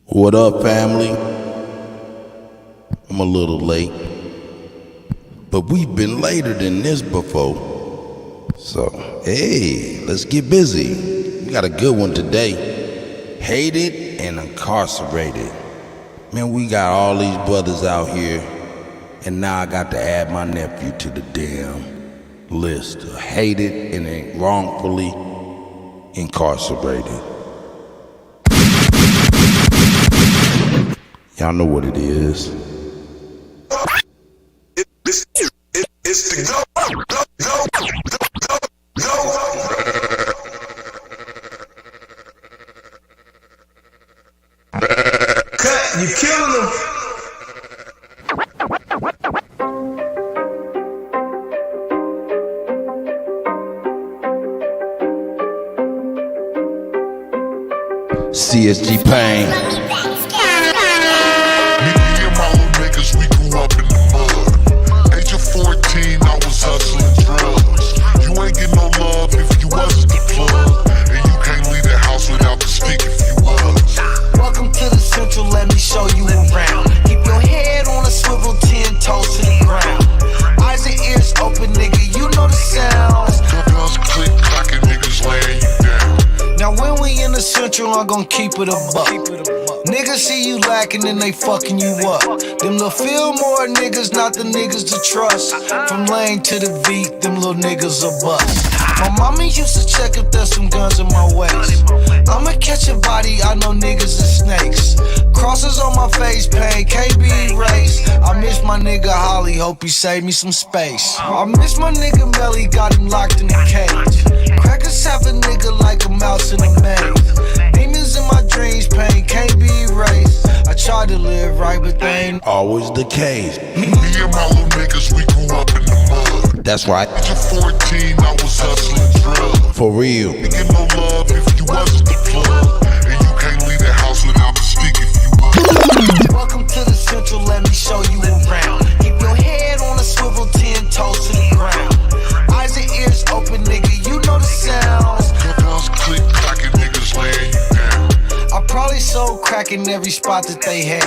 What up, family? I'm a little late, but we've been later than this before. So, hey, let's get busy. We got a good one today. Hated and incarcerated. Man, we got all these brothers out here, and now I got to add my nephew to the damn list of hated and wrongfully incarcerated. Y'all know what it is. It's the go. Cut, you killing them. CSG Pain. Show you around. Keep your head on a swivel, 10 toes to the ground. Eyes and ears open, nigga, you know the sounds. Guns click, clocking, niggas laying you down. Now when we in the central, I'm gon' keep it a buck. Niggas see you lacking and they fucking you up. Them little Fillmore niggas, not the niggas to trust. From Lane to the V, them little niggas a bust. My mama used to check if there's some guns in my waist. I'ma catch a body, I know niggas and snakes. Crosses on my face, pain, can't be erased. I miss my nigga Holly, hope he saved me some space. I miss my nigga Melly, got him locked in a cage. Crackers have a nigga like a mouse in a maze. Demons in my dreams, pain, can't be erased. I tried to live right, but they ain't always the case. Me and my little niggas, we grew up in the mud. That's right. Age of 14, I was hustling drugs. For real. You get no love if you wasn't the plug. And you can't leave the house without the stick if you was. Welcome to the central, let me show you around. Keep your head on a swivel, 10 toes to the ground. Eyes and ears open, nigga, you know the sounds. Guns click, clocking, niggas laying you down. I probably sold crack in every spot that they had.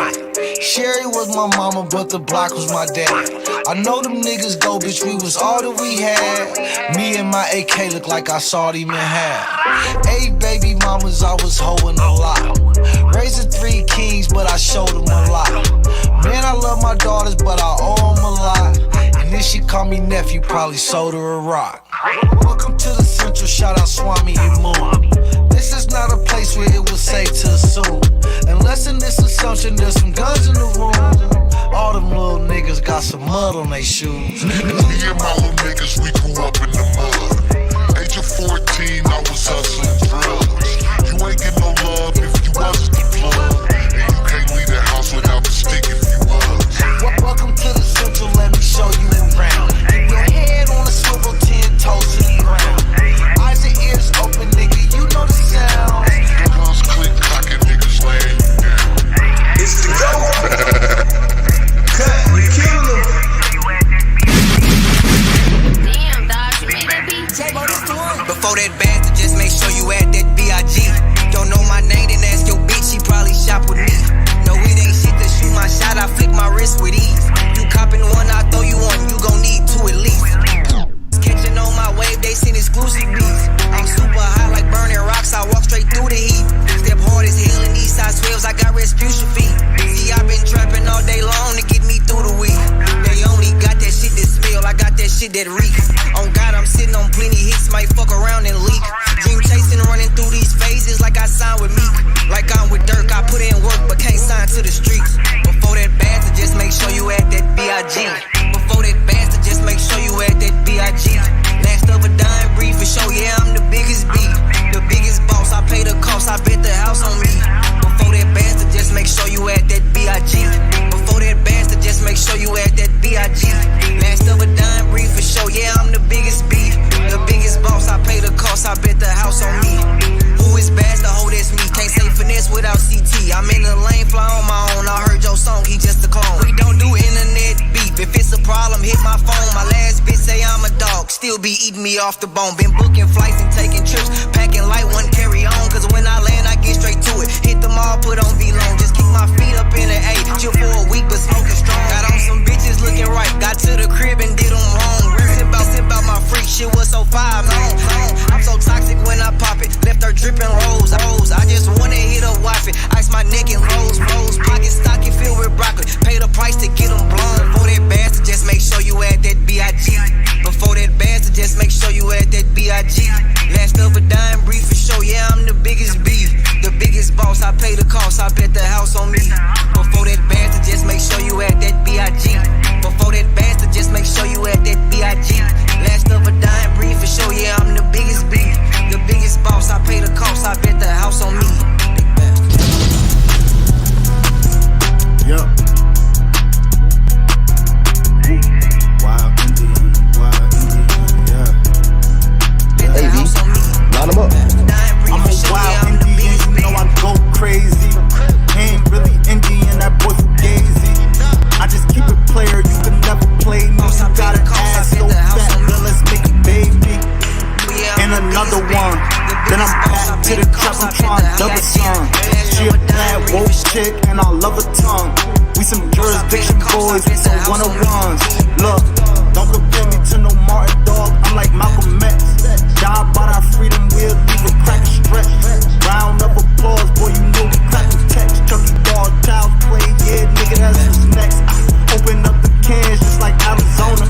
Sherry was my mama, but the block was my dad. I know them niggas go, bitch, we was all that we had. Me and my AK look like I saw them in half. 8 baby mamas, I was hoeing a lot. Raising 3 kings, but I showed them a lot. Man, I love my daughters, but I owe them a lot. And if she call me nephew, probably sold her a rock. Welcome to the central, shout out Swami and Moon. This is not a place where it was safe to assume. Unless in this assumption there's some guns in the room. All them little niggas got some mud on their shoes. Me and my little niggas, we grew up in the mud. Age of 14, I was hustling drugs. You ain't get no love if you wasn't the plug. And you can't leave the house without the stick if you was. Welcome to the central, let me show you around. Keep your head on a swivel, 10 toes to the ground. Eyes and ears open, nigga, you know the sounds. Guns click, clocking, niggas laying you down. It's the go. Cut, you killing them. Damn, dog, you made that beat. Before that bastard, just make sure you add that B.I.G. Don't know my name, then ask your bitch, she probably shop with me. No, it ain't shit to shoot my shot, I flick my wrist with ease. You copping one, I throw you one, you gon' need 2 at least. Catching on my wave, they send exclusive beats. I'm super high like burning rocks, I walk straight through the heat. Step hard as hell in these side 12s, I got Respucia feet. See, I been trapping all day long to get me through the week. They only got that shit that smell, I got that shit that reek. On God, I'm sitting on plenty hits, might fuck around and leak. Dream chasing, running through these phases like I signed with Meek. Like I'm with Dirk, I put in work but can't sign to the streets. Before that bastard, just make sure you add that B.I.G. Before that bastard, just make sure you add that B.I.G. Last of a dying breed for sure, yeah, I'm the biggest beat. The biggest boss, I pay the cost, I bet the house on me. Before that bastard, just make sure you add that B.I.G. Before that bastard, just make sure you add that B.I.G. Last of a dying breed for sure, yeah, I'm the biggest beat. The biggest boss, I pay the cost, I bet the house on me. Who is bastard, oh, that's me. Can't say finesse without CT. I'm in the lane, fly on my own. I heard your song, he just a clone. We don't do internet beef. If it's a problem, hit my phone. My last bitch say I'm a dog, still be eating me off the bone. Been booking flights and taking trips, packing light, one carry on. Cause when I land, I get straight to it. Hit them all, put on V-Long, just dripping rolls. I just wanna hit a wifey, ice my neck and rolls. Pocket stocking filled with broccoli, pay the price to get them blown. Before that bastard, just make sure you add that B.I.G. Before that bastard, just make sure you add that B.I.G. Last of a dime, brief for show, yeah, I'm the biggest B. The biggest boss, I pay the cost, I bet the house on me. Before that bastard, just make sure you add that B.I.G. Before that bastard, just make sure you add that B.I.G. Last of a dime, brief for show, yeah, I'm the biggest B. The biggest boss, I pay the cost, I bet the house on me. Yup. Wild Indian, yeah. Hey, V, line them up. I'm a wild Indian, you know I go crazy. Ain't really Indian, that boy fugazi. I just keep it player, you can never play me. You got an ass so fat, girl, let's make a baby. And another one, then I'm back to the trap, I'm trying to double some. She a bad woke chick, and I love her tongue. We some jurisdiction boys, we some one-on-ones. Look, don't compare me to no Martin dog, I'm like Malcolm X. Die by our freedom, we'll leave a crack and stretch. Round of applause, boy, you know we crack the text. Chucky ball, child's play, yeah, nigga, that's who's next. Open up the cans just like Arizona.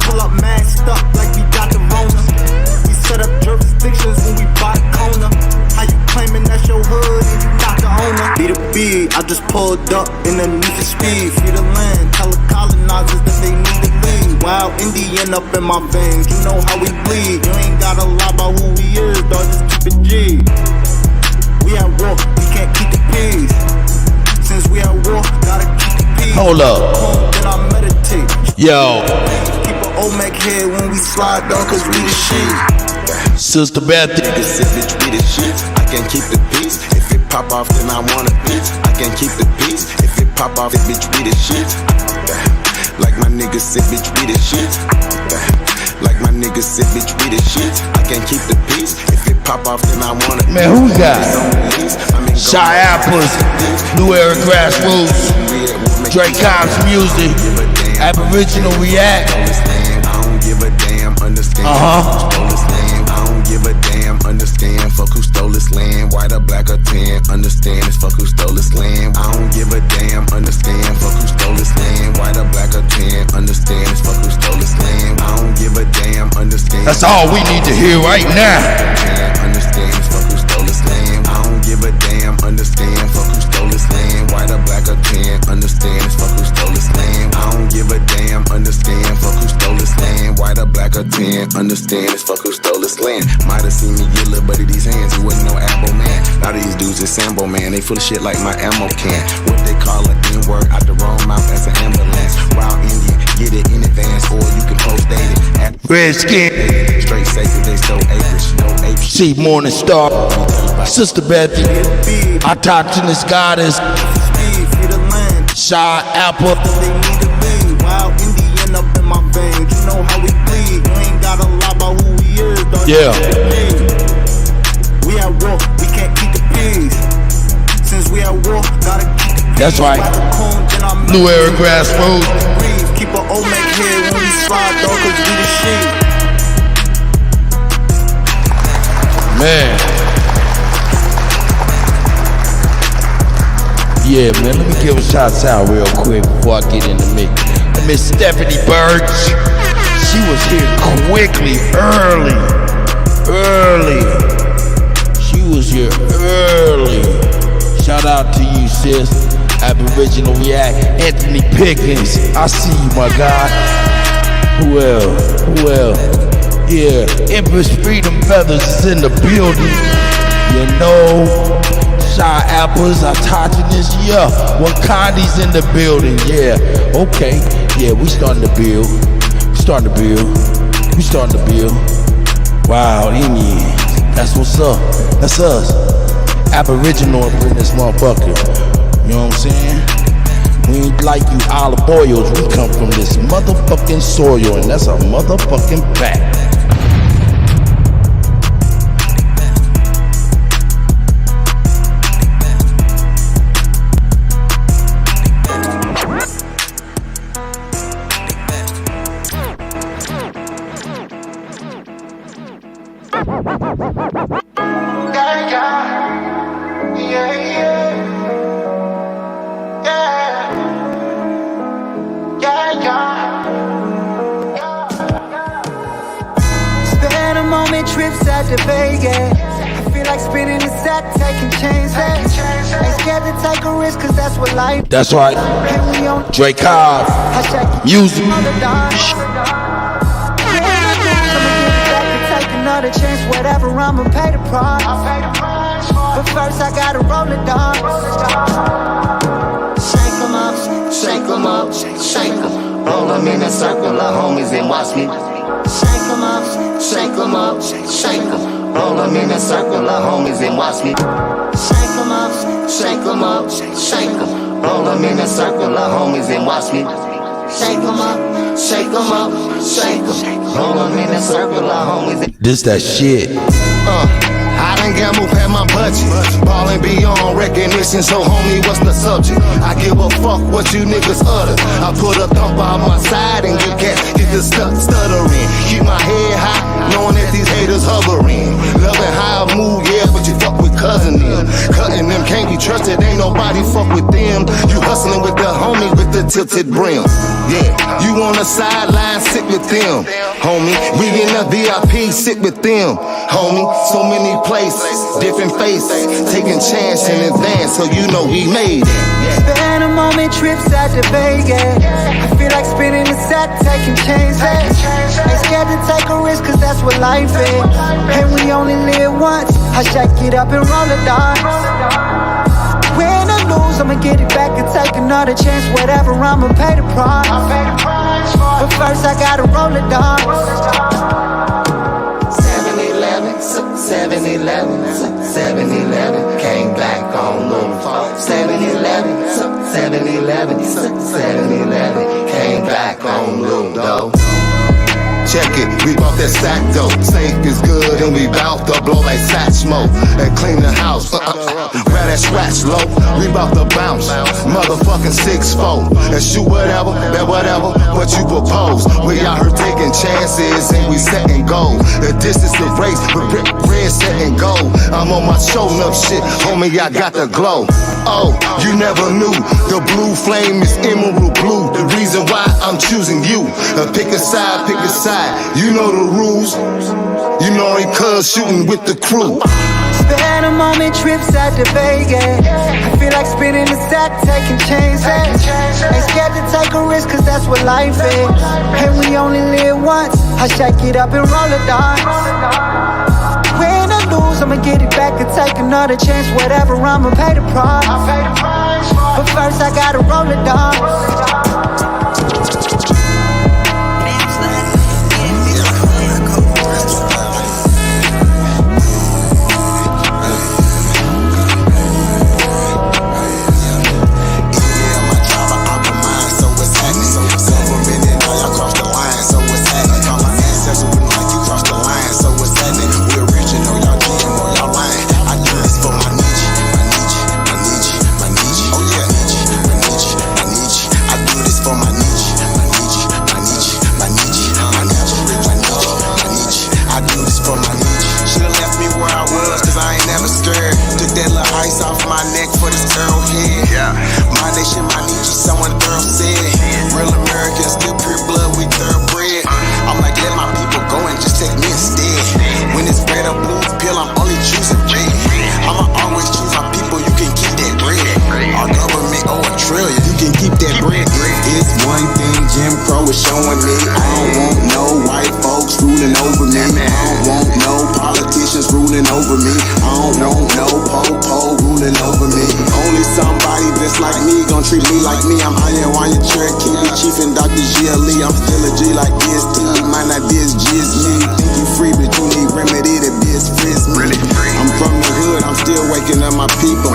Pull up masked up like we got the Rona. We set up jurisdictions when we buy the corner. How you claiming that's your hood and you not the owner? B2B, I just pulled up in the need for speed. Free the land, tell the colonizers that they need to leave. Wild Indian up in my veins, you know how we bleed. You ain't gotta lie about who we is, dog, just keep it G. We at war, we can't keep the peace. Since we at war, gotta keep the peace. Hold up. Then I meditate. Yo, Keep an Olmec head when we slide, dog, cause we the shit. Sister Beth. Niggas if bitch we the shit, I can keep the peace. If it pop off, then I wanna beat. I can keep the peace. If it pop off, bitch we the shit. Like my niggas said, bitch we the shit. Like my niggas said, bitch we the shit. I can keep the peace. If it pop off, then I wanna. Man, who's that? Shy Apples, New Era Grassroots, Drake Cobb's music, Aboriginal React. I don't give a damn, understand. Stole this land. I don't give a damn, understand. Fuck who stole this land, white or black or tan. Understand it's fuck who stole this land. I don't give a damn, understand. Fuck who stole this land, white or black or tan. Understand it's fuck who stole this land. I don't give a damn, understand. That's all we need to hear right now. Understand it's fuck who stole this land. I don't give a damn, understand. Fuck who stole this land, white or black or tan. Understand it's fuck who stole this land. I don't give a damn, understand. Fuck who stole this land, white or black or tan. Understand it's fuck who stole this land. Might have seen me get little buddy these hands, he wasn't no ammo man. Now these dudes is Sambo man, they full of shit like my ammo can. What they call an N-word out the wrong mouth as an ambulance. Wild Indian, get it in advance or you can post date it. Redskin, Straight sacred, they stole acres, no ape shit. see Morning Star, Sister Bethy, Autochthonous Goddess, Speed, free the land. Shy Apple. They need to leave. Wild Indian up in my veins, you know how we bleed. You ain't gotta lie about who we is, dog. Yeah. We at war, we can't keep the peace. Since we at war, gotta keep the peace. That's right. New Era Grassroots. Keep an Olmec head when we slide, dog, cause we the shit. Man. Yeah, man, let me give a shout out real quick before I get in the mix. Miss Stephanie Birch. She was here quickly, early. She was here early. Shout out to you, sis. Aboriginal React, Anthony Pickens. I see you, my guy. Who else? Yeah, Empress Freedom Feathers is in the building. You know, Shy Apples, Autochthonous, yeah. Wakandi's in the building, yeah. Okay, yeah, we starting to build. Wow, Indians, that's what's up. That's us. Aboriginal up in this motherfucker. You know what I'm saying? We ain't like you olive oils. We come from this motherfucking soil, and that's a motherfucking fact. Got to Vegas. I feel like spinning the set, taking chances. Ain't scared to take a risk, cause that's what life. That's right. Drake Cobb. Music. Another chance, whatever, I'ma pay the price. But first I gotta roll it down. Shake 'em up, shake 'em up, shake 'em. Roll 'em in a circle of homies and watch me. Shake 'em up, shake 'em up, shake 'em. Roll 'em in a circle of homies and watch me. Shake 'em up, shake 'em up, shake 'em. Roll 'em in a circle of homies and watch me. Shake 'em up, shake 'em up, shake 'em. Roll 'em in a circle of homies. This that shit. I done gamble past my budget. Ballin' beyond recognition, so homie, what's the subject? I give a fuck what you niggas utter. I put a thump on my side and you can't get the stuttering. Keep my head high, knowing that these haters hovering. Loving how I move, yeah, but you fuck with cousin them. Cutting them can't be trusted, ain't nobody fuck with them. You hustling with the homie with the tilted brim. Yeah, you on the sideline, sit with them, homie. We in the VIP, sit with them, homie. So many places, different faces, taking chance in advance, so you know we made it. Spend a moment, trips out to Vegas. I feel like spinning the set, taking chances. Ain't scared to take a risk, cause that's what life is. And we only live once. I shake it up and roll it down. Win or lose, I'ma get it back and take another chance. Whatever, I'ma pay the price. But first I gotta roll it down. 7-Eleven, 7-Eleven, came back on little phone. 7-Eleven, 7-Eleven, 7-Eleven, came back on little dough. Check it, we bought that sack dope. Safe is good and we bout to blow like sack smoke. And clean the house, grab that scratch low. We bout to bounce, motherfucking 6-4. And shoot whatever, bet whatever, what you propose. We out here taking chances and we setting goals. The distance the race, with red setting goal. I'm on my show enough shit, homie, I got the glow. Oh, you never knew, the blue flame is emerald blue. The reason why I'm choosing you. Pick a side, pick a side. You know the rules. You know it cuz shooting with the crew. Spend a moment, trips out to Vegas. I feel like spinning the set, taking chances. Ain't scared to take a risk, cause that's what life is. And we only live once. I shake it up and roll it down. Win or lose, I'ma get it back and take another chance. Whatever, I'ma pay the price. But first I gotta roll it down. Showing me I don't want no white folks ruling over me. I don't want no politicians ruling over me. I don't want no po-po ruling over me. Only somebody that's like me gon' treat me like me. I'm Iron Cherokee, Chief and Dr. GLE. I'm still a G like this. Might not this just me. Think you free, but you need remedy to this frizz me. I'm from the hood, I'm still waking up my people.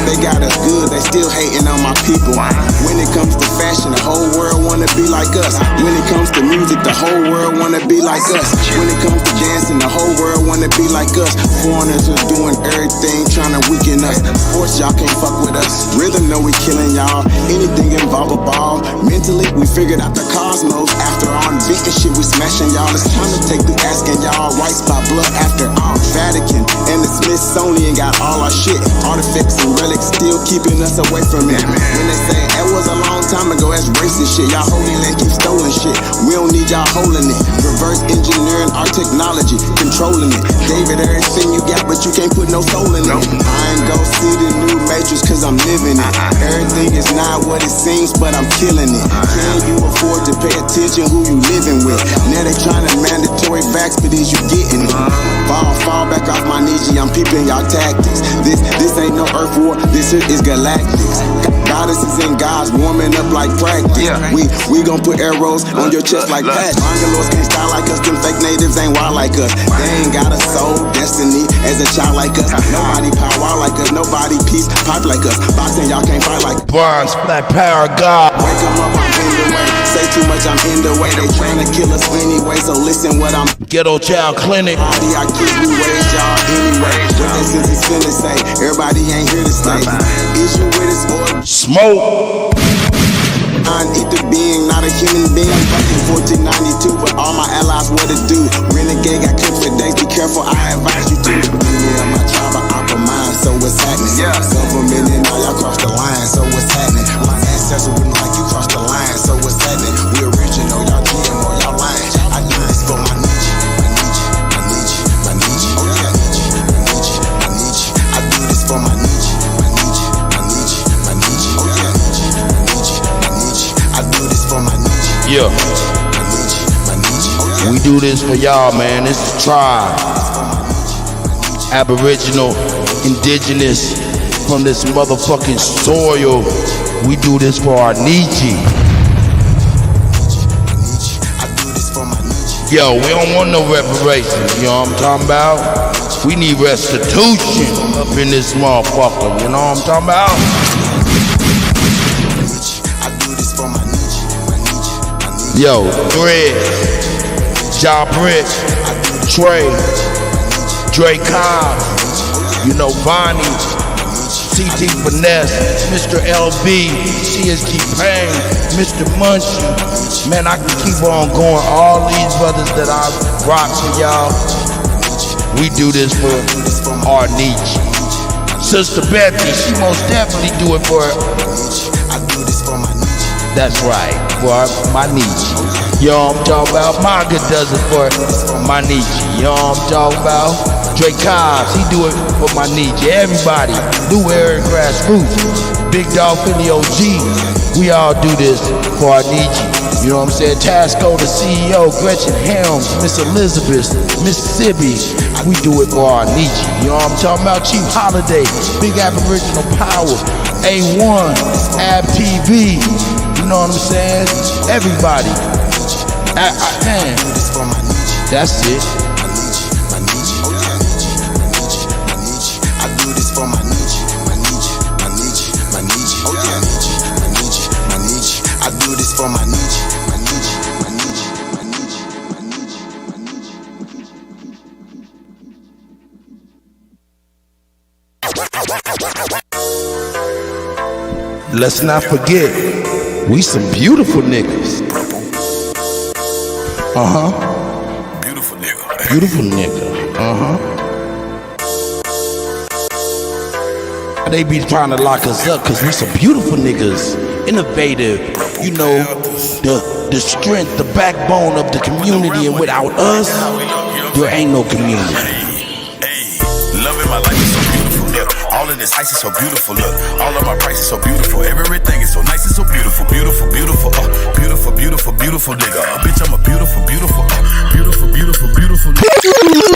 They got us good, they still hating on my people. When it comes to fashion, the whole world wanna be like us. When it comes to music, the whole world wanna be like us. When it comes to dancing, the whole world wanna be like us. Foreigners are doing everything, trying to weaken us. Sports, y'all can't fuck with us. Rhythm, know we killing y'all. Anything involve a ball. Mentally, we figured out the cosmos. After on beat and shit, we smashing y'all. It's time to take the asking y'all. Rights by blood after all. Vatican and the Smith Smithsonian got all our shit. Artifacts and relics still keeping us away from it. When they say that was a long time ago, that's racist shit. Y'all holy land keep stolen shit. We don't need y'all holding it. Reverse engineering our technology, controlling it. David, everything you got, but you can't put no soul in it. I ain't go see the new Matrix cause I'm living it. Everything is not what it seems, but I'm killing it. Can you afford to pay attention who you living with? Now they trying to mandatory vax, but is you getting it? Fall back off my knees, I'm peeping y'all tactics. This ain't no earth war, this shit is galactics. Goddesses and gods warming up like practice. We gon' put arrows on your chest like that. Mongoloids can't style like us, them fake natives ain't wild like us. They ain't got a soul, destiny as a child like us. Nobody power like us, nobody peace pipe like us. Boxing, y'all can't fight like Bronze, black power, God. Wake 'em up, I'm in the way. Say too much, I'm in the way. They tryna kill us anyway, so listen what I'm. Ghetto Child Clinic. Body, I keep we wage y'all anyway. What that since finna say, everybody ain't here to stay. Is you with us or Smoke. eat the being, not a human being. Fucking 1492, but all my allies what to do. Renegade got cooked for days, be careful, I advise you to. Me and my tribe are out of mind, so what's happening? Government and all y'all cross the line, so what's happening? My ancestors wouldn't like you cross the line, so what's happening? We original, y'all GMO, y'all lying. I do this for my niche. For my niche, I do this for my niche. Yeah. We do this for y'all, man. This is tribe. Aboriginal, indigenous, from this motherfucking soil. We do this for our Nietzsche. Yo, we don't want no reparations, you know what I'm talking about? We need restitution up in this motherfucker, you know what I'm talking about? Yo, Thread, Ja Brick, Trey, Dre Cobb, you know, Bonnie, CT Finesse, Mr. LB, CSG Payne, Mr. Munchie. Man, I can keep on going. All these brothers that I rock for y'all. We do this for our niche. Sister Betty, she most definitely do it for. That's right, for my niche. You know what I'm talking about? Maga does it for my niche. You know what I'm talking about? Dre Cobbs, he do it for my niche. Everybody, Lou Aaron Grassroots, Big Dog Philly OG, we all do this for our niche. You know what I'm saying? Tasco, the CEO, Gretchen Helms, Miss Elizabeth, Mississippi. We do it for our niche. You know what I'm talking about? Chief Holiday, Big Aboriginal Power, A1, Ab TV. You know what I'm saying? Everybody. Man, that's it. For my niche. Let's not forget, we some beautiful niggas. Beautiful nigga. Beautiful nigga. They be trying to lock us up cause we some beautiful niggas. Innovative, you know, the strength, the backbone of the community, and without us, there ain't no community. Hey, loving my life is so beautiful, look. All of this ice is so beautiful, look. All of my price is so beautiful. Everything is so nice and so beautiful. Beautiful, beautiful, beautiful, beautiful, beautiful nigga. Bitch, I'm a beautiful, beautiful, beautiful, beautiful, beautiful nigga.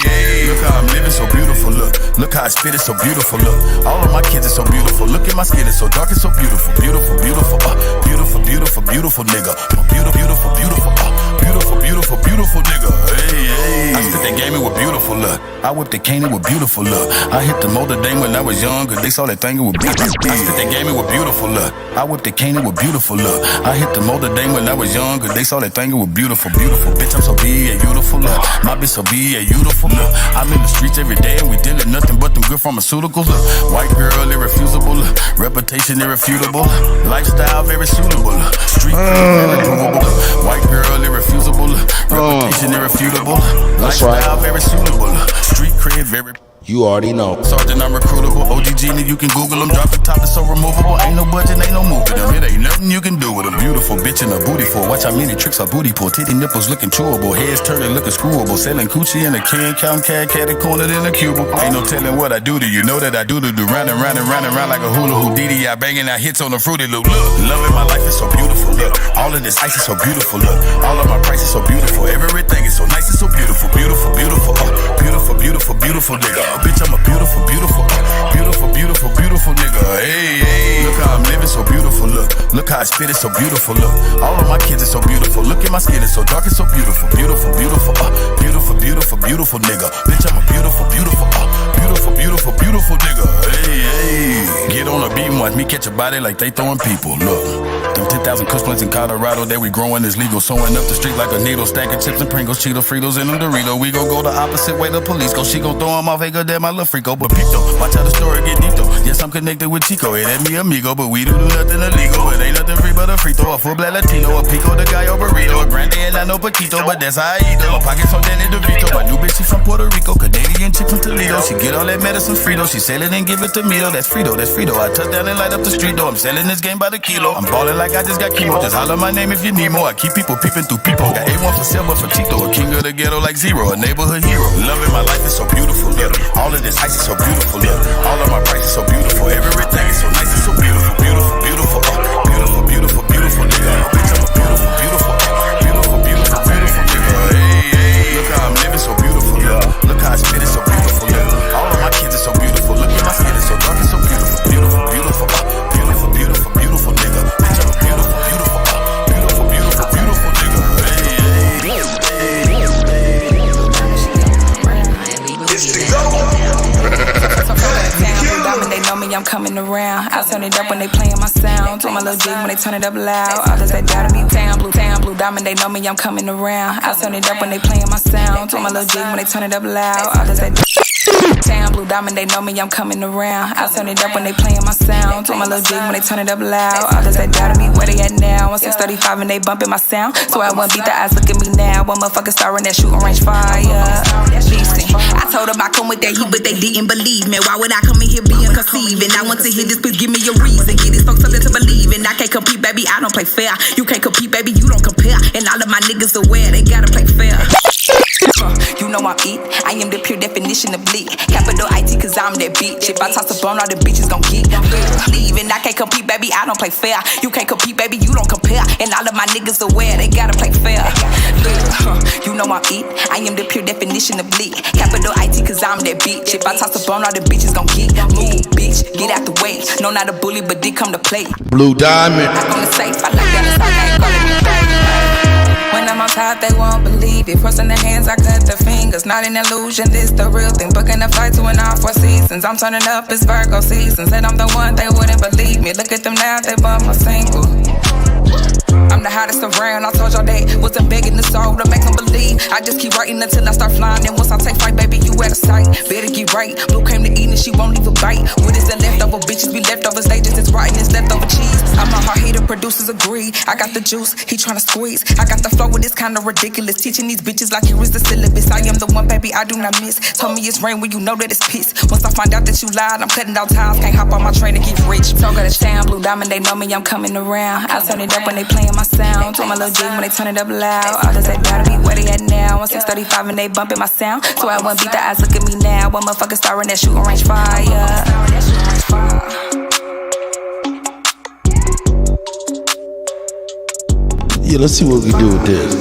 Yeah, look how I'm living so beautiful, look. Look how I spit is so beautiful, look. All of my kids are so beautiful. Look at my skin, it's so dark and so beautiful. Beautiful, beautiful, beautiful, beautiful, beautiful nigga. Beautiful, beautiful, beautiful, beautiful, beautiful, beautiful nigga. Hey, hey. I spit that gaming with beautiful, look. I whipped the cane with beautiful, look. I hit the Notre Dame when I was young, cause they saw that thing with beautiful. I spit that gaming with beautiful, look. I whipped the cane with beautiful, look. I hit the Notre Dame when I was young, cause they saw that thing with beautiful, beautiful. Bitch, I'm so beautiful, look. My bitch so beautiful, look. I'm in the streets every day and we dealing nothing but them good pharmaceuticals, look. White girl, irrefusable, look. Reputation irrefutable, lifestyle very suitable, look. Street very provable, look. White girl, irrefusable, look. Reputation irrefutable, lifestyle very suitable, look. Street cred very. You already know. Sergeant, I'm recruitable. OG Genie, you can Google them. Drop the top, it's so removable. Ain't no budget, ain't no moving them. It ain't nothing you can do with a beautiful bitch and a booty for. Watch how many tricks her booty pull. Titty nipples looking chewable. Heads turning looking screwable. Selling coochie in a can, count cat cornered in a cubicle. Ain't no telling what I do to you. Know that I do to do. Round and round and round and round like a hula hoop. DD, I banging out hits on the fruity loop. Look, loving my life is so beautiful. Look, all of this ice is so beautiful. Look, all of my price is so beautiful. Everything is so nice and so beautiful. Beautiful, beautiful, beautiful, beautiful, beautiful nigga. Bitch, I'm a beautiful, beautiful nigga. Hey, hey, look how I'm living so beautiful. Look how I spit it so beautiful. Look, all of my kids are so beautiful. Look at my skin, it's so dark, it's so beautiful. Beautiful nigga. Bitch, I'm a beautiful nigga. Hey, hey, get on a beat and watch me catch a body like they throwing people. Look, them 10,000 kush plants in Colorado that we growing is legal. Sewing up the street like a needle, stacking chips and Pringles, Cheeto Fritos and them Doritos. We gon' go the opposite way the police go. She gon' throw 'em off, ain't that my little freako. But peep though, watch how the story get deep though. Yes, I'm connected with Chico, it ain't me amigo, but we do nothing illegal. It ain't nothing free but a free throw, a full black Latino, a pico, the gallo burrito, a grande and I know Paquito, but that's how I eat though. My pockets on Danny DeVito, my new bitch she from Puerto Rico, Canadian chick from Toledo. She get all that medicine Frito, she sell it and give it to me though. That's Frito. I touch down and light up the street though. I'm selling this game by the kilo. I'm ballin' like I just got chemo. Just holler my name if you need more. I keep people peeping through people. Got A1 for silver for Tito, a king of the ghetto like Zero, a neighborhood hero. Loving my life is so beautiful. Look, all of this ice is so beautiful. Look, all of my price is so beautiful. Everything is so nice and so beautiful. Beautiful nigga. Bitch, I'm a beautiful nigga. Hey, hey, look how I'm living so beautiful. Look how I spit it so beautiful. All of my kids are so beautiful. Look at my skin, it's so dark, it's so beautiful. Beautiful nigga. Bitch, I'm a beautiful nigga. Hey, It's the go. They know me, I'm coming around. I turn it up when they playing my sound. To my little jig when they turn it up loud. Others that gotta be town, blue diamond. They know me, I'm coming around. I turn it up when they playing my sound. To my little jig when they turn it up loud. Others that town, blue diamond. They know me, I'm coming around. I turn it up when they playing my sound. To my little jig when they turn it up loud. Others that gotta be where they at now. On 635 and they bumping my sound. So I won't beat the eyes, look at me now. One motherfucker starring that shooting range fire. Listen, I told them I come with that heat, but they didn't believe me. Why would I come in here being conceiving? I want to hear this, please give me a reason. Get this folks something to believe in. I can't compete, baby, I don't play fair. You can't compete, baby, you don't compare. And all of my niggas aware, they gotta play fair. You know I'm it, I am the pure definition of bleak. Capital IT, cause I'm that bitch. If I toss a bone, all the bitches gon' get leaving. I can't compete, baby, I don't play fair. You can't compete, baby, you don't compare. And all of my niggas aware, they gotta play fair. You know I'm it, I am the pure definition of bleak. Capital IT, cause I'm that bitch. If I toss a bone, all the bitches gon' get move, bitch, get out the way. No, not a bully, but did come to play. Blue Diamond. I'm on the safe, I like that, it's all I ain't calling me baby. When I'm on top, they won't believe it. Crossing the hands, I cut the fingers. Not an illusion, this the real thing. Booking a flight to and off 4 seasons. I'm turning up, it's Virgo season. Said I'm the one, they wouldn't believe me. Look at them now, they bump my single. I'm the hottest around. I told y'all they wasn't begging the soul to make them believe. I just keep writing until I start flying. And once I take flight, baby, you at a sight. Better get right. Blue came to eat and she won't leave a bite. What is the leftover? Bitches be leftover stages. It's rotten, it's leftover cheese. I'm a hard hater, producers agree. I got the juice, he tryna squeeze. I got the flow and it's kinda ridiculous. Teaching these bitches like here is the syllabus. I am the one, baby, I do not miss. Told me it's rain when you know that it's piss. Once I find out that you lied, I'm cutting out ties. Can't hop on my train and get rich. So got a sound, blue diamond, they know me, I'm coming around. I turn it up when they playing my sound. To my little jig when they turn it up loud. Others that gotta be where they at now. On 635 and they bumping my sound. So I won't beat the eyes, look at me now. One motherfucker starring that shooting range fire. Yeah, let's see what we do with this.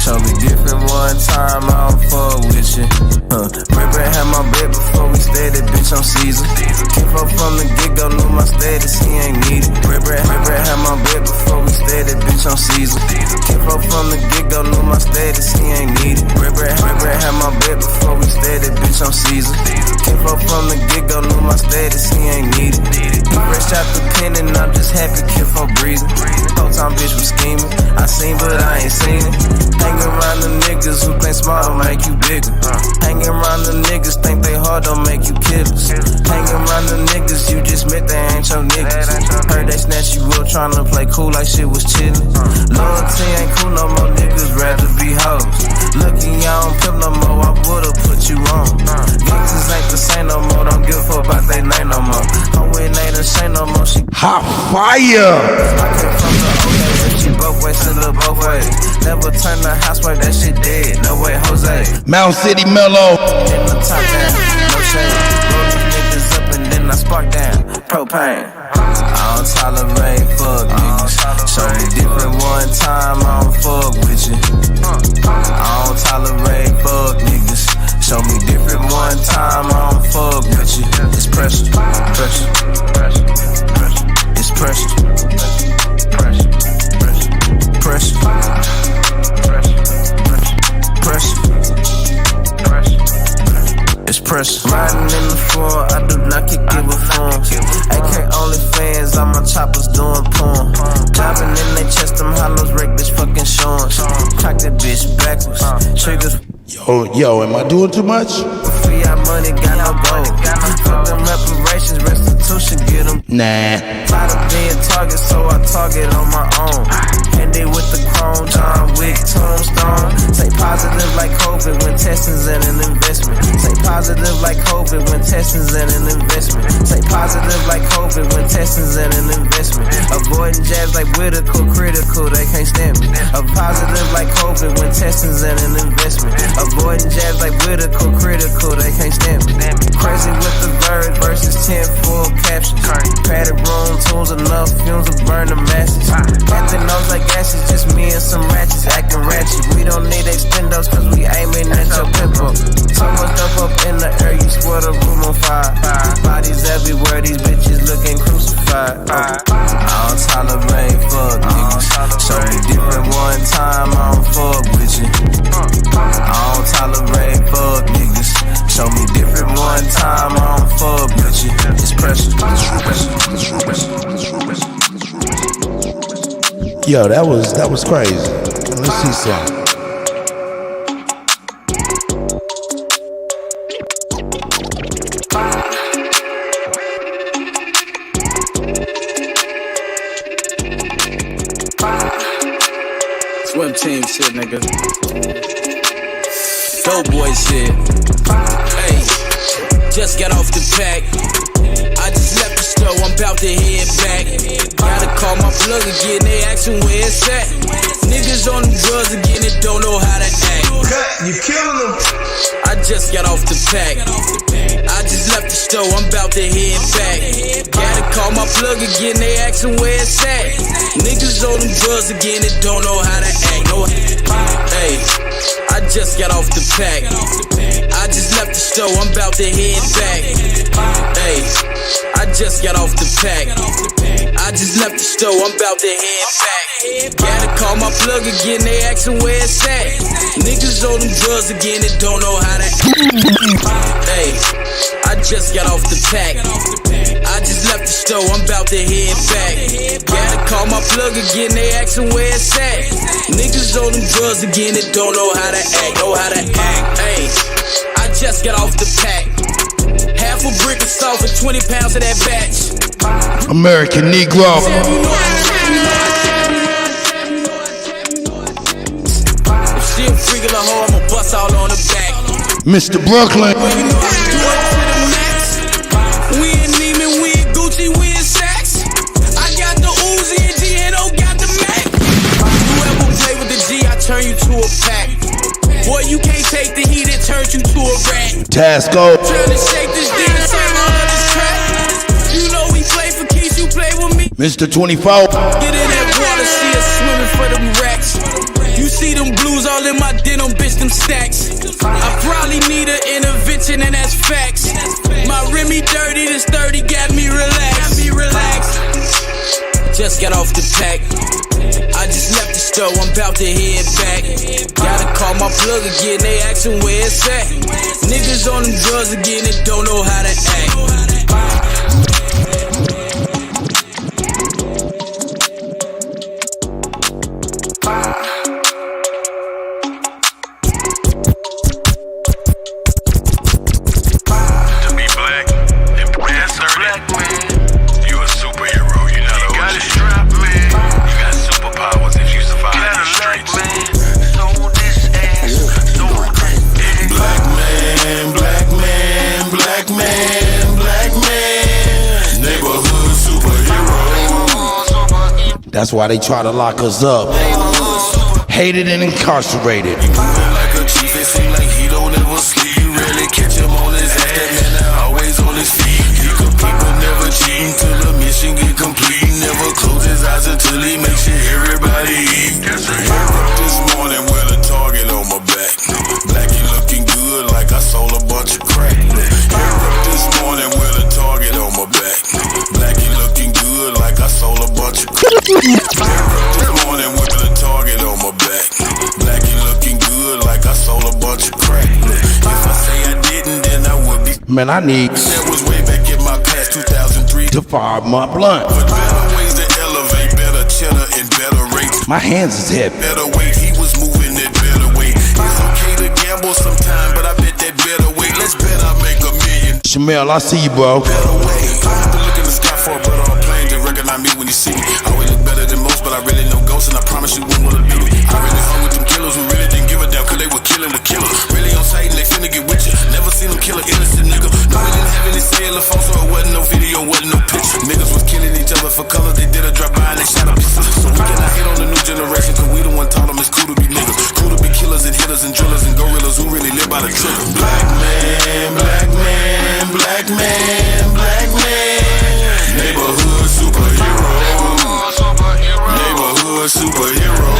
Show me different one time, I don't fuck with you. Ray had my bed before we stayed, bitch, I'm Caesar. Came up from the get-go, knew my status, he ain't needed. Ray had my bed before we stayed, bitch, I'm Caesar. Came up from the get-go, knew my status, he ain't needed. Ray had my bed before we stayed, bitch, I'm Caesar. Came up from the get-go, knew my status, he ain't needed. Fresh out the pen and I'm just happy, kid for breathing. Whole time bitch was scheming, I seen but I ain't seen it. Hanging around the niggas who think smart don't make you bigger. Hanging around the niggas think they hard don't make you killers. Hanging around the niggas you just met, they ain't your niggas. Heard they snatch you up tryna play cool like shit was chillin'. Loyalty ain't cool no more, niggas rather be hoes. Lucky y'all don't pimp no more, I would've put you on. Gangsters ain't the same no more, don't give a fuck about they name no more. Her win ain't the same no more, she hot fire. I came from the OJ, she both ways, still look both ways. Never turn the housewife, that shit dead, no way, Jose. Mount City Mellow. In the top down, no shade. Roll these niggas up and then I spark down. Propane. I don't tolerate fuck niggas. Show me different one time, I don't fuck with you. I don't tolerate fuck niggas. Show me different one time, I don't fuck with you. It's pressure, pressure, pressure, pressure. It's pressure, pressure, pressure, pressure, pressure, pressure. It's pressure. Riding in the front, I do not give a fuck. AK only fans, all my choppers doing porn. Driving in they chest, them hollows, wreck bitch fucking shorns. Cock that bitch backwards. Triggers. Yo, am I doing too much? Free our money, got no gold. Fuck them reparations, restitution, get them. Nah. Tired of being target, so I target on my own. Handy with the chrome, John Wick, tombstone. Say positive like COVID when testing's in an investment. Say positive like COVID when testing's in an investment. Say positive like COVID when testing's in an investment. Avoiding jabs like Whitaker, critical, they can't stand me. A positive like COVID when testing's in an investment. Avoiding jabs like Whitaker, critical, they can't stand me. Crazy with the verbs versus 10 full captions. Padded room, tools enough, fumes will burn the masses. Acting nose like ashes, just me and some ratchets acting ratchet. We don't need extendos cause we aiming at your pimple. So much stuff up in the air, you swear the room on fire. Bodies everywhere, these bitches looking crucified. I don't tolerate fuck niggas. Show me different one time, I don't fuck with you. I don't tolerate fuck niggas. Show me different one time, I don't fuck with you. It's pressure. Yo, that was crazy. Let's see something. Swim team shit, nigga. Dope boy shit. Hey, just got off the pack. I just left the store, I'm about to head back. Gotta call my plug again, they asking where it's at. Niggas on the drugs again, they don't know how to act. You killing them. I just got off the pack. I just left the store, I'm about to head back. Gotta call my plug again, they asking where it's at. Niggas on them drugs again, they don't know how to act. Hey, I just got off the pack. I just left the store, I'm about to head back. Hey, I just got off the pack. I just left the store, I'm about to head back. Gotta call my plug again, they asking where it's at. Niggas on them drugs again, they don't know how to act. Hey, I just got off the pack. I just left the store, I'm about to head back. Gotta call my plug again, they asking where it's at. Niggas on them drugs again, they don't know how to act. Hey, I just got off the pack. Half a brick of salt for 20 pounds of that batch. American Negro. If she a freak of the hoe, I'ma bust all on her back. Mr. Brooklyn. We in Neiman, we in Gucci, we in Saks. I got the Uzi and G&O got the Mac. You ever play with the G, I turn you to a pack. Boy, you can't take the heat, it turns you to a rat. Tasco. Trying to shake this D and turn all of this crap. You know we play for keys, you play with me. Mr. 24. Get in that water, see us swimming for them racks. You see them blues all in my them stacks. I probably need an intervention, and that's facts. My Remy dirty, this 30 got me relaxed. Just got off the pack. I just left the store, I'm about to head back. Gotta call my plug again, they asking where it's at. Niggas on them drugs again and don't know how to act. That's why they try to lock us up. Hated and incarcerated. He moving like a chief, it seem like he don't ever sleep. You really catch him on his ass, that man always on his feet. He compete but never cheat till the mission get complete. Never close his eyes until he makes sure everybody eat. This morning with a target on my back. Blackie looking good like I sold a bunch of crack. This morning with a target on my back. Blackie looking good like I sold a bunch of crack. This morning with a target on my back. Blackie looking good like I sold a bunch of crack. If I say I didn't, then I would be. Man, I need that was way back in my past 2003 to fire my blunt. But better ways to elevate, better cheddar and better rates. My hands is heavy. Better weight, he was moving that better weight. It's okay to gamble sometime, but I bet that better weight. Let's bet I make $1 million. Shamel, I see you, bro. Better way. I have to look in the sky for a bird on a plane to recognize me when you see me. I always look better than most, but I really know ghosts, and I promise you wouldn't wanna beat me. I really hung with them killers who really didn't give a damn, cause they were killing with killers. Really on sight and they finna get with you. Never seen them kill an innocent nigga. No, they didn't have any cellular phone, so it wasn't no video, wasn't no picture. Niggas was killing each other for color, they did a drop by and they shot up. So we cannot hate on the new generation, cause we the one taught them it's cool to be niggas. Cool to be killers and hitters and drillers and gorillas who really live by the trigger. Black man, black man, black man, black man. Neighborhood superhero. Neighborhood superhero.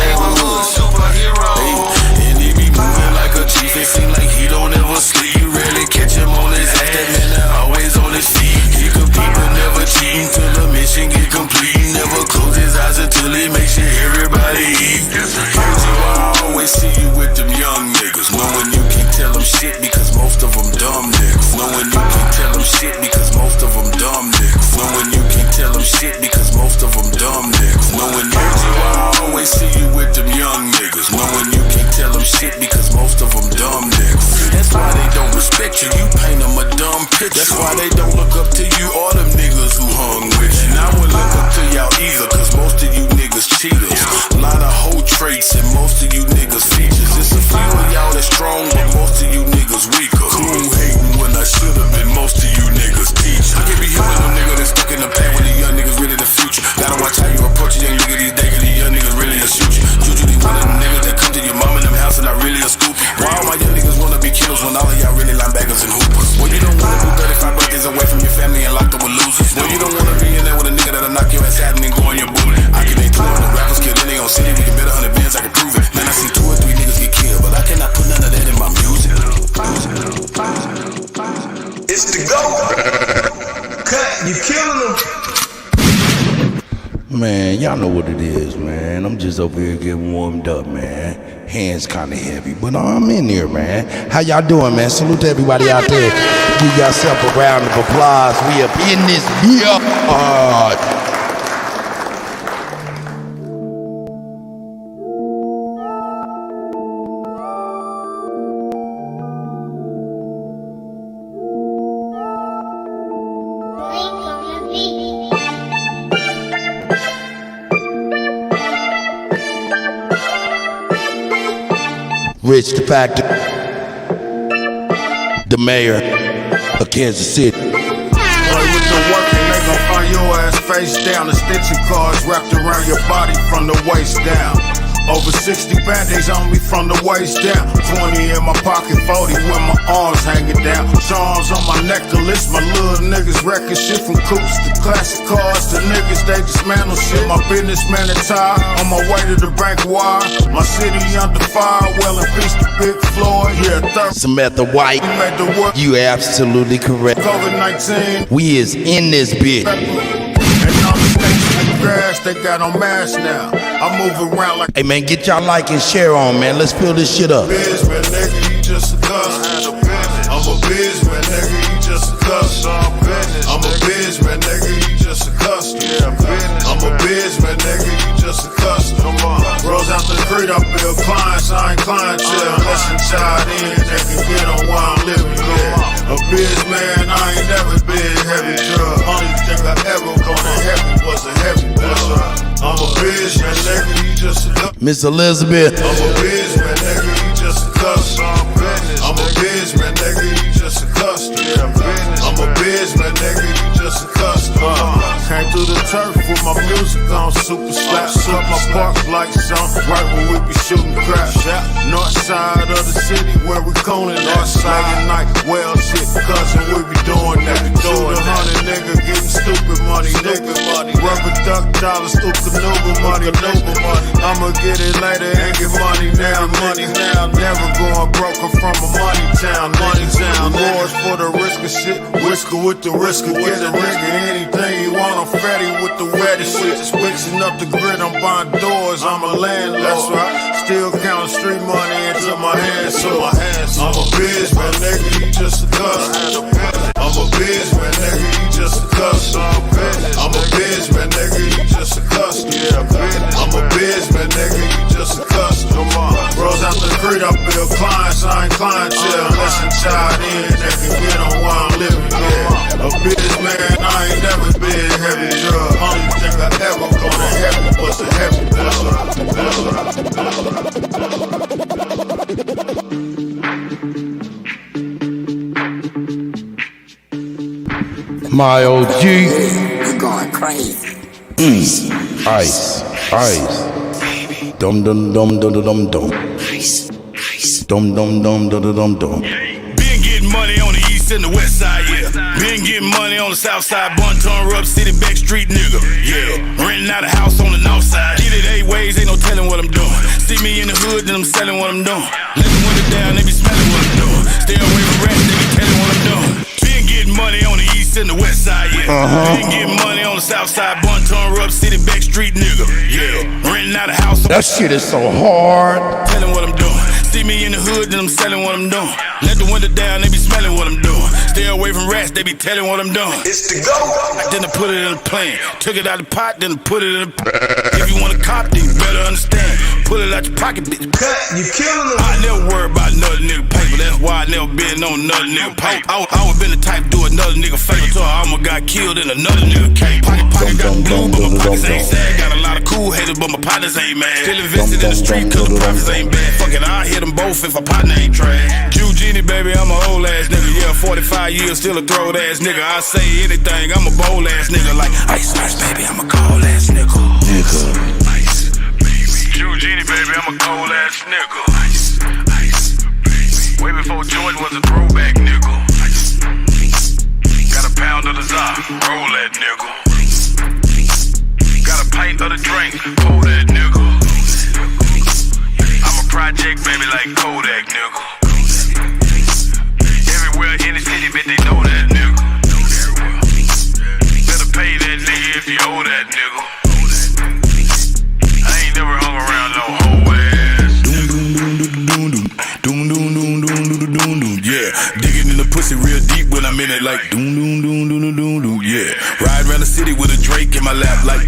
Hey, and he be moving like a chief. It seem like he don't ever sleep. You really catch him on his ass. That man always on his feet. He compete but never cheat till the mission get complete. Never close his eyes until he makes sure everybody eat. I always see you with them young niggas, knowing you can't tell them shit because most of them dumb niggas. Knowing you can't tell them shit because most of them dumb niggas. Knowing you can't tell them shit because most of them dumb niggas. Knowing you, I always see you with them young niggas, knowing you can't tell them shit because most of them dumb niggas. That's why they don't respect you, you paint them a dumb picture. That's why they don't look up to you or them niggas who hung with you. And I wouldn't look up to y'all either, cause most of you niggas cheaters. A lot of hoe traits and most of you niggas features. It's a few of y'all that's strong, but most of you niggas weaker. Cool hating when I should've been most of you niggas teachers. I can't be here with no nigga that's stuck in the past when the young niggas really the future. Gotta watch how you approach a young nigga these days, cause these young niggas really a shoot you. Usually one of them niggas that come to your mom in them house and I really a scoop. Why all my young niggas wanna be killers when all of y'all really linebackers and hoopers? Well, you don't wanna do 35 birthdays away from your family and locked up with losers. Well, you don't wanna be in there with a nigga that'll knock your ass out and then go on your booty. I can name 200 rappers killed in their own city. We can bet 100 bands, I can prove it. Man, I seen 2 or 3 niggas get killed, but I cannot put none of that in my music. It's the GOAT. Cut, you killing them. Man, y'all know what it is, man. I'm just over here getting warmed up, man. Hands kinda heavy, but I'm in here, man. How y'all doing, man? Salute to everybody out there. Give yourself a round of applause. We up in this beer. Rich the Factor, the mayor of Kansas City. With the working, they gon' find your ass face down. The stitching cards wrapped around your body from the waist down. Over 60 band-aids on me from the waist down. 20 in my pocket, 40 with my arms hanging down. Charms on my necklace, my little niggas wrecking shit from coupes to classic cars to niggas, they dismantle shit. My businessman attire, on my way to the bank wire. My city under fire, well in peace to Big Floyd. Yeah, Samantha White, you absolutely correct. COVID-19, we is in this bitch. They got on masks now. I move around like. Hey man, get y'all like and share on, man. Let's fill this shit up. Bizman, nigga, you just a customer. I'm a bizman, nigga, you just a customer. I'm a bizman, nigga, you just a customer. I'm a bizman, nigga, you just a customer. Rolls out the street, I build clients, I ain't clientele. Listen, child in, they can get on while I'm living, yeah. A bizman, I ain't never been heavy drug. Only thing I ever gonna heavy was a heavy drug. I'm a bizman, nigga, you just a customer. Miss Elizabeth. I'm a bizman, nigga, you just a customer. I'm a bizman, nigga, you just a customer. I'm a bizman, nigga, you just a customer. Came through the turf with my music on, super slap, slap my park lights on, right when we be shooting crap. North side of the city where we coning, north side at night, well shit, cousin, we be doing that. Shoot 100 nigga, getting stupid money, nigga. Rubber duck dollars, stupid Nuba money, I'ma get it later and get money now, never going broke, I'm from a money town. Wars for the risk of shit, whisker with the risk of get a nigga anything you want. I'm fatty with the wettest shit. Just mixing up the grid, I'm buying doors, I'm a landlord. That's right. Still counting street money into my hands, so I'm a bizman, nigga, you just a customer. I'm a bizman, nigga, you just a customer. I'm a bizman, nigga, you just a customer. I'm a bizman, nigga, you just a customer. Rolls out the street, I build clients, I ain't clientele. Listen, child in, they can get on while I'm living, yeah. A bizman, I ain't never been heavy drug. Only thing I ever gonna heavy was a heavy My OG. You going crazy. Ice. Dum dum dum dum dum dum. Dum dum dum dum dum dum. Been getting money on the east and the west side, yeah. Been getting money on the south side, Bunton, Rub City, Back Street, nigga, yeah. Renting out a house on the north side. Get it 8 ways, ain't no telling what I'm doing. See me in the hood, then I'm selling what I'm doing. Let the window down, they be smelling what I'm doing. Stay away from rats, they be telling what I'm doing. Been getting money on the east and the west side, yeah. Been getting money on the south side, Bunton, Rub City, Back Street, nigga, yeah. Renting out a house. That shit is so hard. Telling what I'm doing. See me in the hood, then I'm selling what I'm doing. Let the window down, they be smelling what I'm doing. Stay away from rats, they be telling what I'm doing. It's the go. Then I put it in a plan. Took it out the pot, then I put it in a If you want to cop, then you better understand. Pull it out your pocket, bitch. Cut, you killing them. I never worry about another nigga paper. That's why I never been on another nigga paper. I would been the type to do another nigga favor till I almost got killed in another nigga cake. Pocket got blue, but my pockets ain't sad. Got a lot of cool haters, but my partners ain't mad. Still invested in the street, cause the profits ain't bad. Fuck it, I'll hit them both if a partner ain't trash. Eugenie, baby, I'm a old ass nigga. Yeah, 45 years, still a throwed ass nigga. I say anything, I'm a bold ass nigga. Like ice, baby, I'm a cold ass nigga. Ice, baby. Eugenie, baby, I'm a cold ass nigga. Ice, baby. Way before George was a throwback nigga. Ice, got a pound of the Zah, roll that nigga. Got a pint of the drink, pour that nigga. I'm a project, baby, like Kuttack, nigga. Everywhere in the city, bitch, they know that nigga. Better pay that nigga if you owe that nigga. I ain't never hung around no hoe ass. Yeah, digging in the pussy real deep when I'm in it, like yeah. Ride around the city with a Drake in my lap, like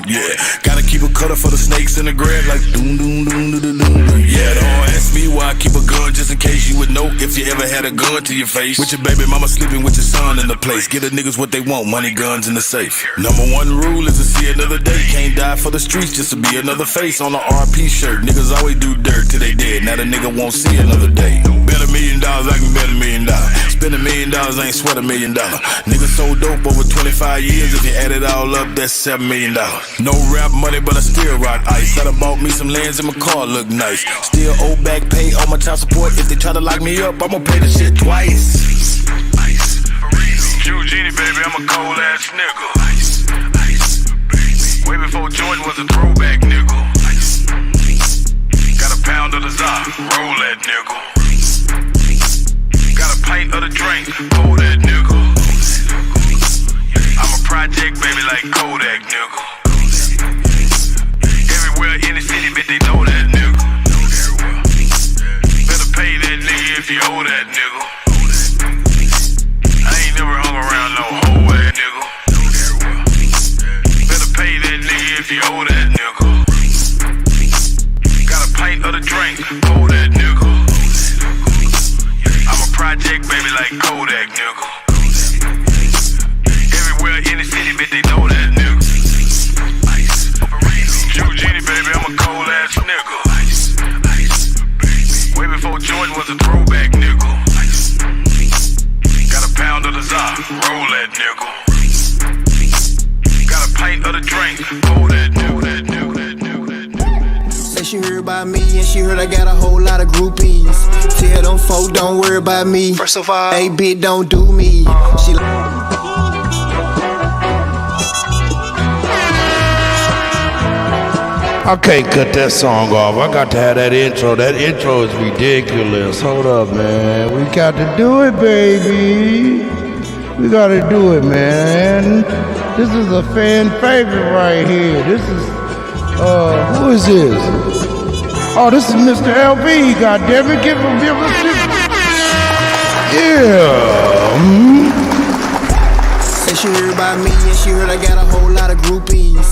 yeah. Gotta keep a cutter for the snakes in the grave, like yeah. Don't ask me why I keep a gun, just in case you would know if you ever had a gun to your face. With your baby mama sleeping with your son in the place. Get the niggas what they want, money, guns in the safe. Number one rule is to see another day. Can't die for the streets just to be another face on a RP shirt. Niggas always do dirt till they dead. Now the nigga won't see another day. Bet $1 million, I can bet $1 million. Spend $1 million ain't sweat $1 million. Niggas sold dope over 25 years. If you add it all up, that's $7 million. No rap money, but I still rock ice. I done bought me some lands and my car look nice. Still owe back pay all my child support. If they try to lock me up, I'ma pay the shit twice. True Genie, baby, I'm a cold ass nigga. Way before Jordan was a throwback nigga. Got a pound of the Zah, roll that nigga. Got a pint of the drink, pour that nigga. I'm a project, baby, like Kuttack, nigga. Everywhere in the city, bitch, they know that nigga. Better pay that nigga if you owe that nigga. I ain't never hung around no hoe ass nigga. Better pay that nigga if you owe that nigga. Got a pint of the drink, pour that nigga. I'm a project, baby, like Kuttack, nigga. Everywhere in the city, bitch, they know that nigga. True Genie, baby, I'm a cold ass nigga. Way before Jordan was a throwback nigga. Got a pound of the Zah, roll that nigga. Got a pint of the drink, pour that nigga. Say she heard about me and she heard I got a whole lot of groupies. Tell them folk don't worry about me. First of all, hey bitch, don't do me. She I can't cut that song off. I got to have that intro. That intro is ridiculous. Hold up, man. We got to do it, baby. We got to do it, man. This is a fan favorite right here. This is, who is this? Oh, this is Mr. LV. God damn it. Give him a shit. Yeah. say she heard about me and she heard I got a whole lot of groupies.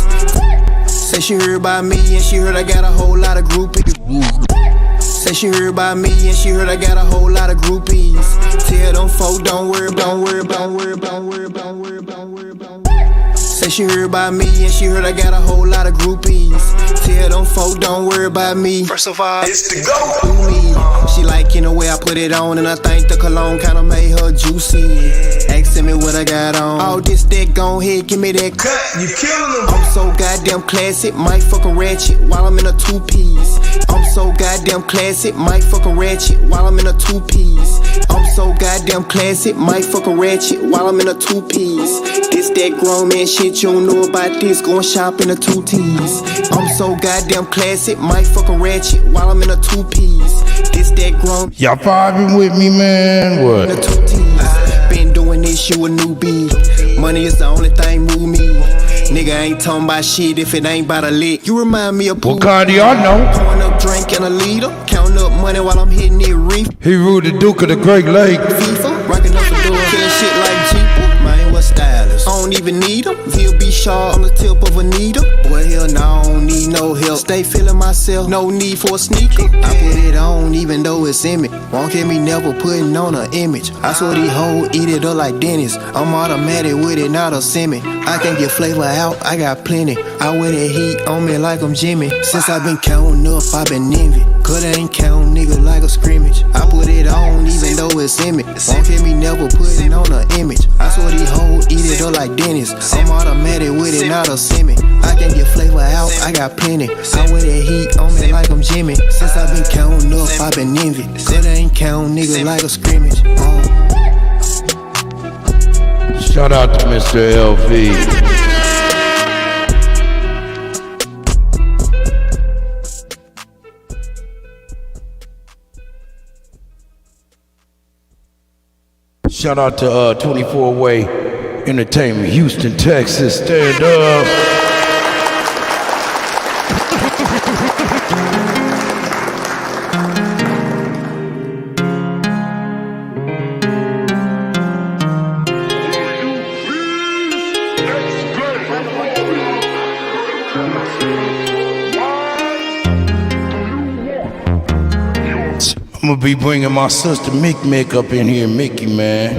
Say she heard about me and she heard I got a whole lot of groupies. Say she heard about me and she heard I got a whole lot of groupies. Tell them folk don't worry, don't worry, don't worry, don't worry, don't worry, don't worry, don't worry. Say she heard about me and she heard I got a whole lot of groupies. Tell them folk don't worry about me. First of all, it's the go. She like in the way I put it on, and I think the cologne kinda made her juicy. Asking me what I got on. All this that gon' ahead, give me that cut. You killing them. I'm so goddamn classic, might fuck a ratchet while I'm in a two-piece. I'm so goddamn classic, might fuck a ratchet while I'm in a two-piece. I'm so goddamn classic, might fuck a ratchet while I'm in a two-piece. This that grown man shit, you don't know about this, going shop in a two-tees. I'm so goddamn classic, might fuck a ratchet while I'm in a two-piece. This that grown. Y'all vibing with me, man? What? In a two-tees. Been doing this, you a newbie. Money is the only thing move me. Nigga ain't talking about shit if it ain't about a lick. You remind me of what kind do y'all know? Pouring up drink and a liter, counting up money while I'm hitting it reef. He ruled the Duke of the Great Lake. FIFA, rocking up the door, killing shit like Jeeper. Man, what stylist? I don't even need him. He'll be sharp on the tip of a needle. Boy, hell no, I don't need no help. Stay feeling myself, no need for a sneaker. I put it on even though it's in me. Won't get me never putting on an image. I swear these hoes eat it up like Dennis. I'm automatic with it, not a semi. I can get flavor out, I got plenty. I wear that heat on me like I'm Jimmy. Since I been counting up, I been envy. Coulda ain't count nigga like a scrimmage. I put it on even though it's in me. Won't get me never putting on an image. I swear these hoes eat it up like Dennis. I'm automatic with it, not a semi. I can get flavor out, I got plenty. I wear that heat on me like I'm Jimmy. Since I been counting up, I been envy. Coulda ain't count nigga like a scrimmage. Shout out to Mr. LV. Shout out to 24 Way Entertainment, Houston, Texas. Stand up. I'm gonna be bringing my sister Mick up in here, Mickey, man.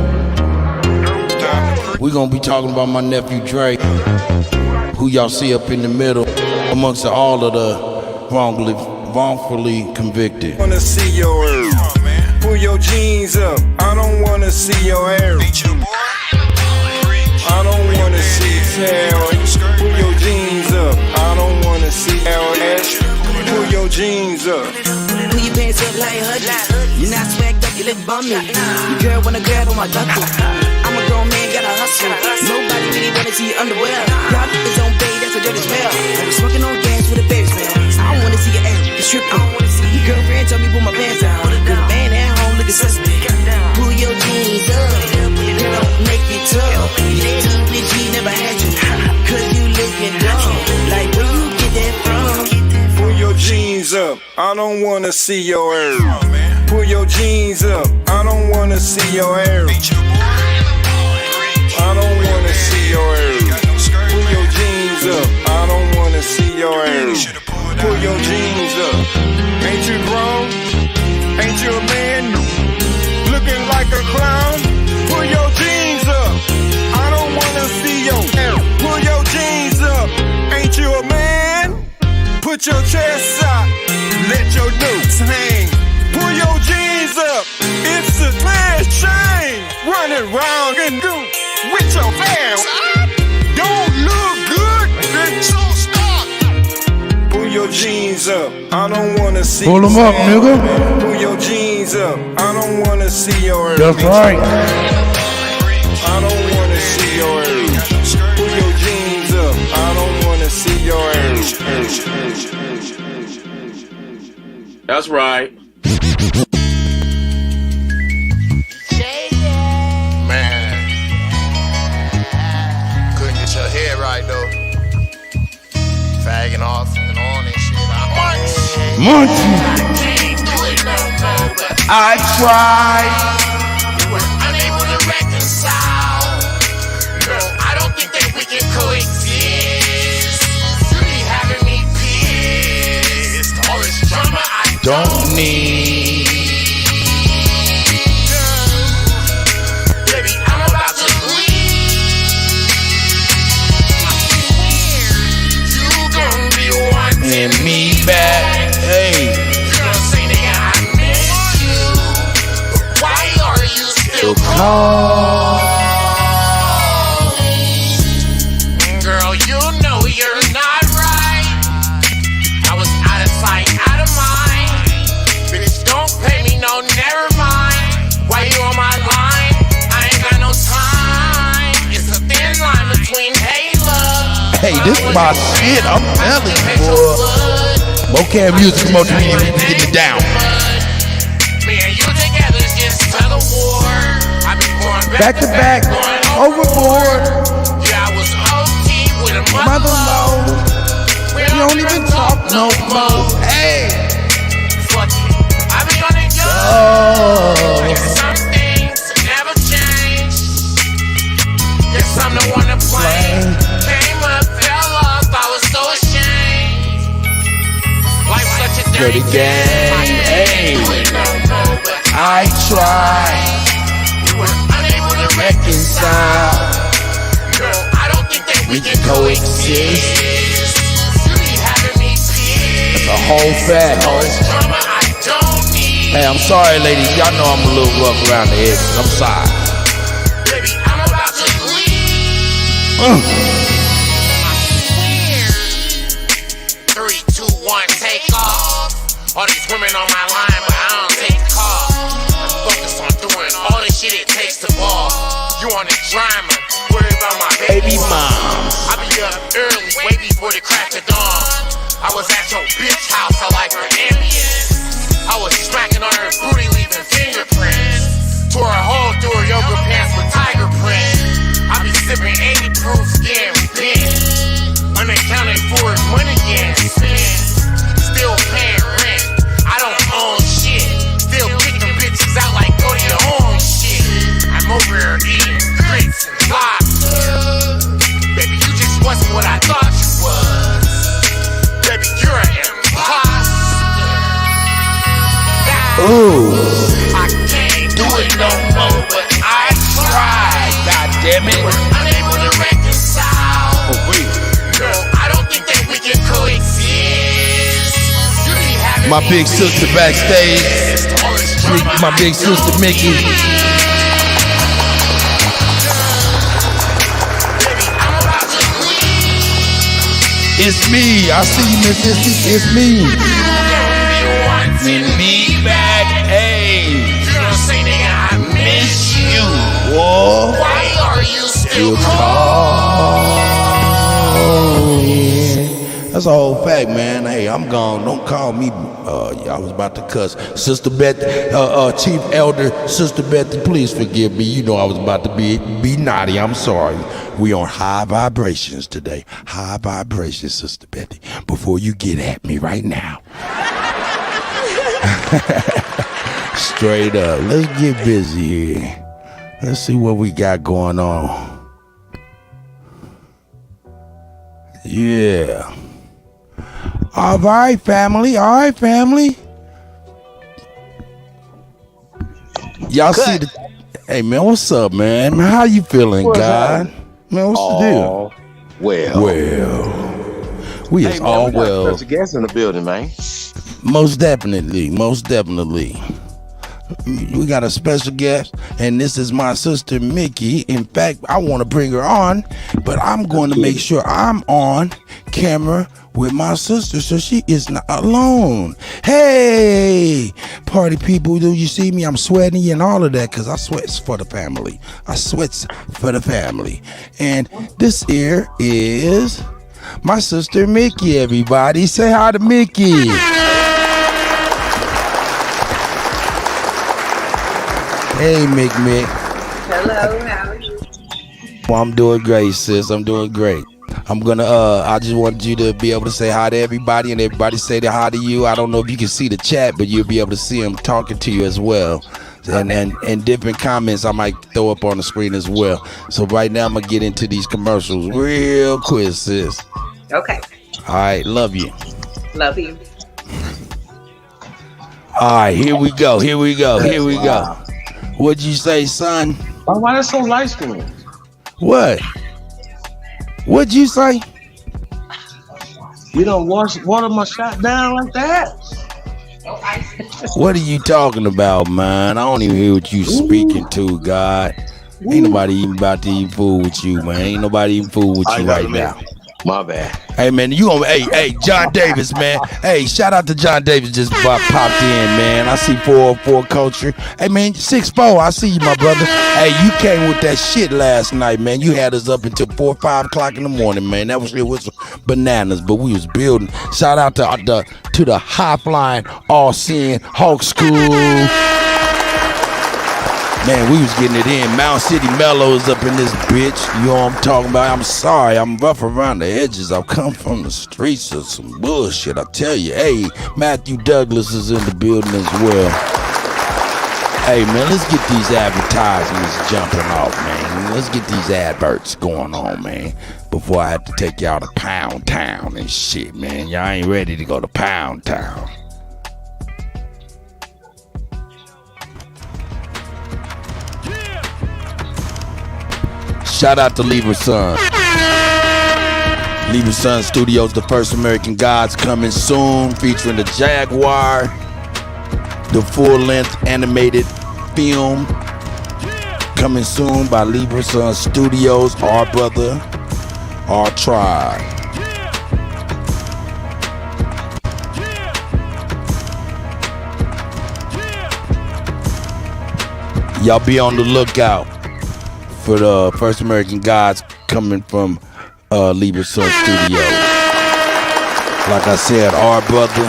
We gonna be talking about my nephew Drake, who y'all see up in the middle, amongst all of the wrongfully convicted. Wanna see your Pull your jeans up, I don't wanna see your hair. I don't wanna see tail. Pull your jeans up, I don't wanna see your ass. Pull your jeans up. Pull your pants up like Hudgy. You're not swagged up, you look bummy. Your girl wanna grab on my duckle. I'm a grown man, gotta hustle. Nobody really wanna see your underwear. Y'all niggas on bay, that's a dirty smell. I was smoking on gas with a baby smell. I don't wanna see your ass, you're stripping. Your girlfriend told me pull my pants down. Cause a man at home looking suspect. Pull your jeans up, girl, don't make it tough. Lady, bitch, he never had you. Cause you looking dumb. Like where you get that from? Pull your jeans up, I don't wanna see your hair. Pull your jeans up, I don't wanna see your hair. I don't wanna see your hair. Pull your jeans up, I don't wanna see your hair. Pull your jeans up. Ain't you grown? Ain't you a man? Looking like a clown? Pull your jeans up, I don't wanna see your hair. Pull your jeans up, ain't you a man? Put your chest out, let your notes hang. Pull your jeans up, it's a glass chain. Running round and do with your fam. Don't look good, then so stop. Pull your jeans up, I don't wanna see. Pull them up, nigga. Pull your jeans up, I don't wanna see your. That's right. I don't wanna see your. Pull your jeans up, I don't wanna see your. That's right. Man, couldn't get your head right though. Fagging off and on and shit. I tried. You were unable to reconcile. Girl, I don't think that we can coexist. You be having me pissed. All this drama I don't need. Baby, I'm about to leave. You gon' be wanting And me back. Hey. You gonna say, nigga, I miss you. But why are you still calling? Girl, you know you're not right. I was out of sight, out of mind. Bitch, don't pay me no, never mind. Why you on my line? I ain't got no time. It's a thin line between hey love. Hey, this is my shit, I'm telling you, boy. Vocab music promotion, we getting it down. Me and you together is just tug of war. I be going Back to back, overboard. Yeah, I was OT with a Mother low. We don't even talk no more. Hey. Fuck it. I be on the go. Oh. Some things never change. Guess I'm the one to blame. Came up, fell off, I was so ashamed. Life's such a dirty game. Hey. I tried. We were unable to reconcile. Girl, I don't think that we can coexist. You be having me pissed. That's a whole fact, All this drama I don't need. Hey, I'm sorry, ladies. Y'all know I'm a little rough around the edges. I'm sorry. Baby, I'm about to leave. I swear. 3, 2, 1, take off. All these women on my line, but I don't take calls. I'm focused on doing all the shit it takes to ball. You on the drama, worry about my baby mom. I be up early, way before the crack of dawn. I was at your bitch house, I like her ambience. I was smacking on her booty, leaving fingerprints. Tore a hole through her yoga pants with tiger print. I be sipping 80 proof, getting bent. Unaccounted for money getting spent. Still paying rent, I don't own shit. Still kicking bitches out like go to your own shit. I'm over here eating grits and lobster. Baby, you just wasn't what I thought you was. Baby, you're an imposter. Ooh. I can't do it no more, but I tried. God damn it. We're unable to reconcile. Oh, wait. Girl, I don't think that we can coexist. You be having My big sister backstage. all this my big sister Mickey. It's me. I see you, Miss Sissy. It's me. Wanting me back, hey. You don't say, nigga, I miss you. Whoa. Why are you still calling? That's a whole fact, man. Hey, I'm gone. Don't call me. I was about to cuss. Sister Beth, Chief Elder, Sister Bethy, please forgive me. You know I was about to be naughty. I'm sorry. We on high vibrations today. High vibrations, Sister Bethy. Before you get at me right now. Straight up. Let's get busy here. Let's see what we got going on. Yeah. All right, family. All right, family. Y'all see the... Hey, man, what's up, man? How you feeling, God? Man, what's the deal? Well, we is all well. Special guests in the building, man. Most definitely. We got a special guest, and this is my sister Mickey. In fact, I want to bring her on, but I'm going to make sure I'm on camera with my sister so she is not alone. Hey, party people, do you see me? I'm sweating and all of that because I sweats for the family. And this here is my sister Mickey, everybody. Say hi to Mickey. Hey, Mick. Hello, how are you? Well, I'm doing great, sis. I'm doing great. I'm gonna, I just wanted you to be able to say hi to everybody and everybody say hi to you. I don't know if you can see the chat, but you'll be able to see them talking to you as well. And different comments I might throw up on the screen as well. So right now I'm gonna get into these commercials real quick, sis. Okay. All right, love you. Love you. All right, here we go. What'd you say, son? Why that's so light skinned? What? What'd you say? You don't water my shot down like that? What are you talking about, man? I don't even hear what you speaking to, God. Ain't nobody even about to even fool with you, man. Ain't nobody even fool with you right now. My bad. Hey, man, you gonna, hey, John Davis, man. Hey, shout out to John Davis, just popped in, man. I see 404 Culture. Hey, man, 6'4", I see you, my brother. Hey, you came with that shit last night, man. You had us up until 4 or 5 o'clock in the morning, man. It was bananas, but we was building. Shout out to the High Flying, All Seeing Hawk School. Man, we was getting it in. Mount City Mellows up in this bitch. You know what I'm talking about? I'm sorry, I'm rough around the edges. I've come from the streets of some bullshit, I tell you. Hey, Matthew Douglas is in the building as well. Hey, man, let's get these advertisements jumping off, man. Let's get these adverts going on, man, before I have to take y'all to Pound Town and shit, man. Y'all ain't ready to go to Pound Town. Shout out to Lieber Son. Lieber Son Studios, the first American Gods, coming soon, featuring the Jaguar, the full-length animated film, coming soon by Lieber Son Studios, our brother, our tribe. Y'all be on the lookout for the first American Gods coming from Lieber Son Studios. Like I said, our brother,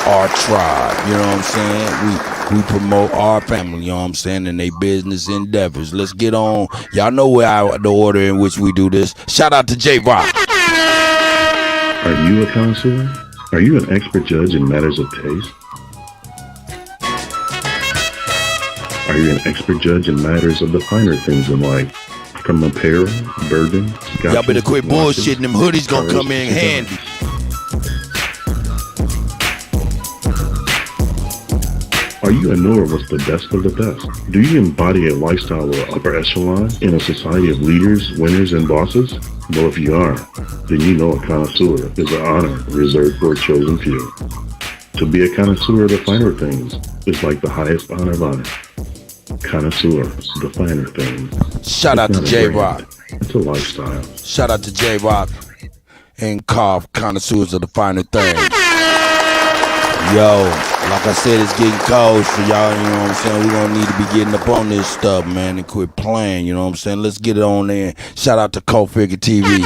our tribe. You know what I'm saying? We promote our family, you know what I'm saying, and their business endeavors. Let's get on. Y'all know the order in which we do this. Shout out to J-Rock. Are you a connoisseur? Are you an expert judge in matters of taste? Are you an expert judge in matters of the finer things in life? From apparel, bourbon, scotch. Y'all better quit bullshitting. Them hoodies gonna come in handy. Are you a knower what's the best of the best? Do you embody a lifestyle of upper echelon in a society of leaders, winners, and bosses? Well, if you are, then you know a connoisseur is an honor reserved for a chosen few. To be a connoisseur of the finer things, is like the highest honor life. Connoisseur, the finer things. Shout out to J-Rock. It's a lifestyle. Shout out to J-Rock and Carve, connoisseurs of the finer things. Yo, like I said, it's getting cold for y'all, you know what I'm saying? We're gonna need to be getting up on this stuff, man, and quit playing, you know what I'm saying? Let's get it on there. Shout out to Cold Figure TV.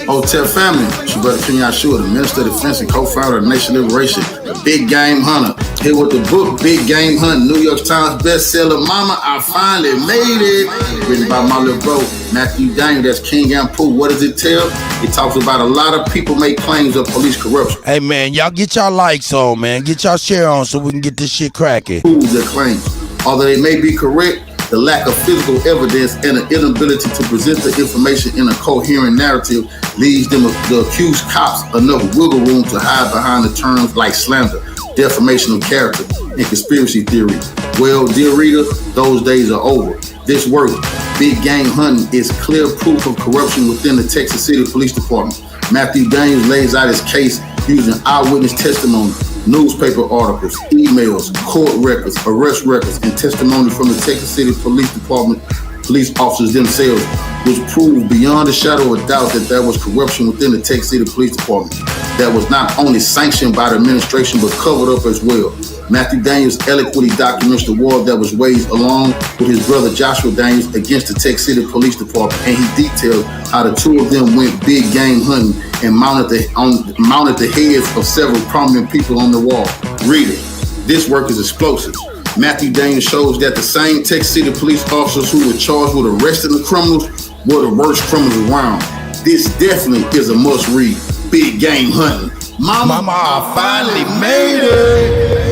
Hotel family, it's your brother King Yahshua, the Minister of Defense and co-founder of Nation Liberation, the Big Game Hunter. Here with the book, Big Game Hunter, New York Times bestseller, Mama, I Finally Made It. Written by my little bro, Matthew Daniel, that's King and Pooh. What does it tell? It talks about a lot of people make claims of police corruption. Hey, man, y'all get y'all likes on, man. Get y'all share on so we can get this shit cracking. Proves their claims. Although they may be correct, the lack of physical evidence and an inability to present the information in a coherent narrative leaves them, the accused cops, enough wiggle room to hide behind the terms like slander, defamation of character, and conspiracy theory. Well, dear reader, those days are over. This work, Big Game Hunting, is clear proof of corruption within the Texas City Police Department. Matthew Daniels lays out his case using eyewitness testimony, newspaper articles, emails, court records, arrest records, and testimony from the Texas City Police Department police officers themselves, which proved beyond a shadow of doubt that there was corruption within the Texas City Police Department that was not only sanctioned by the administration but covered up as well. Matthew Daniels eloquently documents the war that was waged along with his brother Joshua Daniels against the Texas City Police Department, and he details how the two of them went big game hunting and mounted the heads of several prominent people on the wall. Reader, this work is explosive. Matthew Daniels shows that the same Texas City police officers who were charged with arresting the criminals were the worst criminals around. This definitely is a must read. Big Game Hunting. Mama, I finally made it.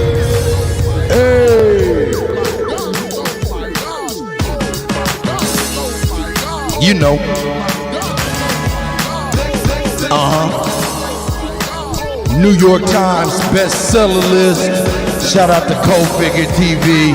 Hey. You know. New York Times bestseller list. Shout out to Cold Figure TV.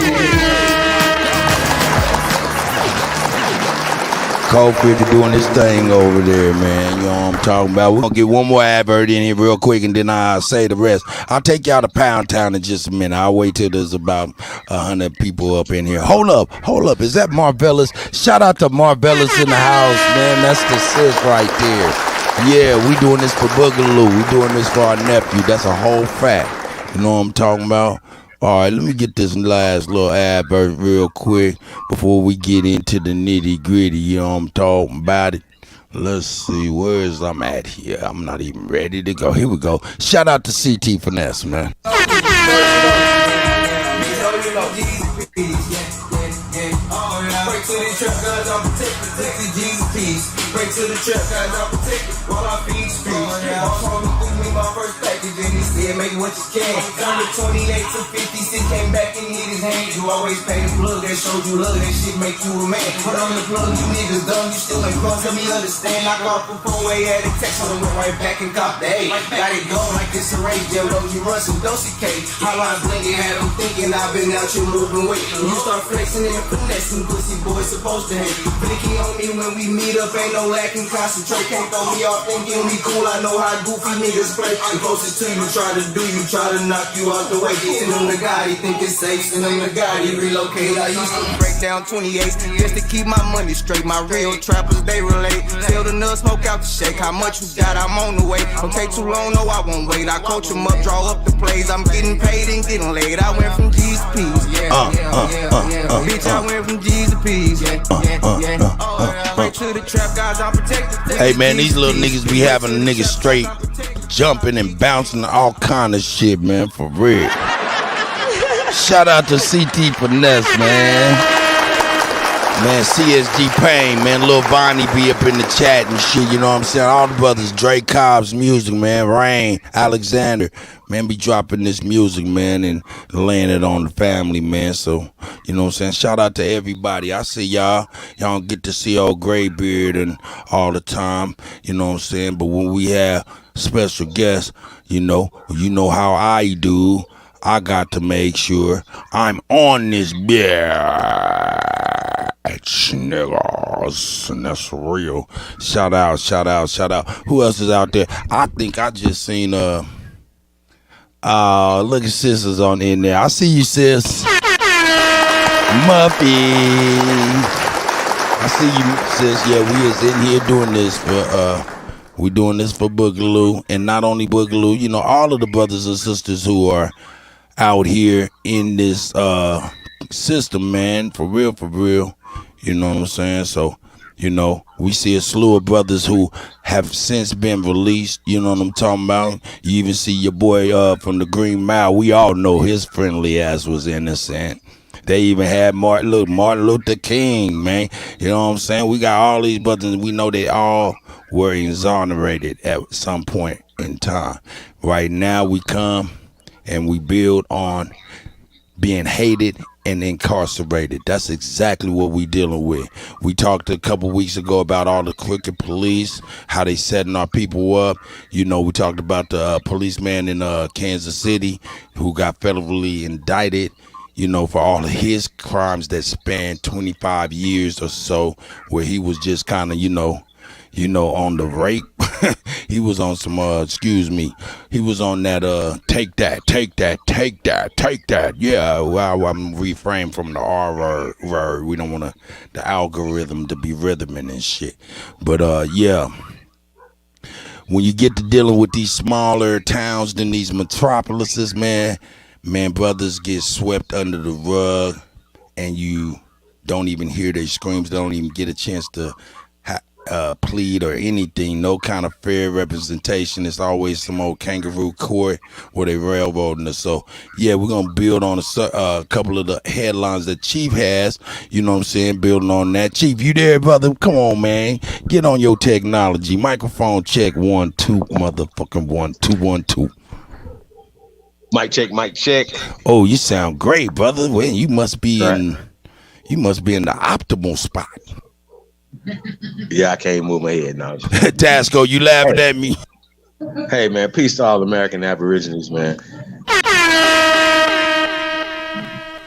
Cold Figure doing this thing over there, man. You know what I'm talking about. We're going to get one more advert in here real quick, and then I'll say the rest. I'll take y'all to Pound Town in just a minute. I'll wait till there's about 100 people up in here. Hold up. Is that Marvelous? Shout out to Marvelous in the house, man. That's the sis right there. Yeah, we doing this for Boogaloo. We doing this for our nephew. That's a whole fact. You know what I'm talking about? All right, let me get this last little advert real quick before we get into the nitty gritty. You know what I'm talking about? Let's see, where's I'm at here? I'm not even ready to go. Here we go. Shout out to CT Finesse, man. Break to the trap, guys, I'm protected while I feed speech. My phone threw me my first package and he said, make what you can. Turned to 28 to 56, came back and hit his hand. You always pay the plug, that showed you love, that shit make you a man. Put on the plug, you niggas dumb, you still ain't close, let me understand. Knock off the phone way at a text, so I went right back and copped the A. Got it going like this a race, Jell you run some dosey cake. Hotline blinking, had them thinking I've been out here moving weight. You start flexing and finessing, pussy boys supposed to hate. Flicky on me when we meet up, ain't no lacking, concentrate, can't throw me off thinking we cool. I know how goofy niggas play. The closest to you try to do, you try to knock you out the way. Send him the guy, he think it's safe. Send him the guy, he relocate. I used to break down 28 just to keep my money straight. My real trappers, they relate. Tell the nut, smoke out the shake. How much you got, I'm on the way. Don't take too long, no, I won't wait. I coach him up, draw up the plays. I'm getting paid and getting laid. I went from G's to P's. Bitch, I went from G's to P's. Right to the trap, guys, I'm protected. Hey, man, these little niggas be having a nigga straight jumping and bouncing all kind of shit, man, for real. Shout out to CT Finesse, man. Man, CSG Payne, man, Lil Vonnie be up in the chat and shit, you know what I'm saying? All the brothers, Dre Cobb's music, man, Rain, Alexander, man, be dropping this music, man, and laying it on the family, man. So, you know what I'm saying? Shout out to everybody. I see y'all. Y'all don't get to see old Graybeard and all the time, you know what I'm saying? But when we have special guests, you know how I do. I got to make sure I'm on this bitch, niggas, and that's real. Shout out. Who else is out there? I think I just seen look at sisters on in there. I see you, sis. Muffy. I see you, sis. Yeah, we is in here doing this for we doing this for Boogaloo, and not only Boogaloo, you know, all of the brothers and sisters who are out here in this system, man, for real, you know what I'm saying? So, you know, we see a slew of brothers who have since been released, you know what I'm talking about? You even see your boy from the Green Mile. We all know his friendly ass was innocent. They even had Martin Luther King, man. You know what I'm saying? We got all these brothers, and we know they all were exonerated at some point in time. Right now we come and we build on being hated and incarcerated. That's exactly what we dealing with. We talked a couple weeks ago about all the crooked police, how they setting our people up. You know, we talked about the policeman in Kansas City who got federally indicted, you know, for all of his crimes that spanned 25 years or so, where he was just kind of, you know, on the rape. He was on some he was on that take that. Yeah, well, I'm reframed from the R word. We don't want the algorithm to be rhythming and shit. But yeah, when you get to dealing with these smaller towns than these metropolises, man, brothers get swept under the rug, and you don't even hear their screams. They don't even get a chance to plead or anything. No kind of fair representation. It's always some old kangaroo court where they railroading us. So yeah, we're gonna build on a couple of the headlines that Chief has. You know what I'm saying? Building on that. Chief, you there, brother? Come on, man. Get on your technology. Microphone check 1 2, motherfucking 1 2 1 2. Mic check. Oh, you sound great, brother. Well, you must be in the optimal spot. Yeah, I can't move my head now. Tasco, you laughing at me? Hey, man, peace to all American Aborigines, man.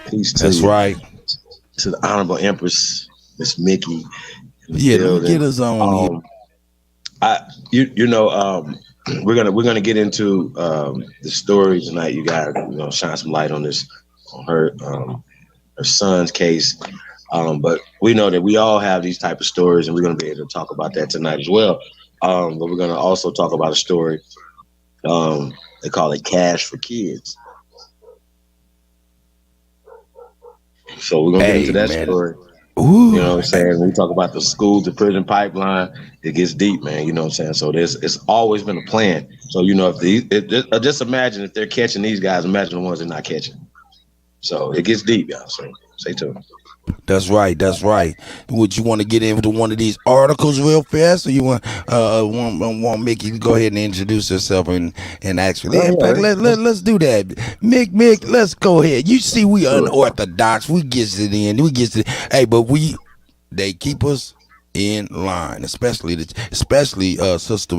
Peace to That's you. right. To the Honorable Empress, Miss Mickey. Yeah, let me get us on here. We're gonna get into the story tonight. You guys, shine some light on this, on her son's case. But we know that we all have these type of stories, and we're going to be able to talk about that tonight as well. But we're going to also talk about a story. They call it Cash for Kids. So we're going to get into that story. Ooh. You know what I'm saying? When we talk about the school to prison pipeline, it gets deep, man. You know what I'm saying? So it's always been a plan. So, just imagine if they're catching these guys, imagine the ones they're not catching. So it gets deep, y'all. So stay tuned. That's right. Would you want to get into one of these articles real fast, or you want Mickey to go ahead and introduce herself and actually? In fact, let's do that. Mick, let's go ahead. You see, we unorthodox. We gets it in. Hey, but they keep us in line, especially Sister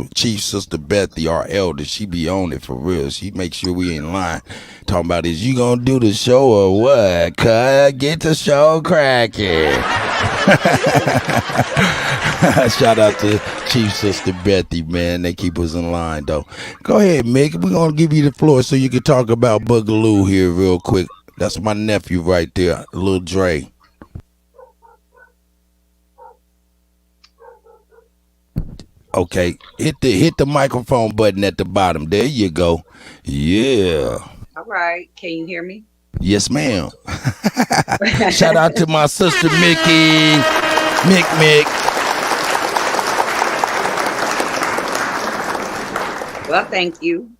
Bethy, our elder. She be on it for real. She makes sure we in line. Talking about, is you gonna do the show or what? Get the show cracking. Shout out to Chief Sister Bethy, man. They keep us in line though. Go ahead, Mick. We're gonna give you the floor so you can talk about Boogaloo here real quick. That's my nephew right there, Lil Dre. Okay, hit the microphone button at the bottom. There you go. Yeah. All right. Can you hear me? Yes, ma'am. Shout out to my sister Mickey. Mick. Well, thank you.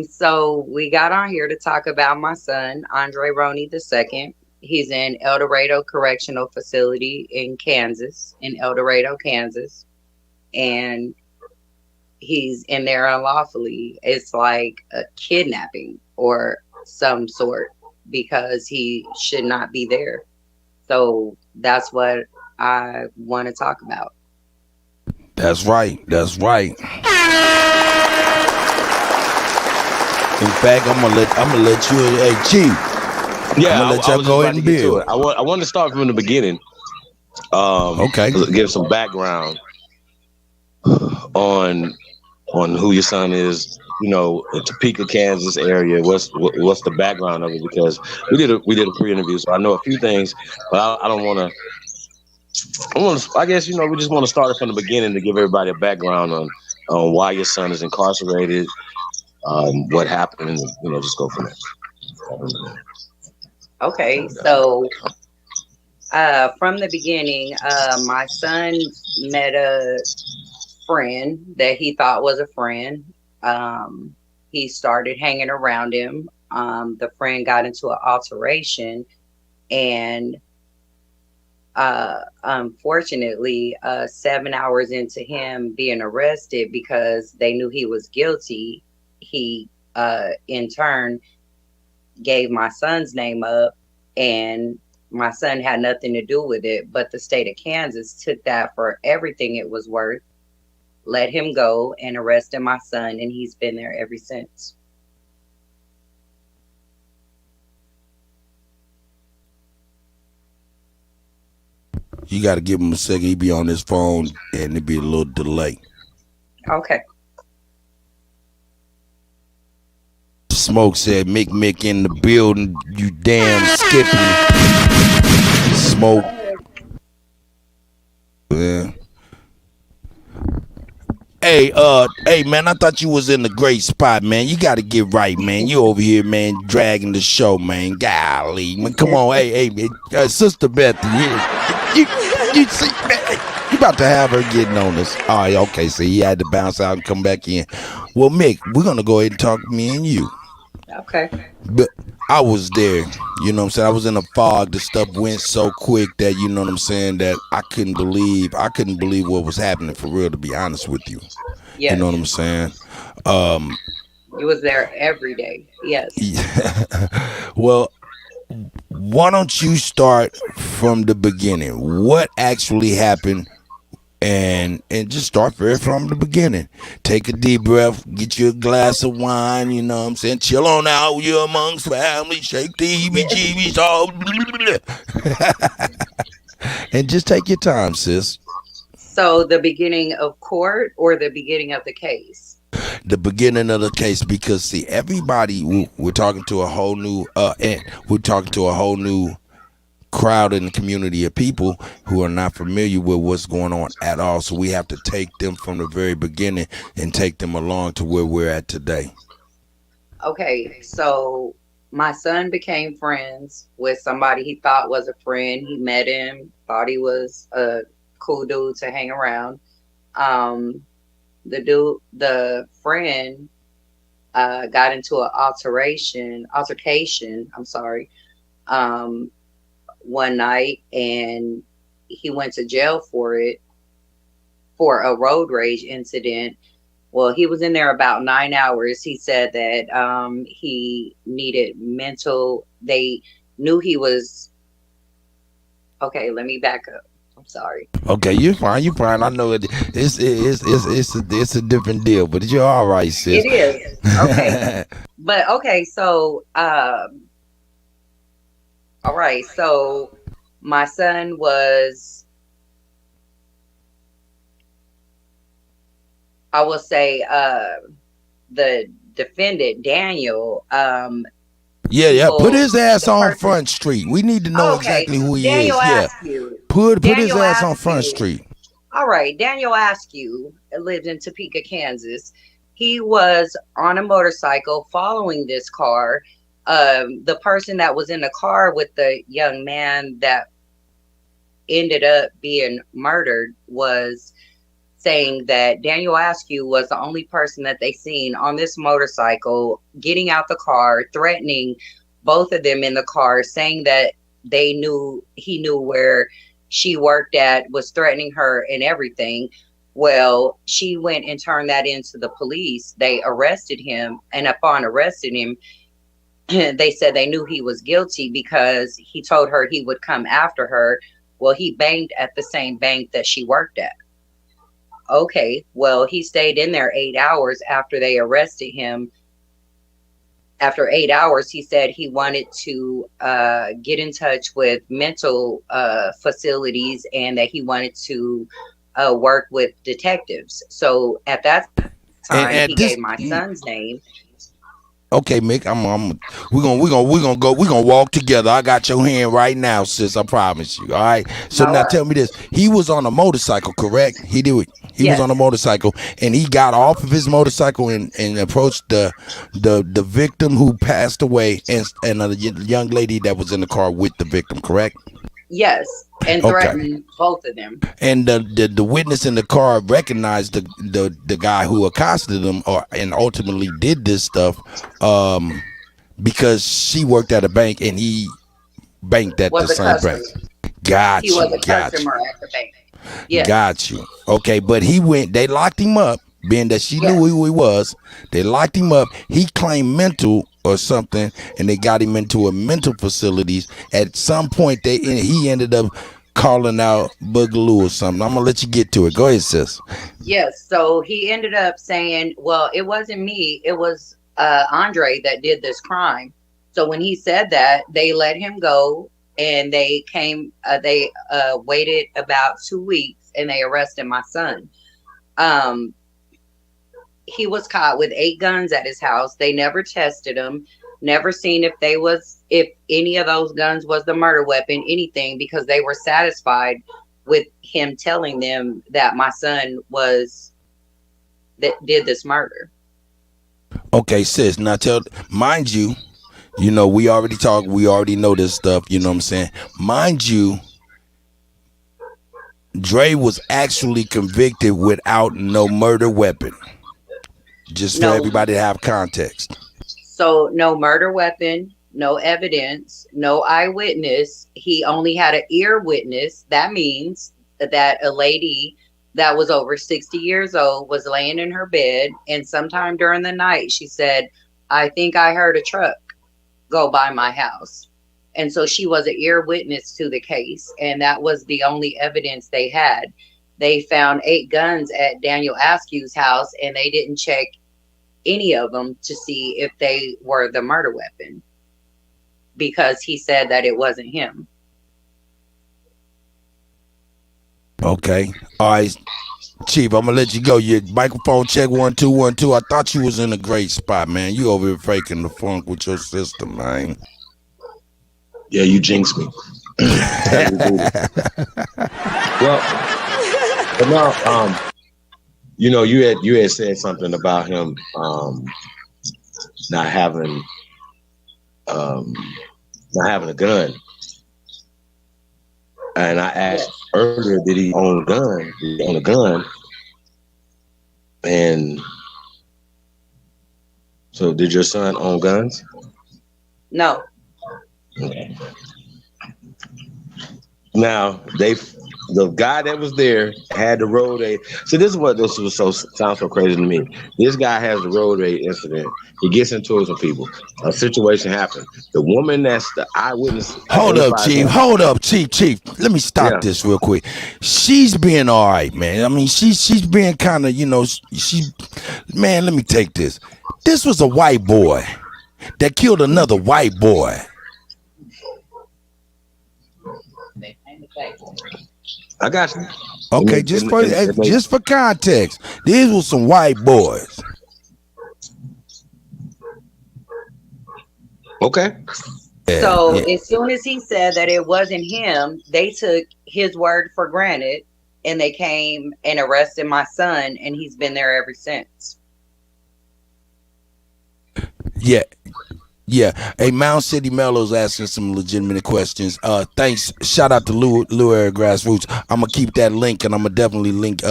So we got on here to talk about my son, Andre Roney II. He's in El Dorado Correctional Facility in Kansas, in El Dorado, Kansas. And he's in there unlawfully. It's like a kidnapping or some sort because he should not be there. So that's what I want to talk about. That's right. That's right. In fact, I'm gonna let you. Hey, Chief. Yeah, I'm gonna let y'all go ahead and build. I want to start from the beginning. Okay. Give some background on who your son is. You know, in Topeka, Kansas area. What's the background of it? Because we did a pre-interview, so I know a few things, but I don't want to. I guess, you know, we just want to start it from the beginning to give everybody a background on why your son is incarcerated, what happened, and, you know, just go from there. Okay, so from the beginning, my son met a friend that he thought was a friend. He started hanging around him. The friend got into an alteration, and unfortunately, 7 hours into him being arrested because they knew he was guilty, he in turn gave my son's name up, and my son had nothing to do with it. But the state of Kansas took that for everything it was worth, let him go, and arrested my son, and he's been there ever since. You got to give him a second. He be on his phone, and it be a little delay. Okay. Smoke said, Mick in the building, you damn Skippy. Smoke. Yeah. Hey, man, I thought you was in a great spot, man. You got to get right, man. You over here, man, dragging the show, man. Golly, man, come on. Hey, Sister Beth, you see, man, you about to have her getting on us. All right, okay, so he had to bounce out and come back in. Well, Mick, we're going to go ahead and talk me and you. Okay. But I was there, you know what I'm saying? I was in a fog. The stuff went so quick that, you know what I'm saying, that I couldn't believe what was happening, for real, to be honest with you. Yes. You know what I'm saying? You was there every day. Yes. Yeah. Well, why don't you start from the beginning? What actually happened? And just start from the beginning. Take a deep breath, get you a glass of wine, you know what I'm saying? Chill on out, you're amongst family, shake the heebie-jeebies, all and just take your time, sis. So the beginning of court or the beginning of the case? The beginning of the case, because see, everybody, we're talking to a whole new crowd in the community of people who are not familiar with what's going on at all. So we have to take them from the very beginning and take them along to where we're at today. Okay, so my son became friends with somebody he thought was a friend. He met him, thought he was a cool dude to hang around. The friend got into an altercation, one night, and he went to jail for it, for a road rage incident. Well, he was in there about 9 hours. He said that he needed they knew he was, okay, let me back up. I'm sorry. Okay, you're fine. I know it's a different deal, but you're all right, sis. It is. Okay. But okay, so all right, so my son was, I will say, the defendant, Daniel. Yeah. Put his ass on Front Street. We need to know exactly who he Daniel is. Yeah. Put his ass on Front Street. All right, Daniel Askew lived in Topeka, Kansas. He was on a motorcycle following this car. The person that was in the car with the young man that ended up being murdered was saying that Daniel Askew was the only person that they seen on this motorcycle getting out the car, threatening both of them in the car, saying that he knew where she worked at, was threatening her and everything. Well, she went and turned that into the police. They arrested him, and upon arresting him, they said they knew he was guilty because he told her he would come after her. Well, he banged at the same bank that she worked at. Okay, well, he stayed in there 8 hours after they arrested him. After 8 hours, he said he wanted to get in touch with mental facilities and that he wanted to work with detectives. So at that time, he gave my son's name. Okay, Mick, we're gonna walk together. I got your hand right now, sis. I promise you. All right. So now tell me this: he was on a motorcycle, correct? He did. He was on a motorcycle, and he got off of his motorcycle and approached the victim who passed away, and a young lady that was in the car with the victim, correct? Yes, and threatened both of them. And the witness in the car recognized the guy who accosted him, and ultimately did this stuff, because she worked at a bank and he banked at the same bank. Got you. He was a customer at the bank. Yes. Got you. Okay, but he went. They locked him up, being that she knew who he was. They locked him up. He claimed mental or something, and they got him into a mental facilities. At some point, he ended up calling out Boogaloo or something. I'm gonna let you get to it. Go ahead, sis. Yes. So he ended up saying, "Well, it wasn't me. It was Andre that did this crime." So when he said that, they let him go, and they came. They waited about 2 weeks, and they arrested my son. He was caught with 8 guns at his house. They never tested him, never seen if any of those guns was the murder weapon, anything, because they were satisfied with him telling them that my son did this murder. Okay, sis. Now mind you, we already talked. We already know this stuff. You know what I'm saying? Mind you, Dre was actually convicted without no murder weapon. Just for everybody to have context. So no murder weapon, no evidence, no eyewitness. He only had an ear witness. That means that a lady that was over 60 years old was laying in her bed, and sometime during the night she said, "I think I heard a truck go by my house." And so she was an ear witness to the case, and that was the only evidence they had. They found 8 guns at Daniel Askew's house, and they didn't check any of them to see if they were the murder weapon, because he said that it wasn't him. Okay. All right. Chief, I'm gonna let you go. Your microphone check 1 2 1 2. I thought you was in a great spot, man. You over here faking the funk with your system, man. Yeah, you jinxed me. Well, but no, you had said something about him not having a gun, and I asked earlier, did he own a gun? Did he own a gun? And so, did your son own guns? No. Okay. Now the guy that was there had the road rage. So this sounds so crazy to me. This guy has the road rage incident. He gets into it with some people. A situation happened. The woman that's the eyewitness. Hold up, Chief. Let me stop this real quick. She's being all right, man. I mean, she's being kind of, man. Let me take this. This was a white boy that killed another white boy. I got you. Okay, just for context, these were some white boys. Okay. So as soon as he said that it wasn't him, they took his word for granted, and they came and arrested my son, and he's been there ever since. Yeah. Yeah. Hey, Mound City Mellows asking some legitimate questions. Thanks. Shout out to Lou Air Grassroots. I'm gonna keep that link, and I'm gonna definitely link.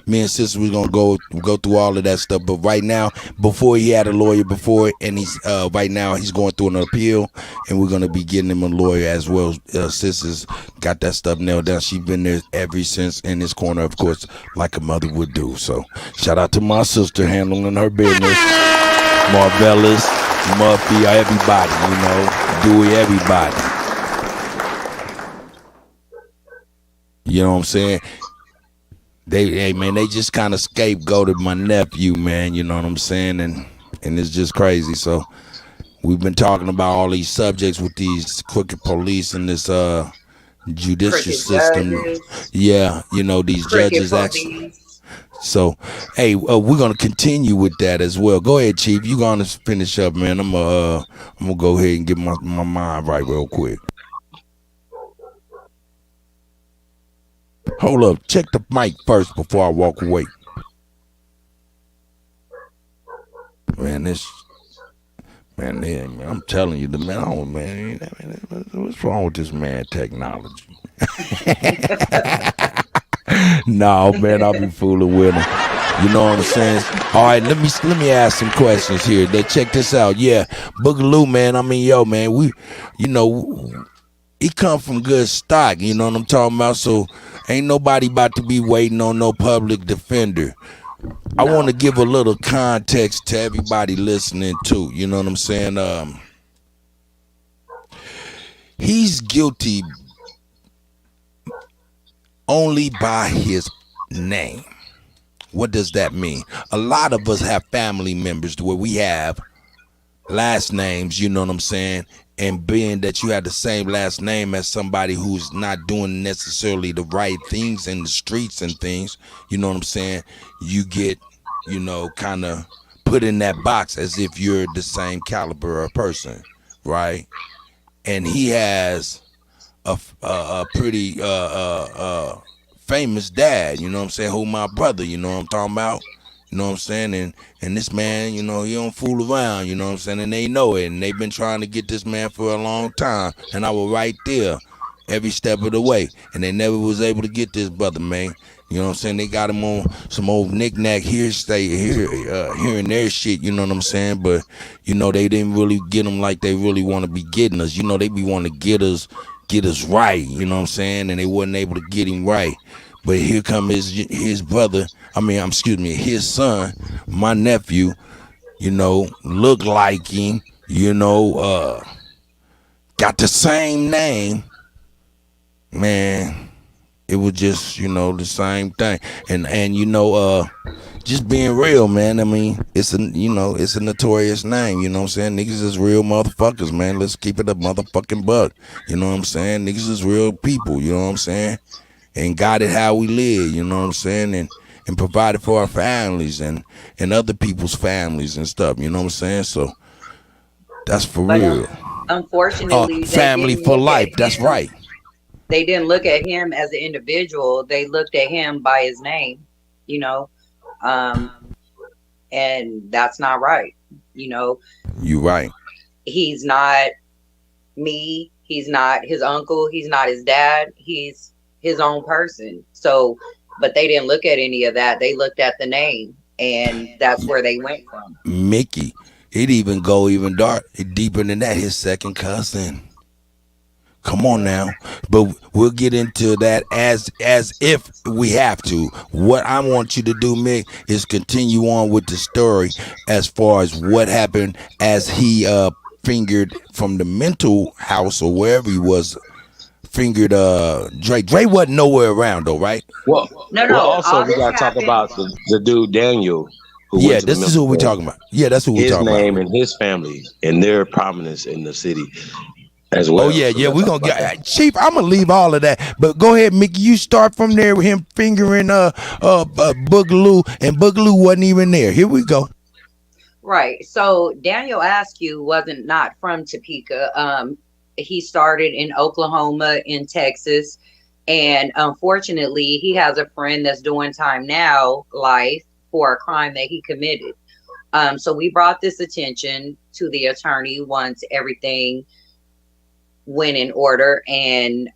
Me and sister, we're gonna go through all of that stuff. But right now, before he had a lawyer before, and he's right now he's going through an appeal, and we're gonna be getting him a lawyer as well. Sister's got that stuff nailed down. She's been there ever since in this corner, of course, like a mother would do. So shout out to my sister handling her business. Marvelous, Muffy, everybody, Dewey, everybody. You know what I'm saying? They just kind of scapegoated my nephew, man. You know what I'm saying? And it's just crazy. So we've been talking about all these subjects with these crooked police and this judicial Crooked system. judges. Yeah, these Crooked judges police. So, hey, we're gonna continue with that as well. Go ahead, Chief. You gonna finish up, man. I'm gonna go ahead and get my mind right real quick. Hold up, check the mic first before I walk away. Man, I'm telling you, what's wrong with this man technology? No, man, I'll be fooling with him. You know what I'm saying? All right, let me ask some questions here. Check this out. Yeah, Boogaloo, man. Man, he come from good stock. You know what I'm talking about? So ain't nobody about to be waiting on no public defender. I want to give a little context to everybody listening too. You know what I'm saying? He's guilty only by his name. What does that mean? A lot of us have family members where we have last names, you know what I'm saying? And being that you have the same last name as somebody who's not doing necessarily the right things in the streets and things, you know what I'm saying? You get, kind of put in that box as if you're the same caliber of person, right? And he has a pretty famous dad, you know what I'm saying, who my brother, you know what I'm talking about, you know what I'm saying, and this man, he don't fool around, you know what I'm saying, and they know it, and they've been trying to get this man for a long time, and I was right there every step of the way, and they never was able to get this brother, man. You know what I'm saying? They got him on some old knick-knack here and there shit, you know what I'm saying? But, they didn't really get him like they really want to be getting us. They be wanting to get us right, you know what I'm saying? And they wasn't able to get him right. But here come his brother, his son, my nephew, look like him, got the same name, man. It was just, the same thing. And just being real, man. It's a notorious name, you know what I'm saying? Niggas is real motherfuckers, man. Let's keep it a motherfucking buck. You know what I'm saying? Niggas is real people, you know what I'm saying? And got it how we live, you know what I'm saying? And provided for our families and other people's families and stuff, you know what I'm saying? So that's for real. Unfortunately, family for life, that's right. They didn't look at him as an individual. They looked at him by his name, and that's not right. You right. He's not me. He's not his uncle. He's not his dad. He's his own person. So, but they didn't look at any of that. They looked at the name, and that's where they went from. Mickey, it even go even deeper than that. His second cousin. Come on now, but we'll get into that as if we have to. What I want you to do, Mick, is continue on with the story as far as what happened as he fingered from the mental house or wherever he was, fingered Dre. Dre wasn't nowhere around though, right? Well, also we gotta talk about the dude Daniel. Yeah, this is who we're talking about. Yeah, that's who we're talking about. His name and his family and their prominence in the city. As well. Oh yeah, we're gonna get Chief. I'm gonna leave all of that, but go ahead, Mickey. You start from there with him fingering Boogaloo, and Boogaloo wasn't even there. Here we go. Right. So Daniel Askew wasn't not from Topeka. He started in Oklahoma, in Texas, and unfortunately, he has a friend that's doing time now, life for a crime that he committed. So we brought this attention to the attorney once everything went in order, and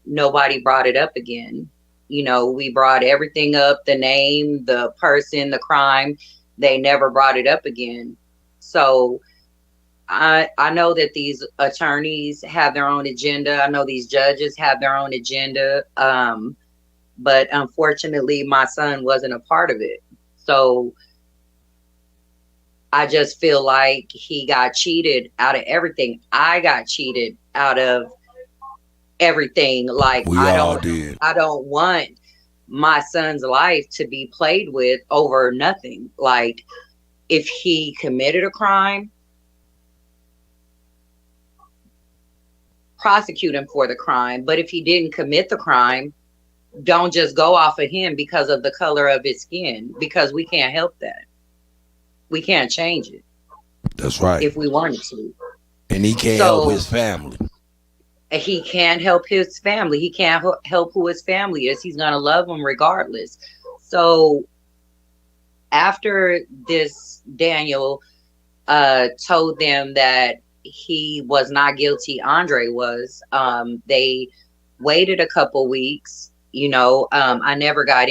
nobody brought it up again. You know, we brought everything up, the name, the person, the crime. They never brought it up again. So I know that these attorneys have their own agenda. I know these judges have their own agenda. But unfortunately, my son wasn't a part of it. So I just feel like he got cheated out of everything. I got cheated out of everything. Like, We all did. I don't want my son's life to be played with over nothing. Like, if he committed a crime, prosecute him for the crime. But if he didn't commit the crime, don't just go off of him because of the color of his skin, because we can't help that. We can't change it. That's right. If we wanted to. And he can't help his family. He can't help his family. He can't help who his family is. He's going to love them regardless. So after this, Daniel told them that he was not guilty, Andre was. They waited a couple weeks. You know, I never got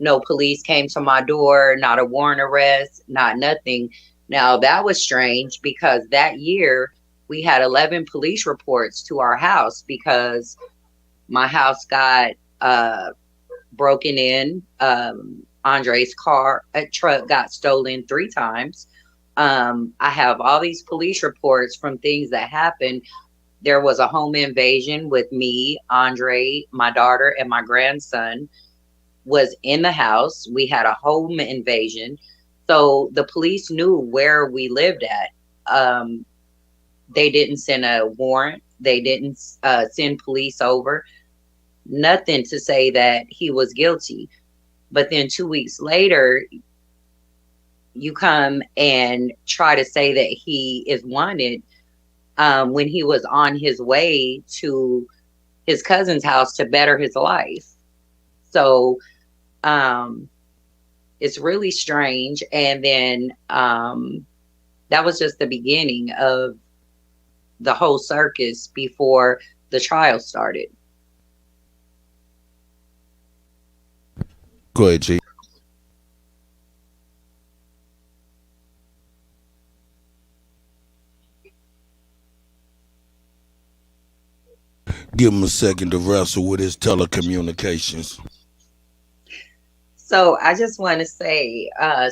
no police came to my door, not a warrant arrest, not nothing. Now, that was strange because that year we had 11 police reports to our house because my house got broken in. Andre's truck got stolen 3 times. I have all these police reports from things that happened. There was a home invasion with me, Andre, my daughter, and my grandson was in the house. We had a home invasion. So the police knew where we lived at. They didn't send a warrant. They didn't send police over. Nothing to say that he was guilty. But then 2 weeks later, you come and try to say that he is wanted when he was on his way to his cousin's house to better his life. So it's really strange. And then that was just the beginning of the whole circus before the trial started. Go ahead, G. Give him a second to wrestle with his telecommunications. So I just want to say,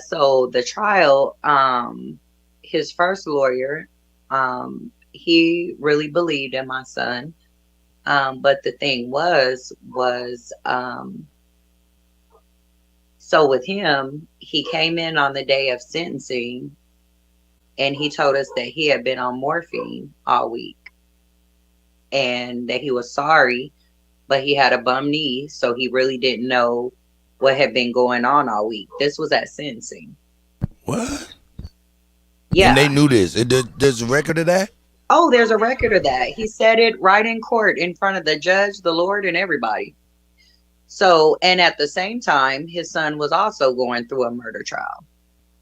so the trial, his first lawyer, he really believed in my son. But the thing was, so with him, he came in on the day of sentencing and he told us that he had been on morphine all week and that he was sorry, but he had a bum knee. So he really didn't know what had been going on all week. This was at sentencing. What? Yeah. And they knew this. There's a record of that? Oh, there's a record of that. He said it right in court in front of the judge, the Lord, and everybody. So, and at the same time, his son was also going through a murder trial.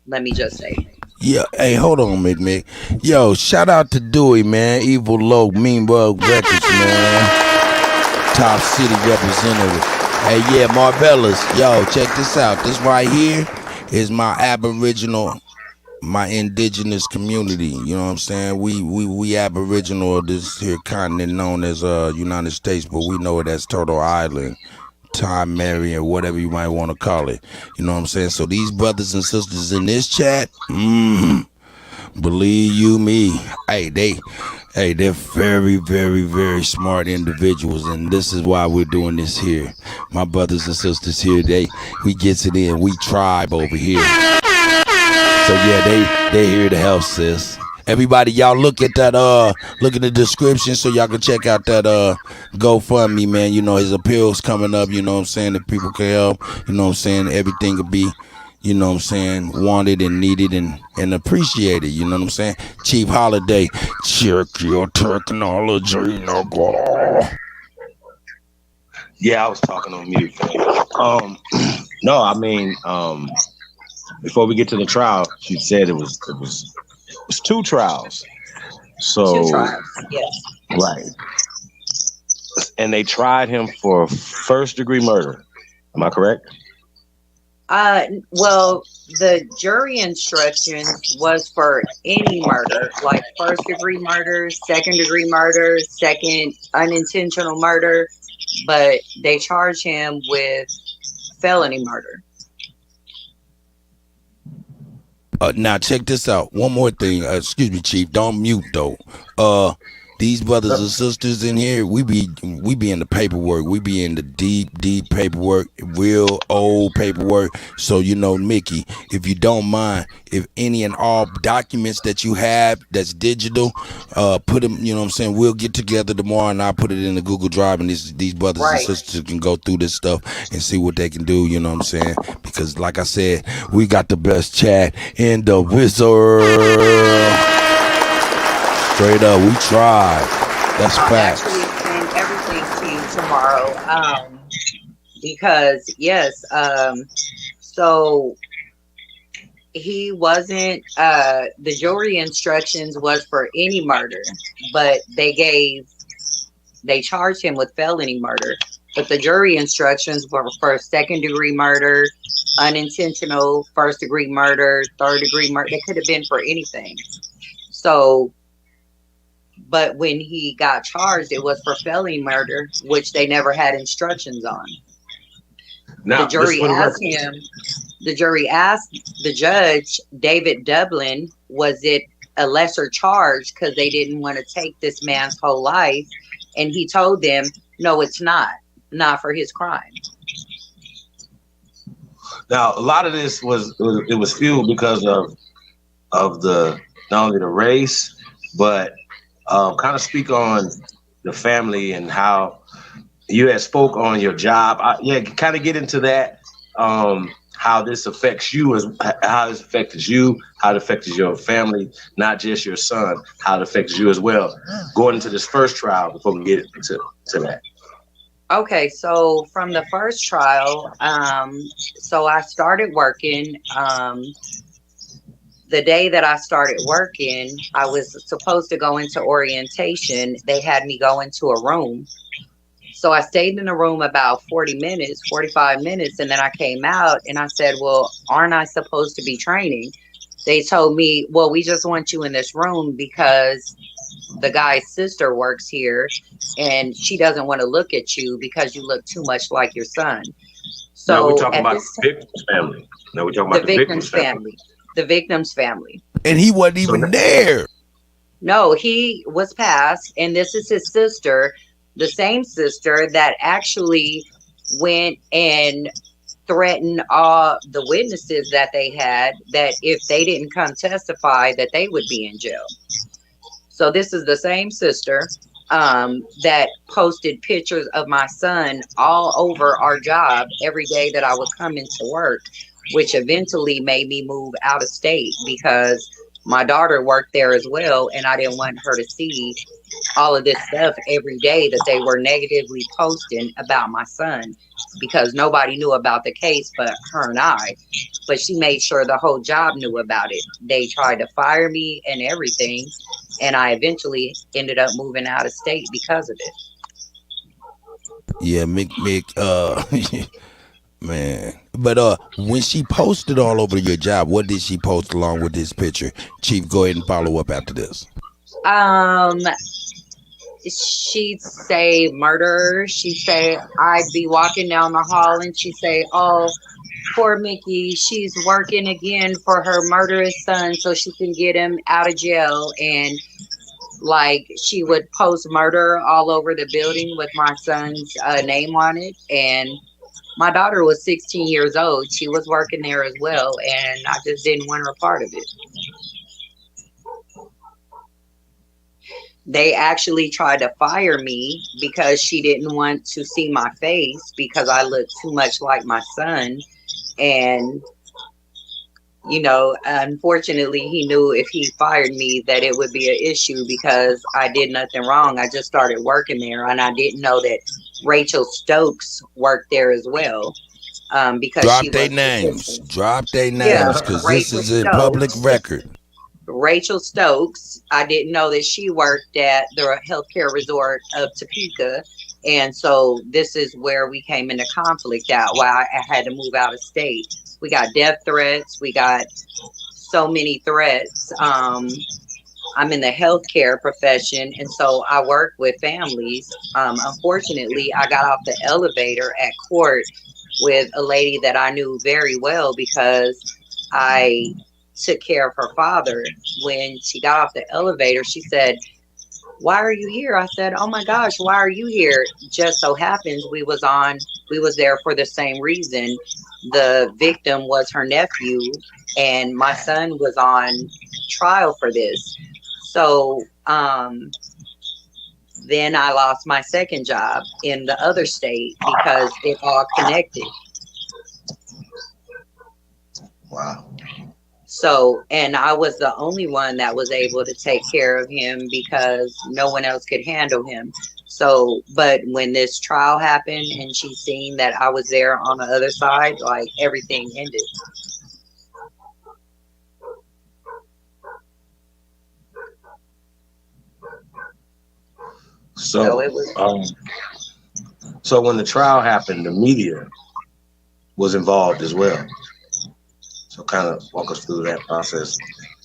Let me just say. Yeah, hey, hold on, Mick. Yo, shout out to Dewey, man. Evil Low, Mean Bug Records, man. Top City representative. Hey, yeah, Marvelous. Yo, check this out. This right here is my Aboriginal, my indigenous community. You know what I'm saying? We Aboriginal of this here continent known as United States, but we know it as Turtle Island, Time Mary, or whatever you might want to call it. You know what I'm saying? So these brothers and sisters in this chat, believe you me, they're very, very, very smart individuals, and this is why we're doing this here. My brothers and sisters here, we gets it in. We tribe over here. So yeah, they here to help, sis. Everybody, y'all look at that, look at the description so y'all can check out that GoFundMe, man. You know, his appeals coming up, you know what I'm saying, if people can help, you know what I'm saying, everything could be, you know what I'm saying, wanted and needed and appreciated, you know what I'm saying. Chief Holiday, check your technology, nigga. Yeah, I was talking on mute. No, I mean, before we get to the trial, she said it was 2 trials. So 2 trials, yes. Right. And they tried him for first-degree murder. Am I correct? Well, the jury instructions was for any murder, like first-degree murder, second-degree murder, second unintentional murder, but they charged him with felony murder. Now check this out. One more thing. Excuse me, Chief. Don't mute though. These brothers and sisters in here, we be in the paperwork. We be in the deep paperwork, real old paperwork. So Mickey, if you don't mind, if any and all documents that you have that's digital, put them. You know what I'm saying? We'll get together tomorrow and I'll put it in the Google Drive, and these brothers and sisters can go through this stuff and see what they can do. You know what I'm saying? Because like I said, we got the best chat in the wizard. Straight up, we tried. That's facts. I'll actually send everything to you tomorrow. Because yes, so he wasn't. The jury instructions was for any murder, but they charged him with felony murder. But the jury instructions were for second-degree murder, unintentional first-degree murder, third-degree murder. They could have been for anything. So. But when he got charged, it was for felony murder, which they never had instructions on. Now, the jury asked the judge, David Dublin, was it a lesser charge because they didn't want to take this man's whole life? And he told them, no, it's not for his crime. Now, a lot of this was fueled because of the not only the race, but kind of speak on the family and how you had spoke on your job. Kind of get into that. How this affects you, how it affected you, how it affected your family, not just your son, how it affects you as well. Going into this first trial before we get into that. Okay, so from the first trial, so I started working. The day that I started working, I was supposed to go into orientation. They had me go into a room. So I stayed in the room about 45 minutes, and then I came out and I said, well, aren't I supposed to be training? They told me, well, we just want you in this room because the guy's sister works here and she doesn't want to look at you because you look too much like your son. So now we're talking about the victim's family. Now we're talking about the victim's family. The victim's family. And he wasn't even there. No, he was passed. And this is his sister, the same sister that actually went and threatened all the witnesses that they had, that if they didn't come testify, that they would be in jail. So this is the same sister that posted pictures of my son all over our job every day that I was coming to work, which eventually made me move out of state because my daughter worked there as well, and I didn't want her to see all of this stuff every day that they were negatively posting about my son, because nobody knew about the case but her and I. But she made sure the whole job knew about it. They tried to fire me and everything, and I eventually ended up moving out of state because of it. Yeah, Mick, man. But when she posted all over your job, what did she post along with this picture? Chief, go ahead and follow up after this. She'd say murder. She'd say I'd be walking down the hall and she'd say, oh, poor Mickey, she's working again for her murderous son so she can get him out of jail. And like, she would post murder all over the building with my son's name on it. And my daughter was 16 years old. She was working there as well, and I just didn't want her a part of it. They actually tried to fire me because she didn't want to see my face because I looked too much like my son. And, you know, unfortunately, he knew if he fired me that it would be an issue because I did nothing wrong. I just started working there, and I didn't know that Rachel Stokes worked there as well. because Drop she their was names. petitioned. Drop their Yeah, names, because this Rachel is a public Stokes. record. Rachel Stokes. I didn't know that she worked at the healthcare resort of Topeka. And so this is where we came into conflict at why I had to move out of state. We got death threats. We got so many threats. I'm in the healthcare profession, and so I work with families. Unfortunately, I got off the elevator at court with a lady that I knew very well because I took care of her father. When she got off the elevator, she said, "Why are you here?" I said, "Oh my gosh, why are you here?" Just so happens we was there for the same reason. The victim was her nephew, and my son was on trial for this. So then I lost my second job in the other state because it all connected. Wow. So, and I was the only one that was able to take care of him because no one else could handle him. So, but when this trial happened and she seen that I was there on the other side, like everything ended. So it was. So when the trial happened, the media was involved as well. So kind of walk us through that process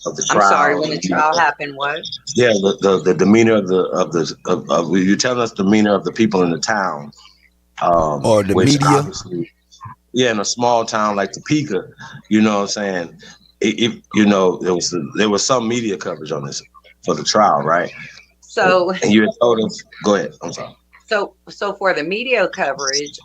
of the trial. I'm sorry, when the trial happened, what? Yeah, the demeanor of you're telling us the demeanor of the people in the town, or the which media. Obviously, yeah, in a small town like Topeka, you know what I'm saying. If you know, there was some media coverage on this for the trial, right? So and you had told us. Go ahead. I'm sorry. So for the media coverage,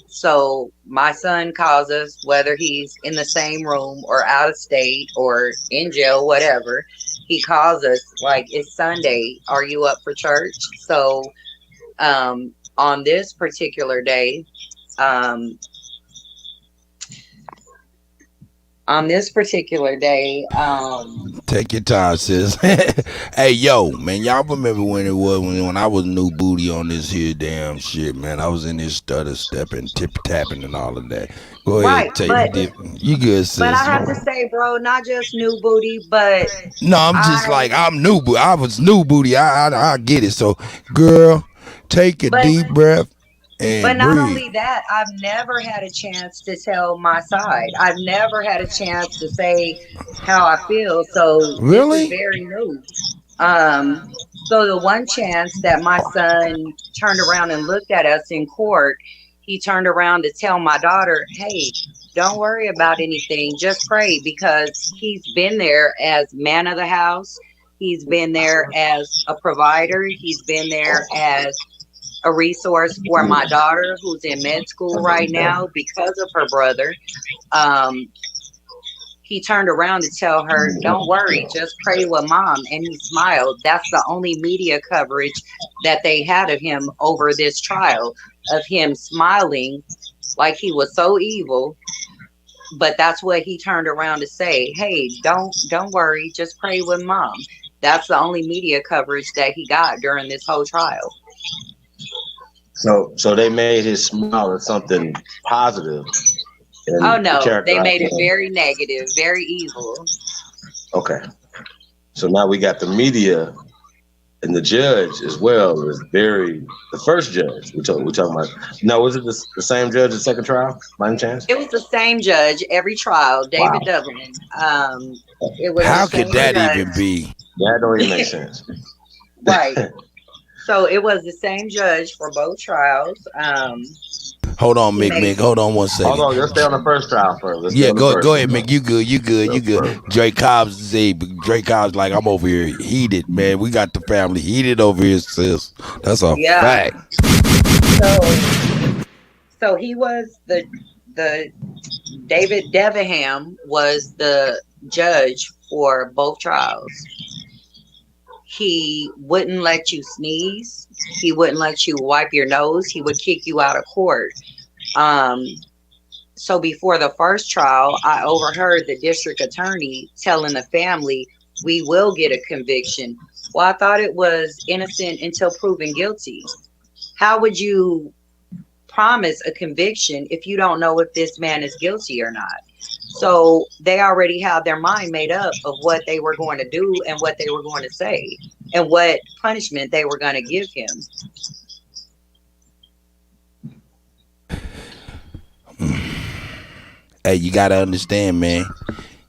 so my son calls us, whether he's in the same room or out of state or in jail, whatever. He calls us like, "It's Sunday. Are you up for church?" So on this particular day, take your time, sis. Hey, yo, man, y'all remember when it was when I was new booty on this here damn shit, man? I was in this stutter stepping, tip tapping, and all of that. Go right, ahead, take you good, sis. But I have to say, bro, not just new booty, but no, I'm just like I'm new booty. I was new booty. I get it. So, girl, take a deep breath. But not only that, I've never had a chance to tell my side. I've never had a chance to say how I feel. So really? This is very new. So the one chance that my son turned around and looked at us in court, he turned around to tell my daughter, "Hey, don't worry about anything. Just pray," because he's been there as man of the house. He's been there as a provider. He's been there as a resource for my daughter who's in med school right now because of her brother. He turned around to tell her, "Don't worry, just pray with mom." And he smiled. That's the only media coverage that they had of him over this trial, of him smiling like he was so evil. But that's what he turned around to say. "Hey, don't worry, just pray with mom." That's the only media coverage that he got during this whole trial. So they made his smile something positive. Oh no, they made it very negative, very evil. Okay. So now we got the media and the judge as well is the first judge we're talking about. No, was it the same judge the second trial by any chance? It was the same judge every trial, David Dublin. It was how could that even be? That don't even make sense. Right. So it was the same judge for both trials. Hold on, Mick. Hold on one second. Hold on, let's stay on the first trial first. Go ahead, Mick. You good. Drake Cobbs like, "I'm over here heated, man. We got the family heated over here, sis." That's a fact. So he was the David Devaham was the judge for both trials. He wouldn't let you sneeze. He wouldn't let you wipe your nose. He would kick you out of court. So before the first trial, I overheard the district attorney telling the family, "We will get a conviction." Well, I thought it was innocent until proven guilty. How would you promise a conviction if you don't know if this man is guilty or not. So they already have their mind made up of what they were going to do and what they were going to say and what punishment they were going to give him. Hey, you gotta understand, man.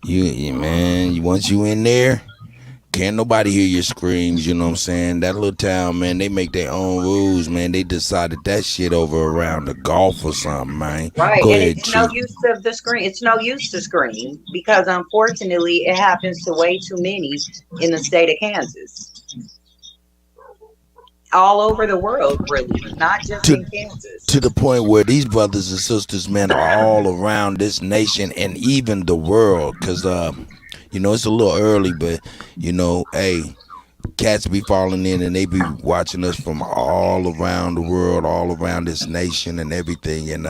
Man, once you in there, can't nobody hear your screams, you know what I'm saying? That little town, man, they make their own rules, man. They decided that shit over around the golf or something, man. Right, Go and ahead, it's no Chief. use of the screen. It's no use to scream because unfortunately it happens to way too many in the state of Kansas. All over the world, really, not just in Kansas. To the point where these brothers and sisters, man, are all around this nation and even the world. Cause it's a little early, but hey, cats be falling in and they be watching us from all around the world, all around this nation and everything. And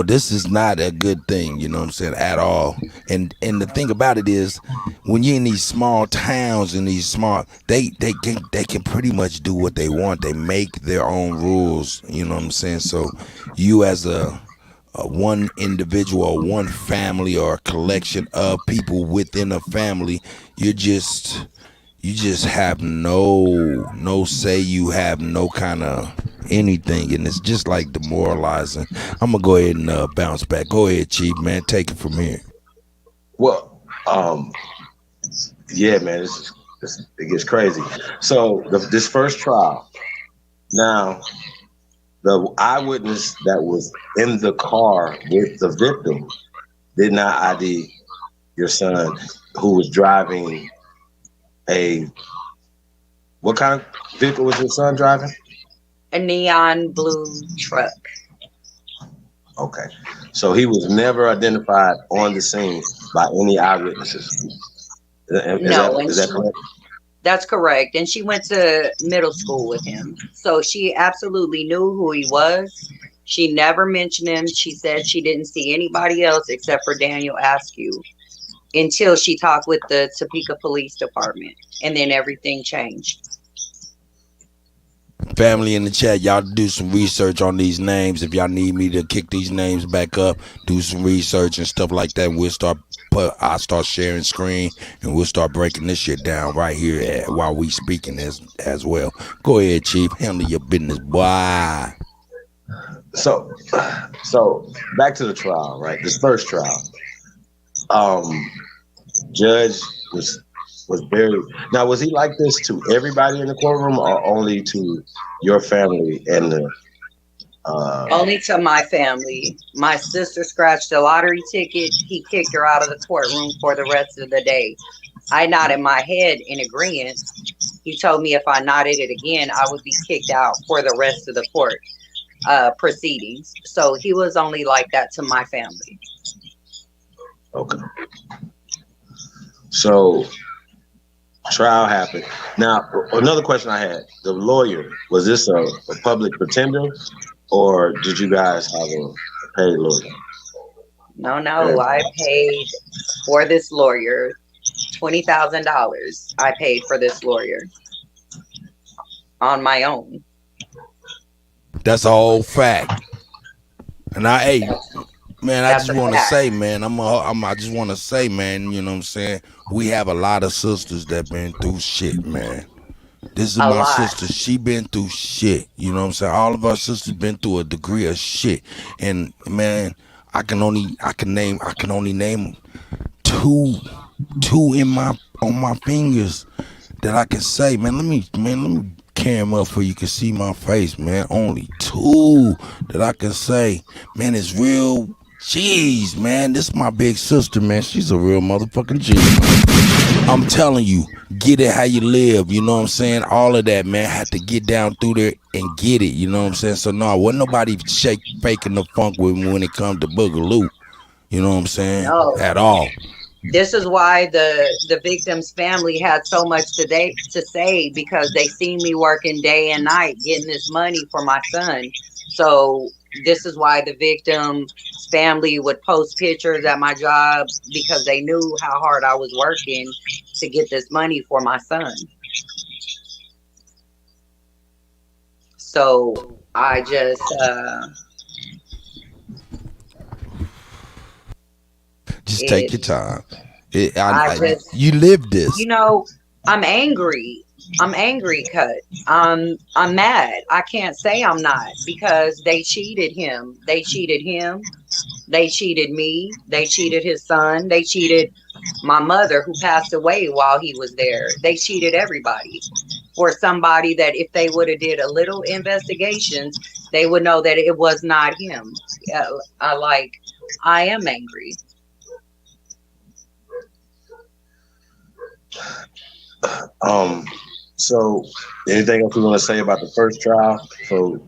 this is not a good thing, you know what I'm saying, at all. And the thing about it is, when you're in these small towns and these small, they can pretty much do what they want. They make their own rules, you know what I'm saying. So you as a one individual or one family or a collection of people within a family, you just have no say. You have no kind of anything, and it's just like demoralizing. I'm gonna go ahead and bounce back. Go ahead, Chief, man, take it from here. Well, yeah, man, it gets crazy. So this first trial, now the eyewitness that was in the car with the victim did not ID your son, who was driving what kind of vehicle was your son driving? A neon blue truck. Okay. So he was never identified on the scene by any eyewitnesses. Is that correct? That's correct. And she went to middle school with him. So she absolutely knew who he was. She never mentioned him. She said she didn't see anybody else except for Daniel Askew until she talked with the Topeka Police Department. And then everything changed. Family in the chat, y'all do some research on these names. If y'all need me to kick these names back up, do some research and stuff like that. I'll start sharing screen and we'll start breaking this shit down right here while we speaking as well. Go ahead, Chief. Handle your business, boy. So back to the trial, right? This first trial. Judge was very. Now, was he like this to everybody in the courtroom, or only to your family and the? Only to my family. My sister scratched a lottery ticket. He kicked her out of the courtroom for the rest of the day. I nodded my head in agreement. He told me if I nodded it again, I would be kicked out for the rest of the court proceedings. So he was only like that to my family. Okay. So trial happened. Now, another question I had: the lawyer, was this a public pretender, or did you guys have a paid lawyer? No, I paid for this lawyer $20,000. I paid for this lawyer on my own. That's a whole fact. And I just want to say, man, I just want to say, man, you know what I'm saying? We have a lot of sisters that been through shit, man. This is my sister. She been through shit. You know what I'm saying? All of our sisters been through a degree of shit. And man, I can only name two on my fingers that I can say, man. Let me carry them up so you can see my face, man. Only two that I can say, man. It's real. Jeez, man, this is my big sister, man. She's a real motherfucking G. I'm telling you, get it how you live, you know what I'm saying? All of that, man, had to get down through there and get it, you know what I'm saying? So no, wasn't nobody faking the funk with me when it comes to Boogaloo, you know what I'm saying? No. At all. This is why the victim's family had so much to say, because they seen me working day and night getting this money for my son. So this is why the victim's family would post pictures at my job, because they knew how hard I was working to get this money for my son. So I just Just take your it time. I just, You lived this. you know, I'm angry. I'm angry, Cut. I'm mad. I can't say I'm not because they cheated him. They cheated him. They cheated me. They cheated his son. They cheated my mother who passed away while he was there. They cheated everybody for somebody that if they would have did a little investigations, they would know that it was not him. I am angry. So anything else you want to say about the first trial before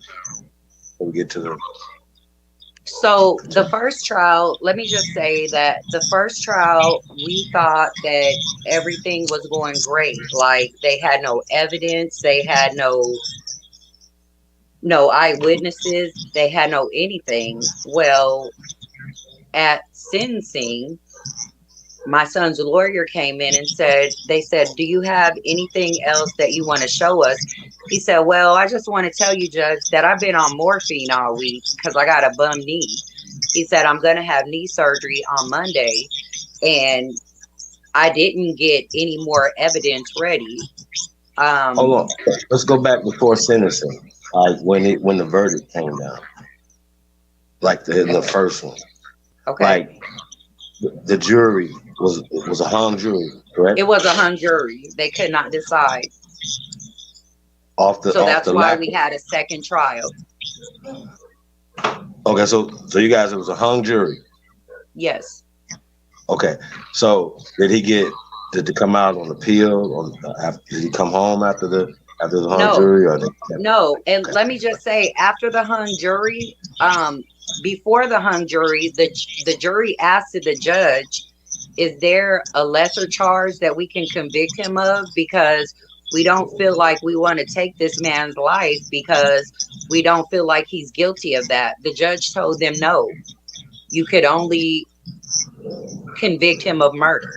we get to the So the first trial, let me just say that the first trial, we thought that everything was going great. Like they had no evidence, they had no eyewitnesses, they had no anything. Well, at sentencing, my son's lawyer came in and they said, do you have anything else that you want to show us? He said, well, I just want to tell you, Judge, that I've been on morphine all week because I got a bum knee. He said, I'm going to have knee surgery on Monday. And I didn't get any more evidence ready. Hold on. Let's go back before sentencing. Like when the verdict came down. Like the first one. Okay. Like the jury was a hung jury, correct? It was a hung jury. They could not decide. So that's why we had a second trial. Okay, so you guys, it was a hung jury. Yes. Okay, so did he come out on appeal, or did he come home after the hung jury? Or no, and let me just say, after the hung jury, before the hung jury, the jury asked the judge, is there a lesser charge that we can convict him of? Because we don't feel like we want to take this man's life because we don't feel like he's guilty of that. The judge told them, no, you could only convict him of murder.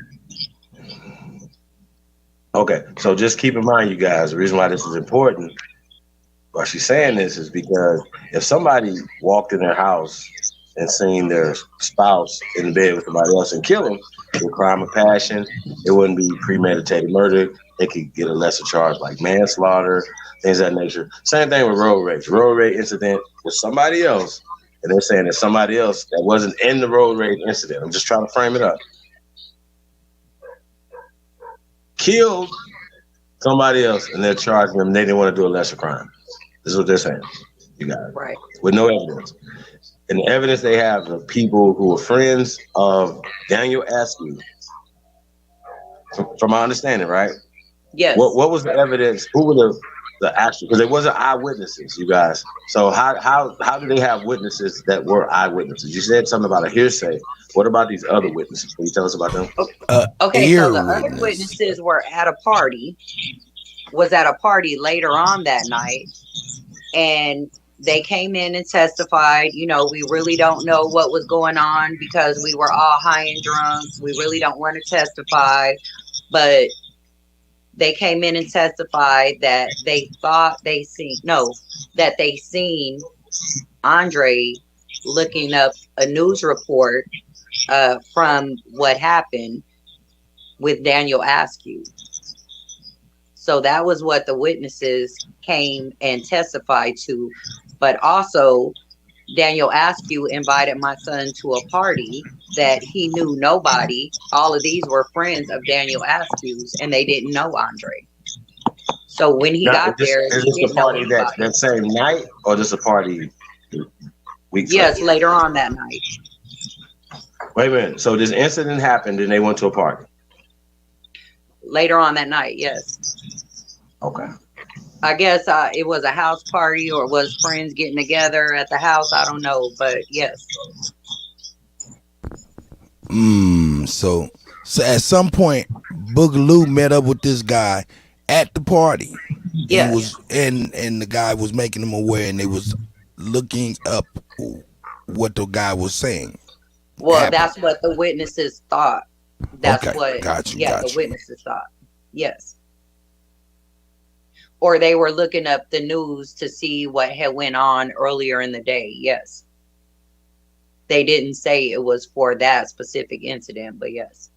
Okay, so just keep in mind, you guys, the reason why this is important, why she's saying this is because if somebody walked in their house and seen their spouse in bed with somebody else and kill them, with crime of passion, it wouldn't be premeditated murder. They could get a lesser charge like manslaughter, things of that nature. Same thing with road rage. Road rage incident with somebody else, and they're saying it's somebody else that wasn't in the road rage incident. I'm just trying to frame it up. Killed somebody else, and they're charging them. They didn't want to do a lesser crime. This is what they're saying. You got it. Right. With no evidence. And the evidence they have of people who were friends of Daniel Askew, from my understanding, right? Yes. What was the evidence? Who were the actual? Because there wasn't eyewitnesses, you guys. So how do they have witnesses that were eyewitnesses? You said something about a hearsay. What about these other witnesses? Can you tell us about them? Okay, so the other witnesses were at a party later on that night, and they came in and testified, we really don't know what was going on because we were all high and drunk. We really don't want to testify, but they came in and testified that they thought they seen Andre looking up a news report from what happened with Daniel Askew. So that was what the witnesses came and testified to. But also, Daniel Askew invited my son to a party that he knew nobody. All of these were friends of Daniel Askew's, and they didn't know Andre. So when he got there, is this a party that same night, or just a party weeks? Yes, later on that night. Wait a minute. So this incident happened, and they went to a party. Later on that night, yes. Okay. I guess it was a house party or was friends getting together at the house. I don't know, but yes. So at some point, Boogaloo met up with this guy at the party. Yeah. And the guy was making him aware, and they was looking up what the guy was saying. Well, happened. That's what the witnesses thought. That's okay. what Got you. the witnesses thought. Yes. Or they were looking up the news to see what had went on earlier in the day. Yes. They didn't say it was for that specific incident, but yes.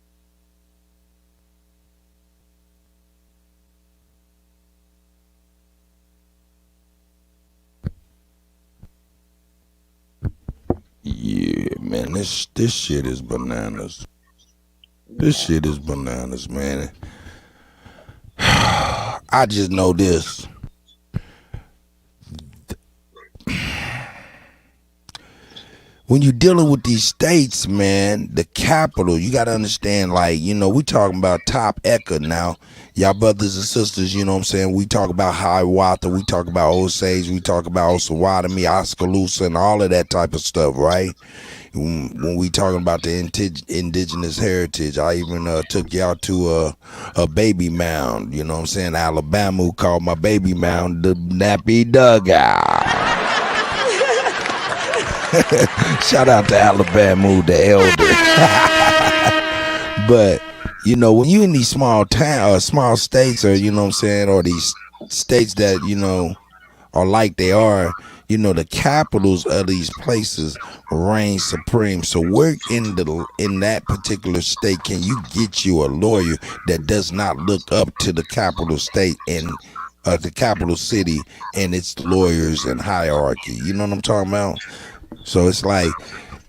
Yeah, man, this shit is bananas. This shit is bananas, man. I just know this. When you're dealing with these states, man, the capital, you got to understand, like, you know, we talking about top Eka now. Y'all brothers and sisters, you know what I'm saying? We talk about Hiawatha, we talk about Osage, we talk about Osawatomie, Oskaloosa, and all of that type of stuff, right? When we talking about the indigenous heritage, I even took y'all to a baby mound, you know what I'm saying? Alabama, who called my baby mound the Nappy Dugout. Shout out to Alabama, the elder. But, you know, when you in these small town or small states, or, you know what I'm saying, or these states that, you know, are like they are, you know, the capitals of these places reign supreme. So where in that particular state can you get you a lawyer that does not look up to the capital state and the capital city and its lawyers and hierarchy? You know what I'm talking about? So it's like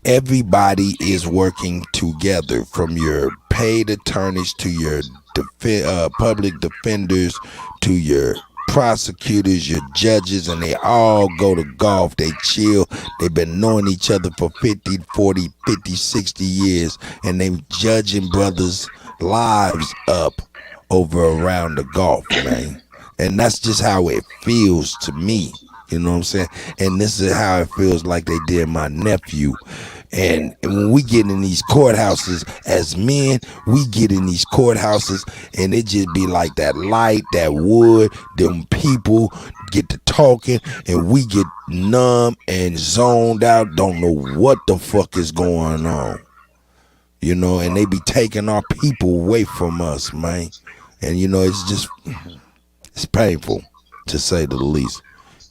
everybody is working together, from your paid attorneys to your public defenders to your prosecutors, your judges, and they all go to golf. They chill. They've been knowing each other for 50, 40, 50, 60 years, and they judging brothers' lives up over around the golf, man. And that's just how it feels to me. You know what I'm saying? And this is how it feels like they did my nephew. And when we get in these courthouses as men, we get in these courthouses and it just be like that light, that wood, them people get to talking and we get numb and zoned out, don't know what the fuck is going on. You know, and they be taking our people away from us, man. And you know, it's painful, to say the least.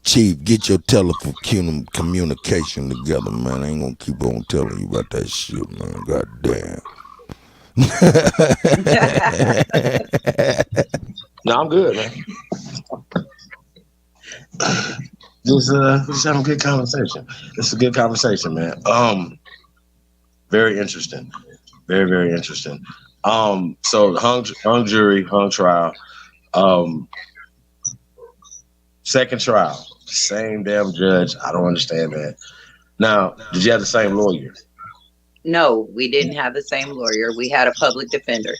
Chief, get your telephone communication together, man. I ain't gonna keep on telling you about that shit, man. God damn. No, I'm good, man. Just having a good conversation. It's a good conversation, man. Very interesting. Very, very interesting. So hung jury, hung trial. Second trial, same damn judge. I don't understand that. Now, did you have the same lawyer? No, we didn't have the same lawyer. We had a public defender.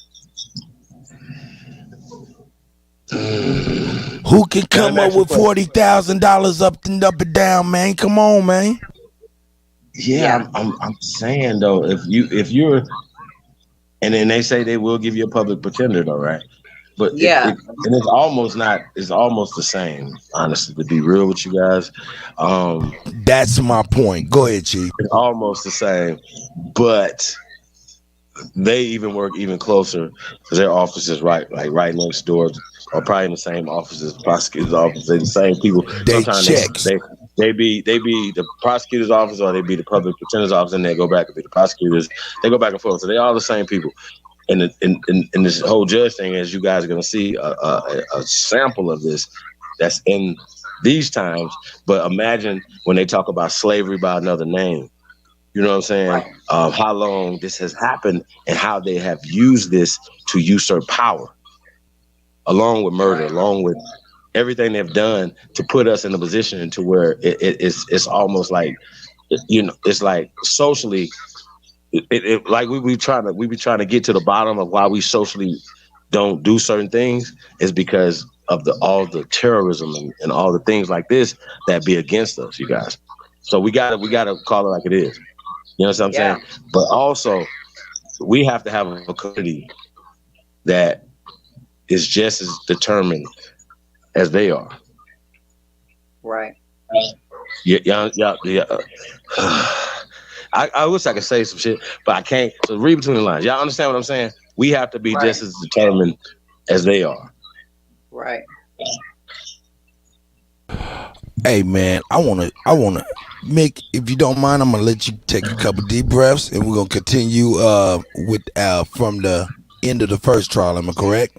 Who can come up with $40,000 up and down, man? Come on, man. Yeah. I'm saying though, if you're, and then they say they will give you a public pretender though, right? But and it's almost the same, honestly, to be real with you guys. That's my point. Go ahead, Chief. It's almost the same, but they even work even closer because their offices right next door, or probably in the same offices, prosecutor's office. They're the same people. They sometimes checks. They be the prosecutor's office, or they be the public pretender's office, and they go back and be the prosecutors. They go back and forth, so they all the same people. And in this whole judge thing, as you guys are going to see a sample of this that's in these times. But imagine when they talk about slavery by another name. You know what I'm saying? Right. How long this has happened and how they have used this to usurp power, along with murder, along with everything they've done to put us in a position to where it's almost like, you know, it's like socially. Like we be trying to get to the bottom of why we socially don't do certain things is because of all the terrorism and all the things like this that be against us, you guys. So we gotta call it like it is. You know what I'm saying? But also we have to have a community that is just as determined as they are. Right. Yeah. I wish I could say some shit, but I can't. So read between the lines. Y'all understand what I'm saying? We have to be just as determined as they are. Right. Hey man, I wanna Mick, if you don't mind, I'm gonna let you take a couple deep breaths and we're gonna continue with from the end of the first trial, am I correct?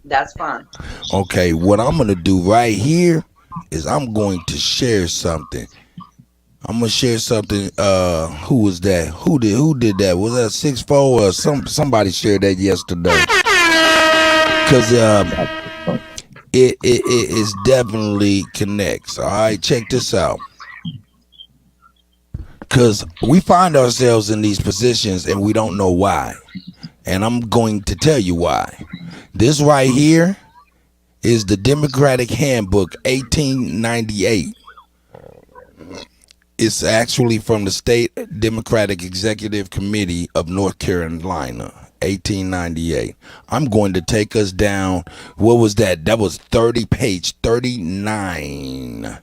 That's fine. Okay, what I'm gonna do right here is I'm going to share something. I'm gonna share something. Who was that? Who did that? Was that 6-4 or somebody shared that yesterday? Cause it is definitely connects. All right, check this out. Cause we find ourselves in these positions and we don't know why. And I'm going to tell you why. This right here is the Democratic Handbook 1898. It's actually from the State Democratic Executive Committee of North Carolina, 1898. I'm going to take us down. What was that? That was page 39.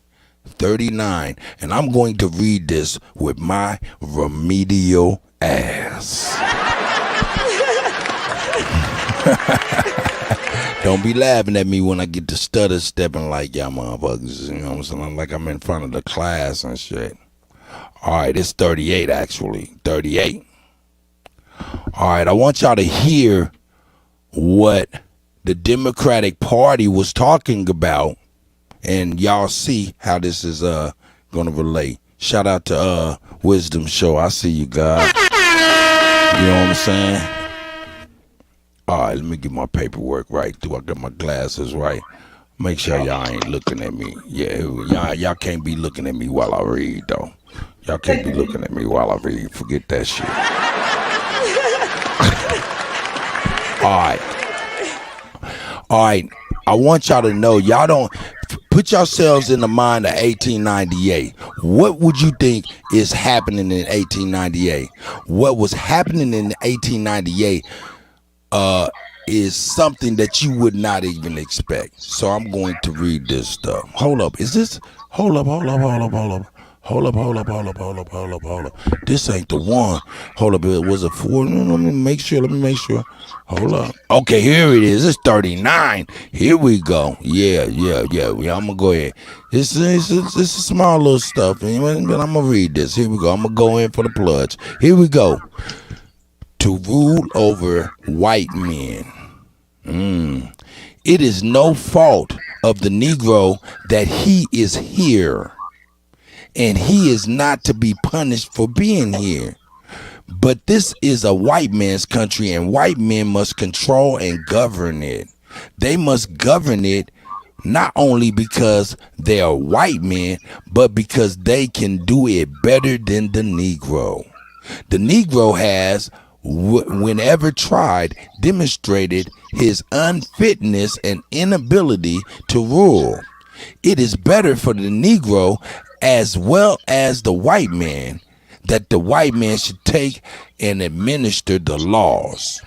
39. And I'm going to read this with my remedial ass. Don't be laughing at me when I get to stutter stepping like y'all motherfuckers. You know what I'm saying? Like I'm in front of the class and shit. Alright, it's 38 actually. 38. Alright, I want y'all to hear what the Democratic Party was talking about. And y'all see how this is gonna relate. Shout out to Wisdom Show. I see you, God. You know what I'm saying? Alright, let me get my paperwork right. Do I get my glasses right? Make sure y'all ain't looking at me. Yeah, y'all can't be looking at me while I read, though. Y'all can't be looking at me while I read. Forget that shit. Alright. I want y'all to know, y'all don't put yourselves in the mind of 1898. What would you think is happening in 1898? What was happening in 1898 is something that you would not even expect. So I'm going to read this stuff. Hold up. Is this? Hold up. This ain't the one. Hold up. It was a 4. Let me make sure. Hold up. Okay, here it is. It's 39. Here we go. Yeah. I'm gonna go ahead. This is small little stuff, but I'm gonna read this. Here we go. I'm gonna go in for the plunge. Here we go. To rule over white men. It is no fault of the Negro that he is here, and he is not to be punished for being here. But this is a white man's country, and white men must control and govern it. They must govern it not only because they are white men, but because they can do it better than the Negro. The Negro has, whenever tried, demonstrated his unfitness and inability to rule. It is better for the Negro as well as the white man that the white man should take and administer the laws.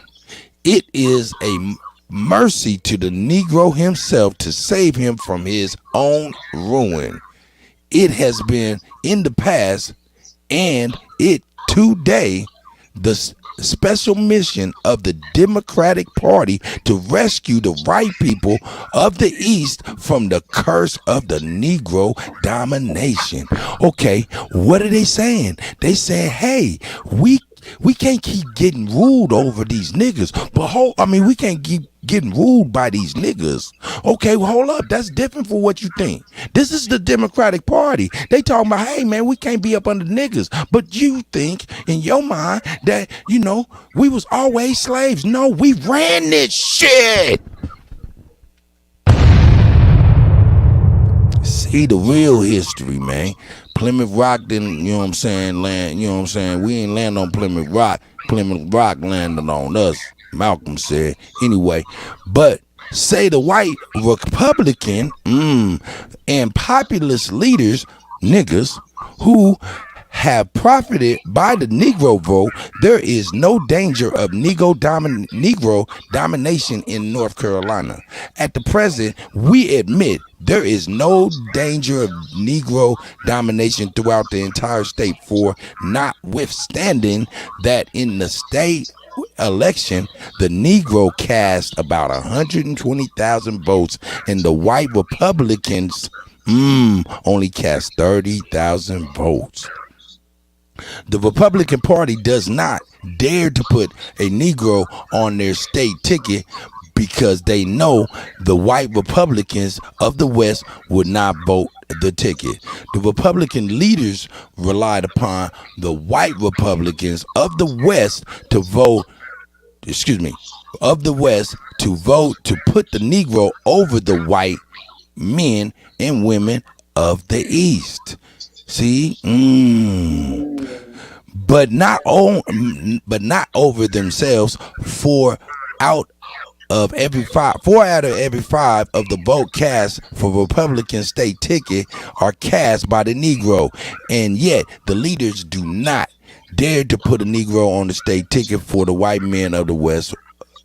It is a mercy to the Negro himself to save him from his own ruin. It has been in the past, and it today, the special mission of the Democratic Party to rescue the white people of the East from the curse of the Negro domination. Okay, what are they saying? They saying, hey, we can't keep getting ruled over these niggas, but we can't keep getting ruled by these niggas. Okay, well, hold up. That's different for what you think. This is the Democratic Party. They talking about, hey, man, we can't be up under niggas. But you think in your mind that, we was always slaves. No, we ran this shit. See the real history, man. Plymouth Rock didn't, land, we ain't land on Plymouth Rock. Plymouth Rock landed on us, Malcolm said. Anyway, but say the white Republican and populist leaders, niggas, who have profited by the Negro vote, there is no danger of Negro domination in North Carolina. At the present, we admit there is no danger of Negro domination throughout the entire state, for notwithstanding that in the state election, the Negro cast about 120,000 votes and the white Republicans only cast 30,000 votes. The Republican Party does not dare to put a Negro on their state ticket because they know the white Republicans of the West would not vote the ticket. The Republican leaders relied upon the white Republicans of the West to vote, to put the Negro over the white men and women of the East. See? But not over themselves. Four out of every five of the vote cast for Republican state ticket are cast by the Negro, and yet the leaders do not dare to put a Negro on the state ticket for the white men of the West.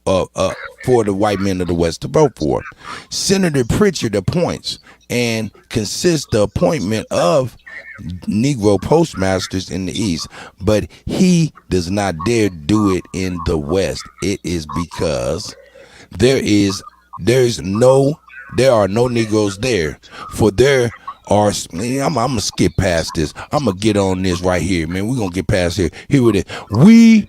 For the white men of the West to vote for. Senator Pritchard appoints and consists the appointment of Negro postmasters in the East, but he does not dare do it in the West. It is because there are no Negroes there. For there are, I'm gonna skip past this. I'm gonna get on this right here, man. We're gonna get past here. Here it is. We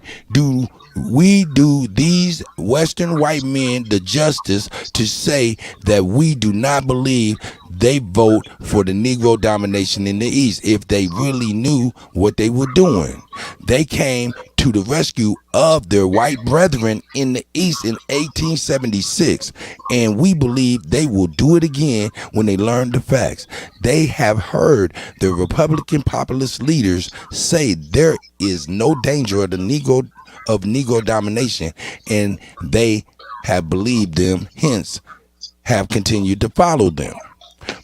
do these Western white men the justice to say that we do not believe they vote for the Negro domination in the East. If they really knew what they were doing, they came to the rescue of their white brethren in the East in 1876, and we believe they will do it again when they learn the facts. They have heard the Republican populist leaders say there is no danger of the Negro domination, and they have believed them, hence have continued to follow them.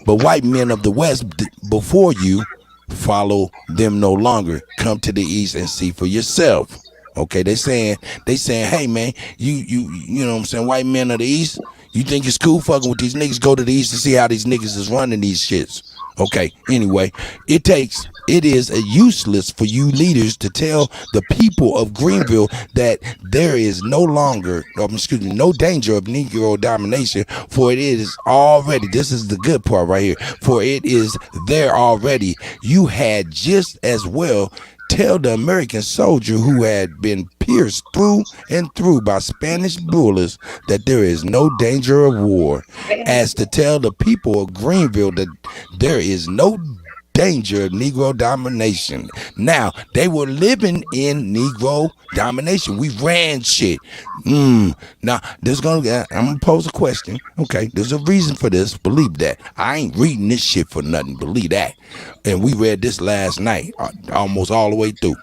But white men of the West before you follow them no longer. Come to the East and see for yourself. Okay, they saying, hey man, you know what I'm saying, white men of the East, you think it's cool fucking with these niggas? Go to the East and see how these niggas is running these shits. Okay, anyway, it is useless for you leaders to tell the people of Greenville that there is no danger of Negro domination, for it is already, this is the good part right here, for it is there already. You had just as well tell the American soldier who had been pierced through and through by Spanish bullets that there is no danger of war, as to tell the people of Greenville that there is no danger of Negro domination. Now, they were living in Negro domination. We ran shit. Now, I'm gonna pose a question. Okay, there's a reason for this. Believe that. I ain't reading this shit for nothing. Believe that. And we read this last night, almost all the way through.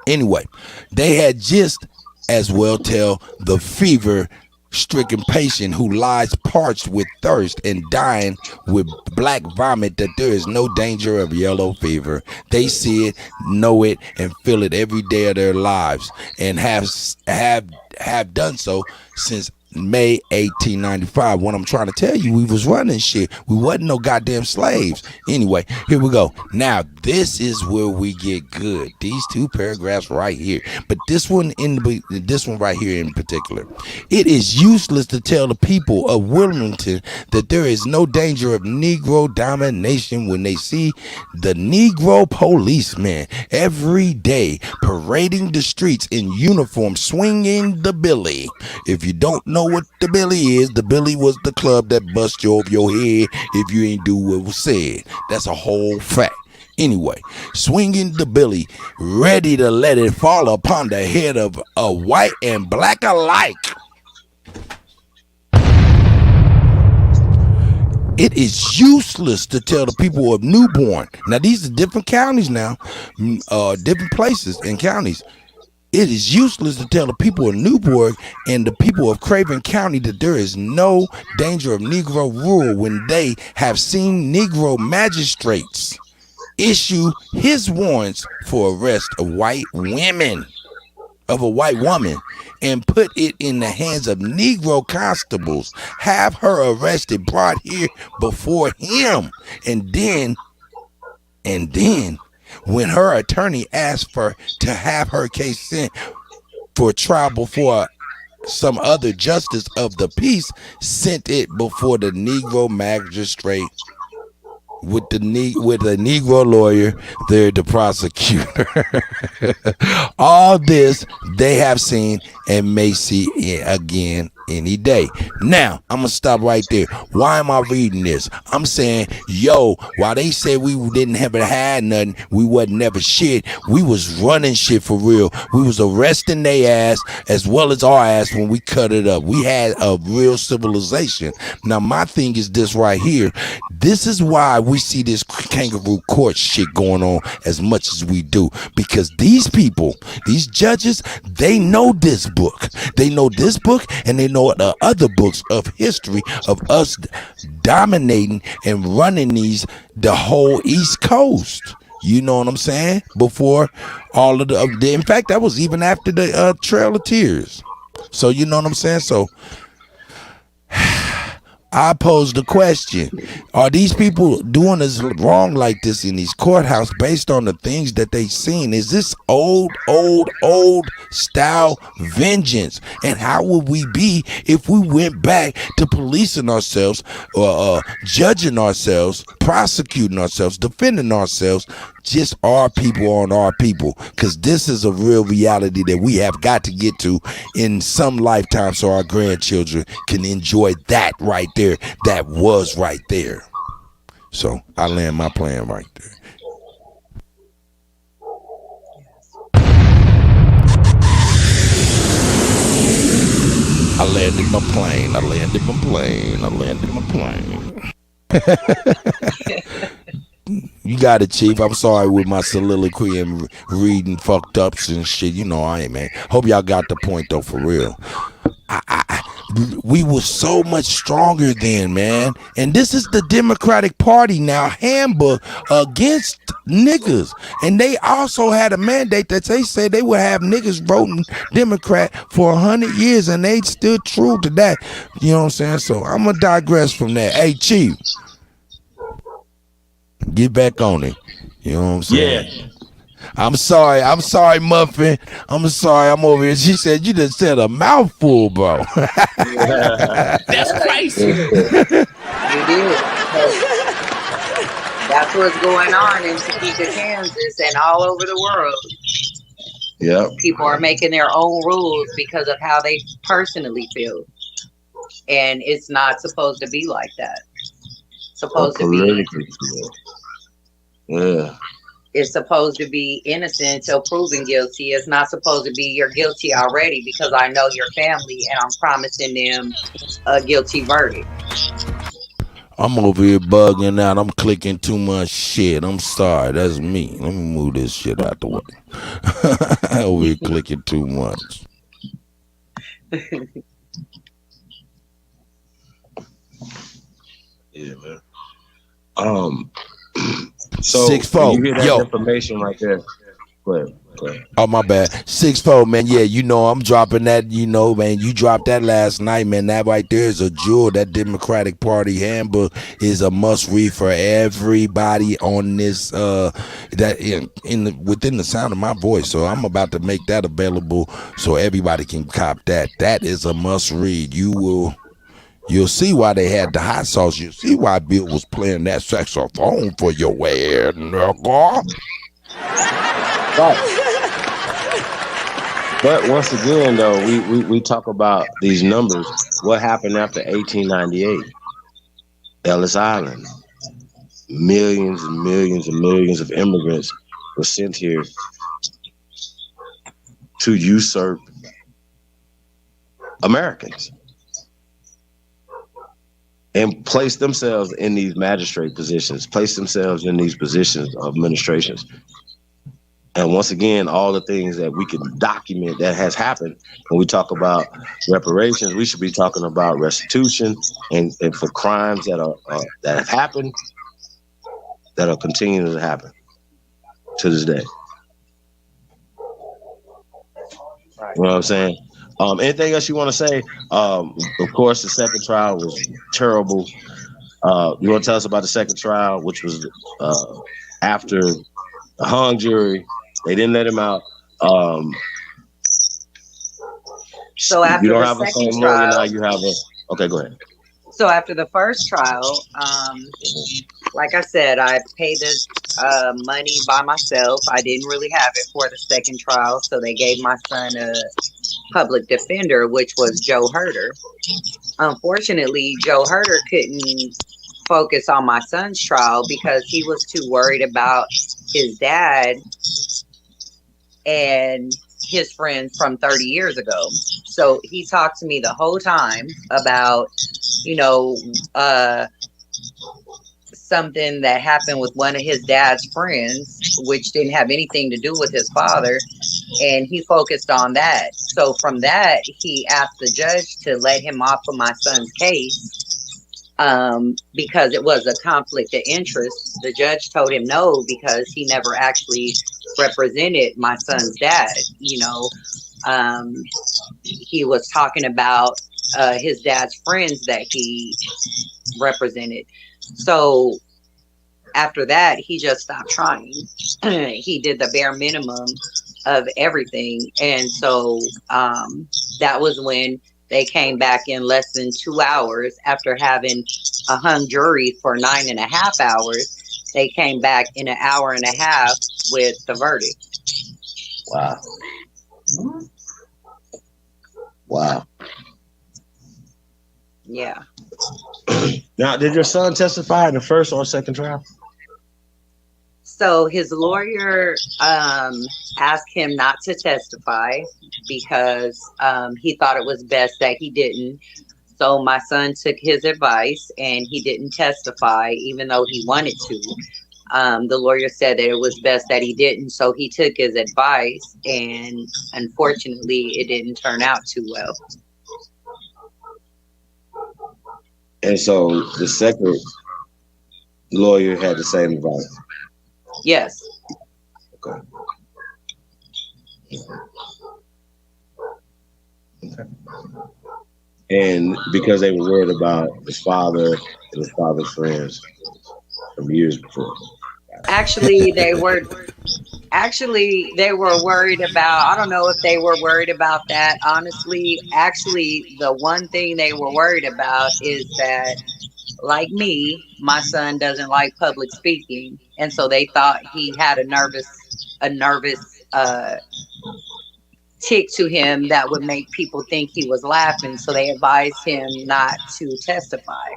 Anyway, they had just as well tell the fever-stricken patient who lies parched with thirst and dying with black vomit that there is no danger of yellow fever. They see it, know it, and feel it every day of their lives, and have done so since May 1895. What I'm trying to tell you, we was running shit. We wasn't no goddamn slaves. Anyway, here we go. Now, this is where we get good. These two paragraphs right here. But this one right here in particular. It is useless to tell the people of Wilmington that there is no danger of Negro domination when they see the Negro policemen every day parading the streets in uniform, swinging the billy. If you don't know what the billy is, the billy was the club that bust you over your head if you ain't do what was said. That's a whole fact. Anyway, swinging the billy, ready to let it fall upon the head of a white and black alike. It is useless to tell the people of Newborn. Now, these are different counties now, different places and counties. It is useless to tell the people of Newburgh and the people of Craven County that there is no danger of Negro rule when they have seen Negro magistrates issue his warrants for arrest of white women, of a white woman, and put it in the hands of Negro constables, have her arrested, brought here before him, and then when her attorney asked to have her case sent for trial before some other justice of the peace, sent it before the Negro magistrate with a Negro lawyer, they're the prosecutor. All this they have seen and may see again any day. Now, I'm gonna stop right there. Why am I reading this? I'm saying, yo, while they said we didn't ever had nothing, we wasn't never shit, we was running shit for real. We was arresting their ass as well as our ass when we cut it up. We had a real civilization. Now, my thing is this right here. This is why we see this kangaroo court shit going on as much as we do. Because these people, these judges, they know this book. They know this book, and they know the other books of history of us dominating and running the whole East Coast. You know what I'm saying? Before all of the in fact, that was even after the Trail of Tears. So you know what I'm saying? So I pose the question, are these people doing us wrong like this in these courthouses based on the things that they've seen? Is this old style vengeance? And how would we be if we went back to policing ourselves or judging ourselves, prosecuting ourselves, defending ourselves, just our people on our people? Because this is a real reality that we have got to get to in some lifetime so our grandchildren can enjoy that right there. That was right there. So I land my plan right there. I landed my plane. You got it, Chief. I'm sorry with my soliloquy and reading fucked ups and shit. You know I ain't, man. Hope y'all got the point though, for real. We were so much stronger then, man. And this is the Democratic Party now handbook against niggas. And they also had a mandate that they said they would have niggas voting Democrat for 100 years, and they still true to that. You know what I'm saying? So I'm gonna digress from that. Hey, Chief, get back on it. You know what I'm saying? Yeah. I'm sorry, Muffin. I'm sorry, I'm over here. She said, you just said a mouthful, bro. That's crazy. You did. That's what's going on in Topeka, Kansas, and all over the world. Yeah. People are making their own rules because of how they personally feel. And it's not supposed to be like that. It's supposed to be. Yeah. It's supposed to be innocent until proven guilty. It's not supposed to be you're guilty already because I know your family and I'm promising them a guilty verdict. I'm over here bugging out. I'm clicking too much shit. I'm sorry. That's me. Let me move this shit out the way. Over here clicking too much. Yeah, man. So 6'4", you hear that yo. information right there. Go ahead. Oh, my bad. 6'4", man. Yeah, you know I'm dropping that. You know, man. You dropped that last night, man. That right there is a jewel. That Democratic Party handbook is a must read for everybody on this. Within the sound of my voice. So I'm about to make that available so everybody can cop that. That is a must read. You'll see why they had the hot sauce. You'll see why Bill was playing that saxophone for your way, nigga. Right. But once again, though, we talk about these numbers. What happened after 1898? Ellis Island. Millions and millions and millions of immigrants were sent here to usurp Americans and place themselves in these magistrate positions, place themselves in these positions of administrations. And once again, all the things that we can document that has happened, when we talk about reparations, we should be talking about restitution and for crimes that are that have happened, that are continuing to happen to this day. You know what I'm saying? Anything else you want to say? Of course, the second trial was terrible. You want to tell us about the second trial, which was after the hung jury? They didn't let him out. So after you don't the have second a same trial, lawyer now. You have a. Okay, go ahead. So after the first trial, like I said, I paid this money by myself. I didn't really have it for the second trial, so they gave my son a public defender, which was Joe Herder. Unfortunately, Joe Herder couldn't focus on my son's trial because he was too worried about his dad and his friends from 30 years ago. So he talked to me the whole time about, you know, something that happened with one of his dad's friends, which didn't have anything to do with his father. And he focused on that. So from that, he asked the judge to let him off of my son's case because it was a conflict of interest. The judge told him no because he never actually represented my son's dad. You know, he was talking about his dad's friends that he represented. So after that, he just stopped trying. He did the bare minimum of everything. And so that was when they came back in less than 2 hours after having a hung jury for 9.5 hours. They came back in an hour and a half with the verdict. Wow. Wow. Yeah. Now, did your son testify in the first or second trial? So his lawyer asked him not to testify because he thought it was best that he didn't. So my son took his advice and he didn't testify, even though he wanted to. The lawyer said that it was best that he didn't. So he took his advice, and unfortunately, it didn't turn out too well. And so the second lawyer had the same advice. Yes. Okay. And because they were worried about his father and his father's friends from years before. Actually, they were worried about, I don't know if they were worried about that. Honestly, actually, the one thing they were worried about is that, like me, my son doesn't like public speaking. And so they thought he had a nervous tick to him that would make people think he was laughing. So they advised him not to testify.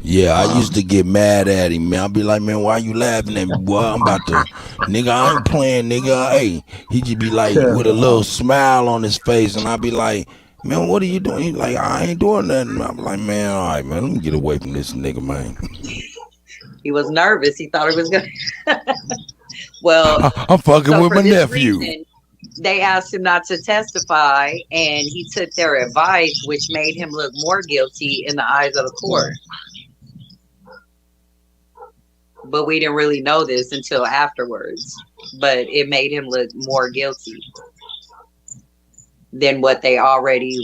Yeah, I used to get mad at him, man. I'd be like, man, why you laughing at me, boy? I'm about to, nigga, I ain't playing, nigga. Hey, he just be like, with a little smile on his face, and I'd be like, man, what are you doing? He's like, I ain't doing nothing. I'm like, man, all right, man, let me get away from this nigga, man. He was nervous. He thought it was going to. Well, I'm fucking with my nephew. Reason, they asked him not to testify, and he took their advice, which made him look more guilty in the eyes of the court. But we didn't really know this until afterwards. But it made him look more guilty than what they already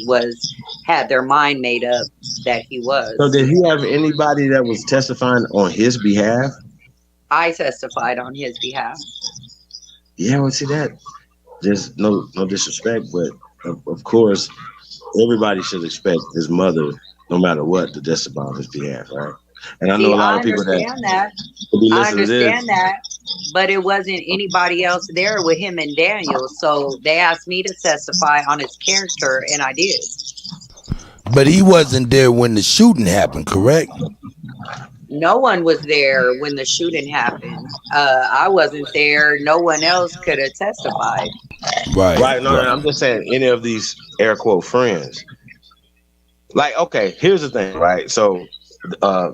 had their mind made up that he was. So did he have anybody that was testifying on his behalf? I testified on his behalf. Yeah, well, see that. Just no disrespect, but of course, everybody should expect his mother, no matter what, to testify on his behalf, right? And I know a lot of people that I understand that, but it wasn't anybody else there with him and Daniel. So they asked me to testify on his character, and I did. But he wasn't there when the shooting happened, correct? No one was there when the shooting happened. I wasn't there. No one else could have testified. Right. No, I'm just saying any of these air quote friends. Like, okay, here's the thing, right? So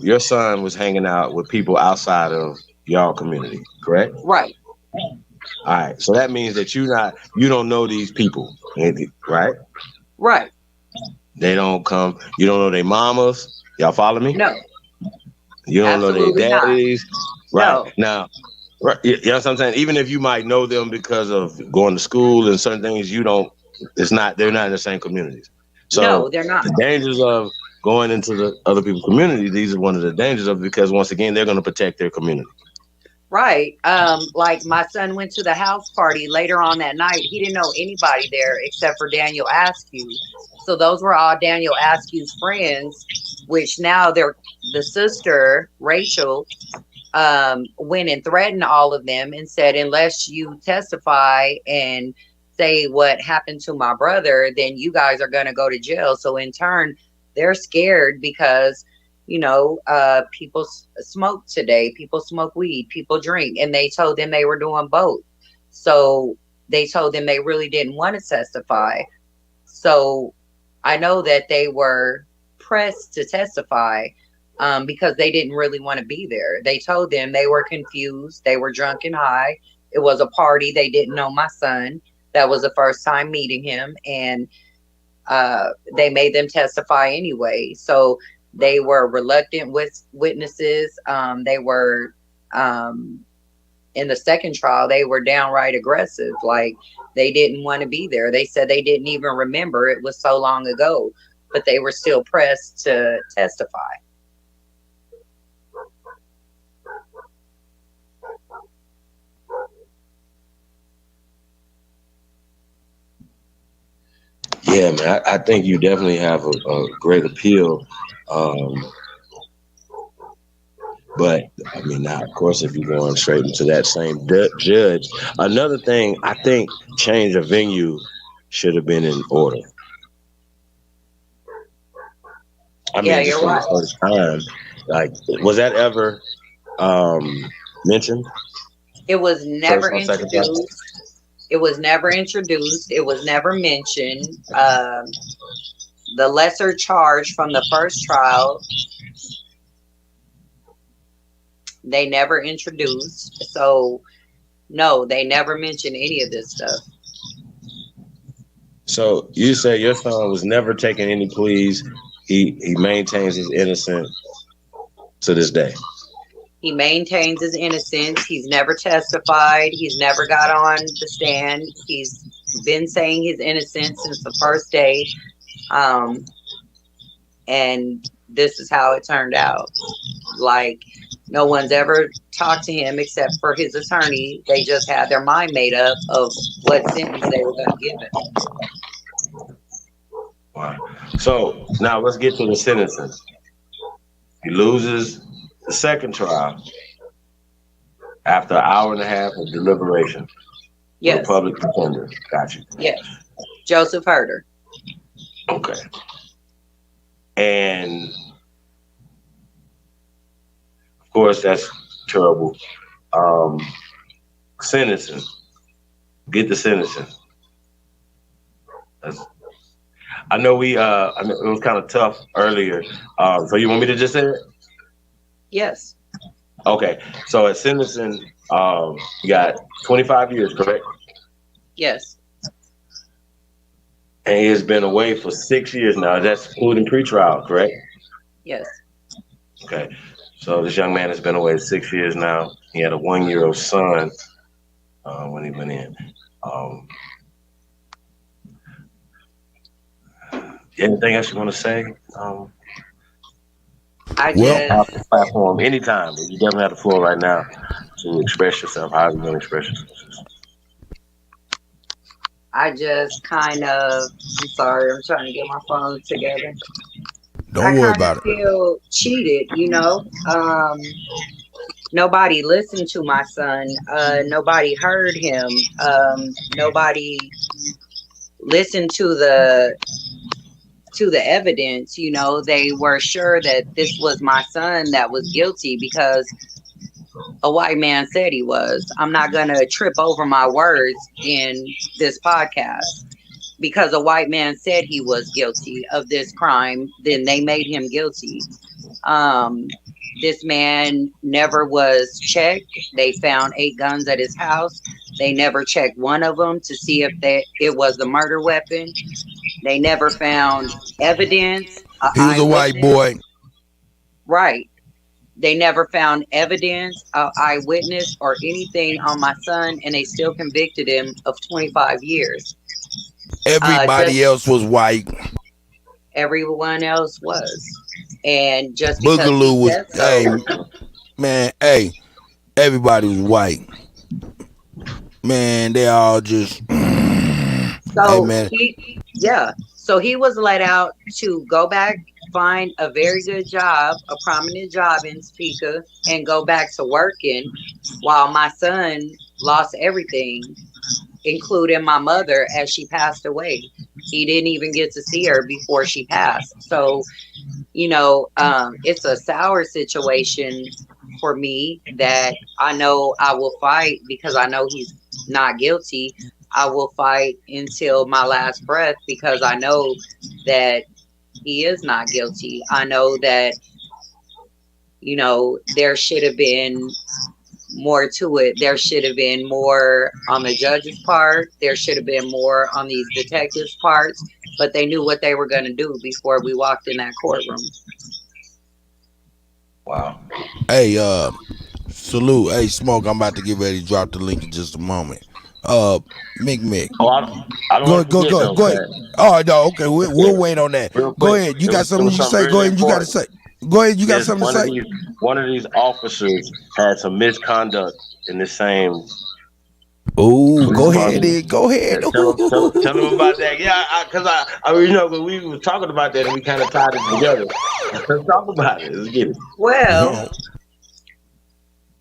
your son was hanging out with people outside of y'all community, correct? Right. All right. So that means that you don't know these people, right? Right. They don't come. You don't know their mamas. Y'all follow me? No. You don't know their daddies. Not. Right. No. Now, right, you know what I'm saying? Even if you might know them because of going to school and certain things, they're not in the same communities. So no, they're not. The dangers of going into the other people's community, these are one of the dangers of, because once again, they're going to protect their community. Right. Like my son went to the house party later on that night. He didn't know anybody there except for Daniel Askew. So those were all Daniel Askew's friends, which now the sister, Rachel, went and threatened all of them and said, unless you testify and say what happened to my brother, then you guys are going to go to jail. So in turn, they're scared because, people smoke today, people smoke weed, people drink, and they told them they were doing both. So they told them they really didn't want to testify. So I know that they were pressed to testify because they didn't really want to be there. They told them they were confused. They were drunk and high. It was a party. They didn't know my son. That was the first time meeting him. And they made them testify anyway. So they were reluctant witnesses. They were, in the second trial, they were downright aggressive. Like, they didn't want to be there. They said they didn't even remember. It was so long ago, but they were still pressed to testify. Yeah, man, I think you definitely have a great appeal. But I mean, now, of course, if you're going straight into that same judge, another thing, I think change of venue should have been in order. I mean, just from the first time, like, was that ever mentioned? It was never introduced. It was never introduced. It was never mentioned. The lesser charge from the first trial, they never introduced. So, no, they never mentioned any of this stuff. So you say your son was never taking any pleas. He maintains his innocence to this day. He maintains his innocence. He's never testified. He's never got on the stand. He's been saying his innocence since the first day. And this is how it turned out. Like, no one's ever talked to him except for his attorney. They just had their mind made up of what sentence they were going to give him. Wow. So now let's get to the sentencing. He loses the second trial after an hour and a half of deliberation. Yes. The public defender. Got you. Yes. Joseph Herder. Okay. And of course, that's terrible. Sentencing. Get the sentencing. I know it was kind of tough earlier. So you want me to just say it? Yes. Okay. So at sentencing, you got 25 years, correct? Yes. And he has been away for 6 years now. That's including pretrial, correct? Yes. Okay. So this young man has been away 6 years now. He had a 1-year-old son when he went in. Anything else you want to say? I just off the platform anytime. You definitely have the floor right now to express yourself. However you want to express yourself. I'm sorry, I'm trying to get my phone together. Don't worry about it. I feel cheated, Nobody listened to my son. Nobody heard him. Nobody listened to the evidence. They were sure that this was my son that was guilty because a white man said he was. I'm not going to trip over my words in this podcast. Because a white man said he was guilty of this crime, then they made him guilty. This man never was checked. They found 8 guns at his house. They never checked one of them to see if it was the murder weapon. They never found evidence. He was a white boy. Right. They never found evidence, eyewitness, or anything on my son, and they still convicted him of 25 years. Everybody else was white. Everyone else was. And just Boogaloo was, everybody was white. Man, they all just. So he was let out to go back find a very good job, a prominent job in Topeka, and go back to working while my son lost everything, including my mother, as she passed away. He didn't even get to see her before she passed. So, it's a sour situation for me that I know I will fight because I know he's not guilty. I will fight until my last breath because I know that he is not guilty. I know that, there should have been more to it. There should have been more on the judge's part. There should have been more on these detectives' parts, but they knew what they were going to do before we walked in that courtroom. Wow. Hey, salute. Hey, Smoke, I'm about to get ready to drop the link in just a moment. Mick. Oh, I don't want to forget though, Go ahead. Oh, no, okay, we'll wait on that. Real quick, Go ahead. You got something you say? Go ahead. You got to say. Go ahead. You got something to say? One of these officers had some misconduct in the same. Oh, go ahead, Ed. Go ahead. Tell them about that. Yeah, because we were talking about that and we kind of tied it together. Let's talk about it. Let's get it. Well,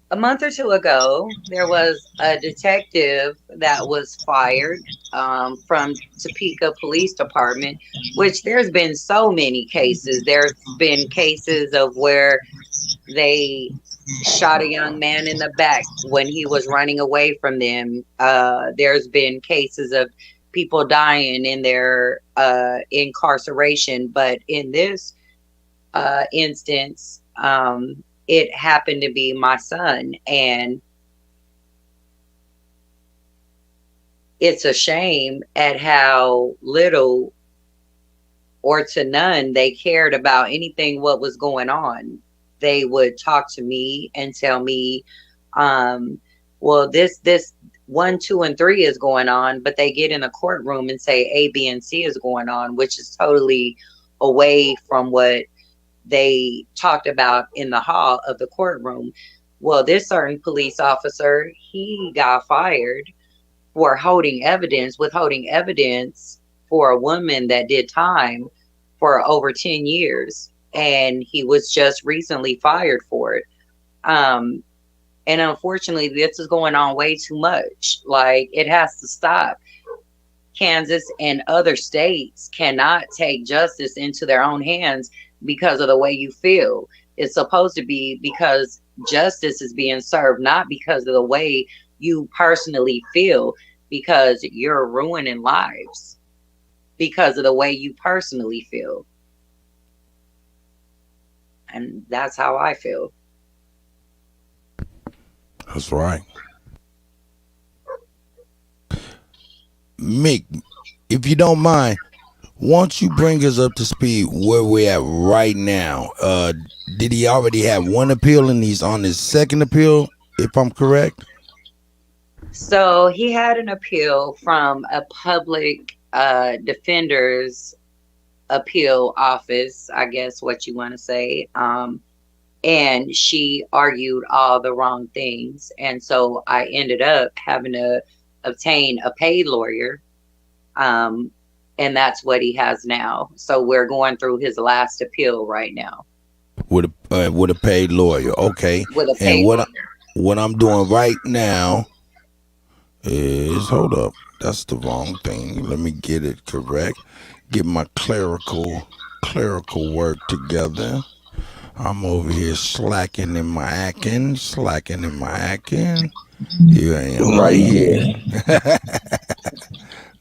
a month or two ago, there was a detective that was fired from Topeka Police Department, which there's been so many cases. There's been cases of where they shot a young man in the back when he was running away from them. There's been cases of people dying in their incarceration. But in this instance, it happened to be my son. And it's a shame at how little or to none they cared about anything what was going on. They would talk to me and tell me, well, this 1, 2, and 3 is going on, but they get in a courtroom and say A, B, and C is going on, which is totally away from what they talked about in the hall of the courtroom. Well, this certain police officer, he got fired for withholding evidence for a woman that did time for over 10 years. And he was just recently fired for it. And unfortunately, this is going on way too much. Like, it has to stop. Kansas and other states cannot take justice into their own hands because of the way you feel. It's supposed to be because justice is being served, not because of the way you personally feel, because you're ruining lives because of the way you personally feel. And that's how I feel. That's right. Mick, if you don't mind, won't you bring us up to speed where we're at right now? Did he already have one appeal and he's on his second appeal, if I'm correct? So he had an appeal from a public defender's appeal office, I guess what you want to say. And she argued all the wrong things. And so I ended up having to obtain a paid lawyer. And that's what he has now. So we're going through his last appeal right now. With a paid lawyer, okay. With a paid lawyer. What I'm doing right now is, hold up, that's the wrong thing. Let me get it correct. Get my clerical work together. I'm over here slacking in my acting. Here I am, right here.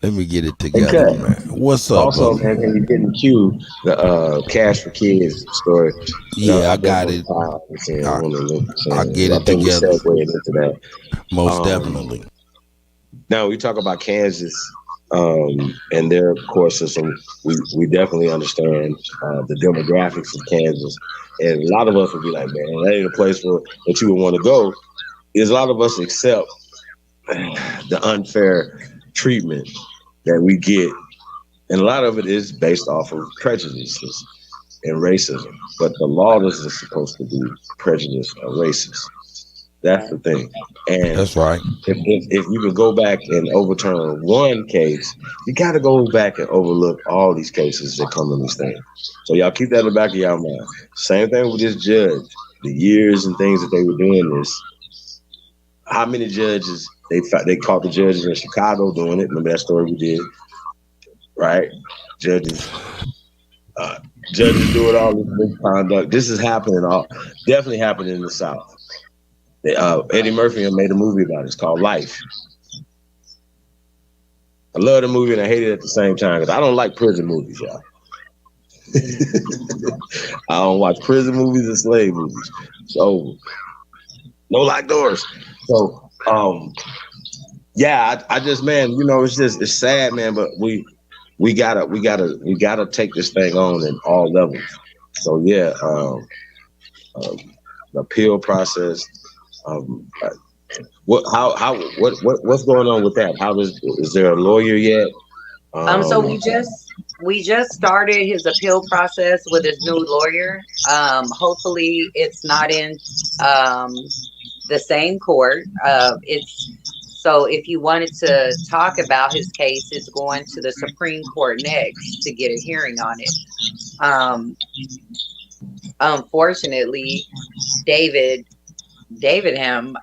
Let me get it together, Okay. man. What's up, also, brother? man, can you get in the queue the Cash for Kids story? Yeah, I got it. I'll get it together. We segued into that. Most definitely. Now we talk about Kansas and their court system. We definitely understand the demographics of Kansas, and a lot of us would be like, "Man, that ain't a place that you would want to go." There's a lot of us accept the unfair treatment that we get, and a lot of it is based off of prejudices and racism. But the law isn't supposed to be prejudiced or racist. That's the thing. And That's right. If you could go back and overturn one case, you got to go back and overlook all these cases that come in this thing. So y'all keep that in the back of y'all mind. Same thing with this judge. The years and things that they were doing this. How many judges they caught the judges in Chicago doing it? Remember that story we did, right? Judges do it all this misconduct. This is happening definitely happening in the South. Eddie Murphy made a movie about it. It's called Life. I love the movie and I hate it at the same time because I don't like prison movies, y'all. I don't watch prison movies and slave movies. So no locked doors. So yeah, I just, man, you know, it's sad, man, but we gotta take this thing on in all levels. So yeah, the appeal process. What's going on with that? Is there a lawyer yet? So we just started his appeal process with his new lawyer. Hopefully it's not in the same court. So if you wanted to talk about his case, it's going to the Supreme Court next to get a hearing on it. Unfortunately, David Ham,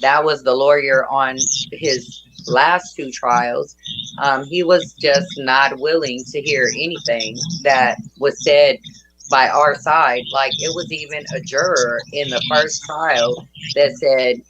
that was the lawyer on his last two trials. He was just not willing to hear anything that was said by our side. Like, it was even a juror in the first trial that said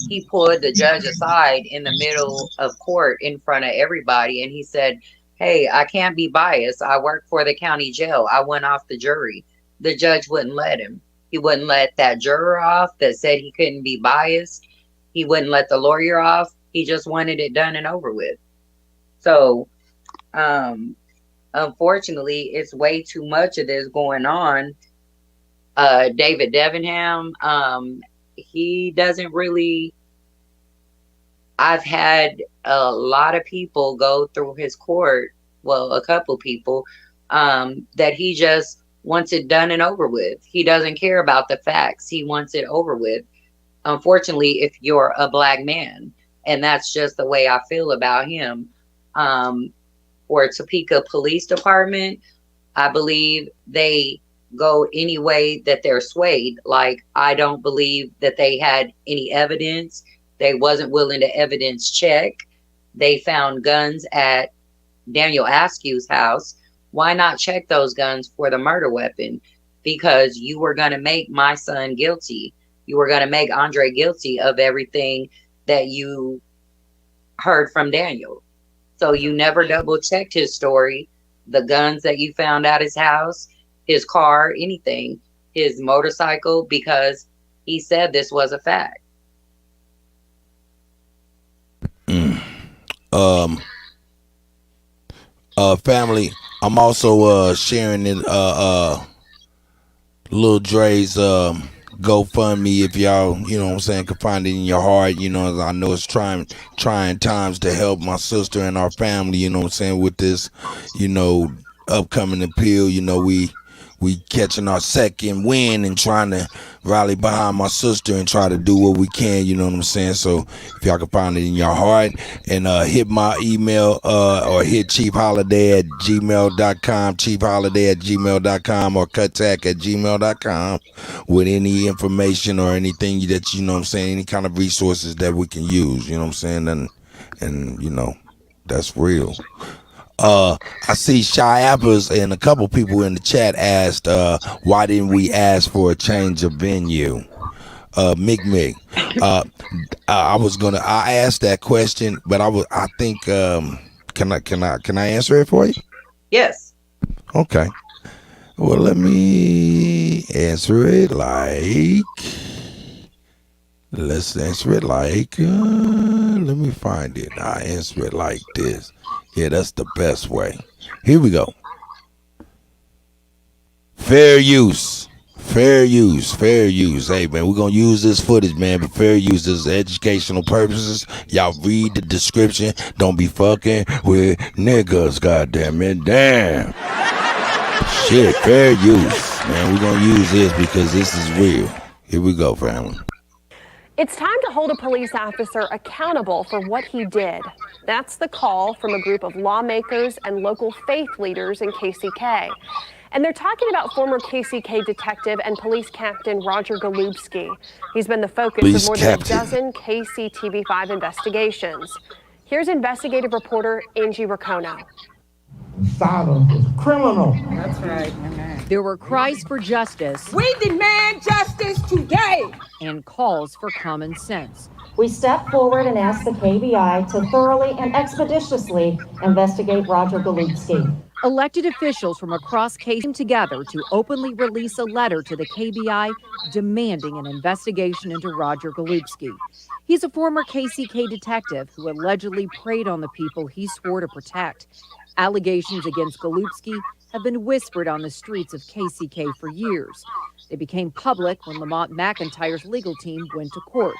he pulled the judge aside in the middle of court in front of everybody, and he said, "Hey, I can't be biased. I work for the county jail. I went off the jury." The judge wouldn't let him. He wouldn't let that juror off that said he couldn't be biased. He wouldn't let the lawyer off. He just wanted it done and over with. So, unfortunately, it's way too much of this going on. David Devenham, he doesn't really. I've had a lot of people go through his court. Well, a couple people that he just wants it done and over with. He doesn't care about the facts. He wants it over with. Unfortunately, if you're a black man, and that's just the way I feel about him. Or Topeka Police Department, I believe they go any way that they're swayed. Like, I don't believe that they had any evidence. They wasn't willing to evidence check. They found guns at Daniel Askew's house. Why not check those guns for the murder weapon? Because you were going to make my son guilty. You were going to make Andre guilty of everything that you heard from Daniel. So you never double checked his story, the guns that you found at his house, his car, anything, his motorcycle, because he said this was a fact. Family, I'm also sharing it Lil Dre's GoFundMe, if y'all, you know what I'm saying, can find it in your heart. You know, I know it's trying times to help my sister and our family, you know what I'm saying, with this, you know, upcoming appeal. You know, we catching our second win and trying to rally behind my sister and try to do what we can, you know what I'm saying? So if y'all can find it in your heart, and hit my email or hit chiefholiday@gmail.com, chiefholiday@gmail.com, or kuttack@gmail.com with any information or anything that, you know what I'm saying, any kind of resources that we can use, you know what I'm saying? And you know, that's real. I see Shy Apples and a couple people in the chat asked, why didn't we ask for a change of venue? Mick. I asked that question, but I think, can I answer it for you? Yes. Okay. Well, let me answer it let's answer it let me find it. I answer it like this. Yeah, that's the best way. Here we go. Fair use. Hey, man, we're going to use this footage, man, but fair use. This is educational purposes. Y'all read the description. Don't be fucking with niggas, goddamn it. Damn. Shit, fair use. Man, we're going to use this because this is real. Here we go, family. It's time to hold a police officer accountable for what he did. That's the call from a group of lawmakers and local faith leaders in KCK. And they're talking about former KCK detective and police captain Roger Golubski. He's been the focus of more than a dozen KCTV5 investigations. Here's investigative reporter Angie Racono. Sodom is criminal. That's right. There were cries for justice. We demand justice today. And calls for common sense. We stepped forward and asked the KBI to thoroughly and expeditiously investigate Roger Golubski. Elected officials from across came together to openly release a letter to the KBI demanding an investigation into Roger Golubski. He's a former KCK detective who allegedly preyed on the people he swore to protect. Allegations against Golubski have been whispered on the streets of KCK for years. They became public when Lamont McIntyre's legal team went to court.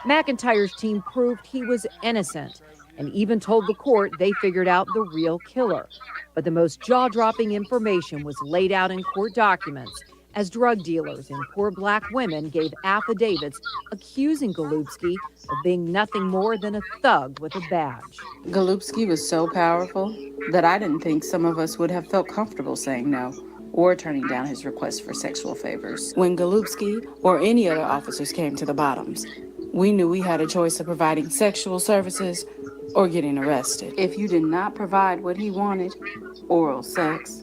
McIntyre's team proved he was innocent and even told the court they figured out the real killer. But the most jaw-dropping information was laid out in court documents as drug dealers and poor black women gave affidavits accusing Golubski of being nothing more than a thug with a badge. Golubski was so powerful that I didn't think some of us would have felt comfortable saying no or turning down his request for sexual favors. When Golubski or any other officers came to the bottoms, we knew we had a choice of providing sexual services or getting arrested. If you did not provide what he wanted, oral sex,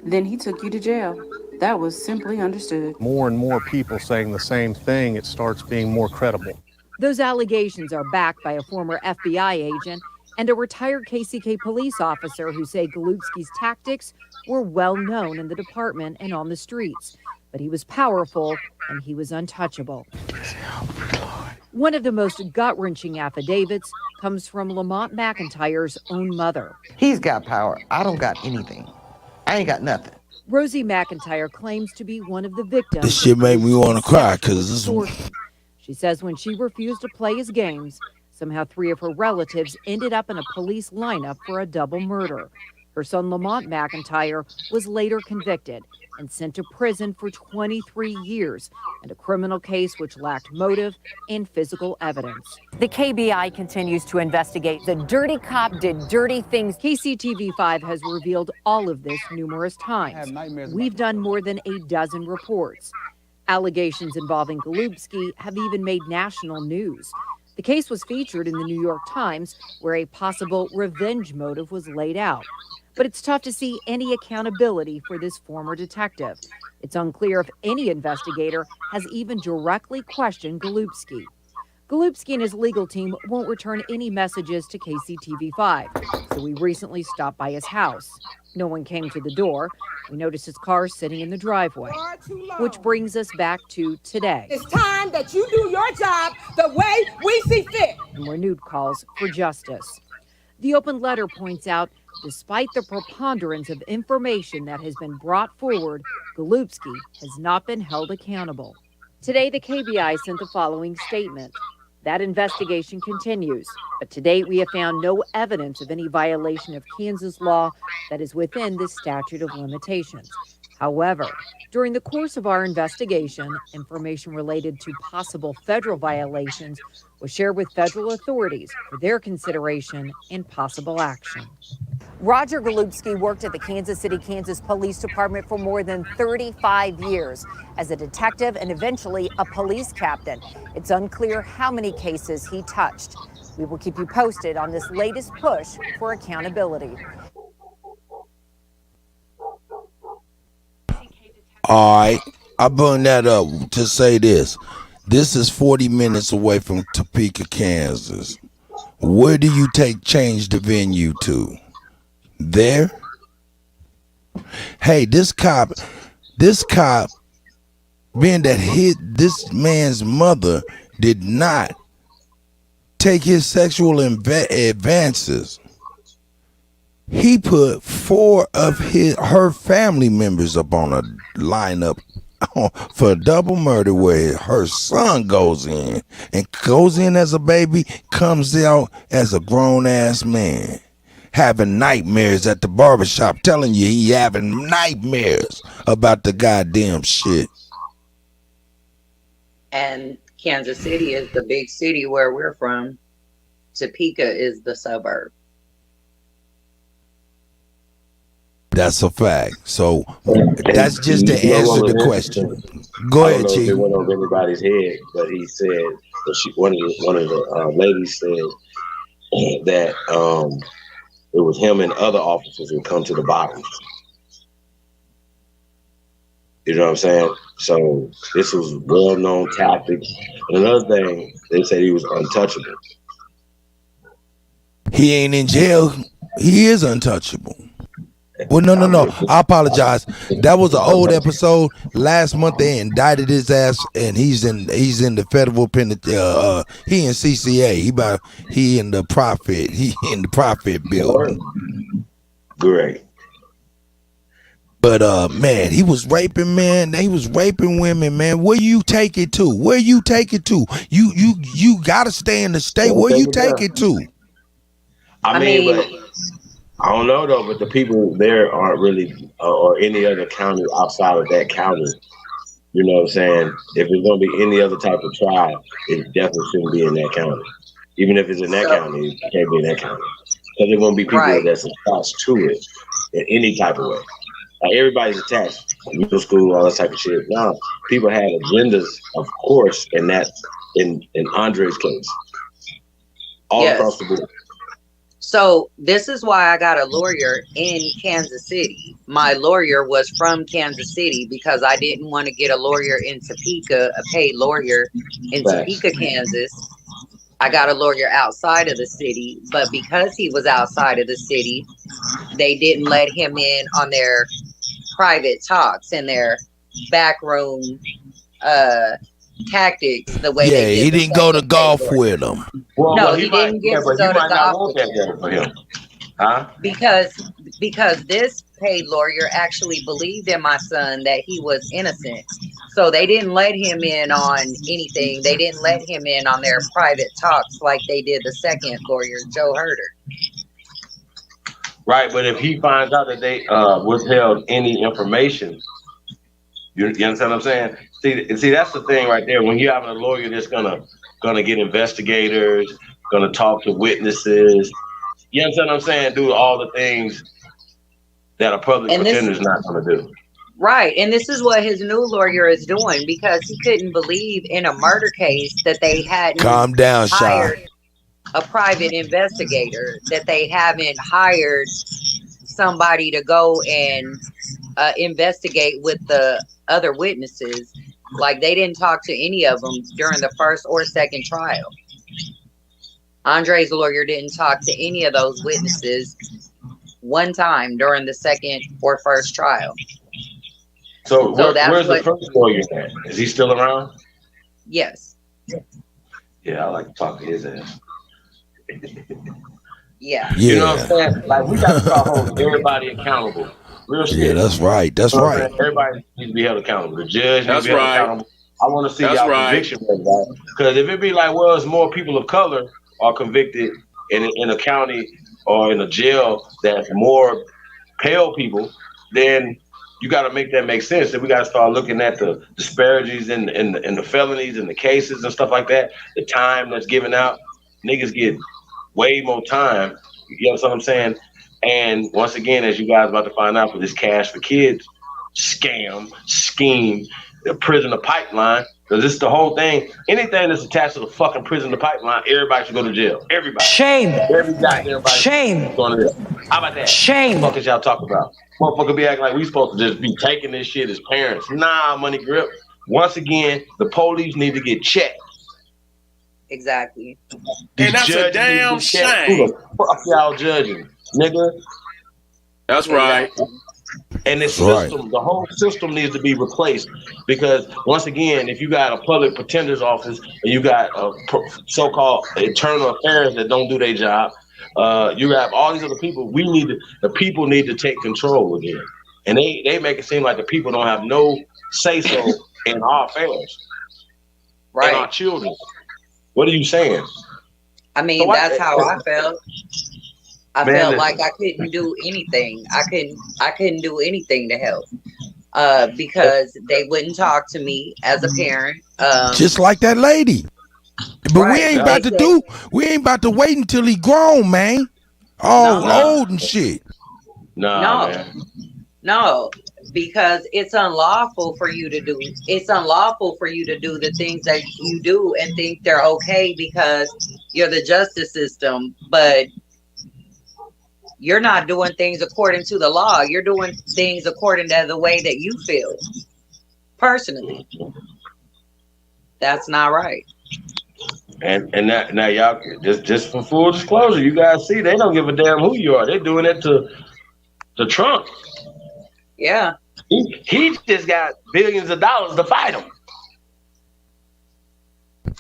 then he took you to jail. That was simply understood. More and more people saying the same thing, it starts being more credible. Those allegations are backed by a former FBI agent and a retired KCK police officer who say Golubski's tactics were well known in the department and on the streets. But he was powerful and he was untouchable. One of the most gut-wrenching affidavits comes from Lamont McIntyre's own mother. He's got power. I don't got anything. I ain't got nothing. Rosie McIntyre claims to be one of the victims. This shit made me want to cry because this is... She says when she refused to play his games, somehow 3 of her relatives ended up in a police lineup for a double murder. Her son Lamont McIntyre was later convicted and sent to prison for 23 years in a criminal case which lacked motive and physical evidence. The KBI continues to investigate. The dirty cop did dirty things. KCTV5 has revealed all of this numerous times. We've done more than a dozen reports. Allegations involving Golubski have even made national news. The case was featured in the New York Times, where a possible revenge motive was laid out. But it's tough to see any accountability for this former detective. It's unclear if any investigator has even directly questioned Golubski. Golubski and his legal team won't return any messages to KCTV5, so we recently stopped by his house. No one came to the door. We noticed his car sitting in the driveway, which brings us back to today. It's time that you do your job the way we see fit. And renewed calls for justice. The open letter points out, despite the preponderance of information that has been brought forward, Golubski has not been held accountable. Today, the KBI sent the following statement. That investigation continues, but to date we have found no evidence of any violation of Kansas law that is within this statute of limitations. However, during the course of our investigation, information related to possible federal violations was shared with federal authorities for their consideration and possible action. Roger Golubski worked at the Kansas City, Kansas Police Department for more than 35 years as a detective and eventually a police captain. It's unclear how many cases he touched. We will keep you posted on this latest push for accountability. All right, I bring that up to say this. This is 40 minutes away from Topeka, Kansas. Where do you change the venue to? There? Hey, this cop, being that hit this man's mother, did not take his sexual advances. He put 4 of her family members up on a lineup for a double murder where her son goes in as a baby, comes out as a grown-ass man. Having nightmares at the barbershop, telling you he having nightmares about the goddamn shit. And Kansas City is the big city where we're from. Topeka is the suburb. That's a fact. So that's just to answer the question. Go ahead, I don't know if Chief. it went over anybody's head, but he said that one of the ladies said that it was him and other officers who come to the bottom. You know what I'm saying? So this was well-known tactics. And another thing, they said he was untouchable. He ain't in jail. He is untouchable. Well, no. I apologize. That was an old episode. Last month they indicted his ass, and he's in the federal penitentiary. He in CCA. He in the profit building. Great. But man, he was raping men. He was raping women, man. Where you take it to? Where you take it to? You gotta stay in the state. Where you take it to? I mean, but I don't know though. But the people there aren't really, or any other county outside of that county. You know what I'm saying? If it's gonna be any other type of trial, it definitely shouldn't be in that county. Even if it's in that county, it can't be in that county. Because there's gonna be people that's attached to it in any type of way. Like everybody's attached, middle school, all that type of shit. Now, people had agendas, of course, in Andre's case, all across the board. So this is why I got a lawyer in Kansas City. My lawyer was from Kansas City because I didn't want to get a lawyer in Topeka, a paid lawyer in Topeka, Kansas. I got a lawyer outside of the city, but because he was outside of the city, they didn't let him in on their private talks and their backroom tactics the way they did. He didn't go to golf with him. No, he didn't get to go to golf with him. Huh? Because this paid lawyer actually believed in my son that he was innocent. So they didn't let him in on anything. They didn't let him in on their private talks like they did the second lawyer, Joe Herder. Right, but if he finds out that they withheld any information, you understand what I'm saying? See, that's the thing right there. When you have a lawyer that's gonna get investigators, gonna talk to witnesses, you understand what I'm saying? Do all the things that a public pretender is not gonna do. Right, and this is what his new lawyer is doing because he couldn't believe in a murder case that they hadn't Calm down, hired Sean. a private investigator, that they haven't hired somebody to go and investigate with the other witnesses. Like they didn't talk to any of them during the first or second trial. Andre's lawyer didn't talk to any of those witnesses one time during the second or first trial. So where's the first lawyer at? Is he still around? Yes. Yeah, I like to talk to his ass. Yeah. You know what I'm saying? Like we got to start holding everybody accountable. Real shit. Yeah, that's right. That's right. Everybody needs to be held accountable. The judge needs to be held accountable. I want to see y'all conviction rate, right? Because if it be like, well, it's more people of color are convicted in a county or in a jail that's more pale people, then you got to make that make sense. Then we got to start looking at the disparities in the felonies and the cases and stuff like that. The time that's given out, niggas get way more time. You know what I'm saying? And once again, as you guys about to find out, for this Cash for Kids scam, scheme, the prisoner pipeline, because this is the whole thing. Anything that's attached to the fucking prisoner pipeline, everybody should go to jail. Everybody. Shame. Shame. Going to jail. How about that? Shame. What the fuck is y'all talking about? Motherfucker be acting like we supposed to just be taking this shit as parents. Nah, Money Grip. Once again, the police need to get checked. Exactly. And that's a damn shame. Who the fuck y'all judging, nigga? That's right. And the system, the whole system needs to be replaced because once again, if you got a public pretender's office and you got a so-called internal affairs that don't do their job, you have all these other people. The people need to take control again, and they make it seem like the people don't have no say-so in our affairs, right? And our children. What are you saying? I mean, so that's how I felt. I felt like I couldn't do anything. I couldn't do anything to help. because they wouldn't talk to me as a parent. Just like that lady. But right, we ain't about to wait until he grown, man. All old and shit. No, because it's unlawful for you to do. It's unlawful for you to do the things that you do and think they're okay because you're the justice system, but you're not doing things according to the law. You're doing things according to the way that you feel. Personally, that's not right. And now y'all just for full disclosure, you guys see they don't give a damn who you are. They're doing it to Trump. Yeah. He just got billions of dollars to fight him.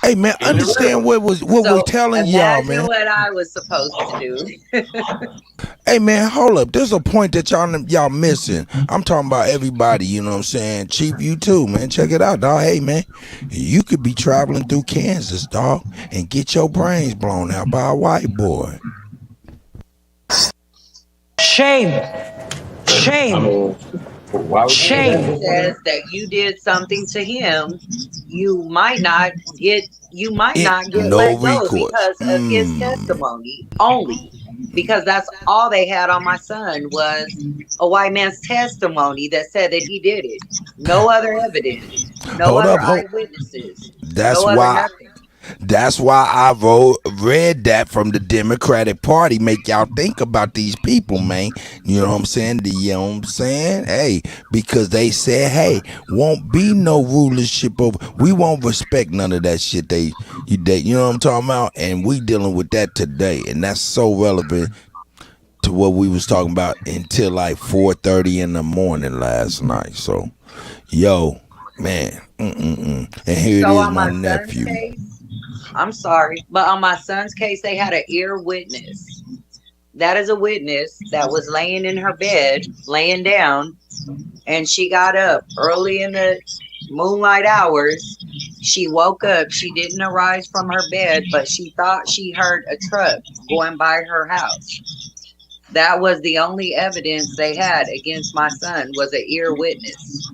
Hey man, understand what we're telling y'all, man. What I was supposed to do. Hey man, hold up. There's a point that y'all missing. I'm talking about everybody, you know what I'm saying? Chief, you too, man. Check it out, dog. Hey man, you could be traveling through Kansas, dog, and get your brains blown out by a white boy. Shame. Shame. Shame says that you did something to him. You might not get let go because of his testimony only. Because that's all they had on my son was a white man's testimony that said that he did it. No other evidence. No other eyewitnesses. That's why I read that from the Democratic Party. Make y'all think about these people, man. You know what I'm saying? Hey, because they said, hey, won't be no rulership over. We won't respect none of that shit. You know what I'm talking about? And we dealing with that today, and that's so relevant to what we was talking about until like 4:30 in the morning last night. So, yo, man, and here it is, my nephew. I'm sorry, but on my son's case, they had an ear witness. That is a witness that was laying in her bed, laying down, and she got up early in the moonlight hours. She woke up. She didn't arise from her bed, but she thought she heard a truck going by her house. That was the only evidence they had against my son was an ear witness.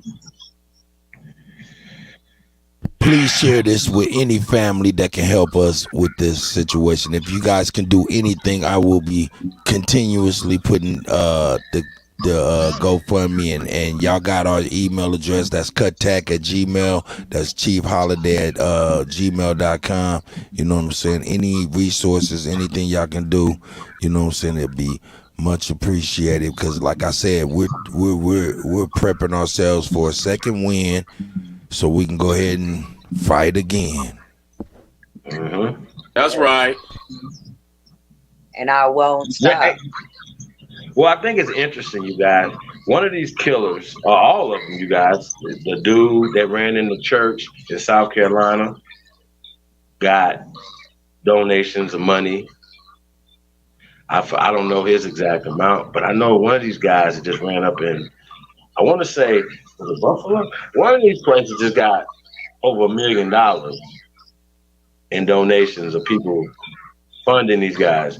Please share this with any family that can help us with this situation. If you guys can do anything, I will be continuously putting the GoFundMe and y'all got our email address. That's Kuttack@gmail. That's chiefholiday@gmail.com. You know what I'm saying? Any resources, anything y'all can do, you know what I'm saying? It'd be much appreciated because, like I said, we're prepping ourselves for a second win, so we can go ahead and fight again. Mm-hmm. That's right. And I won't stop. Well, I think it's interesting, you guys. One of these killers, or all of them, you guys, the dude that ran in the church in South Carolina, got donations of money. I don't know his exact amount, but I know one of these guys that just ran up in, I want to say, was it Buffalo? One of these places just got over $1 million in donations of people funding these guys.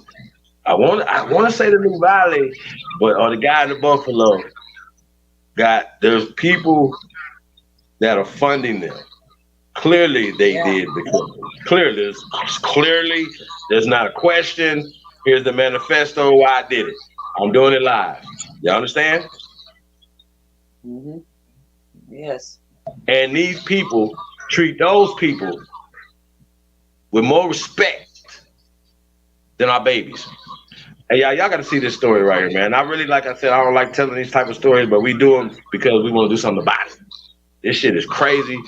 I want to say the New Valley, or the guy in the Buffalo there's people that are funding them. Clearly they did the killing. Clearly there's not a question. Here's the manifesto why I did it. I'm doing it live. You understand? Mm-hmm. Yes. And these people treat those people with more respect than our babies. Hey, y'all got to see this story right here, man. I really, like I said, I don't like telling these type of stories, but we do them because we want to do something about it. This shit is crazy.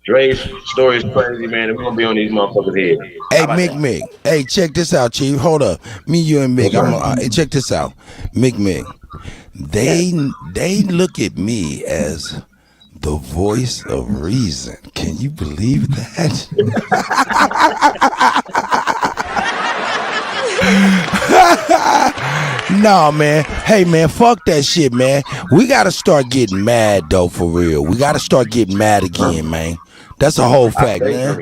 Dre's story is crazy, man, and we're going to be on these motherfuckers' head. Hey, Mick. Hey, check this out, Chief. Hold up. Me, you, and Mick. Check this out. Mick. They look at me as the voice of reason. Can you believe that? No, man. Hey, man, fuck that shit, man. We got to start getting mad, though, for real. We got to start getting mad again, man. That's a whole fact, man.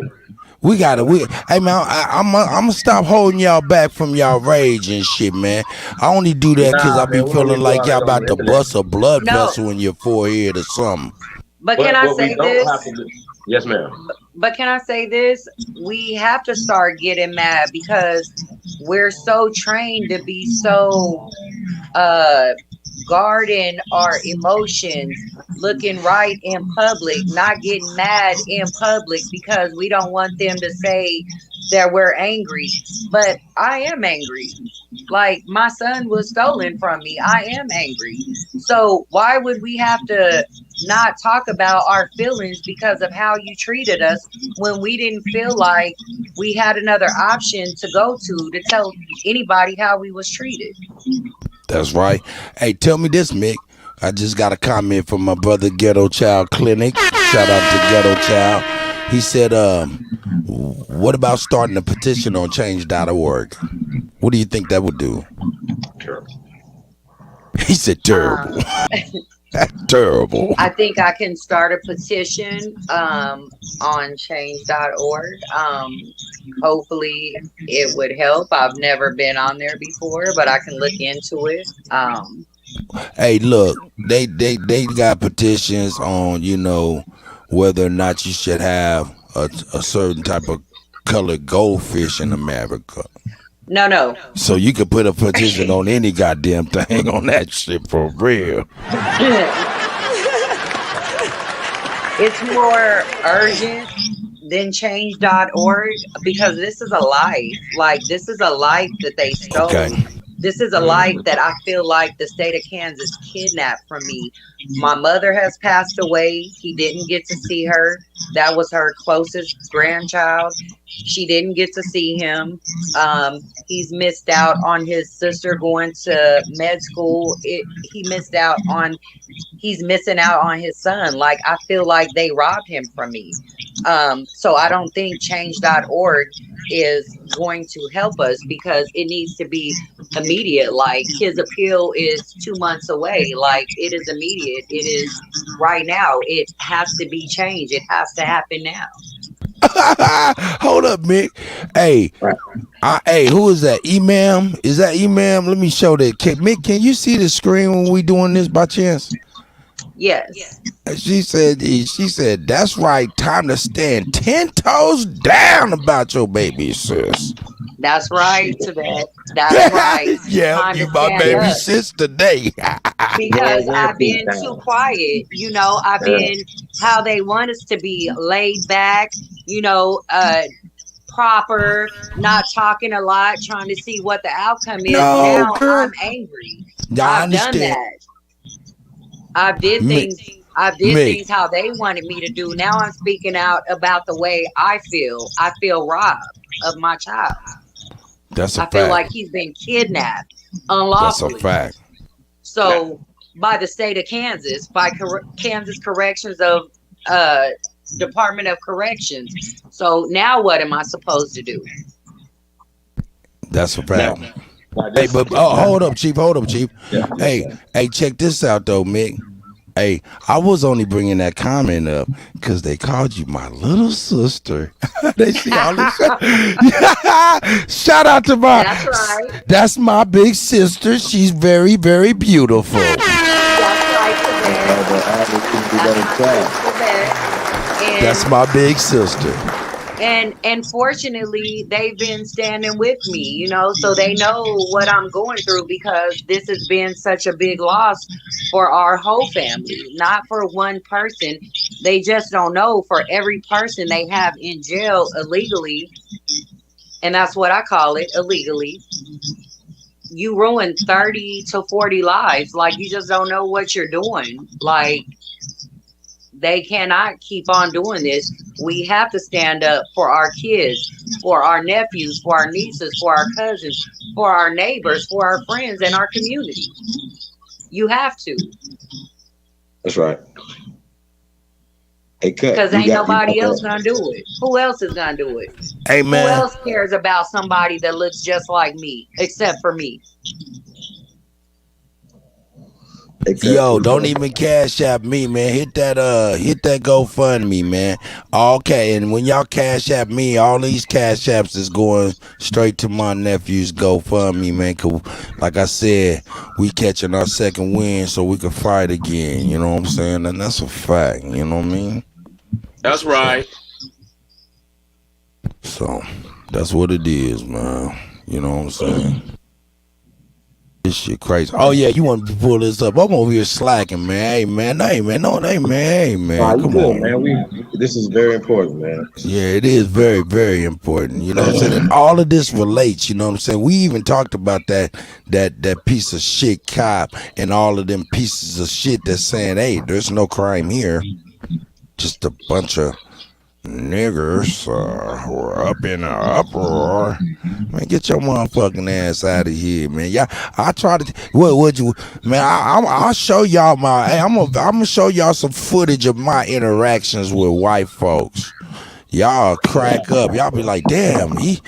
Hey man, I'm gonna stop holding y'all back from y'all rage and shit, man. I only do that because I Nah, be man, we don't feeling need to do like all y'all that on about the to internet. bust a blood No, vessel in your forehead or something. but can I What we say don't have this? to do. Yes, ma'am. But can I say this? We have to start getting mad because we're so trained to be so guarding our emotions, looking right in public, not getting mad in public because we don't want them to say that we're angry. But I am angry. Like my son was stolen from me. I am angry. So why would we have to not talk about our feelings because of how you treated us when we didn't feel like we had another option to go to tell anybody how we was treated? That's right. Hey, tell me this, Mick. I just got a comment from my brother Ghetto Child Clinic. Shout out to Ghetto Child. He said, what about starting a petition on change.org? What do you think that would do? He said terrible. That's terrible. I think I can start a petition on change.org. Hopefully it would help. I've never been on there before, but I can look into it. Hey, look, they got petitions on, whether or not you should have a certain type of colored goldfish in America. No. So you could put a petition on any goddamn thing on that shit for real. It's more urgent than change.org because this is a life. Like, this is a life that they stole. Okay. This is a life that I feel like the state of Kansas kidnapped from me. My mother has passed away. He didn't get to see her. That was her closest grandchild. She didn't get to see him. He's missed out on his sister going to med school. He's missing out on his son. Like, I feel like they robbed him from me. So I don't think change.org is going to help us because it needs to be immediate. Like, his appeal is 2 months away. Like, it is immediate. It is right now. It has to be changed. It has to happen now. Hold up, Mick. Hey, hey, who is that? Imam? Is that Imam? Let me show that. Mick, can you see the screen when we doing this by chance? Yes. She said, that's right. Time to stand 10 toes down about your baby, sis. That's right, Tibet. That's right. Yeah, Time you to my stand baby up. sis today. Because I've been too quiet. I've been how they want us to be, laid back, proper, not talking a lot, trying to see what the outcome is. No, Now girl. I'm angry. Yeah, I I've done understand. that. I did Mick. things how they wanted me to do. Now I'm speaking out about the way I feel. I feel robbed of my child. That's a I fact. feel like he's been kidnapped unlawfully. That's a fact. So by the state of Kansas, by Kansas Corrections of Department of Corrections. So now what am I supposed to do? That's a fact. Now, Hey, but hold up, Chief. Yeah. Hey, check this out though, Mick. Hey, I was only bringing that comment up because they called you my little sister. They see all this. Shout out to my. That's right. That's my big sister. She's very, very beautiful. That's That's my big sister. And fortunately, they've been standing with me, so they know what I'm going through because this has been such a big loss for our whole family, not for one person. They just don't know. For every person they have in jail illegally, and that's what I call it, illegally, you ruin 30 to 40 lives. Like, you just don't know what you're doing. Like, they cannot keep on doing this. We have to stand up for our kids, for our nephews, for our nieces, for our cousins, for our neighbors, for our friends, and our community. You have to. That's right. Hey, Cut. Because ain't nobody else gonna do it. Who else is gonna do it? Hey, man. Who else cares about somebody that looks just like me, except for me? Yo, don't even cash app me, man. Hit that GoFundMe, man. Okay, and when y'all cash app me, all these cash apps is going straight to my nephew's GoFundMe, man. 'Cause like I said, we catching our second win so we can fight again. You know what I'm saying? And that's a fact. You know what I mean? That's right. So that's what it is, man. You know what I'm saying? This shit crazy. Oh yeah, you want to pull this up? I'm over here slacking, man. Hey man, come on, man. This is very important, man. Yeah, it is very, very important. You know what I'm saying? And all of this relates. You know what I'm saying? We even talked about that piece of shit cop and all of them pieces of shit that's saying, hey, there's no crime here, just a bunch of niggers who are up in an uproar. Man, get your motherfucking ass out of here, man. Yeah, I try to. What you, man? I'll show y'all my. Hey, I'm gonna show y'all some footage of my interactions with white folks. Y'all crack up. Y'all be like, damn, he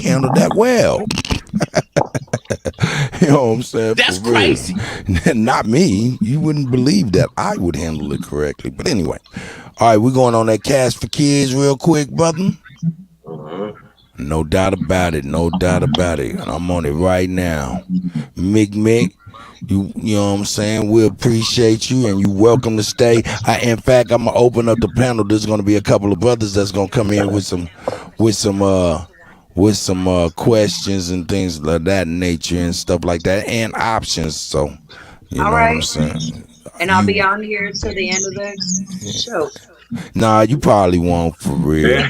handled that well. You know what I'm saying? That's crazy. Not me. You wouldn't believe that I would handle it correctly. But anyway, all right, we're going on that Cash for Kids real quick, brother. No doubt about it. No doubt about it. And I'm on it right now. Mick, you know what I'm saying? We appreciate you and you welcome to stay. In fact, I'm gonna open up the panel. There's gonna be a couple of brothers that's gonna come in with some questions and things of that nature and stuff like that and options. So you know what I'm saying? And I'll be on here till the end of the show. Nah, you probably won't, for real.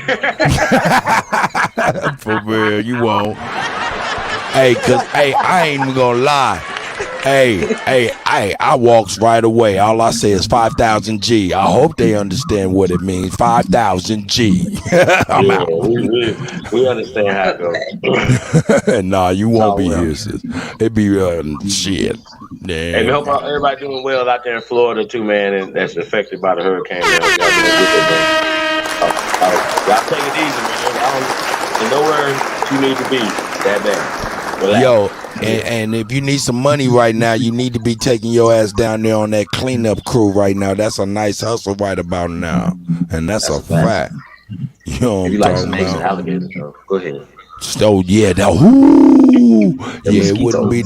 For real, you won't. Hey, cause I ain't even gonna lie. I walks right away. All I say is 5,000 G. I hope they understand what it means. 5,000 G. I'm out. We understand how it goes. Nah, you won't be here, sis. It be shit. Damn. Hey, we hope everybody doing well out there in Florida too, man, and that's affected by the hurricane. Man. Y'all doing good, man. Y'all take it easy, man. There's nowhere you need to be that bad. Relax. Yo, and if you need some money right now, you need to be taking your ass down there on that cleanup crew right now. That's a nice hustle right about now, and that's a fact. You know what I'm talking snakes about? and alligators, go ahead. So yeah, it wouldn't be.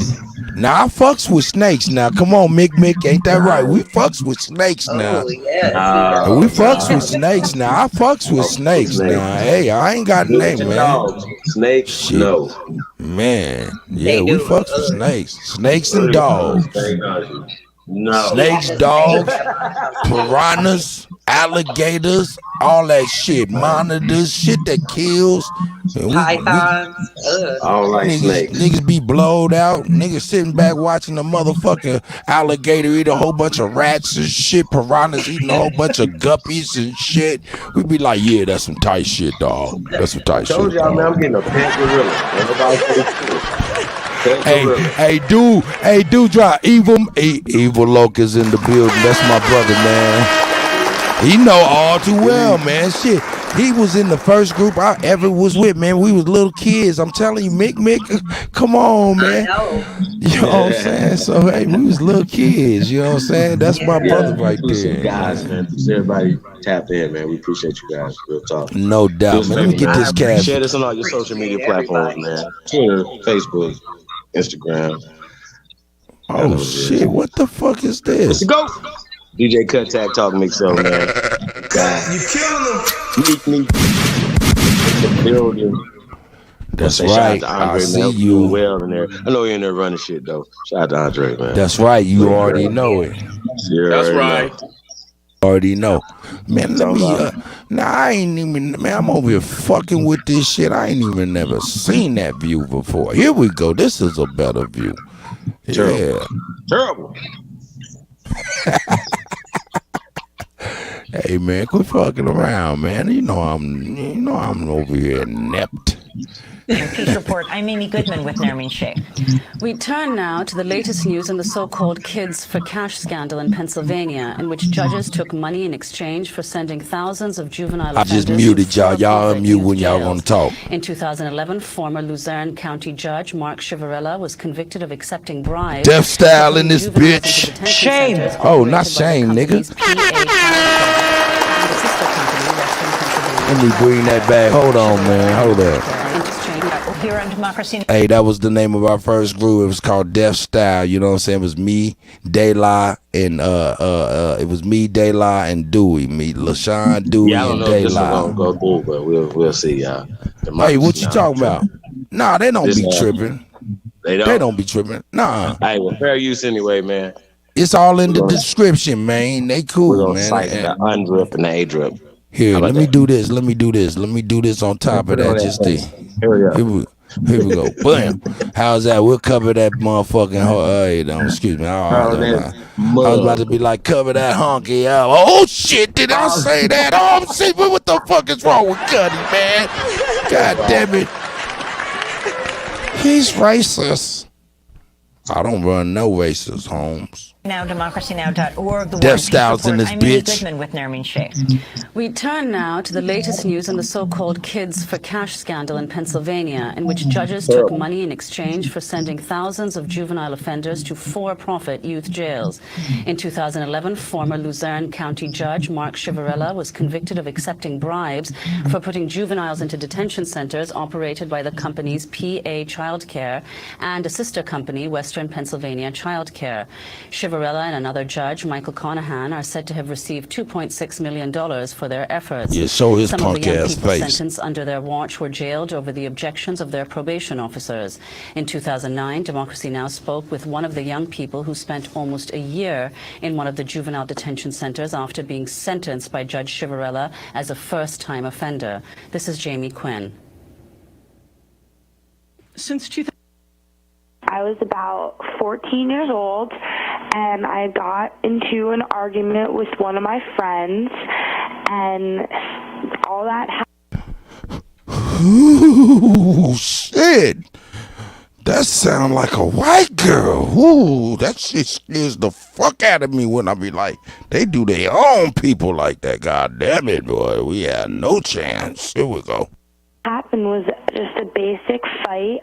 Now I fucks with snakes. Now come on, Mick, ain't that right? We fucks with snakes now. Yeah. We fucks with snakes now. I fucks with snakes now. Hey, I ain't got a name, man. Snakes, shit. No. Man, yeah, we fucks with snakes. Snakes and dogs. No. Snakes, dogs, piranhas, alligators, all that shit. Monitors, shit that kills. Pythons. I don't like snakes. Niggas be blowed out. Niggas sitting back watching the motherfucking alligator eat a whole bunch of rats and shit. Piranhas eating a whole bunch of guppies and shit. We be like, yeah, that's some tight shit, dog. That's some tight shit. I told y'all, man, I'm getting a pet gorilla. Everybody Hey, dude, drop evil Locust in the building. That's my brother, man. He know all too well, man. Shit, he was in the first group I ever was with, man. We was little kids. I'm telling you, Mick, come on, man. You know what I'm saying? So hey, we was little kids. You know what I'm saying? That's my brother right there. Guys, man, everybody tap in, man. We appreciate you guys. Real talk. No doubt, man. Let me get this cash. Share this on all your social media platforms, man. Twitter, Facebook, Instagram. Oh shit! What the fuck is this? Let's go. DJ Kuttack Talk Mix Show, man. You killing them. Meet the building. That's Shout right. out to Andre, I see man. you. Doing well in there. I know you're in there running shit though. Shout out to Andre, man. That's right. You already know it. That's right. Already know, man. Let me. Now I ain't even. Man, I'm over here fucking with this shit. I ain't even never seen that view before. Here we go. This is a better view. Yeah. Terrible. Hey man, quit fucking around, man. You know I'm over here inept. In Peace Report, I'm Amy Goodman with Nermeen Sheikh. We turn now to the latest news in the so-called Kids for Cash scandal in Pennsylvania, in which judges took money in exchange for sending thousands of juvenile I offenders just muted y'all. to Y'all for-profit unmute youth when y'all jails. want to talk. In 2011, former Luzerne County Judge Mark Chivarella was convicted of accepting bribes. Death style in this bitch. Shame. Oh, not shame, nigga. Let me bring that back. Hold on, man. Hold up. Here on Democracy. Hey, that was the name of our first group. It was called Death Style. You know what I'm saying? It was me, Dayla, and it was me, Dayla, and Dewey. Me, LaShawn, Dewey, Yeah, I don't and know if this is gonna Dayla. go through, but we'll see, y'all. Hey, what you talking about? Nah, they don't be tripping. They They don't be tripping. Nah. Hey, well, fair use anyway, man. It's all in the description, man. They We're cool, gonna man. cite the undrip and the A drip. Here, let me that? do this. Let me do this. Let me do this on top of Put it on that. that Just to, face. Here we go. here we go. Bam. How's that? We'll cover that motherfucking. Hey, don't excuse me. I was about to be like, cover that honky out. Oh shit! Did I say that? Oh shit! What the fuck is wrong with Cuddy, man? God damn it! He's racist. I don't run no racist homes. Now, democracynow.org. The Death styles in this I'm Amy bitch. Goodman with Nermeen Sheikh. We turn now to the latest news in the so-called Kids for Cash scandal in Pennsylvania, in which judges took money in exchange for sending thousands of juvenile offenders to for-profit youth jails. In 2011, former Luzerne County Judge Mark Chivarella was convicted of accepting bribes for putting juveniles into detention centers operated by the companies PA Childcare and a sister company, Western Pennsylvania Childcare. Chivarella and another judge, Michael Conahan, are said to have received $2.6 million for their efforts. Yeah, show his Some of the punk young ass people face. sentenced under their watch were jailed over the objections of their probation officers. In 2009, Democracy Now! Spoke with one of the young people who spent almost a year in one of the juvenile detention centers after being sentenced by Judge Chivarella as a first-time offender. This is Jamie Quinn. Since 2000, I was about 14 years old, and I got into an argument with one of my friends, and all that Ooh, shit. That sound like a white girl. Ooh, that shit scares the fuck out of me when I be like, they do their own people like that. God damn it, boy. We had no chance. Here we go. happened was just a basic fight.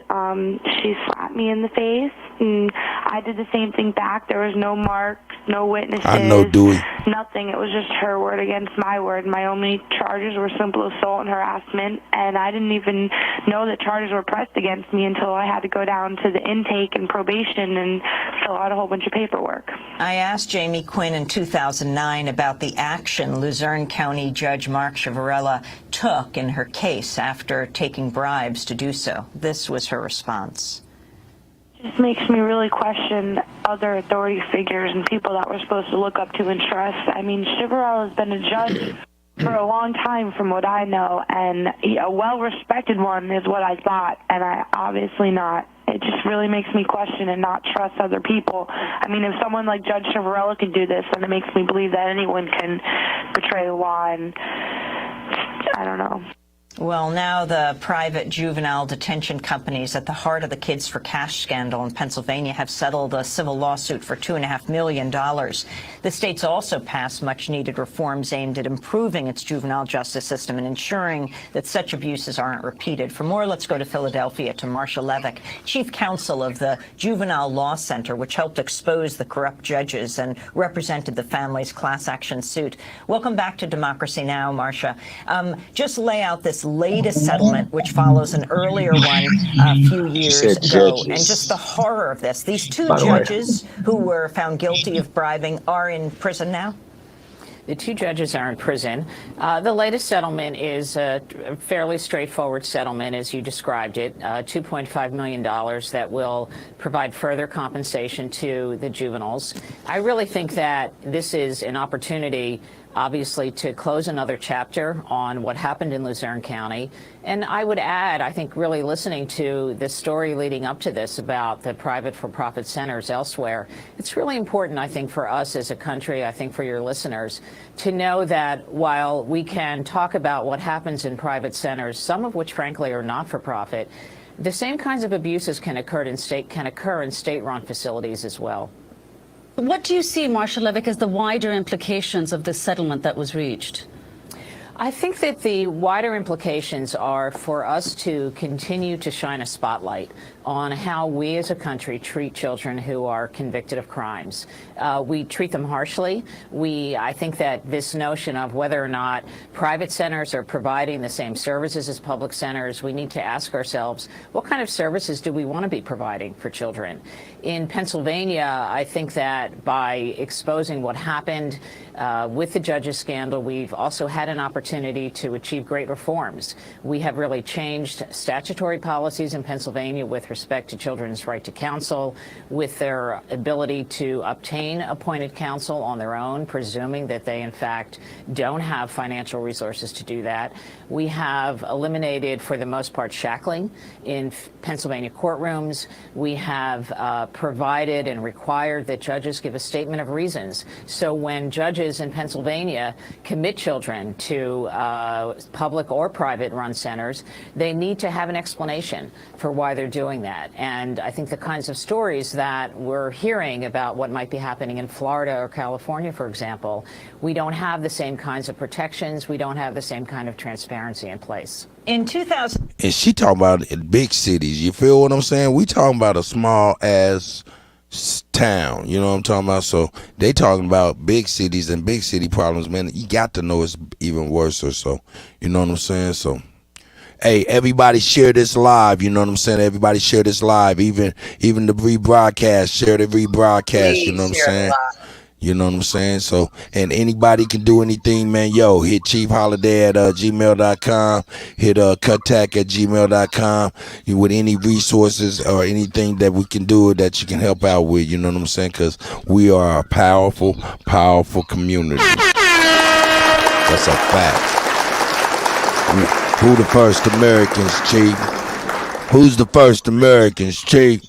She slapped me in the face, and I did the same thing back. There was no marks, no witnesses. I know, Dewey. Nothing. It was just her word against my word. My only charges were simple assault and harassment, and I didn't even know that charges were pressed against me until I had to go down to the intake and probation and fill out a whole bunch of paperwork. I asked Jamie Quinn in 2009 about the action Luzerne County Judge Mark Chivarella took in her case after taking bribes to do so. This was her response. It just makes me really question other authority figures and people that we're supposed to look up to and trust. I mean, Chivarella has been a judge for a long time from what I know, and a well-respected one is what I thought, and I obviously not. It just really makes me question and not trust other people. I mean, if someone like Judge Chivarella can do this, then it makes me believe that anyone can betray the law, and I don't know. Well, now the private juvenile detention companies at the heart of the Kids for Cash scandal in Pennsylvania have settled a civil lawsuit for $2.5 million. The state's also passed much-needed reforms aimed at improving its juvenile justice system and ensuring that such abuses aren't repeated. For more, let's go to Philadelphia to Marcia Levick, chief counsel of the Juvenile Law Center, which helped expose the corrupt judges and represented the family's class action suit. Welcome back to Democracy Now!, Marcia. Just lay out this latest settlement, which follows an earlier one a few years ago, and just the horror of this. These two judges who were found guilty of bribing are in prison now? The two judges are in prison. The latest settlement is a fairly straightforward settlement, as you described it, $2.5 million that will provide further compensation to the juveniles. I really think that this is an opportunity obviously, to close another chapter on what happened in Luzerne County. And I would add, I think really listening to the story leading up to this about the private for-profit centers elsewhere, it's really important, I think, for us as a country, I think for your listeners, to know that while we can talk about what happens in private centers, some of which, frankly, are not-for-profit, the same kinds of abuses can occur in state-run facilities as well. What do you see, Marshall Levick, as the wider implications of this settlement that was reached? I think that the wider implications are for us to continue to shine a spotlight on how we as a country treat children who are convicted of crimes. We treat them harshly. I think that this notion of whether or not private centers are providing the same services as public centers, we need to ask ourselves, what kind of services do we want to be providing for children? In Pennsylvania, I think that by exposing what happened with the judges scandal, we've also had an opportunity to achieve great reforms. We have really changed statutory policies in Pennsylvania with respect to children's right to counsel, with their ability to obtain appointed counsel on their own, presuming that they, in fact, don't have financial resources to do that. We have eliminated, for the most part, shackling in Pennsylvania courtrooms. We have provided and required that judges give a statement of reasons. So when judges in Pennsylvania commit children to public or private run centers, they need to have an explanation for why they're doing that. And I think the kinds of stories that we're hearing about what might be happening in Florida or California, for example, we don't have the same kinds of protections. We don't have the same kind of transparency in place. In 2000. And she talking about in big cities. You feel what I'm saying? We talking about a small ass town. You know what I'm talking about? So they talking about big cities and big city problems, man. You got to know it's even worse or so. You know what I'm saying? So, hey, everybody share this live. You know what I'm saying? Everybody share this live. Even the rebroadcast. Share the rebroadcast. Please, you know what I'm saying? You know what I'm saying? So, and anybody can do anything, man. Yo, hit Chief Holiday at gmail.com. Hit Kuttack at gmail.com. With any resources or anything that we can do that you can help out with. You know what I'm saying? Because we are a powerful, powerful community. That's a fact. Who the first Americans, Chief? Who's the first Americans, Chief?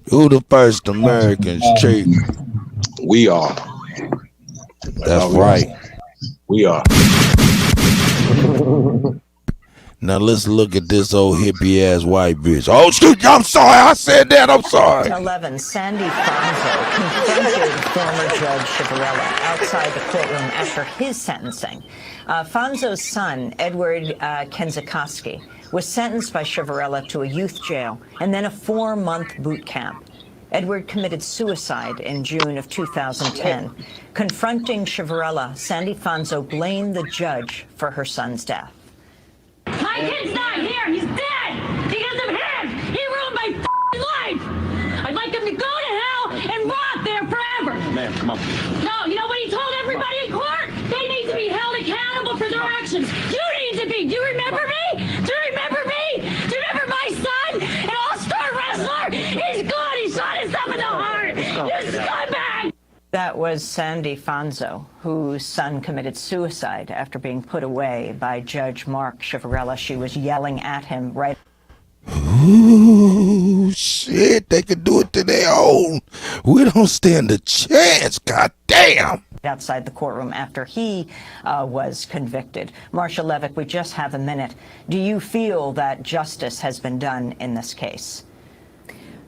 Who the first Americans, Chief? We are. That's right. We are. Now let's look at this old hippie ass white bitch. Oh, shoot, I'm sorry. I said that. I'm sorry. 2011, Sandy Fonzo confronted former Judge Chivarella outside the courtroom after his sentencing. Fonzo's son, Edward Kenzakowski, was sentenced by Chivarella to a youth jail and then a 4-month boot camp. Edward committed suicide in June of 2010. Confronting Chivarella, Sandy Fonzo blamed the judge for her son's death. My kid's not here. He's dead because of him. He ruined my life. I'd like him to go to hell and rot there forever. Ma'am, come on. No, you know what he told everybody in court? They need to be held accountable for their actions. You need to be. Do you remember me? Do you remember me? Do you remember my son, an all-star wrestler? He's good. He shot himself in the heart. You scumbag. That was Sandy Fonzo, whose son committed suicide after being put away by Judge Mark Chivarella. She was yelling at him right. Ooh, shit, they could do it to their own. We don't stand a chance, goddamn. Outside the courtroom after he was convicted. Marshall Levick, we just have a minute. Do you feel that justice has been done in this case?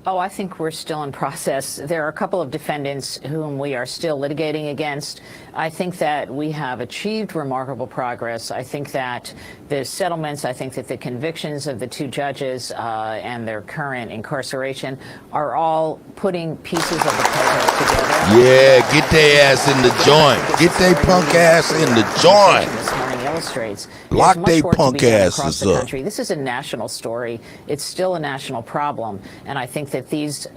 Oh, I think we're still in process. There are a couple of defendants whom we are still litigating against. I think that we have achieved remarkable progress. I think that the settlements, I think that the convictions of the 2 judges and their current incarceration are all putting pieces of the puzzle together. Yeah, get their ass in the joint. Get their punk ass in the joint. This morning illustrates. Lock they punk asses up. This is a national story. It's still a national problem. And I think that these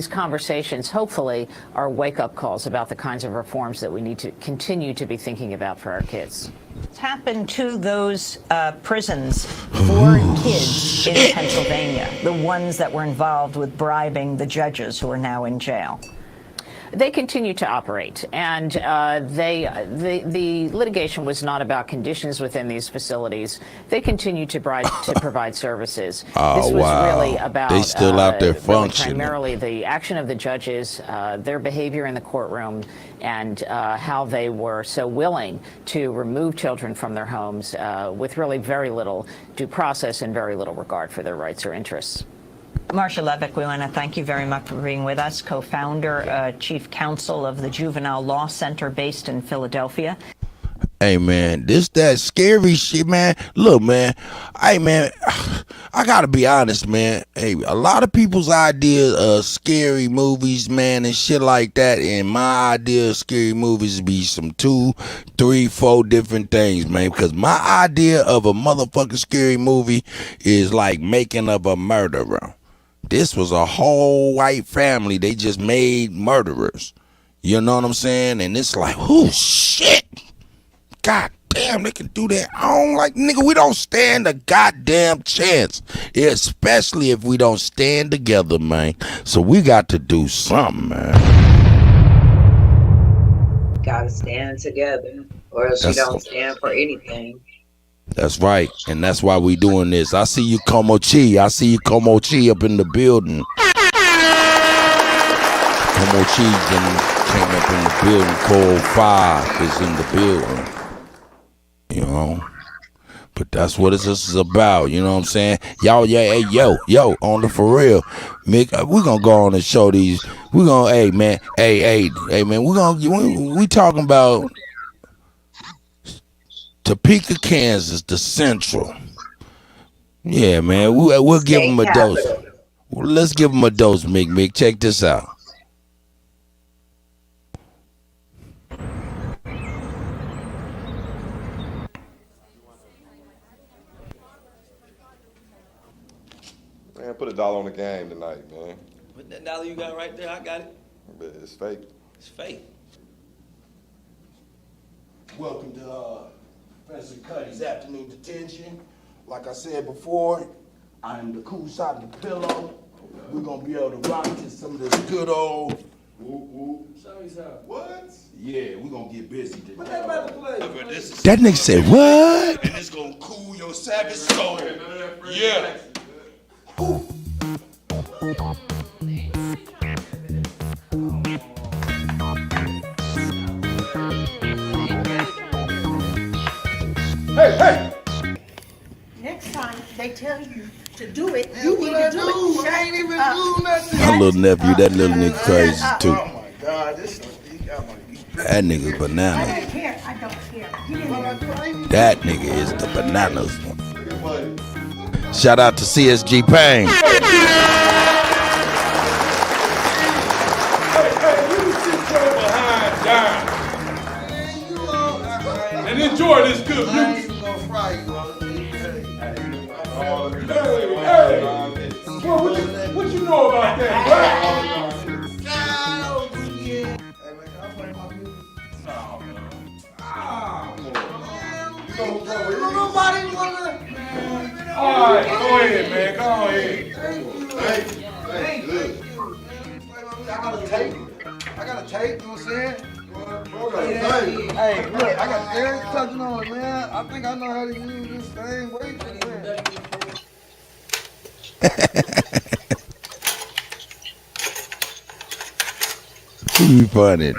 conversations, hopefully, are wake-up calls about the kinds of reforms that we need to continue to be thinking about for our kids. What's happened to those prisons for kids in Pennsylvania, the ones that were involved with bribing the judges who are now in jail? they continue to operate. And the litigation was not about conditions within these facilities. They continue to provide services. This was really about they still out there really functioning. primarily the action of the judges, their behavior in the courtroom, and how they were so willing to remove children from their homes with really very little due process and very little regard for their rights or interests. Marcia Levick, we want to thank you very much for being with us, co-founder, chief counsel of the Juvenile Law Center based in Philadelphia. Hey, man, that scary shit, man. Look, man, hey, man, I gotta be honest, man. Hey, a lot of people's idea of scary movies, man, and shit like that, and my idea of scary movies be some 2, 3, 4 different things, man, because my idea of a motherfucking scary movie is like Making of a Murderer. This was a whole white family. They just made murderers. You know what I'm saying? And it's like, oh, shit. God damn, they can do that. I don't like, nigga, we don't stand a goddamn chance. Especially if we don't stand together, man. So we got to do something, man. Gotta stand together, or else you don't stand for anything. That's right, and that's why we doing this. I see you, Como Chi. I see you, Como Chi, up in the building. Como Chi came up in the building. Cold 5 is in the building. You know, but that's what this is about. You know what I'm saying? Y'all, yeah, hey, yo, on the for real, Mick. We gonna go on and show these. We gonna, hey, man, hey, man. We talking about Topeka, Kansas, the Central. Yeah, man. We'll give them a dose. Let's give them a dose, Mick. Check this out. Man, put $1 on the game tonight, man. Put that dollar you got right there, I got it. But it's fake. It's fake. Welcome to Professor Cuddy's afternoon detention. Like I said before, I am the cool side of the pillow. We're gonna be able to rock to some of this good old Show me something. What? Yeah, we're gonna get busy today. Put that about to play. That nigga said what? And it's gonna cool your savage soul. Yeah. Hey! Next time they tell you to do it, you need to do it. I ain't even do nothing. My little nephew, that little nigga crazy too. Oh my God, this That nigga's banana. I don't care. I don't care. Get in there. That nigga is the bananas one. Shout out to CSG Payne. And enjoy this good music. Hey, what you know about that, Nobody wanna. All right, go ahead, man. Go ahead. Thank you. I got a tape, you know what I'm saying? Hey, look, I got Eric touching on it, man. I think I know how to use this thing. Wait a minute. Who funny?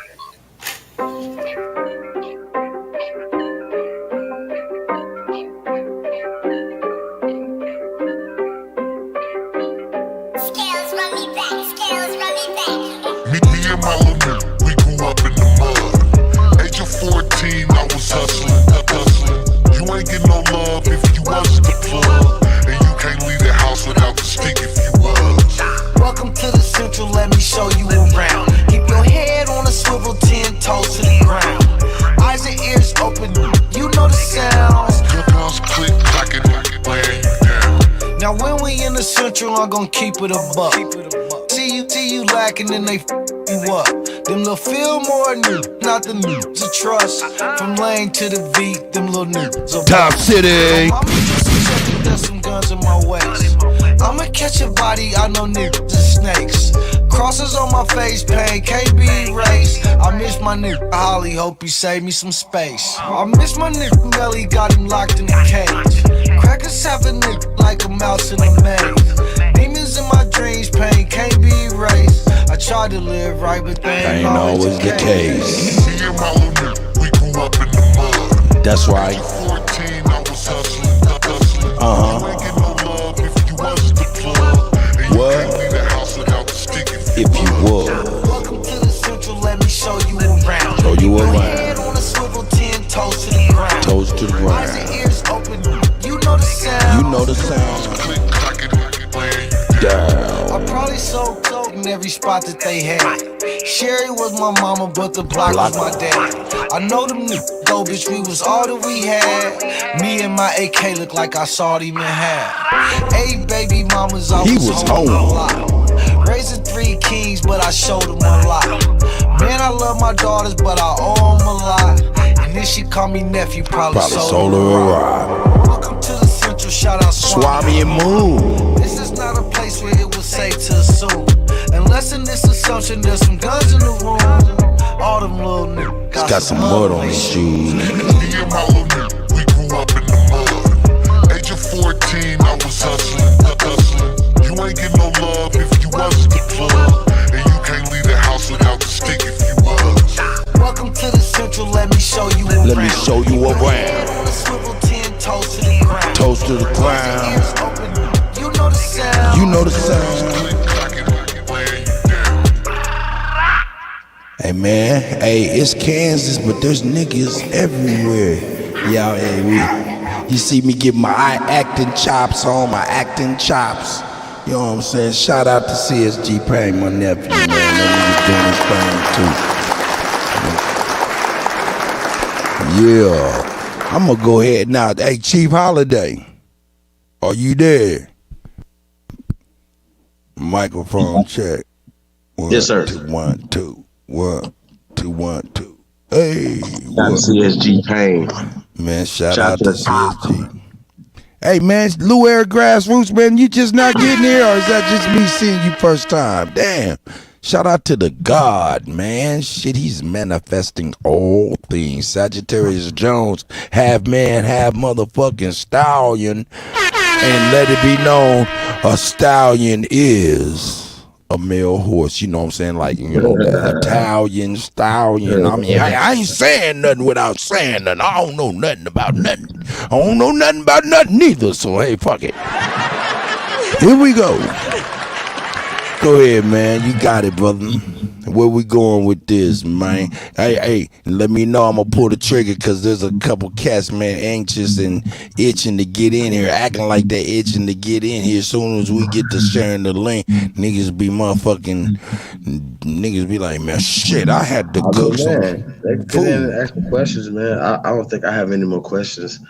Welcome to the Central, let me show you around. Keep your head on a swivel, 10 toes to the ground. Eyes and ears open, you know the sounds. Your guns click, clacking, laying you down. Now when we in the Central, I'm gonna keep it a buck. See you lacking and they you up. Them little Fillmore new, not the news to trust. From Lane to the V, them little news. Top City. There's some guns in my waist. I'ma catch a body, I know niggas and snakes. Crosses on my face, pain can't be erased. I miss my nigga Holly, hope he saved me some space. I miss my nigga Melly, got him locked in a cage. Crackers have a nigga like a mouse in a maze. Demons in my dreams, pain can't be erased. I tried to live right, but they ain't always the case. Me and my little nigga, we grew up in the mud. That's right. 14, I was hustling. You ain't get no love if you wasn't the plug. And you can't leave the house without the stick if you would. Welcome to the Central, let me show you around. Show you around. Head on a swivel, 10 toes to the ground. Toes to the ground. Eyes and ears open, you know the sound. You know the sound. Down. I probably sold dope in every spot that they had. Sherry was my mama, but the block was my dad. I know them niggas, though, bitch, we was all that we had. Me and my AK look like I saw them in half. 8 baby mamas, I was home a lot. Raising 3 kings, but I showed them a lot. Man, I love my daughters, but I owe them a lot. And then she call me nephew, probably sold her a ride. Welcome to the Central, shout out Swami and Moon. This is not a place where it was safe to assume. Unless in this assumption there's some guns in the room. All them little niggas got some mud on his shoes. Me and my little nigga, we grew up in the mud. Age of 14, I was hustling. You ain't get no love if you wasn't the plug. And you can't leave the house without the stick if you was. Welcome to the Central, let me show you around. Let me show you around. On a swivel, 10 toes to the ground. Toes to the ground. Ears open, you know the sound. You know the sound. Hey man, hey, it's Kansas, but there's niggas everywhere. Y'all, hey, you see me get my acting chops on, my acting chops. You know what I'm saying? Shout out to CSG Payne, my nephew, man. That nigga doing his thing too. Yeah, I'm gonna go ahead now. Hey, Chief Holiday, are you there? Microphone check. Yes, sir. 1 2 1 2 1 2. Hey, shout out to CSG Payne. Man, shout out to CSG. Hey man, Lou Air Grassroots, man, you just not getting here, or is that just me seeing you first time? Damn. Shout out to the God, man. Shit, he's manifesting all things. Sagittarius Jones, half man, half motherfucking stallion. And let it be known, a stallion is a male horse. You know what I'm saying? Like, you know, the Italian stallion. I mean, I ain't saying nothing without saying nothing. I don't know nothing about nothing. I don't know nothing about nothing either. So, hey, fuck it. Here we go. Go ahead, man. You got it, brother. Where we going with this, man? Hey, let me know. I'm gonna pull the trigger because there's a couple cats, man, anxious and itching to get in here, acting like they itching to get in here. As soon as we get to sharing the link, niggas be like, man, shit, I had to cook some food. They ask me questions, man. I don't think I have any more questions.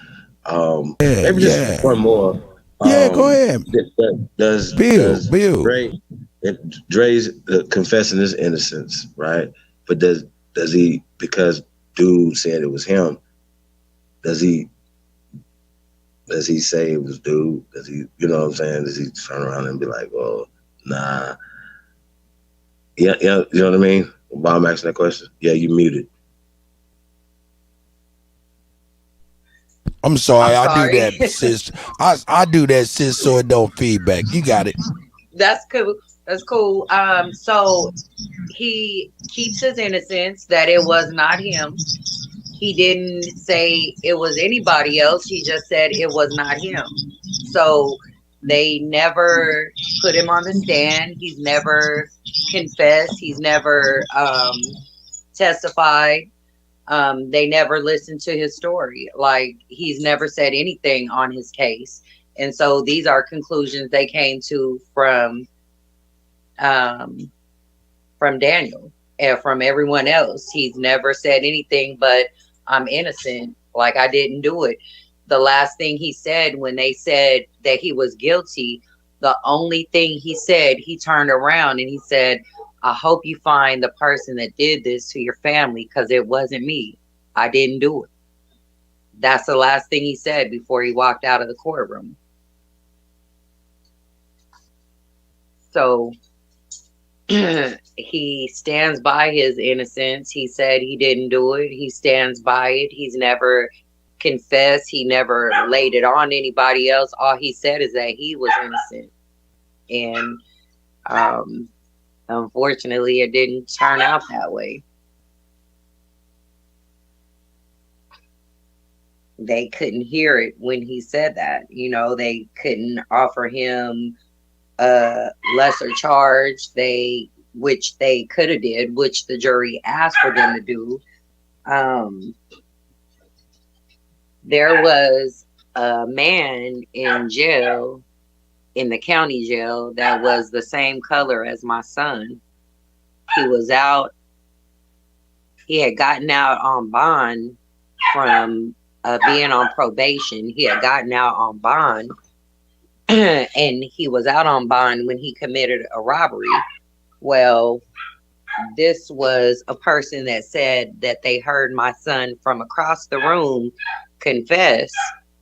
Maybe just one more. Go ahead. Does Dre's confessing his innocence, right? But does he, because dude said it was him, does he say it was dude? Does he, you know what I'm saying? Does he turn around and be like, well, nah. Yeah, you know what I mean? While I'm asking that question. Yeah, you muted. I'm sorry. I do that, sis. I do that, sis, so it don't feedback. You got it. That's cool. That's cool. So he keeps his innocence that it was not him. He didn't say it was anybody else. He just said it was not him. So they never put him on the stand. He's never confessed. He's never testified. They never listened to his story. Like, he's never said anything on his case. And so these are conclusions they came to from Daniel and from everyone else. He's never said anything but I'm innocent. Like, I didn't do it. The last thing he said when they said that he was guilty, the only thing he said, he turned around and he said, I hope you find the person that did this to your family, because it wasn't me. I didn't do it. That's the last thing he said before he walked out of the courtroom. So He stands by his innocence. He said he didn't do it. He stands by it. He's never confessed. He never laid it on anybody else. All he said is that he was innocent. And unfortunately, it didn't turn out that way. They couldn't hear it when he said that. You know, they couldn't offer him a lesser charge, which they could have did, which the jury asked for them to do. There was a man in jail, in the county jail, that was the same color as my son. He was out. He had gotten out on bond from being on probation. He had gotten out on bond. And he was out on bond when he committed a robbery. Well, this was a person that said that they heard my son from across the room confess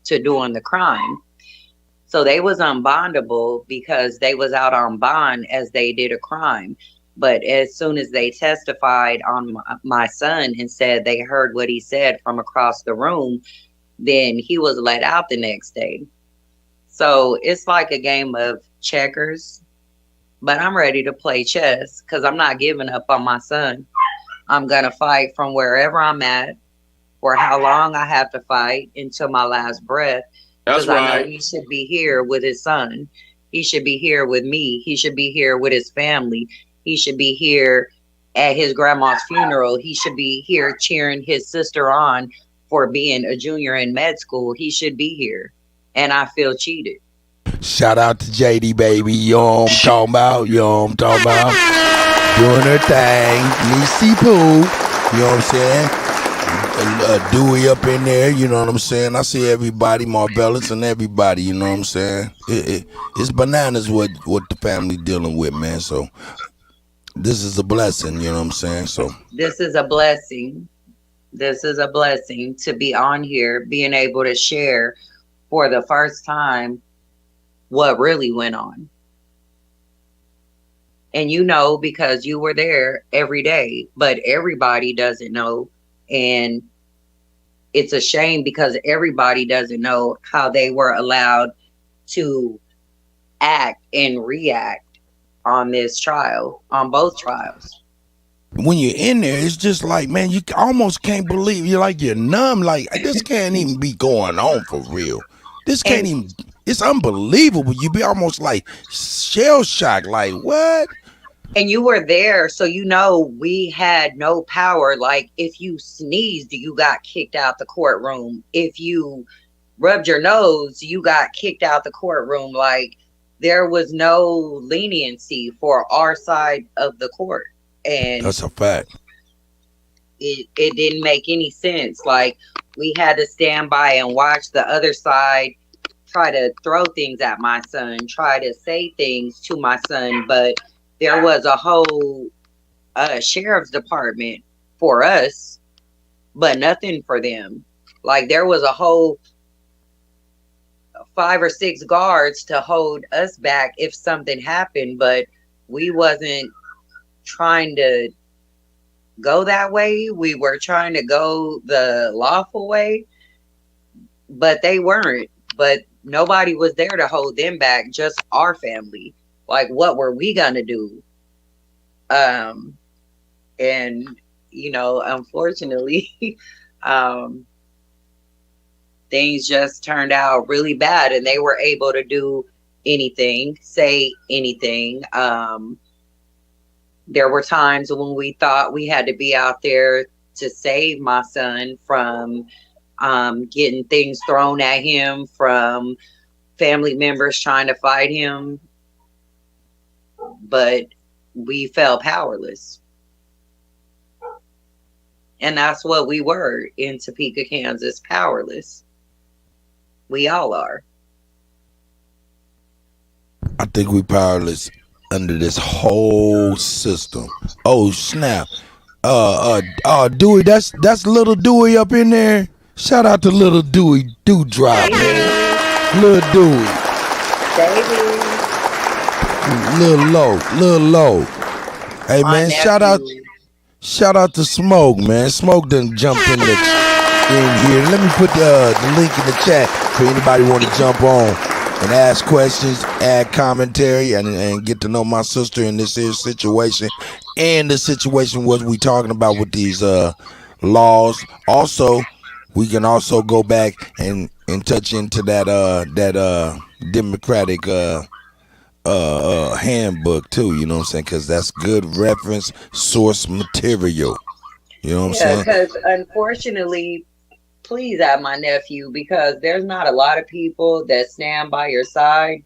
to doing the crime. So they was unbondable because they was out on bond as they did a crime. But as soon as they testified on my son and said they heard what he said from across the room, then he was let out the next day. So it's like a game of checkers, but I'm ready to play chess because I'm not giving up on my son. I'm going to fight from wherever I'm at for how long I have to fight until my last breath. That's right. right. I know he should be here with his son. He should be here with me. He should be here with his family. He should be here at his grandma's funeral. He should be here cheering his sister on for being a junior in med school. He should be here. And I feel cheated. Shout out to JD, baby. You know what I'm talking about? You know what I'm talking about? Doing her thing. Niecy Pooh. You know what I'm saying? Dewey up in there. You know what I'm saying? I see everybody, Marvelous and everybody. You know what I'm saying? It's bananas what the family dealing with, man. So this is a blessing. You know what I'm saying? So this is a blessing. This is a blessing to be on here, being able to share for the first time what really went on. And you know, because you were there every day, but everybody doesn't know. And it's a shame because everybody doesn't know how they were allowed to act and react on this trial, on both trials. when you're in there, it's just like, man, you almost can't believe. You're numb. Like, this can't even be going on for real. This can't even, it's unbelievable. You be almost like shell shocked, like, what? And you were there, so you know we had no power. Like, if you sneezed, you got kicked out the courtroom. If you rubbed your nose, you got kicked out the courtroom. Like, there was no leniency for our side of the court. And that's a fact. It didn't make any sense. Like, we had to stand by and watch the other side try to throw things at my son, try to say things to my son, but there was a whole sheriff's department for us, but nothing for them. Like, there was a whole 5 or 6 guards to hold us back if something happened, but we wasn't trying to go that way. We were trying to go the lawful way, but they weren't. But nobody was there to hold them back, just our family. Like, what were we gonna do? And you know, unfortunately, things just turned out really bad, and they were able to do anything, say anything. There were times when we thought we had to be out there to save my son from getting things thrown at him, from family members trying to fight him, but we felt powerless. And that's what we were in Topeka, Kansas, powerless. We all are. I think we powerless under this whole system. Oh snap. Dewey, that's little Dewey up in there. Shout out to little Dewey Dewdrop, man. Little Dewey. Baby. Little low. Hey My man, nephew. shout out to Smoke, man. Smoke done jumped in here. Let me put the link in the chat for anybody want to jump on and ask questions, add commentary, and get to know my sister in this here situation and the situation what we talking about with these laws. Also, we can also go back and touch into that Democratic handbook too. You know what I'm saying? Because that's good reference source material. You know what I'm Yeah, saying? because unfortunately, please add my nephew because there's not a lot of people that stand by your side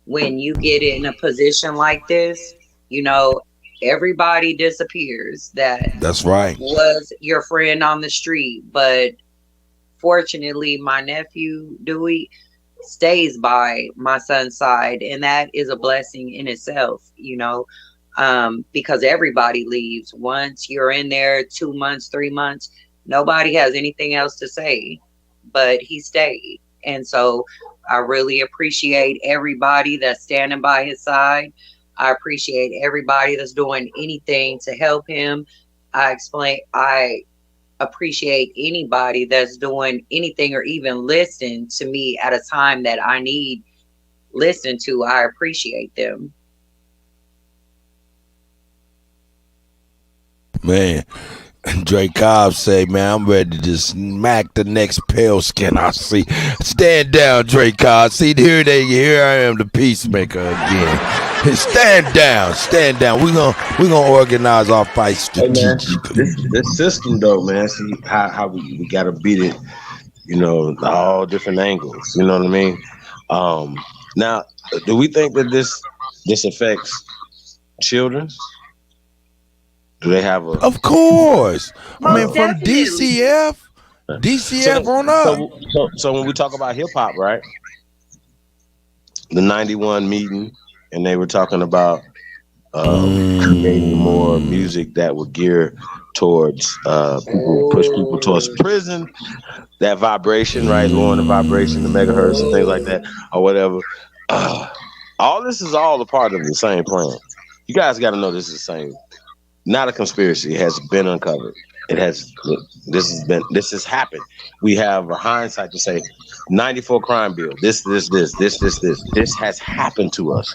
when you get in a position like this. You know, everybody disappears that That's right. was your friend on the street. But fortunately, my nephew, Dewey, stays by my son's side. And that is a blessing in itself, you know, because everybody leaves. Once you're in there 2 months, 3 months, nobody has anything else to say, but he stayed. And so I really appreciate everybody that's standing by his side. I appreciate everybody that's doing anything to help him. I appreciate anybody that's doing anything or even listen to me at a time that I need listen to. I appreciate them. Man, Dre Cobb say, man, I'm ready to smack the next pale skin I see. Stand down, Dre Cobb. See, here I am, the peacemaker again. Stand down, stand down. We gonna organize our fight strategically. This system though, man. See how we gotta beat it. You know, all different angles. You know what I mean? Now, do we think that this affects children? Do they have a? Of course. I mean, Most from definitely. DCF on up. So when we talk about hip hop, right? The '91 meeting, and they were talking about creating more music that would gear towards push people towards prison. That vibration, right? Lowering the vibration, the megahertz, and things like that, or whatever. All this is all a part of the same plan. You guys got to know this is the same. Not a conspiracy. It has been uncovered. It has. This has happened. We have a hindsight to say, 94 crime bill. This has happened to us.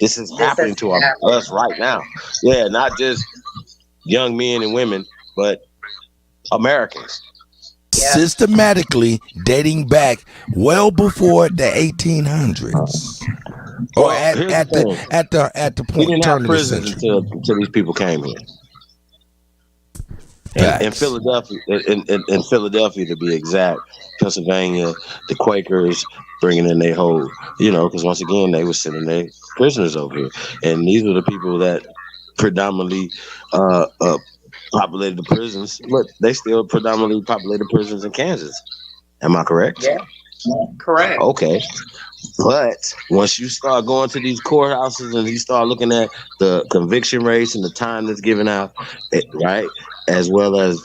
This is happening to us right now. Yeah, not just young men and women, but Americans. Systematically dating back well before the 1800s, or at the we didn't have turn of the prisons century. until these people came here. In Philadelphia, to be exact, Pennsylvania, the Quakers bringing in their whole, because once again they were sending their prisoners over here, and these were the people that predominantly populated the prisons. But they still predominantly populated prisons in Kansas. Am I correct? Yeah, correct. Okay. But once you start going to these courthouses and you start looking at the conviction rates and the time that's given out, right, as well as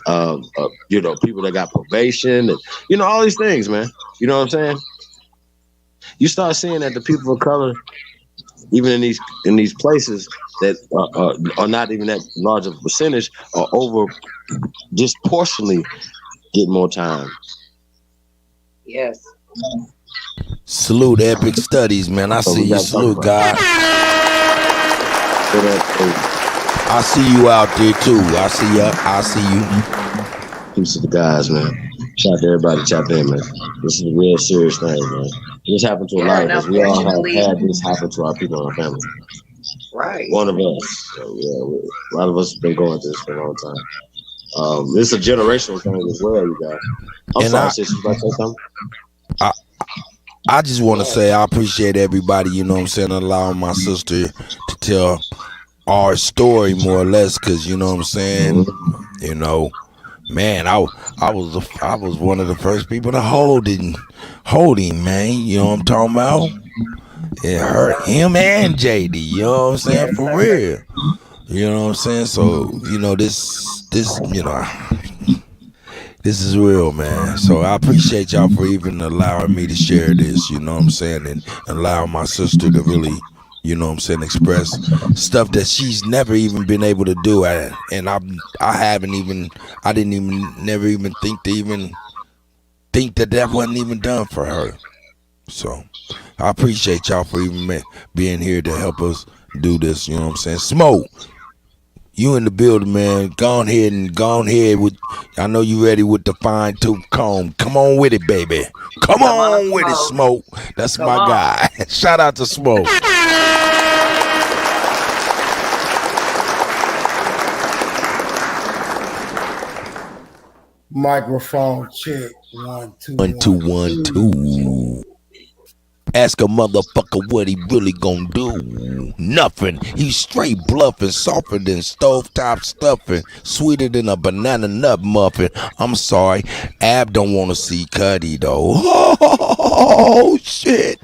people that got probation and all these things, man. You know what I'm saying? You start seeing that the people of color, even in these places that are not even that large of a percentage, are over disproportionately get more time. Yes. Salute Epic Studies, man. I see you. Salute, God. I see you out there too. I see you. Peace to the guys, man. Shout out to everybody tapped in, man. This is a real serious thing, man. This happened to a lot of us. We all have had this happen to our people in our family. Right. One of us. So, yeah, a lot of us have been going through this for a long time. This is a generational thing as well, you guys. I'm sorry, sis, you about to say something? I just want to say I appreciate everybody, you know what I'm saying, allowing my sister to tell our story more or less, because, you know what I'm saying, man, I was one of the first people to hold him, man, you know what I'm talking about? It hurt him and JD, you know what I'm saying, for real. You know what I'm saying? So, this is real, man. So I appreciate y'all for even allowing me to share this, you know what I'm saying, and allow my sister to really, you know what I'm saying, express stuff that she's never even been able to do. And I didn't even never even think to even think that wasn't even done for her. So I appreciate y'all for even being here to help us do this, you know what I'm saying. Smoke, you in the building, man. Go on ahead with, I know you ready with the fine tooth comb. Come on with it, baby. Come on with it, Smoke. That's my guy. Shout out to Smoke. Microphone check. 1 2 1 2 1 2. Ask a motherfucker what he really gonna do. Nothing. He's straight bluffing, softer than stovetop stuffing, sweeter than a banana nut muffin. I'm sorry, Ab don't wanna see Cuddy though. Oh shit.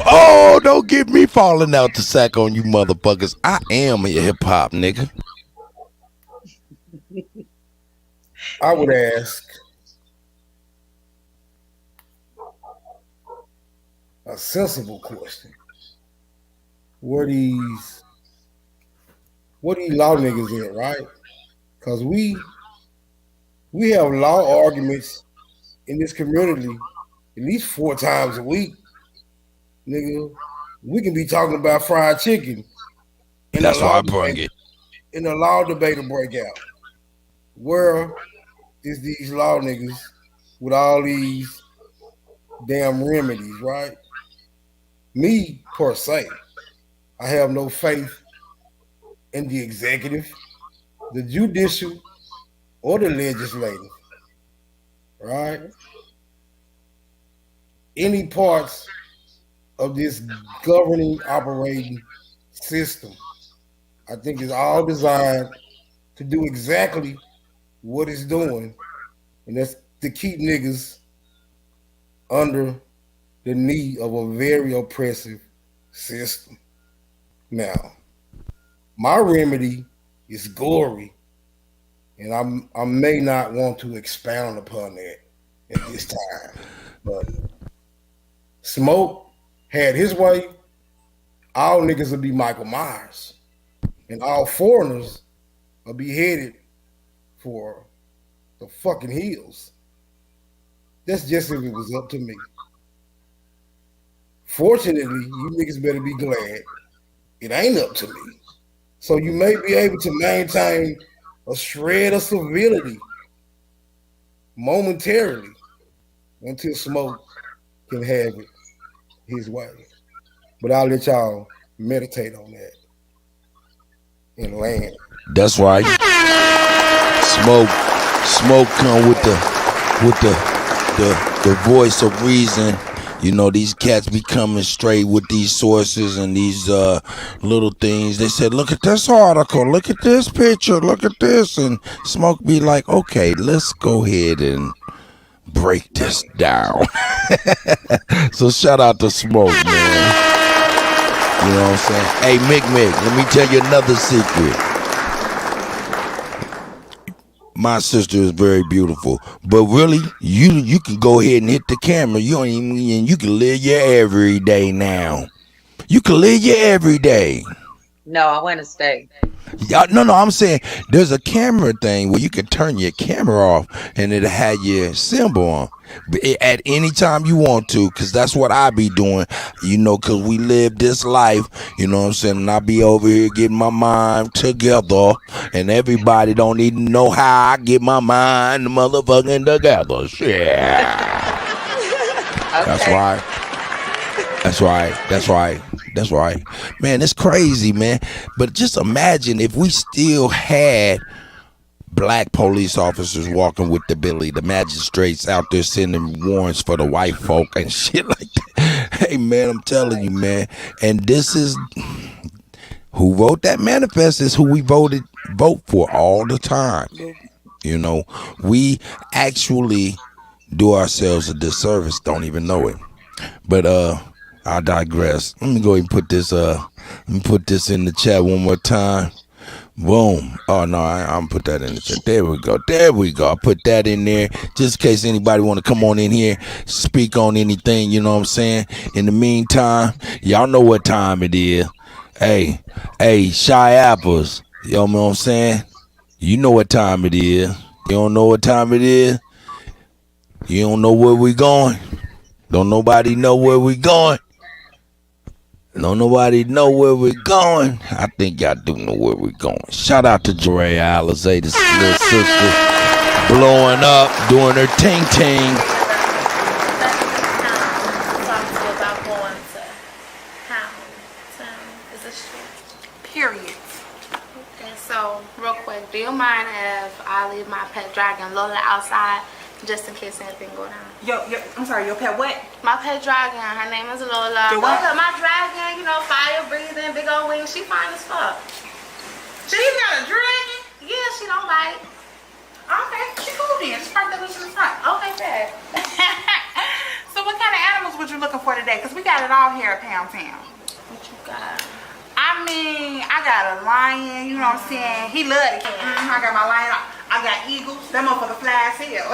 Oh, don't get me falling out the sack on you motherfuckers. I am a hip hop nigga. I would ask a sensible question. Where these law niggas at, right? Because we have law arguments in this community at least 4 times a week. Nigga, we can be talking about fried chicken. That's why I bring it. In a law debate will break out. Where is these law niggas with all these damn remedies, right? Me, per se, I have no faith in the executive, the judicial, or the legislative, right? Any parts of this governing, operating system, I think is all designed to do exactly what it's doing, and that's to keep niggas under the knee of a very oppressive system. Now, my remedy is gory, and I may not want to expound upon that at this time, but Smoke had his way, all niggas would be Michael Myers, and all foreigners would be headed for the fucking hills. That's just if it was up to me. Fortunately, you niggas better be glad it ain't up to me. So you may be able to maintain a shred of civility momentarily until Smoke can have it his way. But I'll let y'all meditate on that and land. That's right. Smoke come with the voice of reason. You know, these cats be coming straight with these sources and these little things. They said, look at this article, look at this picture, look at this. And Smoke be like, okay, let's go ahead and break this down. So shout out to Smoke, man. You know what I'm saying? Hey, Mick, let me tell you another secret. My sister is very beautiful, but really, you can go ahead and hit the camera. You can live your everyday now. You can live your everyday. No, I want to stay. No, I'm saying there's a camera thing where you can turn your camera off and it'll have your symbol on at any time you want to, because that's what I be doing, you know, because we live this life, you know what I'm saying, and I be over here getting my mind together, and everybody don't even know how I get my mind motherfucking together. Shit. Okay. That's right. Man, it's crazy, man. But just imagine if we still had black police officers walking with the Billy, the magistrates out there sending warrants for the white folk and shit like that. Hey, man, I'm telling you, man. And this is who wrote that manifest is who we vote for all the time. You know, we actually do ourselves a disservice, don't even know it. But I digress. Let me go ahead and put this in the chat one more time. Boom. Oh no, I'm put that in the chat. There we go. There we go. I put that in there just in case anybody want to come on in here, speak on anything. You know what I'm saying? In the meantime, y'all know what time it is. Hey, Shy Apples. You know what I'm saying? You know what time it is. You don't know what time it is. You don't know where we going. Don't nobody know where we going. Don't nobody know where we're going. I think y'all do know where we're going. Shout out to Jeray Alizé, this little sister, blowing up, doing her ting-ting. Period. Okay, so real quick, do you mind if I leave my pet dragon Lola outside just in case anything go down? I'm sorry, your pet what? My pet dragon, her name is Lola. Your what? Lola, my dragon, you know, fire breathing, big old wings. She fine as fuck. She's got a dragon? Yeah, she don't bite. Okay, she cool then. Just park that loose in the front. Okay, fair. So what kind of animals was you looking for today? Because we got it all here at Pound Town. What you got? I mean, I got a lion, you know what I'm saying? He love it. I got my lion. I got eagles. That motherfucker fly as hell.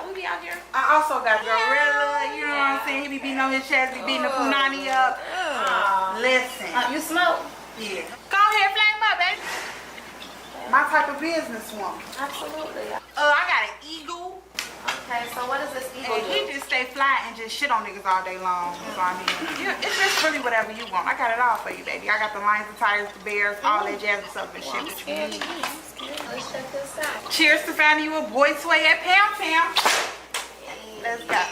We be out here. I also got gorilla, you know what I'm saying? He be beating on his chest, be beating the punani up. Listen. You smoke? Yeah. Go ahead, flame up, baby. My type of businesswoman. Absolutely. I got an eagle. Okay, so what does this eagle And do? he just stay fly and just shit on niggas all day long. So I mean, it's just really whatever you want. I got it all for you, baby. I got the lions, the tigers, the bears, all that jazz and stuff and shit that you need. Let's check this out. Cheers to finding you a boy toy at Pound Town. Let's go.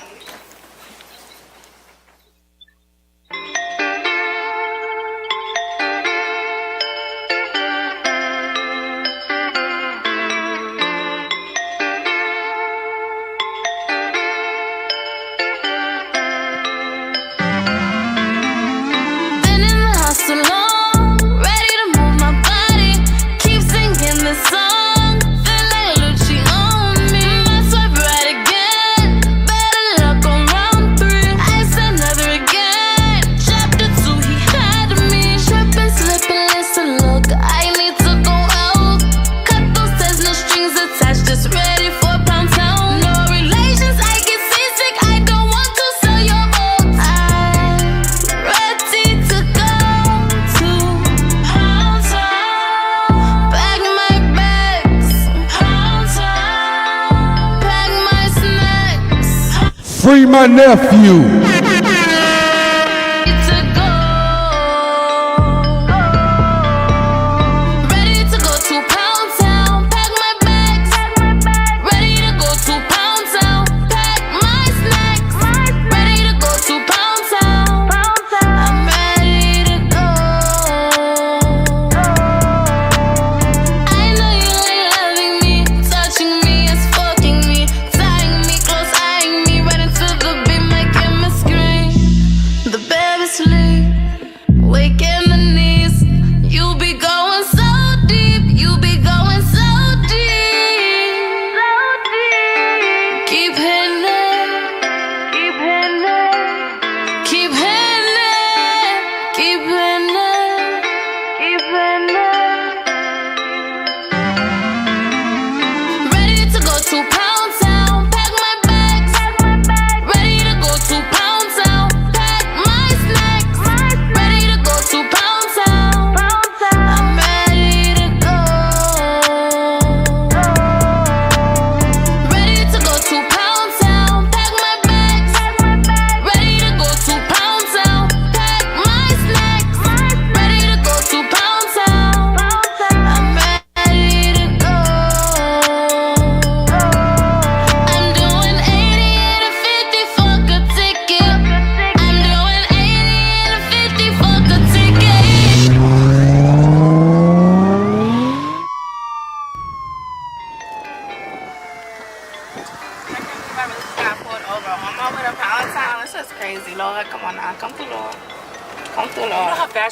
Free my nephew.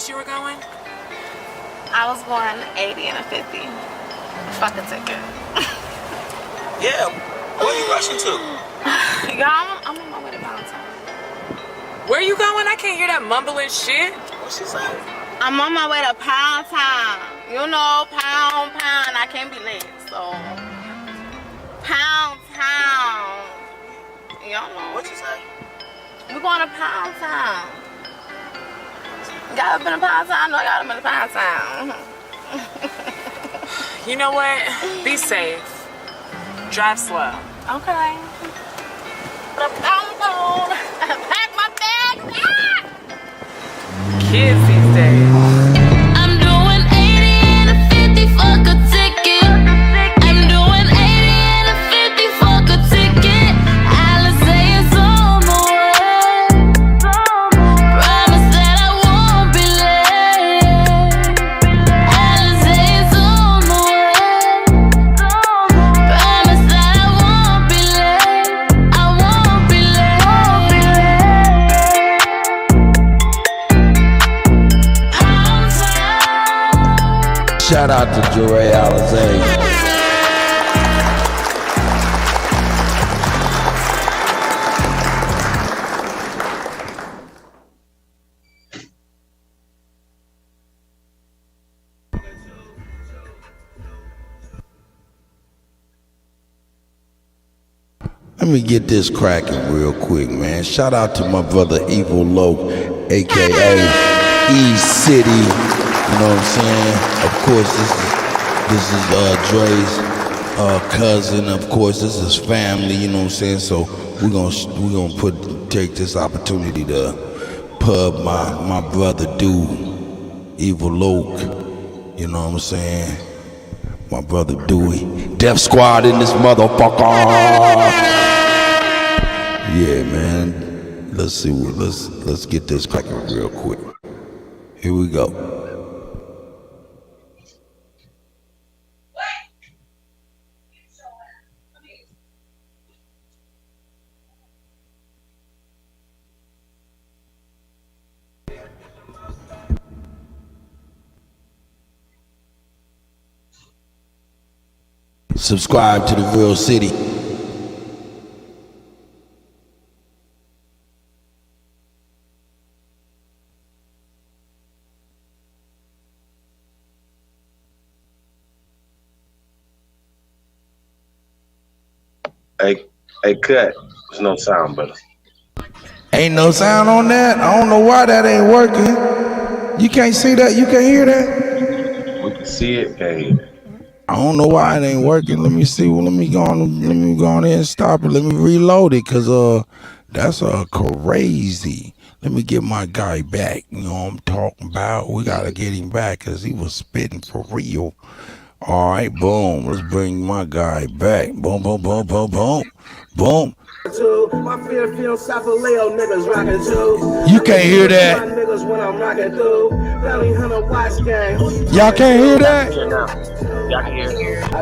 You were going? I was going 80 and a 50. Fuck a ticket. Yeah. Where are you rushing to? Y'all, I'm on my way to Valentine. Where you going? I can't hear that mumbling shit. What she say? I'm on my way to Pound Town. You know, pound, I can't be late, so. Pound Town. Y'all know. What you say? We're going to Pound Town. Y'all been to Pound Town? No, y'all been to Pound Town. You know what? Be safe. Drive slow. Okay. Pack my bags. Kids these days. I'm doing 80 and a 50 fuck a ticket. I'm doing 80 and a 50 fuck a ticket. Alizé is on the way. Promise that I won't be late. Alizé is on the way. Promise that I won't be late. I won't be late. Shout out to Joy Alizé. Let me get this cracking real quick, man. Shout out to my brother Evil Low, aka East City. You know what I'm saying? Of course, this is Dre's cousin. Of course, this is family. You know what I'm saying? So we're gonna take this opportunity to pub my brother Evil Loke. You know what I'm saying? My brother Dewey. Death Squad in this motherfucker. Yeah, man. Let's see. Let's get this cracking real quick. Here we go. Subscribe to the Real City. Hey, cut. There's no sound, brother. Ain't no sound on that? I don't know why that ain't working. You can't see that? You can't hear that? We can see it, can't hear it. I don't know why it ain't working. Let me see. Well, let me go on there and stop it. Let me reload it, cause that's crazy. Let me get my guy back. You know what I'm talking about? We gotta get him back, cause he was spitting for real. All right, boom. Let's bring my guy back. Boom, boom, boom, boom, boom, boom. You can't hear that. Y'all can't hear that?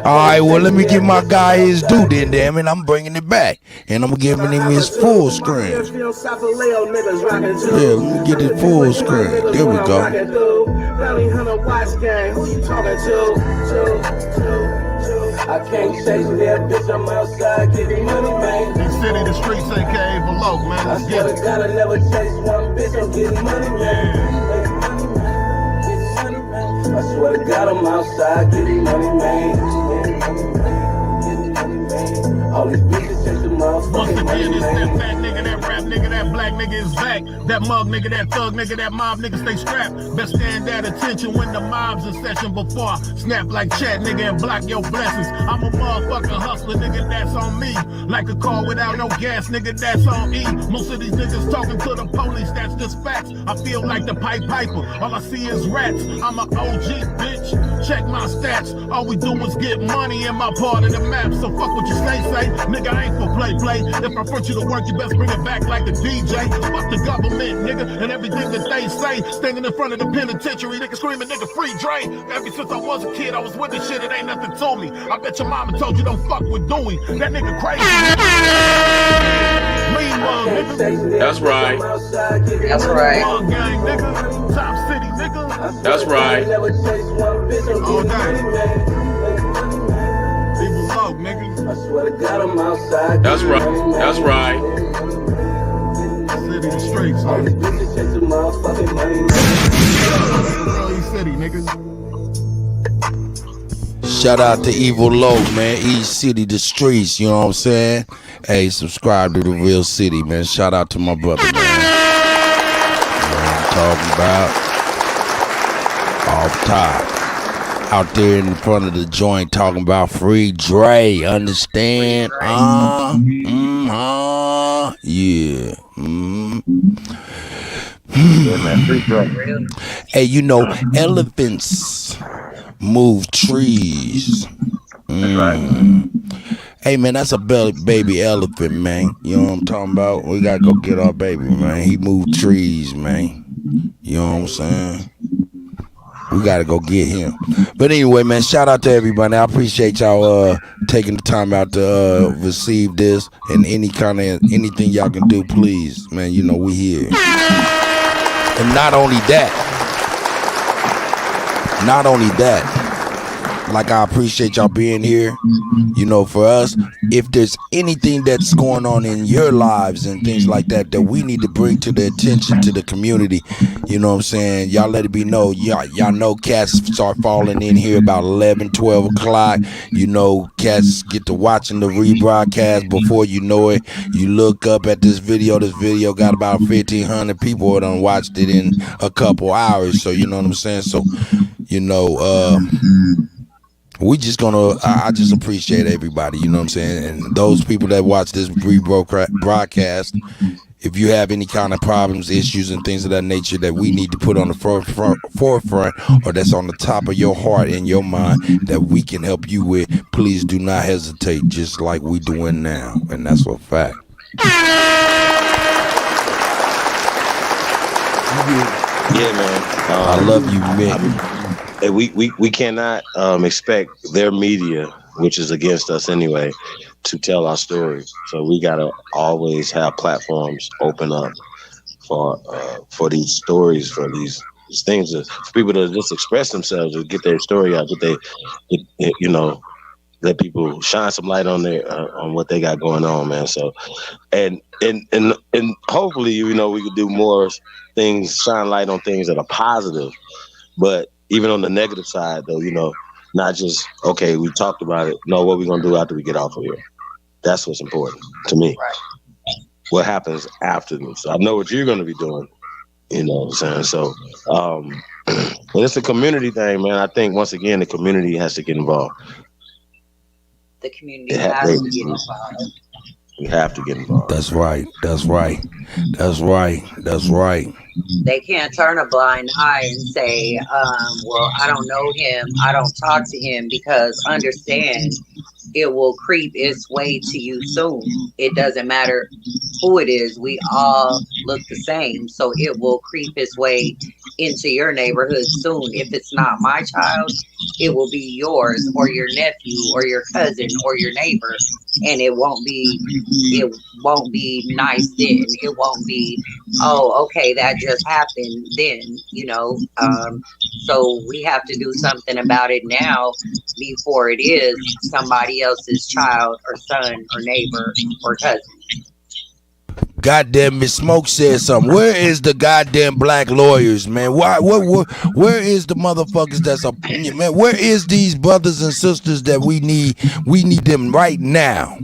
All right, well, let me give my guy his due then, damn it. I'm bringing it back. And I'm giving him his full screen. Yeah, let me get his full screen. There we go. I can't chase that bitch, I'm outside getting money, man. Big city, the streets, aka below, man. Let's get it. I never chase one bitch, I'm getting money, man. I swear to God, I'm outside getting money, man. All these bitches chasing motherfucking money, man. That fat nigga, that rap nigga, that black nigga is back. That mug nigga, that thug nigga, that mob nigga stay strapped. Best stand at attention when the mob's in session before I snap like chat nigga and block your blessings. I'm a motherfucking hustler nigga, that's on me. Like a car without no gas nigga, that's on E. Most of these niggas talking to the police, that's just facts. I feel like the Pied Piper, all I see is rats. I'm an OG bitch, check my stats. All we do is get money in my part of the map. So fuck what you say, nigga, I ain't for play. If I put you to work, you best bring it back like the DJ. Fuck the government, nigga, and everything that they say. Standing in front of the penitentiary, nigga screaming, nigga, free Dre. Ever since I was a kid, I was with this shit, it ain't nothing to me. I bet your mama told you don't fuck with Dewey. That nigga crazy. Lean mug, nigga. That's right. That's right. Mug gang, nigga. Top city, nigga. That's right. All day. People low, nigga. I swear to God, I'm outside. That's right. That's right. City the streets, all these bitches chasing motherfucking money. City, niggas. Shout out to Evil Low, man. East City, the streets, you know what I'm saying? Hey, subscribe to the Real City, man. Shout out to my brother, man. You know what I'm talking about? Off top. Out there in front of the joint talking about free Dre. Understand? Yeah. Hey, you know, elephants move trees. Hey, man, that's a baby elephant, man. You know what I'm talking about? We gotta go get our baby, man. He moved trees, man. You know what I'm saying? We gotta go get him. But anyway, man, shout out to everybody. I appreciate y'all taking the time out to receive this, and anything y'all can do, please, man. You know we here. And not only that, like I appreciate y'all being here. You know, for us, if there's anything that's going on in your lives and things like that that we need to bring to the attention to the community, you know what I'm saying? Y'all let it be known. Y'all know cats start falling in here about 11, 12 o'clock. You know, cats get to watching the rebroadcast before you know it. You look up at this video. This video got about 1,500 people that done watched it in a couple hours. So, you know what I'm saying? So, you know, we just gonna I just appreciate everybody, you know what I'm saying, and those people that watch this broadcast. If you have any kind of problems, issues, and things of that nature that we need to put on the forefront, or that's on the top of your heart and your mind that we can help you with, please do not hesitate, just like we doing now, and that's a fact. Yeah, man. I love you, Mick. We cannot expect their media, which is against us anyway, to tell our story. So we gotta always have platforms open up for these stories, for these things, for people to just express themselves, to get their story out, you know, let people shine some light on on what they got going on, man. So and hopefully, you know, we could do more things, shine light on things that are positive, but even on the negative side, though, you know, not just, okay, we talked about it. No, what we going to do after we get off of here? That's what's important to me. Right. What happens after this? So I know what you're going to be doing, you know what I'm saying? So, and it's a community thing, man. I think, once again, the community has to get involved. The community has to get involved. We have to get involved. That's right. That's right. That's right. That's right. They can't turn a blind eye and say, well, I don't know him, I don't talk to him, because understand, it will creep its way to you soon. It doesn't matter who it is. We all look the same. So it will creep its way into your neighborhood soon. If it's not my child, it will be yours or your nephew or your cousin or your neighbor. And it won't be nice then. It won't be, oh, okay, that just happened then, you know. So we have to do something about it now before it is somebody else's child or son or neighbor or cousin. Goddamn, Miss Smoke said something. Where is the goddamn black lawyers, man? Where is the motherfuckers that's man? Where is these brothers and sisters that we need? We need them right now.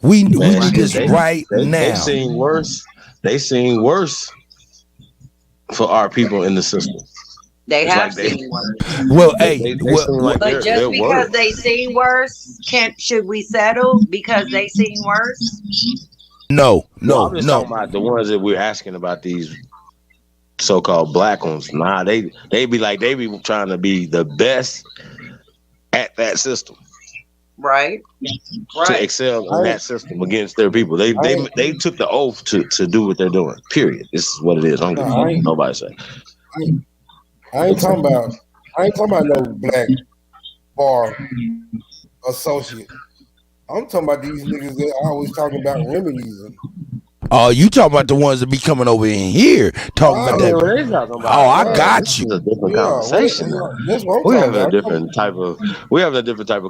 We need this right now. They seen worse. They seen worse for our people in the system. They have seen worse. Well, but just because they seen worse, should we settle because they seen worse? No. I'm just talking about the ones that we're asking about, these so-called black ones. Nah, they be like, they be trying to be the best at that system. Right. To excel in that system against their people. They took the oath to do what they're doing. Period. This is what it is. I don't give a fuck nobody say. I ain't talking about no black bar associate. I'm talking about these niggas that always talking about remedies. Oh, you talking about the ones that be coming over in here talking about that? Oh, I got you. This is a different conversation. We have a different type of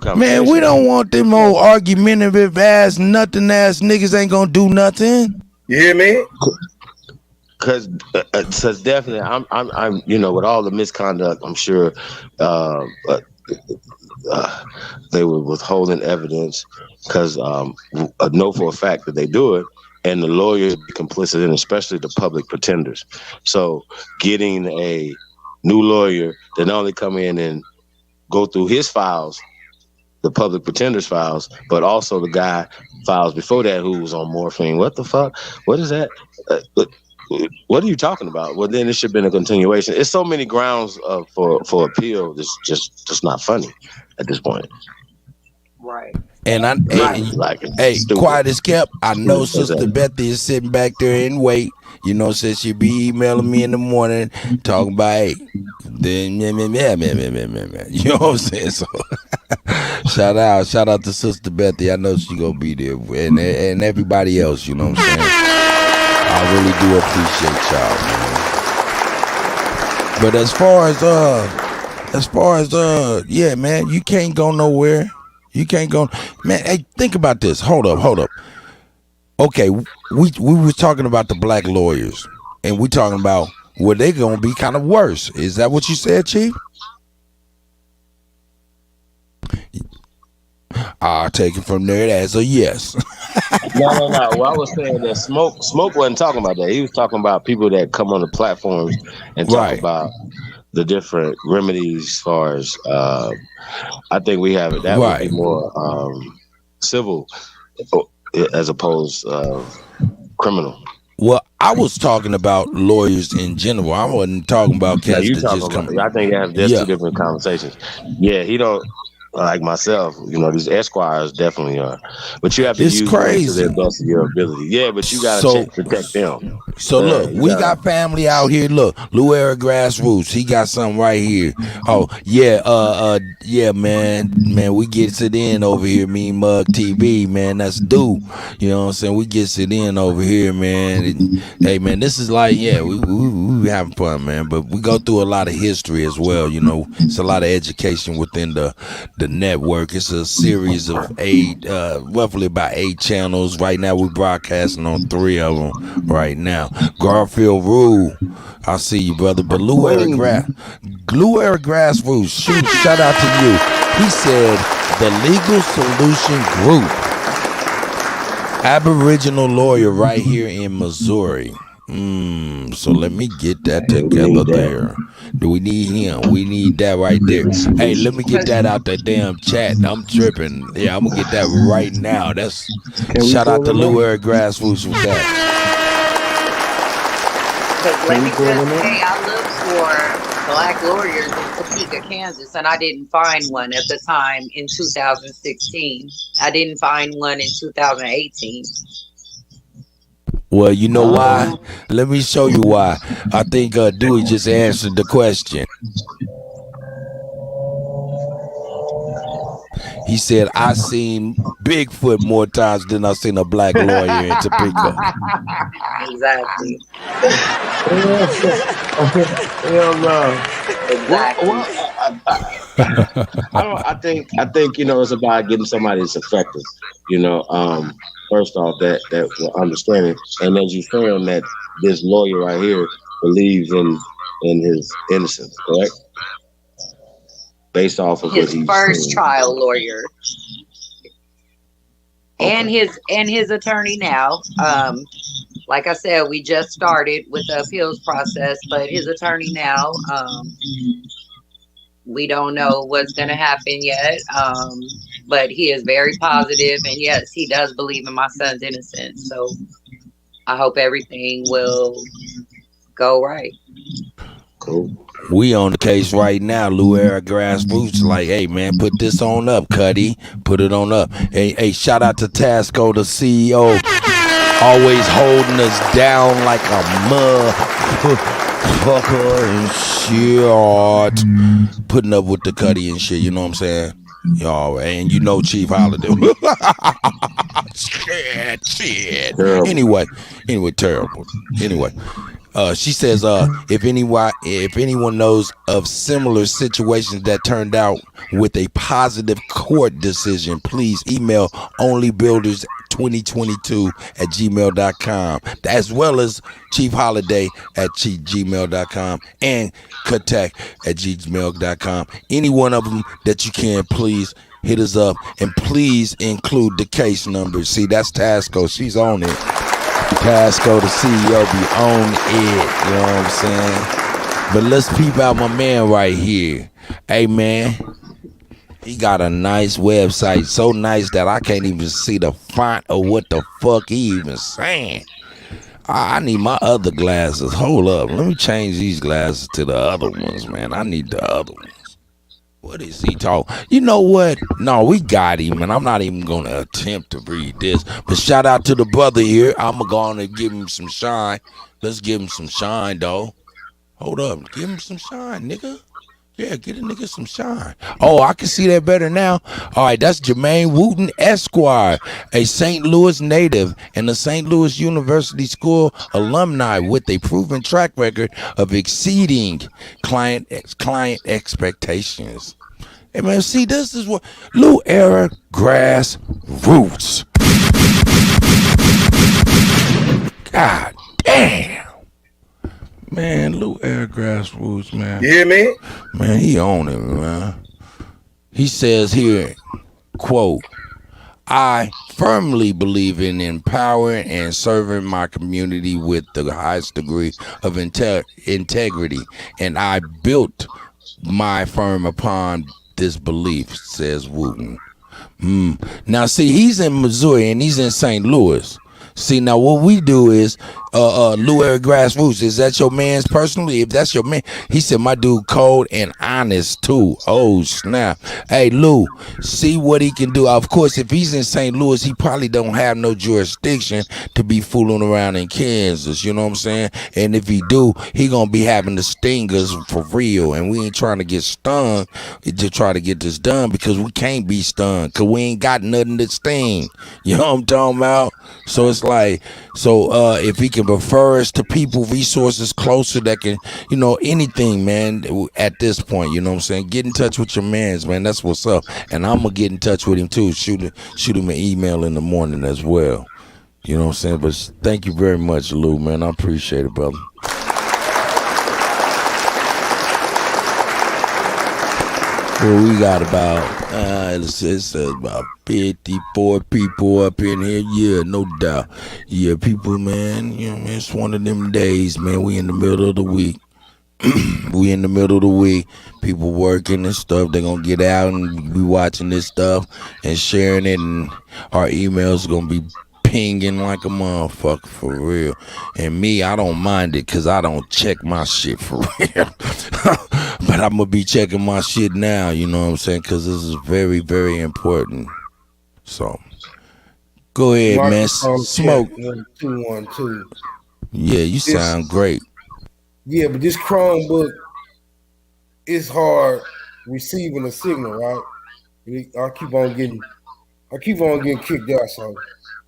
conversation. Man, we don't want them old argumentative ass, nothing ass niggas ain't gonna do nothing. You hear me? because definitely, I'm, with all the misconduct, I'm sure, they were withholding evidence because I know for a fact that they do it, and the lawyers be complicit, and especially the public pretenders. So getting a new lawyer that not only come in and go through his files, the public pretenders files, but also the guy files before that who was on morphine. What the fuck? What is that? What are you talking about? Well, then it should have been a continuation. It's so many grounds for appeal. It's just not funny at this point. Right. And quiet as kept. I know Sister Bethy is sitting back there and wait. You know, says she'll be emailing me in the morning talking about, hey, then you know what I'm saying? So shout out to Sister Bethy. I know she gonna be there, and everybody else. You know what I'm saying? I really do appreciate y'all, man. But as far as yeah, man, you can't go nowhere. You can't go, man. Hey, think about this. Hold up. Okay, we was talking about the black lawyers, and we talking about they gonna be kind of worse. Is that what you said, Chief? I'll take it from there as a yes. No. Well, I was saying that Smoke wasn't talking about that. He was talking about people that come on the platforms and talk about the different remedies as far as I think we have it. That would be more civil as opposed criminal. Well, I was talking about lawyers in general. I wasn't talking about cats that just come. I think that's two different conversations. Yeah, he don't like myself. These esquires definitely are, but you have to use them to the best of your ability. Yeah, but you gotta protect them. So look, we got family out here. Look, Lou Era Grassroots, he got something right here. Oh yeah, man, we gets it in over here. Me Mug TV, man, that's due. You know what I'm saying? We gets it in over here, man. And, hey, man, this is like, we having fun, man. But we go through a lot of history as well. It's a lot of education within the network. It's a series of roughly about 8 channels. Right now, we're broadcasting on 3 of them right now. Garfield Rule, I see you, brother. But Lou Era Grassroots, shout out to you. He said the Legal Solution Group, Aboriginal lawyer right here in Missouri. So let me get that together there. Do we need him? We need that right there. Hey, let me get that out the damn chat. I'm tripping. Yeah, I'm gonna get that right now. That's shout out to Lou Era Grassroots with that. Because let me just say, I looked for black lawyers in Topeka, Kansas, and I didn't find one at the time in 2016. I didn't find one in 2018. Well, you know why? Let me show you why. I think Dewey just answered the question. He said, I seen Bigfoot more times than I seen a black lawyer in Topeka. Exactly. Hell no. Exactly. I think it's about getting somebody that's effective. First off, that will understand it, and as you found that this lawyer right here believes in his innocence, correct? Based off of his first trial lawyer, and his attorney now. Like I said, we just started with the appeals process, but his attorney now, we don't know what's going to happen yet. But he is very positive, and yes, he does believe in my son's innocence. So I hope everything will go right. Cool. We on the case right now. Lou Era Grassroots like, hey man, put this on up, Cuddy. Put it on up. Hey, shout out to Tasco, the CEO, always holding us down like a motherfucker and shit. Putting up with the Cuddy and shit, you know what I'm saying? Y'all, and Chief Holiday. Shit. Anyway, terrible. Anyway. She says, if anyone knows of similar situations that turned out with a positive court decision, please email onlybuilders chiefholiday2022@gmail.com, as well as chiefholiday@gmail.com and Kuttack@gmail.com. Any one of them that you can, please hit us up, and please include the case number. See, that's Tasco. She's on it. Tasco, the CEO, be on it. You know what I'm saying? But let's peep out my man right here. Hey, man. He got a nice website, so nice that I can't even see the font of what the fuck he even saying. I need my other glasses. Hold up. Let me change these glasses to the other ones, man. I need the other ones. What is he talking? You know what? No, we got him, and I'm not even going to attempt to read this. But shout out to the brother here. I'm going to give him some shine. Let's give him some shine, though. Hold up. Give him some shine, nigga. Yeah, get a nigga some shine. Oh, I can see that better now. All right, that's Jermaine Wooten Esquire, a St. Louis native and a St. Louis University School alumni with a proven track record of exceeding client expectations. Hey, man, see, this is what Lou Era Grassroots. God damn. Man, Lou Air Grassroots, man. Yeah, man. Man, he on it, man. He says here, quote, I firmly believe in empowering and serving my community with the highest degree of integrity, and I built my firm upon this belief, says Wooten. Now, see, he's in Missouri and he's in St. Louis. See, now what we do is, Lou Eric Grassroots, is that your man's personally? If that's your man, he said, my dude cold and honest too. Oh, snap. Hey, Lou, see what he can do. Of course, if he's in St. Louis, he probably don't have no jurisdiction to be fooling around in Kansas, you know what I'm saying? And if he do, he gonna be having the stingers for real, and we ain't trying to get stung to try to get this done, because we can't be stung, because we ain't got nothing to sting. You know what I'm talking about? So it's like, if he can refer us to people, resources closer that can, you know, anything, man, at this point, you know what I'm saying? Get in touch with your mans, man. That's what's up. And I'm going to get in touch with him, too. Shoot him an email in the morning as well. You know what I'm saying? But thank you very much, Lou, man. I appreciate it, brother. Well, we got about, it's about 54 people up in here. Yeah, no doubt. Yeah, people, man, you know, it's one of them days, man. We in the middle of the week. We in the middle of the week. People working and stuff. They're going to get out and be watching this stuff and sharing it. And our emails going to be pinging like a motherfucker, for real. And me, I don't mind it because I don't check my shit for real. But I'm going to be checking my shit now, you know what I'm saying? Because this is very, very important. So, go ahead, man. Smoke. 1212. Yeah, you sound great. Yeah, but this Chromebook is hard receiving a signal, right? I keep on getting kicked out, so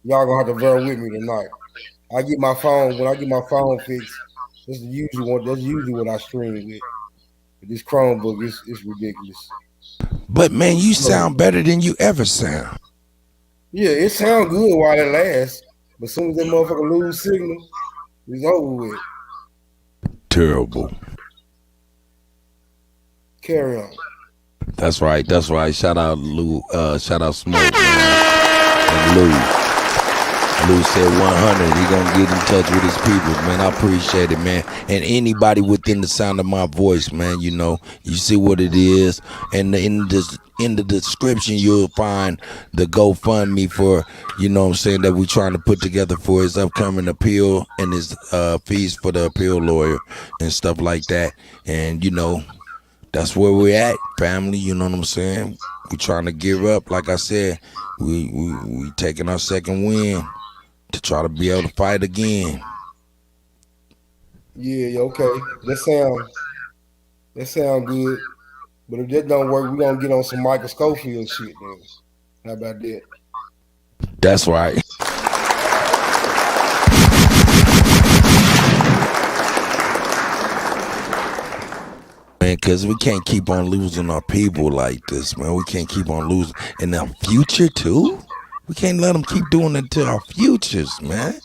y'all gonna have to bear with me tonight. When I get my phone fixed, that's usually what I stream with. But this Chromebook is ridiculous. But man, you sound better than you ever sound. Yeah, it sounds good while it lasts, but as soon as that motherfucker lose signal, it's over with. Terrible. Carry on. That's right. Shout out Lou. Shout out Smoke, man. And Lou said 100. He gonna get in touch with his people, man. I appreciate it, man. And anybody within the sound of my voice, man, you know, you see what it is. And in the description, you'll find the GoFundMe for, you know what I'm saying, that we're trying to put together for his upcoming appeal and his fees for the appeal lawyer and stuff like that. And, you know, that's where we're at, family. You know what I'm saying? We trying to gear up. Like I said, we taking our second win to try to be able to fight again. Yeah, okay. That sound good. But if that don't work, we're gonna get on some Michael Scofield shit then. How about that? That's right. Man, because we can't keep on losing our people like this, man. We can't keep on losing in the future too. We can't let them keep doing it to our futures, man.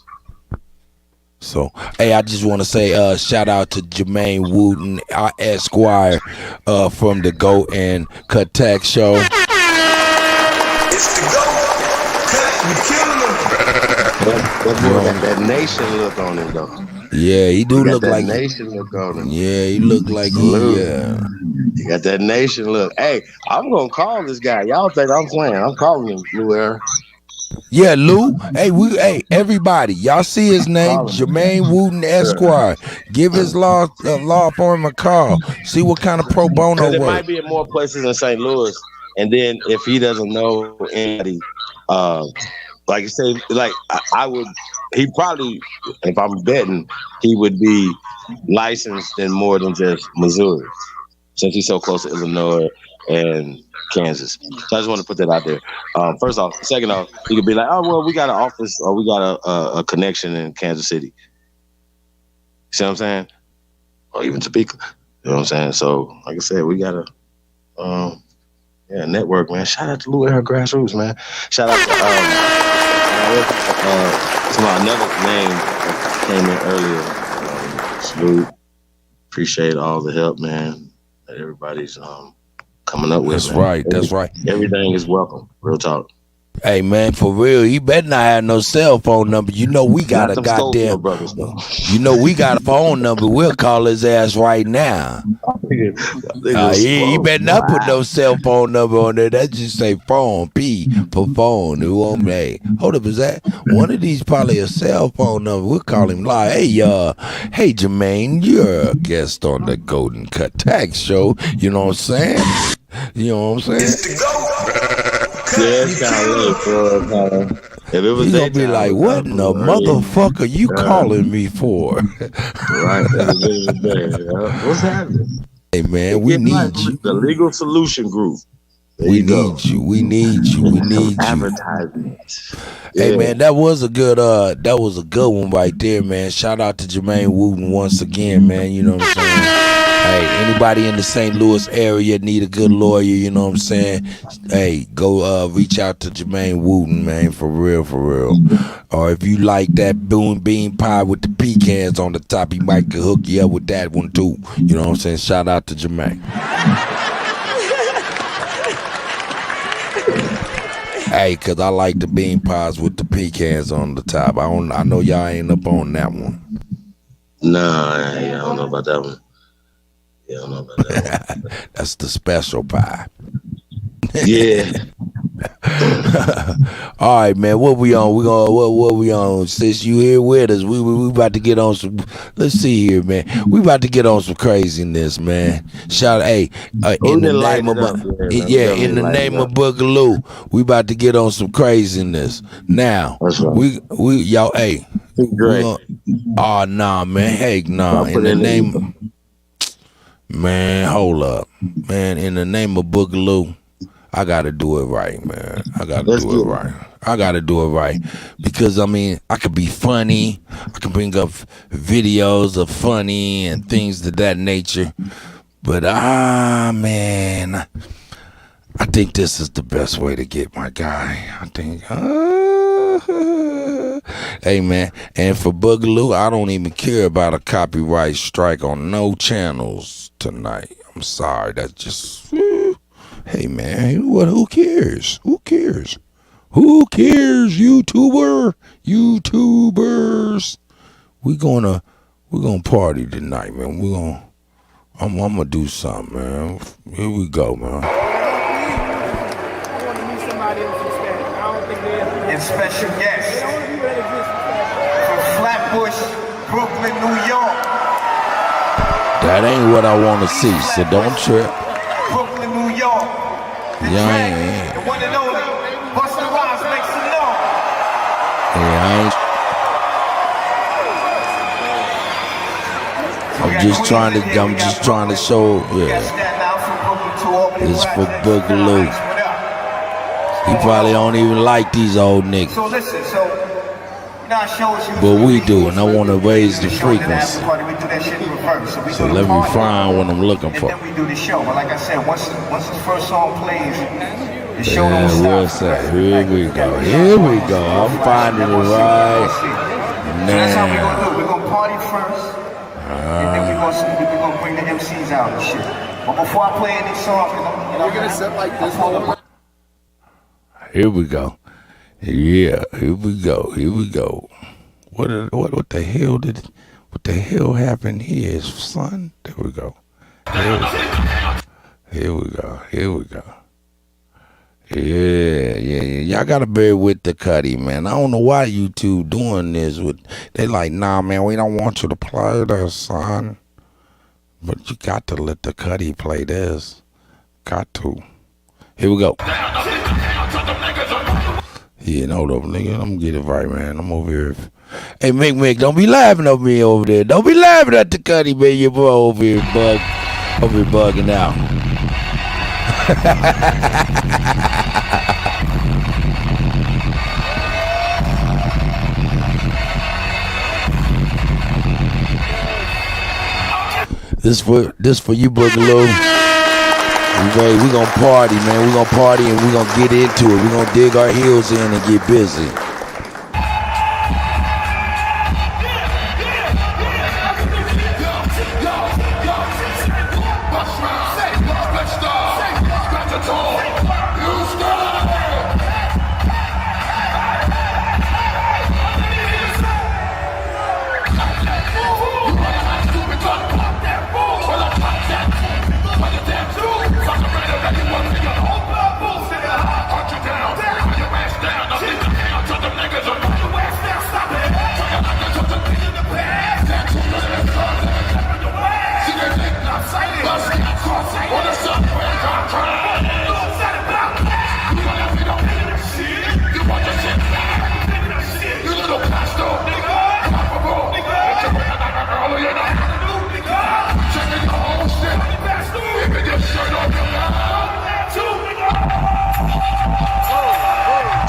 So, hey, I just want to say shout out to Jermaine Wooten, our Esquire, from the Go and Kuttack show. It's the GOAT. You killing him. That boy got that nation look on him, though. Yeah, he do look that like nation look on him. Yeah, he look like He got that nation look. Hey, I'm gonna call this guy. Y'all think I'm playing? I'm calling him, Lou Era. Yeah, Lou. Hey, everybody, y'all see his name, Jermaine Wooten Esquire. Give his law firm a call. See what kind of pro bono It work. might be in more places in St. Louis. And then if he doesn't know anybody, like I say, like I would, he probably, if I'm betting, he would be licensed in more than just Missouri, since he's so close to Illinois and Kansas. So I just want to put that out there. First off, second off, he could be like, oh well, we got an office or we got a connection in Kansas City. See what I'm saying? Or even Topeka. You know what I'm saying? So like I said, we got a network, man. Shout out to Lou Era Grassroots, man. Shout out to another name that came in earlier. Salute. Appreciate all the help, man, that everybody's coming up with. That's right. That's right. Everything is welcome. Real talk. Hey man, for real, he better not have no cell phone number. You know we got a goddamn. You know we got a phone number. We'll call his ass right now. He better not put no cell phone number on there. That just say phone. P for phone. Hold up, is that one of these? Probably a cell phone number. We'll call him live. Hey Jermaine, you're a guest on the Golden Kuttack show. You know what I'm saying? You know what I'm saying? It's the GOAT. Yeah, it's kind of late for if it was he gonna be like, what in the motherfucker you calling me for? Right. What's happening? Hey man, we need you. The Legal Solution Group. We need you. We need you. We need you. Advertisements. Hey man, that was a good one right there, man. Shout out to Jermaine Wooten once again, man. You know what I'm saying? Hey, anybody in the St. Louis area need a good lawyer, you know what I'm saying? Hey, go reach out to Jermaine Wooten, man, for real, for real. Or if you like that bean pie with the pecans on the top, he might could hook you up with that one too. You know what I'm saying? Shout out to Jermaine. Hey, cause I like the bean pies with the pecans on the top. I know y'all ain't up on that one. Nah, I don't know about that one. Yeah, I don't know about that one. That's the special pie. Yeah. All right, man. What we on? What we on? Since you here with us, we about to get on some. Let's see here, man. We about to get on some craziness, man. Shout, in the name of in the name of Boogaloo, we about to get on some craziness. Now, we y'all, hey, oh nah, man, hey, nah. In the name, man, hold up, man. In the name of Boogaloo. I gotta do it right, man. I gotta do it right. Because I mean, I could be funny. I can bring up videos of funny and things of that nature. But man, I think this is the best way to get my guy. I think hey man, and for Boogaloo, I don't even care about a copyright strike on no channels tonight. I'm sorry, that's just hey man, who cares? Who cares? Who cares, YouTubers? We're gonna party tonight, man. I'm gonna do something, man. Here we go, man. And special guest from Flatbush, Brooklyn, New York. That ain't what I wanna see, so don't trip. Brooklyn, New York. Yeah, the one and only Busta Rhymes makes some noise. I'm just trying to show, It's for Boogaloo. He probably don't even like these old niggas. So listen, but we do, and I want to raise the frequency. So let me find what I'm looking for. And then we do the show. But like I said, once the first song plays, The show don't stop. What's up? Here we go. Here we go. I'm finding it right So that's how we gonna do it. We're gonna party first, and then we're gonna bring the MCs out and shit. But before I play any song, we're gonna set like this. Here we go. Yeah, here we go. Here we go. What the hell happened here, son? There we go. Here we go. Here we go. Yeah. Y'all gotta bear with the Cuddy, man. I don't know why you two doing this. They like, nah, man, we don't want you to play this, son. But you got to let the Cuddy play this. Got to. Here we go. Yeah, hold up, nigga. I'm gonna get it right, man. I'm over here. Hey, Mick, don't be laughing at me over there. Don't be laughing at the Cuddy, man. Your boy over here bugging out. This for you, Boogaloo. We gonna party, man. We gonna party and we gonna get into it. We gonna dig our heels in and get busy.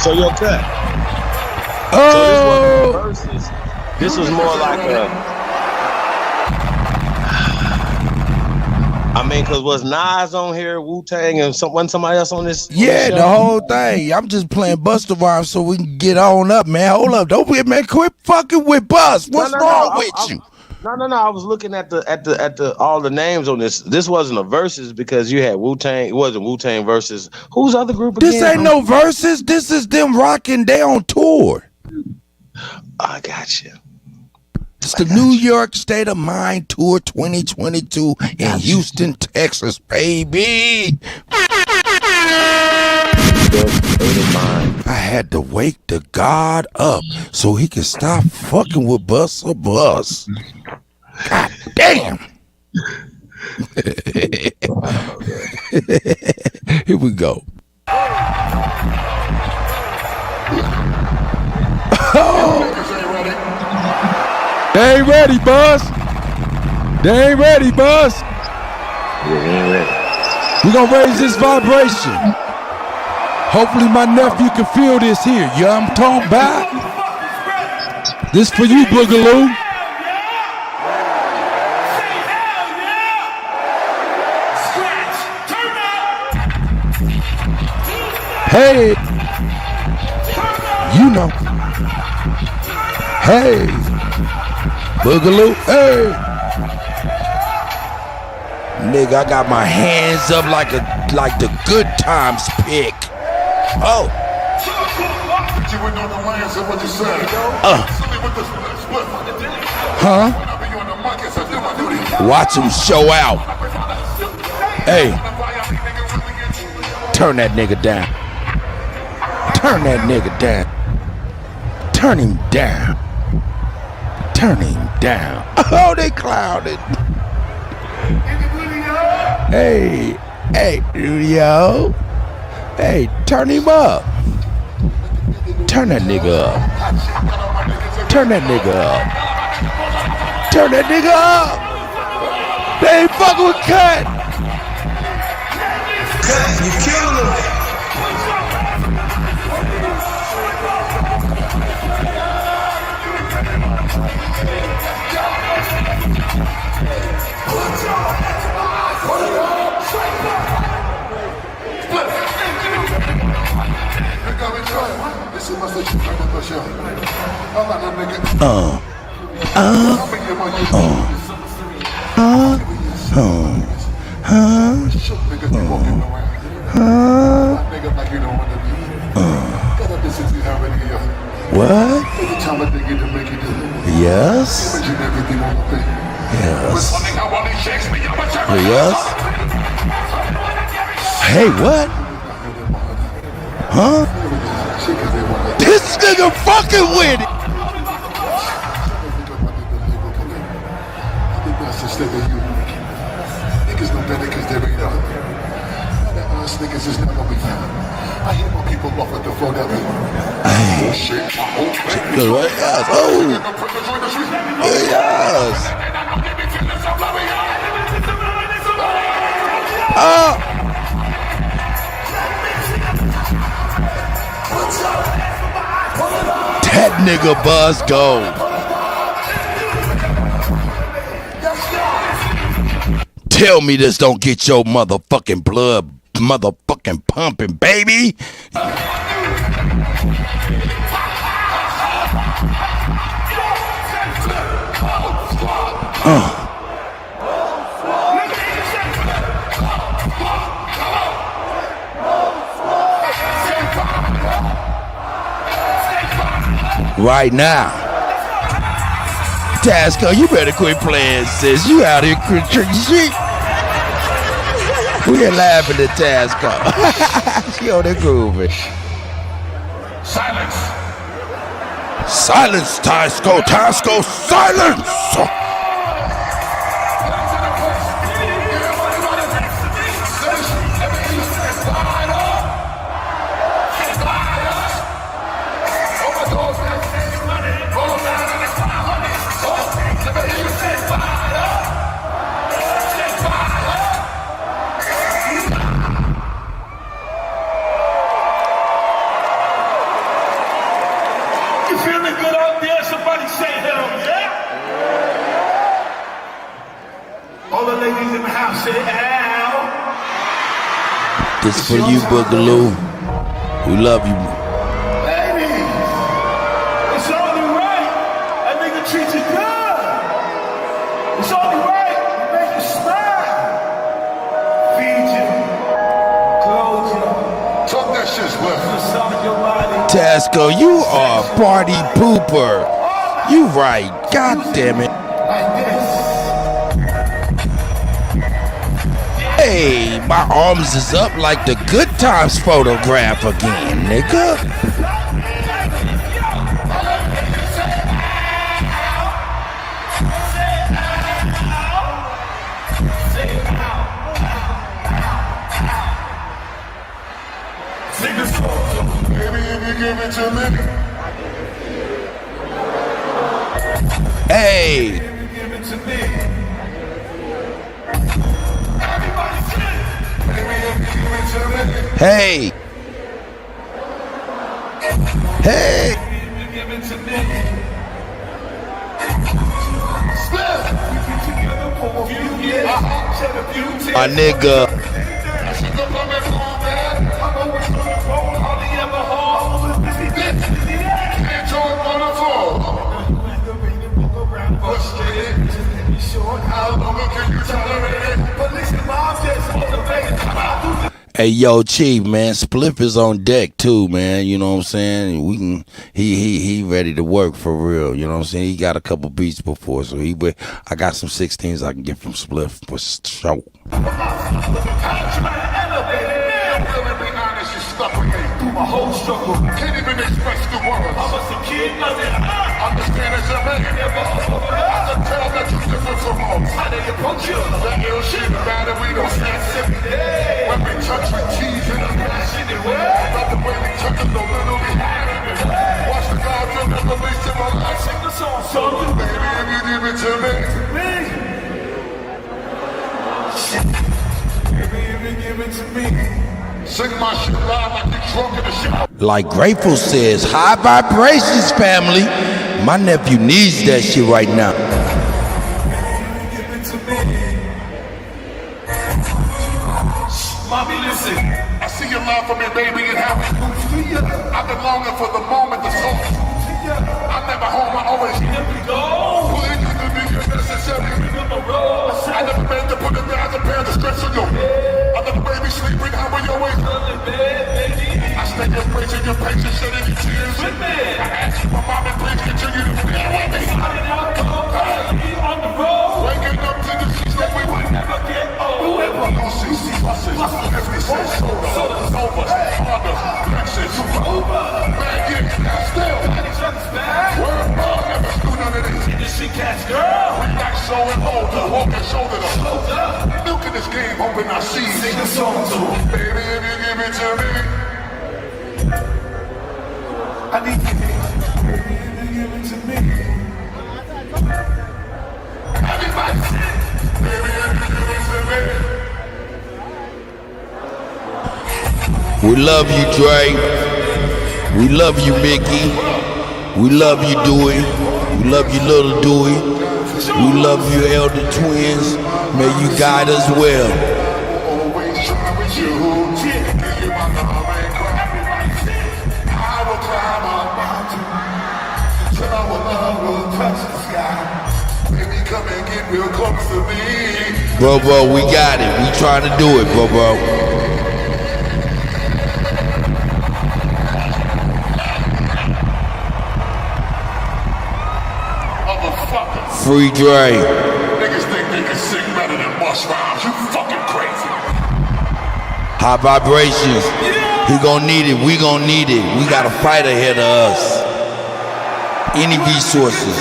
So your cut. So this was more like I mean, cause was Nas on here, Wu-Tang, and somebody else on this? Yeah, the whole thing. I'm just playing Busta Rhymes so we can get on up, man. Hold up, don't be, man. Quit fucking with Bust. What's wrong with you? No. I was looking at the all the names on this. This wasn't a versus because you had Wu-Tang. It wasn't Wu-Tang versus whose other group again? This ain't no versus. This is them rocking. They on tour. I got you. It's the New York State of Mind Tour 2022 in Houston, Texas, baby. I had to wake the God up so he could stop fucking with Busta Bus. God damn. Here we go. They ain't ready, Buzz. They ain't ready, Buzz. We gonna raise this vibration. Hopefully my nephew can feel this here. You know what I'm talking about? This for you, Boogaloo. Hey. You know. Hey. Boogaloo, hey! Nigga, I got my hands up like the Good Times pick. Oh. Huh? Watch him show out. Hey. Turn that nigga down. Turn that nigga down. Turn him down. Turn him down. Oh, they clouded. Hey, yo. Hey, turn him up. Turn that nigga up. Turn that nigga up. Turn that nigga up. They ain't fucking with Cut. Cut, you killing him. What? Yes. Yes. Yes. Hey, what? Huh? This nigga fucking with it. Niggas know better because they're enough. Us niggas is not gonna be found. I hear more people off at the floor that oh shit. Good, right? Yes. Oh. Yes. That nigga Buzz go. Tell me this don't get your motherfucking blood motherfucking pumping, baby. Right now. Tasco, you better quit playing, sis. You out here tricky shit. We ain't laughing at Tasco. She on there grooving. Silence. Silence, Tasco. Tasco, silence. This for you, Boogaloo. We love you. Ladies, it's only right. That nigga treats you good. It's only right. You make you smile. Feed you. Clothe you. Talk that shit, Spliff. Tasco, you are a party pooper. You right. God damn it. Hey, my arms is up like the Good Times photograph again, nigga. Baby, if you give it to me. Hey. Hey. Hey. My nigga. Hey yo, Chief, man, Spliff is on deck too, man. You know what I'm saying? We can he ready to work for real. You know what I'm saying? He got a couple beats before, so I got some 16s I can get from Spliff for sure. My whole struggle can't even express the words. I was a kid, understand as a man. I can tell that you're different from us. How they approach you? That ill shit, bad and we don't stand sippy. When we touch with cheese in the passionate way. About the way we touch it, no little we had it. Watch the God, you'll never waste in my life. Sing the song, so baby, if you give it to me. Baby, if you give it to me. Sing my shit loud like you drunk in the shower. Like Grateful says, high vibrations, family. My nephew needs that shit right now. Mommy, listen. I see your love for me, baby, and how it moves to you. I've been longing for the moment to talk to you. in your patience, shed any tears with me. I ask you, my mama, please continue to bear with me. Started out cold, on the road. Waking up to the streets that we would never get old. Whoever don't see buses, every cent soda's over. Honda, Lexus, over. Bad years, now still. Word ball, never do none of this. Industry cats, girl. Relax, so and older, walking shoulder to shoulder. Look at this game, hoping I see. Sing a song to him. Baby, if you give it to me, I need you. Baby, if you give it to me, everybody sing. Baby, if you give it to me. We love you, Dre. We love you, Mickey. We love you, Dewey. We love you, Little Dewey. We love you, Elder Twins. May you guide us well. Always try with you. Give you my love and cry. I will climb a mountain till our love will touch the sky. Baby, come and get real close to me. Bro, we got it. We trying to do it, bro. Free Dre. Niggas think they can sing better than Bus Rhymes. You fucking crazy. High vibrations. He gon' need it. We gon' need it. We got a fight ahead of us. Any resources.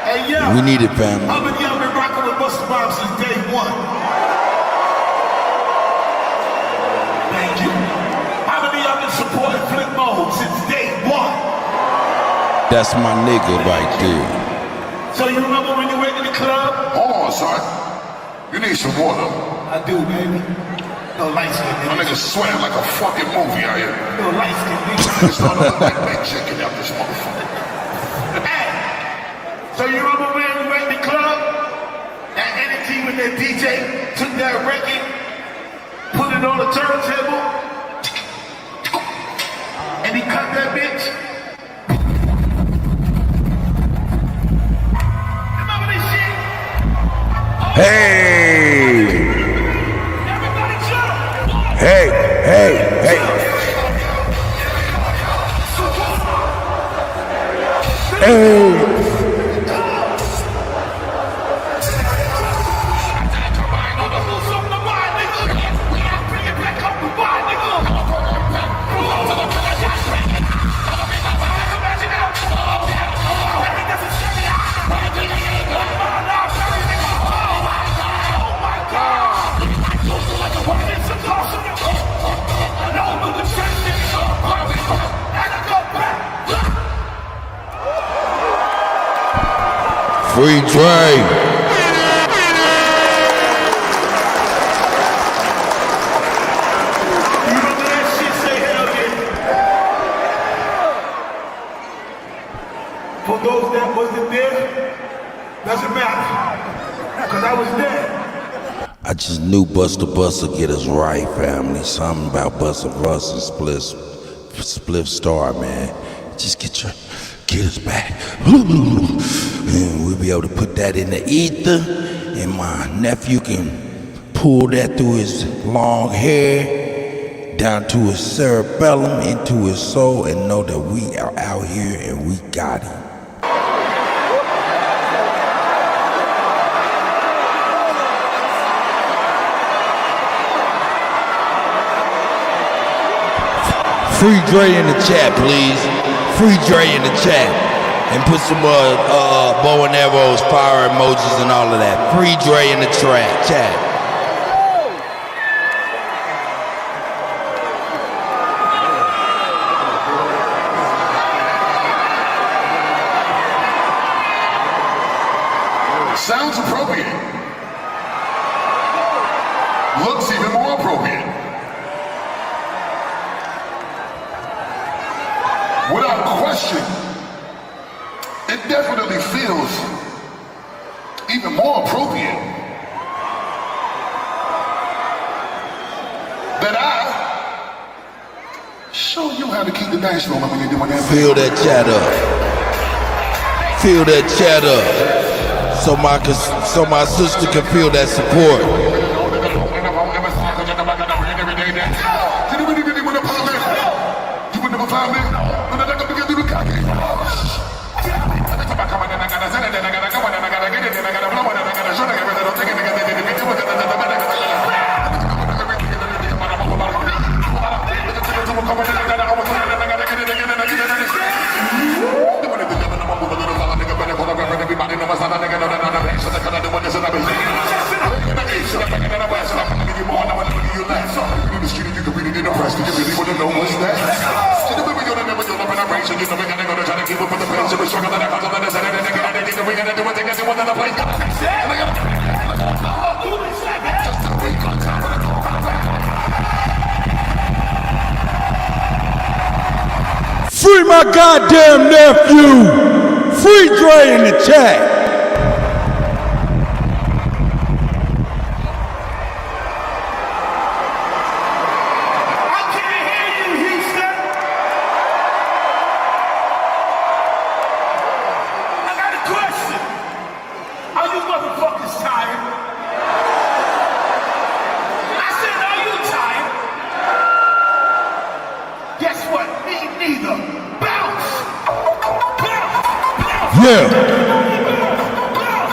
Hey, yo. We need it, family. I've been rocking with Bus Rhymes since day one. Thank you. How many of you been supporting Flip Mode since day one? That's my nigga right there. So you remember when you went to the club? Hold on, son. You need some water. I do, baby. No light skin. My nigga sweating like a fucking movie out here. No light skin, nigga. It's not like that chicken out this motherfucker. Hey! So you remember when you went to the club? That energy with that DJ took that record, put it on the turntable, and he cut that bitch. Hey! Hey! Free Dre. For those that wasn't there, doesn't matter, because I was there. I just knew Buster Bus would get us right, family. Something about Buster Bus and Spliff Star, man. Just get us back. And we'll be able to put that in the ether, and my nephew can pull that through his long hair, down to his cerebellum, into his soul, and know that we are out here and we got him. Free Dre in the chat, please. Free Dre in the chat. And put some bow and arrows, fire emojis, and all of that. Free Dre in the chat. Sounds appropriate. Looks even more appropriate. Without question, it definitely feels even more appropriate that I show you how to keep the dance rolling when you're doing that. Feel that chat up. Feel that chat up. So my sister can feel that support. Free my goddamn nephew! Free Dre in the chat! Yeah.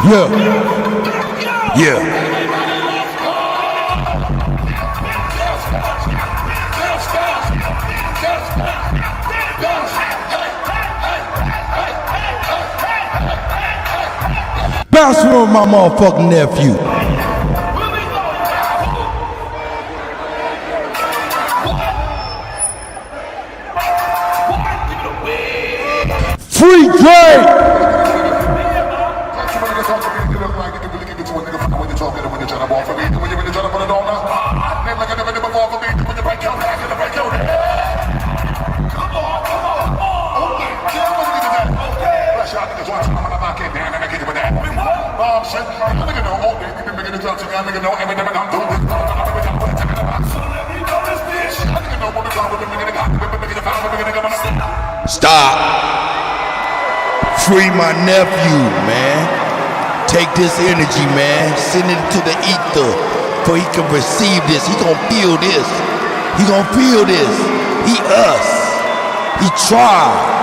Yeah. Yeah. Bounce with my motherfucking nephew. Free Drake! Stop. Free my nephew, man. Take this energy, man. Send it to the ether for he can receive this. He gonna feel this. He gonna feel this. He us. He tried.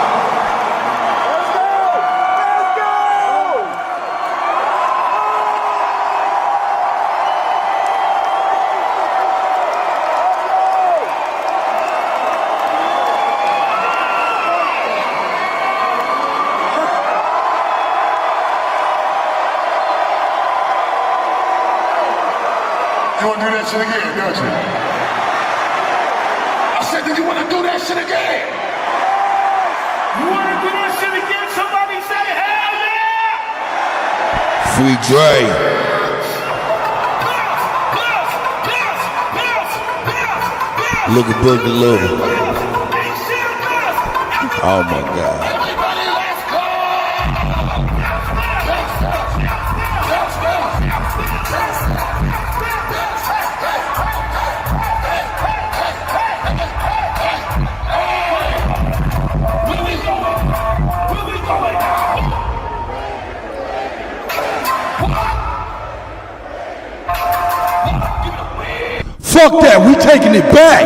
You want to do that shit again, don't you? I said, do you want to do that shit again? You want to do that shit again? Somebody say, hell yeah! Free Dre. Look at Boogaloo. Oh my God. Fuck that, we taking it back.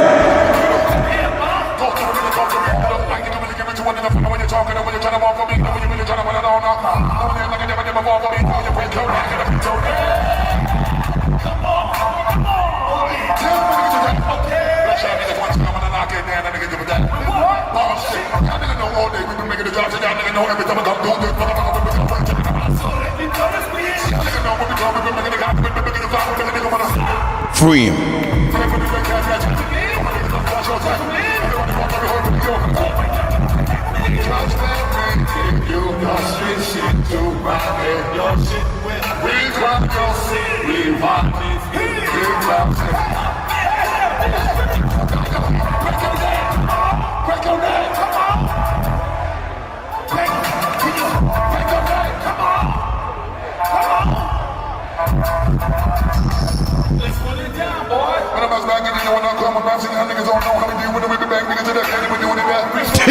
Free him.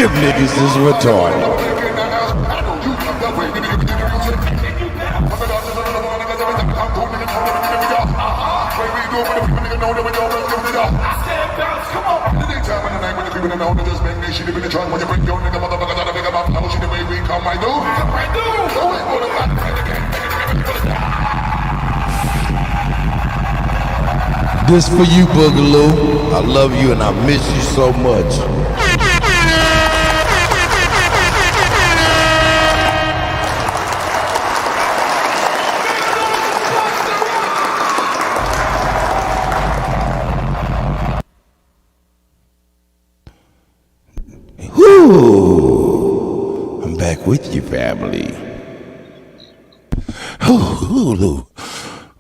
Them niggas is retarded. This for you, Boogaloo. I love you and I miss you so much. back with you, family.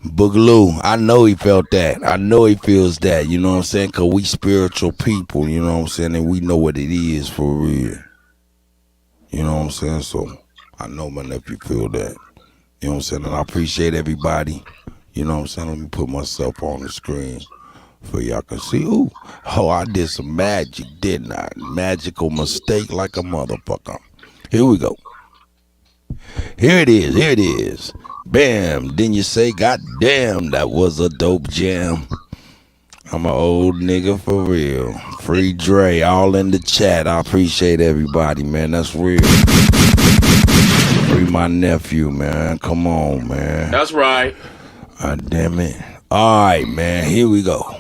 Boogaloo, I know he felt that. I know he feels that, you know what I'm saying? Because we spiritual people, you know what I'm saying? And we know what it is for real. You know what I'm saying? So I know my nephew feel that. You know what I'm saying? And I appreciate everybody. You know what I'm saying? Let me put myself on the screen for y'all can see. Ooh, oh, I did some magic, didn't I? Magical mistake like a motherfucker. Here we go. Here it is. Here it is. Bam. Didn't you say, God damn, that was a dope jam? I'm an old nigga for real. Free Dre, all in the chat. I appreciate everybody, man. That's real. Free my nephew, man. Come on, man. That's right. Damn it. All right, man. Here we go.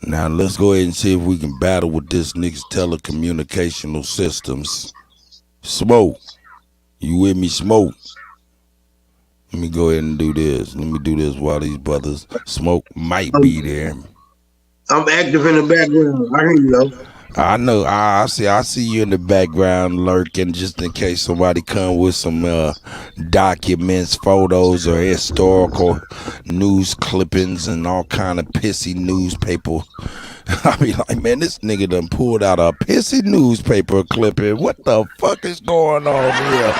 Now let's go ahead and see if we can battle with this nigga's telecommunicational systems. Smoke. You with me, Smoke? Let me go ahead and do this. Let me do this while these brothers Smoke might be there. I'm active in the background. I hear you though. I know. I see you in the background lurking, just in case somebody come with some documents, photos, or historical news clippings and all kind of pissy newspaper. I be like, man, this nigga done pulled out a pissy newspaper clipping. What the fuck is going on here?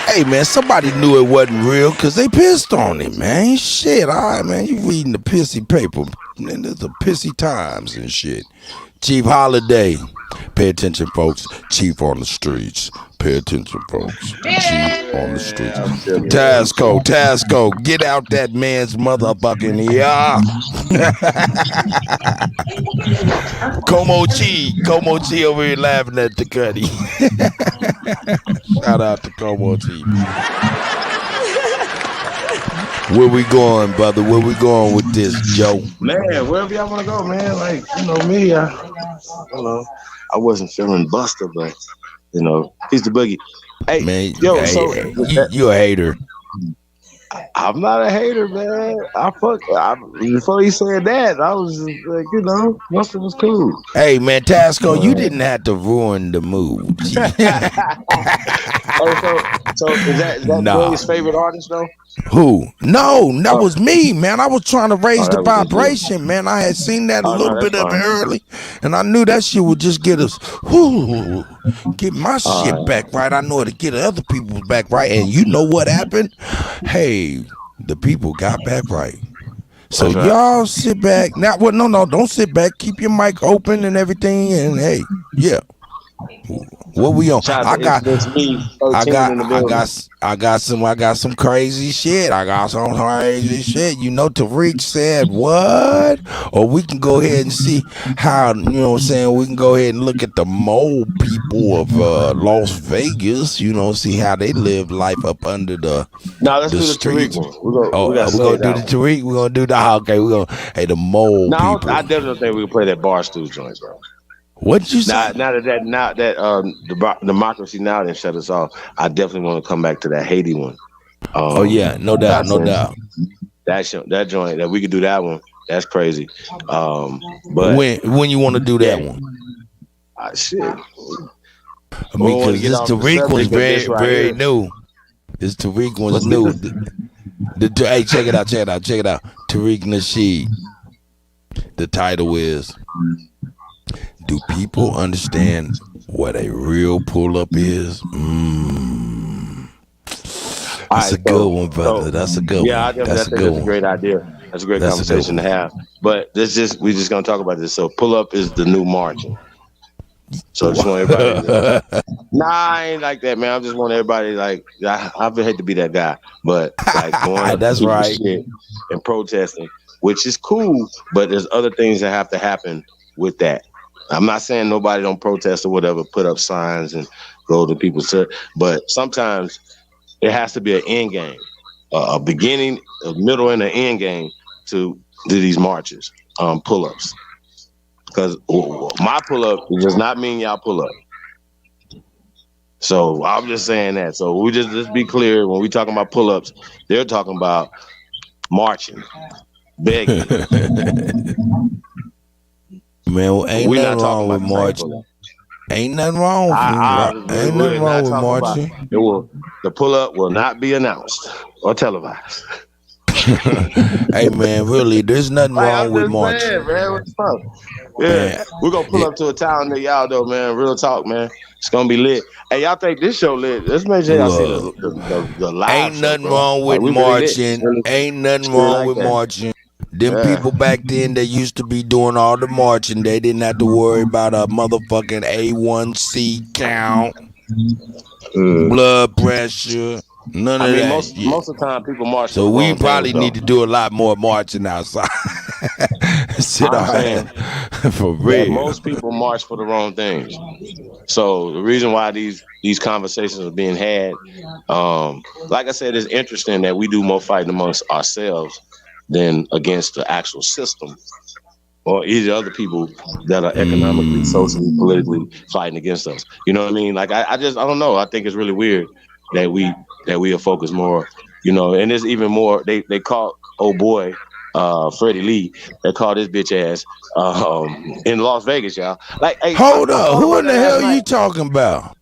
Hey, man, somebody knew it wasn't real because they pissed on it, man. Shit, all right, man, you reading the pissy paper. Man, there's a pissy times and shit. Chief Holiday. Pay attention, folks. Chief on the streets. Pay attention, folks. Chief on the streets. Tasco, get out that man's motherfucking ear. Como Chi over here laughing at the cutty. Shout out to Como Chi. Where we going, brother? Where we going with this, Joe? Man, wherever y'all want to go, man. Like, you know me, I don't know. I wasn't feeling Buster, but, you know, he's the boogie. Hey, man, yo, you a hater. I'm not a hater, man. Before he said that, I was just like, you know, Buster was cool. Hey, man, Tasco, you didn't have to ruin the mood. So is that Joey's favorite artist, though? Who? No, that was me, man. I was trying to raise the vibration, man. I had seen that a little bit of it early, and I knew that shit would just get us, get my shit back right. I know to get other people's back right, and you know what happened? Hey, the people got back right. So y'all sit back. Now, well, no, don't sit back. Keep your mic open and everything, and hey, yeah. What we on? I got some crazy shit. I got some crazy shit. You know, Tariq said what? Or we can go ahead and see how, you know what I'm saying, we can go ahead and look at the mole people of Las Vegas, you know, see how they live life up under the let's do the streets. Tariq one. We're gonna do the Tariq. We're gonna do the the mole people. I definitely think we can play that Barstool joint, bro. What you say? Now that Democracy Now! Didn't shut us off, I definitely want to come back to that Haiti one. No doubt. That joint that we could do that one. That's crazy. But when you want to do that one? Shit. I mean, because this Tariq one's very new. This Tariq one's new. Hey, check it out. Tariq Nasheed. The title is, do people understand what a real pull-up is? That's a good one, brother. That's a good one. Yeah, I think that's a great idea. That's a great conversation to have. But we're just gonna talk about this. So pull-up is the new marching. So I just want everybody I ain't like that, man. I just want everybody I hate to be that guy, but going that's right. Shit and protesting, which is cool, but there's other things that have to happen with that. I'm not saying nobody don't protest or whatever, put up signs and go to people's church, but sometimes it has to be an end game, a beginning, a middle, and an end game to these marches, pull-ups. Because my pull-up does not mean y'all pull up. So I'm just saying that. So let's be clear, when we talking about pull-ups, they're talking about marching, begging. Man, well, ain't We're nothing not talking wrong about with the same marching. pull-up. Ain't nothing wrong with ain't nothing We're wrong not with talking about marching. it. The pull-up will not be announced or televised. Hey man, really, there's nothing Like, wrong I'm with just marching. saying, man. What's up? Yeah, Man, we're gonna pull up to a town near y'all though, man. Real talk, man. It's gonna be lit. Hey, y'all think this show lit? Let's make sure y'all see look, the live ain't show, nothing bro. wrong Like with we really lit. marching. Ain't nothing Really wrong like with that. marching. Them Yeah. people back then that used to be doing all the marching, they didn't have to worry about a motherfucking A1C count, blood pressure, none I of mean, that most shit. of the time people march for So the we wrong things, probably though. need to do a lot more marching outside. Sit I'm our saying ass for that real. most people march for the wrong things. So the reason why these conversations are being had, like I said, it's interesting that we do more fighting amongst ourselves than against the actual system or either other people that are economically, socially, politically fighting against us. You know what I mean? Like I don't know. I think it's really weird that we are focused more, and there's even more. They caught old boy Freddie Lee. They caught his bitch ass in Las Vegas, y'all. Like, hey, Hold I up, thought who about in the that last hell night. you talking about?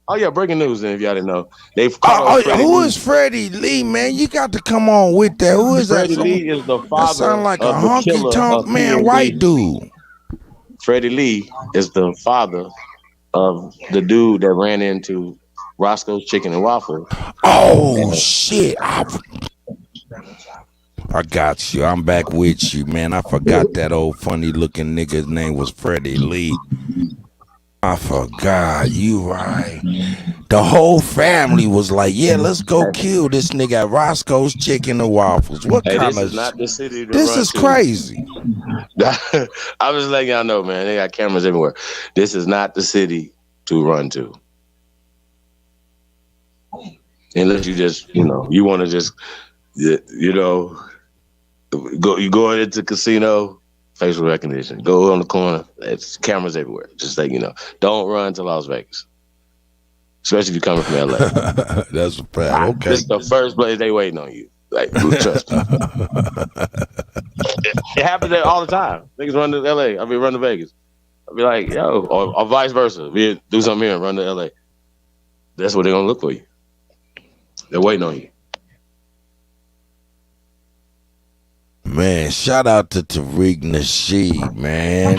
Oh yeah, breaking news. Then if y'all didn't know, they've caught old Freddie Who Lee. is Freddie Lee, man? You got to come on with that. Who is that? Freddie Lee is the That father sound like a of the honky killer tonk of man, white PNB. dude. Freddie Lee is the father of the dude that ran into Roscoe's Chicken and Waffle. Oh shit! I got you. I'm back with you, man. I forgot that old funny looking nigga's name was Freddie Lee. I forgot. You right. The whole family was like, "Yeah, let's go kill this nigga at Roscoe's Chicken and Waffles." What Hey, kind this of? is not the city to This run is to. crazy. I'm just letting y'all know, man. They got cameras everywhere. This is not the city to run to. Unless you just, you want to just, go into the casino, facial recognition. Go on the corner. It's cameras everywhere. Just like, don't run to Las Vegas. Especially if you're coming from LA. That's a fact. Okay. This is the first place they waiting on you. Like, trust me. It happens there all the time. Niggas run to LA. Run to Vegas. I'll be like, yo, or vice versa. We do something here and run to LA. That's what they're gonna look for you. They're waiting on you. Man, shout out to Tariq Nasheed, man.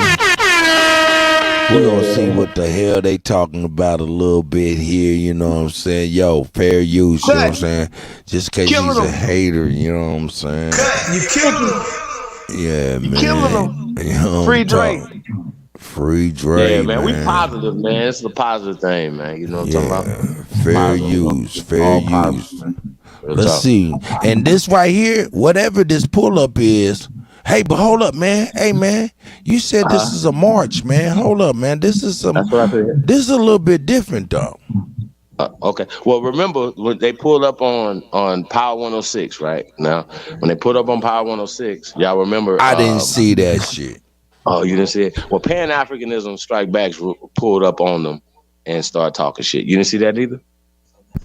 We're gonna see what the hell they talking about a little bit here, you know what I'm saying? Yo, fair use, you know what I'm saying? Just in case he's a hater, you know what I'm saying? You killed him. Yeah, man. Killing him. You know Free Drake. Free Drake, Yeah, man. We positive, man. It's a positive thing, man. You know what I'm talking about? Fair Positive, use, bro. fair All use. positive. Let's see. And this right here, whatever this pull-up is, hey, but hold up, man. Hey, man, you said this is a march, man. Hold up, man. This is That's what I said. This is a little bit different, though. Okay. Well, remember when they pulled up on Power 106, right? Now, when they pulled up on Power 106, y'all remember? I didn't see that shit. Oh, you didn't see it? Well, Pan-Africanism strike backs pulled up on them and started talking shit. You didn't see that either?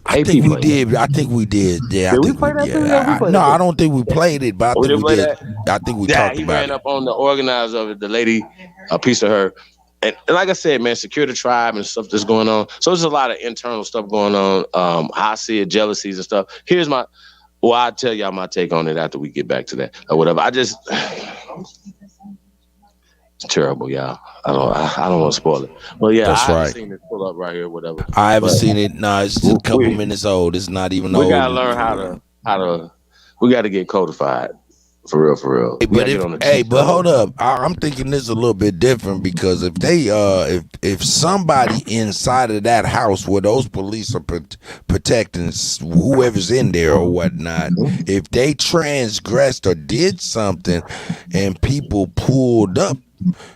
I think we did. I think we did. Yeah, Did we play that too? No, I don't think we played it, but I think we did. That? I think we Yeah, talked he about ran it. up on the organizer of it, the lady, a piece of her. And like I said, man, secure the tribe and stuff that's going on. So there's a lot of internal stuff going on. How I see it, jealousies and stuff. Here's I'll tell y'all my take on it after we get back to that or whatever. It's terrible, y'all. I don't want to spoil it. Well, yeah, That's I haven't right. seen it pull up right here, whatever. I haven't seen it. No, it's just a couple minutes old. It's not even old. We gotta learn how to. We got to get codified. For real. But hold up. I'm thinking this a little bit different because if they, if somebody inside of that house where those police are protecting whoever's in there or whatnot, if they transgressed or did something and people pulled up,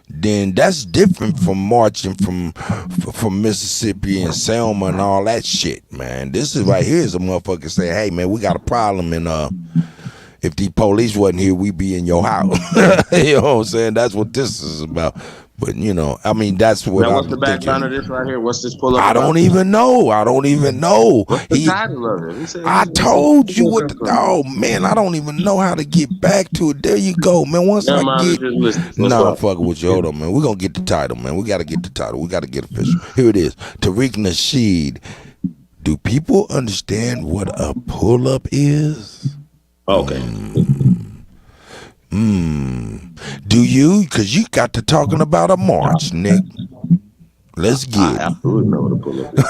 then that's different from marching from Mississippi and Selma and all that shit, man. This is right here is a motherfucker saying, hey, man, we got a problem and if the police wasn't here, we'd be in your house. You know what I'm saying? That's what this is about. But you know, I mean, that's what Now, what's I'm the background of thinking. this right here? What's this pull up? I don't even know. What's the title of it? Who said, I what's told you what's what. that from? Oh man, I don't even know how to get back to it. There you go, man. Once Never I mind, get, let's just listen. What's nah, I'm up? fucking with you. Hold on, man. We're gonna get the title, man. We gotta get the title. We gotta get official. Here it is. Tariq Nasheed. Do people understand what a pull up is? Okay. Do you? Because you got to talking about a march, Nick. Let's get I it. absolutely know what a pull up is.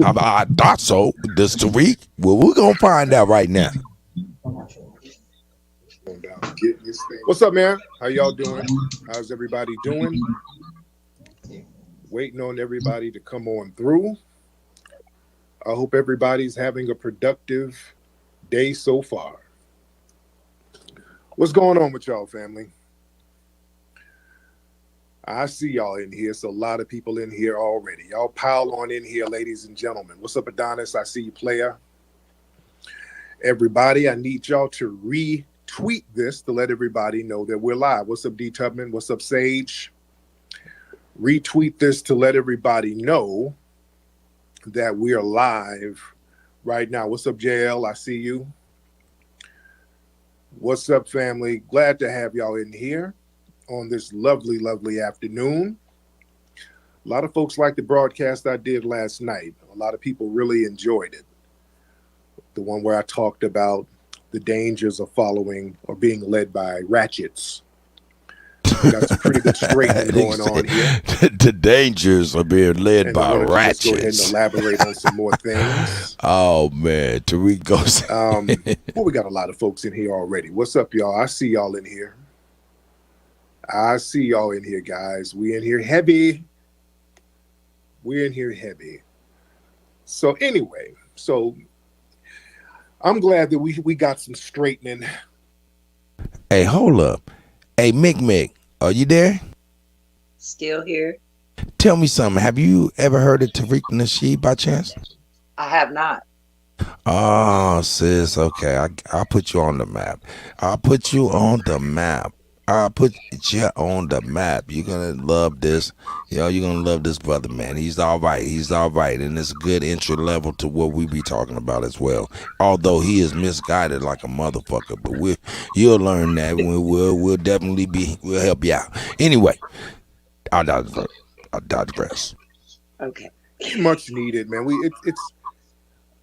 I thought so. This Tariq? Well, we're going to find out right now. What's up, man? How y'all doing? How's everybody doing? Waiting on everybody to come on through. I hope everybody's having a productive day so far. What's going on with y'all, family? I see y'all in here. It's a lot of people in here already. Y'all pile on in here, ladies and gentlemen. What's up, Adonis? I see you, player. Everybody, I need y'all to retweet this to let everybody know that we're live. What's up, D. Tubman? What's up, Sage? Retweet this to let everybody know that we are live right now. What's up, JL? I see you. What's up, family? Glad to have y'all in here on this lovely, lovely afternoon. A lot of folks like the broadcast I did last night. A lot of people really enjoyed it. The one where I talked about the dangers of following or being led by ratchets. We got some pretty good straightening going on here. The dangers of being led by ratchets. Let's go ahead and elaborate on some more things. Oh, man. Tariq goes. Well, we got a lot of folks in here already. What's up, y'all? I see y'all in here. I see y'all in here, guys. We in here heavy. We're in here heavy. So anyway, I'm glad that we got some straightening. Hey, hold up. Hey, Mick, are you there? Still here. Tell me something. Have you ever heard of Tariq Nasheed by chance? I have not. Oh, sis. Okay, I'll put you on the map. I'll put you on the map. You're gonna love this. You're gonna love this brother, man. He's all right. And it's a good entry level to what we be talking about as well. Although he is misguided like a motherfucker, but you'll learn that. We'll definitely we'll help you out. Anyway, I'll digress. Okay. Much needed, man.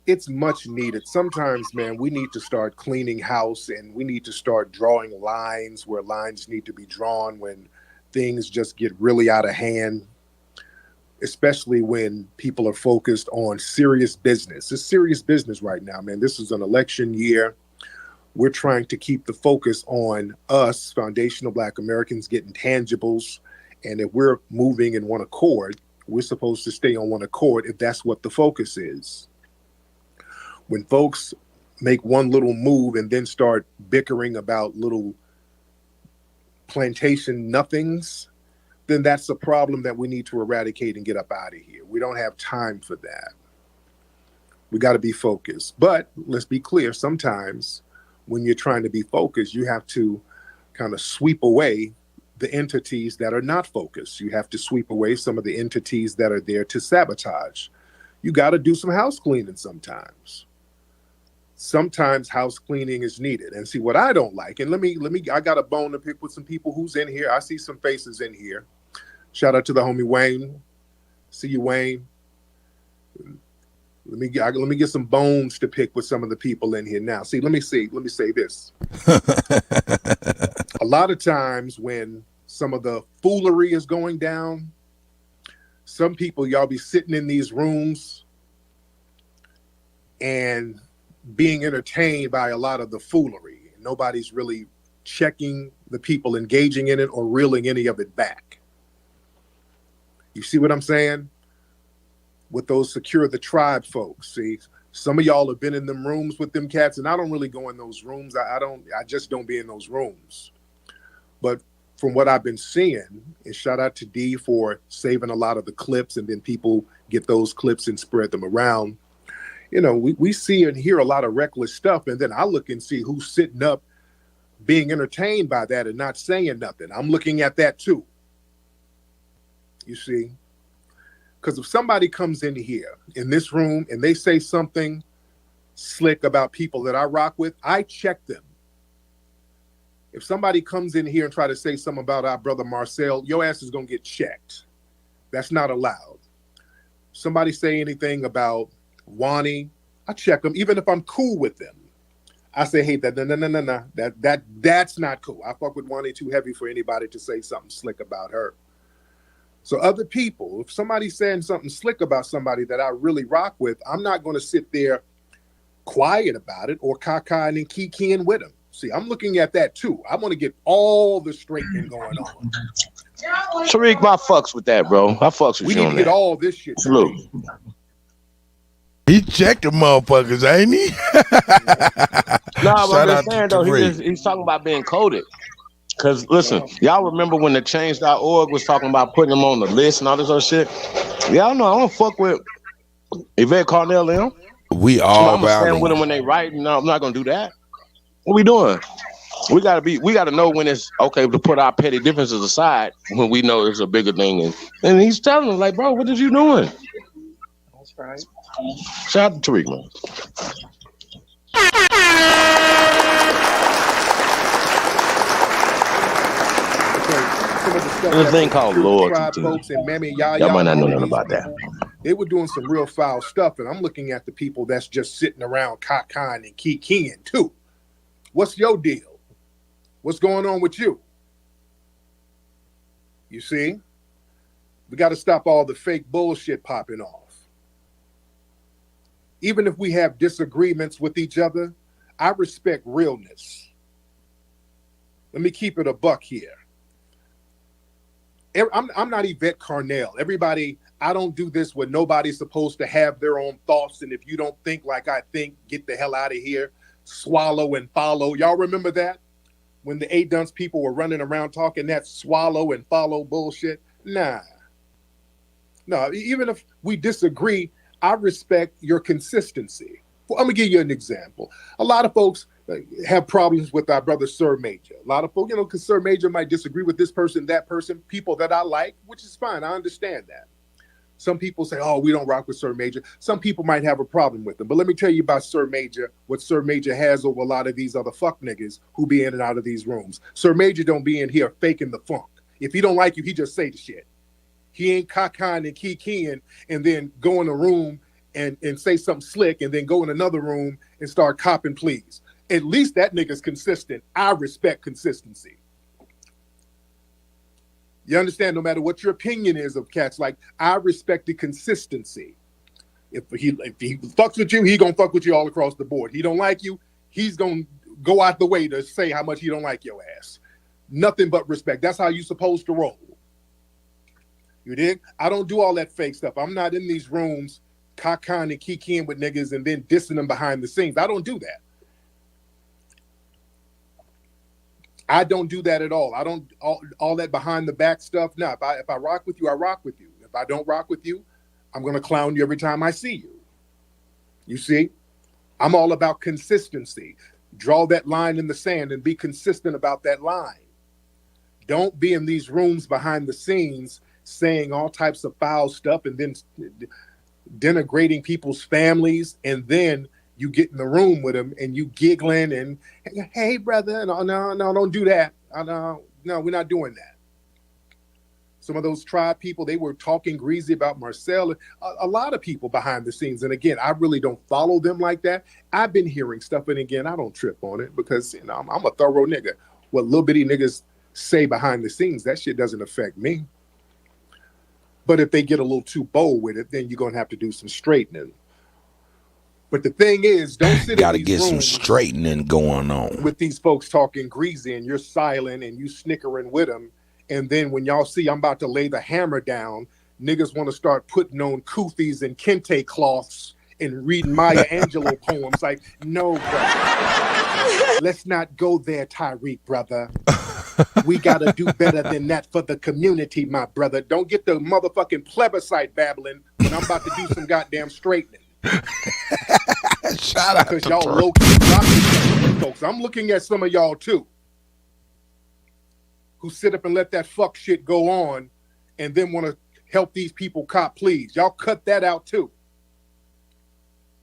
It's much needed. Sometimes, man, we need to start cleaning house and we need to start drawing lines where lines need to be drawn when things just get really out of hand, especially when people are focused on serious business. It's serious business right now, man. This is an election year. We're trying to keep the focus on us, foundational Black Americans, getting tangibles. And if we're moving in one accord, we're supposed to stay on one accord if that's what the focus is. When folks make one little move and then start bickering about little plantation nothings, then that's a problem that we need to eradicate and get up out of here. We don't have time for that. We got to be focused. But let's be clear, sometimes when you're trying to be focused, you have to kind of sweep away the entities that are not focused. You have to sweep away some of the entities that are there to sabotage. You got to do some house cleaning sometimes. Sometimes house cleaning is needed. And see what I don't like, and I got a bone to pick with some people who's in here. I see some faces in here. Shout out to the homie Wayne. See you, Wayne. Let me get some bones to pick with some of the people in here now. See, let me say this. A lot of times when some of the foolery is going down, some people, y'all be sitting in these rooms and being entertained by a lot of the foolery. Nobody's really checking the people engaging in it or reeling any of it back. You see what I'm saying? With those Secure the Tribe folks. See, some of y'all have been in them rooms with them cats, and I don't really go in those rooms. I just don't be in those rooms. But from what I've been seeing, and shout out to D for saving a lot of the clips, and then people get those clips and spread them around. You know, we see and hear a lot of reckless stuff, and then I look and see who's sitting up being entertained by that and not saying nothing. I'm looking at that too. You see? Because if somebody comes in here, in this room, and they say something slick about people that I rock with, I check them. If somebody comes in here and try to say something about our brother Marcel, your ass is going to get checked. That's not allowed. Somebody say anything about Wani, I check them, even if I'm cool with them. I say, hey, no. That's not cool. I fuck with Wani too heavy for anybody to say something slick about her. So other people, if somebody's saying something slick about somebody that I really rock with, I'm not going to sit there quiet about it or caca and kikiing with them. See, I'm looking at that too. I want to get all the straightening going on. Tariq, my fucks with that, bro. I fucks with We you need on to get that. all this shit. Salute. He checked the motherfuckers, ain't he? Nah, but Shout I'm out just saying to though, Tariq. he's talking about being coded. Cause listen, y'all remember when the change.org was talking about putting them on the list and all this other shit? Y'all know I don't fuck with Yvette Carnell and them. We all I'm gonna stand with valid. them when they write. No, I'm not gonna do that. What we doing? We gotta know when it's okay to put our petty differences aside when we know it's a bigger thing. And he's telling them, like, bro, what is you doing? That's right. Shout out to Tariq, man. There's a thing called loyalty. Folks and Mammy Y'all might not know nothing about that. They were doing some real foul stuff, and I'm looking at the people that's just sitting around cacaing and kikiing too. What's your deal? What's going on with you? You see? We got to stop all the fake bullshit popping off. Even if we have disagreements with each other, I respect realness. Let me keep it a buck here. I'm not Yvette Carnell. Everybody, I don't do this where nobody's supposed to have their own thoughts. And if you don't think like I think, get the hell out of here. Swallow and follow. Y'all remember that? When the A-Dunce people were running around talking that swallow and follow bullshit? Nah. No, even if we disagree, I respect your consistency. Well, I'm going to give you an example. A lot of folks have problems with our brother Sir Major. A lot of folks, because Sir Major might disagree with this person, that person, people that I like, which is fine. I understand that. Some people say, oh, we don't rock with Sir Major. Some people might have a problem with him. But let me tell you about Sir Major, what Sir Major has over a lot of these other fuck niggas who be in and out of these rooms. Sir Major don't be in here faking the funk. If he don't like you, he just say the shit. He ain't cacaing and kikiing and then go in a room and say something slick and then go in another room and start copping pleas. At least that nigga's consistent. I respect consistency. You understand? No matter what your opinion is of cats, like, I respect the consistency. If he fucks with you, he gonna fuck with you all across the board. He don't like you, he's gonna go out the way to say how much he don't like your ass. Nothing but respect. That's how you supposed to roll. You dig? I don't do all that fake stuff. I'm not in these rooms cacaing and kikiing with niggas and then dissing them behind the scenes. I don't do that. I don't do that at all. I don't all that behind the back stuff. No, if I rock with you, I rock with you. If I don't rock with you, I'm gonna clown you every time I see you. You see? I'm all about consistency. Draw that line in the sand and be consistent about that line. Don't be in these rooms behind the scenes saying all types of foul stuff and then denigrating people's families, and then you get in the room with them and you giggling and, hey, brother, no, don't do that. No, we're not doing that. Some of those tribe people, they were talking greasy about Marcel. A lot of people behind the scenes. And again, I really don't follow them like that. I've been hearing stuff, and again, I don't trip on it because I'm a thorough nigga. What little bitty niggas say behind the scenes, that shit doesn't affect me. But if they get a little too bold with it, then you're going to have to do some straightening. But the thing is, don't sit Gotta in these get some rooms straightening going on. with these folks talking greasy and you're silent and you snickering with them. And then when y'all see I'm about to lay the hammer down, niggas want to start putting on kufis and kente cloths and reading Maya Angelou poems. Like, no, brother. Let's not go there, Tyreek, brother. We got to do better than that for the community, my brother. Don't get the motherfucking plebiscite babbling when I'm about to do some goddamn straightening. Shout out because to y'all Bro. low-key rocking folks. I'm looking at some of y'all too. who sit up and let that fuck shit go on and then want to help these people cop pleas. Y'all cut that out too.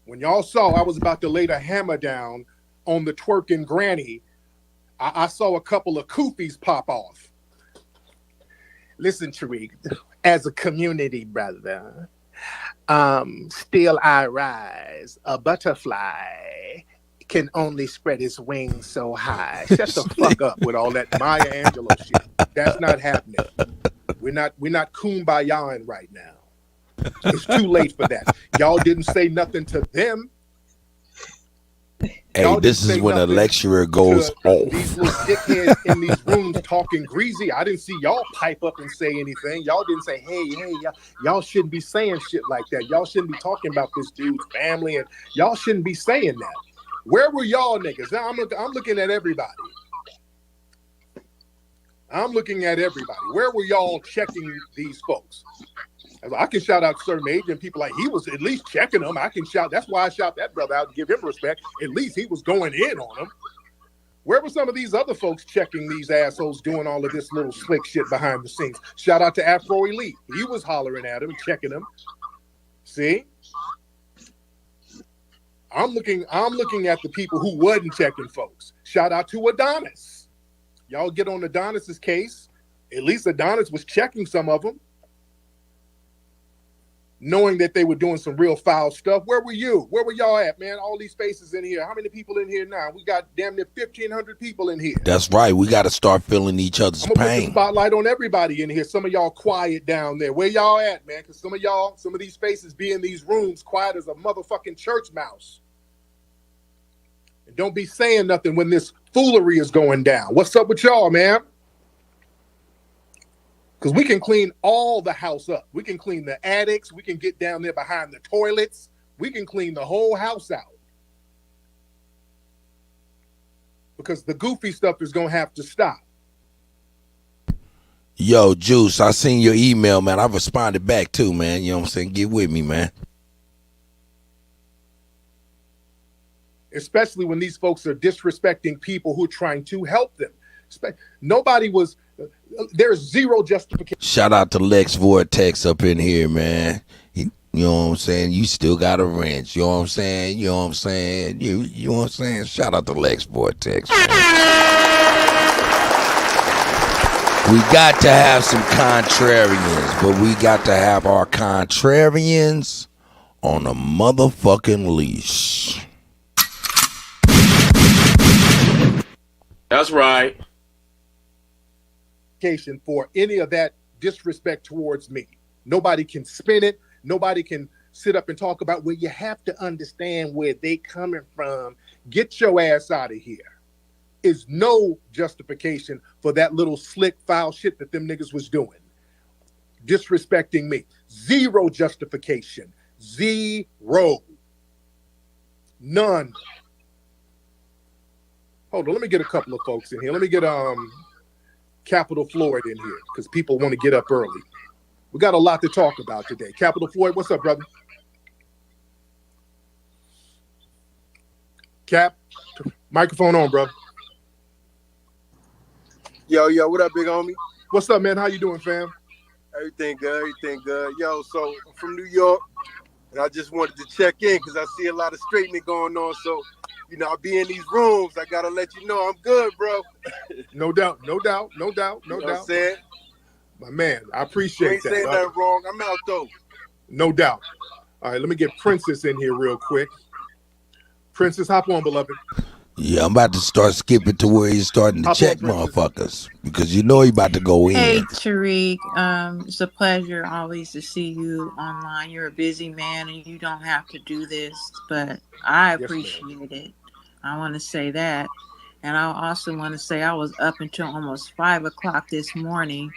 When y'all saw I was about to lay the hammer down on the twerking granny, I saw a couple of koofies pop off. Listen, Tariq, as a community brother, still I rise. A butterfly can only spread its wings so high. Shut the fuck up with all that Maya Angelou shit. That's not happening. We're not kumbayaing right now. It's too late for that. Y'all didn't say nothing to them. Hey, this is when a lecturer goes off. These little dickheads in these rooms talking greasy. I didn't see y'all pipe up and say anything. Y'all didn't say, hey, y'all shouldn't be saying shit like that. Y'all shouldn't be talking about this dude's family, and y'all shouldn't be saying that. Where were y'all niggas? I'm looking at everybody. I'm looking at everybody. Where were y'all checking these folks? I can shout out certain agent people like he was at least checking them. I can shout. That's why I shout that brother out and give him respect. At least he was going in on them. Where were some of these other folks checking these assholes doing all of this little slick shit behind the scenes? Shout out to Afro Elite. He was hollering at him, checking them. See? I'm looking at the people who wasn't checking folks. Shout out to Adonis. Y'all get on Adonis's case. At least Adonis was checking some of them, knowing that they were doing some real foul stuff. Where were you? Where were y'all at, man? All these faces in here. How many people in here now? We got damn near 1,500 people in here. That's right. We got to start feeling each other's I'm gonna pain. put the spotlight on everybody in here. Some of y'all quiet down there. Where y'all at, man? Because some of these faces be in these rooms quiet as a motherfucking church mouse. And don't be saying nothing when this foolery is going down. What's up with y'all, man? Because we can clean all the house up. We can clean the attics. We can get down there behind the toilets. We can clean the whole house out. Because the goofy stuff is going to have to stop. Yo, Juice, I seen your email, man. I responded back too, man. You know what I'm saying? Get with me, man. Especially when these folks are disrespecting people who are trying to help them. There's zero justification. Shout out to Lex Vortex up in here, man. You know what I'm saying? You still got a wrench. You know what I'm saying? You know what I'm saying? You know what I'm saying? Shout out to Lex Vortex, man. We got to have some contrarians, but we got to have our contrarians on a motherfucking leash. That's right. For any of that disrespect towards me. Nobody can spin it. Nobody can sit up and talk about, well, you have to understand where they coming from. Get your ass out of here. Is no justification for that little slick foul shit that them niggas was doing. Disrespecting me. Zero justification. Zero. None. Hold on, let me get a couple of folks in here. Let me get Capital Floyd in here because people want to get up early. We got a lot to talk about today. Capital Floyd, what's up, brother? Cap, microphone on, bro. Yo, what up, big homie? What's up, man? How you doing, fam? Everything good. Yo, so I'm from New York, and I just wanted to check in because I see a lot of straightening going on. So, I be in these rooms. I gotta let you know I'm good, bro. No doubt. You know what I'm saying? My man, I appreciate that. You ain't saying nothing wrong. I'm out, though. No doubt. All right, let me get Princess in here real quick. Princess, hop on, beloved. Yeah, I'm about to start skipping to where he's starting to check motherfuckers because you know he about to go in. Hey, Tariq. It's a pleasure always to see you online. You're a busy man and you don't have to do this, but I appreciate it. I want to say that. And I also want to say I was up until almost 5 o'clock this morning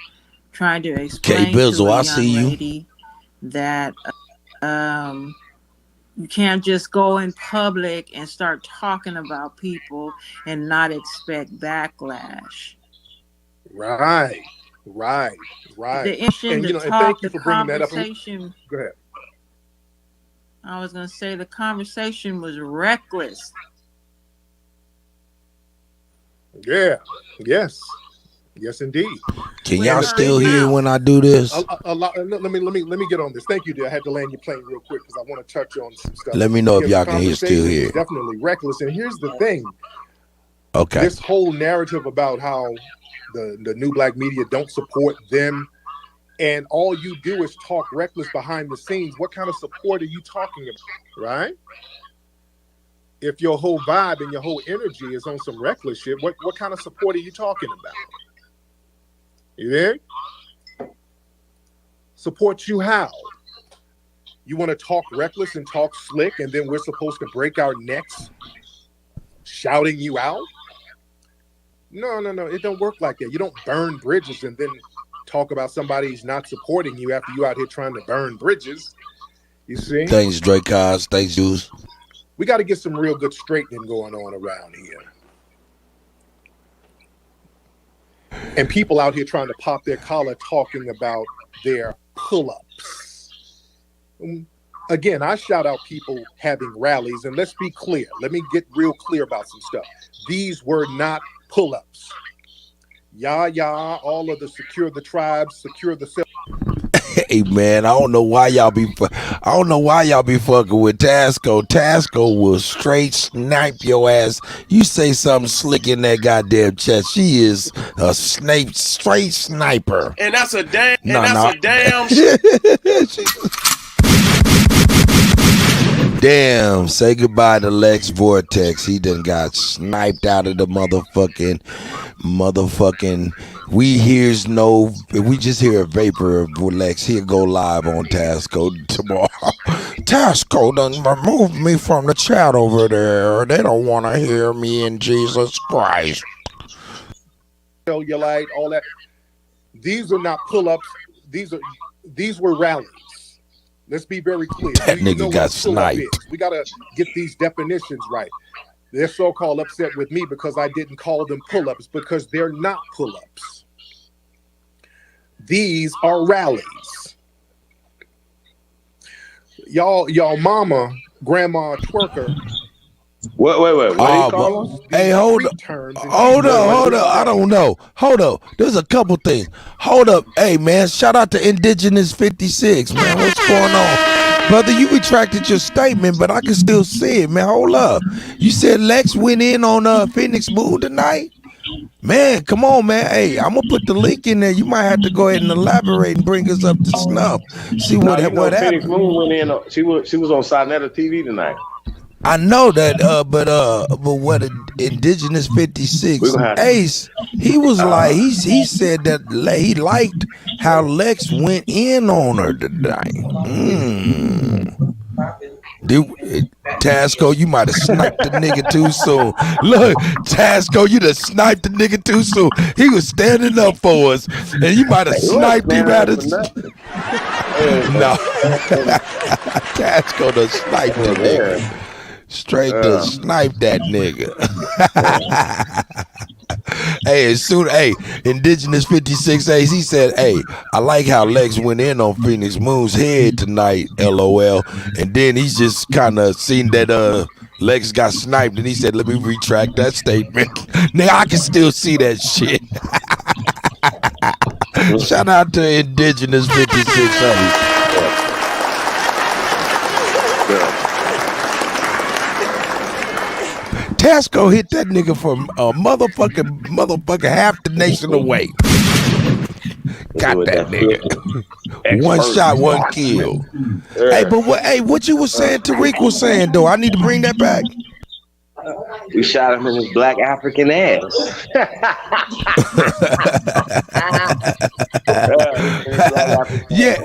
trying to explain to a young lady that you can't just go in public and start talking about people and not expect backlash. Right. The issue, and, the and talk, thank you the for bringing that up. conversation. Go ahead. I was going to say the conversation was reckless. Yeah. Yes. Yes, indeed. Can y'all still hear when I do this? A lot. Let me get on this. Thank you, dear. I had to land your plane real quick because I want to touch on some stuff. Let me know if Yeah, y'all can still hear. Definitely reckless. And here's the thing. Okay. This whole narrative about how the new black media don't support them, and all you do is talk reckless behind the scenes. What kind of support are you talking about, right? If your whole vibe and your whole energy is on some reckless shit, what kind of support are you talking about? You there? Support you how? You want to talk reckless and talk slick, and then we're supposed to break our necks shouting you out? No. It don't work like that. You don't burn bridges and then talk about somebody's not supporting you after you out here trying to burn bridges. You see? Thanks, Drake Oz. Thanks, Juice. We got to get some real good straightening going on around here. And people out here trying to pop their collar talking about their pull-ups. Again, I shout out people having rallies, and let's be clear. Let me get real clear about some stuff. These were not pull-ups. All of the secure the tribes, secure the self. Hey man, I don't know why y'all be fucking with Tasco. Tasco will straight snipe your ass. You say something slick in that goddamn chest, she is a straight sniper. And that's a damn. Damn, say goodbye to Lex Vortex. He done got sniped out of the motherfucking. We just hear a vapor of Lex. He'll go live on Tasco tomorrow. Tasco done removed me from the chat over there. They don't want to hear me in Jesus Christ. Cellulite, all that. These are not pull-ups. These were rallies. Let's be very clear. That nigga got sniped. We got to get these definitions right. They're so-called upset with me because I didn't call them pull-ups, because they're not pull-ups. These are rallies. Y'all mama, grandma twerker. Wait. What do you call them? Hey, hold up. I don't know. Hold up. There's a couple things. Hold up. Hey, man, shout out to Indigenous 56, man. What's going on? Brother, you retracted your statement, but I can still see it, man. Hold up. You said Lex went in on Phoenix Moon tonight? Man, come on, man. Hey, I'm going to put the link in there. You might have to go ahead and elaborate and bring us up to snuff. See what happened. Phoenix Moon went in. She was on Sinetta TV tonight. I know that, but what Indigenous 56 Ace, he was like, he said that he liked how Lex went in on her tonight. Dude, Tasco, you might have sniped the nigga too soon. Look, Tasco, you done sniped the nigga too soon. He was standing up for us, and you might have sniped him out of. No, Tasco done sniped the nigga. Straight to snipe that nigga. Hey, Indigenous 56 Ace, he said, hey, I like how Lex went in on Phoenix Moon's head tonight, LOL. And then he's just kind of seen that Lex got sniped, and he said, let me retract that statement. Nigga, I can still see that shit. Shout out to Indigenous 56 Ace. Tasco hit that nigga from a motherfucker half the nation away. Got that nigga. One shot, one kill. Hey, but what you was saying, Tariq was saying though, I need to bring that back. We shot him in his black African ass. Yeah,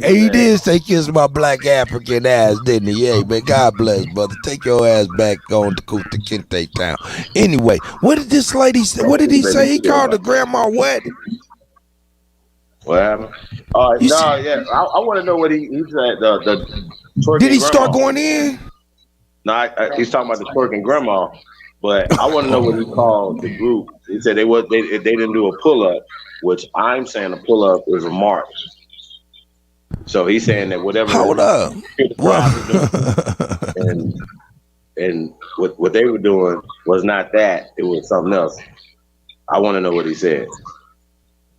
he did say kiss my black African ass, didn't he? Yeah, man, God bless, brother. Take your ass back on to Kuttack town. Anyway, what did this lady say? What did he say? He called the grandma what? What happened? I want to know what he said. The did he start going in? No, he's talking about the twerking grandma, but I want to know what he called the group. He said they didn't do a pull up, which I'm saying a pull up is a march. So he's saying that whatever. Hold up. And what they were doing was not that; it was something else. I want to know what he said.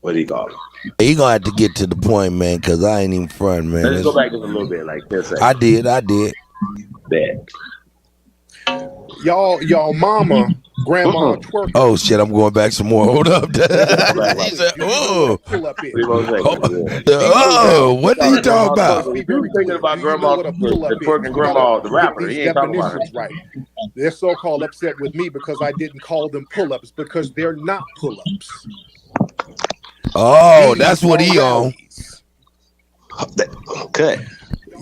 What do you call it? He gonna have to get to the point, man, because I ain't even front, man. Let's go back just a little bit, like 10 seconds. I did. Bad. Y'all mama, grandma twerking. Oh shit, I'm going back some more. Hold up. He said, oh. Pull up is. What are you talking about? Be very clear. About Do you know grandma, what a pull up the twerking grandma, the rapper. He ain't talking about it. Right. They're so-called upset with me because I didn't call them pull-ups because they're not pull-ups. Oh, that's what he on. Cut.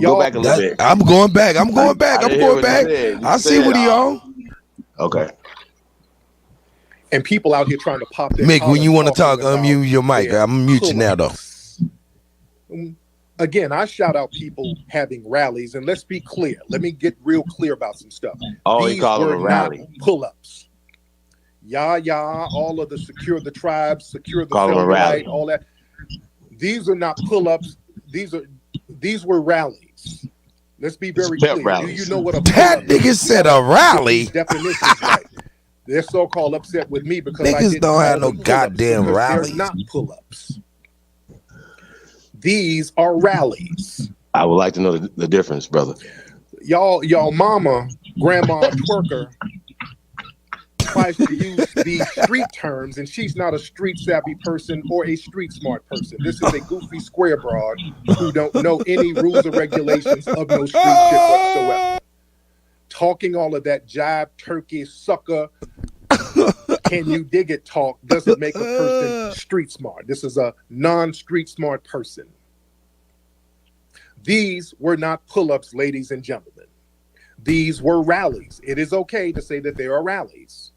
Go back a little bit. I'm going back. I see what he on. Okay. And people out here trying to pop their Mick, when you want to talk, unmute your mic. I'm mute you now, though. Again, I shout out people having rallies, and let's be clear. Let me get real clear about some stuff. Oh, These he called were them a rally. not pull-ups. All of the secure the tribes, secure the cellulite, all that. These are not pull-ups. These were rallies. Let's be very clear. Rallies. Do you know what a that nigga said a rally? Definitions right. They're so-called upset with me because niggas don't have no goddamn rally. They're not pull-ups. These are rallies. I would like to know the difference, brother. Y'all mama, grandma twerker tries to use these street terms, and she's not a street savvy person or a street smart person. This is a goofy square broad who don't know any rules or regulations of no street shit whatsoever. Talking all of that jive, turkey, sucker, can you dig it talk doesn't make a person street smart. This is a non-street smart person. These were not pull-ups, ladies and gentlemen. These were rallies. It is okay to say that they are rallies.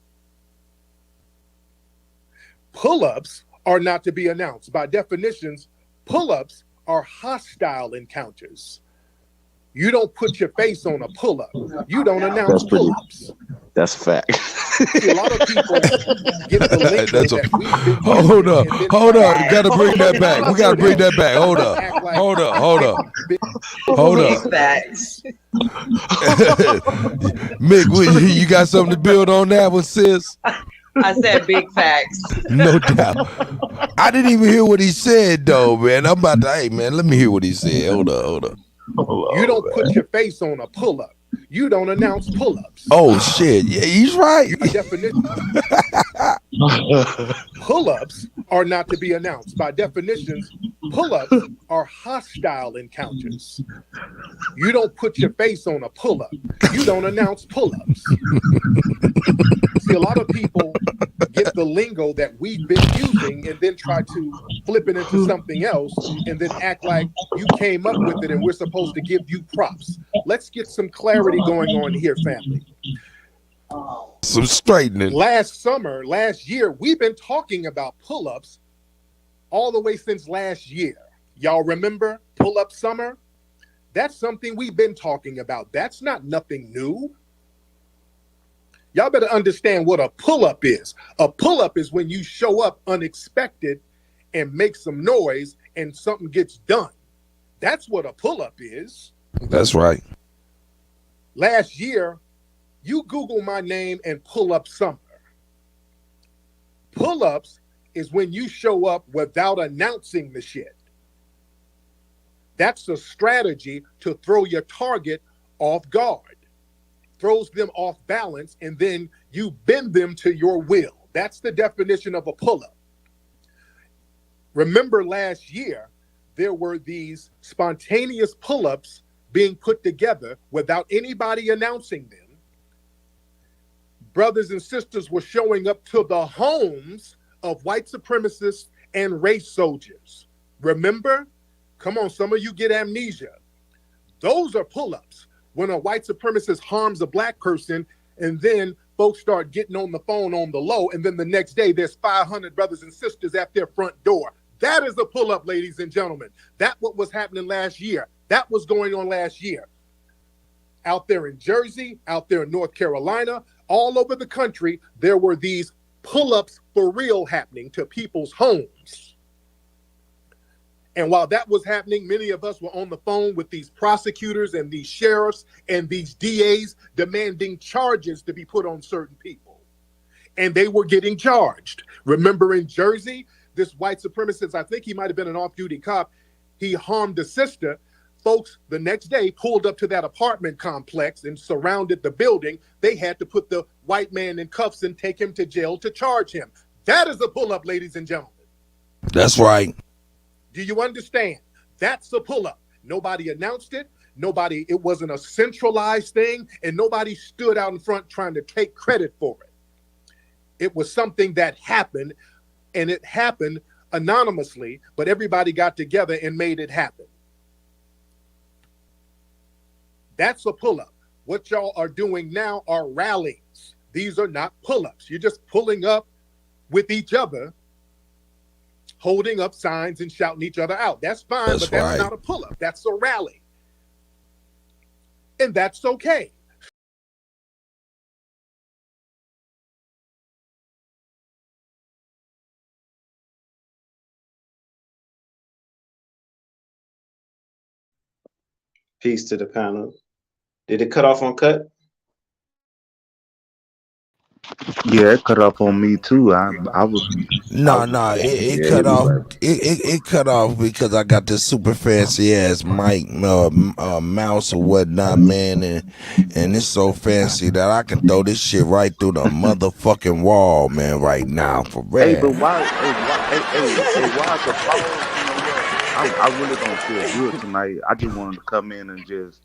Pull-ups are not to be announced. By definitions, pull-ups are hostile encounters. You don't put your face on a pull-up. You don't announce pull-ups. That's a fact. See, a lot of people get the link that we've been hold up. You gotta bring that back. We gotta bring that back. Hold up. Facts. Mick, you got something to build on that one, sis? I said big facts. No doubt. I didn't even hear what he said, though, man. I'm about to, hey, man, let me hear what he said. Hold up. You don't put your face on a pull-up. You don't announce pull-ups. Oh, shit. Yeah, he's right. By definition, pull-ups are not to be announced. By definitions, pull-ups are hostile encounters. You don't put your face on a pull-up. You don't announce pull-ups. See, a lot of people get the lingo that we've been using and then try to flip it into something else and then act like you came up with it and we're supposed to give you props. Let's get some clarity going on here, family. Some straightening. Last year, we've been talking about pull-ups all the way since last year. Y'all remember pull-up summer? That's something we've been talking about. That's not nothing new. Y'all better understand what a pull-up is. A pull-up is when you show up unexpected and make some noise and something gets done. That's what a pull-up is. That's right. Last year, you Google my name and pull up summer. Pull-ups is when you show up without announcing the shit. That's a strategy to throw your target off guard. Throws them off balance, and then you bend them to your will. That's the definition of a pull-up. Remember last year, there were these spontaneous pull-ups being put together without anybody announcing them. Brothers and sisters were showing up to the homes of white supremacists and race soldiers. Remember? Come on, some of you get amnesia. Those are pull-ups. When a white supremacist harms a black person, and then folks start getting on the phone on the low, and then the next day there's 500 brothers and sisters at their front door. That is a pull-up, ladies and gentlemen. That's what was happening last year. That was going on last year. Out there in Jersey, out there in North Carolina, all over the country, there were these pull-ups for real happening to people's homes. And while that was happening, many of us were on the phone with these prosecutors and these sheriffs and these DAs demanding charges to be put on certain people. And they were getting charged. Remember in Jersey, this white supremacist, I think he might have been an off-duty cop, he harmed a sister. Folks, the next day, pulled up to that apartment complex and surrounded the building. They had to put the white man in cuffs and take him to jail to charge him. That is a pull-up, ladies and gentlemen. That's right. Do you understand? That's a pull-up. Nobody announced it. It wasn't a centralized thing, and nobody stood out in front trying to take credit for it. It was something that happened, and it happened anonymously, but everybody got together and made it happen. That's a pull-up. What y'all are doing now are rallies. These are not pull-ups. You're just pulling up with each other, holding up signs and shouting each other out. That's fine, but that's not a pull-up. That's a rally. And that's okay. Peace to the panel. Did it cut off on cut? Yeah, it cut off on me too. I was No, it cut off. It cut off because I got this super fancy ass mic, mouse or whatnot, man, and it's so fancy that I can throw this shit right through the motherfucking wall, man, right now, for real. Hey, but why is the pause? I really don't feel good tonight. I just wanted to come in and just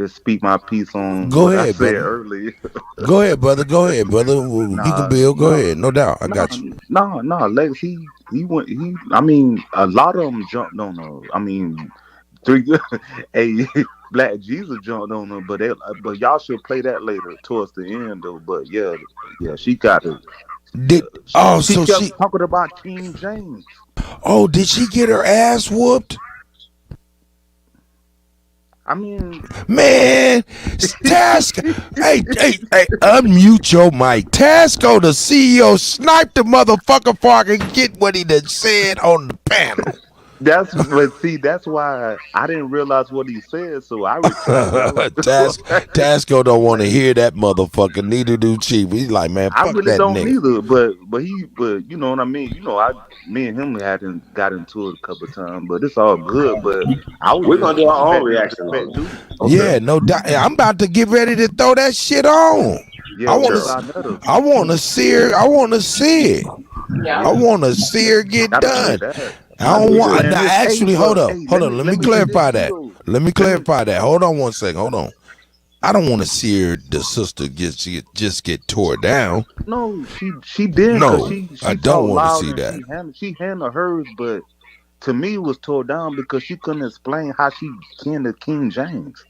speak my piece on what I said earlier. Go ahead, brother. You can build. Go ahead. No doubt. I got you. No. Lex, he went. I mean, a lot of them jumped on her. I mean, Black Jesus jumped on her, but y'all should play that later towards the end though. But yeah, she got it. She kept talking about King James. Oh, did she get her ass whooped? I mean, man, Tasco, hey, unmute your mic. Tasco, the CEO, sniped the motherfucker before I can get what he done said on the panel. That's why I didn't realize what he said, so I retried. Tasco don't want to hear that motherfucker. Neither do Chief. He's like, man, fuck I really that don't nigga. either. But you know what I mean. You know, me and him hadn't got into it a couple of times, but it's all good. But we're gonna do our own reaction. Yeah, no doubt. I'm about to get ready to throw that shit on. Yeah, I want to see her. I want to see it. I want to see her get done. I don't want. Now, actually, hold on. Let me clarify that. Hold on one second. Hold on. I don't want to see her, the sister, just get tore down. No, she did. No, she I don't want to see that. She handled hers, but to me, it was tore down because she couldn't explain how she kin to King James.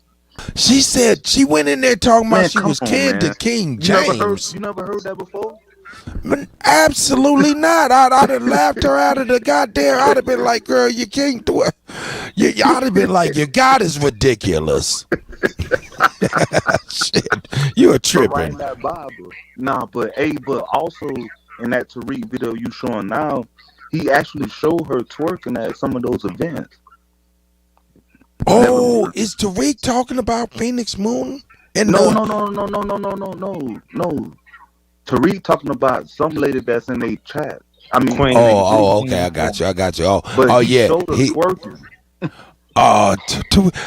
She said she went in there talking about she was kin to King James. You never heard that before? Absolutely not. I'd have laughed her out of the goddamn. I'd have been like, girl, you can't do it. I'd have been like, your God is ridiculous. Shit, you're tripping. Nah, but also in that Tariq video you showing now, he actually showed her twerking at some of those events. Oh, is Tariq talking about Phoenix Moon? No. Tariq talking about some lady that's in a chat. I mean, Queen. Okay, I got you. Yeah, showed her twerking.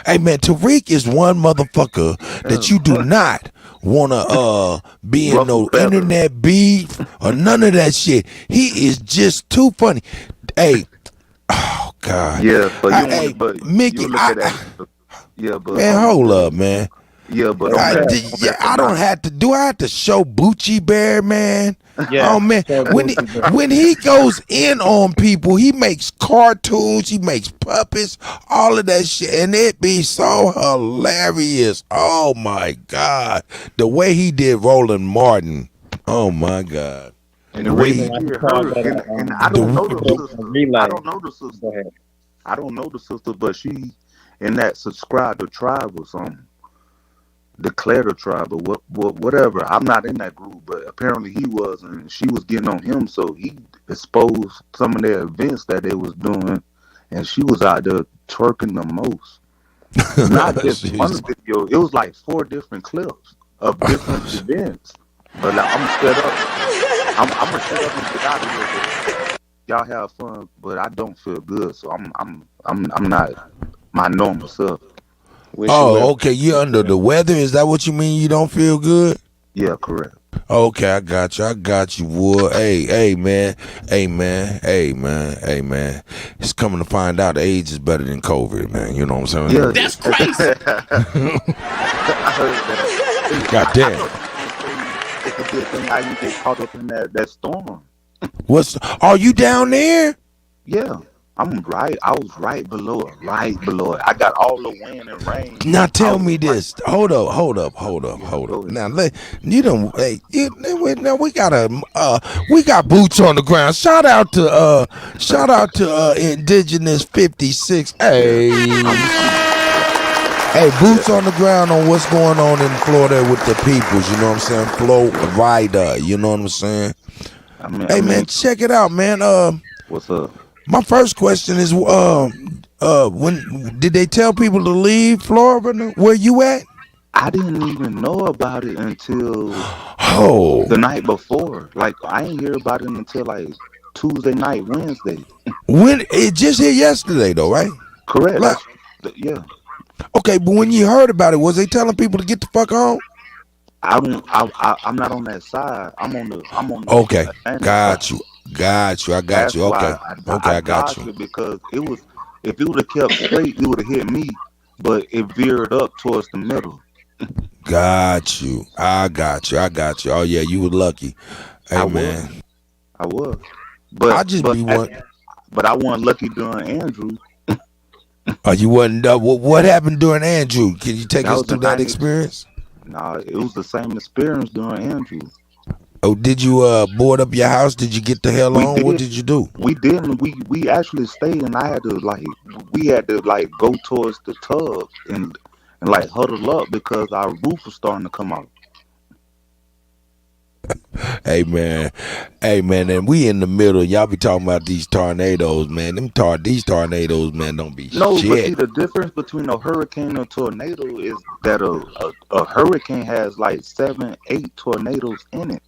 Hey man, Tariq is one motherfucker that you do not wanna be in no internet beef or none of that shit. He is just too funny. Hey, oh God. Yeah, Mickey, but man, hold up, man. Yeah, but I don't have to. Do I have to show Bucci Bear, man? Yeah. Oh man, when he goes in on people, he makes cartoons, he makes puppets, all of that shit, and it be so hilarious. Oh my God, the way he did Roland Martin. Oh my God. And the way he did her, and I don't know the sister. I don't know the sister, but she in that subscribe to tribe or something. Declare the tribe or whatever. I'm not in that group, but apparently he was, and she was getting on him, so he exposed some of their events that they was doing, and she was out there twerking the most. Not just one video, it was like 4 different clips of different events. But like, I'm gonna shut up and get out of here. y'all have fun, but I don't feel good, so I'm not my normal self. Oh, okay. You're under the weather. Is that what you mean? You don't feel good? Yeah, correct. Okay, I got you. I got you, boy. Hey, man. Hey, man. Hey, man. Hey, man. It's coming to find out AIDS is better than COVID, man. You know what I'm saying? Yeah, That's crazy. I heard that. God damn. It's a good thing how you get caught up in that storm. Are you down there? Yeah, I was right below it. I got all the wind and rain. Now tell me this. Hold up. Now now we got boots on the ground. Shout out to Indigenous 56. Hey, boots on the ground on what's going on in Florida with the peoples, you know what I'm saying? Florida, you know what I'm saying? Hey man, check it out, man. What's up? My first question is when did they tell people to leave Florida? Where you at? I didn't even know about it until the night before. Like I didn't hear about it until like Tuesday night, Wednesday. When it just hit yesterday though, right? Correct. Yeah. Okay, but when you heard about it, was they telling people to get the fuck home? I'm not on that side. I'm on the Okay, got you. I got you. Okay. I got you. Because if it would have kept straight, it would have hit me, but it veered up towards the middle. Got you. I got you. Oh yeah, you were lucky. Hey man. I was. But I just be one. But I wasn't lucky during Andrew. Oh, you wasn't. What happened during Andrew? Can you take us through that experience? Nah, it was the same experience during Andrew. Oh, did you board up your house? Did you get the hell on? What did you do? We didn't. We actually stayed, and I had to go towards the tub and like huddle up because our roof was starting to come out. Hey man, and we in the middle. Y'all be talking about these tornadoes, man. These tornadoes, man, don't be shit. But see, the difference between a hurricane and a tornado is that a hurricane has like 7, 8 tornadoes in it.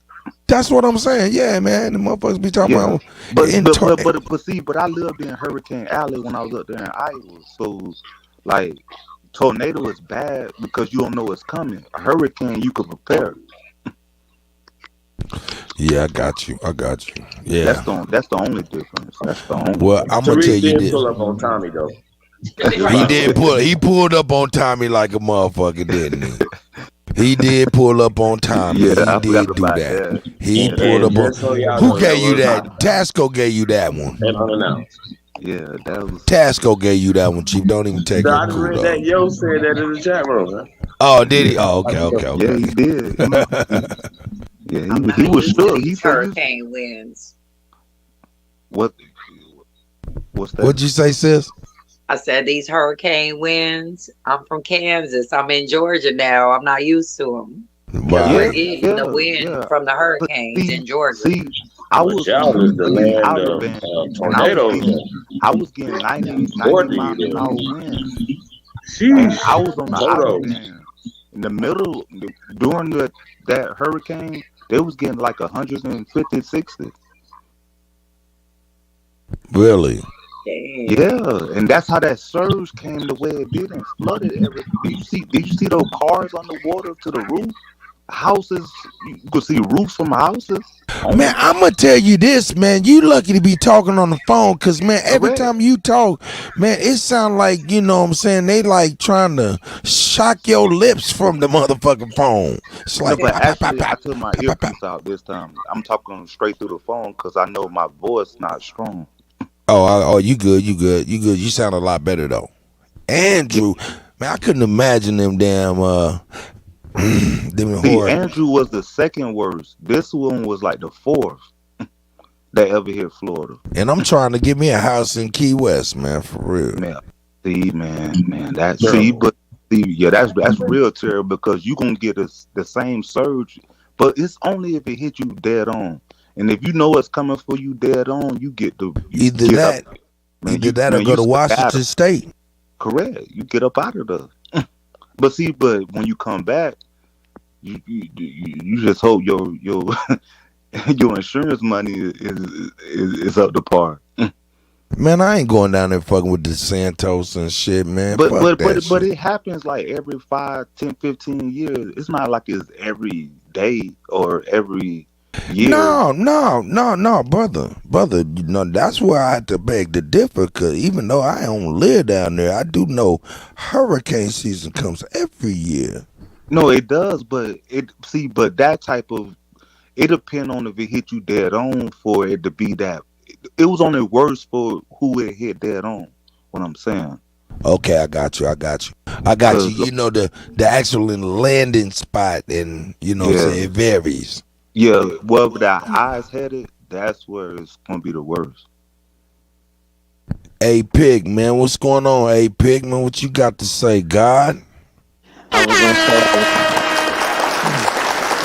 That's what I'm saying. Yeah, man. The motherfuckers be talking about. But I lived in Hurricane Alley when I was up there in Iowa. So, like, tornado is bad because you don't know it's coming. A hurricane, you can prepare. Yeah, I got you. Yeah, that's the only difference. That's the only. Well, I'm gonna tell you this. Pull up on Tommy though. He pulled up on Tommy like a motherfucker, didn't he? He did pull up on Tommy. Yeah, he did do that. He pulled up on. Who gave you that? Tasco gave you that one. Yeah, that was. Tasco gave you that one, Chief. Don't even take it. I read that. Yo said that in the chat room. Huh? Oh, did he? Oh, okay. Yeah, he did. Yeah, he was sure. He said hurricane winds. What's that? What'd you say, sis? I said these hurricane winds. I'm from Kansas. I'm in Georgia now. I'm not used to them. Wow. We're getting the wind from the hurricanes in Georgia. See, I was the land of tornadoes. I was getting 90 miles an hour winds. I was on the island in the middle during that hurricane. They was getting like 150, 60. Really? Yeah, and that's how that surge came the way it did and flooded everything. Did you see those cars underwater to the roof? Houses, you could see roofs from houses. Man, I'm gonna tell you this, man. You lucky to be talking on the phone, because man, every time you talk, man, it sound like, you know what I'm saying, they like trying to shock your lips from the motherfucking phone. It's like, but actually, I took my earpiece out this time. I'm talking straight through the phone because I know my voice not strong. Oh, you good. You sound a lot better though. Andrew, man, I couldn't imagine them damn Andrew was the second worst. This one was like the fourth that ever hit Florida. And I'm trying to get me a house in Key West, man, for real. Man, that's real terrible because you gonna get the same surge, but it's only if it hit you dead on. And if you know it's coming for you dead on, you get the either that or go to Washington State. Correct. You get up out of there. But when you come back, you just hope your your insurance money is up to par. Man, I ain't going down there fucking with the Santos and shit, man. But Fuck but that but but shit. it happens like every 5, 10, 15 years. It's not like it's every day or every year. No, brother. You know that's where I had to beg to differ. Cause even though I don't live down there, I do know hurricane season comes every year. No, it does, but that type of it depends on if it hit you dead on for it to be that. It was only worse for who it hit dead on. What I'm saying. Okay, I got you. Cause You know the actual landing spot, and you know what I'm yeah, saying, it varies. yeah, wherever the eyes headed, that's where it's gonna be the worst. Hey Pig, man, what's going on? Hey Pig, man, what you got to say, God? I was gonna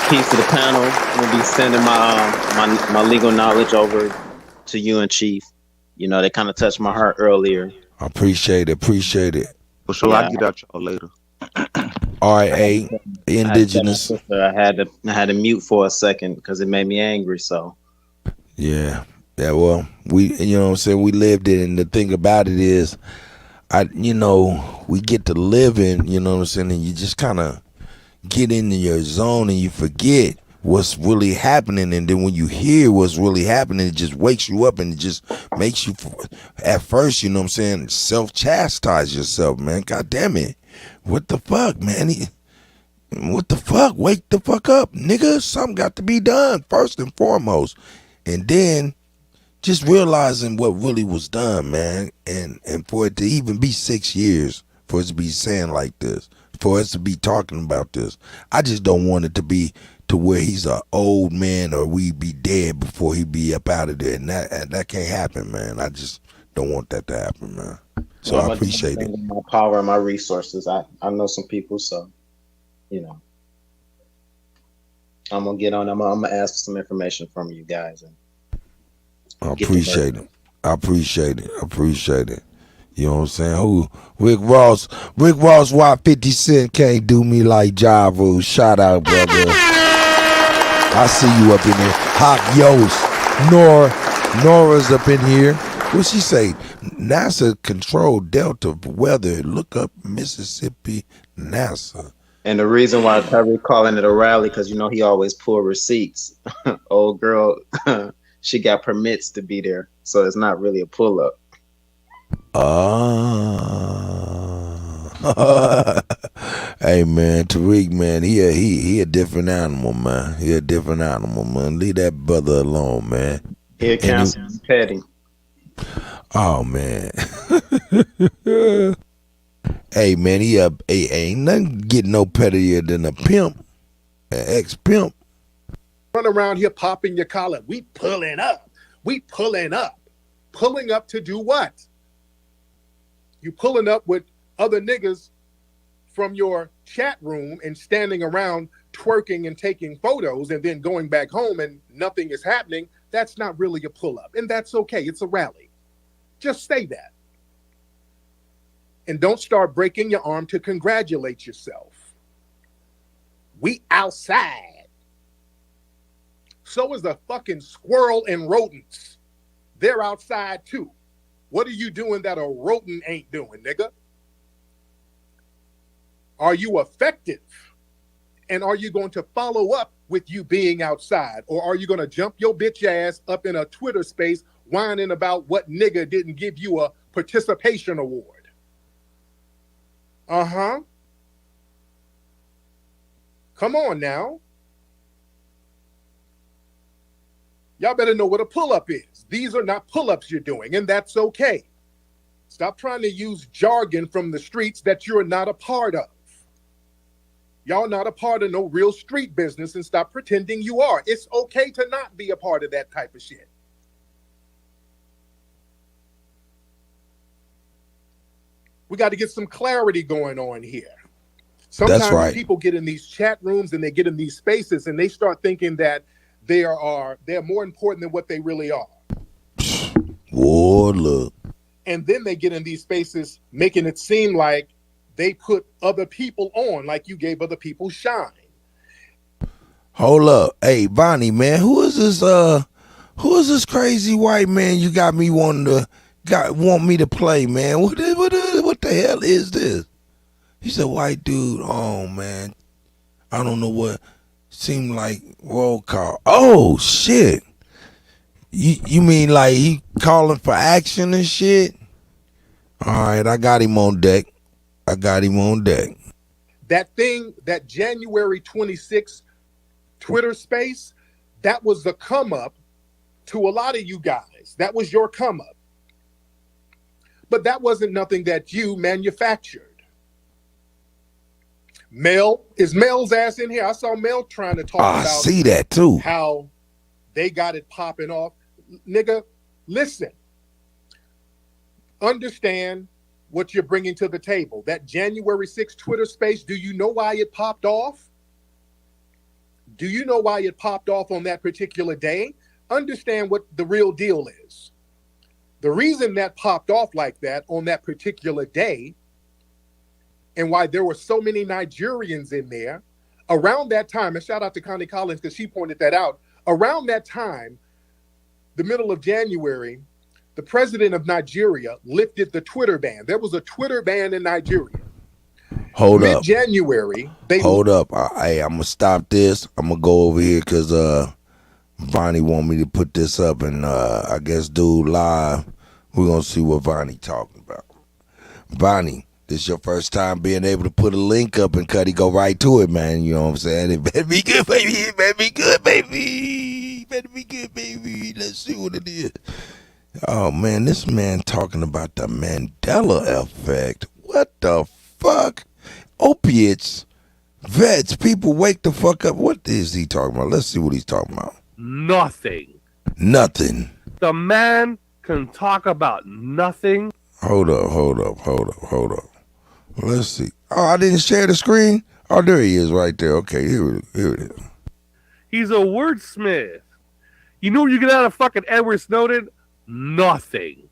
say peace to the panel. I'm gonna be sending my legal knowledge over to you and Chief. You know, they kind of touched my heart earlier. I appreciate it. For sure, I'll get out y'all later. All right, hey, I had to tell my indigenous. sister I had to mute for a second because it made me angry. So Yeah. Well, you know what I'm saying, we lived it, and the thing about it is, we get to live in, you know what I'm saying, and you just kind of get into your zone and you forget what's really happening, and then when you hear what's really happening, it just wakes you up, and it just makes you, at first, you know what I'm saying, self-chastise yourself, man. God damn it. What the fuck, man? What the fuck? Wake the fuck up, nigga. Something got to be done first and foremost. And then just realizing what really was done, man, and for it to even be 6 years, for us to be saying like this, for us to be talking about this, I just don't want it to be to where he's an old man or we be dead before he be up out of there, and that can't happen, man. I just don't want that to happen, man. So I appreciate it. my power and my resources. I know some people, so you know, I'm gonna get on. I'm gonna ask for some information from you guys. And I appreciate it. You know what I'm saying? Who? Rick Ross, why 50 Cent can't do me like Ja Rule. Shout out, brother. I see you up in there. Hot Yost. Nora's up in here. What she say? NASA control Delta weather. Look up Mississippi, NASA. And the reason why Kyrie calling it a rally, because you know he always pull receipts. Old girl, she got permits to be there, so it's not really a pull up. Hey man, Tariq, man, he a different animal, man. He a different animal, man. Leave that brother alone, man. Here counts petty. Oh man. Hey man, he ain't nothing getting no pettier than a pimp, an ex-pimp. Run around here popping your collar. We pulling up. Pulling up to do what? You pulling up with other niggas from your chat room and standing around twerking and taking photos and then going back home and nothing is happening. That's not really a pull-up, and that's okay. It's a rally. Just say that. And don't start breaking your arm to congratulate yourself. We outside. So is the fucking squirrel and rodents. They're outside too. What are you doing that a rodent ain't doing, nigga? Are you effective? And are you going to follow up with you being outside? Or are you going to jump your bitch ass up in a Twitter space whining about what nigga didn't give you a participation award? Uh-huh. Come on now. Y'all better know what a pull-up is. These are not pull-ups you're doing, and that's okay. Stop trying to use jargon from the streets that you're not a part of. Y'all not a part of no real street business, and stop pretending you are. It's okay to not be a part of that type of shit. We got to get some clarity going on here. Sometimes That's right. People get in these chat rooms and they get in these spaces and they start thinking that they're more important than what they really are. Whoa, look. And then they get in these spaces making it seem like they put other people on, like you gave other people shine. Hold up. Hey, Bonnie, man, who is this crazy white man you got me want me to play, man? What the hell is this? He's a white dude. Oh man. I don't know what seemed like roll call. Oh shit. You mean like he calling for action and shit? All right, I got him on deck. That thing, that January 26th Twitter space, that was the come up to a lot of you guys. That was your come up. But that wasn't nothing that you manufactured. Mel, is Mel's ass in here? I saw Mel trying to talk about see that too. How they got it popping off. Nigga, listen. Understand what you're bringing to the table. That January 6th Twitter space, do you know why it popped off? Do you know why it popped off on that particular day? Understand what the real deal is. The reason that popped off like that on that particular day, and why there were so many Nigerians in there, around that time, and shout out to Connie Collins because she pointed that out, around that time, the middle of January, the president of Nigeria lifted the Twitter ban. There was a Twitter ban in Nigeria. Hold up. Mid-January, Hold up. Hey, I'm going to stop this. I'm going to go over here because Vonnie want me to put this up and I guess do live. We're going to see what Vonnie talking about. Vonnie, this your first time being able to put a link up and Cuddy go right to it, man. You know what I'm saying? It better be good, baby. It better be good, baby. It better be good, baby. Let's see what it is. Oh, man, this man talking about the Mandela effect. What the fuck? Opiates, vets, people wake the fuck up. What is he talking about? Let's see what he's talking about. Nothing. The man can talk about nothing. Hold up. Let's see. Oh, I didn't share the screen? Oh, there he is right there. Okay, here it is. He's a wordsmith. You know what you get out of fucking Edward Snowden? Nothing.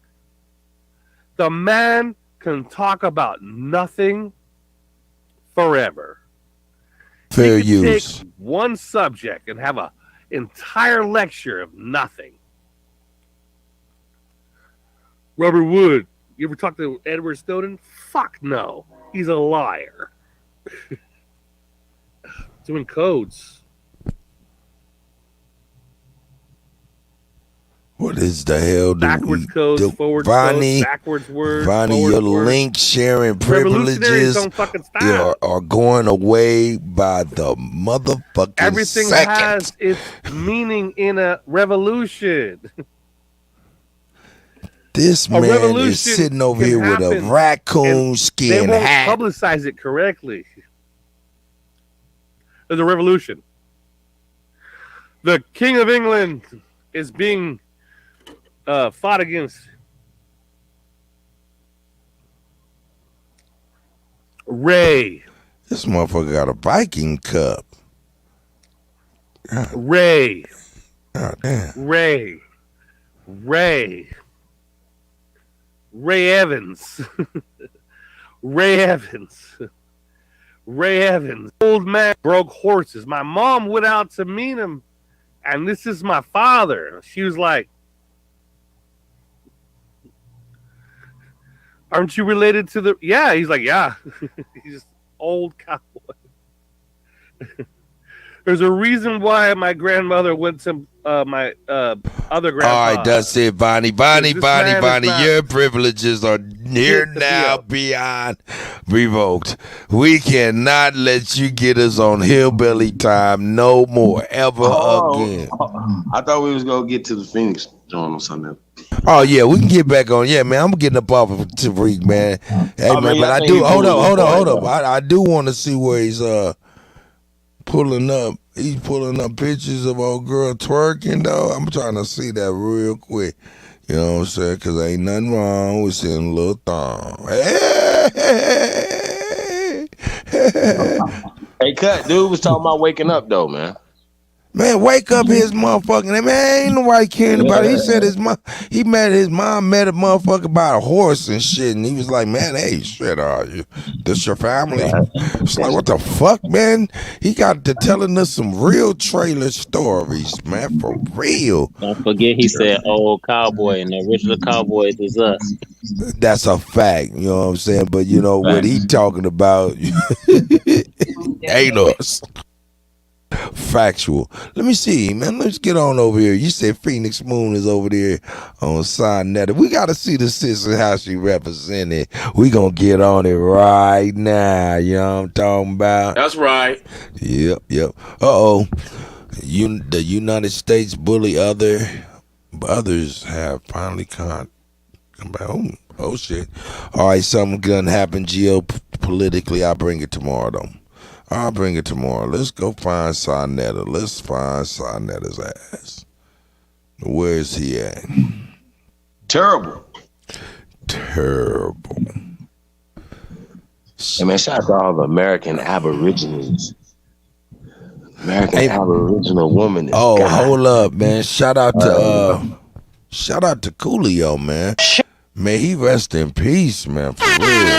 The man can talk about nothing forever. Fair he can use. Take one subject and have an entire lecture of nothing. Robert Wood, you ever talk to Edward Snowden? Fuck no. He's a liar. Doing codes. What is the hell do backwards we codes, do? forward Vonnie, codes, backwards words. Vonnie, your link sharing privileges are going away by the motherfucking Everything second. has its meaning in a revolution. This man is sitting over here with a raccoon skin hat. They won't publicize it correctly. There's a revolution. The King of England is being fought against. Ray. This motherfucker got a Viking cup. God. Ray. God damn. Ray Evans. Ray Evans. Old man broke horses. My mom went out to meet him, and this is my father. She was like, aren't you related to the... Yeah, he's like, yeah. He's old cowboy. There's a reason why my grandmother went to my other grandpa. All right, that's it, Bonnie. Your privileges are here now beyond revoked. We cannot let you get us on Hillbilly Time no more, ever again. I thought we was going to get to the Phoenix joint or something. Oh, yeah, we can get back on. Yeah, man, I'm getting up off of Tariq, man. Hey, man, but I do... Hold up. I do want to see where he's... pulling up pictures of old girl twerking though. I'm trying to see that real quick. You know what I'm saying? Because ain't nothing wrong with seeing a little thong. Hey, Cut, dude was talking about waking up though, man. Man, wake up his motherfucking man. Ain't nobody caring about it. He said his mom met a motherfucker about a horse and shit. And he was like, man, hey, shit, this your family? It's like, what the fuck, man? He got to telling us some real trailer stories, man, for real. Don't forget he said old cowboy, and the original cowboys is us. That's a fact, you know what I'm saying? But you know what he talking about ain't us. Factual. Let me see, man. Let's get on over here. You said Phoenix Moon is over there on Sonetta. We got to see the sister how she represented. We gonna get on it right now. You know what I'm talking about? That's right. Yep. The United States bully others have finally come back. Oh shit. All right, something gonna happen geopolitically. I'll bring it tomorrow though. I'll bring it tomorrow. Let's go find Sonetta. Let's find Sonetta's ass. Where is he at? Terrible. Hey man, shout out to all the American Aborigines. Aboriginal woman. Hold up, man. Shout out to Coolio, man. May he rest in peace, man, for real.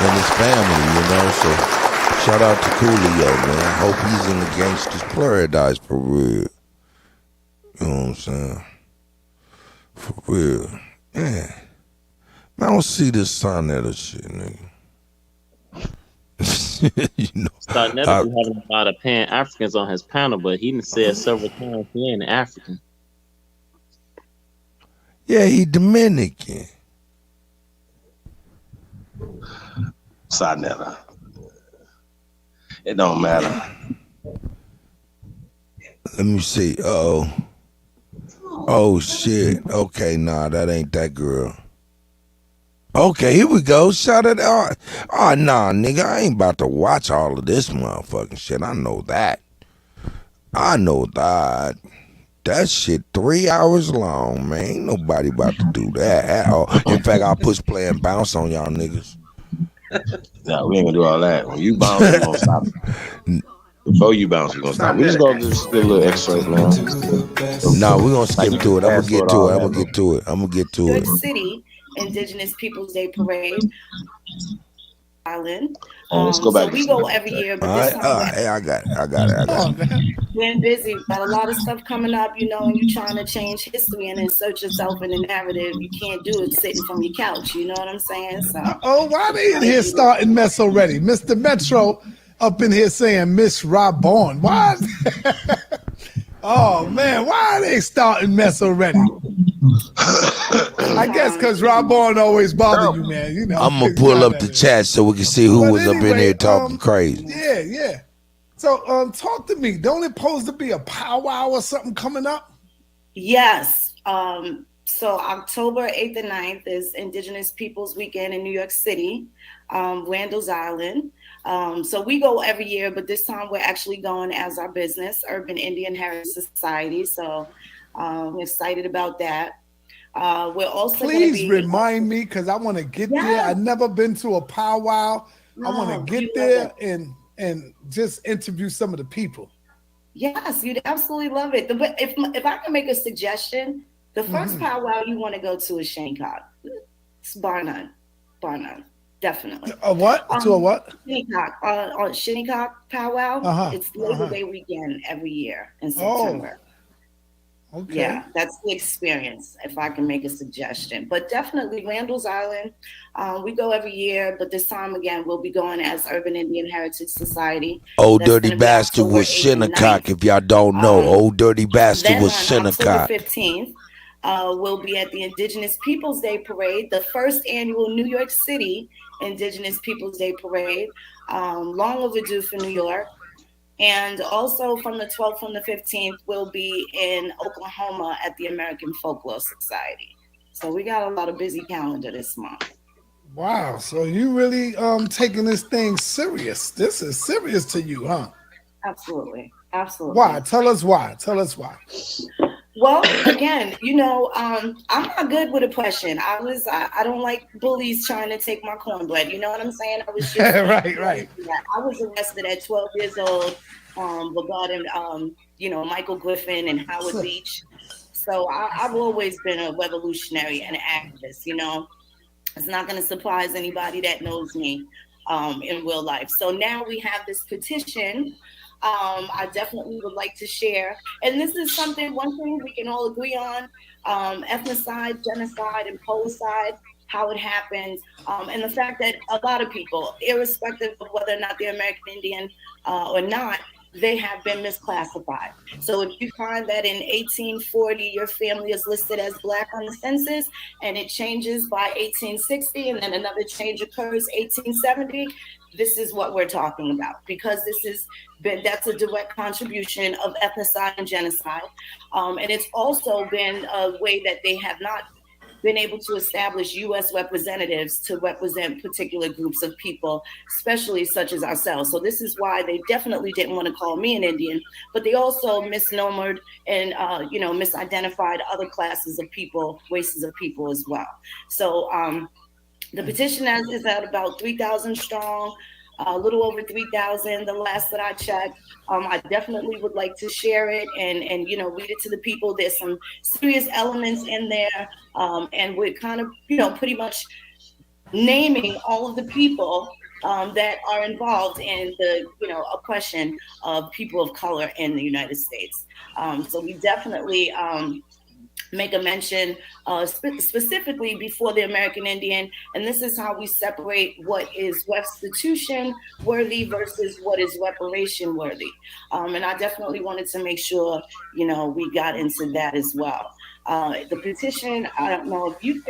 And his family, you know, so shout out to Coolio, man. Hope he's in the gangster's paradise for real. You know what I'm saying? For real. Yeah. I don't see this Sonetta shit, nigga. You know, Sonetta be having a lot of Pan-Africans on his panel, but he done said several times he ain't African. Yeah, he Dominican. Sonetta. It don't matter. Let me see. Oh shit. Okay, nah, that ain't that girl. Okay, here we go. Shout it out. Oh nah, nigga, I ain't about to watch all of this motherfucking shit. I know that. That shit 3 hours long, man. Ain't nobody about to do that at all. In fact, I'll push play and bounce on y'all niggas. No, we ain't gonna do all that. When you bounce, we're gonna stop. Before you bounce, we're gonna stop. We just gonna get a little extra now. No, we're gonna skip to it. I'm gonna get to it. New York City Indigenous Peoples Day Parade. Island. Let's go back. So we go every year, but this time hey, I got it. been busy, got a lot of stuff coming up, you know, and you're trying to change history and insert yourself in the narrative. You can't do it sitting from your couch, you know what I'm saying? So why they in here starting mess already? Mr. Metro up in here saying Miss Rabon. Why? Oh man, why are they starting mess already? I guess because Rabon always bothered you, man. You know, I'm gonna pull up the chat so we can see who was up in here talking crazy. Yeah. So, talk to me. Don't it supposed to be a powwow or something coming up? yes. So October 8th and 9th is Indigenous Peoples Weekend in New York City, Randall's Island. So we go every year, but this time we're actually going as our business, Urban Indian Heritage Society. So we're excited about that. We're also please remind me because I want to get there. I've never been to a powwow. I want to get there and just interview some of the people. Yes, you'd absolutely love it. If I can make a suggestion, the first powwow you want to go to is Shinnecock. It's bar none, definitely. A what? To a what? Shinnecock. On Shinnecock powwow. It's Labor Day weekend every year in September. Okay. Yeah, that's the experience, if I can make a suggestion. But definitely Randall's Island. We go every year, but this time again, we'll be going as Urban Indian Heritage Society. Old Dirty Bastard was Shinnecock, if y'all don't know. Old Dirty Bastard was Shinnecock. October 15th, we'll be at the Indigenous Peoples Day Parade, the first annual New York City Indigenous Peoples Day Parade. Long overdue for New York. And also from the 12th and the 15th, we'll be in Oklahoma at the American Folklore Society. So we got a lot of busy calendar this month. Wow. So you really taking this thing serious. This is serious to you, huh? Absolutely. Absolutely. Why? Tell us why. Well, again, you know, I'm not good with oppression. I don't like bullies trying to take my cornbread. You know what I'm saying? I was just right. I was arrested at 12 years old regarding, Michael Griffin and Howard Beach. So I've always been a revolutionary and an activist, It's not going to surprise anybody that knows me in real life. So now we have this petition. I definitely would like to share. And this is one thing we can all agree on, ethnocide, genocide, and policide, how it happens, and the fact that a lot of people, irrespective of whether or not they're American Indian or not, they have been misclassified. So if you find that in 1840 your family is listed as Black on the census and it changes by 1860 and then another change occurs 1870, this is what we're talking about, because that's a direct contribution of ethnocide and genocide. And it's also been a way that they have not been able to establish U.S. representatives to represent particular groups of people, especially such as ourselves. So this is why they definitely didn't want to call me an Indian, but they also misnomered and, misidentified other classes of people, races of people as well. So the petition is at about 3,000 strong, a little over 3,000, the last that I checked. I definitely would like to share it and read it to the people. There's some serious elements in there, and we're kind of, pretty much naming all of the people that are involved in the, oppression of people of color in the United States. So we definitely make a mention specifically before the American Indian, and this is how we separate what is restitution worthy versus what is reparation worthy. And I definitely wanted to make sure, we got into that as well. The petition, I don't know if you've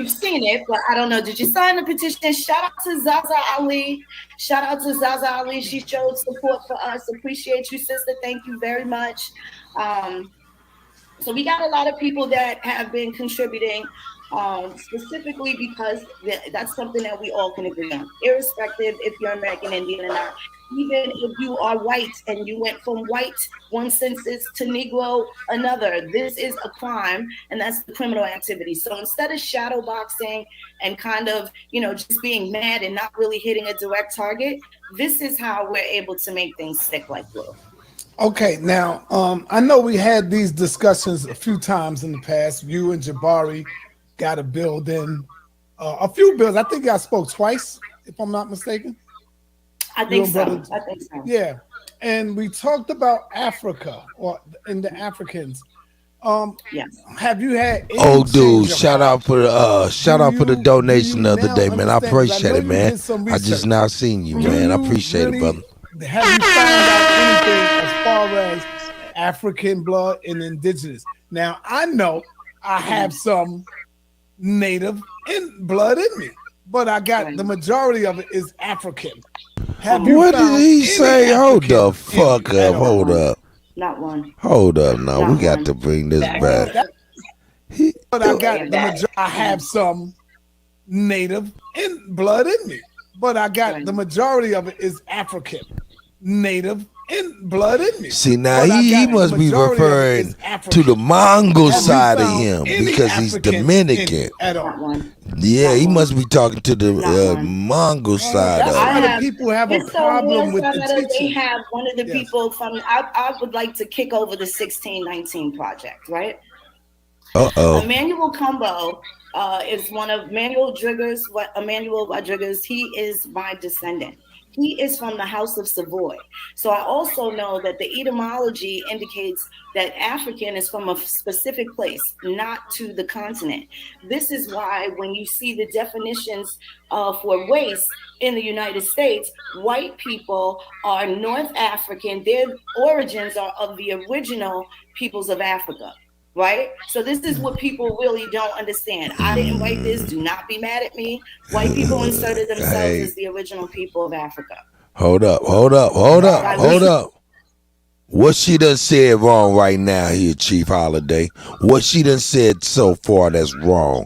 seen it, but I don't know. Did you sign the petition? Shout out to Zaza Ali. Shout out to Zaza Ali. She showed support for us. Appreciate you, sister. Thank you very much. So we got a lot of people that have been contributing, specifically because that's something that we all can agree on, irrespective if you're American Indian or not. Even if you are white and you went from white one census to Negro another, this is a crime, and that's the criminal activity. So instead of shadow boxing and kind of, just being mad and not really hitting a direct target, this is how we're able to make things stick like glue. Okay, now I know we had these discussions a few times in the past. You and Jabari got a bill in, a few bills. I think I spoke twice, if I'm not mistaken. I think so. Yeah, and we talked about Africa and the Africans. Yes. Have you had? Oh, dude! Shout out for the donation the other day, man. I appreciate it, man. I just now seen you, man. I appreciate it, brother. Have you found out anything as far as African blood and indigenous? Now, I know I have some native blood in me, but I got the majority of it is African. What did he say? Hold the fuck up. Hold up. Not one. Hold up now. We got to bring this back. But I have some native blood in me, but I got the majority of it is African. Native blood in me. See, now he must be referring to the Mongol side of him because he's Dominican. Yeah, he must be talking to the Mongol side of it. People have a problem with the they have one of the people from. I would like to kick over the 1619 project, right? Emmanuel Cumbo is one of Emmanuel Rodriguez. He is my descendant. He is from the House of Savoy. So I also know that the etymology indicates that African is from a specific place, not to the continent. This is why when you see the definitions for race in the United States, white people are North African. Their origins are of the original peoples of Africa. Right? So this is what people really don't understand. I didn't write this. Do not be mad at me. White people inserted themselves as the original people of Africa. Hold up. What she done said wrong right now here, Chief Holiday? What she done said so far that's wrong?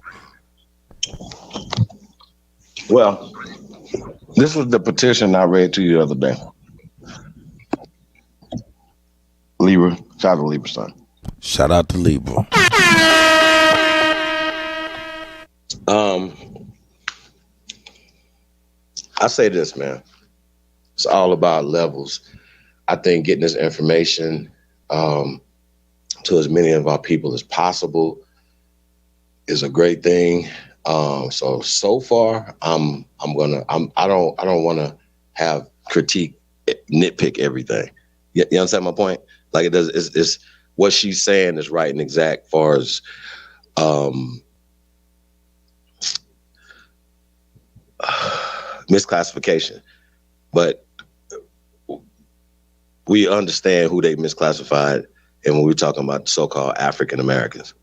Well, this was the petition I read to you the other day. Libra, shout out to Libra, son. Shout out to Libra. I say this, man. It's all about levels. I think getting this information to as many of our people as possible is a great thing. So far, I don't want to have critique, nitpick everything. You understand my point? Like it does. It's what she's saying is right and exact. Far as misclassification, but we understand who they misclassified, and when we're talking about the so-called African Americans,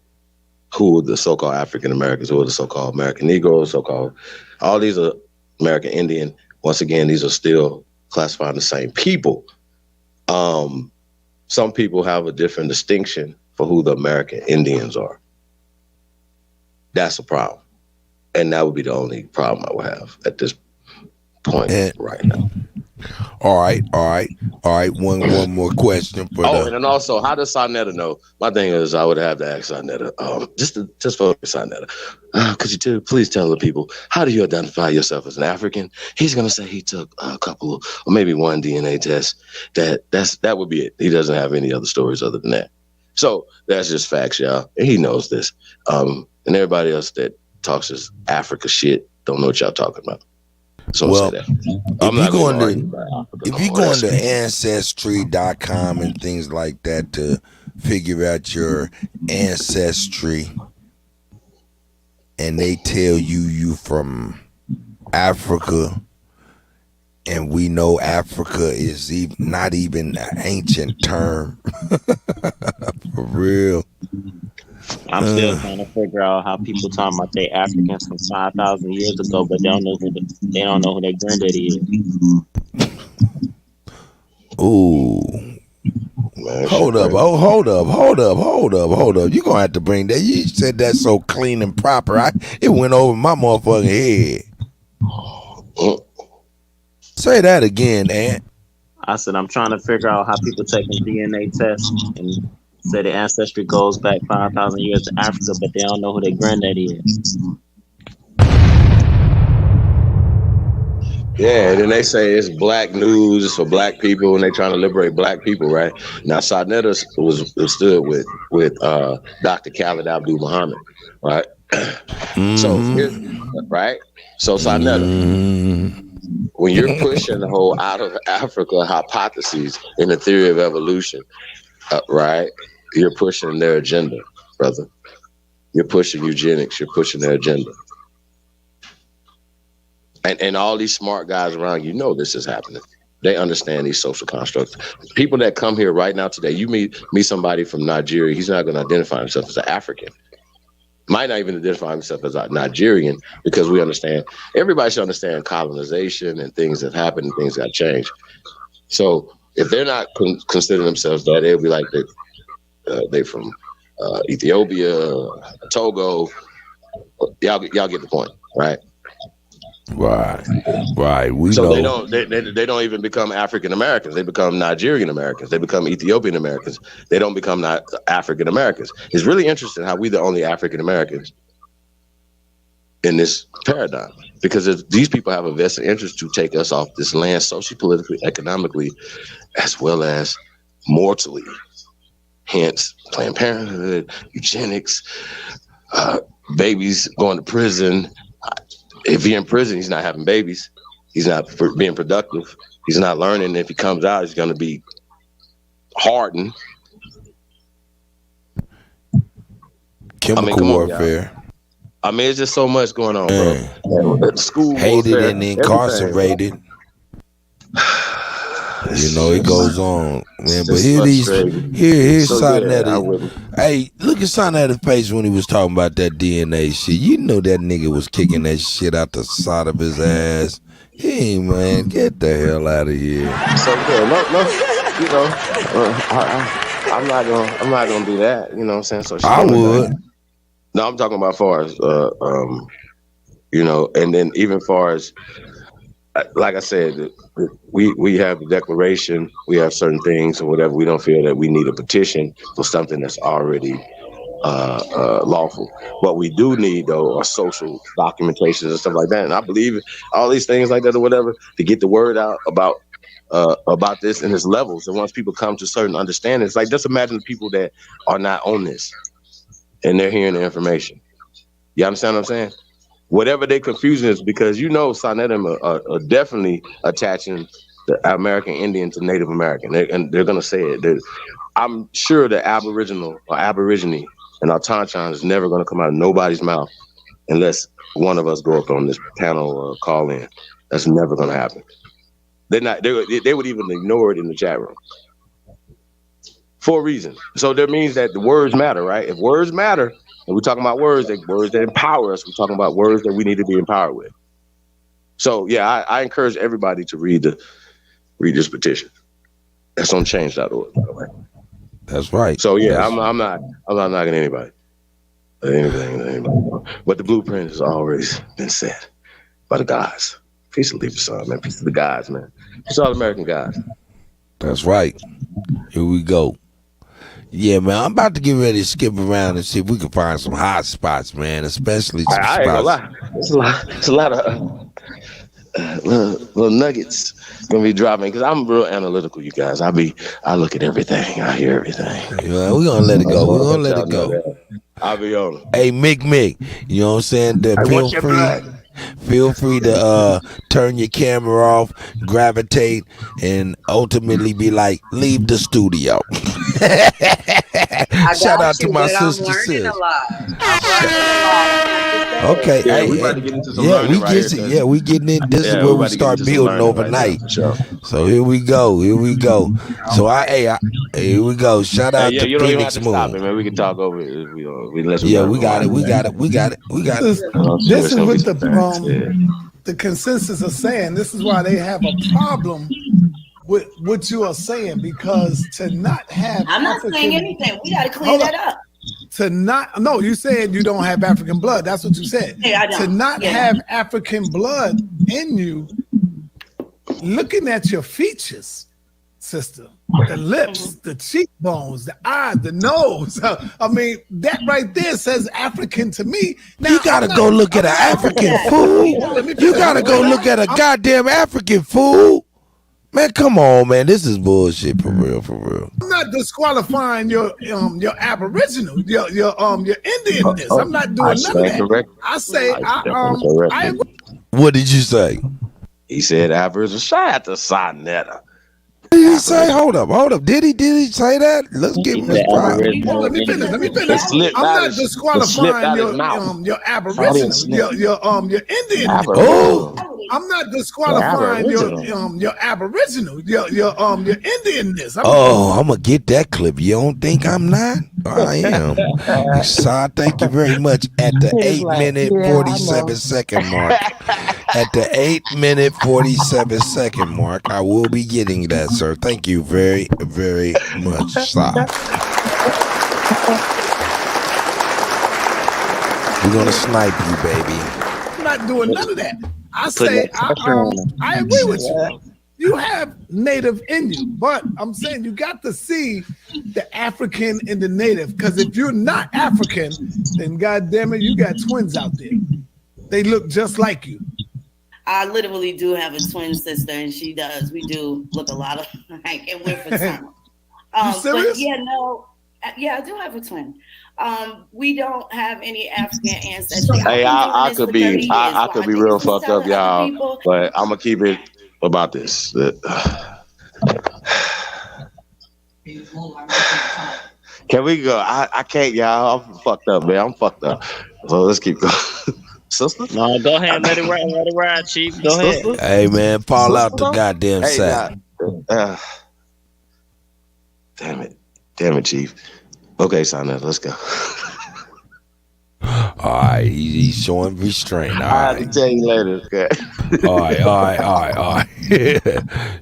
who are the so-called African Americans, who are the so-called American Negroes, so-called all these are American Indian. Once again, these are still classifying the same people. Some people have a different distinction for who the American Indians are. That's a problem, and that would be the only problem I would have at this point right now. All right. One more question for and then also, how does Sarnetta know? My thing is, I would have to ask Sarnetta, just for Sarnetta, could you please tell the people, how do you identify yourself as an African? He's gonna say he took a couple or maybe one DNA test. That would be it. He doesn't have any other stories other than that. So that's just facts, y'all. And he knows this. And everybody else that talks this Africa shit don't know what y'all talking about. So well, say that. if you go into Ancestry.com and things like that to figure out your ancestry, and they tell you from Africa, and we know Africa is not even an ancient term. For real. I'm still trying to figure out how people talking about they Africans from 5,000 years ago, but they don't know who their granddaddy is. Ooh. Man, hold up. You're gonna have to bring that. You said that so clean and proper. It went over my motherfucking head. Say that again, Ant. I said I'm trying to figure out how people taking DNA tests and say the ancestry goes back 5,000 years to Africa, but they don't know who their granddaddy is. Yeah, and then they say it's black news, it's for black people, and they trying to liberate black people, right? Now, Sarnetta stood with Dr. Khaled Abdul Muhammad, right? So, right? So, Sarnetta, when you're pushing the whole out of Africa hypotheses in the theory of evolution, right? You're pushing their agenda, brother. You're pushing eugenics. You're pushing their agenda. And all these smart guys around you know this is happening. They understand these social constructs. People that come here right now today, you meet somebody from Nigeria, he's not going to identify himself as an African. Might not even identify himself as a Nigerian, because we understand, everybody should understand colonization and things that happened and things that changed. So if they're not considering themselves that, they'll be like they from Ethiopia, Togo. Y'all get the point, right? Right. We so know. They don't even become African Americans. They become Nigerian Americans. They become Ethiopian Americans. They don't become African Americans. It's really interesting how we the only African Americans in this paradigm, because these people have a vested interest to take us off this land, socially, politically, economically, as well as mortally. Hence, Planned Parenthood, eugenics, babies going to prison. If he's in prison, he's not having babies. He's not being productive. He's not learning. If he comes out, he's going to be hardened. Chemical warfare. It's just so much going on, bro. School hated warfare, and incarcerated. You know, it goes on, man. But here's Sarnetta. Hey, look at Sarnetta's face when he was talking about that DNA shit. You know that nigga was kicking that shit out the side of his ass. Hey, man, get the hell out of here. So I'm not gonna do that. You know what I'm saying? So I would. No, I'm talking about far as and then even far as, like I said, we have the declaration, we have certain things or whatever. We don't feel that we need a petition for something that's already lawful. What we do need, though, are social documentations and stuff like that. And I believe all these things like that or whatever to get the word out about about this, and its levels. And once people come to certain understandings, like just imagine the people that are not on this and they're hearing the information. You understand what I'm saying? Whatever their confusion is, because Sonnet are definitely attaching the American Indian to Native American, and they're gonna say it. I'm sure the Aboriginal or Aborigine and Autonchon is never gonna come out of nobody's mouth unless one of us go up on this panel or call in. That's never gonna happen. They're not. They would even ignore it in the chat room for a reason. So that means that the words matter, right? If words matter, and we're talking about words that empower us, we're talking about words that we need to be empowered with. So yeah, I encourage everybody to read this petition. That's on change.org, by the way. That's right. So yeah, I'm not knocking anybody. Anything. But the blueprint has already been set by the guys. Peace to Leave Son, man. Peace to the guys, man. Peace to all American guys. That's right. Here we go. Yeah, man, I'm about to get ready to skip around and see if we can find some hot spots, man, especially some I ain't gonna lie. It's a lot of little nuggets gonna be dropping, because I'm real analytical, you guys. I look at everything. I hear everything. Yeah, we're gonna let it go. We're gonna let it go. I'll be on it. Hey, Mick, you know what I'm saying? Feel free to turn your camera off, gravitate, and ultimately be like, leave the studio. Shout out to my sister sis. Okay, yeah, hey, we about to get into some learning right here. Yeah, we getting in. This is where we start building overnight. Right now, so here we go. Here we go. So here we go. Shout out to you don't even have Phoenix to Moon. stop it, man. We can talk over it if we don't. Yeah, we got it. We got it. This is what the consensus of saying. This is why they have a problem with what you are saying, because to not have I'm not saying anything. We got to clean that up. No, you said you don't have African blood. That's what you said. Yeah, I don't. To not have African blood in you, looking at your features, sister, the lips, the cheekbones, the eyes, the nose. I mean, that right there says African to me. Now, you gotta go look at an African fool. You gotta go look at a goddamn African fool. Man, come on, man. This is bullshit for real. I'm not disqualifying your Aboriginal, your Indianness. I'm not doing none of that. Correct. I say I agree. What did you say? He said Aboriginal. Shout out to Sonetta. Did he say? Hold up. Did he say that? Let's give him his pride. Let me finish. I'm not disqualifying your Aboriginal, your Indian. I'm not disqualifying your Aboriginal, your Indianness. I'm gonna get that clip. You don't think I'm not? I am. So thank you very much. At the 8-minute 47-second mark. At the 8-minute 47-second mark, I will be getting that, sir. Thank you very, very much, sir. We're gonna snipe you, baby. I'm not doing none of that. I say I agree with you. You have native in you, but I'm saying you got to see the African and the native, because if you're not African, then goddamn it, you got twins out there. They look just like you. I literally do have a twin sister, and she does. We do look a lot of like, and we're fraternal. You serious? But I do have a twin. We don't have any African ancestry. Hey, I could be real fucked up, y'all, but I'm gonna keep it about this. Can we go? I can't, y'all. I'm fucked up, man. I'm fucked up. So let's keep going. Sister? No, go ahead. Let it ride, Chief. Go ahead. Hey, man, fall out the goddamn sack. Damn it, Chief. Okay, Sonnet, let's go. All right, he's showing restraint. All right. I'll have to tell you later. Okay. All right.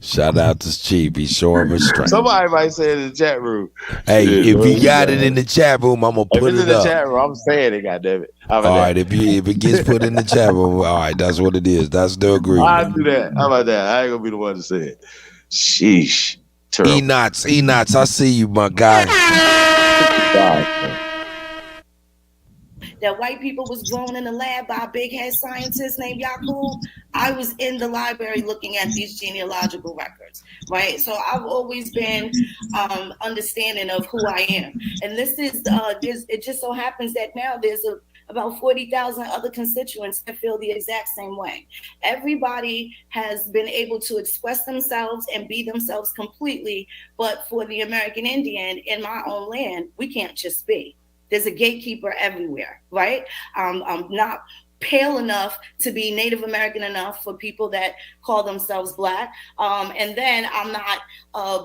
Shout out to Chief. He's showing restraint. Somebody might say it in the chat room. Hey, if you got it in the chat room, I'm gonna put it up. If it's in the chat room, I'm saying it. Goddammit. All right, if it gets put in the chat room, all right, that's what it is. That's the agreement. I'll do that. How about that? I ain't gonna be the one to say it. Sheesh. E-Knots, I see you, my guy. that white people was grown in the lab by a big head scientist named Yakub, I was in the library looking at these genealogical records, right? So I've always been understanding of who I am. And this is, it just so happens that now there's about 40,000 other constituents that feel the exact same way. Everybody has been able to express themselves and be themselves completely, but for the American Indian in my own land, we can't just be. There's a gatekeeper everywhere, right? I'm not pale enough to be Native American enough for people that call themselves Black. And then I'm not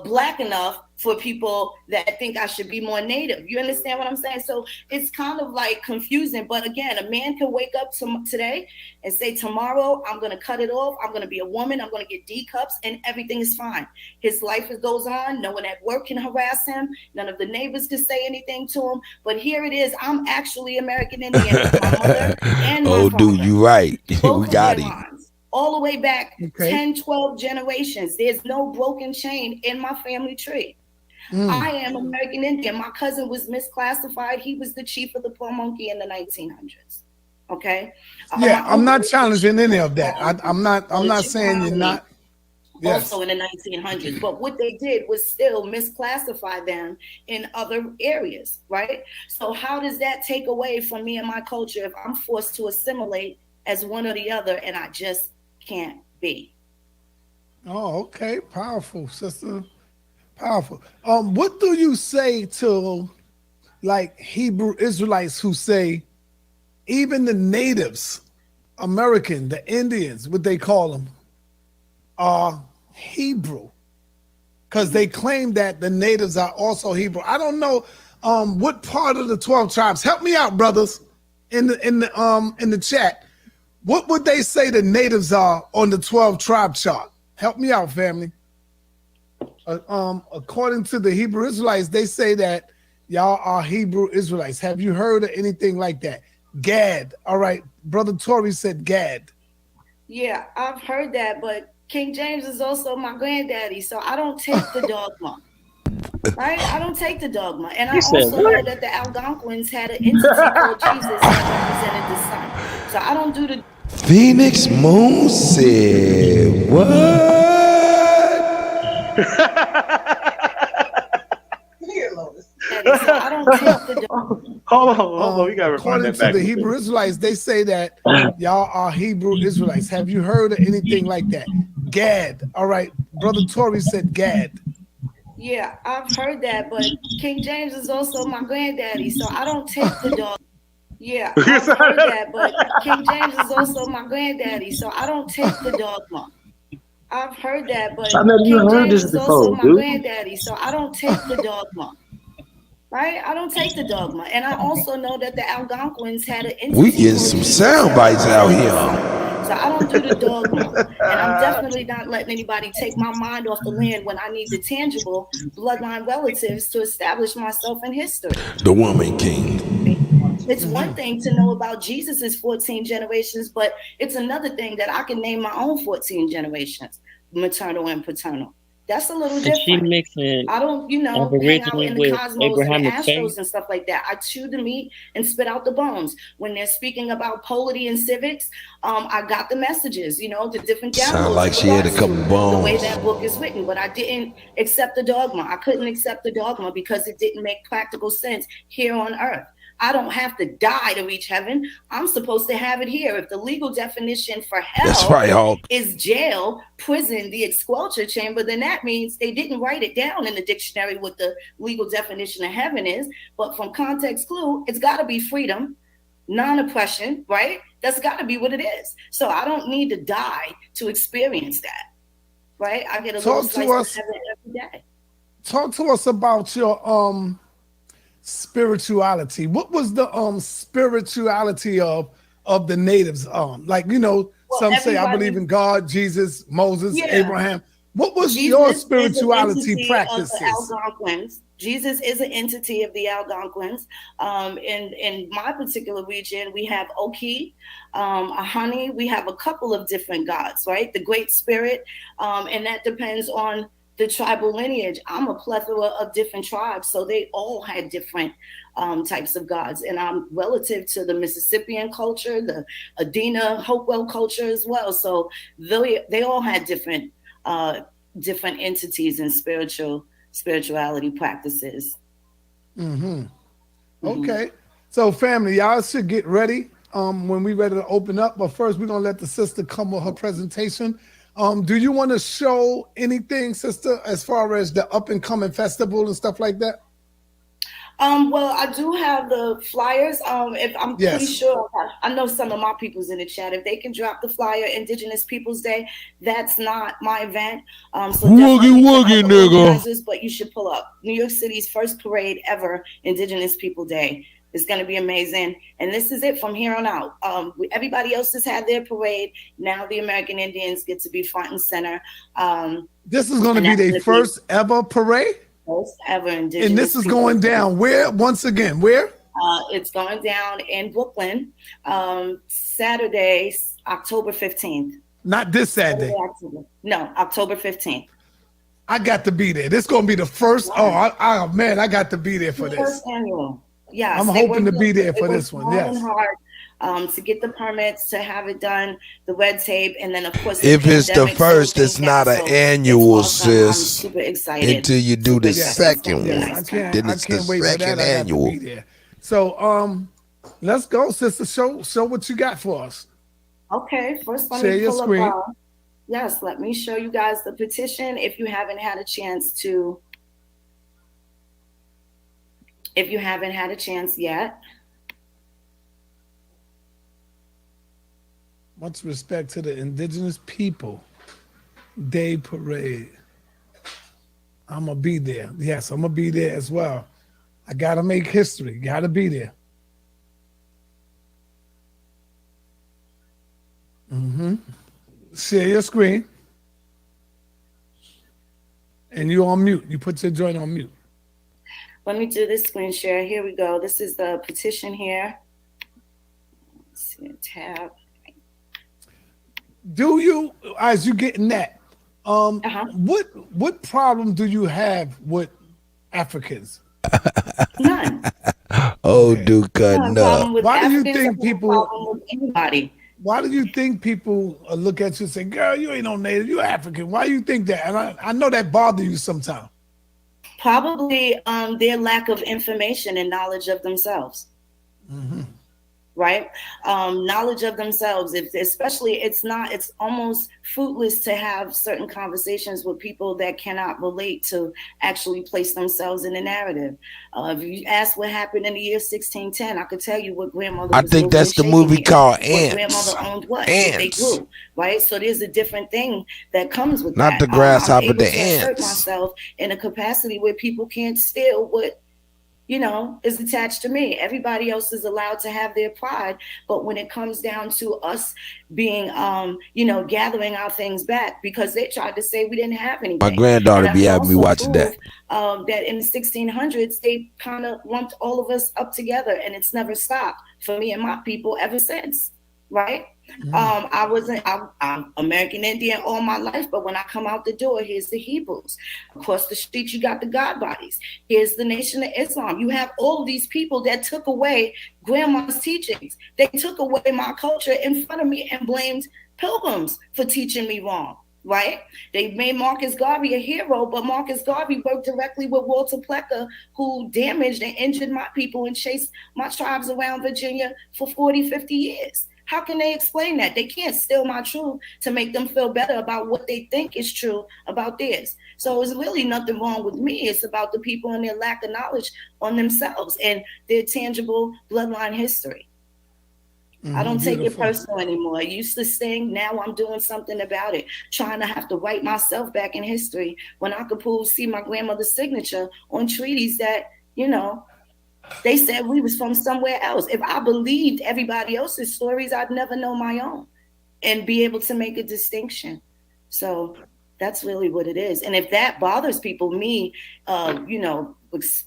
Black enough for people that think I should be more Native. You understand what I'm saying? So it's kind of like confusing. But again, a man can wake up today and say, tomorrow I'm going to cut it off. I'm going to be a woman. I'm going to get D cups and everything is fine. His life goes on. No one at work can harass him. None of the neighbors can say anything to him. But here it is. I'm actually American Indian with my mother and my father. Dude, you right. We got it. All the way back 10, 12 generations. There's no broken chain in my family tree. I am American Indian. My cousin was misclassified. He was the chief of the Poor Monkey in the 1900s. Okay. Yeah, I'm not challenging any of that. I'm not saying you're not. Yes. Also in the 1900s, but what they did was still misclassify them in other areas, right? So how does that take away from me and my culture if I'm forced to assimilate as one or the other and I just can't be? Oh, okay. Powerful, sister. Powerful. What do you say to like Hebrew Israelites who say even the natives, American, the Indians, what they call them, are Hebrew? Because they claim that the natives are also Hebrew. I don't know what part of the 12 tribes. Help me out, brothers, in the chat. What would they say the natives are on the 12 tribe chart? Help me out, family. According to the Hebrew Israelites, they say that y'all are Hebrew Israelites. Have you heard of anything like that? Gad. All right. Brother Tory said Gad. Yeah, I've heard that, but King James is also my granddaddy, so I don't take the dogma. Right? I don't take the dogma. And I also know that the Algonquins had an entity called Jesus that represented the sun. So I don't do the Phoenix Moon said, what? So I don't take the dogma. Hold on. We gotta according to the Hebrew Israelites, they say that y'all are Hebrew Israelites. Have you heard of anything like that? Gad. All right. Brother Tory said Gad. Yeah, I've heard that, but King James is also my granddaddy, so I don't take the dogma. Yeah, I've heard that, but King James is also my granddaddy, so I don't take the dogma. I've heard that, but King James is also my granddaddy, so I don't take the dogma. Right? I don't take the dogma. And I also know that the Algonquins had an entity. We getting some sound bites out here. So I don't do the dogma. And I'm definitely not letting anybody take my mind off the land when I need the tangible bloodline relatives to establish myself in history. The Woman King. It's one thing to know about Jesus's 14 generations, but it's another thing that I can name my own 14 generations, maternal and paternal. That's a little different. She mixing I don't, hang out in the cosmos and the astros and stuff like that. I chew the meat and spit out the bones. When they're speaking about polity and civics, I got the messages, the different downloads. Sound like she had a couple bones. The way that book is written, but I didn't accept the dogma. I couldn't accept the dogma because it didn't make practical sense here on earth. I don't have to die to reach heaven. I'm supposed to have it here. If the legal definition for hell is jail, prison, the expulsion chamber, then that means they didn't write it down in the dictionary what the legal definition of heaven is. But from context clue, it's got to be freedom, non-oppression, right? That's got to be what it is. So I don't need to die to experience that, right? I get a little slice of heaven every day. Talk to us about your spirituality. What was the spirituality of the natives? Some say I believe in God, Jesus, Moses, Abraham. What was your spirituality practices? Jesus is an entity of the Algonquins. In my particular region, we have Oki, Ahani. We have a couple of different gods, right? The Great Spirit, and that depends on the tribal lineage, I'm a plethora of different tribes, so they all had different types of gods. And I'm relative to the Mississippian culture, the Adena Hopewell culture as well. So they all had different entities and spirituality practices. Mm-hmm. Okay. So family, y'all should get ready when we ready to open up. But first, we're gonna let the sister come with her presentation. Do you want to show anything, sister, as far as the up and coming festival and stuff like that? Well, I do have the flyers. If I'm pretty sure, I know some of my people's in the chat. If they can drop the flyer, Indigenous Peoples Day, that's not my event. So woogie, nigga. But you should pull up New York City's first parade ever, Indigenous People Day. It's going to be amazing. And this is it from here on out. Everybody else has had their parade. Now the American Indians get to be front and center. This is going to be their first ever parade? First ever Indigenous. And this is going down where? Once again, where? It's going down in Brooklyn, Saturday, October 15th. Not this Saturday. No, October 15th. I got to be there. This is going to be the first. Oh, man, I got to be there for this. First annual. Yeah, I'm hoping to be there for this one. Yes. Hard, to get the permits, to have it done, the red tape, and then of course. If it's the first, it's not an annual, sis. I'm super excited until you do the second one. Then it's the second annual. So let's go, sister. Show what you got for us. Okay, first let Share me your pull screen. up. Yes, let me show you guys the petition if you haven't had a chance to. If you haven't had a chance yet. Much respect to the Indigenous People Day Parade. I'm going to be there. Yes, I'm going to be there as well. I got to make history. Got to be there. Share your screen. And you on mute. You put your joint on mute. Let me do this screen share. Here we go. This is the petition here. Let's see a tab. Do you, as you getting that, what problem do you have with Africans? None. Oh, dude, cutting up. Why do you think people? Anybody? Why do you think people look at you and say, "Girl, you ain't no native, you African"? Why do you think that? And I know that bothers you sometimes. Probably their lack of information and knowledge of themselves. Right? Knowledge of themselves. Especially, it's almost fruitless to have certain conversations with people that cannot relate to actually place themselves in the narrative. If you ask what happened in the year 1610, I could tell you what grandmother I was think that's the movie called Ants. Grandmother owned what? Ants. They grew, right? So there's a different thing that comes with Not that. the grasshopper, I'm able the to assert ants. myself in a capacity where people can't steal what is attached to me. Everybody else is allowed to have their pride. But when it comes down to us being, gathering our things back, because they tried to say we didn't have anything. My granddaughter be having me watching that. That in the 1600s, they kind of lumped all of us up together, and it's never stopped for me and my people ever since. Right? I'm American Indian all my life, but when I come out the door, here's the Hebrews. Across the street, you got the God bodies. Here's the Nation of Islam. You have all these people that took away grandma's teachings. They took away my culture in front of me and blamed pilgrims for teaching me wrong. Right? They made Marcus Garvey a hero, but Marcus Garvey worked directly with Walter Plecker, who damaged and injured my people and chased my tribes around Virginia for 40, 50 years. How can they explain that? They can't steal my truth to make them feel better about what they think is true about theirs. So it's really nothing wrong with me. It's about the people and their lack of knowledge on themselves and their tangible bloodline history. I don't take it personal anymore. I used to sing. Now I'm doing something about it, trying to have to write myself back in history when I could see my grandmother's signature on treaties that, they said we was from somewhere else. If I believed everybody else's stories, I'd never know my own and be able to make a distinction. So that's really what it is. And if that bothers people, me,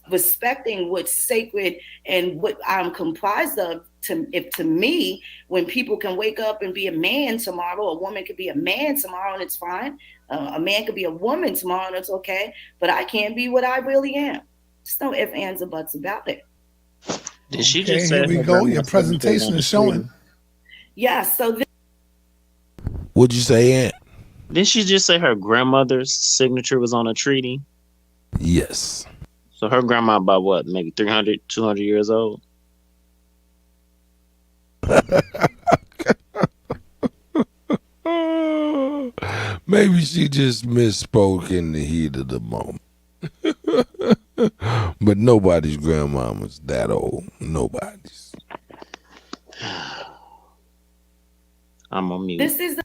respecting what's sacred and what I'm comprised of to me, when people can wake up and be a man tomorrow, a woman could be a man tomorrow and it's fine. A man could be a woman tomorrow and it's okay. But I can't be what I really am. There's no ifs, ands, or buts about it. Did she Okay, just say here we her go. grandma's Your signature presentation on is the showing. treaty? Yeah. So What'd you say, Aunt? Didn't she just say her grandmother's signature was on a treaty? Yes. So her grandma about what, maybe 300, 200 years old? Maybe she just misspoke in the heat of the moment. But nobody's grandmama's that old. Nobody's. I'm on mute. this is the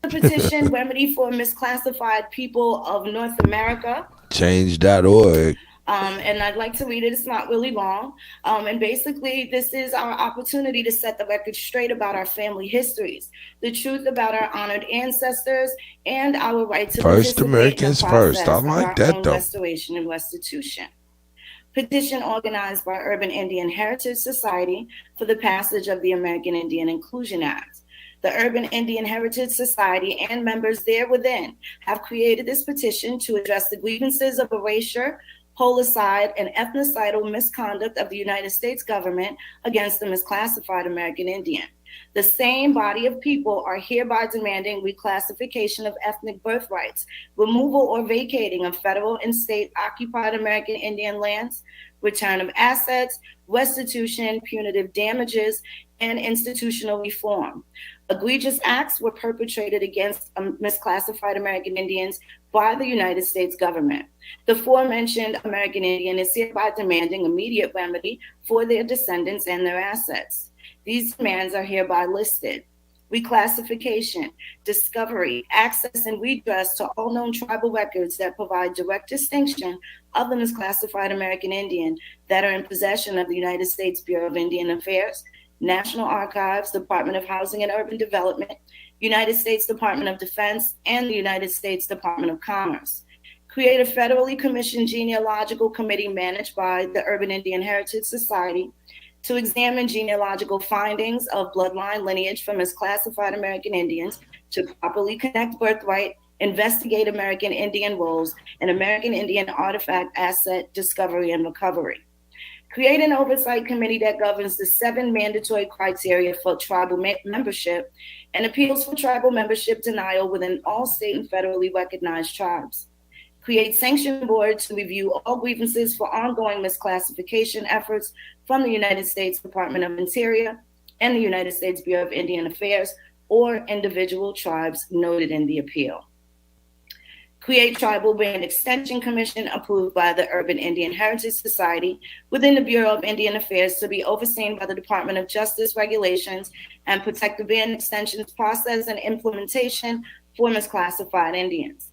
petition remedy for misclassified people of North America. Change.org. And I'd like to read it. It's not really long. And basically, this is our opportunity to set the record straight about our family histories, the truth about our honored ancestors, and our right to First participate Americans in the first. I process of like our that, own though. restoration and restitution. Petition organized by Urban Indian Heritage Society for the passage of the American Indian Inclusion Act. The Urban Indian Heritage Society and members there within have created this petition to address the grievances of erasure, holicide, and ethnocidal misconduct of the United States government against the misclassified American Indian. The same body of people are hereby demanding reclassification of ethnic birthrights, removal or vacating of federal and state occupied American Indian lands, return of assets, restitution, punitive damages, and institutional reform. Egregious acts were perpetrated against misclassified American Indians by the United States government. The aforementioned American Indian is hereby demanding immediate remedy for their descendants and their assets. These demands are hereby listed: reclassification, discovery, access, and redress to all known tribal records that provide direct distinction of the misclassified American Indian that are in possession of the United States Bureau of Indian Affairs, National Archives, Department of Housing and Urban Development, United States Department of Defense, and the United States Department of Commerce. Create a federally commissioned genealogical committee managed by the Urban Indian Heritage Society to examine genealogical findings of bloodline lineage for misclassified American Indians, to properly connect birthright, investigate American Indian roles, and American Indian artifact asset discovery and recovery. Create an oversight committee that governs the 7 mandatory criteria for tribal membership and appeals for tribal membership denial within all state and federally recognized tribes. Create sanction boards to review all grievances for ongoing misclassification efforts from the United States Department of Interior and the United States Bureau of Indian Affairs or individual tribes noted in the appeal. Create Tribal Band Extension Commission approved by the Urban Indian Heritage Society within the Bureau of Indian Affairs to be overseen by the Department of Justice regulations and protect the band extensions process and implementation for misclassified Indians.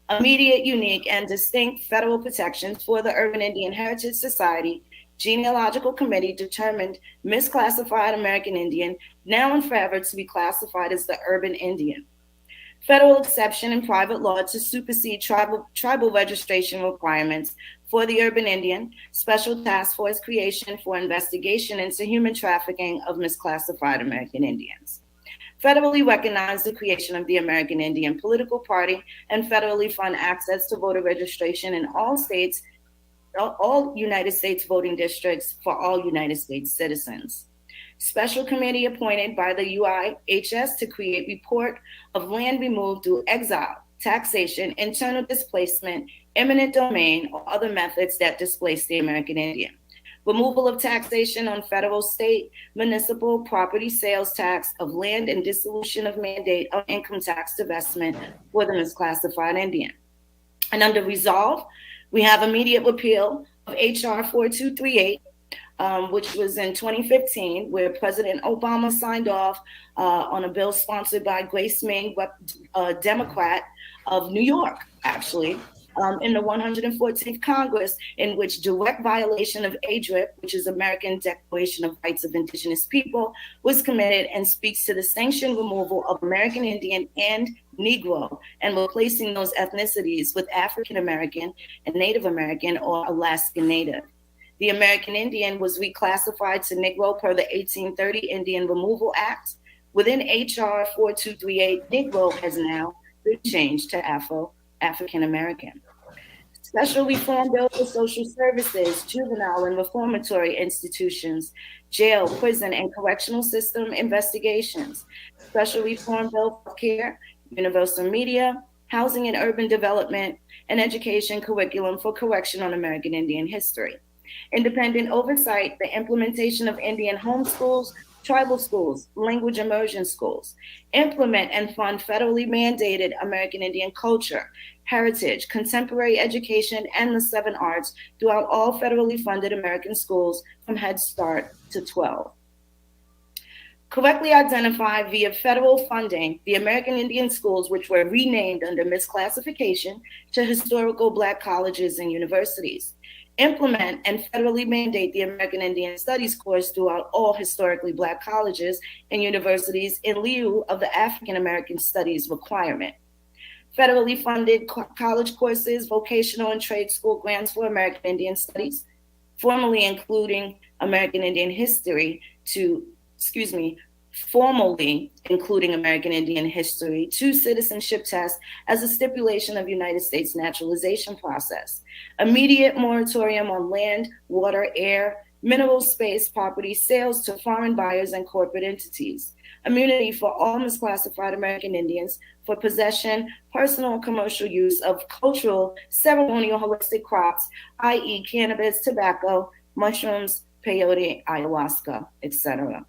Immediate, unique, and distinct federal protections for the Urban Indian Heritage Society Genealogical Committee determined misclassified American Indian, now and forever to be classified as the Urban Indian. Federal exception in private law to supersede tribal registration requirements for the Urban Indian, special task force creation for investigation into human trafficking of misclassified American Indians. Federally recognize the creation of the American Indian Political Party and federally fund access to voter registration in all states, all United States voting districts for all United States citizens. Special committee appointed by the UIHS to create report of land removed through exile, taxation, internal displacement, eminent domain, or other methods that displace the American Indian. Removal of taxation on federal, state, municipal property sales tax of land and dissolution of mandate of income tax divestment for the misclassified Indian. And under resolve, we have immediate repeal of HR 4238, which was in 2015, where President Obama signed off on a bill sponsored by Grace Ming, a Democrat of New York, actually, in the 114th Congress, in which direct violation of ADRIP, which is American Declaration of Rights of Indigenous People, was committed and speaks to the sanctioned removal of American Indian and Negro and replacing those ethnicities with African American and Native American or Alaskan Native. The American Indian was reclassified to Negro per the 1830 Indian Removal Act. Within H.R. 4238, Negro has now been changed to African American. Special Reform Bill for Social Services, juvenile and reformatory institutions, jail, prison, and correctional system investigations. Special Reform Bill for care, universal media, housing and urban development, and education curriculum for correction on American Indian history. Independent oversight, the implementation of Indian homeschools, tribal schools, language immersion schools. Implement and fund federally mandated American Indian culture, heritage, contemporary education, and the 7 arts throughout all federally funded American schools from Head Start to 12. Correctly identify via federal funding the American Indian schools which were renamed under misclassification to historical Black colleges and universities. Implement and federally mandate the American Indian Studies course throughout all historically Black colleges and universities in lieu of the African American Studies requirement. Federally funded college courses, vocational and trade school grants for American Indian Studies, formally including American Indian history formally including American Indian history to citizenship tests as a stipulation of United States naturalization process. Immediate moratorium on land, water, air, mineral space, property sales to foreign buyers and corporate entities. Immunity for all misclassified American Indians for possession, personal and commercial use of cultural, ceremonial, holistic crops, i.e. cannabis, tobacco, mushrooms, peyote, ayahuasca, etc.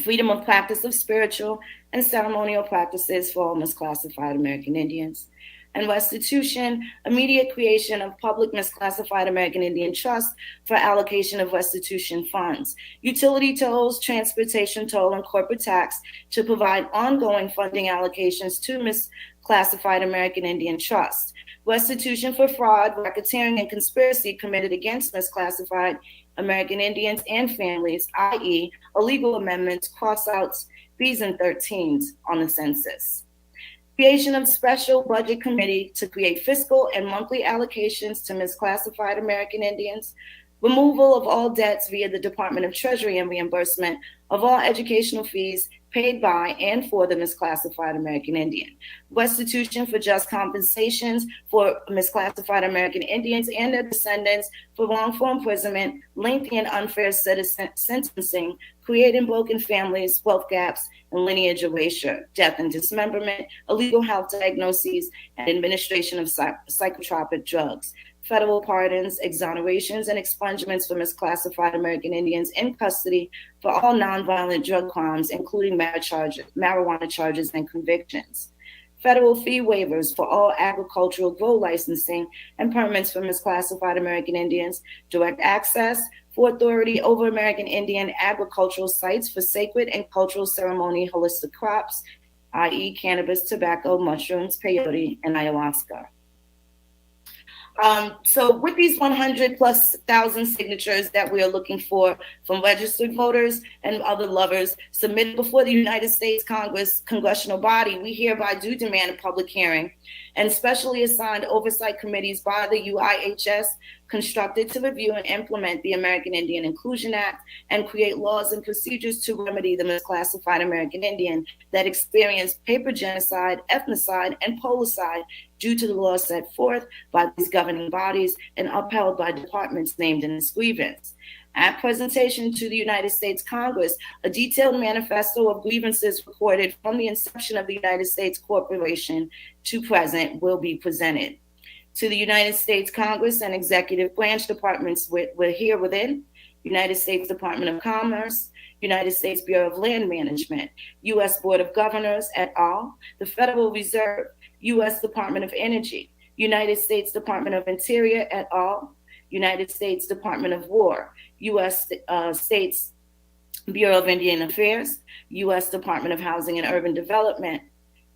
Freedom of practice of spiritual and ceremonial practices for all misclassified American Indians. And restitution, immediate creation of public misclassified American Indian trust for allocation of restitution funds. Utility tolls, transportation toll, and corporate tax to provide ongoing funding allocations to misclassified American Indian trust. Restitution for fraud, racketeering, and conspiracy committed against misclassified American Indians and families, i.e. illegal amendments, cross-outs, Bs and 13s on the census. Creation of special budget committee to create fiscal and monthly allocations to misclassified American Indians. Removal of all debts via the Department of Treasury and reimbursement of all educational fees paid by and for the misclassified American Indian. Restitution for just compensations for misclassified American Indians and their descendants for wrongful imprisonment, lengthy and unfair sentencing, creating broken families, wealth gaps, and lineage erasure, death and dismemberment, illegal health diagnoses, and administration of psychotropic drugs. Federal pardons, exonerations, and expungements for misclassified American Indians in custody for all nonviolent drug crimes, including marijuana charges and convictions. Federal fee waivers for all agricultural grow licensing and permits for misclassified American Indians, direct access for authority over American Indian agricultural sites for sacred and cultural ceremony holistic crops, i.e. cannabis, tobacco, mushrooms, peyote, and ayahuasca. So with these 100,000+ signatures that we are looking for from registered voters and other lovers submitted before the United States Congress congressional body, we hereby do demand a public hearing and specially assigned oversight committees by the UIHS constructed to review and implement the American Indian Inclusion Act and create laws and procedures to remedy the misclassified American Indian that experienced paper genocide, ethnocide, and policide due to the laws set forth by these governing bodies and upheld by departments named in this grievance. At presentation to the United States Congress, a detailed manifesto of grievances recorded from the inception of the United States Corporation to present will be presented. To the United States Congress and executive branch departments we're here within, United States Department of Commerce, United States Bureau of Land Management, U.S. Board of Governors et al., the Federal Reserve, U.S. Department of Energy, United States Department of Interior et al., United States Department of War, U.S. States Bureau of Indian Affairs, U.S. Department of Housing and Urban Development,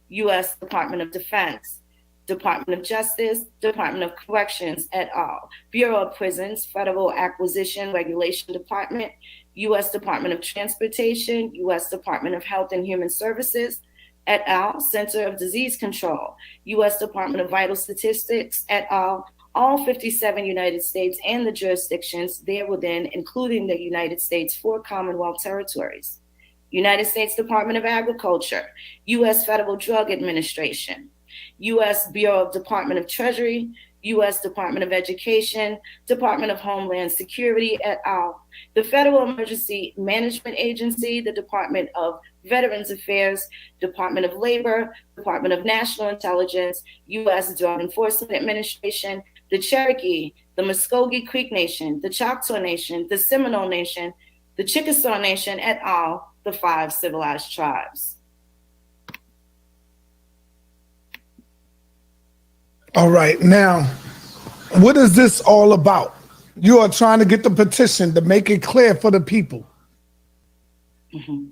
U.S. Department of Defense, Department of Justice, Department of Corrections et al., Bureau of Prisons, Federal Acquisition Regulation Department, U.S. Department of Transportation, U.S. Department of Health and Human Services et al., Center of Disease Control, U.S. Department of Vital Statistics et al., all 57 United States and the jurisdictions there within, including the United States 4 Commonwealth territories. United States Department of Agriculture, U.S. Federal Drug Administration, U.S. Bureau of Department of Treasury, U.S. Department of Education, Department of Homeland Security et al., the Federal Emergency Management Agency, the Department of Veterans Affairs, Department of Labor, Department of National Intelligence, U.S. Drug Enforcement Administration, the Cherokee, the Muskogee Creek Nation, the Choctaw Nation, the Seminole Nation, the Chickasaw Nation et al., the 5 civilized tribes. All right, now, what is this all about? You are trying to get the petition to make it clear for the people. Mm-hmm.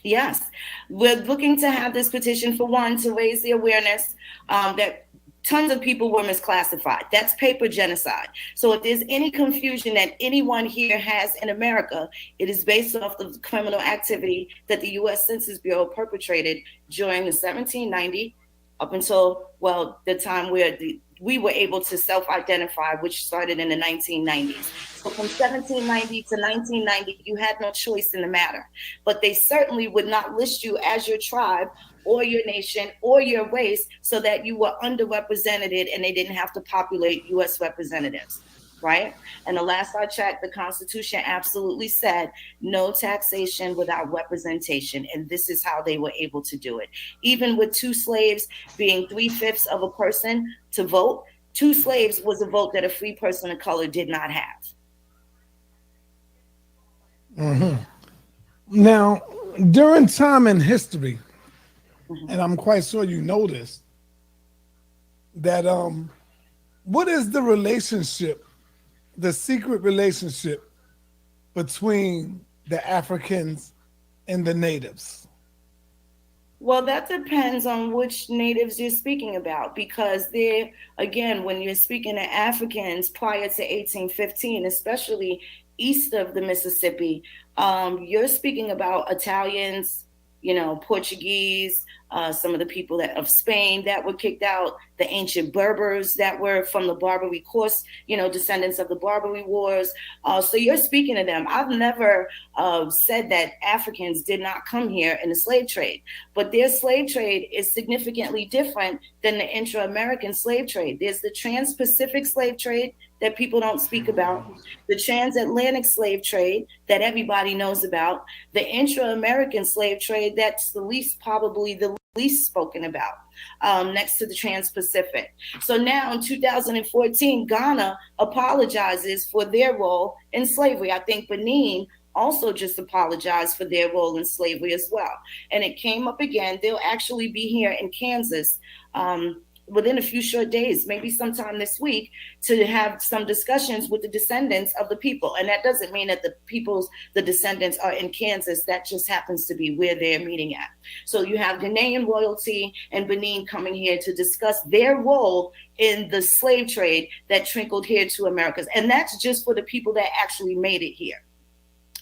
Yes, we're looking to have this petition, for one, to raise the awareness that tons of people were misclassified. That's paper genocide. So if there's any confusion that anyone here has in America, it is based off of the criminal activity that the U.S. Census Bureau perpetrated during the 1790 up until, well, the time where we were able to self-identify, which started in the 1990s. So from 1790 to 1990, you had no choice in the matter. But they certainly would not list you as your tribe or your nation or your race so that you were underrepresented and they didn't have to populate U.S. representatives, right? And the last I checked, the Constitution absolutely said no taxation without representation. And this is how they were able to do it. Even with 2 slaves being 3/5 of a person to vote, 2 slaves was a vote that a free person of color did not have. Mm-hmm. Now, during time in history, and I'm quite sure you know this, that what is the relationship, the secret relationship between the Africans and the natives? Well, that depends on which natives you're speaking about, because they're, again, when you're speaking to Africans prior to 1815, especially east of the Mississippi, you're speaking about Italians, Portuguese, some of the people of Spain that were kicked out, the ancient Berbers that were from the Barbary course, descendants of the Barbary Wars. So you're speaking to them. I've never said that Africans did not come here in the slave trade, but their slave trade is significantly different than the intra-American slave trade. There's the trans-Pacific slave trade that people don't speak about, the transatlantic slave trade that everybody knows about, the intra-American slave trade that's probably the least spoken about, next to the trans-Pacific. So now in 2014, Ghana apologizes for their role in slavery. I think Benin also just apologized for their role in slavery as well. And it came up again. They'll actually be here in Kansas within a few short days, maybe sometime this week, to have some discussions with the descendants of the people. And that doesn't mean that the descendants are in Kansas. That just happens to be where they're meeting at. So you have Ghanaian royalty and Benin coming here to discuss their role in the slave trade that trickled here to Americas. And that's just for the people that actually made it here.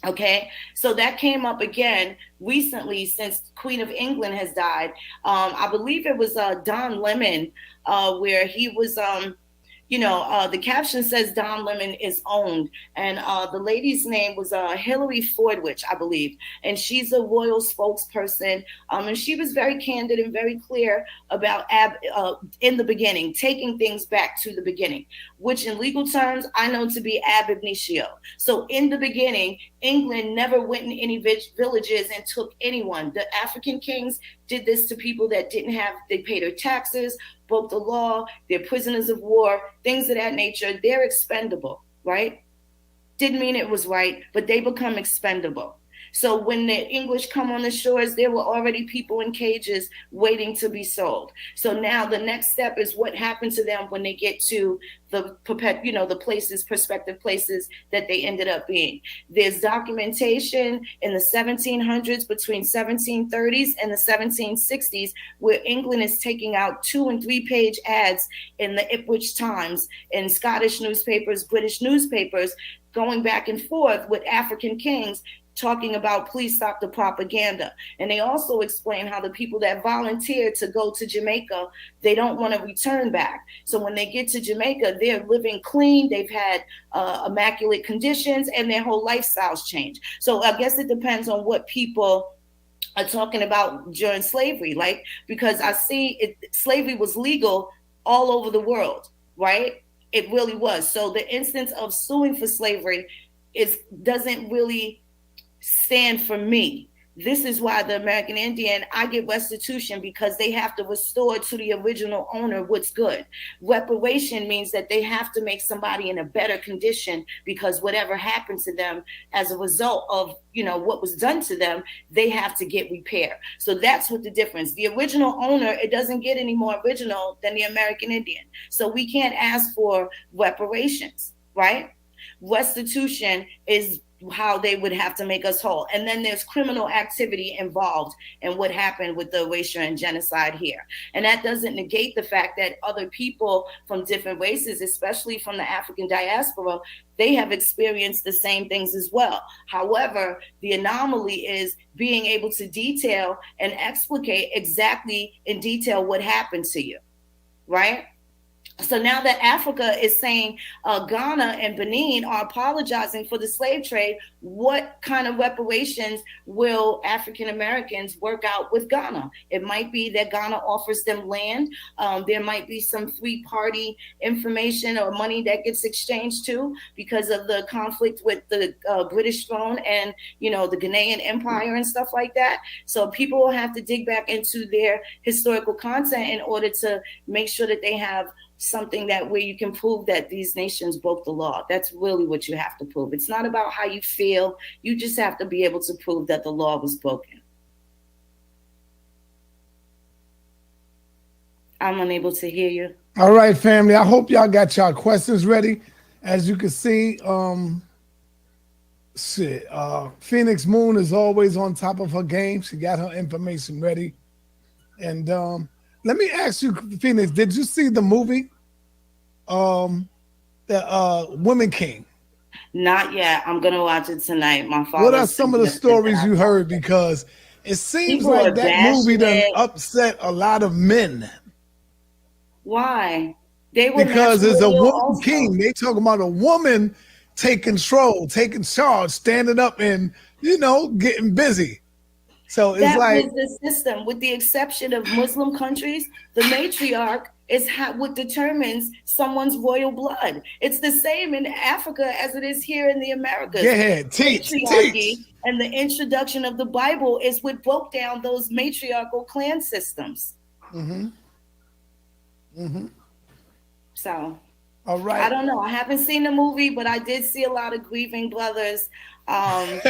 Okay, so that came up again recently since Queen of England has died. I believe it was Don Lemon, where he was, the caption says Don Lemon is owned. And the lady's name was Hillary Fordwich, I believe. And she's a royal spokesperson. And she was very candid and very clear about in the beginning, taking things back to the beginning, which in legal terms, I know to be ab initio. So in the beginning, England never went in any villages and took anyone. The African kings did this to people that they paid their taxes, broke the law, they're prisoners of war, things of that nature. They're expendable, right? Didn't mean it was right, but they become expendable. So when the English come on the shores, there were already people in cages waiting to be sold. So now the next step is what happened to them when they get to the prospective places that they ended up being. There's documentation in the 1700s, between 1730s and the 1760s, where England is taking out 2- and 3-page ads in the Ipswich Times, in Scottish newspapers, British newspapers, going back and forth with African kings, talking about please stop the propaganda. And they also explain how the people that volunteered to go to Jamaica, they don't want to return back. So when they get to Jamaica, they're living clean, they've had immaculate conditions, and their whole lifestyles change. So I guess it depends on what people are talking about during slavery, like, because I see slavery was legal all over the world, right? It really was. So the instance of suing for slavery doesn't really stand for me. This is why the American Indian, I get restitution because they have to restore to the original owner what's good. Reparation means that they have to make somebody in a better condition because whatever happened to them as a result of, what was done to them, they have to get repair. So that's what the difference. The original owner, it doesn't get any more original than the American Indian. So we can't ask for reparations, right? Restitution is how they would have to make us whole. And then there's criminal activity involved in what happened with the erasure and genocide here. And that doesn't negate the fact that other people from different races, especially from the African diaspora, they have experienced the same things as well. However, the anomaly is being able to detail and explicate exactly in detail what happened to you, right? So now that Africa is saying Ghana and Benin are apologizing for the slave trade, what kind of reparations will African Americans work out with Ghana? It might be that Ghana offers them land. There might be some three-party information or money that gets exchanged too because of the conflict with the British throne and, the Ghanaian Empire and stuff like that. So people will have to dig back into their historical content in order to make sure that they have something that where you can prove that these nations broke the law. That's really what you have to prove. It's not about how you feel. You just have to be able to prove that the law was broken. I'm unable to hear you. All right, family. I hope y'all got y'all questions ready. As you can see, Phoenix Moon is always on top of her game. She got her information ready. And let me ask you, Phoenix, did you see the movie, the Woman King? Not yet. I'm gonna watch it tonight. My father. What are some of the stories you heard? Because it seems People like are that movie done bashing it. upset a lot of men. Why? They were Because it's a mentally ill woman also. king. They talking about a woman taking control, taking charge, standing up and, getting busy. So it's That like was the system, with the exception of Muslim countries. The matriarch is what determines someone's royal blood. It's the same in Africa as it is here in the Americas. Go ahead, teach. Patriarchy and the introduction of the Bible is what broke down those matriarchal clan systems. So, all right. I don't know. I haven't seen the movie, but I did see a lot of grieving brothers. I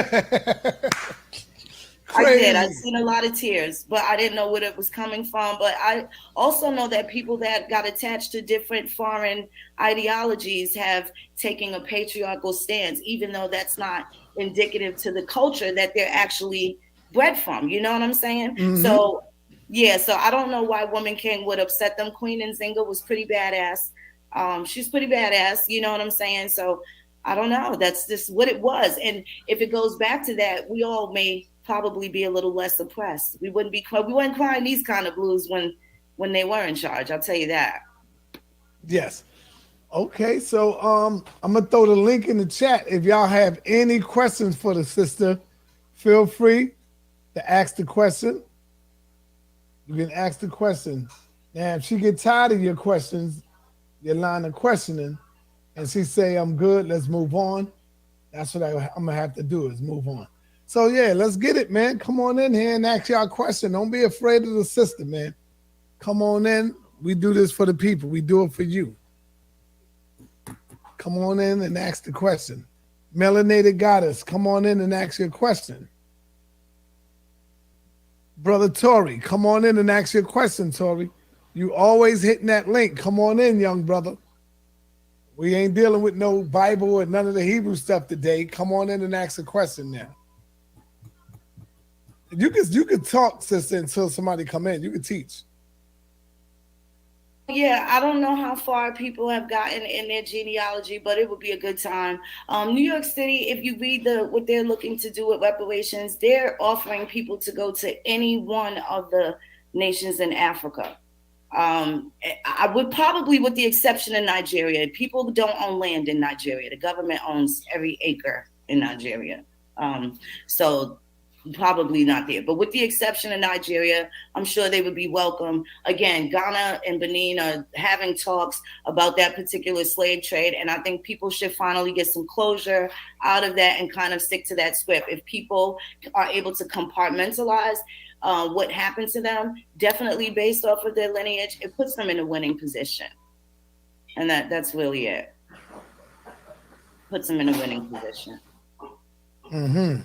did. I've seen a lot of tears, but I didn't know where it was coming from. But I also know that people that got attached to different foreign ideologies have taken a patriarchal stance, even though that's not indicative to the culture that they're actually bred from. You know what I'm saying? So, yeah. So I don't know why Woman King would upset them. Queen Nzinga was pretty badass. She's pretty badass. You know what I'm saying? So I don't know. That's just what it was. And if it goes back to that, we all may probably be a little less oppressed. We weren't crying these kind of blues when they were in charge. I'll tell you that. Yes. Okay, so I'm gonna throw the link in the chat. If y'all have any questions for the sister, feel free to ask the question. You can ask the question. Now, if she get tired of your questions, your line of questioning, and she say, "I'm good, let's move on," that's what I'm gonna have to do, is move on. So yeah, let's get it, man. Come on in here and ask y'all a question. Don't be afraid of the sister, man. Come on in. We do this for the people. We do it for you. Come on in and ask the question. Melanated Goddess, come on in and ask your question. Brother Tori, come on in and ask your question, Tori. You always hitting that link. Come on in, young brother. We ain't dealing with no Bible and none of the Hebrew stuff today. Come on in and ask a question now. You could talk, sister, until somebody come in. You could teach. Yeah, I don't know how far people have gotten in their genealogy, but it would be a good time. New York City, if you read what they're looking to do with reparations, they're offering people to go to any one of the nations in Africa. I would probably, with the exception of Nigeria, people don't own land in Nigeria. The government owns every acre in Nigeria. So probably not there, but with the exception of Nigeria, I'm sure they would be welcome. Again, Ghana and Benin are having talks about that particular slave trade, and I think people should finally get some closure out of that and kind of stick to that script. If people are able to compartmentalize what happened to them, definitely based off of their lineage, it puts them in a winning position, and that's really it. Puts them in a winning position. Mm-hmm.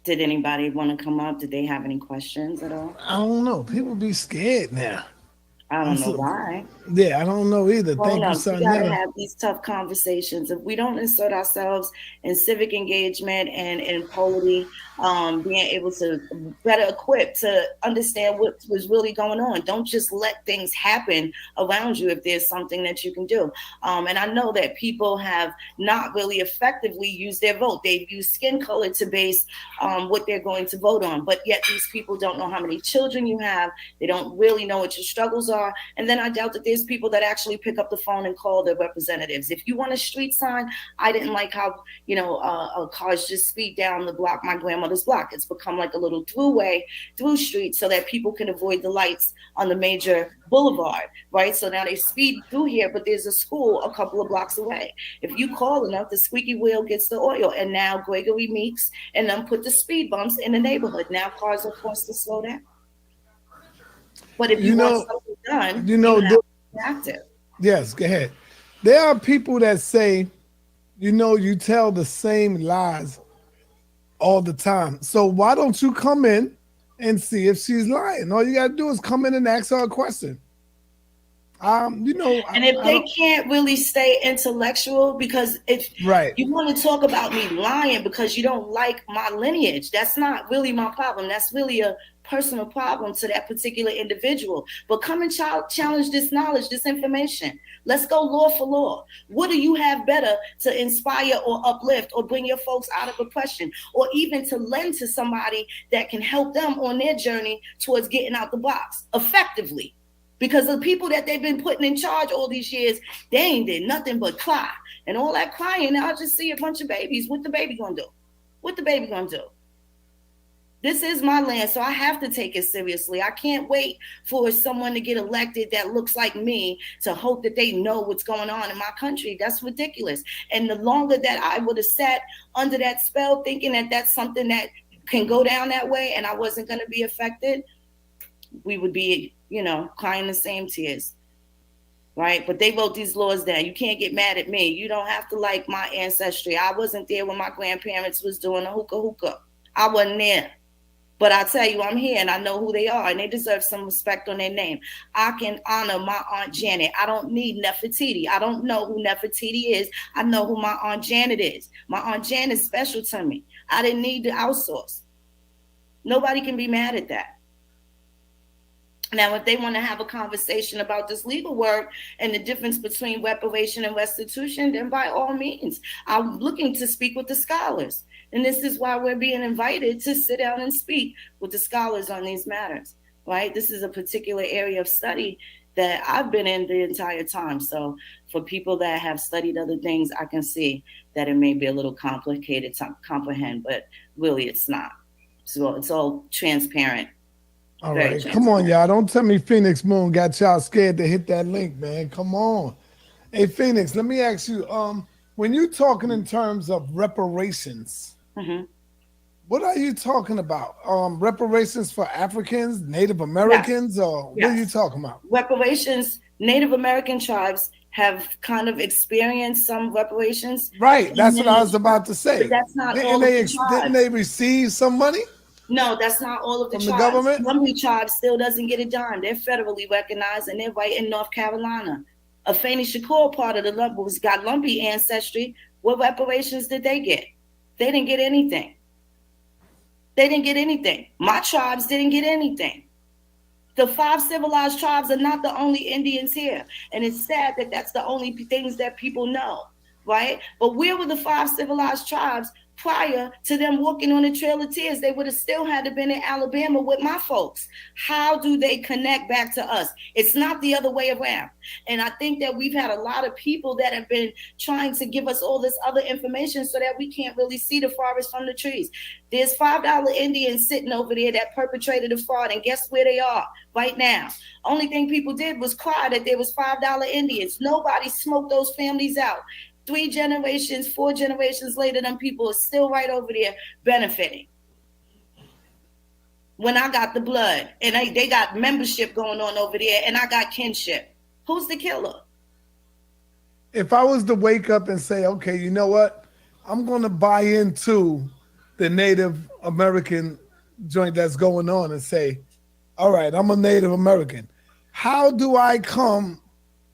Did anybody want to come up? Did they have any questions at all? I don't know. People be scared now. I don't know why. Yeah, I don't know either. Thank you, son. We gotta have these tough conversations. If we don't insert ourselves in civic engagement and in polity, being able to better equipped to understand what was really going on. Don't just let things happen around you if there's something that you can do. And I know that people have not really effectively used their vote. They've used skin color to base what they're going to vote on. But yet these people don't know how many children you have. They don't really know what your struggles are. And then I doubt that there's people that actually pick up the phone and call their representatives. If you want a street sign, I didn't like how, cars just speed down the block, my grandmother's block. It's become like a little through street so that people can avoid the lights on the major boulevard, right? So now they speed through here, but there's a school a couple of blocks away. If you call enough, the squeaky wheel gets the oil. And now Gregory Meeks and them put the speed bumps in the neighborhood. Now cars are forced to slow down. But if you want something done, you have to be active. Yes, go ahead. There are people that say, you tell the same lies all the time. So why don't you come in and see if she's lying? All you got to do is come in and ask her a question. And if they can't really stay intellectual, because if you want to talk about me lying because you don't like my lineage, that's not really my problem. That's really a personal problem to that particular individual. But come and challenge this knowledge, this information. Let's go law for law. What do you have better to inspire or uplift or bring your folks out of oppression, or even to lend to somebody that can help them on their journey towards getting out the box effectively? Because the people that they've been putting in charge all these years, they ain't did nothing but cry. And all that crying, I'll just see a bunch of babies. What the baby gonna do? What the baby gonna do? This is my land, so I have to take it seriously. I can't wait for someone to get elected that looks like me to hope that they know what's going on in my country. That's ridiculous. And the longer that I would have sat under that spell thinking that that's something that can go down that way and I wasn't going to be affected, we would be, crying the same tears. Right? But they wrote these laws down. You can't get mad at me. You don't have to like my ancestry. I wasn't there when my grandparents was doing a hookah. I wasn't there. But I tell you, I'm here and I know who they are and they deserve some respect on their name. I can honor my Aunt Janet. I don't need Nefertiti. I don't know who Nefertiti is. I know who my Aunt Janet is. My Aunt Janet is special to me. I didn't need to outsource. Nobody can be mad at that. Now, if they want to have a conversation about this legal work and the difference between reparation and restitution, then by all means, I'm looking to speak with the scholars. And this is why we're being invited to sit down and speak with the scholars on these matters, right? This is a particular area of study that I've been in the entire time. So for people that have studied other things, I can see that it may be a little complicated to comprehend, but really it's not. So it's all transparent. All right, come on, y'all. Don't tell me Phoenix Moon got y'all scared to hit that link, man. Come on. Hey, Phoenix, let me ask you, when you're talking in terms of reparations, what are you talking about? Reparations for Africans, Native Americans, or what are you talking about? Reparations, Native American tribes have kind of experienced some reparations. Right, that's what I was about to say. But that's not all of the tribes. Didn't they receive some money? No, that's not all of the From tribes. the government? Lumbee tribe still doesn't get a dime. They're federally recognized, and they're right in North Carolina. Afeni Shakur, part of the Lumbee, got Lumbee ancestry. What reparations did they get? They didn't get anything. They didn't get anything. My tribes didn't get anything. The 5 civilized tribes are not the only Indians here. And it's sad that that's the only things that people know, right? But where were the 5 civilized tribes prior to them walking on the Trail of Tears? They would have still had to been in Alabama with my folks. How do they connect back to us? It's not the other way around. And I think that we've had a lot of people that have been trying to give us all this other information so that we can't really see the forest from the trees. There's $5 Indians sitting over there that perpetrated a fraud, and guess where they are right now? Only thing people did was cry that there was $5 Indians. Nobody smoked those families out. 3 generations, 4 generations later, them people are still right over there benefiting. When I got the blood, and they got membership going on over there, and I got kinship. Who's the killer? If I was to wake up and say, okay, you know what? I'm going to buy into the Native American joint that's going on and say, all right, I'm a Native American. How do I come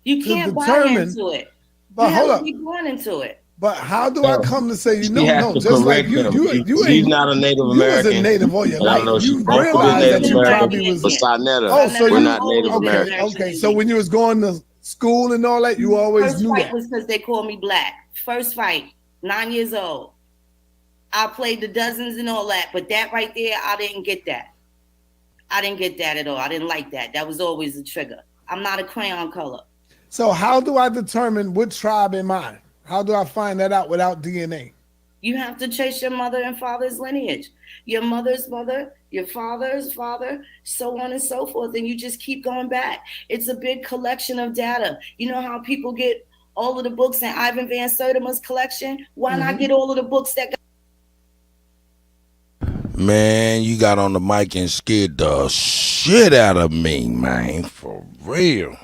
You to can't buy determine? into it. But You hold have up. to be born into it. But how do I come to say, She no, has to just like correct you, him. you She's ain't, not a Native you American. was a Native all your And I life. know she's You supposed to be realize Native that you American, probably was. but Sinetta, Oh, so we're you not Native American. Okay. So when you was going to school and all that, you always First knew fight that. was because they called me black. First fight, 9 years old. I played the dozens and all that, but that right there, I didn't get that. I didn't get that at all. I didn't like that. That was always a trigger. I'm not a crayon color. So how do I determine what tribe am I? How do I find that out without DNA? You have to trace your mother and father's lineage, your mother's mother, your father's father, so on and so forth. And you just keep going back. It's a big collection of data. You know how people get all of the books in Ivan Van Sertima's collection? Why not get all of the books that got Man, you got on the mic and scared the shit out of me, man. For real.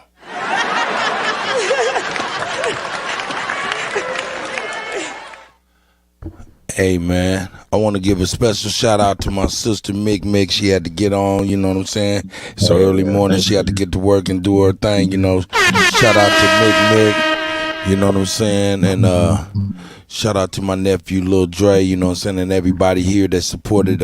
Hey, man, I want to give a special shout out to my sister Mick. She had to get on, you know what I'm saying? So early morning, she had to get to work and do her thing, you know. Shout out to Mick, you know what I'm saying? And shout out to my nephew, Lil Dre, you know what I'm saying? And everybody here that supported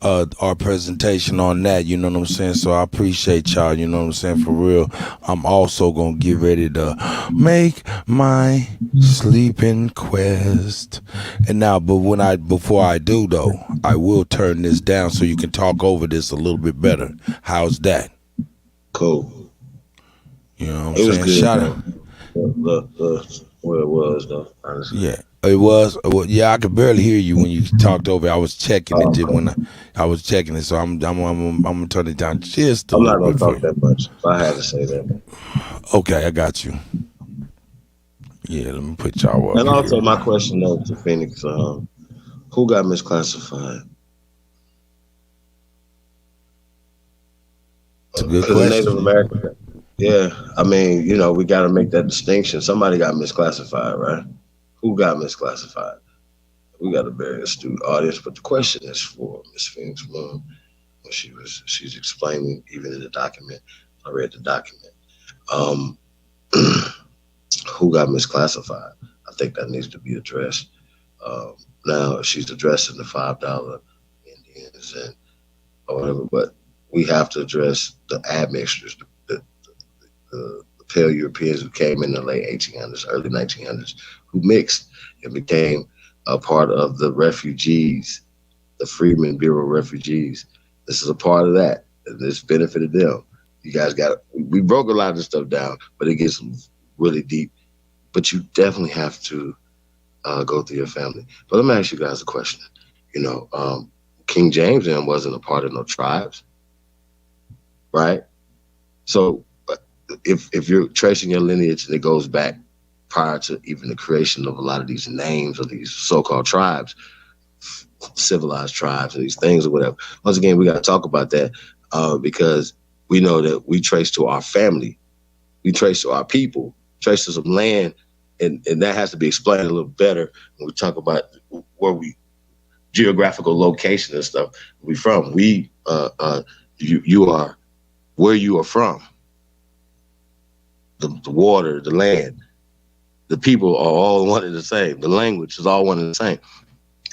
our presentation on that, you know what I'm saying? So I appreciate y'all, you know what I'm saying? For real, I'm also gonna get ready to make my sleeping quest. And now, before I do though, I will turn this down so you can talk over this a little bit better. How's that? Cool. You know what I'm It was saying? good. Shout out. Where it was though, honestly. Yeah, it was. Well, yeah, I could barely hear you when you talked over. I was checking it just when I was checking it, so I'm gonna turn it down just a I'm not little gonna bit. talk that much. If I had to say that. Okay, I got you. Yeah, let me put y'all up. And here. also, my question though to Phoenix, who got misclassified? It's a good Because question. Native American. Yeah, I mean, you know, we got to make that distinction. Somebody got misclassified, right? Who got misclassified? We got a very astute audience, but the question is for Miss Phoenix Moon when she's explaining even in the document. I read the document. Who got misclassified? I think that needs to be addressed. Now she's addressing the $5 Indians and or whatever, but we have to address the admixtures, the pale Europeans who came in the late 1800s, early 1900s, who mixed and became a part of the refugees, the Freedmen Bureau refugees. This is a part of that, and this benefited them. You guys we broke a lot of this stuff down, but it gets really deep. But you definitely have to go through your family. But let me ask you guys a question. You know, King James then wasn't a part of no tribes, right? So if you're tracing your lineage and it goes back prior to even the creation of a lot of these names of these so-called tribes, civilized tribes and these things or whatever. Once again, we got to talk about that because we know that we trace to our family, we trace to our people, trace to some land, and that has to be explained a little better when we talk about where we geographical location and stuff we from. We you are where you are from. The water, the land, the people are all one and the same. The language is all one and the same.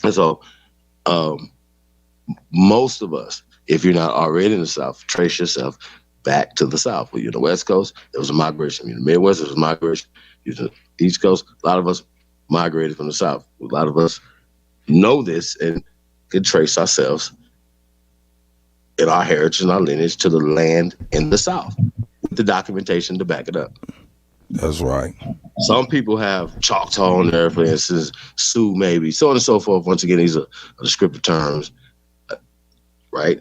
And so most of us, If you're not already in the South, trace yourself back to the South. When you're in the West Coast, there was a migration. When you're in the Midwest, there was a migration. You're in the East Coast, a lot of us migrated from the South. A lot of us know this and can trace ourselves in our heritage and our lineage to the land in the South with the documentation to back it up. That's right. Some people have Choctaw on there, for instance, Sioux maybe, so on and so forth. Once again, these are descriptive terms, right?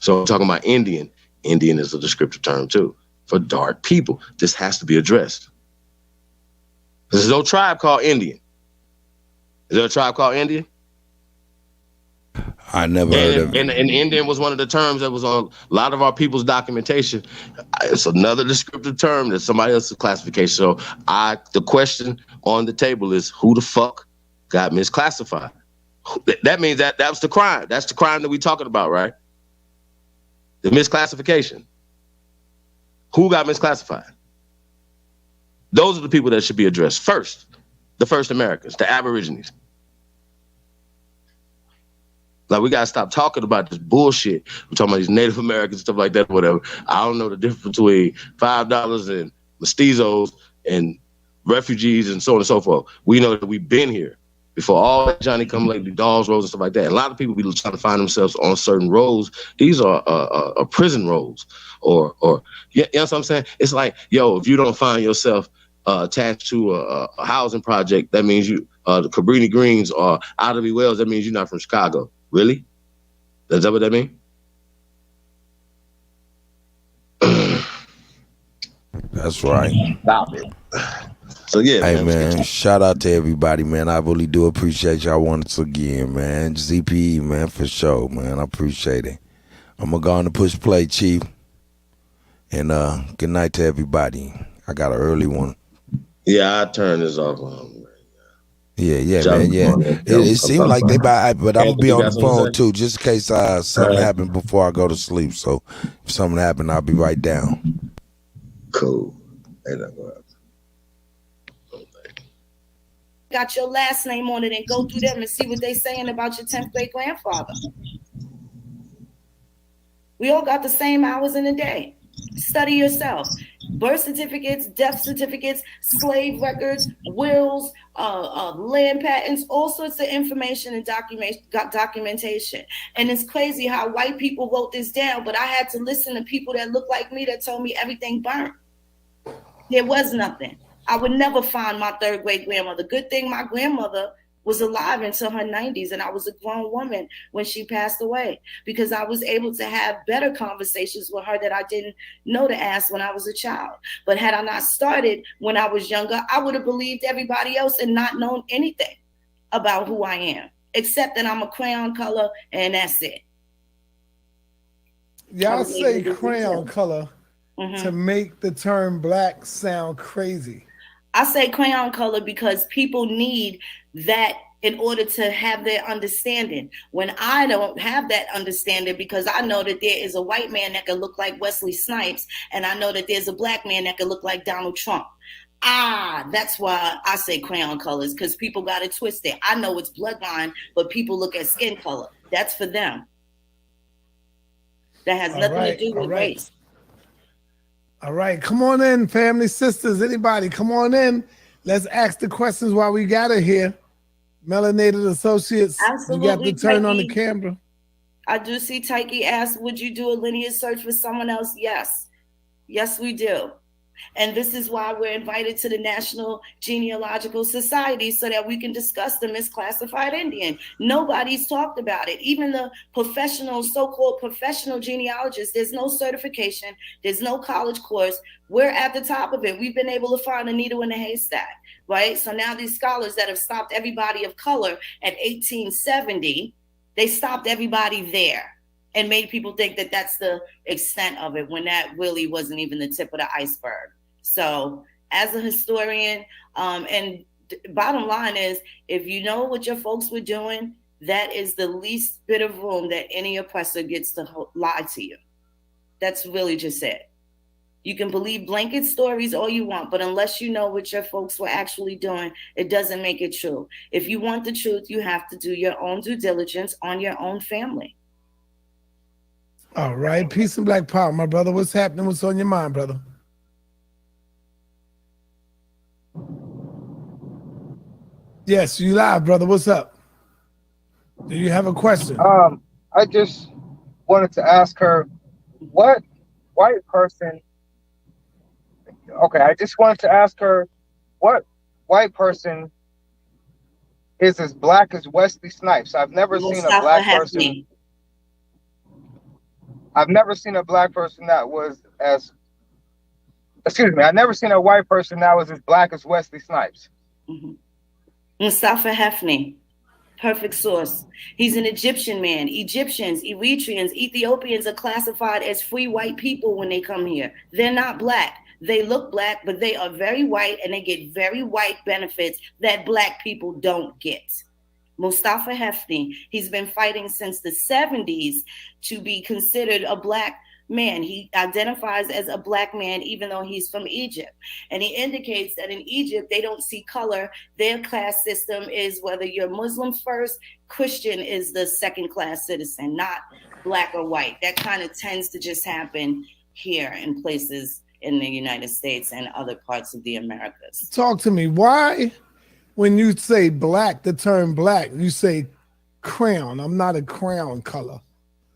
So I'm talking about Indian. Indian is a descriptive term too for dark people. This has to be addressed. There's no tribe called Indian. Is there a tribe called Indian? I never heard of it. And Indian was one of the terms that was on a lot of our people's documentation. It's another descriptive term that's somebody else's classification. So the question on the table is, who the fuck got misclassified? That means that was the crime. That's the crime that we're talking about, right? The misclassification. Who got misclassified? Those are the people that should be addressed first. The first Americans, the Aborigines. Like, we got to stop talking about this bullshit. We're talking about these Native Americans, stuff like that, whatever. I don't know the difference between $5 and mestizos and refugees and so on and so forth. We know that we've been here before all that Johnny come lately, Dawes roles and stuff like that. A lot of people be trying to find themselves on certain roles. These are prison roles or you know what I'm saying? It's like, yo, if you don't find yourself attached to a housing project, that means you, the Cabrini Greens or Ida Wells, that means you're not from Chicago. Really? Is that what that mean? That's right. Stop it. So yeah. Hey man, shout out to everybody, man. I really do appreciate y'all once again, man. ZPE, man, for sure, man. I appreciate it. I'm gonna go on to push play, Chief. And good night to everybody. I got an early one. Yeah, I turn this off. Yeah, man, yeah. It seemed like they but I'm gonna be on the phone too, just in case something happened before I go to sleep. So if something happened, I'll be right down. Cool. Got your last name on it and go through them and see what they saying about your 10th great grandfather. We all got the same hours in a day. Study yourself. Birth certificates, death certificates, slave records, wills, land patents, all sorts of information and documentation. And it's crazy how white people wrote this down, but I had to listen to people that look like me that told me everything burnt. There was nothing. I would never find my third great grandmother. Good thing my grandmother was alive until her 90s, and I was a grown woman when she passed away, because I was able to have better conversations with her that I didn't know to ask when I was a child. But had I not started when I was younger, I would have believed everybody else and not known anything about who I am, except that I'm a crayon color and that's it. Y'all say crayon color to make the term black sound crazy. I say crayon color because people need that in order to have their understanding. When I don't have that understanding, because I know that there is a white man that can look like Wesley Snipes, and I know that there's a black man that can look like Donald Trump. That's why I say crayon colors, because people got it twisted. I know it's bloodline, but people look at skin color. That's for them. That has nothing to do with race. All right, come on in, family, sisters, anybody, come on in. Let's ask the questions while we got it here. Melanated Associates, Absolutely, you got to turn on the Taiki. camera. I do see Taiki asked, would you do a lineage search for someone else? Yes. Yes, we do. And this is why we're invited to the National Genealogical Society, so that we can discuss the misclassified Indian. Nobody's talked about it. Even the professional, so-called professional genealogists, there's no certification. There's no college course. We're at the top of it. We've been able to find a needle in a haystack, right? So now these scholars that have stopped everybody of color at 1870, they stopped everybody there and made people think that that's the extent of it, when that really wasn't even the tip of the iceberg. So as a historian, and bottom line is, if you know what your folks were doing, that is the least bit of room that any oppressor gets to lie to you. That's really just it. You can believe blanket stories all you want, but unless you know what your folks were actually doing, it doesn't make it true. If you want the truth, you have to do your own due diligence on your own family. All right. Peace and black power, my brother. What's happening? What's on your mind, brother? Yes, you live, brother. What's up? Do you have a question? I just wanted to ask her what white person. Okay, I just wanted to ask her what white person is as black as Wesley Snipes. I've never seen a black person. I've never seen a black person that was as. Excuse me. I've never seen a white person that was as black as Wesley Snipes. Mm-hmm. Mustafa Hafni, perfect source. He's an Egyptian man. Egyptians, Eritreans, Ethiopians are classified as free white people when they come here. They're not black. They look black, but they are very white and they get very white benefits that black people don't get. Mustafa Hafni, he's been fighting since the 70s to be considered a black man. He identifies as a black man even though he's from Egypt. And he indicates that in Egypt, they don't see color. Their class system is whether you're Muslim first, Christian is the second class citizen, not black or white. That kind of tends to just happen here in places in the United States and other parts of the Americas. Talk to me. Why, when you say black, the term black, you say crown? I'm not a crown color.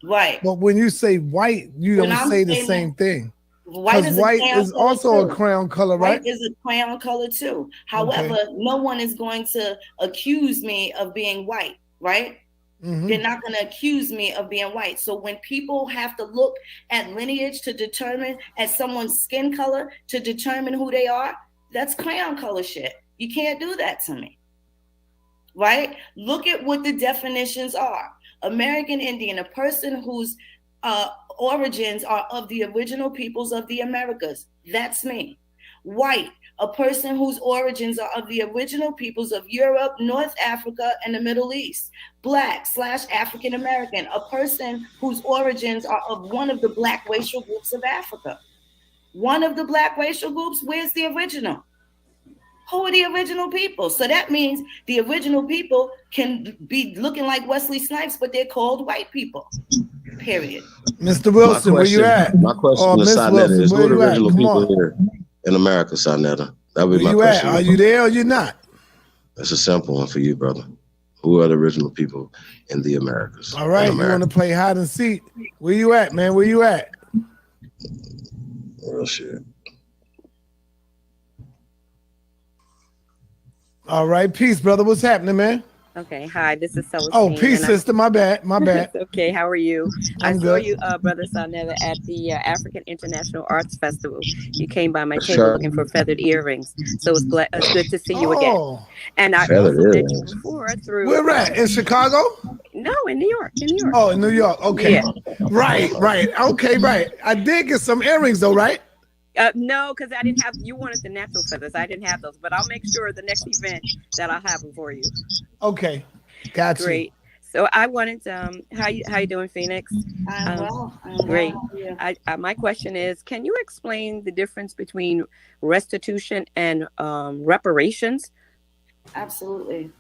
Right. But when you say white, you don't say the same thing. Because white is also a crown color, right? White is a crown color too. However, no one is going to accuse me of being white, right? Mm-hmm. They're not going to accuse me of being white. So when people have to look at lineage to determine at someone's skin color to determine who they are, that's crown color shit. You can't do that to me, right? Look at what the definitions are. American Indian, a person whose origins are of the original peoples of the Americas. That's me. White, a person whose origins are of the original peoples of Europe, North Africa, and the Middle East. Black / African American, a person whose origins are of one of the black racial groups of Africa. One of the black racial groups, where's the original? Who are the original people? So that means the original people can be looking like Wesley Snipes, but they're called white people. Period. Mr. Wilson, where you at? My question to Sonetta is who are the original people here in America, Sonetta? That would be my question. Are you there or you not? That's a simple one for you, brother. Who are the original people in the Americas? All right, you want to play hide and seek? Where you at, man? Where you at? Real shit. All right, peace, brother. What's happening, man? Okay, hi, this is Celestine. Oh, peace, sister. My bad. Okay, how are you? I'm saw good. you, Brother Sonetta, at the African International Arts Festival. You came by my table looking for feathered earrings, so it's good to see you again. And I also met you before through. Where at? In Chicago? No, in New York. Oh, in New York. Okay. Yeah. Right. Okay, right. I did get some earrings though, right? No, because I didn't have. You wanted the natural feathers. I didn't have those, but I'll make sure the next event that I'll have them for you. Okay, gotcha. Great. So I wanted how you doing, Phoenix? I'm well. Great. Yeah. My question is, can you explain the difference between restitution and reparations? Absolutely.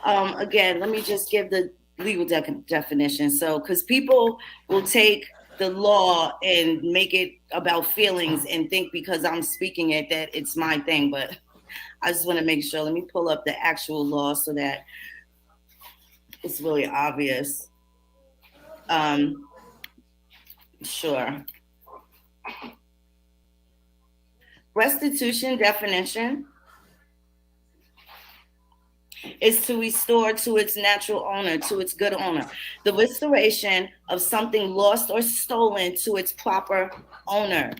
Again, let me just give the legal definition. So, because people will take the law and make it about feelings and think because I'm speaking it that it's my thing, but I just want to make sure. Let me pull up the actual law so that it's really obvious. Sure. Restitution definition is to restore to its natural owner, to its good owner. The restoration of something lost or stolen to its proper owner.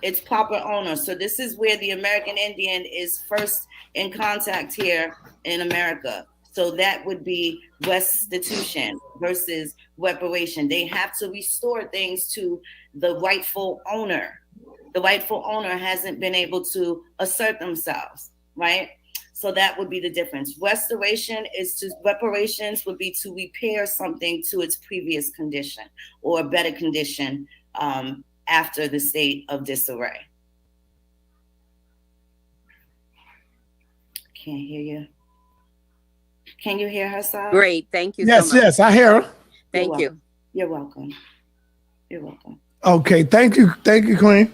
So this is where the American Indian is first in contact here in America. So that would be restitution versus reparation. They have to restore things to the rightful owner. The rightful owner hasn't been able to assert themselves, right? So that would be the difference. Reparations would be to repair something to its previous condition or a better condition after the state of disarray. Can't hear you. Can you hear her, Sal? Great, thank you. Yes, so much. yes, I hear her. Thank you. You're welcome. You're welcome. Okay, thank you, Queen.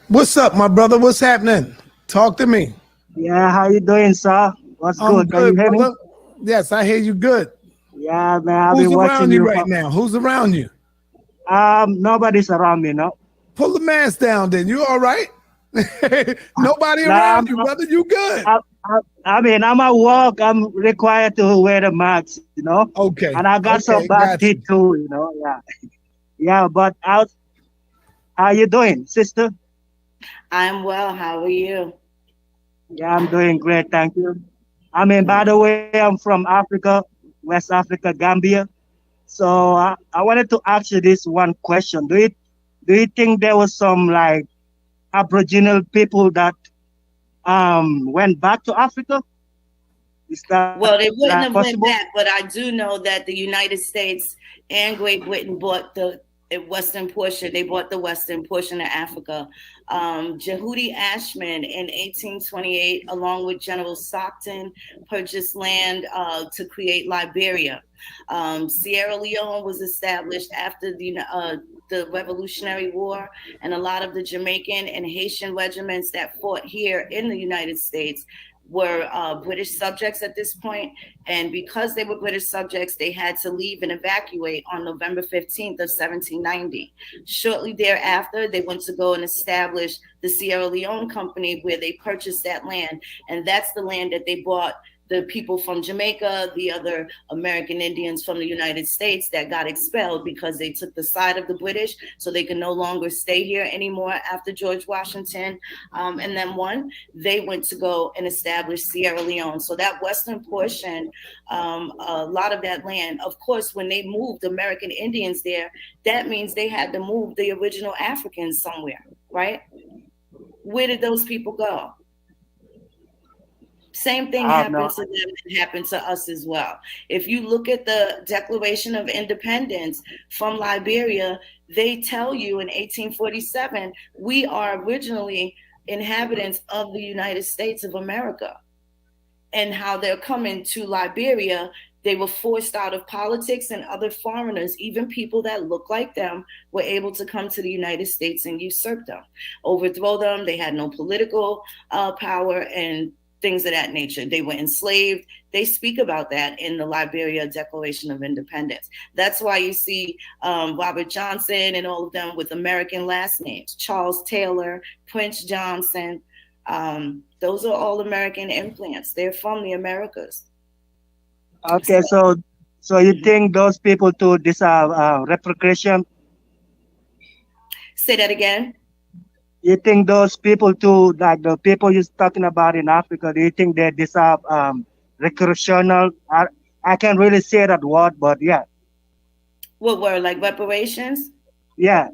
What's up, my brother? What's happening? Talk to me. Yeah, how you doing, sir? What's I'm good? Can you good, hear me? brother. Yes, I hear you good. Yeah, man, I've Who's been watching around you you right for. now? Who's around you? Nobody's around me, no. Pull the mask down, then. You all right? Nobody Nah, around you, brother. You good? I mean, I'm at work. I'm required to wear the mask, you know. Okay. And I got some Okay, bad got you. teeth too, you know. Yeah. Yeah, but how you doing, sister? I'm well. How are you? Yeah, I'm doing great, thank you. I mean, by the way, I'm from Africa, West Africa, Gambia. So I wanted to ask you this one question. Do you think there was some like Aboriginal people that went back to Africa? Is that Well, they wouldn't have went possible? back, but I do know that the United States and Great Britain bought the western portion. They bought the western portion of Africa. Jehudi Ashman in 1828, along with General Stockton, purchased land to create Liberia. Sierra Leone was established after the Revolutionary War, and a lot of the Jamaican and Haitian regiments that fought here in the United States were British subjects at this point. And because they were British subjects, they had to leave and evacuate on November 15th of 1790. Shortly thereafter, they went to go and establish the Sierra Leone Company, where they purchased that land. And that's the land that they bought the people from Jamaica, the other American Indians from the United States that got expelled because they took the side of the British, so they could no longer stay here anymore after George Washington. And then they went to go and establish Sierra Leone. So that western portion, a lot of that land, of course, when they moved American Indians there, that means they had to move the original Africans somewhere, right? Where did those people go? Same thing happened to them and happened to us as well. If you look at the Declaration of Independence from Liberia, they tell you in 1847, we are originally inhabitants of the United States of America. And how they're coming to Liberia, they were forced out of politics, and other foreigners, even people that look like them, were able to come to the United States and usurp them, overthrow them. They had no political power and things of that nature. They were enslaved. They speak about that in the Liberia Declaration of Independence. That's why you see Robert Johnson and all of them with American last names, Charles Taylor, Prince Johnson. Those are all American implants. They're from the Americas. Okay, so you think those people too deserve reparation? Say that again. You think those people too, like the people you're talking about in Africa, do you think they deserve recreational? I can't really say that word, but yeah. What were like reparations? Yeah.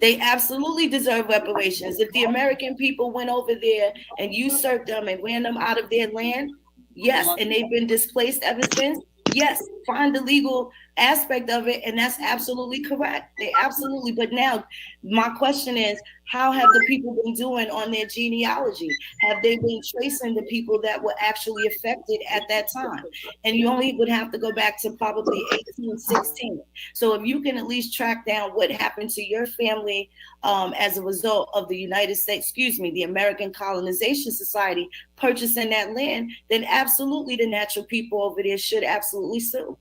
They absolutely deserve reparations. If the American people went over there and usurped them and ran them out of their land, yes, and they've been displaced ever since, yes, find the legal aspect of it, and that's absolutely correct. They absolutely. But now my question is, how have the people been doing on their genealogy? Have they been tracing the people that were actually affected at that time? And you only would have to go back to probably 1816. So if you can at least track down what happened to your family as a result of the the American Colonization Society purchasing that land, then absolutely the natural people over there should absolutely sue,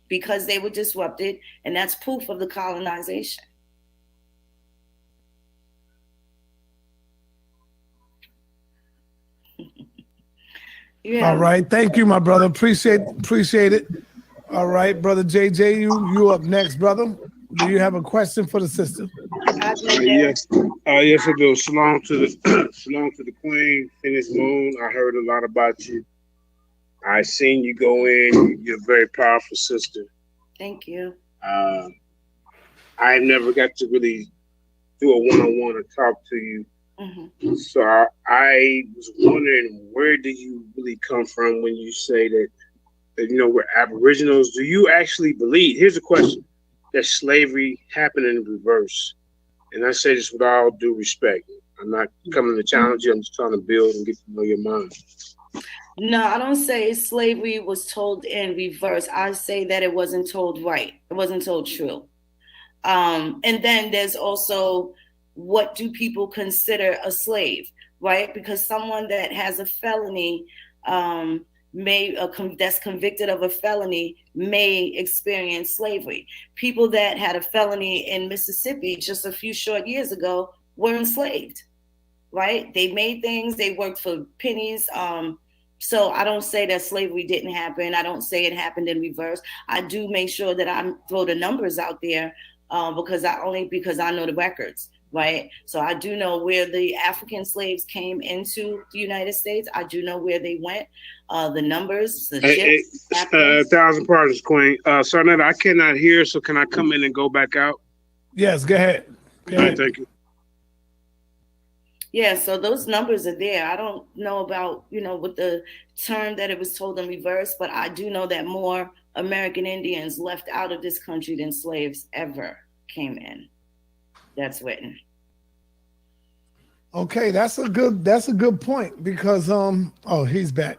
because they were disrupted, and that's proof of the colonization. Yeah. All right. Thank you, my brother. Appreciate it. All right, brother JJ, you up next, brother. Do you have a question for the sister? Yes. Yes, I do. Shalom to the Queen, Phoenix Moon. I heard a lot about you. I seen you go in. You're a very powerful sister. Thank you. I've never got to really do a one-on-one or talk to you. Mm-hmm. So I was wondering, where do you really come from when you say that we're Aboriginals? Do you actually believe? Here's a question: that slavery happened in reverse? And I say this with all due respect. I'm not coming to challenge you. I'm just trying to build and get to know your mind. No, I don't say slavery was told in reverse. I say that it wasn't told right. It wasn't told true. And then there's also, what do people consider a slave, right? Because someone that has a felony that's convicted of a felony may experience slavery. People that had a felony in Mississippi just a few short years ago were enslaved, right? They made things, they worked for pennies. So I don't say that slavery didn't happen. I don't say it happened in reverse. I do make sure that I throw the numbers out there because I know the records, right? So I do know where the African slaves came into the United States. I do know where they went, the numbers, the ships. 1,000 pardons, Queen. Sarnetta, I cannot hear, so can I come in and go back out? Yes, go ahead. All right, thank you. Yeah, so those numbers are there. I don't know about, with the term that it was told in reverse, but I do know that more American Indians left out of this country than slaves ever came in. That's written. Okay, that's a good point because he's back.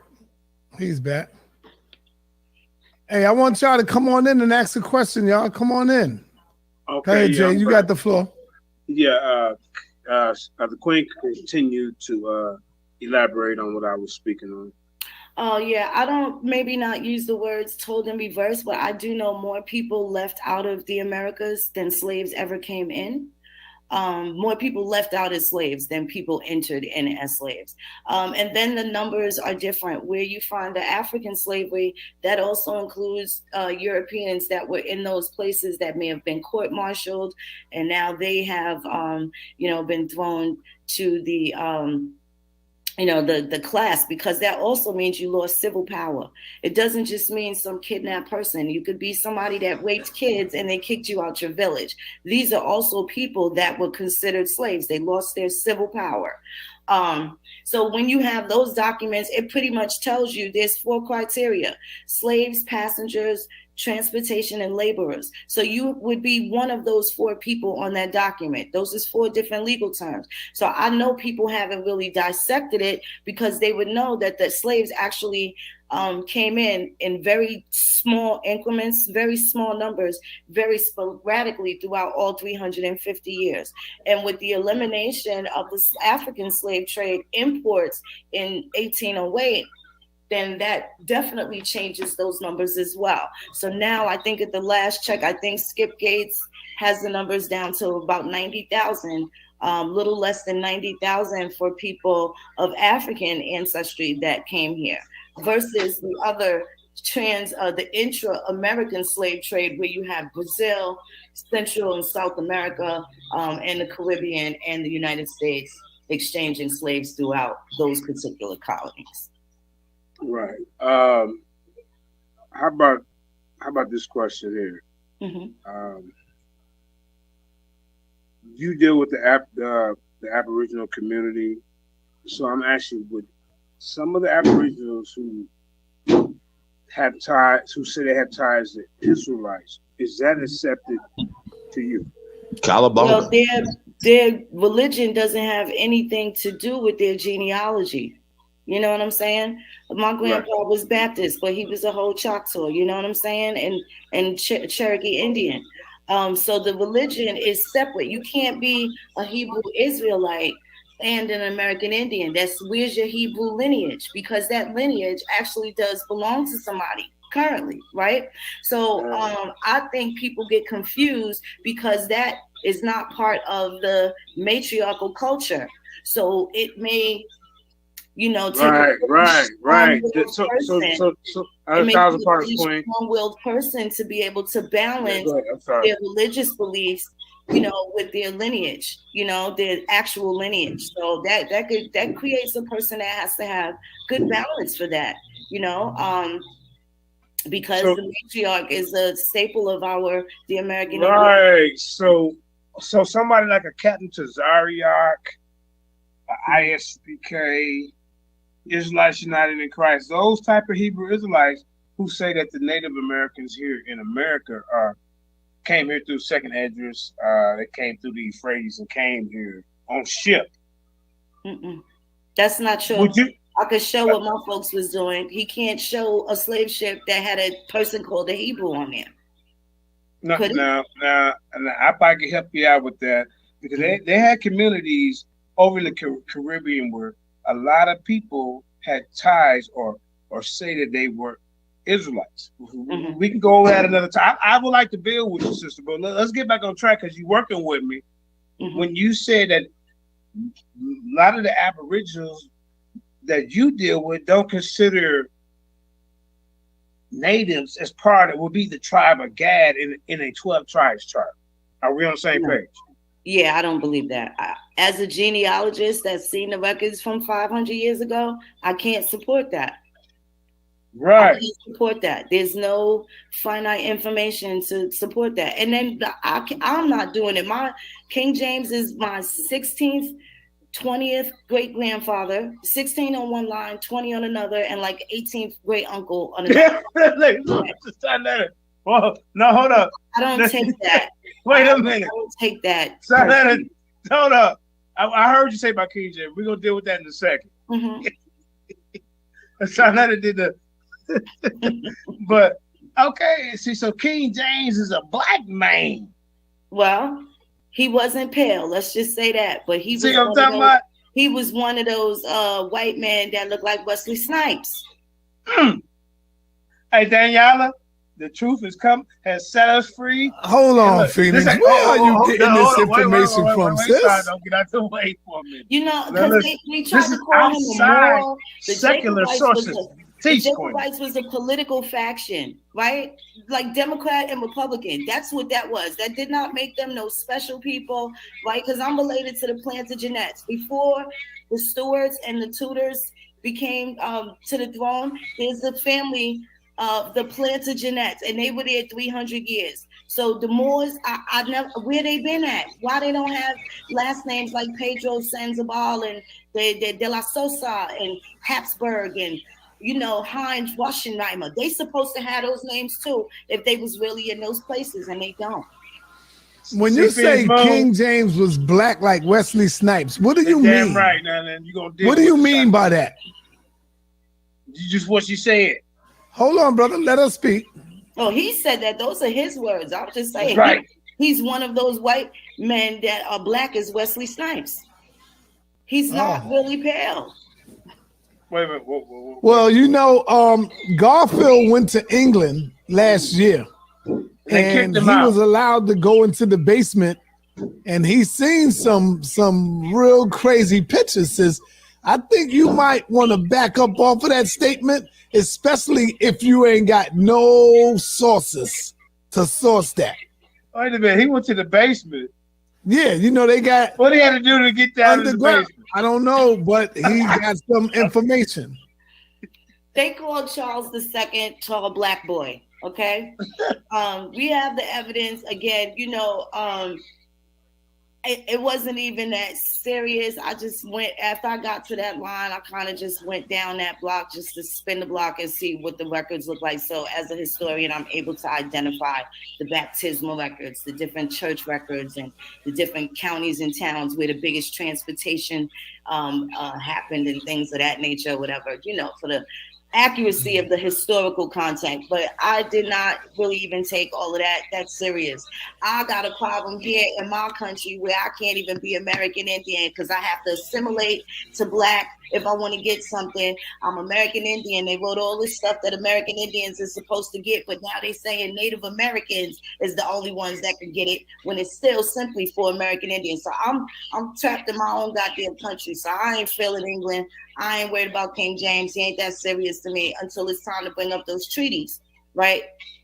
He's back. Hey, I want y'all to come on in and ask a question, y'all. Come on in. Okay, hey, Jay, you got the floor. Yeah, the Queen continue to elaborate on what I was speaking on. Oh, yeah. I don't maybe not use the words told in reverse, but I do know more people left out of the Americas than slaves ever came in. More people left out as slaves than people entered in as slaves. And then the numbers are different. Where you find the African slavery, that also includes Europeans that were in those places that may have been court-martialed, and now they have, been thrown to the class, because that also means you lost civil power. It doesn't just mean some kidnapped person. You could be somebody that raped kids and they kicked you out your village. These are also people that were considered slaves. They lost their civil power. So when you have those documents, it pretty much tells you there's 4 criteria: slaves, passengers, transportation, and laborers. So you would be one of those 4 people on that document. Those is 4 different legal terms. So I know people haven't really dissected it, because they would know that the slaves actually came in very small increments, very small numbers, very sporadically throughout all 350 years. And with the elimination of the African slave trade imports in 1808, then that definitely changes those numbers as well. So now I think at the last check, I think Skip Gates has the numbers down to about 90,000, little less than 90,000 for people of African ancestry that came here, versus the other the intra-American slave trade, where you have Brazil, Central and South America, and the Caribbean and the United States exchanging slaves throughout those particular colonies. Right. How about this question here? Mm-hmm. You deal with the Aboriginal community, so I'm actually with some of the Aboriginals who have ties, who say they have ties to Israelites. Is that accepted to you? Well, their religion doesn't have anything to do with their genealogy. You know what I'm saying? My grandpa was Baptist, but he was a whole Choctaw. You know what I'm saying? And Cherokee Indian. So the religion is separate. You can't be a Hebrew Israelite and an American Indian. Where's your Hebrew lineage? Because that lineage actually does belong to somebody currently, right? So I think people get confused because that is not part of the matriarchal culture. So it may, right. So, a thousand parts point. Strong-willed person to be able to balance their religious beliefs, with their lineage, their actual lineage. So that creates a person that has to have good balance for that, because the matriarch is a staple of the American. Right. So somebody like a Captain Tazariak, ISPK, Israelites United in Christ, those type of Hebrew Israelites who say that the Native Americans here in America came here through Second Esdras, they came through the Euphrates and came here on ship. That's not true. I could show what my folks was doing. He can't show a slave ship that had a person called a Hebrew on there. Now, I probably can help you out with that because they had communities over in the Caribbean where a lot of people had ties or say that they were Israelites. Mm-hmm. We can go over that another time. I would like to build with you, sister, but let's get back on track because you're working with me. Mm-hmm. When you said that a lot of the Aboriginals that you deal with don't consider natives as part of would be the tribe of Gad in a 12 tribes chart. Are we on the same page? Yeah, I don't believe that. As a genealogist that's seen the records from 500 years ago, I can't support that. Right. I can't support that. There's no finite information to support that. And then I'm not doing it. My King James is my 16th, 20th great grandfather, 16 on one line, 20 on another, and like 18th great uncle on another. Well, no, hold up. I don't take that. Wait a minute. I don't take that. Hold up. I heard you say about King James. We're gonna deal with that in a second. Mm-hmm. Sarnetta did the but okay, see, so King James is a black man. Well, he wasn't pale. Let's just say that. But he was. See, I'm talking about. He was one of those white men that looked like Wesley Snipes. Hey, Daniela, the truth has set us free. Hold on, Phoenix. Where are you getting this information from, sis? Don't get out the way for a minute. You know, because they tried to call him a moral. The secular sources. The Jacobites was a political faction, right? Like Democrat and Republican. That's what that was. That did not make them no special people, right? Because I'm related to the Plantagenets. Before the Stuarts and the Tudors became to the throne, there's a family of the Plantagenets, and they were there 300 years. So the Moors, I never, where they been at? Why they don't have last names like Pedro Sanzabal and De La Sosa and Habsburg and Heinz Waschenheimer? They supposed to have those names too if they was really in those places, and they don't. When you say King James was black like Wesley Snipes, what do you mean? Damn right, now then you gonna deal what do you mean by that? Just what you said. Hold on, brother. Let us speak. Oh, he said that. Those are his words. I'm just saying. Right. He's one of those white men that are black as Wesley Snipes. He's not really pale. Wait a minute. Well, Garfield went to England last year, and he was allowed to go into the basement, and he's seen some real crazy pictures. Says, I think you might want to back up off of that statement, especially if you ain't got no sources to source that. Wait a minute. He went to the basement. Yeah, they got. What he had to do to get down to the basement? I don't know, but he got some information. They called Charles II tall black boy. Okay, we have the evidence. Again, it wasn't even that serious. I just went, after I got to that line, I kind of just went down that block just to spin the block and see what the records look like. So as a historian, I'm able to identify the baptismal records, the different church records, and the different counties and towns where the biggest transportation happened and things of that nature, whatever, for the accuracy of the historical content. But I did not really even take all of that serious. I got a problem here in my country where I can't even be American Indian because I have to assimilate to black if I want to get something. I'm American Indian. They wrote all this stuff that American Indians are supposed to get, but now they're saying Native Americans is the only ones that can get it when it's still simply for American Indians. So I'm trapped in my own goddamn country. So I ain't feeling England. I ain't worried about King James. He ain't that serious to me until it's time to bring up those treaties, right?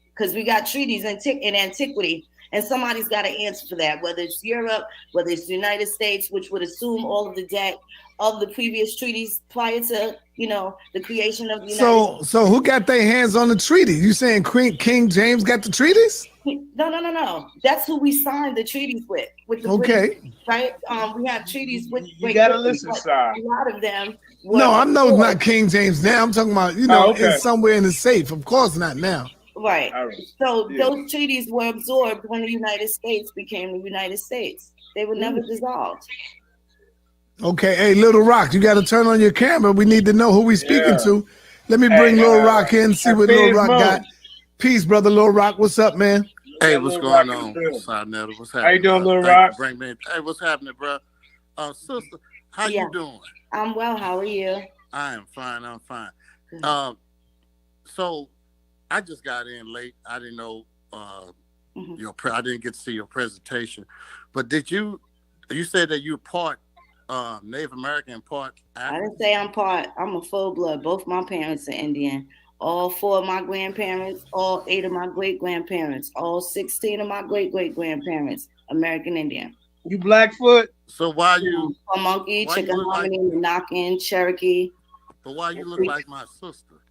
Because we got treaties in antiquity, and somebody's got to answer for that, whether it's Europe, whether it's the United States, which would assume all of the debt of the previous treaties prior to, the creation of the United States. So who got their hands on the treaty? You saying King James got the treaties? No. That's who we signed the treaties with the okay. British, right? We have treaties with. You gotta listen, sir. A lot of them. No, I know it's not King James now. I'm talking about, it's somewhere in the safe. Of course not now. Right. So those treaties were absorbed when the United States became the United States. They were never dissolved. Okay, hey, Little Rock, you got to turn on your camera. We need to know who we speaking to. Let me bring Little Rock in, see what Little Rock got. Peace, brother Little Rock. What's up, man? Hey, what's going on, Sinetta? What's happening? How you doing, Little Thank Rock? you for bringing me in. Hey, what's happening, bro? Sister, how you doing? I'm well. How are you? I am fine. I'm fine. So I just got in late. I didn't know I didn't get to see your presentation. But you said that you're part Native American, part African? I didn't say I'm part. I'm a full blood. Both my parents are Indian. All 4 of my grandparents, all 8 of my great-grandparents, all 16 of my great-great-grandparents, American Indian. You Blackfoot? So why you... Pamunkey, Chickahominy, Monacan, Cherokee. But why you look like my sister?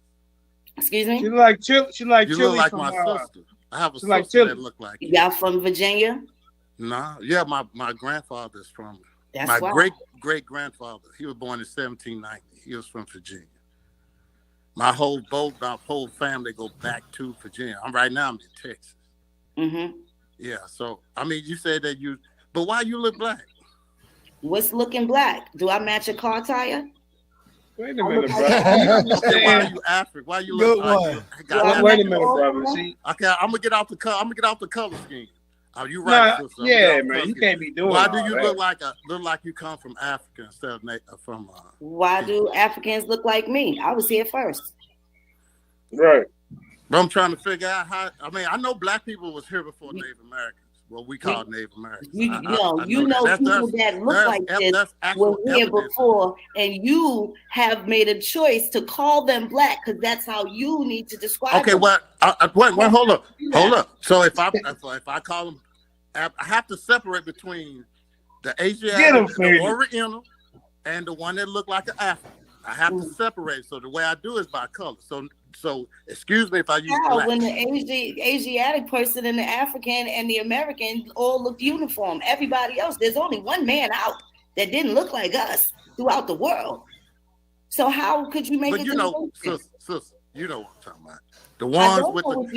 Excuse me? She like You Chili look like from, my sister. I have a she like sister Chili. that look like you. Y'all from Virginia? Nah, yeah, my grandfather's from... That's my why. great-grandfather, he was born in 1790. He was from Virginia. My whole family go back to Virginia. Right now I'm in Texas. Mm-hmm. Yeah, so I mean, you said that but why you look black? What's looking black? Do I match a car tire? Wait a minute, bro. Okay, why are you African? Why you look like? Wait a minute, brother. See? Okay, I'm gonna get off the color scheme. Are you right? Nah, yeah, man. You can't be doing. Why all do you that. look like you come from Africa instead of from? Why do Africans look like me? I was here first. Right. But I'm trying to figure out how. I mean, I know black people was here before Native Americans. What we call Native Americans. You know people that look like this were here before, and you have made a choice to call them black because that's how you need to describe them. Wait, hold up. So if I call them, I have to separate between the Asiatic, the Oriental, and the one that look like an African. I have to separate. So the way I do is by color. So excuse me if I use black. When the Asiatic person and the African and the American all look uniform. Everybody else, there's only one man out that didn't look like us throughout the world. So how could you make it? But you know, sister, you know what I'm talking about. The ones with the ones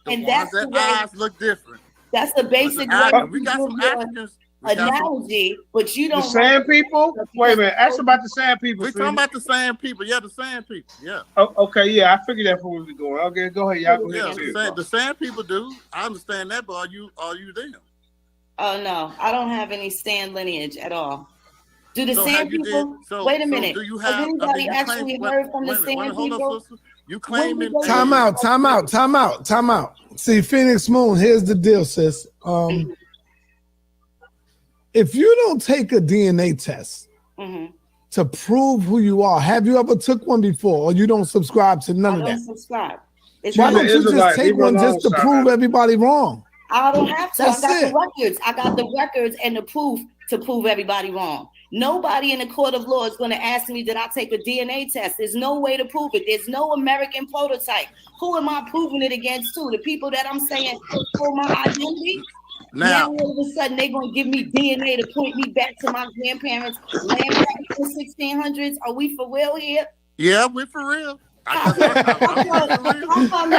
that eyes look different. That's the basic we got some Africans. Analogy, but you don't. The sand people? Wait a minute. Ask about the sand people. We're talking about the sand people. Yeah, the sand people. Yeah. Oh, okay, yeah, I figured that's where we were going. Okay, go ahead. Y'all go ahead. The sand people do. I understand that, but are you them? Oh no, I don't have any sand lineage at all. Do the sand people? Wait a minute. Do you have? Has anybody actually heard from the sand people? You claiming? Time out. See, Phoenix Moon. Here's the deal, sis. If you don't take a DNA test to prove who you are, have you ever took one before, or you don't subscribe to none of that? I don't subscribe. Why don't you just take one just to prove everybody wrong? I don't have to. That's I got it. the records. I got the records and the proof to prove everybody wrong. Nobody in the court of law is going to ask me, did I take a DNA test? There's no way to prove it. There's no American prototype. Who am I proving it against to? The people that I'm saying for my identity? Now all of a sudden they're gonna give me DNA to point me back to my grandparents, land back in the 1600s. Are we for real here? Yeah, we're for real. I'm the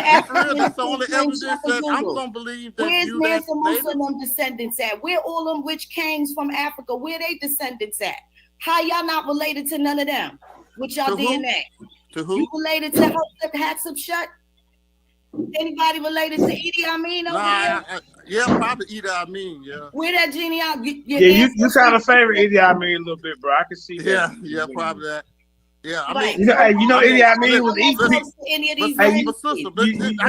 African. That's the only evidence that I'm gonna believe that. Where's Mansa Musa and them descendants at? Where all them rich kings from Africa? Where they descendants at? How y'all not related to none of them with y'all DNA? To who? You related to Hatshepsut? Anybody related to Idi Amin over here? Yeah, probably Idi Amin. Yeah. Where that genealogy? You kind of favor Idi Amin a little bit, bro. I can see that. Yeah, probably that. Yeah, I Right. mean, you know Idi Amin was eating people. You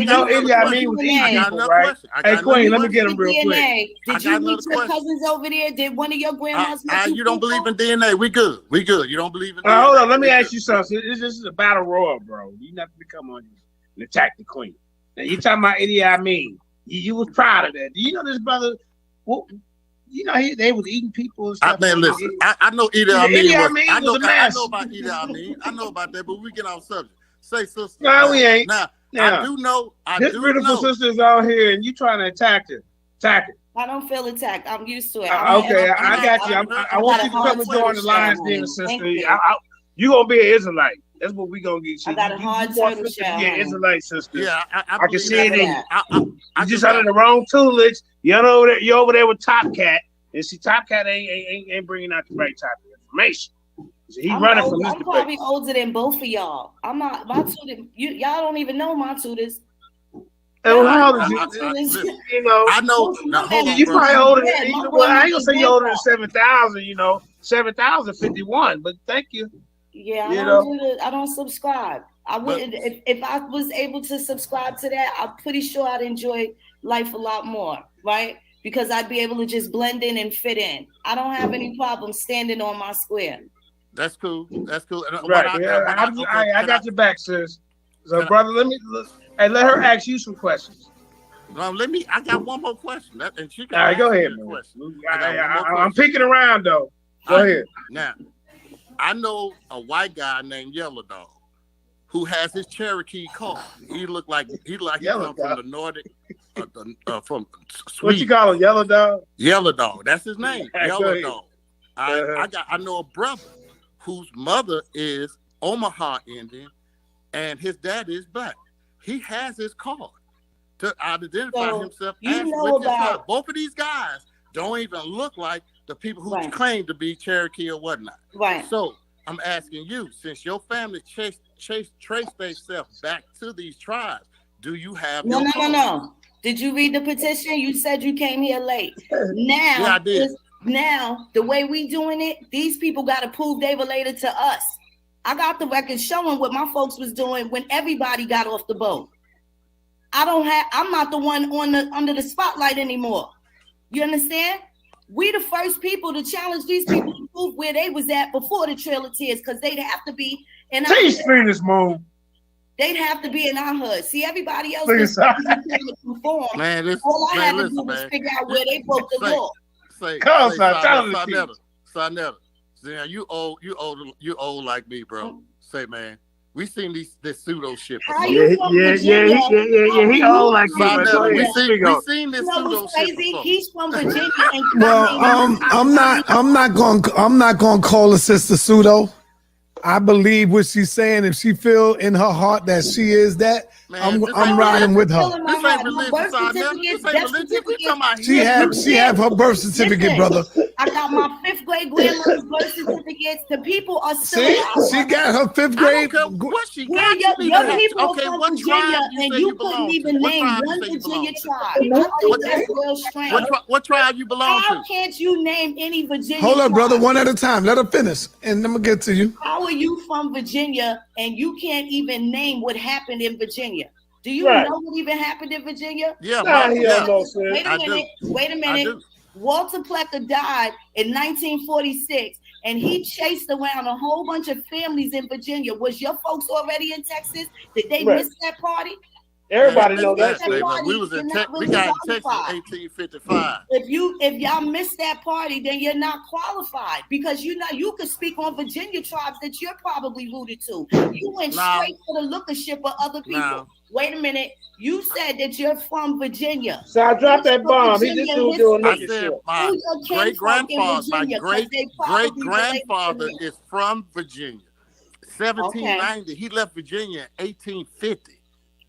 know Idi Amin was eating people, right? Hey, Queen, let me get him real quick. Did you meet your cousins over there? Did one of your grandmas? You don't believe in DNA? We good. You don't believe in DNA? Hold on, let me ask you something. This is a battle royal, bro. You not to come on here and attack the Queen. Now you talking about Idi Amin? You was proud of that. Do you know this brother? Well, you know they was eating people and stuff. Listen, I know Idi Amin. I know about Idi Amin. I know about that, but we get off subject. Say, sister. No, we ain't. Now, now, I do know. This beautiful sister's out here, and you trying to attack her. Attack her. I don't feel attacked. I'm used to it. Okay, I got you. I want you to come and join the Lions Den, sister. You gonna be an Israelite. That's what we gonna get you. I got a hard turtle shell. Yeah, Israelite sister. Yeah, I can see it in you. You just under the wrong tutelage. You over there with Top Cat, And see, Top Cat ain't bringing out the right type of information. So he I'm running old, from this I'm debate. probably older than both of y'all. I'm not my tutor. Y'all don't even know my tutors. And how old is you? Listen, You know, I know. Now, hold on, you bro. probably older than. Yeah, my Well, I ain't grandmother gonna say you're older than grandpa. 7,000. 7,051. But thank you. Yeah, You know. I don't subscribe. I wouldn't if I was able to subscribe to that, I'm pretty sure I'd enjoy life a lot more, right? Because I'd be able to just blend in and fit in. I don't have any problem standing on my square. That's cool. That's cool. And Right. I got your back, sis. So, brother, let her ask you some questions. Let me. I got one more question. And she can All right, go ask me ahead, a man. question. I'm picking around though. Go ahead. Now, I know a white guy named Yellow Dog who has his Cherokee car. He look like he come from the Nordic, from Sweden. What you call him, Yellow Dog? Yellow Dog. That's his name. Go Yellow ahead. Dog. I know a brother whose mother is Omaha Indian, and his dad is black. He has his card to identify himself you as know with his about- tribe. Both of these guys don't even look like the people who claim to be Cherokee or whatnot. Right. So I'm asking you, since your family traced themselves back to these tribes, do you have your card? No. Did you read the petition? You said you came here late. Now, Yeah, I did. Now, the way we doing it, these people got to prove they related to us. I got the record showing what my folks was doing when everybody got off the boat. I'm not the one under the spotlight anymore. You understand? We the first people to challenge these people to prove where they was at before the Trail of Tears, because they'd have to be in our Venus Moon. They'd have to be in our hood. See, everybody else Look was at trying to conform. Man, All I had to listen, do was man. figure out where they broke the law. Sonetta. You old like me, bro. Say, man, we seen this pseudo shit before. Yeah. He old like me. Sonetta, we seen this You know pseudo what's shit crazy? before. He's from Virginia. And Well, I'm not going to call a sister pseudo. I believe what she's saying. If she feel in her heart that she is that, I'm riding with her. This ain't religious, Sonetta. She have her birth certificate, brother. I got my 5th grade grandmother's birth certificates. The people are still alive. She got her 5th grade. What she Yeah, got? your people are Okay, from what Virginia, tribe and say you you belong couldn't even to? What name tribe one you say you Virginia belong tribe. I think that's real strange. What tribe you belong How to? can't you name any Virginia Hold up, brother, tribe? one at a time. Let her finish, and I'm gonna get to you. How are you from Virginia and you can't even name what happened in Virginia? Do you Right. know what even happened in Virginia? Yeah, he don't know, sis. Wait a minute. Walter Plecker died in 1946, and he chased around a whole bunch of families in Virginia. Was your folks already in Texas? Did they miss that party? Everybody know that. We was in we got in Texas in 1855. If y'all missed that party, then you're not qualified, because you could speak on Virginia tribes that you're probably rooted to. You went straight for the lookership of other people. Wait a minute. You said that you're from Virginia. So I dropped that bomb. He just doing I said my great grandfather is from Virginia. 1790. He left Virginia in 1850.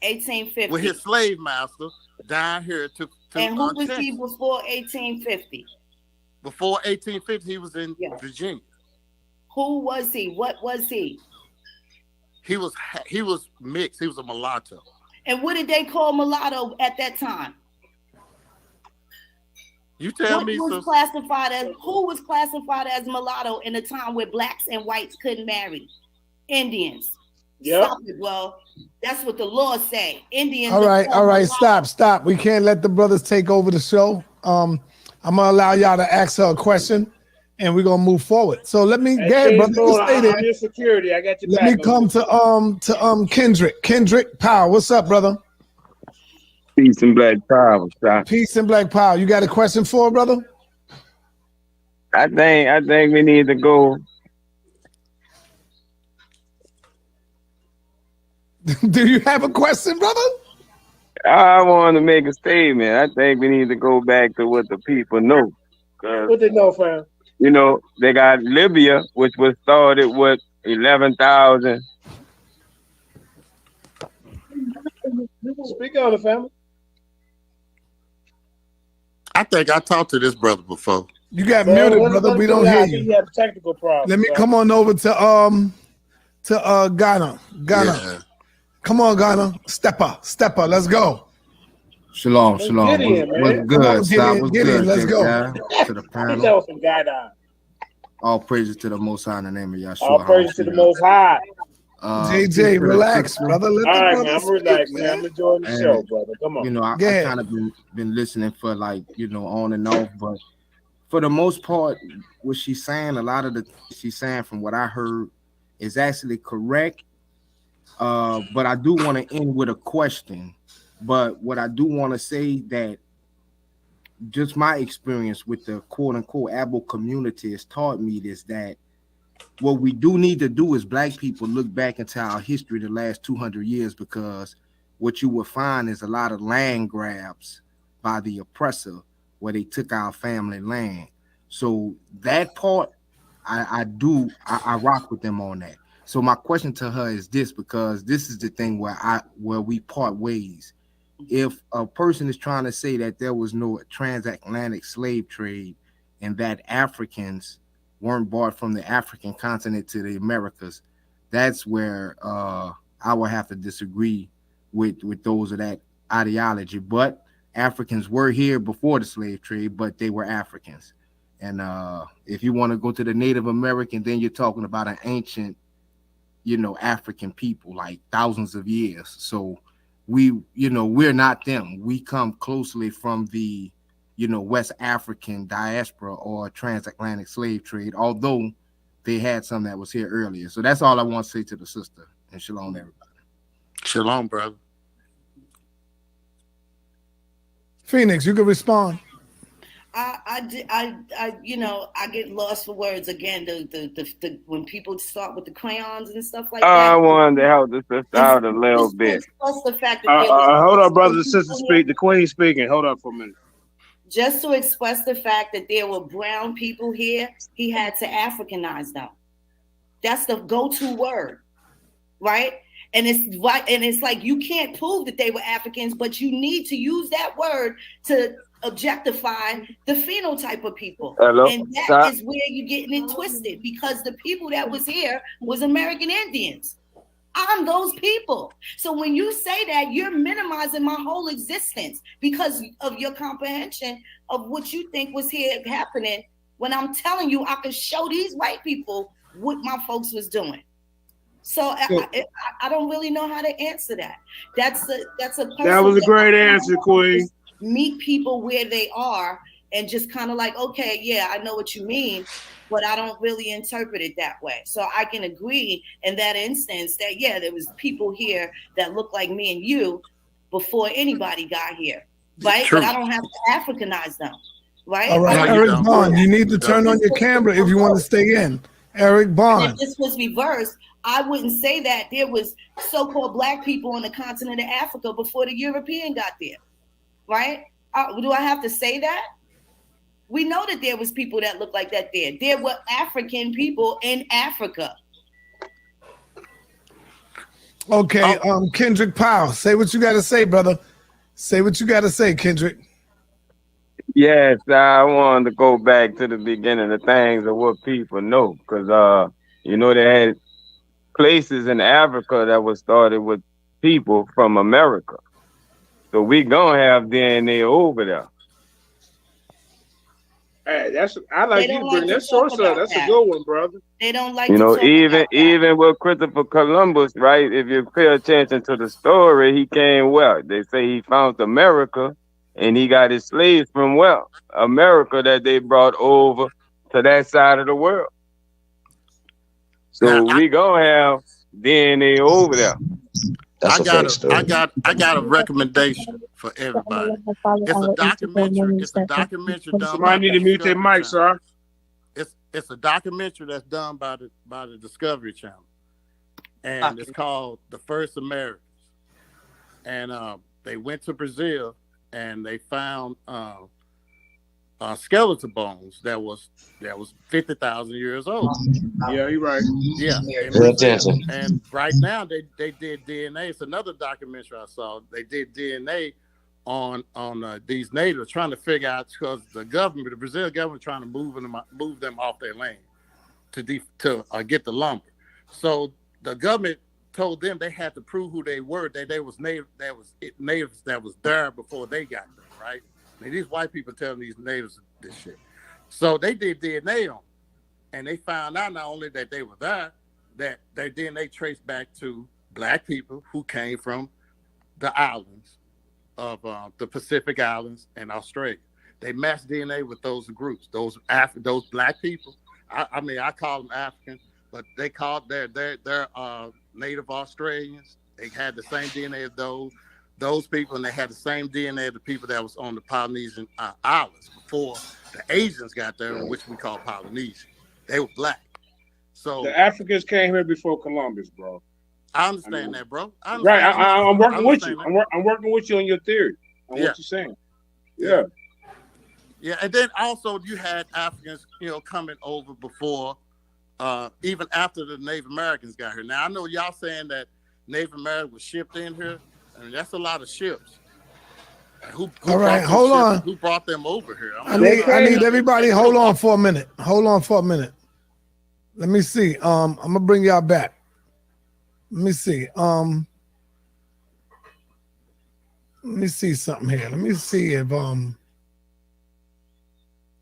1850. With his slave master down here to and who was Texas. he before 1850? Before 1850, he was in Virginia. Who was he? What was he? He was mixed. He was a mulatto. And what did they call mulatto at that time? You tell me. Who was classified as mulatto in a time where blacks and whites couldn't marry? Indians. Yep. Stop it, well, that's what the law say. Indians. All right, stop. We can't let the brothers take over the show. I'm gonna allow y'all to ask her a question, and we're gonna move forward. So let me get, brother. You stay there. I'm your security. I got your Let back. me come to Kendrick. Kendrick Powell, what's up, brother? Peace and Black Power. Peace and Black Power. You got a question for her, brother? I think we need to go. Do you have a question, brother? I want to make a statement. I think we need to go back to what the people know. What they know, fam? You know, they got Libya, which was started with 11,000. Speak on it, family. I think I talked to this brother before. You got Bro, muted, brother. We don't hear I think you. you have a technical problem. Let me bro. come on over to Ghana. Yeah. Come on, Ghana. Stepper. Let's go. Shalom. Let's get in, What's man. Come on, good? Stop. What's Gideon, good, let's Jake? go. Yeah, to the He's panel. out some guy down. All praises to the Most High in the name of Yahshua. All praise to the Most High. JJ, relax, brother. Let All the right, brother man. I'm speak, relaxed, man. I'm enjoying the And, show, brother. Come on. You know, I Go ahead. kind of been listening for like, you know, on and off, but for the most part, what she's saying, a lot of the things she's saying from what I heard is actually correct. But I do want to end with a question. But what I do want to say that just my experience with the quote unquote able community has taught me is that what we do need to do as Black people look back into our history the last 200 years, because what you will find is a lot of land grabs by the oppressor where they took our family land. So that part, I rock with them on that. So my question to her is this, because this is the thing where we part ways. If a person is trying to say that there was no transatlantic slave trade and that Africans weren't brought from the African continent to the Americas, that's where I will have to disagree with those of that ideology. But Africans were here before the slave trade, but they were Africans. And if you want to go to the Native American, then you're talking about an ancient, you know, African people, like thousands of years. So we're not them. We come closely from the, you know, West African diaspora or transatlantic slave trade, although they had some that was here earlier. So that's all I want to say to the sister. And shalom, everybody. Shalom, brother. Phoenix, you can respond. You know, I get lost for words again. The when people start with the crayons and stuff like I that. wanted to help the sister out a little bit. Plus the fact that there was Hold on, brothers and sisters. Speak. The queen speaking. Hold on for a minute. just to express the fact that there were brown people here, he had to Africanize them. That's the go-to word, right? And it's like you can't prove that they were Africans, but you need to use that word to objectify the phenotype of people. Hello? And that is where you're getting it twisted, because the people that was here was American Indians. I'm those people. So when you say that, you're minimizing my whole existence because of your comprehension of what you think was here happening, when I'm telling you I could show these white people what my folks was doing. So I don't really know how to answer that. That's a That was a great answer, Queen. Meet people where they are and just kind of like, okay, yeah, I know what you mean, but I don't really interpret it that way. So I can agree in that instance that, yeah, there was people here that look like me and you before anybody got here, right? True. But I don't have to Africanize them, right? All right, Eric Bond, you need to turn on your camera if you want to stay in. Eric Bond. And if this was reversed, I wouldn't say that there was so-called Black people on the continent of Africa before the European got there, right? Do I have to say that? We know that there was people that looked like that there. There were African people in Africa. Okay, Kendrick Powell, say what you got to say, brother. Say what you got to say, Kendrick. Yes, I wanted to go back to the beginning of things of what people know, because you know, they had places in Africa that was started with people from America. So we gonna have DNA over there. Hey, I like you to bring that source up. That's a good one, brother. They don't like You to know, talk about that. even with Christopher Columbus, right? If you pay attention to the story, he came where? They say he found America, and he got his slaves from where? America, that they brought over to that side of the world. So we gonna have DNA over there. I got a recommendation for everybody. It's a documentary. It's a documentary done. Somebody need to mute their mic, sir. It's a documentary that's done by the Discovery Channel, and it's called The First Americans. And they went to Brazil and they found skeletal bones that was 50,000 years old. Yeah, you're right. Yeah, Pay attention. and right now they did DNA. It's another documentary I saw. They did DNA on these natives, trying to figure out, because the Brazilian government, trying to move them off their land to get the lumber. So the government told them they had to prove who they were, that they was natives that was there before they got there, right? And these white people telling these natives this shit. So they did DNA on them, and they found out not only that they were there, that their DNA traced back to black people who came from the islands of the Pacific Islands and Australia. They matched DNA with those groups, those black people. I mean, I call them African, but they called they're Native Australians. They had the same DNA as those people, and they had the same DNA as the people that was on the Polynesian islands before the Asians got there, which we call Polynesian. They were black. So the Africans came here before Columbus, bro. I understand that, bro. I'm working with you. I'm working with you on your theory on what you're saying. Yeah. Yeah, and then also you had Africans, coming over before, even after the Native Americans got here. Now I know y'all saying that Native Americans were shipped in here. I mean, that's a lot of ships. Who all right, hold on. Who brought them over here? I need everybody. Hold on for a minute. Let me see. I'm gonna bring y'all back. Let me see. Let me see something here. Let me see if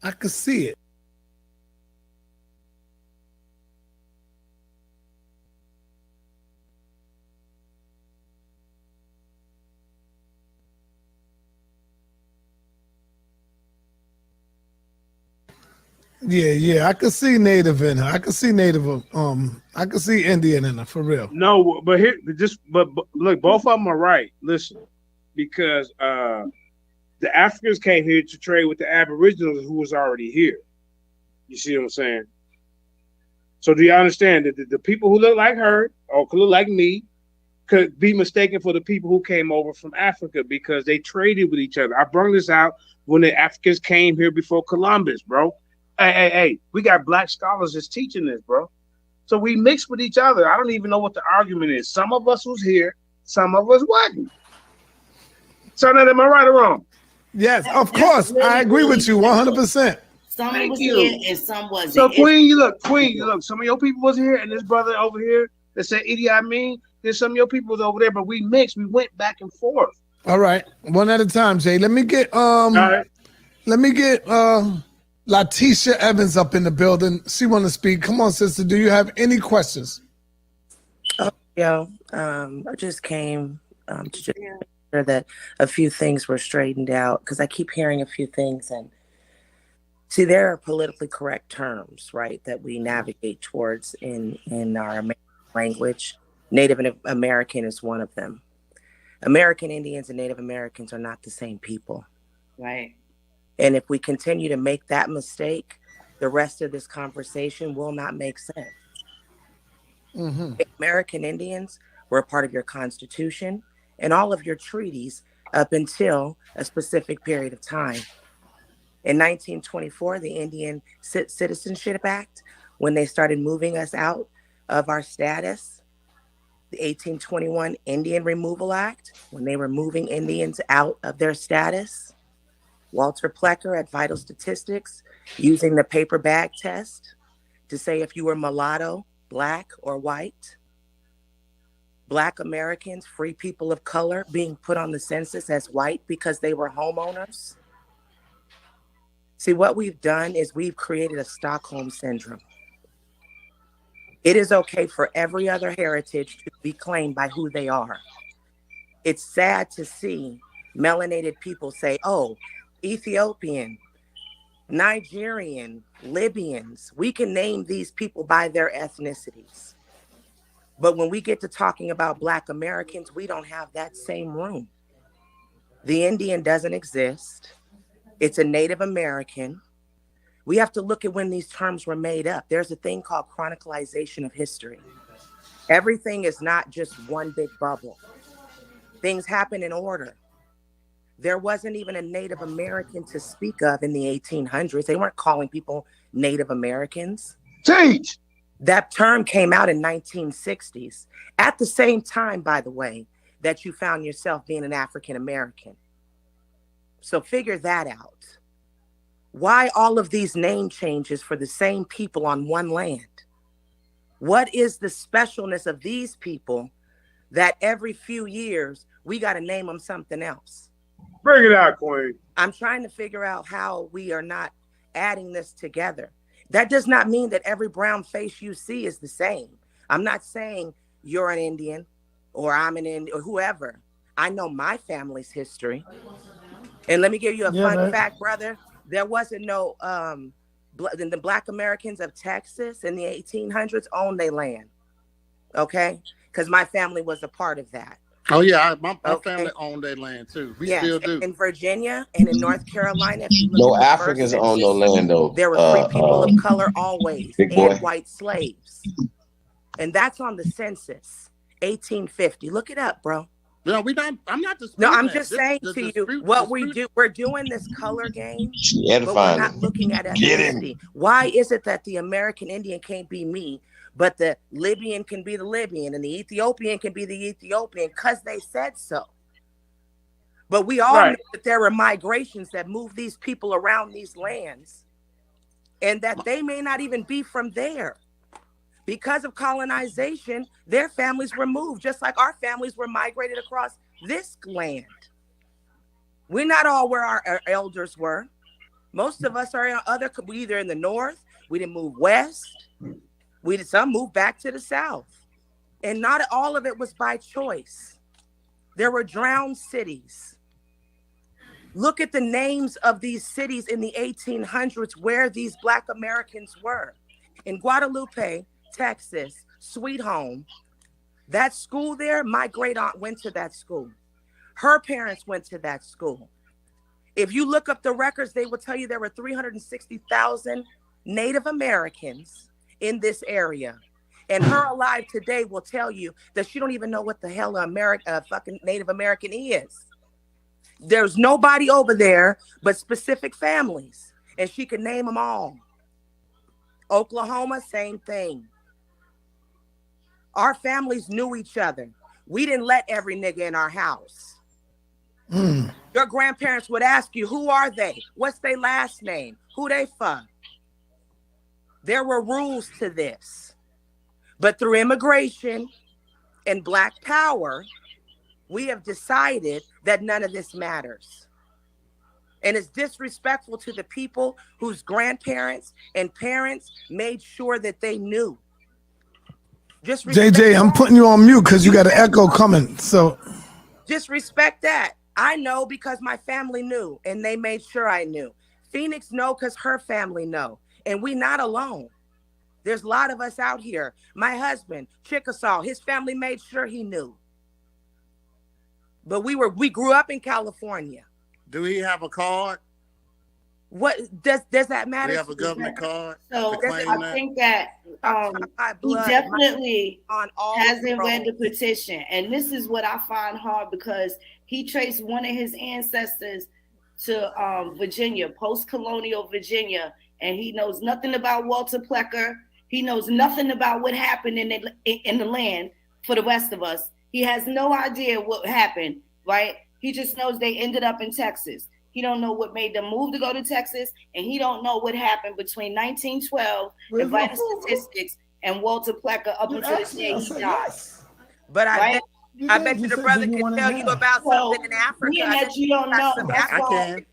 I could see it. Yeah, I could see Native in her. I could see I could see Indian in her, for real. No, but but look, both of them are right. Listen, because the Africans came here to trade with the Aboriginals who was already here. You see what I'm saying? So do you understand that the people who look like her or could look like me could be mistaken for the people who came over from Africa because they traded with each other? I brought this out when the Africans came here before Columbus, bro. Hey, we got black scholars that's teaching this, bro. So we mix with each other. I don't even know what the argument is. Some of us was here, some of us wasn't. So now, am I right or wrong? Yes, of course. I agree with you 100%. Some was here and some wasn't. So Queen, you look. Some of your people was here, and this brother over here that said Idi Amin, there's some of your people was over there, but we mixed. We went back and forth. All right, one at a time, Jay. Let me get Latisha Evans up in the building. She want to speak. Come on, sister. Do you have any questions? I just came to just make sure that a few things were straightened out, because I keep hearing a few things, and see, there are politically correct terms, right, that we navigate towards in our American language. Native American is one of them. American Indians and Native Americans are not the same people. Right. And if we continue to make that mistake, the rest of this conversation will not make sense. Mm-hmm. American Indians were a part of your Constitution and all of your treaties up until a specific period of time. In 1924, the Indian Citizenship Act, when they started moving us out of our status, the 1821 Indian Removal Act, when they were moving Indians out of their status, Walter Plecker at Vital Statistics using the paper bag test to say if you were mulatto, black, or white. Black Americans, free people of color, being put on the census as white because they were homeowners. See, what we've done is we've created a Stockholm syndrome. It is okay for every other heritage to be claimed by who they are. It's sad to see melanated people say, oh, Ethiopian, Nigerian, Libyans, we can name these people by their ethnicities. But when we get to talking about Black Americans, we don't have that same room. The Indian doesn't exist. It's a Native American. We have to look at when these terms were made up. There's a thing called chronicalization of history. Everything is not just one big bubble. Things happen in order. There wasn't even a Native American to speak of in the 1800s. They weren't calling people Native Americans. Teach! That term came out in 1960s. At the same time, by the way, that you found yourself being an African American. So figure that out. Why all of these name changes for the same people on one land? What is the specialness of these people that every few years we got to name them something else? Bring it out, Queen. I'm trying to figure out how we are not adding this together. That does not mean that every brown face you see is the same. I'm not saying you're an Indian or I'm an Indian or whoever. I know my family's history. And let me give you a fun fact, brother. There wasn't no, the Black Americans of Texas in the 1800s owned their land. Okay? Because my family was a part of that. Oh yeah, my family owned their land too. We still do. In Virginia and in North Carolina, if you look No at the Africans first own no census, land though. there were free people of color always Big boy. and white slaves. And that's on the census, 1850. Look it up, bro. No, I'm not disputing. No, I'm that. just saying to you what we do. We're doing this color game, but we're not looking at ethnicity. Why is it that the American Indian can't be me, but the Libyan can be the Libyan and the Ethiopian can be the Ethiopian because they said so? But we all know that there were migrations that moved these people around these lands and that they may not even be from there. Because of colonization, their families were moved, just like our families were migrated across this land. We're not all where our elders were. Most of us are in either in the north, we didn't move west, some moved back to the south. And not all of it was by choice. There were drowned cities. Look at the names of these cities in the 1800s where these Black Americans were. In Guadalupe, Texas, sweet home. That school there, my great aunt went to that school. Her parents went to that school. If you look up the records, they will tell you there were 360,000 Native Americans in this area. And her alive today will tell you that she don't even know what the hell fucking Native American is. There's nobody over there but specific families, and she could name them all. Oklahoma, same thing. Our families knew each other. We didn't let every nigga in our house. Your grandparents would ask you, who are they? What's their last name? Who they from? There were rules to this. But through immigration and Black power, we have decided that none of this matters. And it's disrespectful to the people whose grandparents and parents made sure that they knew. Just JJ, I'm putting you on mute because you got an echo coming. So just respect that. I know because my family knew and they made sure I knew. Phoenix know because her family know. And we not alone. There's a lot of us out here. My husband, Chickasaw, his family made sure he knew. But we grew up in California. Do he have a card? What does that matter? Do he have a government card? So I think that he definitely hasn't read the petition. And this is what I find hard because he traced one of his ancestors to Virginia, post-colonial Virginia, and he knows nothing about Walter Plecker. He knows nothing about what happened in the land for the rest of us. He has no idea what happened, right? He just knows they ended up in Texas. He don't know what made them move to go to Texas, and he don't know what happened between 1912 and Vital Statistics and Walter Plecker up until the day he died. But I bet you the brother can tell you about something in Africa. That you don't know.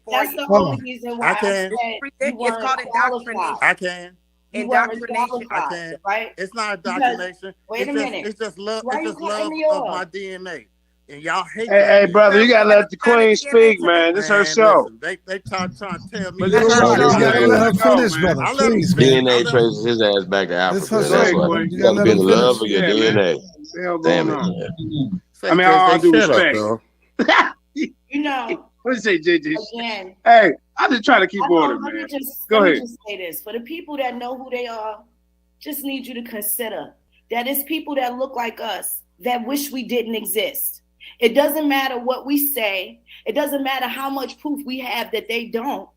That's the only reason why I said it's called indoctrination. I can. Indoctrination. I can. Right? It's not indoctrination. Wait a minute. It's just love. It's just love of my DNA. And y'all hate Hey, brother, you gotta let the queen speak, man. This is her show. Listen, they trying to tell me. But you gotta let her finish, brother. Please, man. DNA traces his ass back to Africa. That's That's why you gotta be in love with your DNA. Damn it. I mean, all due respect. You know. What did you say, JJ? Again. Hey, I'm just trying to keep order, man. Go ahead. Let me just say this. For the people that know who they are, just need you to consider that it's people that look like us that wish we didn't exist. It doesn't matter what we say. It doesn't matter how much proof we have that they don't.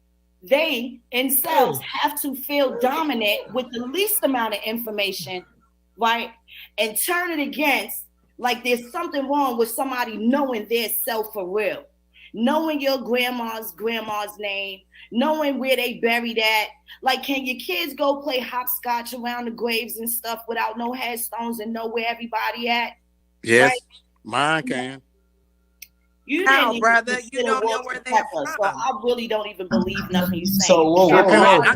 They themselves have to feel dominant with the least amount of information, right? And turn it against like there's something wrong with somebody knowing their self for real. knowing your grandma's name, knowing where they buried at. Like, can your kids go play hopscotch around the graves and stuff without no headstones and know where everybody at? Yes, right? mine can. You How, didn't brother? even You don't know where they're from. So I really don't even believe nothing you saying. So whoa, I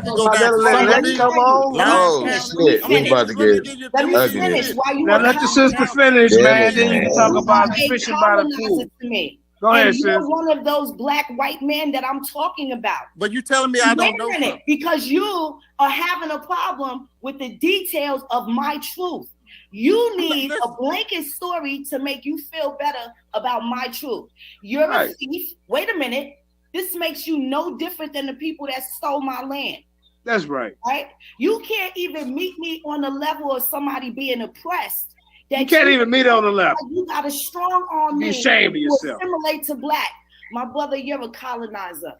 can go back to let me come on. Oh shit, we about to get Let me ugly. finish. While you Now were let the sister finish, Damn man. it, Then you can man. talk about a fishing by the colonizer pool. to me. Go ahead, and you're sis. one of those black white men that I'm talking about. But you telling me I don't know Wait a minute, something. because you are having a problem with the details of my truth. You need a blanket story to make you feel better about my truth. You're Right. a thief. Wait a minute. This makes you no different than the people that stole my land. That's right. Right? You can't even meet me on the level of somebody being oppressed. You can't even meet on the level. You got a strong arm Be man ashamed of to yourself. assimilate to black. My brother, you're a colonizer.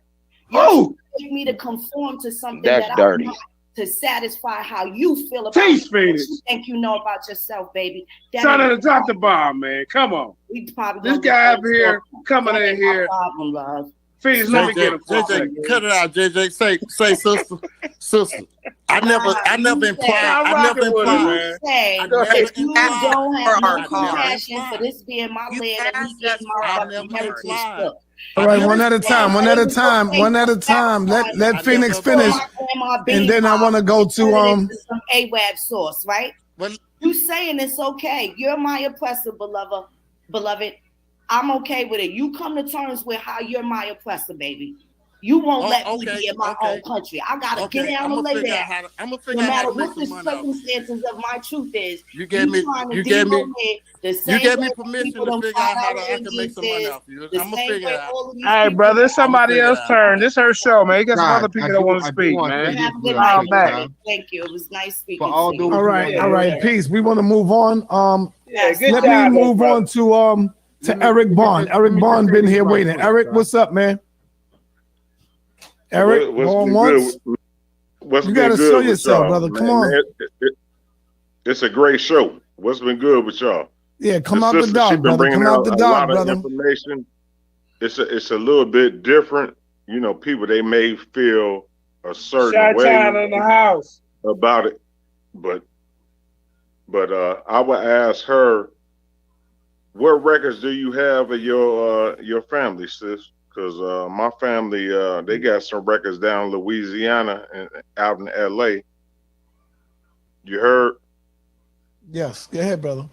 Oh! You take me to conform to something That's that dirty. I'm not, to satisfy how you feel about Teach what Phoenix. you think you know about yourself, baby. That Trying ain't to drop the bomb, man. Come on. we probably This gonna get guy that up here stuff. coming That in ain't my here. problem, love. Phoenix, let me get him for a JJ, second. cut it out, JJ. Say, sister. I never implied. I never implied. Say I that never you implied. don't have no I never compassion for implied. this being my land and me getting my I fucking never heritage implied. took. All right, one at a time, one at a time, one at a time. Let Phoenix finish, and then I want to go to some AWAB source, right? You saying it's okay. You're my oppressor, beloved. I'm okay with it. You come to terms with how you're my oppressor, baby. You won't let me be in my own country. I gotta get down and lay there. I'm gonna No figure out how matter to make what the some money off. circumstances of my truth is, You gave me the same you gave me way permission people to them figure out how Fire I can make some money off you. the I'm gonna same figure way it out. all of these All right, people brother. It's that somebody figure it else's out. turn. This her show, man. You got some God, other people that want to speak, man. have a good real night. quick, Tom. Thank you. It was nice speaking For all to you. those all right, peace. We want to move on. Yeah, good Let job, me move brother. on to Eric Bond. Eric Bond been here waiting. quick, Eric, Tom. what's up, man? Eric, What's going been once. good? What's You been gotta good show with yourself, y'all, brother. man? Come on. It's a great show. What's been good with y'all? Yeah, come The out the sister, she dark, been brother. bringing Come out out the a dark, lot of brother. information. It's a little bit different. You know, people they may feel a certain Shot way town in the house. about it, but I would ask her, what records do you have of your family, sis? Because my family they got some records down in Louisiana and out in LA. You heard? Yes, go ahead, brother.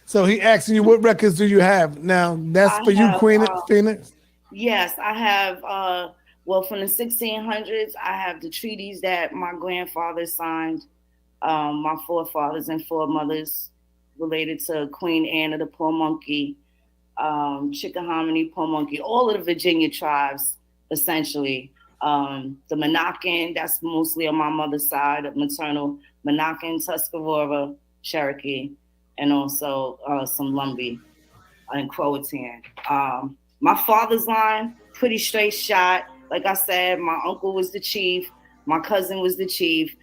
So he asking you, what records do you have? Now that's for you, Queen Phoenix. Yes, I have. Well, from the 1600s, I have the treaties that my grandfather signed. My forefathers and foremothers related to Queen Anne of the Pamunkey, Chickahominy, Pamunkey, all of the Virginia tribes, essentially. The Monacan, that's mostly on my mother's side, of maternal Monacan, Tuscarora, Cherokee, and also some Lumbee and Croatan. My father's line, pretty straight shot. Like I said, my uncle was the chief. My cousin was the chief.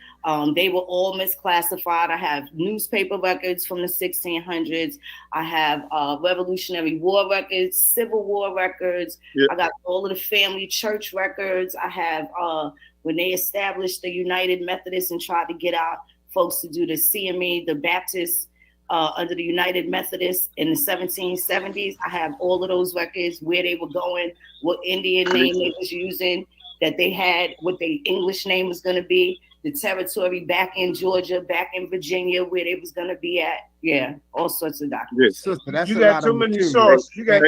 They were all misclassified. I have newspaper records from the 1600s. I have Revolutionary War records, Civil War records. Yep. I got all of the family church records. I have when they established the United Methodists and tried to get our folks to do the CME, the Baptists, under the United Methodists in the 1770s. I have all of those records, where they were going, what Indian name they was using, that they had, what their English name was going to be, the territory back in Georgia, back in Virginia, where they was going to be at. Yeah, all sorts of documents. Sister, that's You a got lot too of many material. sources. You got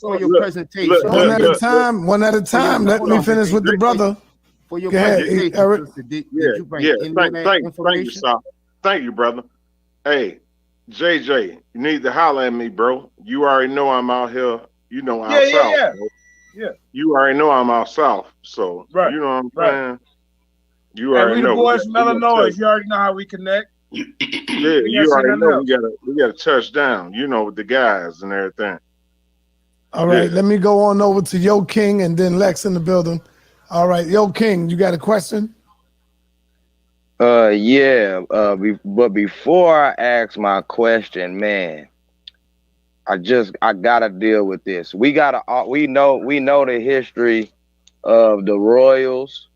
for your presentation. One at a time. One at a time. Let me finish with the brother. For your Go ahead, presentation, Eric. sister, did Yeah, you bring yeah. any Thank of that you, information? Sal. Thank you, brother. Hey, JJ, you need to holler at me, bro. You already know I'm out here. You know, out south. Bro. Yeah. You already know I'm out south, so you know what I'm saying. You Hey, already we the know. boys from Illinois. You already know how we connect. Yeah, you already know. We got to touch down. You know, with the guys and everything. All right, let me go on over to Yo King and then Lex in the building. All right, Yo King, you got a question? Yeah. But before I ask my question, man, I gotta deal with this. We know the history of the royalists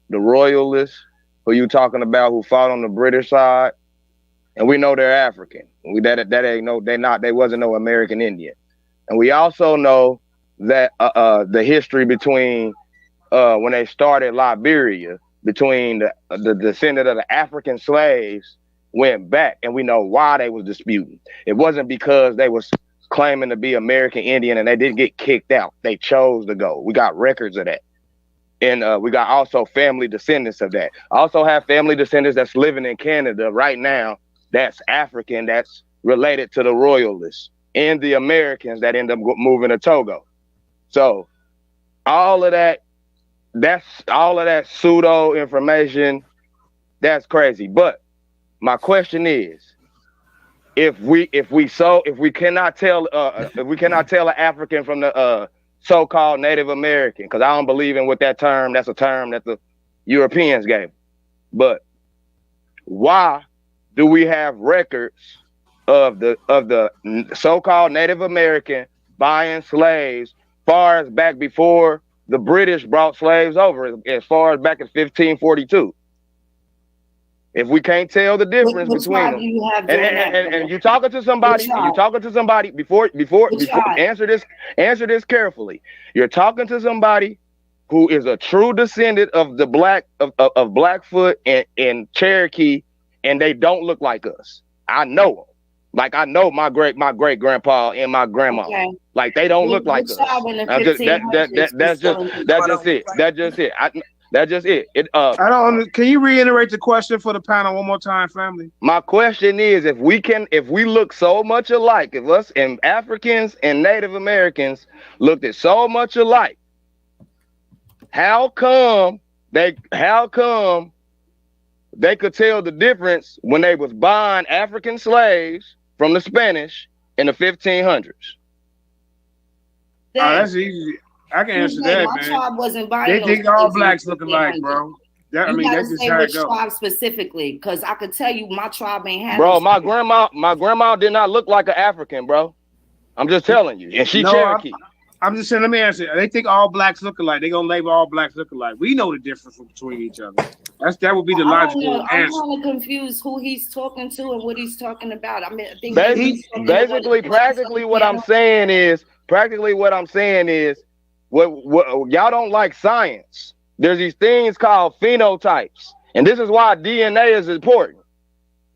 who you talking about, who fought on the British side, and we know they're African. They wasn't no American Indian. And we also know that the history between when they started Liberia, between the descendant of the African slaves went back, and we know why they was disputing. It wasn't because they was claiming to be American Indian and they didn't get kicked out. They chose to go. We got records of that. And we got also family descendants of that. I also have family descendants that's living in Canada right now that's African, that's related to the royalists and the Americans that end up moving to Togo. So all of that pseudo information, that's crazy. But my question is, if we cannot tell an African from the so-called Native American, because I don't believe in what that term, that's a term that the Europeans gave. But why do we have records of the so-called Native American buying slaves far as back before the British brought slaves over, as far as back in 1542? If we can't tell the difference between them, and you're talking to somebody, before answer this carefully. You're talking to somebody who is a true descendant of the Blackfoot and Cherokee, and they don't look like us. I know them. Like I know my great grandpa and my grandma. Okay. Like they don't look like us. That's just it. That's just it. I don't. Can you reiterate the question for the panel one more time, family? My question is, if we look so much alike, if us and Africans and Native Americans looked at so much alike, how come they could tell the difference when they was buying African slaves from the Spanish in the 1500s? That's easy. I can answer that, my man. tribe wasn't buying. They think all blacks look alike, bro. That's just how it goes. Tribe specifically, because I could tell you my tribe ain't having. Bro, my grandma did not look like an African, bro. I'm just telling you, and she Cherokee. I'm just saying. Let me answer. They think all blacks look alike. They gonna label all blacks look alike. We know the difference between each other. That would be the logical answer. I'm kind of confused who he's talking to and what he's talking about. I mean, I think practically what I'm saying is what y'all don't like science. There's these things called phenotypes, and this is why DNA is important.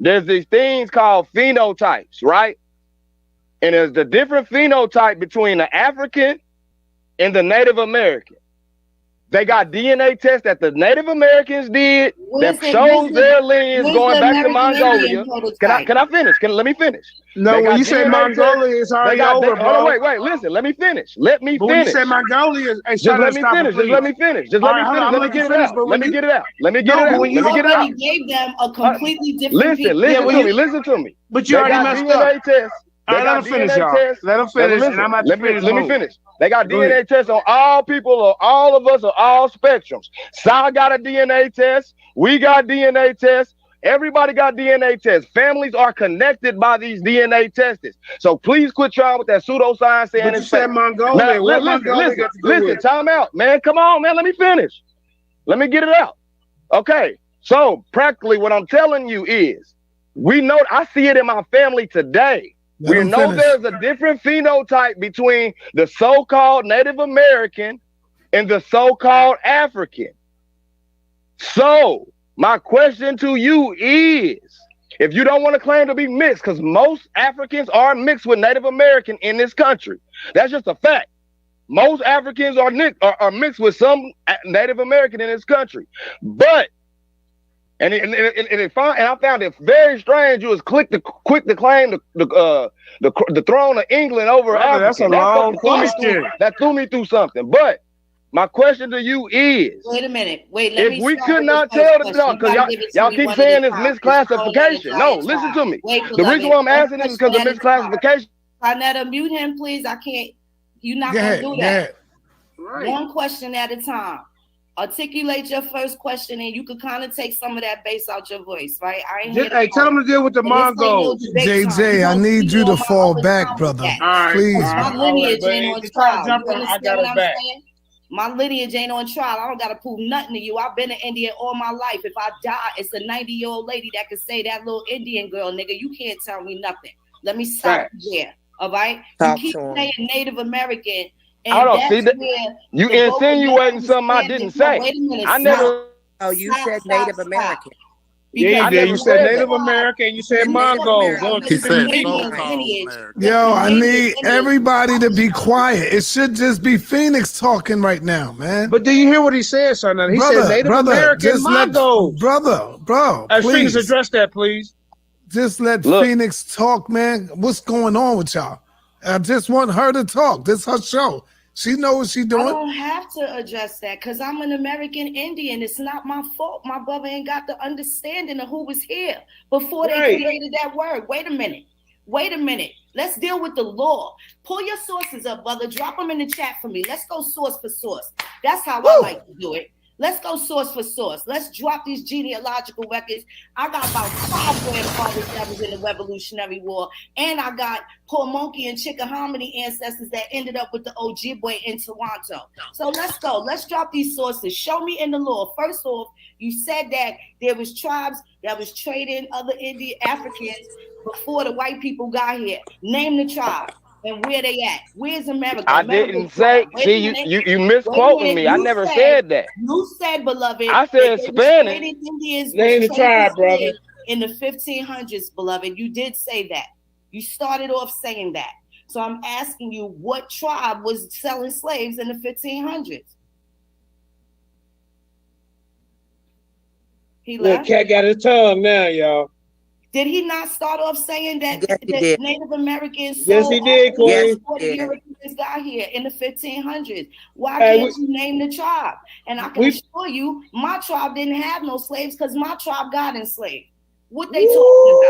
There's these things called phenotypes, right? And there's the different phenotype between the African and the Native American. They got DNA tests that the Native Americans did that shows their lineage going back to Mongolia. Can I finish? Let me finish. No, when you say Mongolia, it's already over, bro. Wait, listen. Let me finish. When you say Mongolia, just let me finish. Let me get it out. Let me get it out. You already gave them a completely different. Listen to me. But you already messed up. Let him finish, y'all. Let him finish, and I'm at the finish. Let me finish. They got DNA tests on all people, or all of us, on all spectrums. Sal got a DNA test. We got DNA tests. Everybody got DNA tests. Families are connected by these DNA tests. So please quit trying with that pseudoscience saying it's said Mongolia. Listen, time out, man. Come on, man. Let me finish. Let me get it out. Okay. So practically what I'm telling you is, we know, I see it in my family today. We know there's a different phenotype between the so-called Native American and the so-called African. So my question to you is, if you don't want to claim to be mixed, because most Africans are mixed with Native American in this country. That's just a fact. Most Africans are mixed with some Native American in this country. But And I found it very strange. You was quick to claim the throne of England over Africa. That's a long question. That threw me through something. But my question to you is: wait a minute. If we could not tell the dog, because y'all keep saying it's misclassification. No, listen to me. The reason why I'm asking this is because of misclassification. Carnetta, mute him, please. I can't. You're not gonna do that. One question at a time. Articulate your first question, and you could kind of take some of that bass out your voice, right? I ain't Hey, tell them to deal with the Mongols. JJ, I need you to fall back, brother. Please. My lineage ain't on trial. You understand I got what it I'm back. saying? My lineage ain't on trial. I don't got to prove nothing to you. I've been an Indian all my life. If I die, it's a 90-year-old lady that can say that little Indian girl, nigga, you can't tell me nothing. Let me stop you there. All right? You keep saying Native American. And I don't that's see that. where You the insinuating something I didn't say. Wait a minute. I never. Oh, you said Native American. Yeah, you did. You said Native American. You said Mongols. He said so-called American. Yo, I need everybody to be quiet. It should just be Phoenix talking right now, man. But do you hear what he said, son? He said Native American just Mongols. Bro, Hey, Phoenix, please. address that, please. Just let Phoenix talk, man. What's going on with y'all? I just want her to talk. This is her show. She knows what she's doing. I don't have to address that because I'm an American Indian. It's not my fault. My brother ain't got the understanding of who was here before they created that word. Wait a minute. Let's deal with the law. Pull your sources up, brother. Drop them in the chat for me. Let's go source for source. That's how I like to do it. Let's go source for source. Let's drop these genealogical records. I got about 5 grandfathers that was in the Revolutionary War, and I got Paul Monkey and Chickahominy ancestors that ended up with the Ojibwe in Toronto. So let's go. Let's drop these sources. Show me in the law. First off, you said that there was tribes that was trading other Indian Africans before the white people got here. Name the tribe. And where they at? Where's America? I didn't say. See, you misquoting me. I never said that. You said, beloved. I said Spanish. Name the tribe, brother. In the 1500s, beloved. You did say that. You started off saying that. So I'm asking you, what tribe was selling slaves in the 1500s? He left. Cat got his tongue now, y'all. Did he not start off saying that, Native Americans? Yes, he did, Queen. Europeans got here in the 1500s. Why can't you name the tribe? And I can assure you, my tribe didn't have no slaves because my tribe got enslaved. What they talking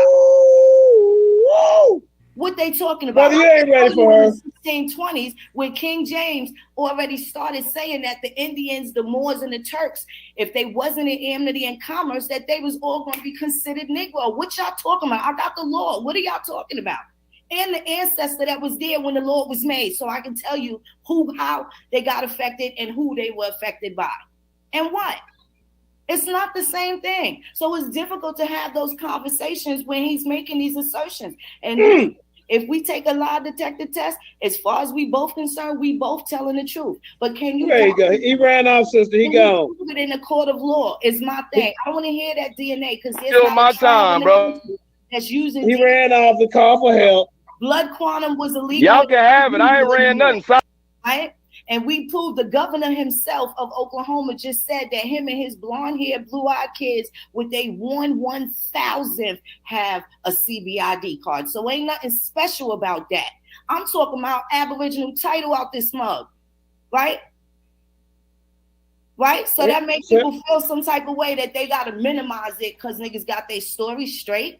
about? What they talking about? Brother, you ain't ready for her. In the 1620s, when King James already started saying that the Indians, the Moors, and the Turks, if they wasn't in amity and commerce, that they was all going to be considered Negro. What y'all talking about? I got the law. What are y'all talking about? And the ancestor that was there when the law was made, so I can tell you how they got affected and who they were affected by, and what. It's not the same thing. So it's difficult to have those conversations when he's making these assertions. And if we take a lie detector test, as far as we both concerned, we both telling the truth. But can you? There you go. He ran off, sister. He gone. Put it in the court of law is my thing. I want to hear that DNA because there's still my time, bro. That's using. He ran off the call for help. Blood quantum was illegal. Y'all can have it. I ain't ran nothing. Right? And we proved the governor himself of Oklahoma just said that him and his blonde-haired, blue-eyed kids with a 1/1000th have a CBID card. So ain't nothing special about that. I'm talking about Aboriginal title out this mug, right? Right? So that makes people feel some type of way that they got to minimize it because niggas got their story straight.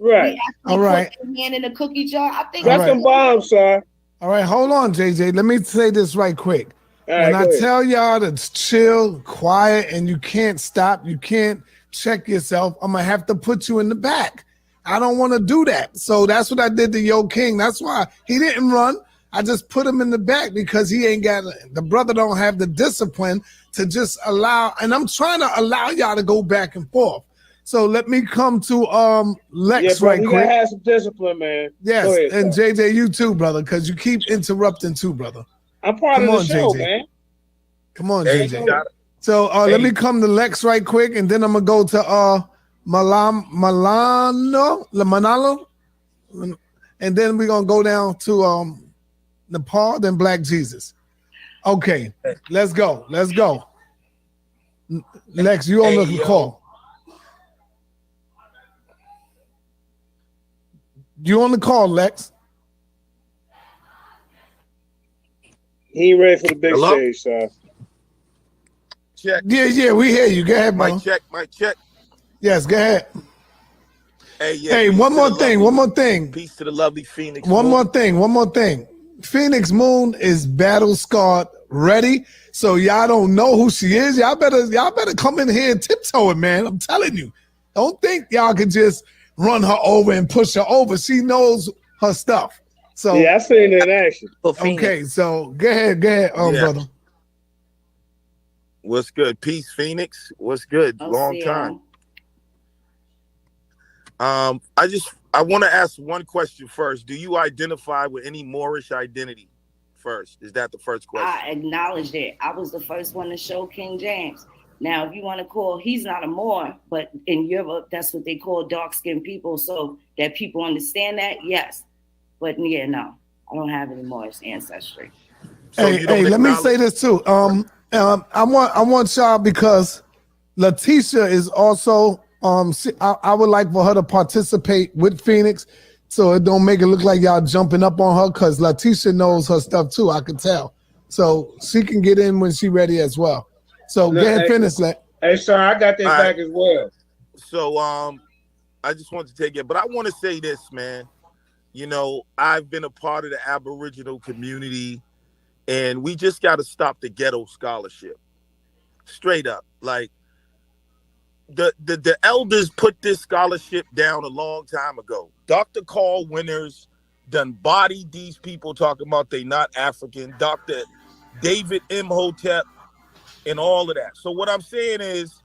Right. All right. Put their hand in the cookie jar. I think that's some bombs, sir. All right, hold on, JJ. Let me say this right quick. When I tell y'all to chill, quiet, and you can't stop, you can't check yourself, I'm going to have to put you in the back. I don't want to do that. So that's what I did to Yo King. That's why he didn't run. I just put him in the back because he ain't got, the brother don't have the discipline to just allow, and I'm trying to allow y'all to go back and forth. So let me come to Lex right quick. You gotta have some discipline, man. Yes, ahead, and JJ, you too, brother, because you keep interrupting too, brother. I'm part of the show, man. Come on, JJ. So let me come to Lex right quick, and then I'm gonna go to Manalo, and then we're gonna go down to Nepal, then Black Jesus. Okay, let's go. Lex, you on the call. You on the call, Lex? He ain't ready for the big stage, sir. Check. Yeah, we hear you. Go ahead, man. Mic check. Yes, go ahead. Hey, one more thing. Peace to the lovely Phoenix. One more thing. Phoenix Moon is battle scarred ready. So y'all don't know who she is. Y'all better come in here and tiptoe it, man. I'm telling you. Don't think y'all can just run her over and push her over. She knows her stuff. So yeah, I seen that in action. Okay, so go ahead, brother. What's good? Peace, Phoenix. What's good? Long time. I want to ask one question first. Do you identify with any Moorish identity first? Is that the first question? I acknowledged it. I was the first one to show King James. Now, if you want to call, he's not a Moor, but in Europe, that's what they call dark-skinned people. So that people understand that, yes. But yeah, no, I don't have any Moorish ancestry. Hey, let me say this too. I want y'all, because Letitia is also I would like for her to participate with Phoenix, so it don't make it look like y'all jumping up on her, because Letitia knows her stuff too. I can tell, so she can get in when she ready as well. So go ahead, finish that. Hey, sir, I got that back as well. So I just want to take it, but I want to say this, man. You know, I've been a part of the Aboriginal community, and we just got to stop the ghetto scholarship. Straight up. Like, the elders put this scholarship down a long time ago. Dr. Carl Winters done bodied these people talking about they not African. Dr. David Imhotep and all of that. So what I'm saying is,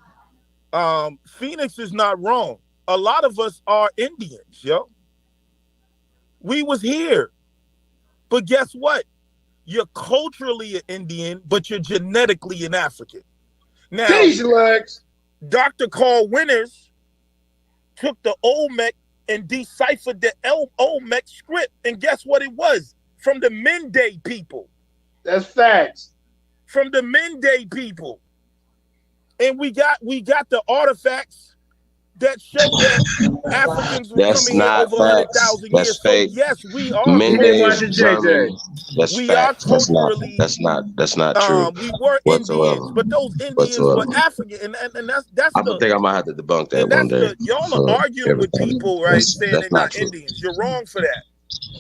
Phoenix is not wrong. A lot of us are Indians, yo. We was here. But guess what? You're culturally an Indian, but you're genetically an African. Now, Dr. Carl Winters took the Olmec and deciphered the Olmec script. And guess what it was? From the Mende people. That's facts. From the Mende people. And we got the artifacts that show that Africans were coming here over 100,000 years. Fake. So yes, we are. That's facts. That's not true. We were whatsoever. Indians, but those Indians were African, and that's I think I might have to debunk that one day. Y'all are arguing with people, right? Saying they're not Indians. You're wrong for that.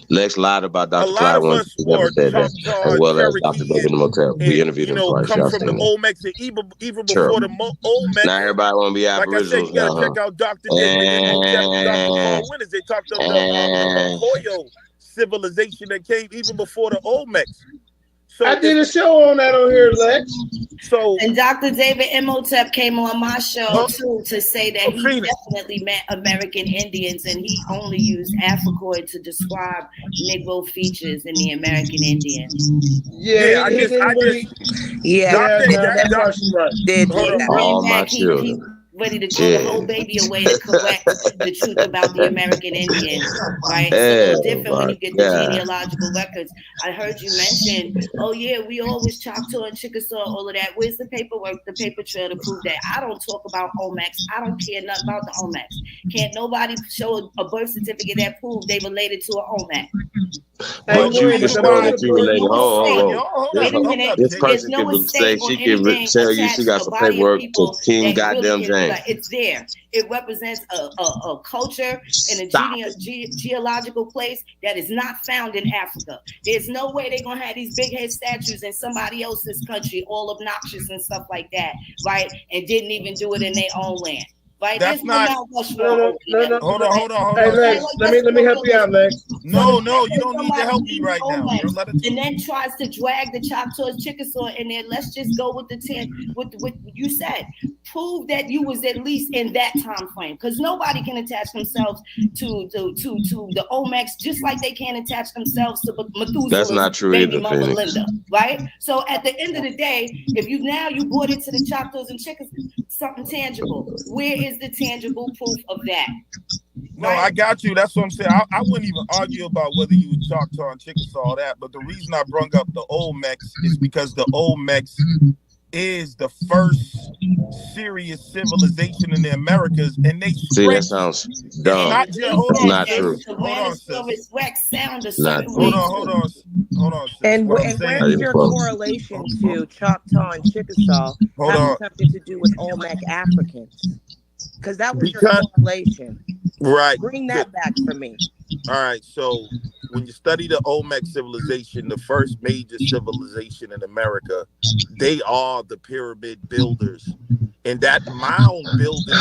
Lex lied about Dr. Clyde once. He never said that. As well as Dr. David Imhotep. We interviewed him twice. Come from the Olmecs, and even before the Olmecs. Now everybody want to be Aboriginals. Like I said, you got to check out Dr. David Imhotep and Dr. Carl Winters. They talked about the Makoyo civilization that came even before the Olmecs. So I did a show on that on here, Lex. So and Dr. David Imhotep came on my show too to say that he definitely met American Indians, and he only used Africoid to describe Negro features in the American Indian. Yeah, all my children. Ready to throw the whole baby away to correct the truth about the American Indian, right? So it's different when you get the genealogical records. I heard you mention, oh yeah, we always Choctaw and Chickasaw, all of that. Where's the paperwork, the paper trail to prove that? I don't talk about Olmecs. I don't care nothing about the Olmecs. Can't nobody show a birth certificate that proves they related to an Olmec. But you can show that you related. This person can say she can tell you she got some paperwork to King Goddamn James. It's there. It represents a culture and a geological place that is not found in Africa. There's no way they're gonna have these big head statues in somebody else's country, all obnoxious and stuff like that, right? And didn't even do it in their own land. Right? That's not. No. Hold on. Hey, Lex, let me help you out, Lex. No, you don't need to help me right now. And then tries to drag the Choctaws, Chickasaw in there. Let's just go with what you said. Prove that you was at least in that time frame, because nobody can attach themselves to the Olmecs just like they can't attach themselves to Methuselah's That's not true baby either, mama Phoenix. Linda, right? So at the end of the day, if you brought it to the Choctaws and Chickasaw, something tangible. Where is the tangible proof of that? No, I got you. That's what I'm saying. I wouldn't even argue about whether you would Choctaw and Chickasaw, all that. But the reason I brung up the Olmecs is because the Olmecs is the first serious civilization in the Americas, and they see that sounds dumb. That's not true. Hold on. And where's your correlation to Choctaw and Chickasaw having something to do with Olmec Africans? Because that was your correlation. Right. Bring that back for me. All right, so when you study the Olmec civilization, the first major civilization in America, they are the pyramid builders. And that mound building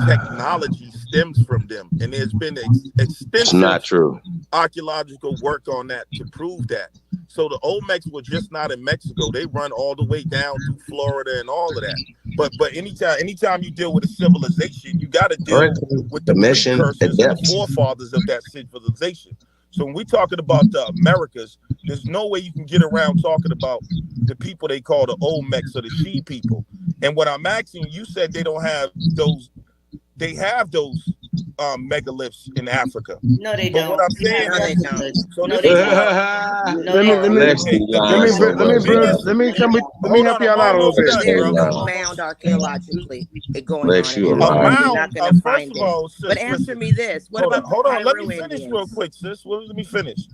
technology stems from them. And there's been It's extensive not true. archaeological work on that to prove that. So the Olmecs were just not in Mexico. They run all the way down through Florida and all of that. But anytime you deal with a civilization, you got to deal with the precursors and the forefathers of that civilization. So when we're talking about the Americas, there's no way you can get around talking about the people they call the Olmecs or the She people. And what I'm asking, you said they don't have those. They have those megaliths in Africa. No, they don't. What I'm saying No, they is, don't. so No, this they is don't. No, Let me help y'all out a little bit. There's no mound archaeologically going Lex, on. you a In liar. Africa. You're not going to find first of it. all, sis, But answer me this: what about hold on? Let me Pyro finish Indians? real quick, sis. Well, let me finish.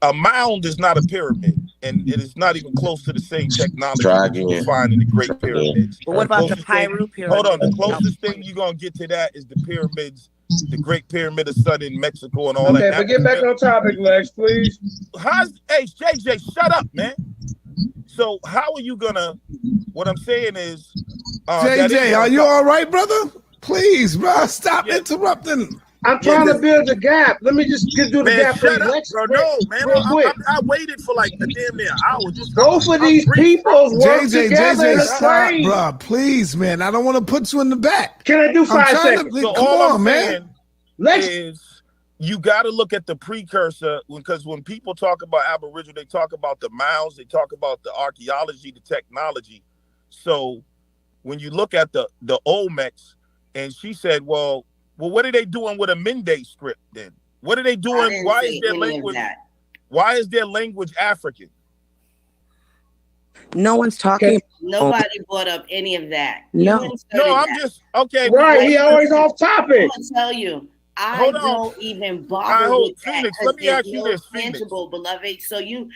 A mound is not a pyramid, and it is not even close to the same technology that you can find in the Great Pyramids. But what about the Pyro Pyramid? Hold on, the closest thing you're gonna get to that is the pyramids, the Great Pyramid of Sun in Mexico and all that. Okay, but get back on topic, Lex, please. Hey, JJ, shut up, man. So how are you gonna? What I'm saying is, JJ, are you all right, brother? Please, bro, stop interrupting. I'm trying to build a gap. Let me just do the Man, gap for shut you. up, Lex, bro. No, man. I waited for like a damn near hour. Just both of these people's work together. JJ, It's stop, crazy. bro. Please, man. I don't want to put you in the back. Can I do 5 seconds? So Come all on, I'm man. saying is you got to look at the precursor, because when people talk about Aboriginal, they talk about the mounds, they talk about the archaeology, the technology. So when you look at the Olmecs, and she said, well, what are they doing with a Mende script then? What are they doing? Why is their language? Why is their language African? No one's talking. Nobody brought up any of that. No. I'm just okay. Right, he always off topic. I'm gonna tell you, I don't even bother with that. Phoenix, let me ask you this, tangible, beloved. So you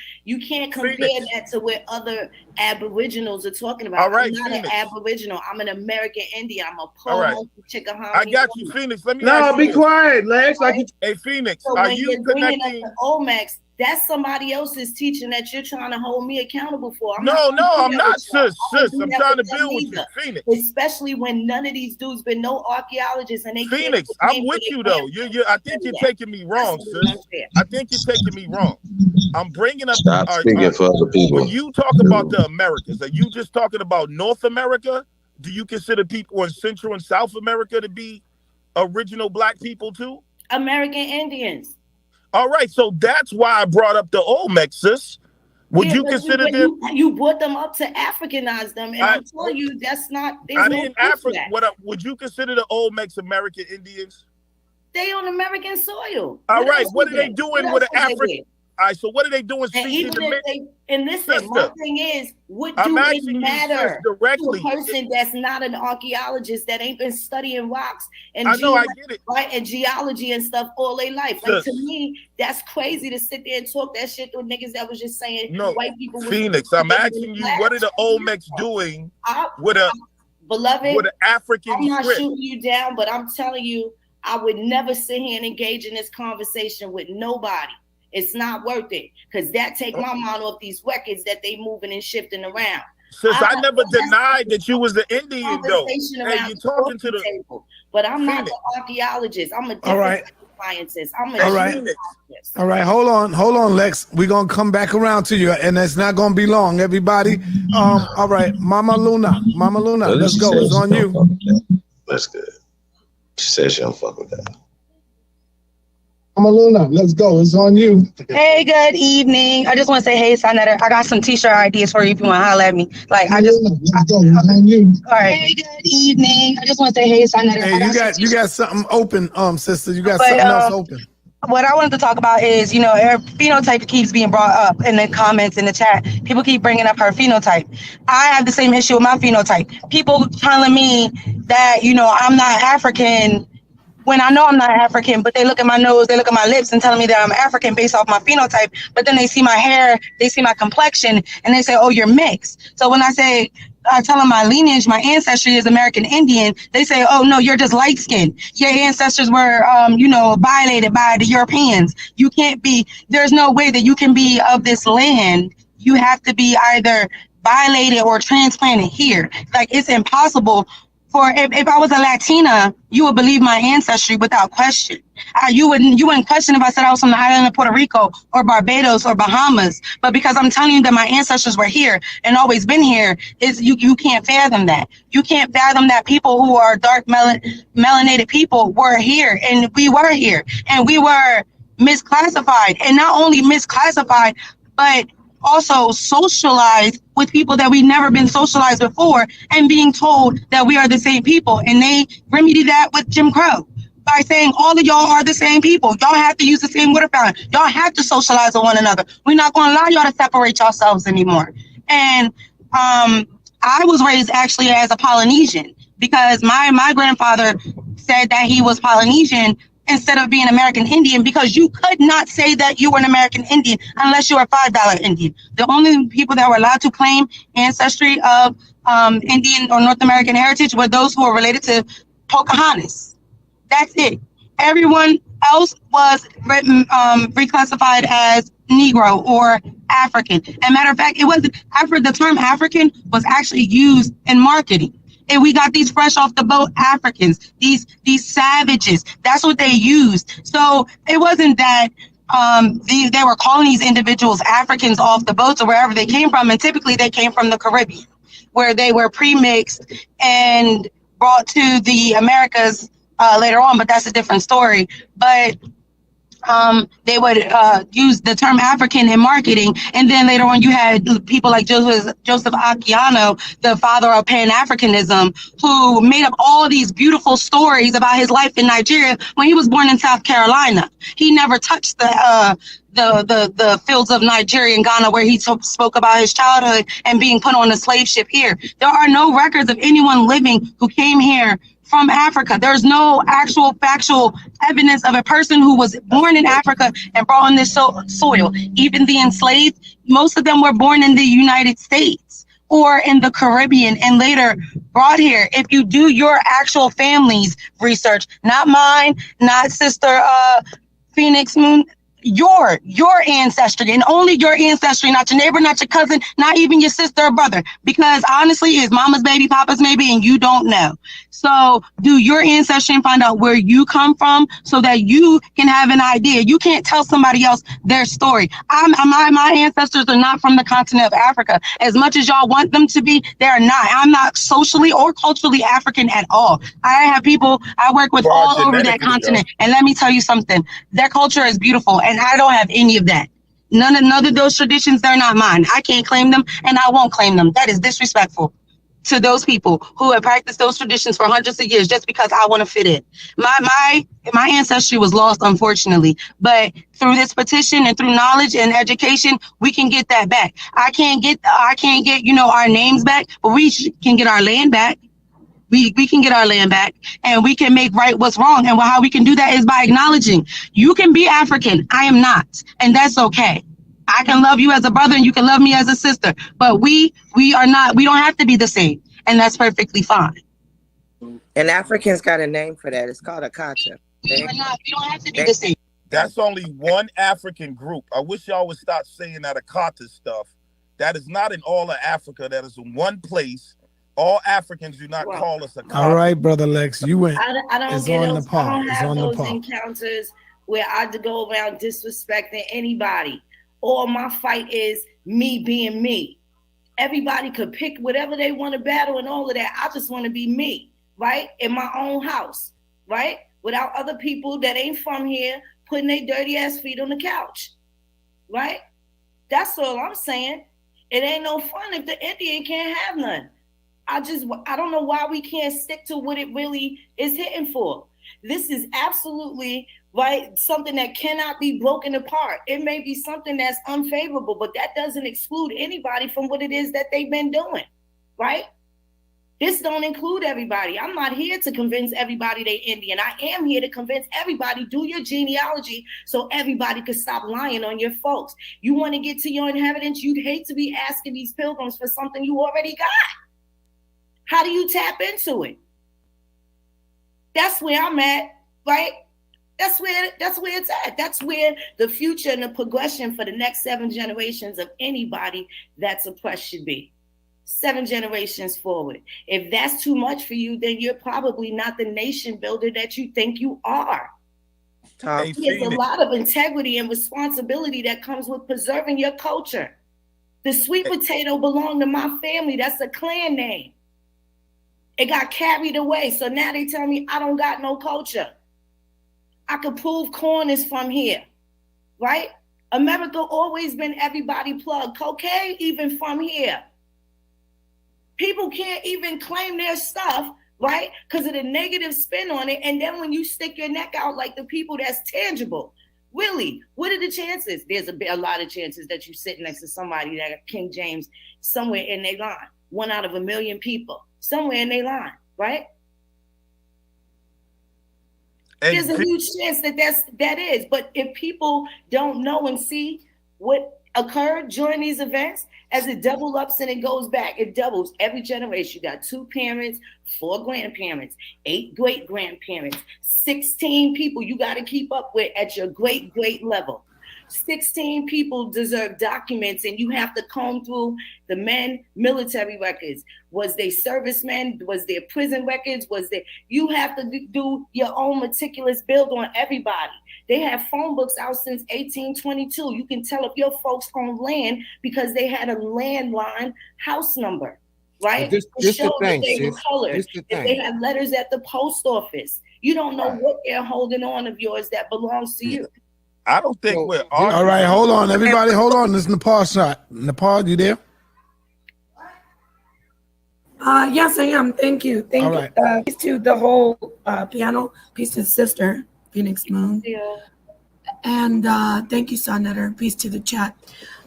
can't compare Phoenix. that to what other Aboriginals are talking about. All right, I'm not Phoenix. an Aboriginal. I'm an American Indian. I'm a All right. Pomo Chickahominy. I got you, Phoenix. Let me No, ask you be this. quiet, Lex. Like you. Hey, Phoenix, So are when you you're bringing connecting? up the Olmecs, that's somebody else's teaching that you're trying to hold me accountable for. I'm No, not gonna I'm do that not, with y'all. sis. I don't Sis, do I'm that trying to them build with you, either. Phoenix. Especially when none of these dudes been no archaeologists and they Phoenix, can't I'm with you though. I think you're taking me wrong, sis. I think you're taking me wrong. I'm bringing up. Stop speaking for other people. When you talk about the Americas, are you just talking about North America? Do you consider people in Central and South America to be original Black people too? American Indians. All right, so that's why I brought up the Olmecs, sis. Would you consider them? You brought them up to Africanize them, and I'm telling you that's not. I didn't Africa. Would you consider the Olmecs American Indians? They on American soil. All right, what are they doing with the African? All right, so what are they doing? And even if they, and listen, Sister, my thing is, what I'm do asking it you, matter sis, directly. to a person that's not an archaeologist that ain't been studying rocks and I know, I get it. right, and geology and stuff all their life? Like, Sis. to me, that's crazy to sit there and talk that shit to niggas that was just saying No, white people. was- Phoenix, I'm asking you, what are the Olmecs doing with a beloved with an African I'm not script? shooting you down, but I'm telling you, I would never sit here and engage in this conversation with nobody. It's not worth it, because that take my mind off these records that they moving and shifting around. Sis, I never denied that you was the Indian though. Conversation Hey, around you talking to the table, but I'm not Phoenix. the archaeologist. I'm a different All right. scientist. I'm a All right. All right, hold on, Lex. We're gonna come back around to you, and it's not gonna be long, everybody. All right, Mama Luna, let's go. It's on you. That's good. She said she don't fuck with that. Mama Luna, let's go. It's on you. Hey, good evening. I just want to say, hey, Senator, I got some t-shirt ideas for you if you want to holler at me. Like, I just. Let's go. It's on you. All right. Hey, good evening. I just want to say, hey, Senator. Hey, you got something open, sister. You got But, something else open. What I wanted to talk about is, her phenotype keeps being brought up in the comments in the chat. People keep bringing up her phenotype. I have the same issue with my phenotype. People telling me that, I'm not African when I know I'm not African, but they look at my nose, they look at my lips and telling me that I'm African based off my phenotype. But then they see my hair, they see my complexion, and they say, oh, you're mixed. So when I say I tell them my lineage, my ancestry is American Indian, they say, oh no, you're just light skinned. Your ancestors were, violated by the Europeans. You can't be, there's no way that you can be of this land. You have to be either violated or transplanted here. Like, it's impossible. If I was a Latina, you would believe my ancestry without question. You wouldn't question if I said I was from the island of Puerto Rico or Barbados or Bahamas. But because I'm telling you that my ancestors were here and always been here, you can't fathom that. You can't fathom that people who are dark melanated people were here, and we were here, and we were misclassified, and not only misclassified, but also socialized with people that we've never been socialized before, and being told that we are the same people. And they remedy that with Jim Crow by saying all of y'all are the same people. Y'all have to use the same water fountain. Y'all have to socialize with one another. We're not going to allow y'all to separate yourselves anymore. And I was raised actually as a Polynesian, because my grandfather said that he was Polynesian instead of being American Indian, because you could not say that you were an American Indian unless you were a $5 Indian. The only people that were allowed to claim ancestry of Indian or North American heritage were those who were related to Pocahontas. That's it. Everyone else was reclassified as Negro or African. And matter of fact, it wasn't the term African was actually used in marketing. And we got these fresh off the boat Africans, these savages. That's what they used. So it wasn't that they were calling these individuals Africans off the boats or wherever they came from. And typically they came from the Caribbean, where they were pre-mixed and brought to the Americas later on. But that's a different story. But they would use the term African in marketing, and then later on you had people like Joseph Akiano, the father of Pan-Africanism, who made up all these beautiful stories about his life in Nigeria when he was born in South Carolina. He never touched the fields of Nigeria and Ghana, where he spoke about his childhood and being put on a slave ship here. There are no records of anyone living who came here from Africa. There's no actual factual evidence of a person who was born in Africa and brought on this soil. Even the enslaved, most of them were born in the United States or in the Caribbean and later brought here. If you do your actual family's research, not mine, not Sister Phoenix Moon, your ancestry, and only your ancestry, not your neighbor, not your cousin, not even your sister or brother, because honestly, it's mama's baby, papa's baby, and you don't know. So do your ancestry and find out where you come from so that you can have an idea. You can't tell somebody else their story. My ancestors are not from the continent of Africa. As much as y'all want them to be, they're not. I'm not socially or culturally African at all. I have people I work with all over that continent. And let me tell you something, their culture is beautiful, and I don't have any of that. None of those traditions, they're not mine. I can't claim them, and I won't claim them. That is disrespectful to those people who have practiced those traditions for hundreds of years just because I want to fit in. My ancestry was lost, unfortunately, but through this petition and through knowledge and education, we can get that back. I can't get our names back, but we can get our land back. We can get our land back, and we can make right what's wrong. And how we can do that is by acknowledging you can be African. I am not, and that's okay. I can love you as a brother and you can love me as a sister, but we are not, we don't have to be the same, and that's perfectly fine. And Africans got a name for that. It's called a Kuttack. We don't have to be the same. That's only one African group. I wish y'all would stop saying that Kuttack stuff. That is not in all of Africa. That is in one place. All Africans do not call us a Kuttack. All right, Brother Lex, you went. I don't it's get on those, the pod. I don't It's have on the those pod. encounters where I go around disrespecting anybody. All my fight is me being me. Everybody could pick whatever they want to battle and all of that. I just want to be me, right? In my own house, right? Without other people that ain't from here putting their dirty ass feet on the couch, right? That's all I'm saying. It ain't no fun if the Indian can't have none. I don't know why we can't stick to what it really is hitting for. This is absolutely right, something that cannot be broken apart. It may be something that's unfavorable, but that doesn't exclude anybody from what it is that they've been doing, right? This don't include everybody. I'm not here to convince everybody they Indian. I am here to convince everybody, do your genealogy so everybody could stop lying on your folks. You want to get to your inheritance, you'd hate to be asking these pilgrims for something you already got. How do you tap into it? That's where I'm at, right? That's where it's at. That's where the future and the progression for the next 7 generations of anybody that's oppressed should be. 7 generations forward. If that's too much for you, then you're probably not the nation builder that you think you are. There's a lot of integrity and responsibility that comes with preserving your culture. The sweet potato belonged to my family. That's a clan name. It got carried away. So now they tell me I don't got no culture. I could prove corn is from here, right? America always been everybody plug. Cocaine even from here. People can't even claim their stuff, right? Because of the negative spin on it. And then when you stick your neck out like the people that's tangible, really, what are the chances? There's a lot of chances that you sit next to somebody that got King James somewhere in their line. 1 out of 1 million people, somewhere in their line, right? There's a huge chance that is. But if people don't know and see what occurred during these events, as it doubles up and it goes back, it doubles every generation. You got 2 parents, 4 grandparents, 8 great grandparents, 16 people you got to keep up with at your great level. 16 people deserve documents, and you have to comb through the men military records. Was they servicemen? Was there prison records? You have to do your own meticulous build on everybody. They have phone books out since 1822. You can tell if your folks own land because they had a landline house number, right? This show the thing, that they were sis. colored. This the If thing. they had letters at the post office, you don't know what they're holding on of yours that belongs to you. I don't think we're All right, hold on, everybody, hold on. This is Nepal shot. Nepal, you there? Yes, I am. Thank you. Thank you. Peace to the whole panel. Peace to sister, Phoenix Moon. Yeah. And thank you, Sonetter. Peace to the chat.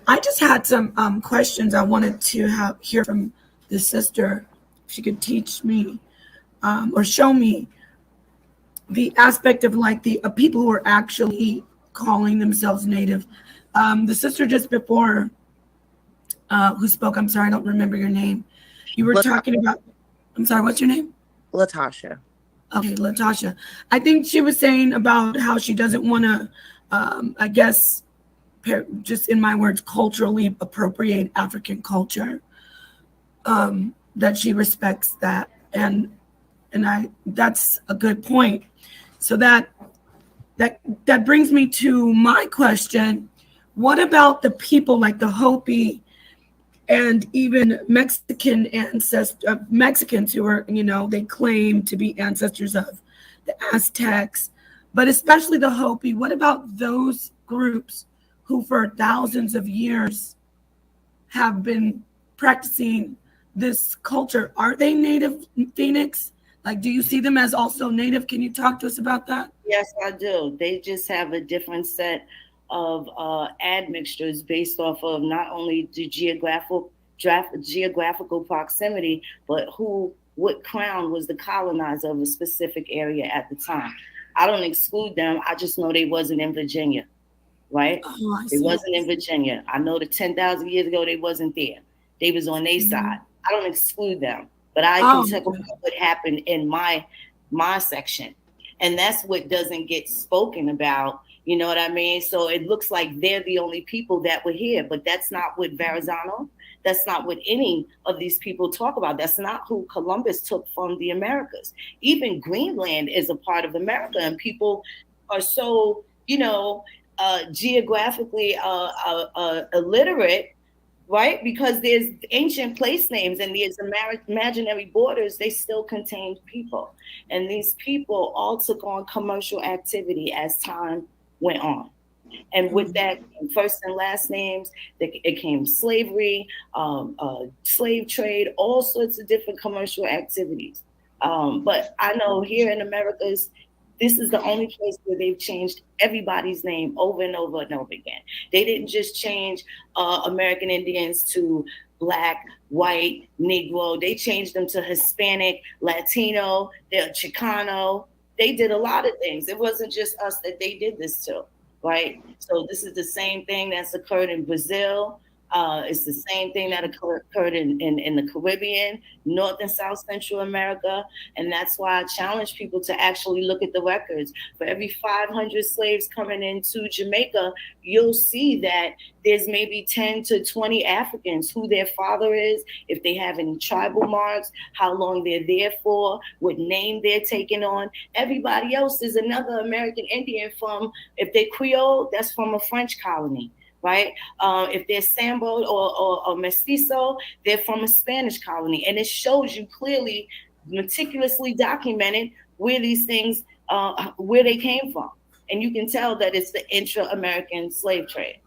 I just had some questions I wanted to hear from the sister. If she could teach me or show me the aspect of like the people who are actually calling themselves Native. The sister just before who spoke, I'm sorry, I don't remember your name. You were talking about, I'm sorry, what's your name? Latasha. Okay, Latasha. I think she was saying about how she doesn't want to, I guess, just in my words, culturally appropriate African culture. That she respects that, and that's a good point. So that brings me to my question. What about the people like the Hopi and even Mexicans who are, they claim to be ancestors of the Aztecs, but especially the Hopi? What about those groups who for thousands of years have been practicing this culture? Are they Native, Phoenix? Like, do you see them as also Native? Can you talk to us about that? Yes, I do. They just have a different set of admixtures based off of not only the geographical proximity, but what crown was the colonizer of a specific area at the time. I don't exclude them. I just know they wasn't in Virginia, right? Oh, they wasn't in Virginia. I know that 10,000 years ago, they wasn't there. They was on their side. I don't exclude them, but I can talk about what happened in my section. And that's what doesn't get spoken about. You know what I mean? So it looks like they're the only people that were here, but that's not what Verrazano, that's not what any of these people talk about. That's not who Columbus took from the Americas. Even Greenland is a part of America, and people are so, geographically illiterate, right? Because there's ancient place names and there's imaginary borders, they still contained people. And these people all took on commercial activity as time went on. And with that, first and last names, it came slavery, slave trade, all sorts of different commercial activities. But I know here in Americas, this is the only place where they've changed everybody's name over and over and over again. They didn't just change American Indians to Black, white, Negro. They changed them to Hispanic, Latino, they're Chicano. They did a lot of things. It wasn't just us that they did this to, right? So this is the same thing that's occurred in Brazil, It's the same thing that occurred in the Caribbean, North and South Central America. And that's why I challenge people to actually look at the records. For every 500 slaves coming into Jamaica, you'll see that there's maybe 10 to 20 Africans, who their father is, if they have any tribal marks, how long they're there for, what name they're taking on. Everybody else is another American Indian from, if they're Creole, that's from a French colony. Right? If they're Sambo or Mestizo, they're from a Spanish colony. And it shows you clearly, meticulously documented, where these things, where they came from. And you can tell that it's the intra-American slave trade.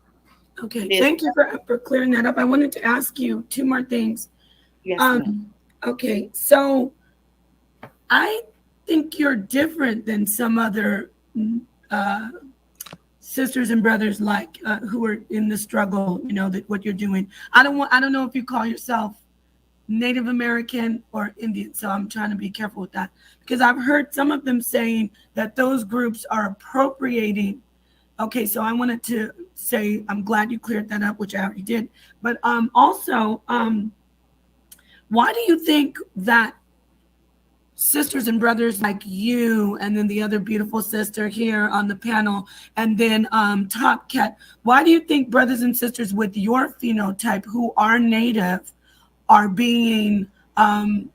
Okay, thank you for clearing that up. I wanted to ask you two more things. Yes, okay, so I think you're different than some other sisters and brothers like who are in the struggle, you know, that what you're doing. I don't know if you call yourself Native American or Indian, so I'm trying to be careful with that, because I've heard some of them saying that those groups are appropriating. Okay, so I wanted to say I'm glad you cleared that up, which I already did. But also, why do you think that sisters and brothers like you, and then the other beautiful sister here on the panel, and then Top Cat, why do you think brothers and sisters with your phenotype who are Native are being, I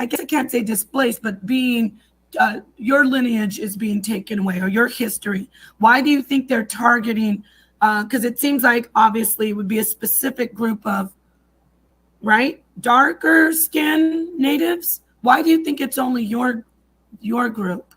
guess I can't say displaced, but being, your lineage is being taken away, or your history? Why do you think they're targeting, because it seems like obviously it would be a specific group of, right, darker skin Natives? Why do you think it's only your group?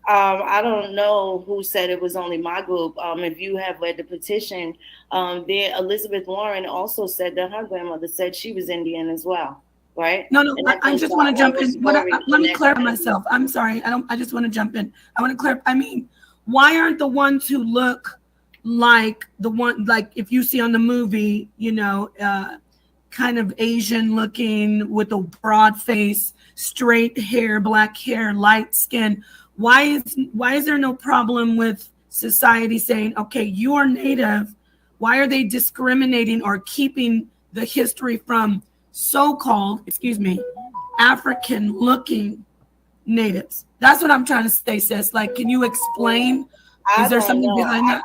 I don't know who said it was only my group. If you have read the petition, there Elizabeth Warren also said that her grandmother said she was Indian as well, right? No, I just want to jump in. Let me clarify myself. I'm sorry. I just want to jump in. I want to clarify. I mean, why aren't the ones who look like the one, like if you see on the movie, you know, kind of Asian looking with a broad face, straight hair, black hair, light skin? Why is there no problem with society saying, okay, you are Native? Why are they discriminating or keeping the history from so-called, African looking Natives? That's what I'm trying to say, sis. Like, can you explain? Is there something behind that?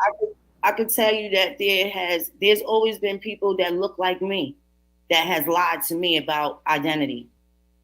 I could tell you that there's always been people that look like me that has lied to me about identity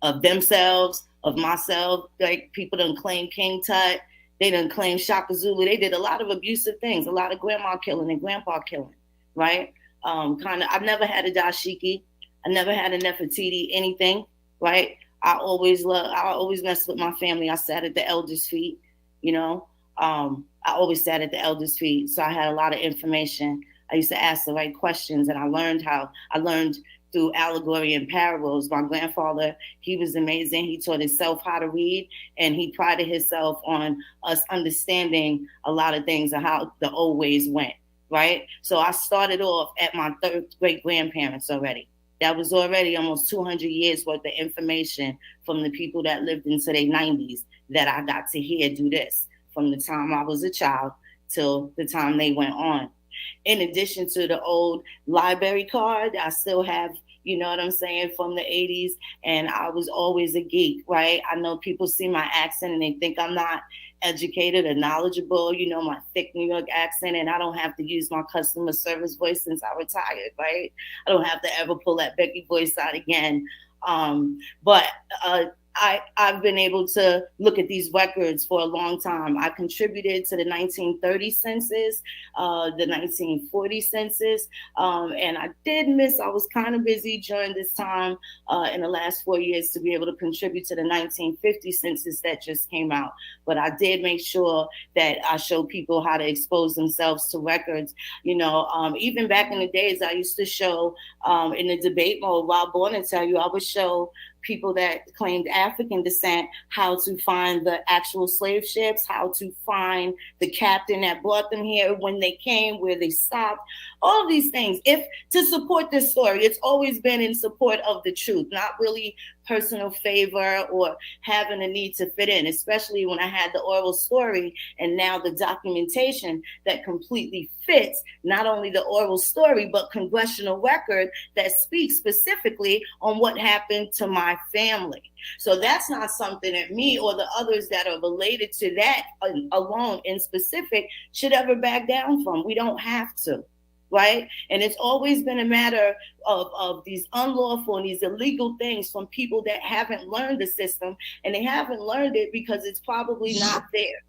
of themselves, of myself. Like, people done claim King Tut, they done claim Shaka Zulu. They did a lot of abusive things, a lot of grandma killing and grandpa killing, right? I've never had a dashiki, I never had a Nefertiti, anything, right? I always messed with my family. I sat at the elders' feet, you know. I always sat at the elders' feet, so I had a lot of information. I used to ask the right questions, and I learned through allegory and parables. My grandfather, he was amazing. He taught himself how to read, and he prided himself on us understanding a lot of things and how the old ways went, right? So I started off at my third great grandparents already. That was already almost 200 years worth of information from the people that lived into their 90s that I got to hear do this from the time I was a child till the time they went on. In addition to the old library card, I still have, you know what I'm saying, from the 80s. And I was always a geek, right? I know people see my accent and they think I'm not educated or knowledgeable, you know, my thick New York accent, and I don't have to use my customer service voice since I retired, right? I don't have to ever pull that Becky voice out again. But I've been able to look at these records for a long time. I contributed to the 1930 census, the 1940 census, and I was kind of busy during this time in the last 4 years to be able to contribute to the 1950 census that just came out. But I did make sure that I show people how to expose themselves to records. You know, even back in the days, I used to show in the debate mode, Rob Born and tell you, I would show people that claimed African descent how to find the actual slave ships, how to find the captain that brought them here, when they came, where they stopped, all of these things. If to support this story, it's always been in support of the truth, not really personal favor or having a need to fit in, especially when I had the oral story and now the documentation that completely fits not only the oral story, but congressional record that speaks specifically on what happened to my family. So that's not something that me or the others that are related to that alone in specific should ever back down from. We don't have to. Right? And it's always been a matter of these unlawful and these illegal things from people that haven't learned the system, and they haven't learned it because it's probably not there.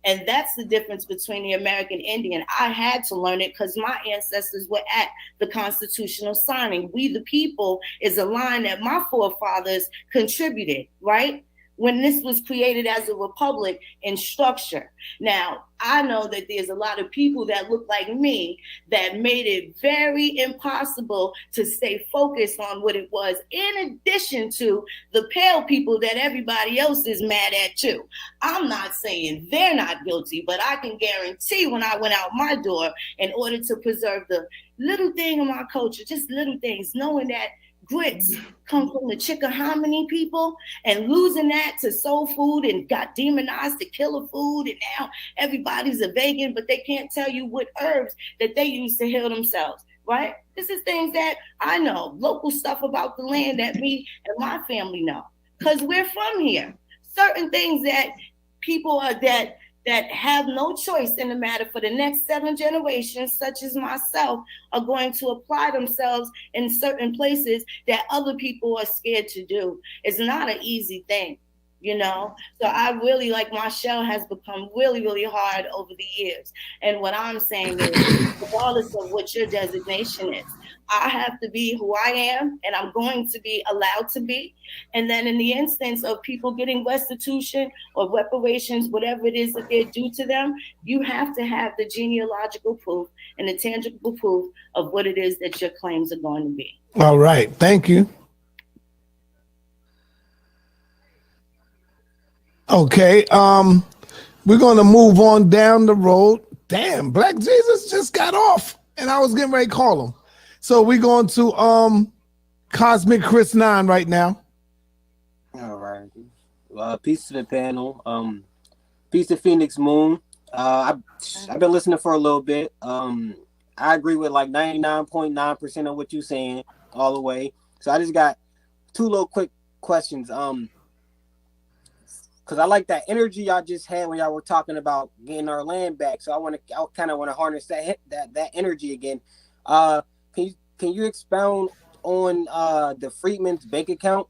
And that's the difference between the American Indian. I had to learn it because my ancestors were at the constitutional signing. We the people is a line that my forefathers contributed, right? When this was created as a republic in structure. Now, I know that there's a lot of people that look like me that made it very impossible to stay focused on what it was, in addition to the pale people that everybody else is mad at too. I'm not saying they're not guilty, but I can guarantee when I went out my door in order to preserve the little thing of my culture, just little things, knowing that grits come from the Chickahominy people, and losing that to soul food and got demonized to killer food, and now everybody's a vegan, but they can't tell you what herbs that they use to heal themselves, right? This is things that I know, local stuff about the land that me and my family know, because we're from here. Certain things that people are that have no choice in the matter for the next 7 generations, such as myself, are going to apply themselves in certain places that other people are scared to do. It's not an easy thing, you know? So I really, like, my shell has become really, really hard over the years. And what I'm saying is, regardless of what your designation is, I have to be who I am, and I'm going to be allowed to be. And then in the instance of people getting restitution or reparations, whatever it is that they're due to them, you have to have the genealogical proof and the tangible proof of what it is that your claims are going to be. All right. Thank you. Okay. We're going to move on down the road. Damn, Black Jesus just got off, and I was getting ready to call him. So we're going to Cosmic Chris 9 right now. All right. Peace to the panel. Peace to Phoenix Moon. I've been listening for a little bit. I agree with like 99.9% of what you're saying all the way. So I just got 2 little quick questions. Because I like that energy y'all just had when y'all were talking about getting our land back. So I kind of want to harness that energy again. Can you expound on the Freedmen's bank account?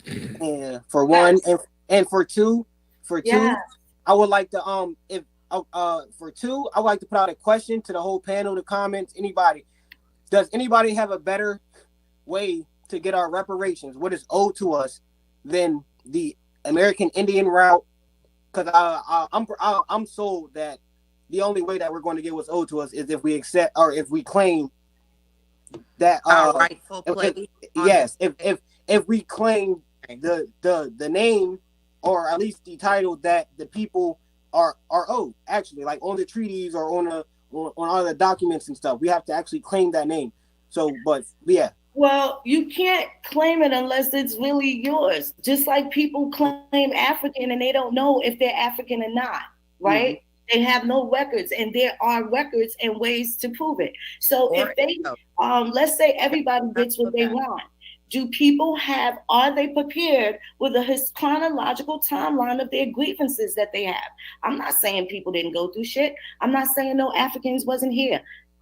And for one, and for two, Yeah. I would like to for two, I would like to put out a question to the whole panel, the comments, anybody. Does anybody have a better way to get our reparations? What is owed to us than the American Indian route? Because I'm sold that the only way that we're going to get what's owed to us is if we accept or if we claim that rightful place. Yes, if we claim the name or at least the title that the people are owed, actually, like on the treaties or on all the documents and stuff, we have to actually claim that name. So, but yeah. Well, you can't claim it unless it's really yours. Just like people claim African and they don't know if they're African or not, right? Mm-hmm. They have no records, and there are records and ways to prove it. So if they, let's say everybody gets what they want, do people are they prepared with a chronological timeline of their grievances that they have? I'm not saying people didn't go through shit. I'm not saying no Africans wasn't here.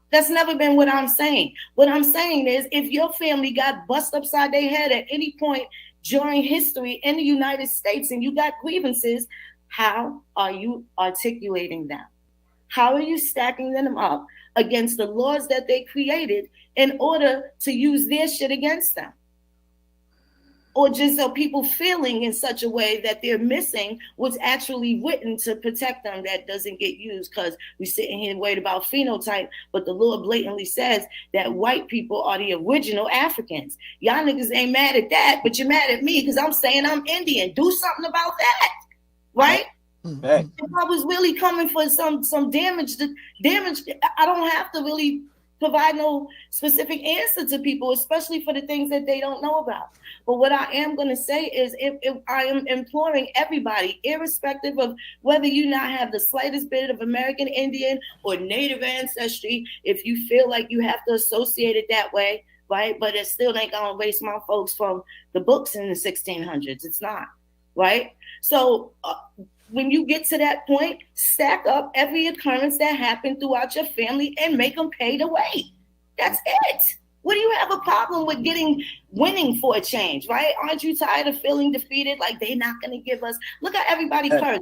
That's never been what I'm saying. What I'm saying is if your family got bust upside their head at any point during history in the United States and you got grievances, how are you articulating them? How are you stacking them up against the laws that they created in order to use their shit against them? Or just are people feeling in such a way that they're missing what's actually written to protect them that doesn't get used? Because we're sitting here worried about phenotype, but the law blatantly says that white people are the original Africans. Y'all niggas ain't mad at that, but you're mad at me because I'm saying I'm Indian. Do something about that, right? Hey. If I was really coming for some damage, I don't have to really provide no specific answer to people, especially for the things that they don't know about. But what I am going to say is if I am imploring everybody, irrespective of whether you not have the slightest bit of American Indian or Native ancestry, if you feel like you have to associate it that way, right? But it still ain't going to erase my folks from the books in the 1600s. It's not, right? So when you get to that point, stack up every occurrence that happened throughout your family and make them pay the way. That's it. What do you have a problem with winning for a change, right? Aren't you tired of feeling defeated? Like they're not going to give us. Look at everybody curse.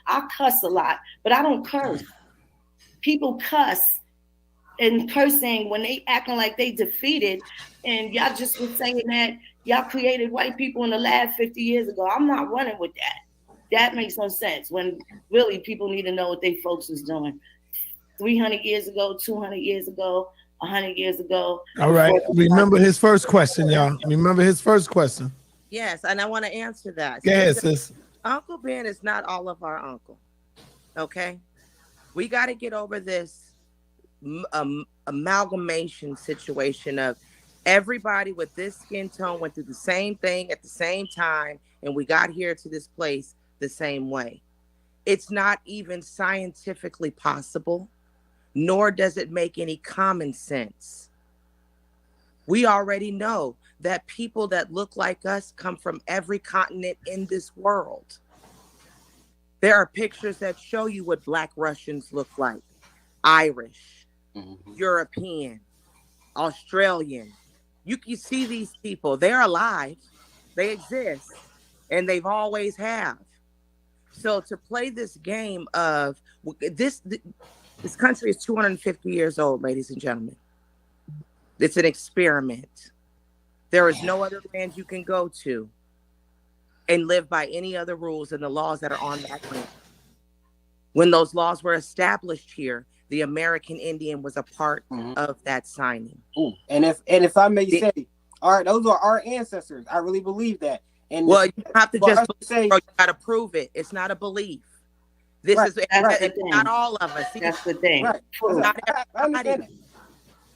I cuss a lot, but I don't curse. People cuss and cursing when they acting like they defeated. And y'all just was saying that y'all created white people in the lab 50 years ago. I'm not running with that. That makes no sense when really people need to know what they folks was doing 300 years ago, 200 years ago, 100 years ago. All right. Remember his first question, y'all. Remember his first question. Yes, and I want to answer that. Go ahead, sis. Uncle Ben is not all of our uncle. Okay? We got to get over this amalgamation situation of everybody with this skin tone went through the same thing at the same time, and we got here to this place the same way. It's not even scientifically possible, nor does it make any common sense. We already know that people that look like us come from every continent in this world. There are pictures that show you what Black Russians look like, Irish, European, Australian. You can see these people. They're alive. They exist. And they've always have. So to play this game of this country is 250 years old, ladies and gentlemen. It's an experiment. There is no other land you can go to and live by any other rules than the laws that are on that land. When those laws were established here, the American Indian was a part of that signing. And if I may say, all right, those are our ancestors. I really believe that. And well, you have to just say, you got to prove it. It's not a belief. This is it's not all of us. See, that's the thing. Right.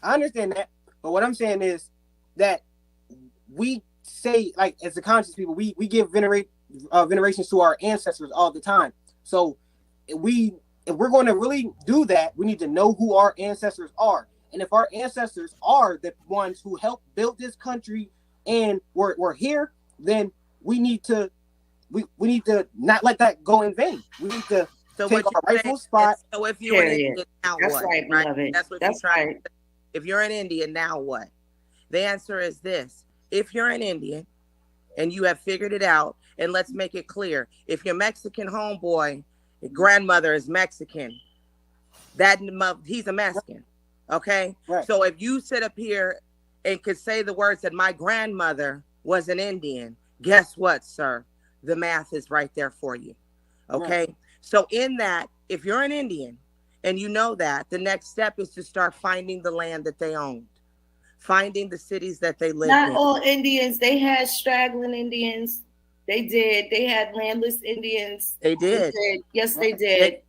I understand that. But what I'm saying is that we say, like, as the conscious people, we give venerations to our ancestors all the time. So if we're going to really do that, we need to know who our ancestors are. And if our ancestors are the ones who helped build this country and we're here, then we need to not let that go in vain. We need to take our rightful spot. So if you're an Indian, now that's what? Right, beloved. That's what you're trying to say. If you're an Indian, now what? The answer is this. If you're an Indian and you have figured it out, and let's make it clear, if your Mexican homeboy, your grandmother is Mexican, he's a Mexican, okay? Right. So if you sit up here and could say the words that my grandmother was an Indian, guess what, sir? The math is right there for you, okay? Right. So in that, if you're an Indian and you know that, the next step is to start finding the land that they owned, finding the cities that they lived in. Not all Indians. They had straggling Indians. They did. They had landless Indians. They did. Yes, they did.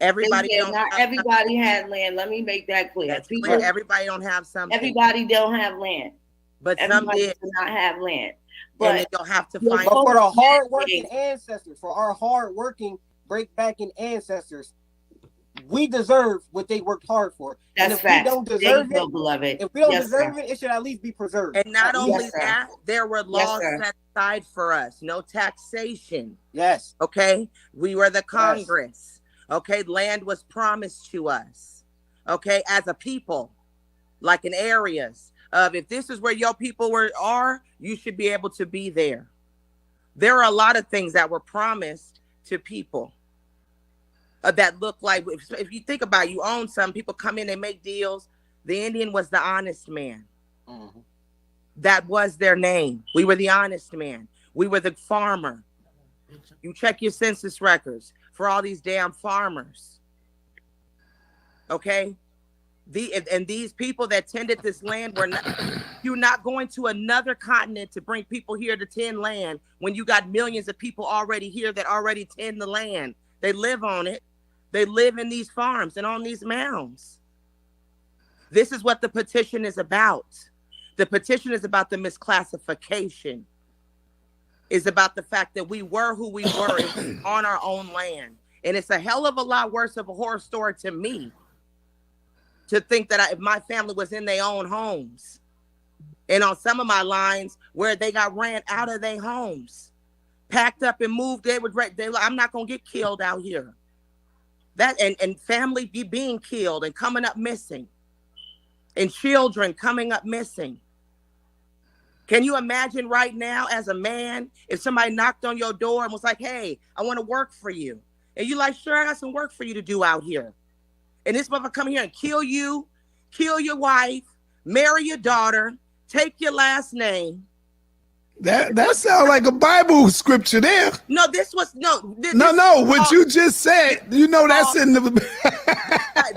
Everybody not everybody had land. Let me make that clear. Everybody don't have something. Everybody don't have land. But everybody some do not have land. But you'll have to find for the hardworking ancestors, for our hardworking breakbacking ancestors, we deserve what they worked hard for. That's and if fact. we don't deserve it, beloved. If we don't deserve it, it should at least be preserved. And not only that, there were laws set aside for us. No taxation. Yes. Okay. We were the Congress. Okay. Land was promised to us. Okay. As a people, like in areas of, if this is where your people are, you should be able to be there. There are a lot of things that were promised to people. That look like, if you think about it, you own some people come in and make deals. The Indian was the honest man. Mm-hmm. That was their name. We were the honest man. We were the farmer. You check your census records for all these damn farmers. Okay? And these people that tended this land you're not going to another continent to bring people here to tend land when you got millions of people already here that already tend the land. They live on it. They live in these farms and on these mounds. This is what the petition is about. The petition is about the misclassification. Is about the fact that we were who we were on our own land. And it's a hell of a lot worse of a horror story to me to think that if my family was in their own homes, and on some of my lines where they got ran out of their homes, packed up and moved, they like, I'm not gonna get killed out here. That and family being killed and coming up missing, and children coming up missing. Can you imagine right now as a man, if somebody knocked on your door and was like, hey, I want to work for you. And you like, sure, I got some work for you to do out here. And this motherfucker come here and kill you, kill your wife, marry your daughter, take your last name. That sounds like a Bible scripture there. No, this was what you just said, that's in the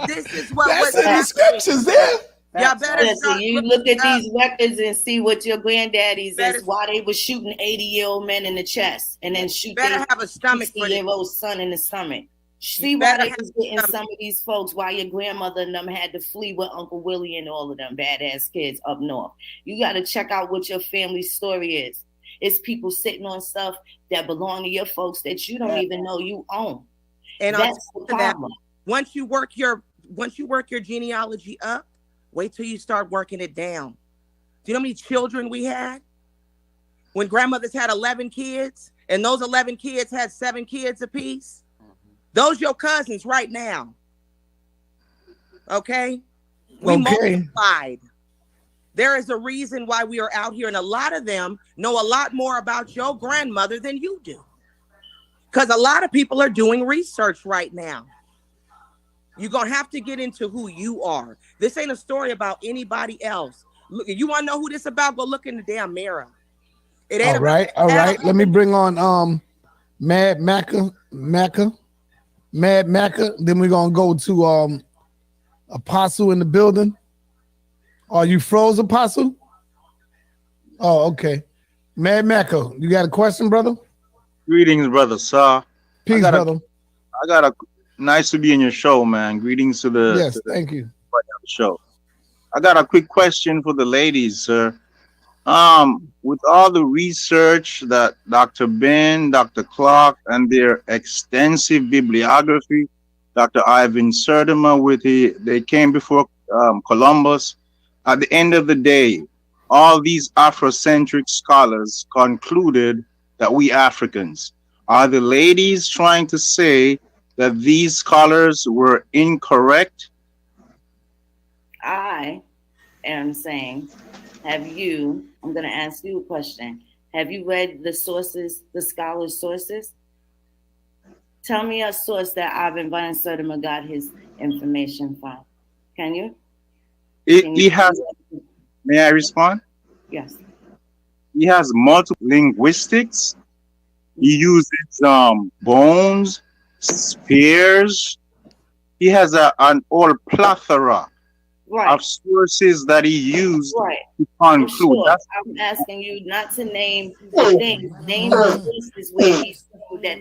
this is what that's was in the scriptures there. Y'all better so you look at these records and see what your granddaddies is while they were shooting 80-year-old men in the chest and then shoot their have a stomach 60-year-old son in the stomach. See why they was getting some of these folks, why your grandmother and them had to flee with Uncle Willie and all of them badass kids up north. You got to check out what your family story is. It's people sitting on stuff that belong to your folks that you don't even know you own. And that's the problem. Once you work your genealogy up, wait till you start working it down. Do you know how many children we had? When grandmothers had 11 kids, and those 11 kids had 7 kids apiece. Those your cousins right now. Okay? We multiplied. There is a reason why we are out here, and a lot of them know a lot more about your grandmother than you do. Because a lot of people are doing research right now. You're going to have to get into who you are. This ain't a story about anybody else. Look, you want to know who this about? Go look in the damn mirror. It ain't all right. Let me bring on Mad Macca. Then we're gonna go to Apostle in the building. Are you froze, Apostle? Oh, okay. Mad Macca, you got a question, brother? Greetings, brother. Sir. Peace, brother. I got a nice to be in your show, man. Greetings to the yes, thank you. Show. I got a quick question for the ladies, sir. With all the research that Dr. Ben, Dr. Clark, and their extensive bibliography, Dr. Ivan Sertima, they came before Columbus. At the end of the day, all these Afrocentric scholars concluded that we Africans. Are the ladies trying to say that these scholars were incorrect? I am saying, I'm going to ask you a question. Have you read the sources, the scholars' sources? Tell me a source that Ivan Van Sertima got his information from. Can you? May I respond? Yes. He has multiple linguistics. He uses bones, spears. He has an whole plethora of sources that he used to conclude. Sure. I'm asking you not to name the things. Name the places where he showed that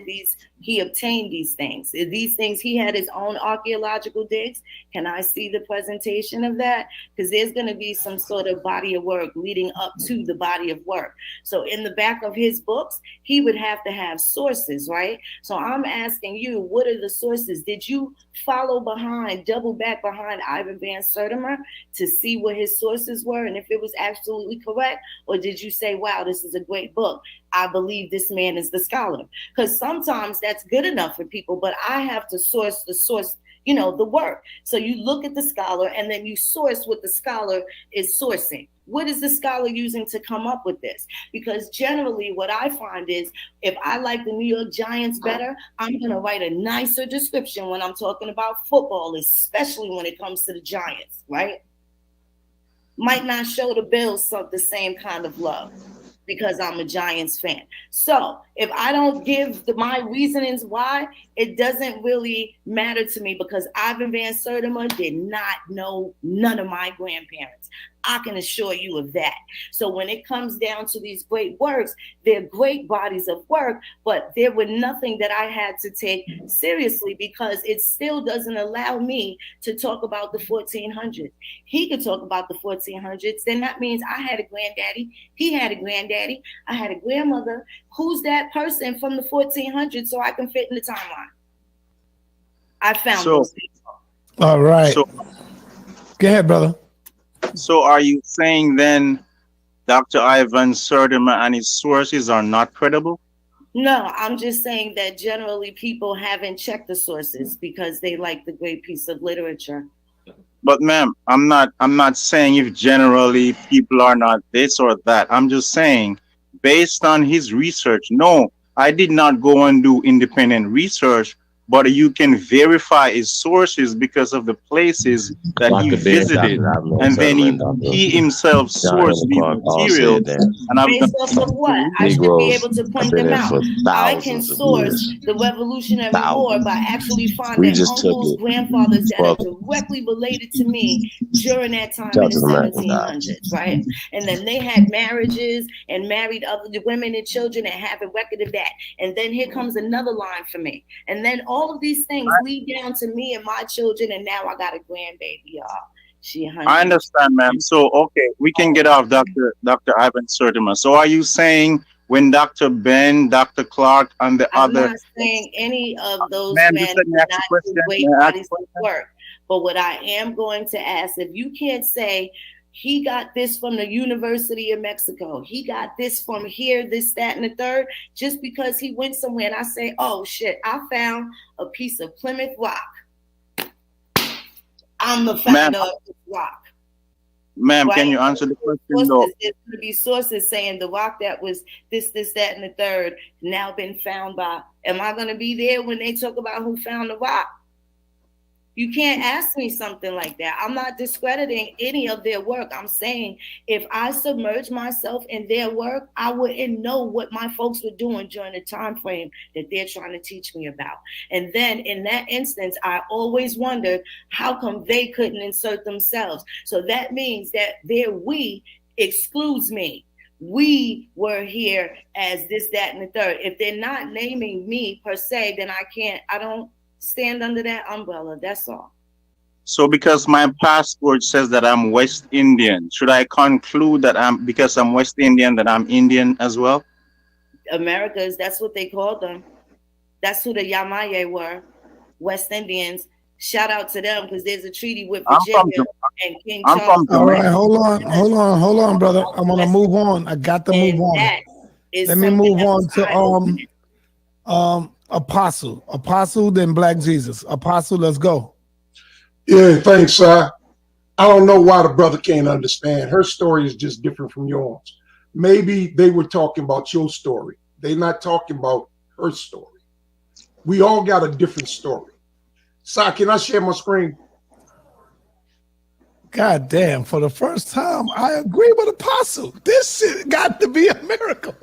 he obtained these things. These things, he had his own archaeological digs. Can I see the presentation of that? Because there's going to be some sort of body of work leading up to the body of work. So in the back of his books, he would have to have sources, right? So I'm asking you, what are the sources? Did you double back behind Ivan Van Sertima to see what his sources were and if it was absolutely correct? Or did you say, wow, this is a great book, I believe this man is the scholar? Because sometimes that's good enough for people, but I have to source the work. So you look at the scholar and then you source what the scholar is sourcing. What is the scholar using to come up with this? Because generally what I find is if I like the New York Giants better, I'm going to write a nicer description when I'm talking about football, especially when it comes to the Giants, right? Might not show the Bills the same kind of love because I'm a Giants fan. So if I don't give my reasonings why, it doesn't really matter to me because Ivan Van Sertima did not know none of my grandparents. I can assure you of that. So when it comes down to these great works, they're great bodies of work, but there were nothing that I had to take seriously because it still doesn't allow me to talk about the 1400s. He could talk about the 1400s. Then that means I had a granddaddy. He had a granddaddy. I had a grandmother. Who's that person from the 1400s so I can fit in the timeline? I found those people. All right. So, go ahead, brother. So are you saying then Dr. Ivan Sertima and his sources are not credible? No, I'm just saying that generally people haven't checked the sources because they like the great piece of literature. But ma'am, I'm not saying if generally people are not this or that. I'm just saying based on his research. No, I did not go and do independent research, but you can verify his sources because of the places that he visited, and then he himself sourced these materials. And I've based off of what? I should be able to point them out. I can source the Revolutionary War by actually finding uncles, grandfathers that are directly related to me during that time in the 1700s, right? And then they had marriages and married other women and children and have a record of that. And then here comes another line for me. And then all of these things lead down to me and my children, and now I got a grandbaby, y'all. She 100. I understand, ma'am. So, okay, we can get off Dr. Ivan Sertima. So are you saying when Dr. Ben, Dr. Clark, and the other... I'm not saying any of those men did not do great bodies of work. But what I am going to ask, if you can't say, he got this from the University of Mexico, he got this from here, this, that, and the third, just because he went somewhere and I say, oh shit, I found a piece of Plymouth Rock. I'm the founder of this rock. Ma'am, right? Can you answer the question? There's going to be sources saying the rock that was this, that, and the third now been found by. Am I going to be there when they talk about who found the rock? You can't ask me something like that. I'm not discrediting any of their work. I'm saying if I submerge myself in their work, I wouldn't know what my folks were doing during the time frame that they're trying to teach me about. And then in that instance, I always wondered how come they couldn't insert themselves. So that means that their we excludes me. We were here as this, that, and the third. If they're not naming me per se, then I don't stand under that umbrella. That's all. So because my passport says that I'm West Indian, should I conclude that because I'm West Indian, that I'm Indian as well? Americas, that's what they called them. That's who the Yamaye were, West Indians. Shout out to them because there's a treaty with Virginia and King Charles. All right, hold on, brother. I want to move on. I got to move on. Let me move on to Apostle, then Black Jesus. Apostle, let's go. Yeah, thanks, sir. I don't know why the brother can't understand. Her story is just different from yours. Maybe they were talking about your story. They're not talking about her story. We all got a different story. Sir, can I share my screen? God damn, for the first time, I agree with Apostle. This shit got to be a miracle.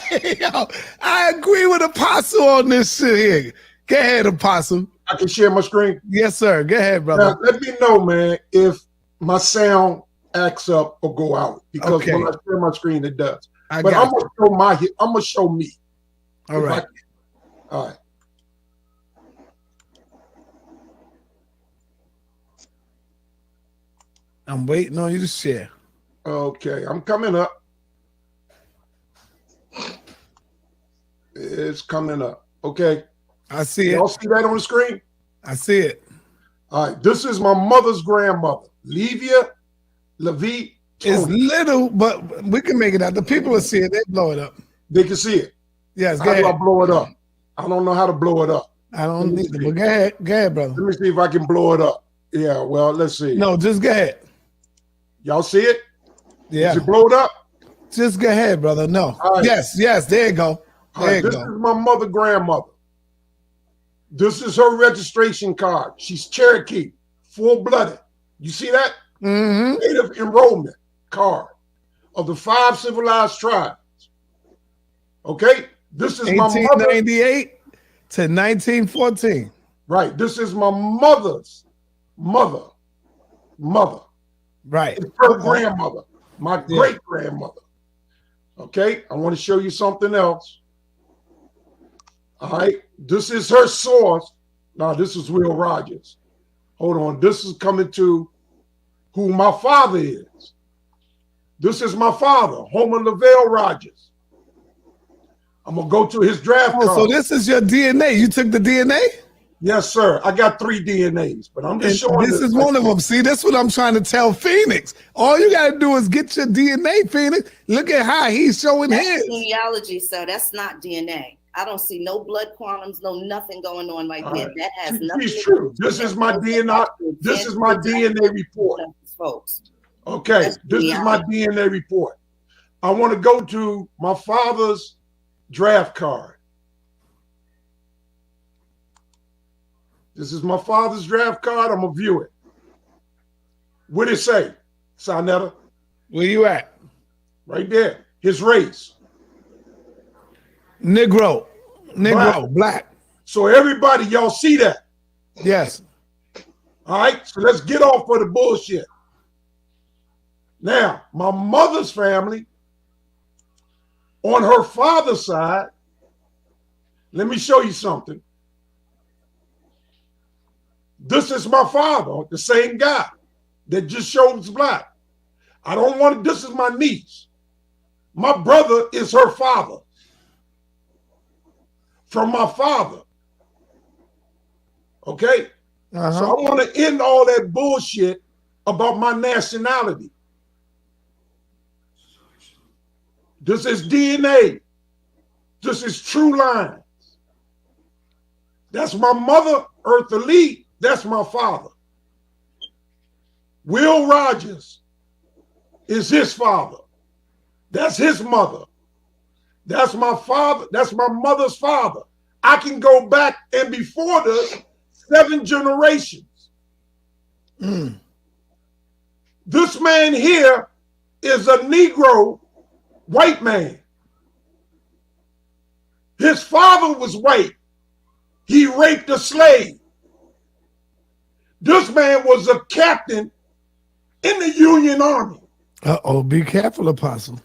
Hey, yo, I agree with Apostle on this shit here. Go ahead, Apostle. I can share my screen? Yes, sir. Go ahead, brother. Now, let me know, man, if my sound acts up or go out. Because when I share my screen, it does. But I'm gonna show me. All right. All right. I'm waiting on you to share. Okay, I'm coming up. It's coming up. Okay. I see it. Y'all see that on the screen? I see it. All right. This is my mother's grandmother, Levy. It's little, but we can make it out. The people will see it. They blow it up. They can see it. Yes, how do I blow it up? I don't know how to blow it up. I don't need it, but go ahead. Go ahead, brother. Let me see if I can blow it up. Yeah, well, let's see. No, just go ahead. Y'all see it? Yeah. Is it blow it up? Just go ahead, brother. No. Right. Yes, there you go. This is my mother, grandmother. This is her registration card. She's Cherokee, full-blooded. You see that? Mm-hmm. Native enrollment card of the 5 civilized tribes. Okay? This is my mother. 1898 to 1914. Right. This is my mother's mother. Right. It's her grandmother, my great grandmother. Okay, I want to show you something else. All right, this is her source. Now, this is Will Rogers. Hold on, this is coming to who my father is. This is my father, Homer Lavelle Rogers. I'm gonna go to his draft card. So this is your DNA. You took the DNA? Yes, sir. I got 3 DNAs, but I'm just showing this is one of them. See, that's what I'm trying to tell Phoenix. All you got to do is get your DNA, Phoenix. Look at how he's showing That's his. genealogy, so that's not DNA. I don't see no blood quantums, no nothing going on right there. Right. That has nothing She's to true. do with This is my DNA. This is my DNA report. Folks. Okay, this is my DNA report. I want to go to my father's draft card. This is my father's draft card. I'm gonna view it. What did it say, Sarnetta? Where you at? Right there. His race. Negro, black. So everybody, y'all see that? Yes. All right, so let's get off of the bullshit. Now, my mother's family, on her father's side, let me show you something. This is my father, the same guy that just showed us black. I don't want to, this is my niece. My brother is her father. From my father. Okay? So I want to end all that bullshit about my nationality. This is DNA. This is true lines. That's my mother, Eartha Lee. That's my father. Will Rogers is his father. That's his mother. That's my father. That's my mother's father. I can go back and before this, 7 generations. This man here is a Negro white man. His father was white. He raped a slave. This man was a captain in the Union Army. Uh-oh, be careful, Apostle.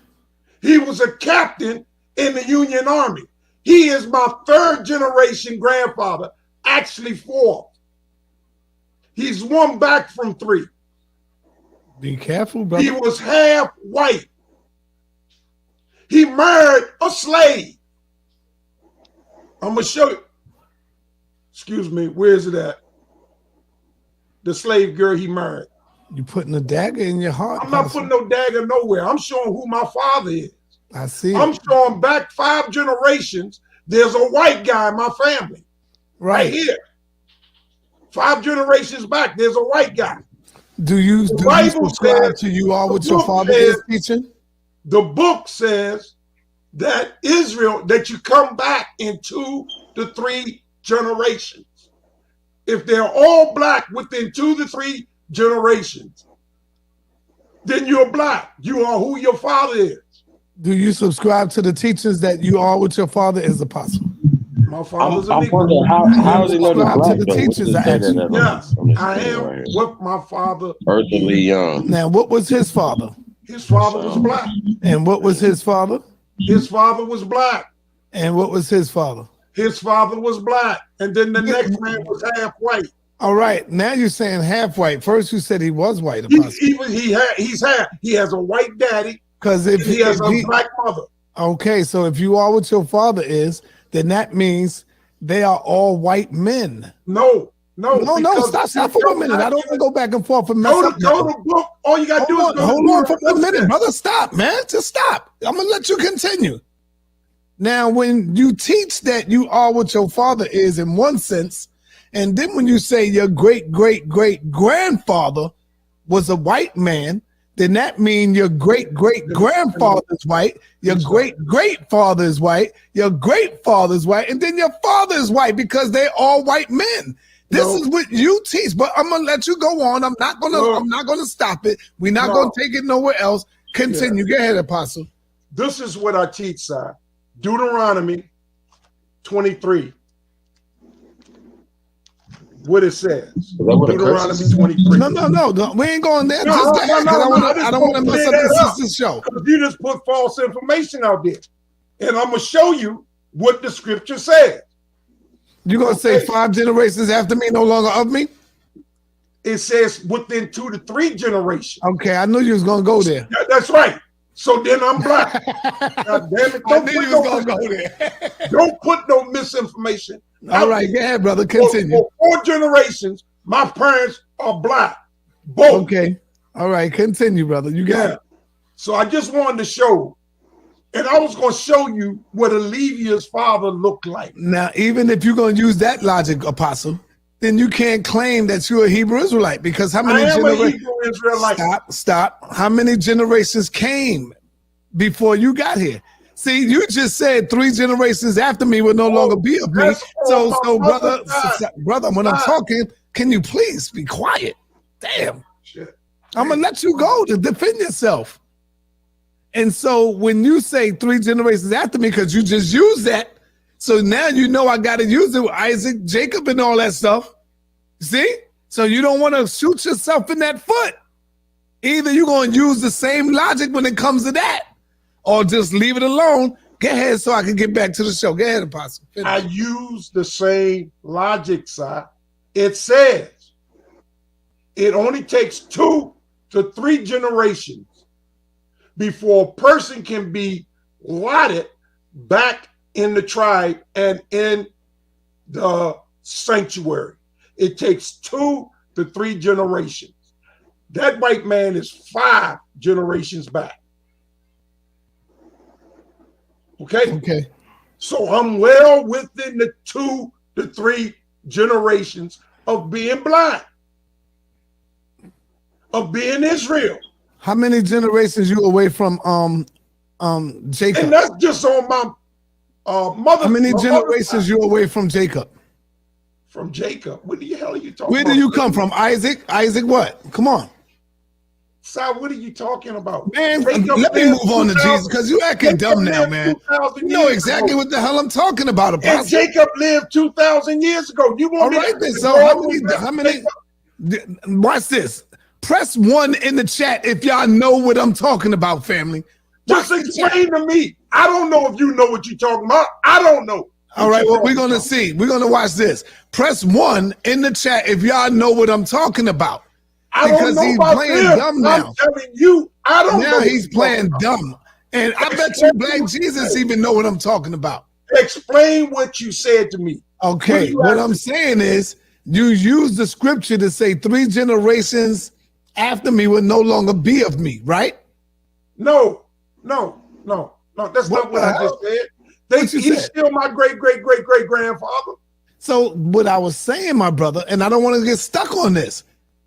He was a captain in the Union Army. He is my 3rd generation grandfather, actually 4th. He's 1 back from 3. Be careful, brother. He was half white. He married a slave. I'm going to show you. Excuse me, where is it at? The slave girl he married. You putting a dagger in your heart. I'm not putting no dagger nowhere. I'm showing who my father is. I see. I'm showing back 5 generations. There's a white guy in my family. Right here. 5 generations back, there's a white guy. Do you subscribe to you all what your father is teaching? The book says that Israel, that you come back in 2 to 3 generations. If they're all black within 2 to 3 generations, then you're black. You are who your father is. Do you subscribe to the teachings that you are with your father is, Apostle? My father's I'm wondering how is he know the black? Yes, I am with my father. Eartha Lee Young. Now, what was his father? His father was black. And what was his father? His father was black. And what was his father? His father was black. And then the next man was half white. All right, now you're saying half white. First you said he was white. He has a white daddy. Because if he has a black mother. Okay, so if you are what your father is, then that means they are all white men. No, stop for a minute. I don't want to go back and forth for a minute. Go to book. All you gotta do is hold on for a minute, brother. Stop, man. Just stop. I'm gonna let you continue. Now, when you teach that you are what your father is in one sense, and then when you say your great grandfather was a white man, then that means your great grandfather is white, your great father is white, your great father is white, and then your father is white because they're all white men. This is what you teach, but I'm gonna let you go on. I'm not gonna stop it. We're not gonna take it nowhere else. Continue. Go ahead, Apostle. This is what I teach, sir. Deuteronomy 23. what it says. what it Deuteronomy curses? 23. No. We ain't going there. No, Just go ahead, because I don't want to mess up the sister's show. You just put false information out there. And I'm going to show you what the scripture says. You going to say 5 generations after me no longer of me? It says within 2 to 3 generations. Okay, I knew you was going to go there. Yeah, that's right. So then I'm black. God damn it. Don't put no misinformation. All right, go ahead, brother. Continue. For 4 generations, my parents are black. Both. Okay. All right, continue, brother. You got it. So I just wanted to show, and I was going to show you what Olivia's father looked like. Now, even if you're going to use that logic, Apostle, then you can't claim that you're a Hebrew Israelite, because how many generations? Stop. How many generations came before you got here? See, you just said 3 generations after me will no longer be of me. So brother, when I'm talking, can you please be quiet? Damn. Shit. I'm gonna let you go to defend yourself. And so when you say 3 generations after me, because you just used that, so now you know I got to use it with Isaac, Jacob, and all that stuff. See? So you don't want to shoot yourself in that foot. Either you're going to use the same logic when it comes to that, or just leave it alone. Go ahead so I can get back to the show. Go ahead, Apostle. Finish. I use the same logic, sir. It says it only takes 2 to 3 generations before a person can be allotted back in the tribe and in the sanctuary. It takes 2 to 3 generations. That white man is 5 generations back. Okay. So I'm well within the 2 to 3 generations of being black, of being Israel. How many generations you away from Jacob? And that's just on my mother. How many generations you away from Jacob? From Jacob? What the hell are you talking Where about? do you come from? Isaac? Isaac what? Come on. Sir, what are you talking about? Man, Jacob let me lived move on to 2,000 Jesus, because you acting dumb now, man. You know exactly what the hell I'm talking about, Apostle. And Jacob lived 2,000 years ago. You want All right, then. So how many? Watch this. Press 1 in the chat if y'all know what I'm talking about, family. Just explain to me. I don't know if you know what you're talking about. I don't know. All right, well, we're going to see. We're going to watch this. Press 1 in the chat if y'all know what I'm talking about. I don't know he's about playing them. dumb now. I'm telling you, I don't know. Now he's playing dumb. And I bet you Black Jesus even know what I'm talking about. Explain what you said to me. Okay, what I'm saying is you use the scripture to say 3 generations after me will no longer be of me, right? No. That's not what I just said. He's still my great grandfather. So what I was saying, my brother, and I don't want to get stuck on this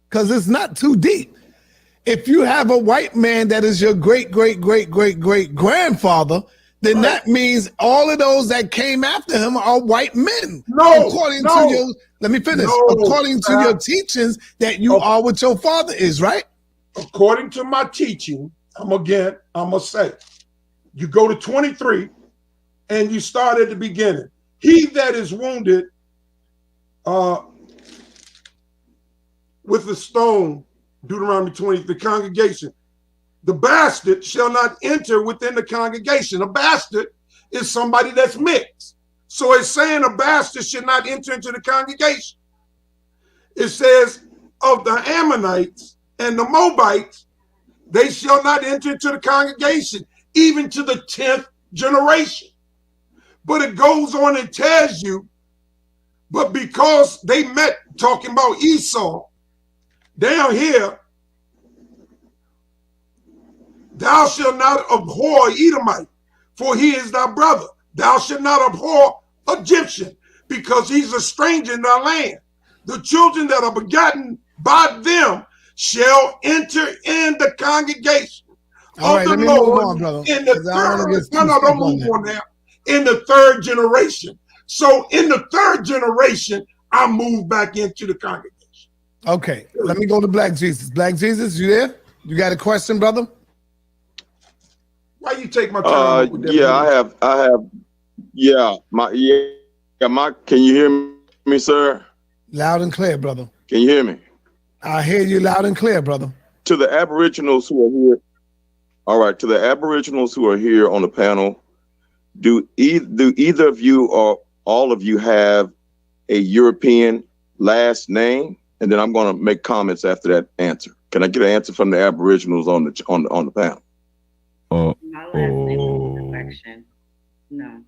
because it's not too deep. If you have a white man that is your great grandfather, then that means all of those that came after him are white men. According to your, let me finish. According to your teachings, that you are what your father is, right? According to my teaching, I'm gonna say, you go to 23 and you start at the beginning. He that is wounded with a stone, Deuteronomy 20, the congregation, the bastard shall not enter within the congregation. A bastard is somebody that's mixed. So it's saying a bastard should not enter into the congregation. It says of the Ammonites and the Moabites, they shall not enter into the congregation, even to the 10th generation. But it goes on and tells you, but because they met, talking about Esau, down here, thou shalt not abhor Edomite, for he is thy brother. Thou shalt not abhor Egyptian, because he's a stranger in thy land. The children that are begotten by them shall enter in the congregation of the Lord in the third. Don't move on now. In the 3rd generation. So in the 3rd generation, I move back into the congregation. Okay, let me go to Black Jesus. Black Jesus, you there? You got a question, brother? Why you take my time? I have. Can you hear me, sir? Loud and clear, brother. Can you hear me? I hear you loud and clear, brother. To the Aboriginals who are here, all right, to the Aboriginals who are here on the panel, do either of you or all of you have a European last name? And then I'm going to make comments after that answer. Can I get an answer from the Aboriginals on the panel? My last name is Direction. No.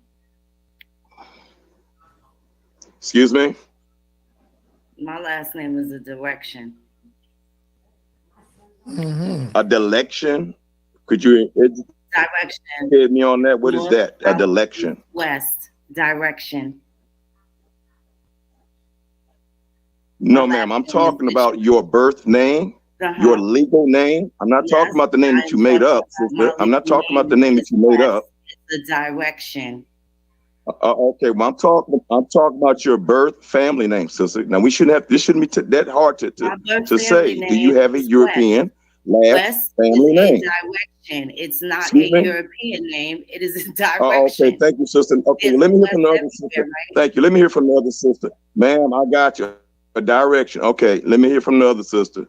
Excuse me? My last name is a Direction. A Delection? Could you educate me on that? What is that? A Delection? West. Direction. No, ma'am. I'm talking about your birth name, your legal name. I'm not talking about the name that you made up, sister. I'm not talking about the name that you made up. The Direction. Okay, well, I'm talking about your birth family name, sister. Now this shouldn't be that hard to say. Do you have a European last family name? Direction. It's not a European name. It is a Direction. Okay, thank you, sister. Okay, well, let me hear from the other sister. Thank you. Let me hear from the other sister. Ma'am, I got you. A Direction. Okay, let me hear from the other sister.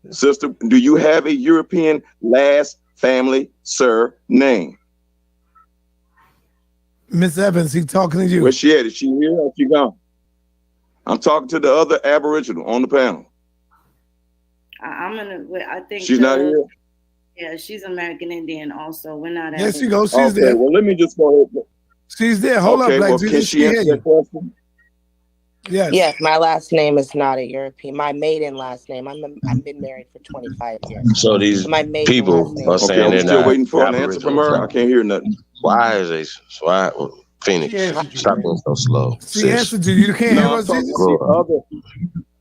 Sister, do you have a European last family surname? Miss Evans, he's talking to you. Where's she at? Is she here or she gone? I'm talking to the other Aboriginal on the panel. I think she's not here. Yeah, she's American Indian also. We're not. Yes, she goes. She's there. Well, let me just go ahead. She's there. Hold up, Black Jesus. Can she answer that question? Yes. Yes, my last name is not a European. My maiden last name. I've been married for 25 years. So these people are saying they're still not waiting for an answer from her. I can't hear nothing. Why is they? Why Phoenix? Stop being so slow. She answered you. You can't hear us.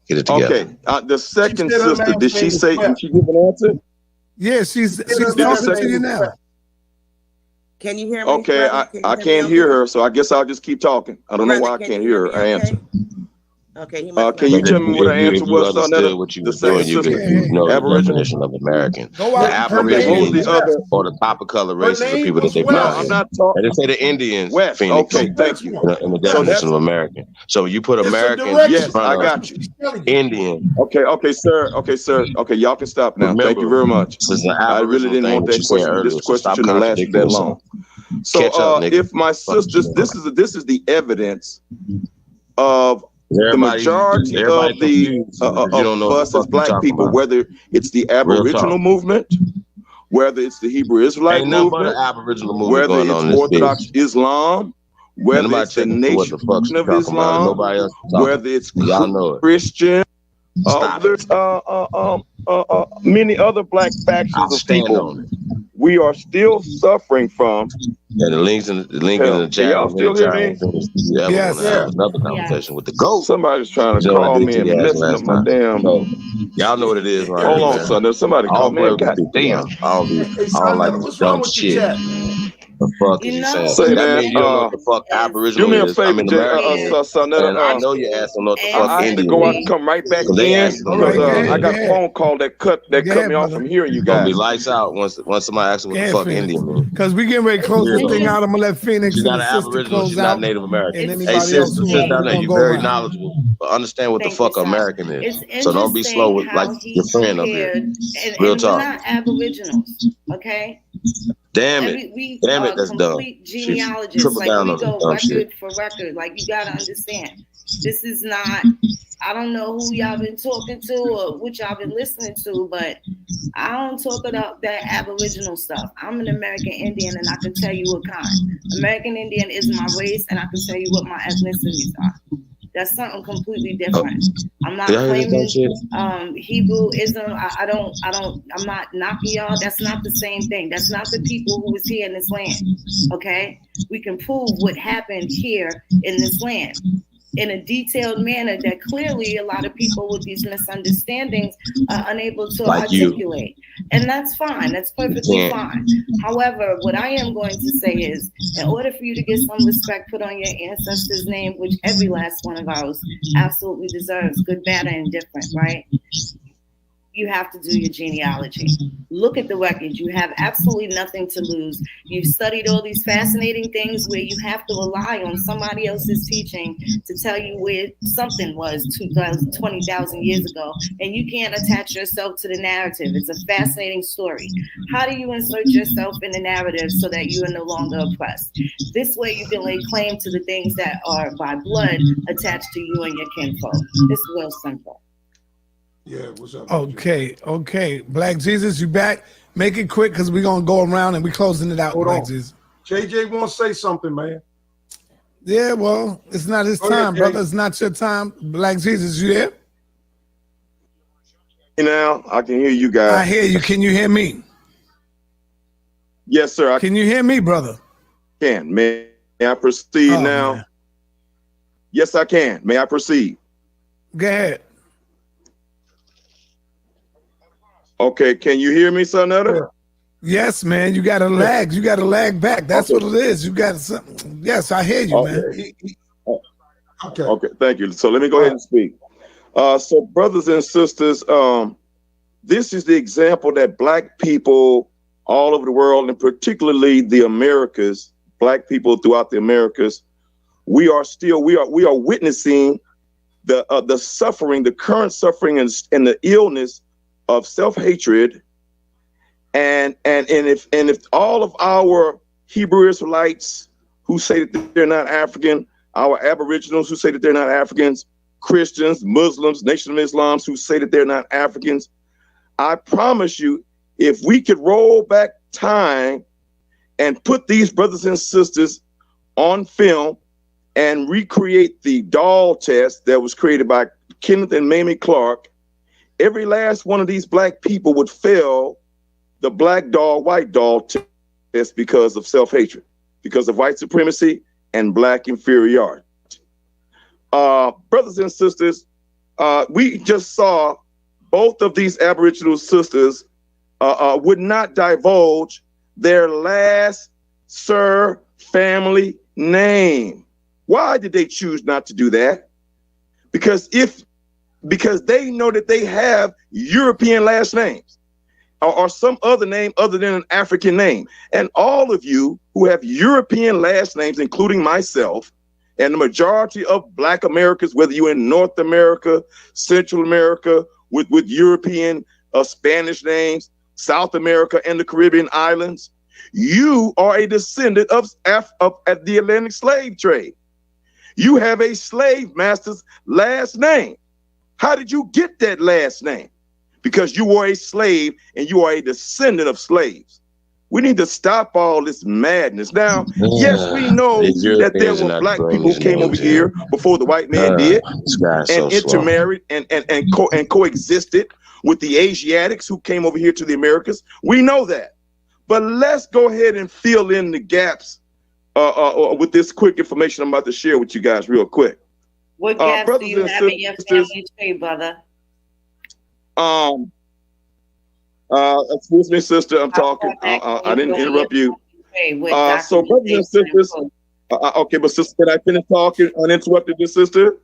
Get it together. Okay. The second sister, did she say? Did she give an answer? Yeah, she's talking to you now. Can you hear me? Okay, I can't hear her, so I guess I'll just keep talking. I don't know why I can't hear her answer. Okay. Can you tell me what her answer was on that? What you were doing, you know the definition of American. The Aborigines or the copper color race is the people that they No, I'm not talking. And they say the Indians. West. Phoenix, Okay, thank you. In the definition of American. So you put American. Yes, I got you. Indian. Okay, sir. Okay, y'all can stop now. Thank you very much. I really didn't want that question. This question shouldn't have lasted that long. So if my sisters, this is the evidence of the majority of the us as black people, whether it's the Aboriginal movement, whether it's the Hebrew Israelite movement, whether it's Orthodox Islam, whether it's the Nation of Islam, whether it's Christian, there's many other black factions of people. We are still suffering from. And the links in the chat. Y'all still hear me? Yes. Another conversation with the GOAT. Somebody's trying to call me and messing up my damn. Y'all know what it is, right? Hold on, son. There's somebody called me. Damn. I don't like this dumb shit. The fuck is you saying? Say, man, you don't know what the fuck Aboriginal do me a is. favor, I'm an American. son. I know your ass don't know what the fuck I have to Indian go out is. and come right back They in asked them, because I got a phone call that cut me off from hearing you Gonna be guys. lights out once somebody asks what the fuck Indian means. Because we getting ready to close this thing out. I'm gonna let Phoenix She's and not the an sister Aboriginal. close She's out. not Native American. And Hey, anybody else sister, who sit down there. gonna You're go very around. knowledgeable, but understand what the fuck American is. It's So don't be slow with like your friend up here. Real We're talk. not Aboriginals, okay? Damn it. Damn it, that's dumb. Genealogists, Triple like down we on go dumb record shit. for record. Like you gotta understand, this is not. I don't know who y'all been talking to or what y'all been listening to, but I don't talk about that Aboriginal stuff. I'm an American Indian, and I can tell you what kind. American Indian is my race, and I can tell you what my ethnicities are. That's something completely different. I'm not claiming Hebrewism. I'm not knocking y'all. That's not the same thing. That's not the people who was here in this land. Okay? We can prove what happened here in this land in a detailed manner that clearly a lot of people with these misunderstandings are unable to articulate. And that's fine. That's perfectly fine. However, what I am going to say is, in order for you to get some respect put on your ancestors' name, which every last one of ours absolutely deserves, good, bad, and indifferent, right? you have to do your genealogy. Look at the records. You have absolutely nothing to lose. You've studied all these fascinating things where you have to rely on somebody else's teaching to tell you where something was 20,000 years ago, and you can't attach yourself to the narrative. It's a fascinating story. How do you insert yourself in the narrative so that you are no longer oppressed? This way you can lay claim to the things that are by blood attached to you and your kinfolk. It's real simple. Yeah, what's up? Okay. Black Jesus, you back? Make it quick because we're gonna go around and we're closing it out. Hold Black on. Jesus. JJ wants to say something, man. Yeah, well, it's not his Go time, ahead, brother. Jay. It's not your time. Black Jesus, you there? Now I can hear you guys. I hear you. Can you hear me? Yes, sir. Can you hear me, brother? Can. May I proceed now? Man. Yes, I can. May I proceed? Go ahead. Okay, can you hear me, Sonetta? Yes, man. You got to lag. You got to lag back. That's Okay. what it is. You got something. Yes, I hear you, man. Okay, thank you. So let me go ahead and speak. So brothers and sisters, this is the example that Black people all over the world, and particularly the Americas, Black people throughout the Americas, we are witnessing the suffering, the current suffering and the illness of self-hatred, and if all of our Hebrew Israelites who say that they're not African, our Aboriginals who say that they're not Africans, Christians, Muslims, Nation of Islam who say that they're not Africans, I promise you, if we could roll back time and put these brothers and sisters on film and recreate the doll test that was created by Kenneth and Mamie Clark, every last one of these Black people would fail the black doll, white doll test because of self-hatred, because of white supremacy and Black inferiority. Brothers and sisters, we just saw both of these Aboriginal sisters would not divulge their last family name. Why did they choose not to do that? Because they know that they have European last names or some other name other than an African name. And all of you who have European last names, including myself, and the majority of Black Americans, whether you're in North America, Central America, with European Spanish names, South America, and the Caribbean islands, you are a descendant of the Atlantic slave trade. You have a slave master's last name. How did you get that last name? Because you were a slave and you are a descendant of slaves. We need to stop all this madness. Now, yes, we know that there were Black people who came over here before the white man did and intermarried and coexisted with the Asiatics who came over here to the Americas. We know that. But let's go ahead and fill in the gaps with this quick information I'm about to share with you guys real quick. What gaps do you have in your family tree, brother? Excuse me, sister, I'm talking. I didn't interrupt you. So brothers and sisters, okay, but sister, can I finish talking uninterrupted, this sister?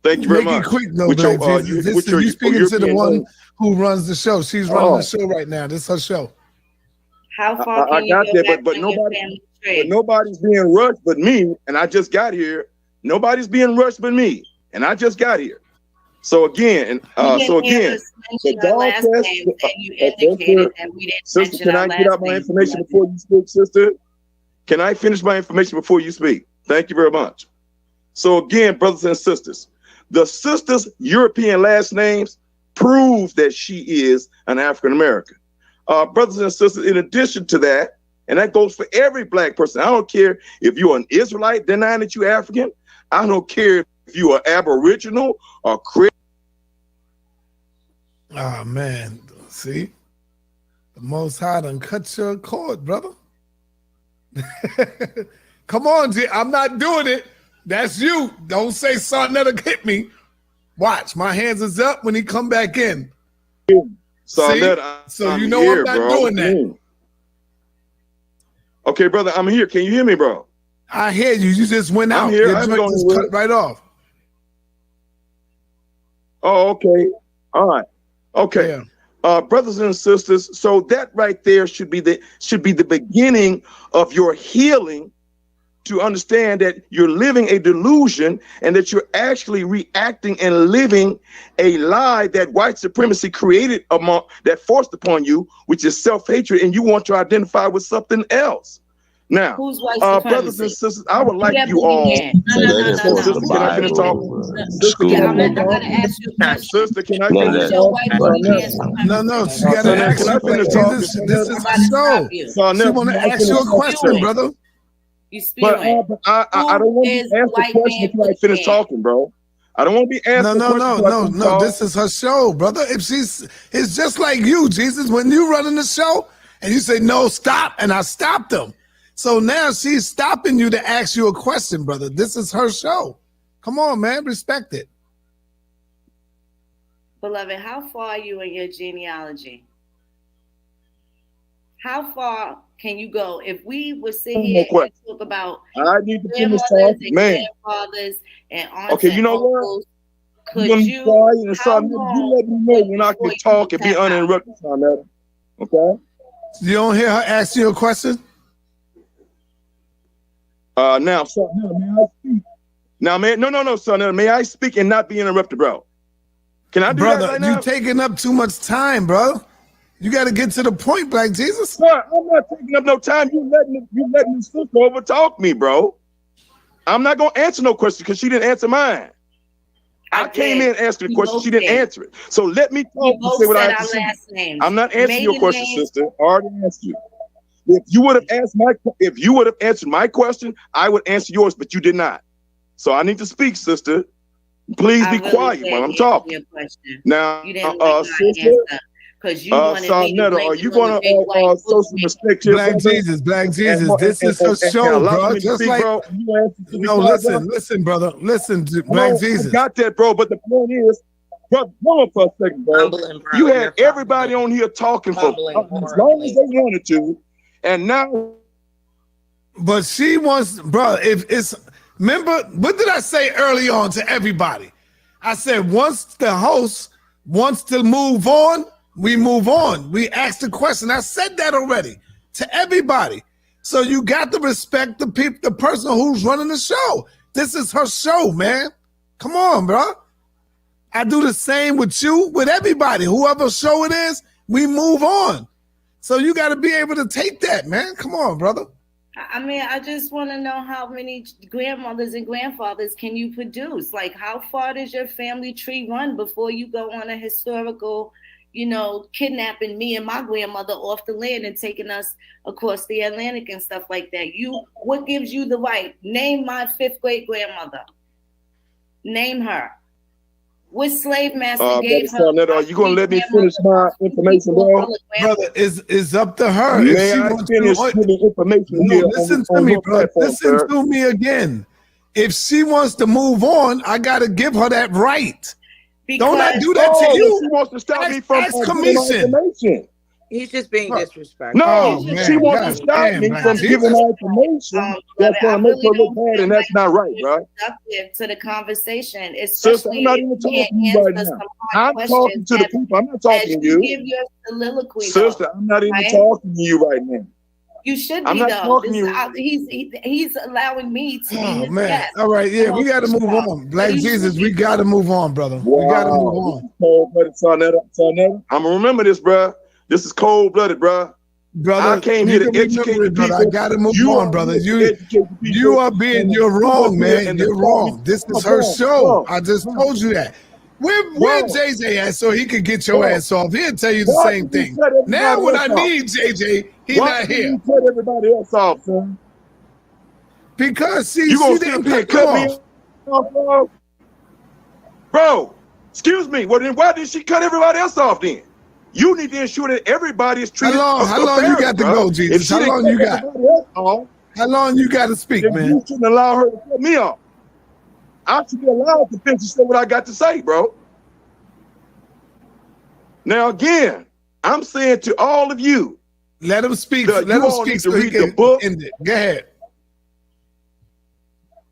Thank you very much. Make it quick, though, you speaking to the one who runs the show. She's running the show right now. This is her show. How far can you go back but nobody's being rushed but me, and I just got here. Nobody's being rushed but me, and I just got here. So again, the dog test. Sister, can I get out my information before you speak, sister? Can I finish my information before you speak? Thank you very much. So again, brothers and sisters, the sister's European last names prove that she is an African American. Brothers and sisters, in addition to that, and that goes for every Black person. I don't care if you're an Israelite denying that you're African. I don't care if you are Aboriginal or Christian. Oh, man. See? The Most High done cut your cord, brother. Come on, G. I'm not doing it. That's you. Don't say something that'll hit me. Watch. My hands is up when he come back in. So you know here, I'm not doing that. Okay, brother, I'm here. Can you hear me, bro? I hear you. You just went out. I'm here. Your joint just cut right off. Oh, okay. All right. Okay. brothers and sisters, so that right there should be the beginning of your healing, to understand that you're living a delusion and that you're actually reacting and living a lie that white supremacy created that forced upon you, which is self-hatred, and you want to identify with something else. Now, who's white brothers and sisters, I would like you all. Sister, can I finish talking? Sister, can I finish talking? No, she got to ask you. This is the show. She want to ask you a question, brother. You but I don't want to ask the question until I finish talking, bro. I don't want to be asking. No. This is her show, brother. It's just like you, Jesus. When you running the show and you say no, stop, and I stopped them. So now she's stopping you to ask you a question, brother. This is her show. Come on, man. Respect it. Beloved, how far are you in your genealogy? How far can you go? If we would sit here and talk about grandmothers and grandfathers and aunts okay, you know uncles, what? Could you let me know when I can talk and be uninterrupted, Sonetta. Okay? You don't hear her ask you a question? Now, may I speak? Now, man, no, son. May I speak and not be interrupted, bro? Can I do that right now? You're taking up too much time, bro. You got to get to the point, Black Jesus. Sir, I'm not taking up no time. You letting the sister over talk me, bro. I'm not gonna answer no question because she didn't answer mine. I came in asking a question. She didn't answer it. So let me talk and say what I have to say. I'm not answering your question, sister. I already asked you. If you would have answered my question, I would answer yours, but you did not. So I need to speak, sister. Please be quiet while I'm talking. Now, sister, because you wanted me to are you going to social respect your Black Jesus? This is her show, bro. Just like no, listen, brother. Listen, Black Jesus. I got that, bro. But the point is, bro, hold on for a second, bro. You had everybody on here talking for as long as they wanted to. And now, but she wants, bro. If it's remember, what did I say early on to everybody? I said once the host wants to move on, we move on. We ask the question. I said that already to everybody. So you got to respect the person who's running the show. This is her show, man. Come on, bro. I do the same with you, with everybody. Whoever show it is, we move on. So you got to be able to take that, man. Come on, brother. I mean, I just want to know how many grandmothers and grandfathers can you produce? Like, how far does your family tree run before you go on a historical, kidnapping me and my grandmother off the land and taking us across the Atlantic and stuff like that? What gives you the right? Name my 5th great grandmother. Name her. What slave master gave her? Are you gonna let me finish my information, bro? Brother, is up to her. May I finish giving information here? Listen to me, bro. Listen to me again. If she wants to move on, I gotta give her that right. Don't I do that to you? She wants to stop me from giving information. He's just being disrespectful. No, she wants to stop me from giving my information. That's gonna make her look bad, and that's not right, right? To the conversation, Sister, I'm not even talking to you right now. I'm talking to the people. I'm not talking to you. Give your soliloquy, sister, I'm not even talking to you right now. You should be, though. He's allowing me to be his guest. All right, yeah, we got to move on. Black Jesus, we got to move on, brother. We got to move on. Cold-blooded, Sonetta. I'm going to remember this, bro. This is cold-blooded, bro. Brother, I came here to educate the people. I got to move on, brother. You're wrong, man. You're wrong. This is her show. I just told you that. Where JJ at so he could get your ass off? He'll tell you the same thing. Now when I need JJ, he's not here. You cut everybody else off, son? Because she didn't cut me off. Bro, excuse me. Well, then why did she cut everybody else off then? You need to ensure that everybody is treated. How long you got to go, Jesus? How long you got? How long you got to speak, man? You shouldn't allow her to cut me off. I should be allowed to finish to say what I got to say, bro. Now, again, I'm saying to all of you, let him speak. Let him speak to read the book. Go ahead.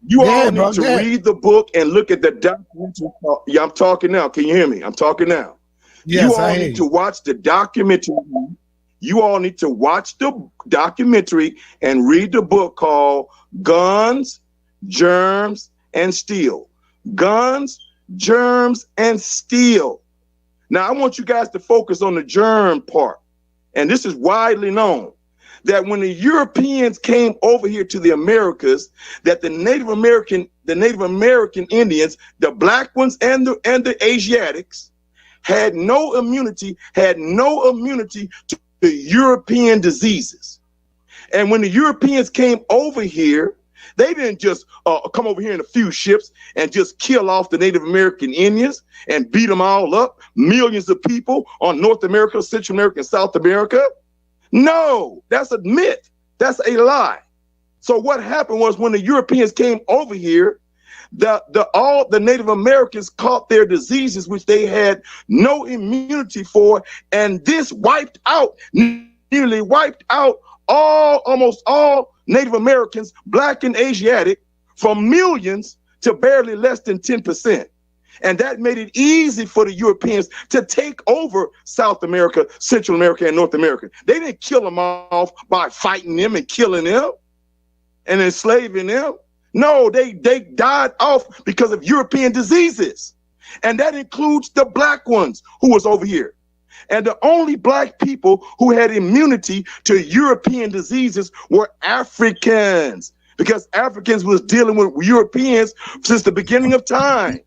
You all need to read the book and look at the documents. Yeah, I'm talking now. Can you hear me? I'm talking now. Yes, you all need to watch the documentary. You all need to watch the documentary and read the book called Guns, Germs, and Steel. Guns, Germs, and Steel. Now, I want you guys to focus on the germ part. And this is widely known that when the Europeans came over here to the Americas, that the Native American Indians, the black ones and the Asiatics, had no immunity to the European diseases. And when the Europeans came over here, they didn't just come over here in a few ships and just kill off the Native American Indians and beat them all up, millions of people on North America, Central America, and South America. No, that's a myth. That's a lie. So what happened was when the Europeans came over here, all the Native Americans caught their diseases, which they had no immunity for, and this nearly wiped out almost all Native Americans, black and Asiatic, from millions to barely less than 10%. And that made it easy for the Europeans to take over South America, Central America, and North America. They didn't kill them off by fighting them and killing them and enslaving them. No, they died off because of European diseases. And that includes the black ones who was over here. And the only black people who had immunity to European diseases were Africans, because Africans was dealing with Europeans since the beginning of time.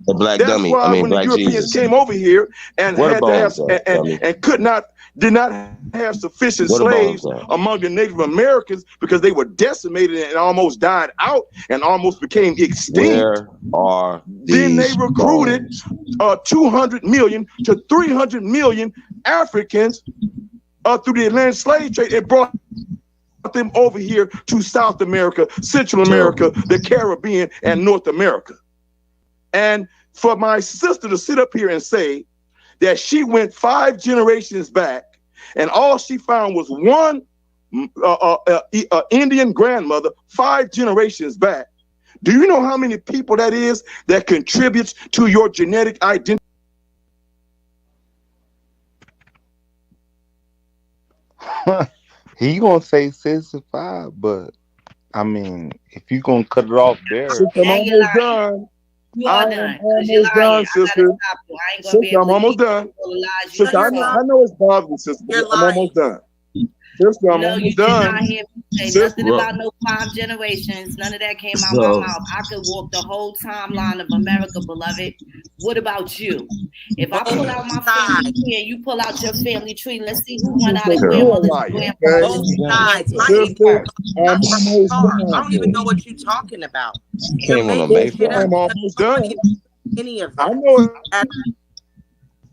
The black That's dummy. why I mean, when the black Europeans Jesus. came over here and What had about to have and did not have sufficient What about slaves that? among the Native Americans, because they were decimated and almost died out and almost became extinct. Where are Then they these recruited 200 million to 300 million Africans through the Atlantic slave trade and brought them over here to South America, Central America, the Caribbean, and North America. And for my sister to sit up here and say that she went 5 generations back and all she found was one Indian grandmother 5 generations back, do you know how many people that is that contributes to your genetic identity? He gonna say 65, but I mean, if you gonna cut it off there, I'm almost done. I'm almost done, sister. Sister, I'm almost done. Sister, I know it's bothering, sister, but I'm almost done. Sister, I'm almost done. Not hear me say nothing about no 5 generations. None of that came out my mouth. I could walk the whole timeline of America, beloved. What about you? If I pull out my family tree and you pull out your family tree, let's see who went out of grandmother's grandfather's. I don't even know what you're talking about. Came on a Mayflower. I'm almost done. Any of I know it.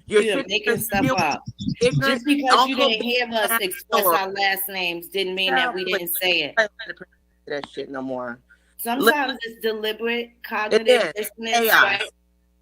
You're making stuff up. Just because you didn't hear us express our last names didn't mean that we didn't say it. That shit no more. Sometimes it's deliberate cognitive dissonance, right?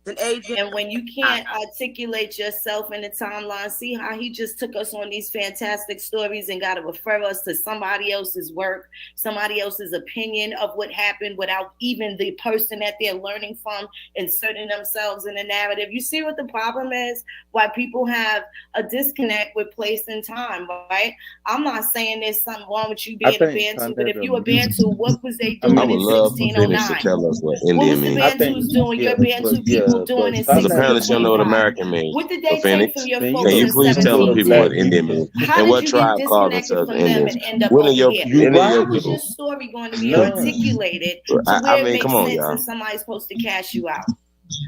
And when you can't articulate yourself in the timeline, see how he just took us on these fantastic stories and got to refer us to somebody else's work, somebody else's opinion of what happened without even the person that they're learning from inserting themselves in the narrative. You see what the problem is? Why people have a disconnect with place and time, right? I'm not saying there's something wrong with you being a Bantu, but if you a Bantu, what was they doing I would in love for Phoenix 1609? to tell us what What Indian was the means. Bantus doing? Your Bantu people doing in Because apparently she don't know what 1625? American means. What did So they take Phoenix, from your can folks you in please tell the people what Indian 1710? means? How And did what you get tribe called disconnected themselves from them Indians? and end up When are over your here? any of How your was your people? story going to be articulated to where it I mean, makes come on, sense y'all. and somebody's supposed to cash you out?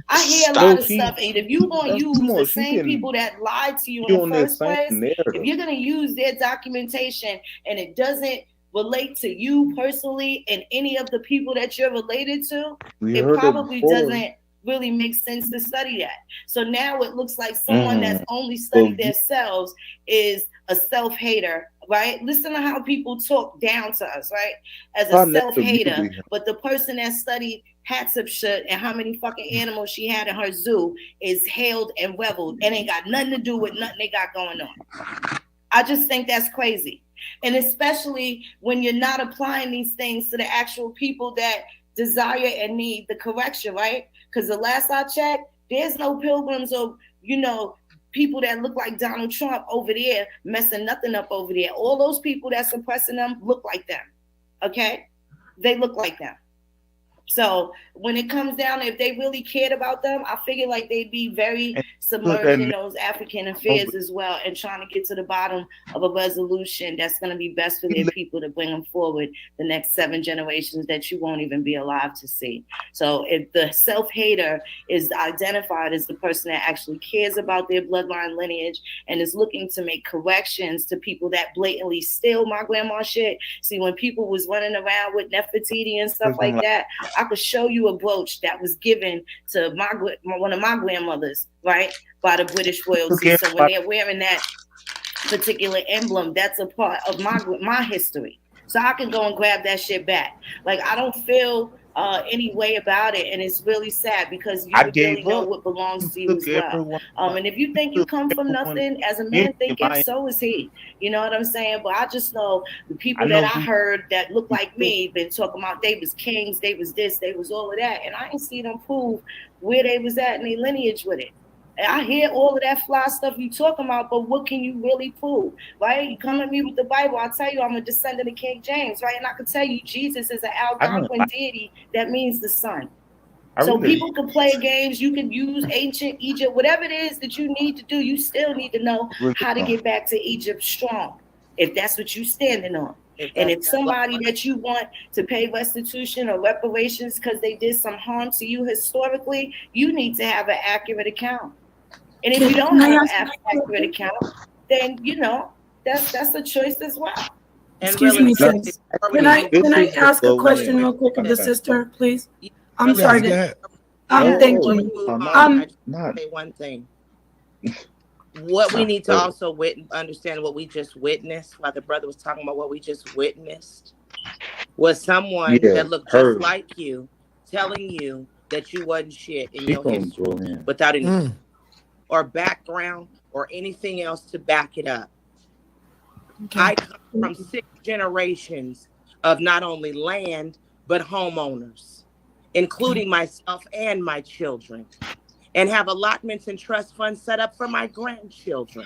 I hear a Stop. lot of stuff, and if you're going to use the she same can people that lied to you be in on the that first same place, narrative. if you're going to use their documentation and it doesn't relate to you personally and any of the people that you're related to, We it heard it probably before. doesn't really make sense to study that. So now it looks like someone that's only So studied themselves is a self-hater, right? Listen to how people talk down to us, right? As a self-hater, but the person that studied Hatshepsut and how many fucking animals she had in her zoo is hailed and reveled and ain't got nothing to do with nothing they got going on. I just think that's crazy. And especially when you're not applying these things to the actual people that desire and need the correction, right? Because the last I checked, there's no pilgrims or, people that look like Donald Trump over there messing nothing up over there. All those people that's suppressing them look like them. Okay? They look like them. So when it comes down, if they really cared about them, I figure like they'd be very submerged in those African affairs as well, and trying to get to the bottom of a resolution that's going to be best for their people to bring them forward the next 7 generations that you won't even be alive to see. So if the self-hater is identified as the person that actually cares about their bloodline lineage and is looking to make corrections to people that blatantly steal my grandma's shit. See, when people was running around with Nefertiti and stuff like that, I could show you a brooch that was given to one of my grandmothers, right, by the British royalty. So when they're wearing that particular emblem, that's a part of my history. So I can go and grab that shit back. Like, I don't feel any way about it, and it's really sad because you really know what belongs to you as well. And if you think you come from nothing, as a man thinking, so is he. You know what I'm saying? But I just know the people that I heard that look like me been talking about they was kings, they was this, they was all of that, and I ain't see them prove where they was at in their lineage with it. And I hear all of that fly stuff you talking about, but what can you really prove, right? You come at me with the Bible, I'll tell you I'm a descendant of King James, right? And I can tell you Jesus is an Algonquin deity that means the sun. So people can play games, you can use ancient Egypt, whatever it is that you need to do, you still need to know how to get back to Egypt strong, if that's what you're standing on. And if somebody that you want to pay restitution or reparations because they did some harm to you historically, you need to have an accurate account. And if you don't have an accurate account, then you know that's a choice as well. Excuse me, sis. Can I ask a question real quick of the sister, please? I'm sorry. Thank you. Say one thing. What we need to also understand what we just witnessed, while the brother was talking about what we just witnessed, was someone that looked just like you telling you that you wasn't shit in your history without any or background or anything else to back it up. Okay. I come from 6 generations of not only land, but homeowners, including myself and my children, and have allotments and trust funds set up for my grandchildren.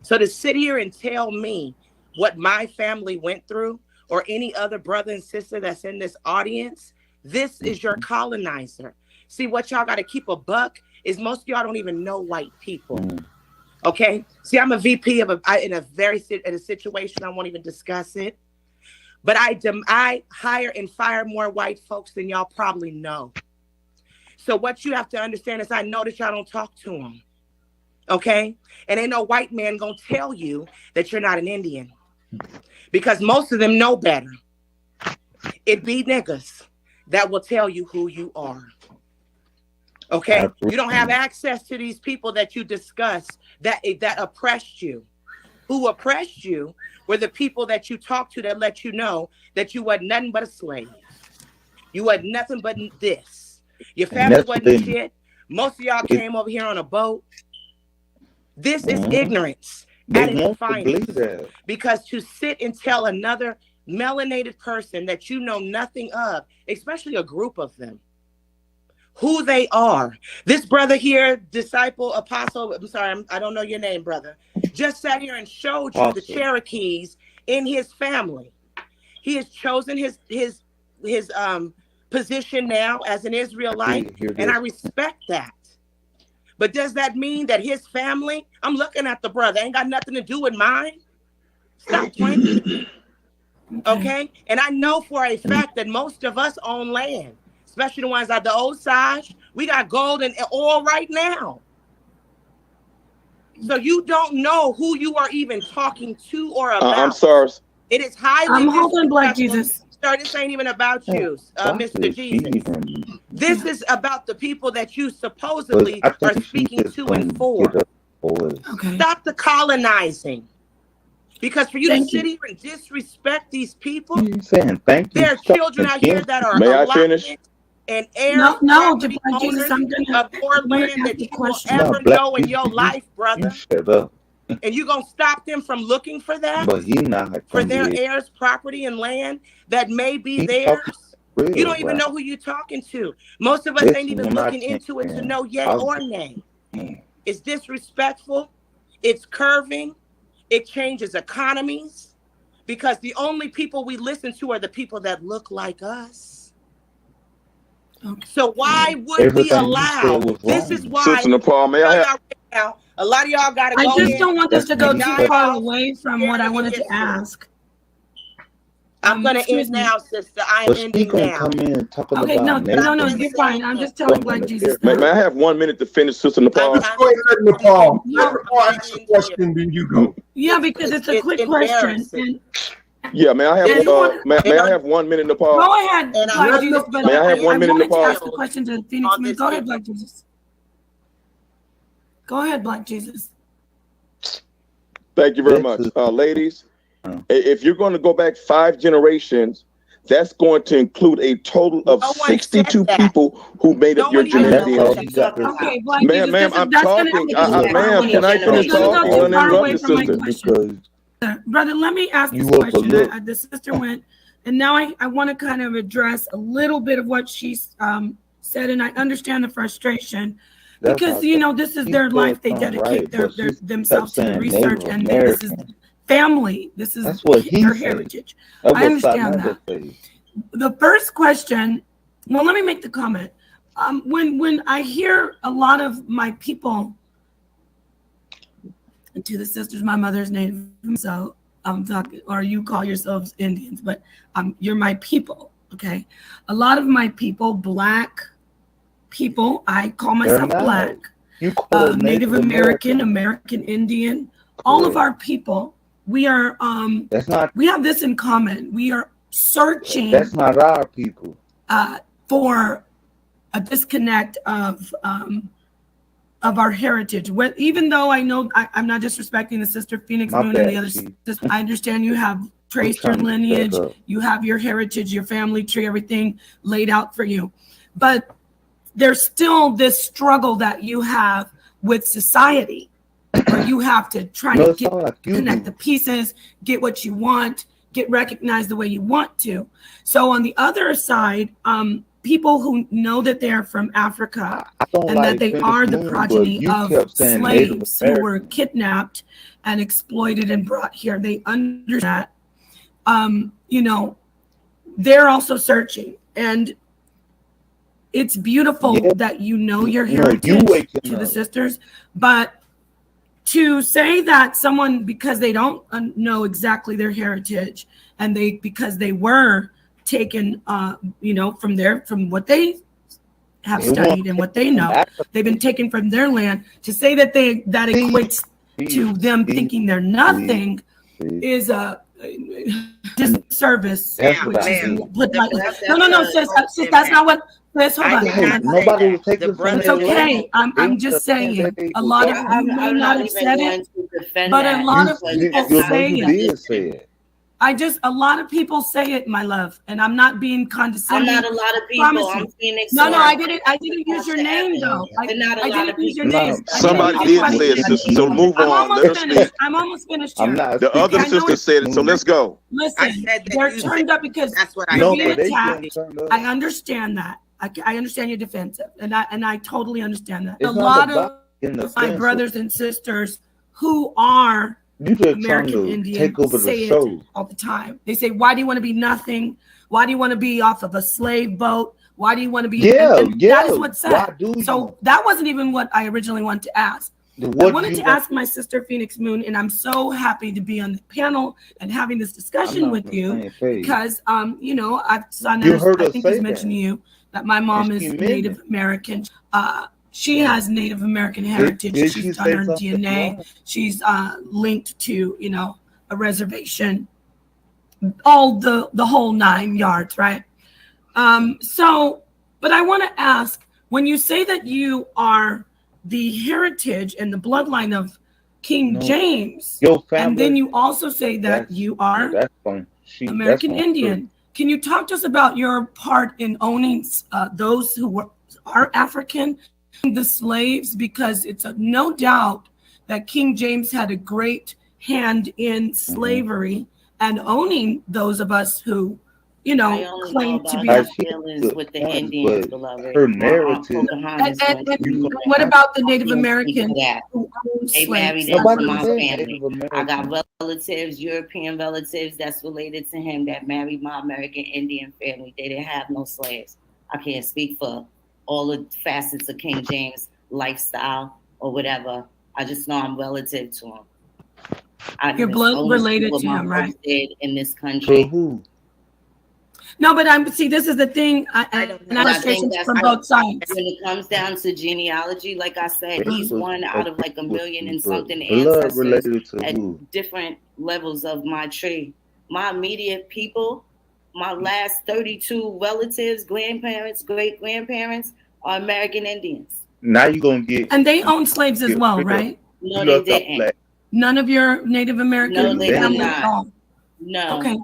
So to sit here and tell me what my family went through, or any other brother and sister that's in this audience, this is your colonizer. See, what y'all got to keep a buck is most of y'all don't even know white people. Okay? See, I'm a VP in a situation, I won't even discuss it. But I hire and fire more white folks than y'all probably know. So what you have to understand is I know that y'all don't talk to them. Okay? And ain't no white man gonna tell you that you're not an Indian. Because most of them know better. It be niggas that will tell you who you are. Okay? You don't have access to these people that you discuss that oppressed you. Who oppressed you were the people that you talked to that let you know that you wasn't nothing but a slave. You wasn't nothing but this. Your family wasn't shit. Most of y'all came over here on a boat. This is ignorance at its finest. Because to sit and tell another melanated person that you know nothing of, especially a group of them, who they are. This brother here, disciple, apostle, I'm sorry, I don't know your name, brother, just sat here and showed you the Cherokees in his family. He has chosen his position now as an Israelite, and I respect that. But does that mean that his family, I'm looking at the brother, ain't got nothing to do with mine? Stop playing. Okay? And I know for a fact that most of us own land, especially the ones at the old side. We got gold and oil right now. So you don't know who you are even talking to or about. I'm sorry. It is highly I'm holding Black Jesus. Sir, this ain't even about you, Mr. Jesus. This is about the people that you supposedly are speaking to and for. Okay. Stop the colonizing. Because for you to sit here and disrespect these people, there are children out here that are May I finish? And heirs no, Jesus, I'm gonna more land that you will ever know in your life, brother. And you gonna stop them from looking for that? But he not for their heirs' property and land that may be theirs. You don't even know who you're talking to. Most of us ain't even looking into it to know yay or nay. It's disrespectful. It's curving. It changes economies because the only people we listen to are the people that look like us. So why would we allow? This is why. Sister Nepal, may I have? A lot of y'all got to I go just in. don't want this to go too far away from what I wanted to ask. I'm going to end now, sister. I am ending now. Come in talking Okay, about no, you're fine. I'm just telling Black Jesus. May I have 1 minute to finish, Sister Nepal? Let's go ahead, Nepal. Nepal, ask a question, then you go. Yeah, because it's a quick question. And yeah, may I have may I have 1 minute, Nepal? go ahead, Black Jesus. But may I have 1 minute, wanted Nepal? to ask a question to Phoenix Moon. Go ahead, Black Jesus. Go ahead, Black Jesus. Thank you very much. Ladies, if you're going to go back 5 generations, that's going to include a total of 62 people who made up your genetic DNA. Okay, Black Ma'am, Jesus, I'm that's talking. Ma'am, can I finish talking? Go away Uninterrupted, from my sister. question. Brother, let me ask this question. The sister went, and now I want to kind of address a little bit of what she said, and I understand the frustration. Because this is their life; they dedicate themselves to the research, and this is family. This is their heritage. I understand that. The first question, well, let me make the comment. When I hear a lot of my people, and to the sisters, my mother's Native, so I'm talking, or you call yourselves Indians, but you're my people. Okay, a lot of my people, Black people, I call myself Black, Native American, American Indian, all of our people, we are we have this in common. We are searching. That's not our people. For a disconnect of our heritage. Even though I know I'm not disrespecting the sister Phoenix Moon and the other sisters, I understand you have traced your lineage, you have your heritage, your family tree, everything laid out for you, but there's still this struggle that you have with society, where you have to try to connect the pieces, get what you want, get recognized the way you want to. So on the other side, people who know that they're from Africa and that they are the progeny of slaves who were kidnapped and exploited and brought here, they understand that, they're also searching. And it's beautiful that your heritage to the sisters, but to say that someone, because they don't know exactly their heritage and because they were taken, from what they have studied and what they know, they've been taken from their land, to say that that equates to them thinking they're nothing is a disservice. No, sis, that's not what. Hold on. Nobody will take it's okay. I'm just saying. A lot of you may not have said it, but a lot of people say it. A lot of people say it, my love, and I'm not being condescending. I'm not a lot of people. I'm Phoenix. No, I didn't use your name though. I didn't use your name. Somebody did say it, sister. So move on. Let her speak. I'm almost finished here. The other sister said it, so let's go. Listen, they're turned up because you're being attacked. I understand that. I understand you're defensive, and I totally understand that. A lot of my brothers and sisters who are American Indian say it all the time. They say, "Why do you want to be nothing? Why do you want to be off of a slave boat? Why do you want to be?" That is what's said. So that wasn't even what I originally wanted to ask. I wanted to ask my sister Phoenix Moon, and I'm so happy to be on the panel and having this discussion with you because, I think he's mentioned to you that my mom is Native American. She has Native American heritage. She's done her DNA. She's linked to, a reservation, all the whole 9 yards, right? But I want to ask, when you say that you are the heritage and the bloodline of King James, and then you also say that you are American Indian. Can you talk to us about your part in owning those who are African, the slaves? Because it's no doubt that King James had a great hand in slavery and owning those of us who you know, claim to be. Feelings with the Indians, beloved. Her narrative. And what about the Native American who owned They married slaves? into my family. I got relatives, European relatives that's related to him that married my American Indian family. They didn't have no slaves. I can't speak for all the facets of King James lifestyle or whatever. I just know I'm relative to him. Your blood related to him, right? Did in this country. Who? No, but this is the thing. I think that's from both sides. When it comes down to genealogy, like I said, he's one out of like 1 million and something Blood ancestors related to at who? different levels of my tree. My immediate people, my last 32 relatives, grandparents, great grandparents are American Indians. Now you're gonna get. And they own slaves as well, right? No, they didn't. None of your Native American No, they did family not. owned. No. Okay.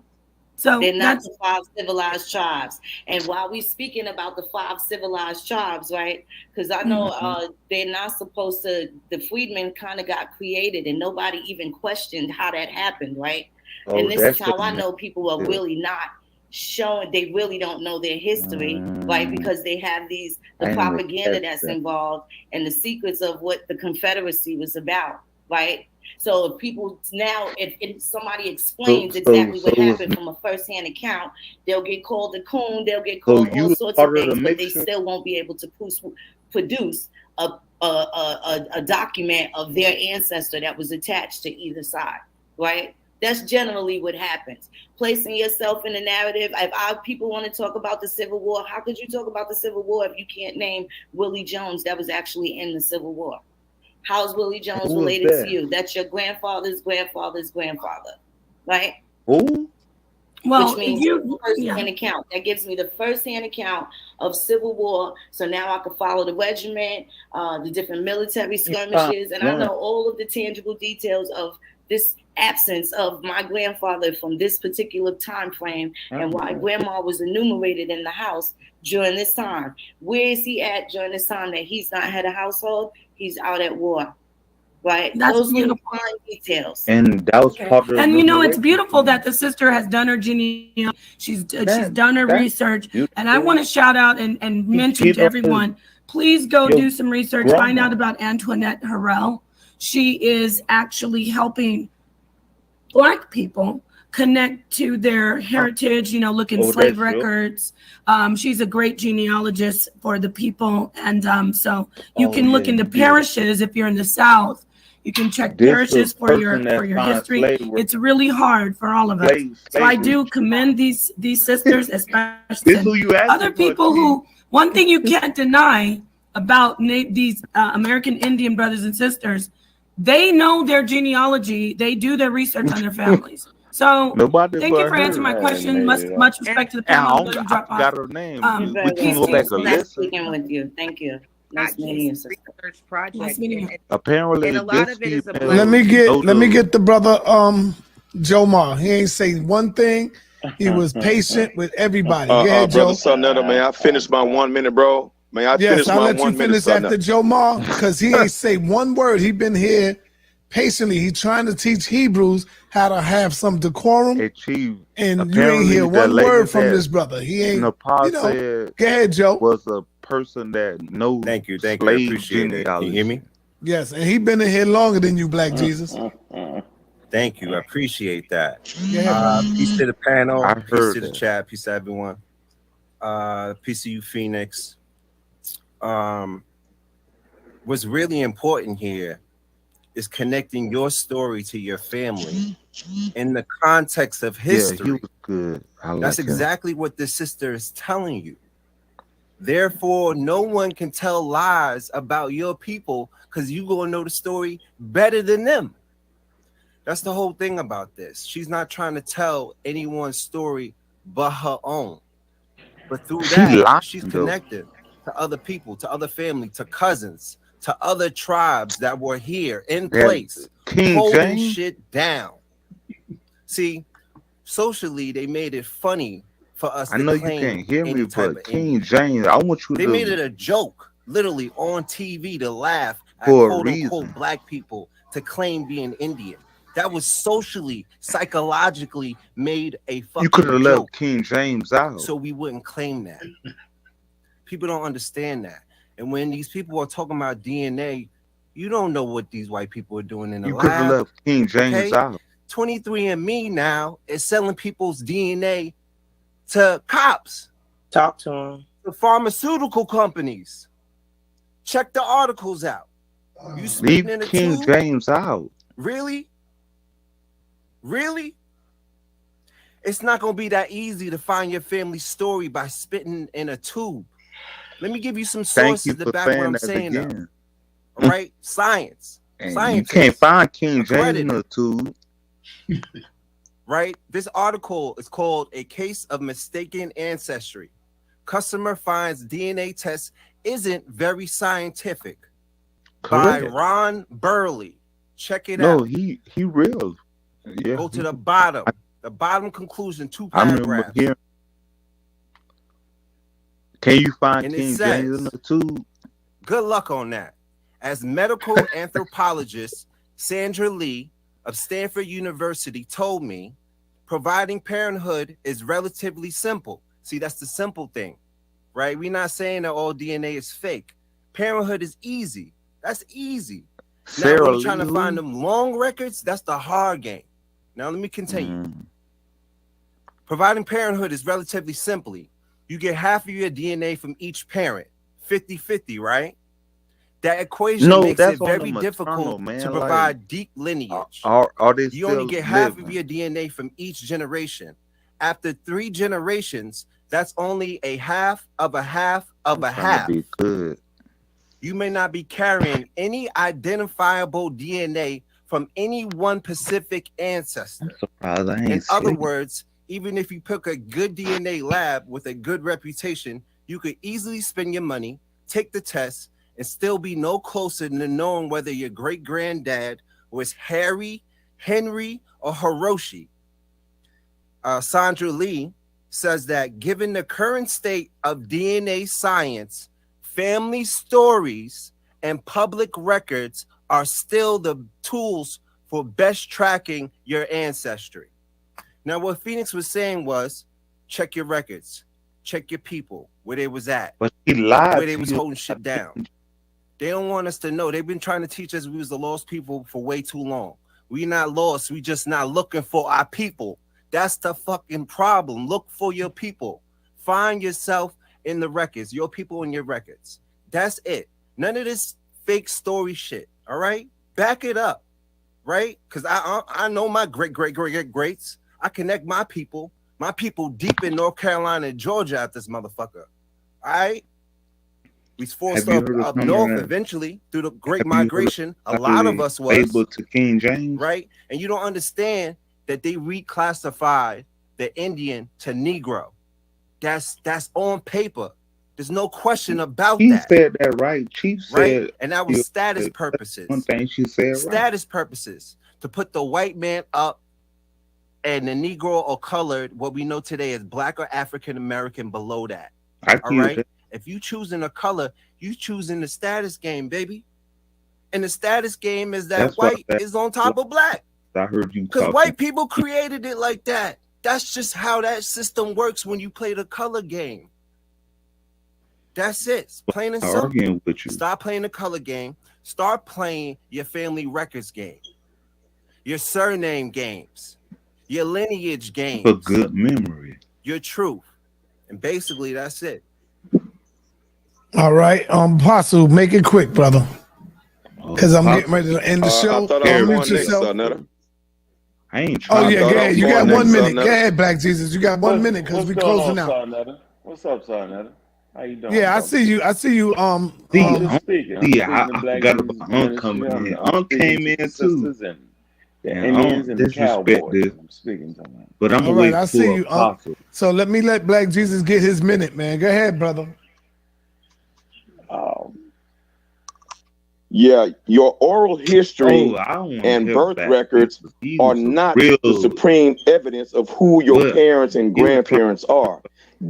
So they're not that's the 5 civilized tribes. And while we're speaking about the 5 civilized tribes, right? Because I know they're not supposed to, the freedmen kind of got created and nobody even questioned how that happened, right? Oh, and this is that's how the- I know people are really not showing, they really don't know their history, right? Because they have the I ain't propaganda never that's guessed that. involved and the secrets of what the Confederacy was about, right? So if people now, if somebody explains exactly what happened from a first-hand account, they'll get called a coon, they'll get called all sorts of things, but they still won't be able to produce a document of their ancestor that was attached to either side, right? That's generally what happens. Placing yourself in the narrative. If people want to talk about the Civil War, how could you talk about the Civil War if you can't name Willie Jones that was actually in the Civil War? How's Willie Jones Who was related that? to you? That's your grandfather's grandfather's grandfather, right? Who? Well, Which means first-hand account. That gives me the first-hand account of Civil War. So now I can follow the regiment, the different military skirmishes, and I know all of the tangible details of this absence of my grandfather from this particular time frame and why grandma was enumerated in the house during this time. Where is he at during this time that he's not had a household? He's out at war, right? That's Those little beautiful. fine details. And that was part of the And you know, it's liberation. beautiful that the sister has done her genealogy. She's done her research. And I want to shout out and mention to everyone, please go do some research, find out about Antoinette Harrell. She is actually helping Black people connect to their heritage, you know, look in slave records. She's a great genealogist for the people. And so you can look into parishes if you're in the South. You can check parishes for your history. It's really hard for all of us. So I do commend these sisters, especially other people who, one thing you can't deny about these American Indian brothers and sisters, they know their genealogy. They do their research on their families. So thank you for answering my question. Much respect to the panel. I got her name. We Peace can go back and nice listen. speaking with you. Thank you. Nice meeting you, sister. Research project. Nice meeting you. Apparently, And a lot of it is a Let me get the brother Joe Ma. He ain't say one thing. He was patient with everybody. Go ahead, Joe. Brother Sonetta, may I finish my 1 minute, bro? May I finish I'll my let you 1 minute, finish Sonetta? after Joe Ma, because he ain't say one word. He been here patiently. He trying to teach Hebrews how to have some decorum. And you ain't hear one word from this brother. He ain't. Nepal you know. said Go ahead, Joe. Was a person that knows. Thank you. slave Appreciate it. Can you hear me? Yes, and he been in here longer than you, Black Jesus. Thank you. I appreciate that. Yeah, peace to the panel. I Peace heard to the that. chat. Peace to everyone. Peace to you, Phoenix. What's really important here is connecting your story to your family in the context of history. Yeah, he was good. That's exactly what this sister is telling you. Therefore, no one can tell lies about your people because you're going to know the story better than them. That's the whole thing about this. She's not trying to tell anyone's story but her own. But through that, she's connected to other people, to other family, to cousins, to other tribes that were here in place, holding shit down. See, socially, they made it funny for us I to know you claim can't hear any me, type but of King James, I want you They to. made it a joke, literally on TV, to laugh at For a quote unquote reason. Black people to claim being Indian. That was socially, psychologically made a fucking You could have left joke, King James out. so we wouldn't claim that. People don't understand that. And when these people are talking about DNA, you don't know what these white people are doing in the You could have lab. left King James out. 23andMe now is selling people's DNA to cops. Talk to them. The pharmaceutical companies. Check the articles out. You Leave spitting in a King tube? James out. Really? Really? It's not going to be that easy to find your family story by spitting in a tube. Let me give you some Thank sources you to for back what saying I'm that saying. again. All right? Science. And you Scientists. can't find King James Accredited. in a tube. Right? This article is called A Case of Mistaken Ancestry. Customer finds DNA test isn't very scientific. By Correct. Ron Burley. Check it No, out. he real. Yeah. Go to the bottom. The bottom conclusion, 2 I remember paragraphs. hearing. Can you find And it King says, James in a tube? good luck on that. As medical anthropologist Sandra Lee of Stanford University told me, providing parenthood is relatively simple. See, that's the simple thing, right? We're not saying that all DNA is fake. Parenthood is easy. That's easy. Now, when you're trying to find them long records, that's the hard game. Now, let me continue. Providing parenthood is relatively simply. You get half of your DNA from each parent, 50-50, right? That equation makes it very difficult to provide deep lineage. Are they You only still get half living? of your DNA from each generation. After 3 generations, that's only a half of a half of a half. Be good. You may not be carrying any identifiable DNA from any one specific ancestor. Surprised I ain't In other seen it. words, even if you pick a good DNA lab with a good reputation, you could easily spend your money, take the test, and still be no closer to knowing whether your great-granddad was Harry, Henry, or Hiroshi. Sandra Lee says that given the current state of DNA science, family stories and public records are still the tools for best tracking your ancestry. Now, what Phoenix was saying was, check your records, check your people, where they was at, But he lied where they to was you. holding shit down. They don't want us to know. They've been trying to teach us we was the lost people for way too long. We not lost. We just not looking for our people. That's the fucking problem. Look for your people. Find yourself in the records, your people in your records. That's it. None of this fake story shit. All right? Back it up. Right? Because I know my greats. I connect my people deep in North Carolina and Georgia at this motherfucker. All right? We was forced Have you up, heard of up some north around- eventually through the Great Have you heard of Migration. A lot of us was. able to King James. Right? And you don't understand that they reclassified the Indian to Negro. That's on paper. There's no question about He that. said that right. Chief Right? said, And that was status purposes. one thing she said right. Status purposes. To put the white man up and the Negro or colored, what we know today as Black or African American below that. I All feel right? that. If you choosing a color, you choosing the status game, baby. And the status game is that That's why white is on top of black. I heard you Because talking. white people created it like that. That's just how that system works when you play the color game. That's it. It's plain and I'm simple. arguing with you. Stop playing the color game. Start playing your family records game, your surname games, your lineage games, For good memory. your truth. And basically, that's it. All right, Apostle, make it quick, brother, because I'm getting ready to end the show. I thought I was Mute going next, yourself. Netta. I ain't Oh trying yeah, thought go I ahead. was You going got next, 1 minute. Netta. Go ahead, Black Jesus. You got 1 minute because we closing out. What's up, Sarnetta? How you doing? Yeah, I brother? see you. I see you. Just speaking. I'm speaking I to Black forgot Jesus about Ministry. coming I'm in. speaking Came to in the too. sisters and the Damn, Indians and the disrespect Cowboys. this. I'm speaking to them. But I'm All gonna right, wait I for see you. Apostle. So let me let Black Jesus get his minute, man. Go ahead, brother. Yeah, your oral history I don't want and him birth back. records He are was a not real the supreme evidence of who your But parents and he was grandparents are.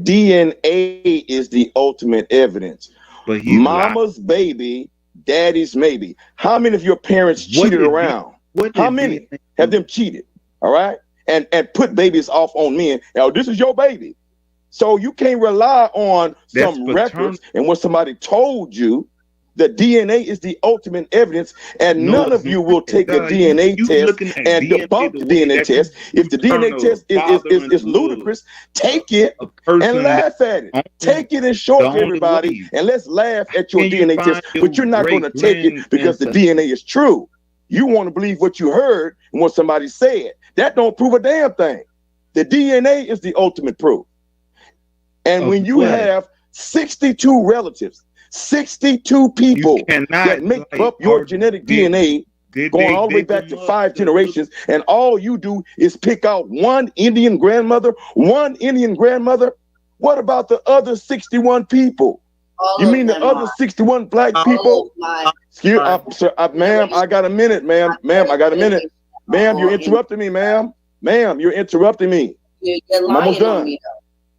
DNA is the ultimate evidence. But he lied. Mama's baby, daddy's maybe. How many of your parents What cheated did around? How many have them cheated? All right, and put babies off on men. Now this is your baby, so you can't rely on some records and what somebody told you. The DNA is the ultimate evidence, and none of you will take a DNA test and debunk the DNA test. If the DNA test is ludicrous, take it and laugh at it. Take it and show it to everybody, and let's laugh at your DNA test. But you're not going to take it because the DNA is true. You want to believe what you heard and what somebody said. That don't prove a damn thing. The DNA is the ultimate proof. And when you have 62 relatives, 62 people that make up your genetic DNA, going all the way back to 5 generations, and all you do is pick out one Indian grandmother. What about the other 61 people? You mean the other 61 black people? Excuse me, ma'am, I got a minute, ma'am. Ma'am, I got a minute. Ma'am, you're interrupting me, ma'am. Ma'am, you're interrupting me. I'm almost done.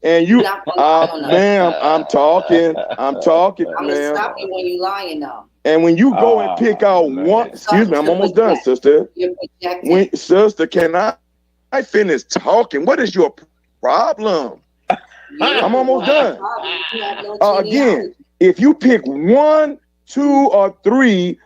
And you, ma'am, I'm talking, I'm gonna ma'am. stop you when you lying though. And when you go and pick out one, excuse me, I'm almost done, sister. Sister, can I finish talking? What is your problem? I'm almost done. Again, if you pick 1, 2, or 3,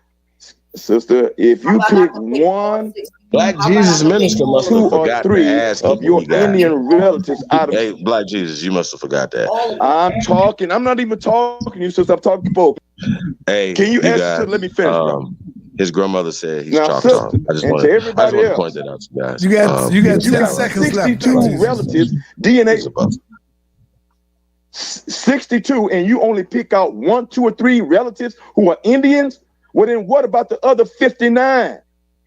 sister, if you pick 1, Black Jesus minister must have forgot to ask of your Indian relatives out of. Hey, Black Jesus, you must have forgot that. I'm talking. I'm not even talking to you, since I'm talking to folks. Hey, can you answer? guys, Let me finish, bro. His grandmother said he's Now, Choctaw. I just want to everybody point that out to you guys. You got 10 seconds left. 62 relatives, DNA. 62, and you only pick out 1, 2, or 3 relatives who are Indians. Well, then what about the other 59?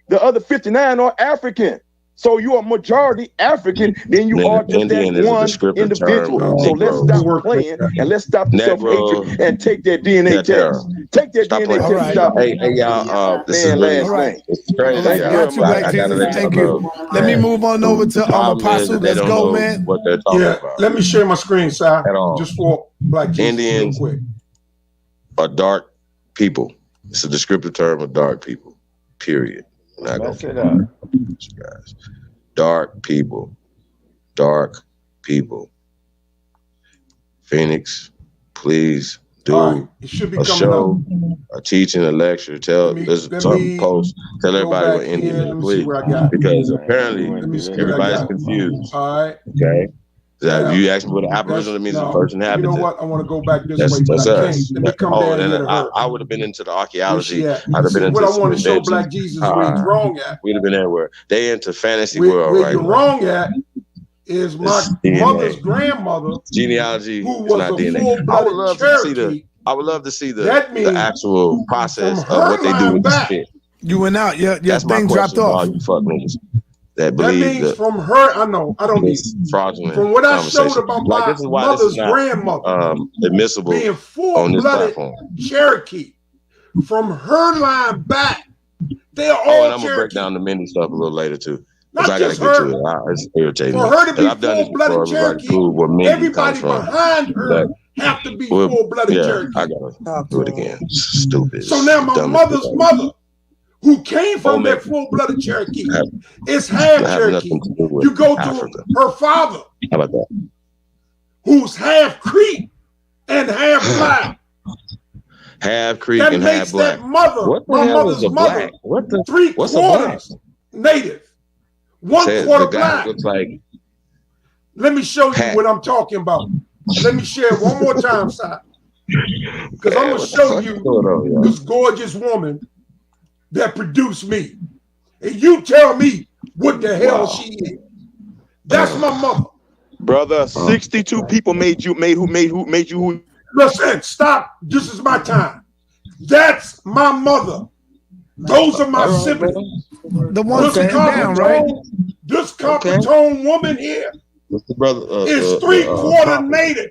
The other 59 are African. So you are majority African, then you are just Indian that one individual. So let's stop playing and let's stop the self-hatred and take that DNA test. Take that DNA test. Right. Stop. Hey, y'all, this is really, it's crazy. I gotta let Thank y'all you. know. Let me move on over to They Apostle. Let's don't go, know man. what they're talking about. Let me share my screen, Si, just for Black Jesus Indians real quick. are dark people. It's a descriptive term of dark people, period. I'm not gonna guys. Dark people. Phoenix, please do it should be a coming show, up. a teaching, a lecture. Tell post. Tell everybody what Indian is, please, because apparently everybody's confused. All right. Okay. If you ask me what Aboriginal means, a person habitat. You know what? I want to go back this way, That's but I us. can't. Let me come down here to her. I would have been into the archaeology. I'd have See, been into what I want to show inventions. Black Jesus where he's wrong at. We'd have been everywhere. They into fantasy Where world right you're now. wrong at is my mother's grandmother, genealogy, who is was not a DNA. full-blooded Cherokee. I would love to see the That means actual process from of what they do her with the line spit. You went out. Your That's my thing dropped question for off. all you fuck niggas that That believe means from her, I know, I don't need fraudulent from what I showed conversation. about Like, my this is why mother's this is not grandmother admissible being on this full-blooded platform. Cherokee. From her line back, they are Oh, all and I'm gonna break Cherokee. down the mini stuff a little later too. Not Because I gotta just get her. to it. It's irritating. For her to be I've done this before. full-blooded Everybody Cherokee, prove where Mindy everybody comes from. behind her But have to be full-blooded Cherokee. I gotta do it again. Stupid. So now my mother's mother, who came from that full-blooded Cherokee, is half Cherokee. You go to her father, How about that? who's half Creek and half black. Half Creek That and makes half black. that mother, What the my hell mother's is a mother, black? What's a 3/4 native, 1/4 the guy black. looks like. Let me show you what I'm talking about. Let me share it one more time, Si. Because I'm going to show you this gorgeous woman that produced me. And you tell me what the hell she is. That's my mother. Brother, 62 people made you who. Listen, stop. This is my time. That's my mother. Those are my siblings. The one sitting down, right? This copper-tone woman here What's the brother? is 3/4 native,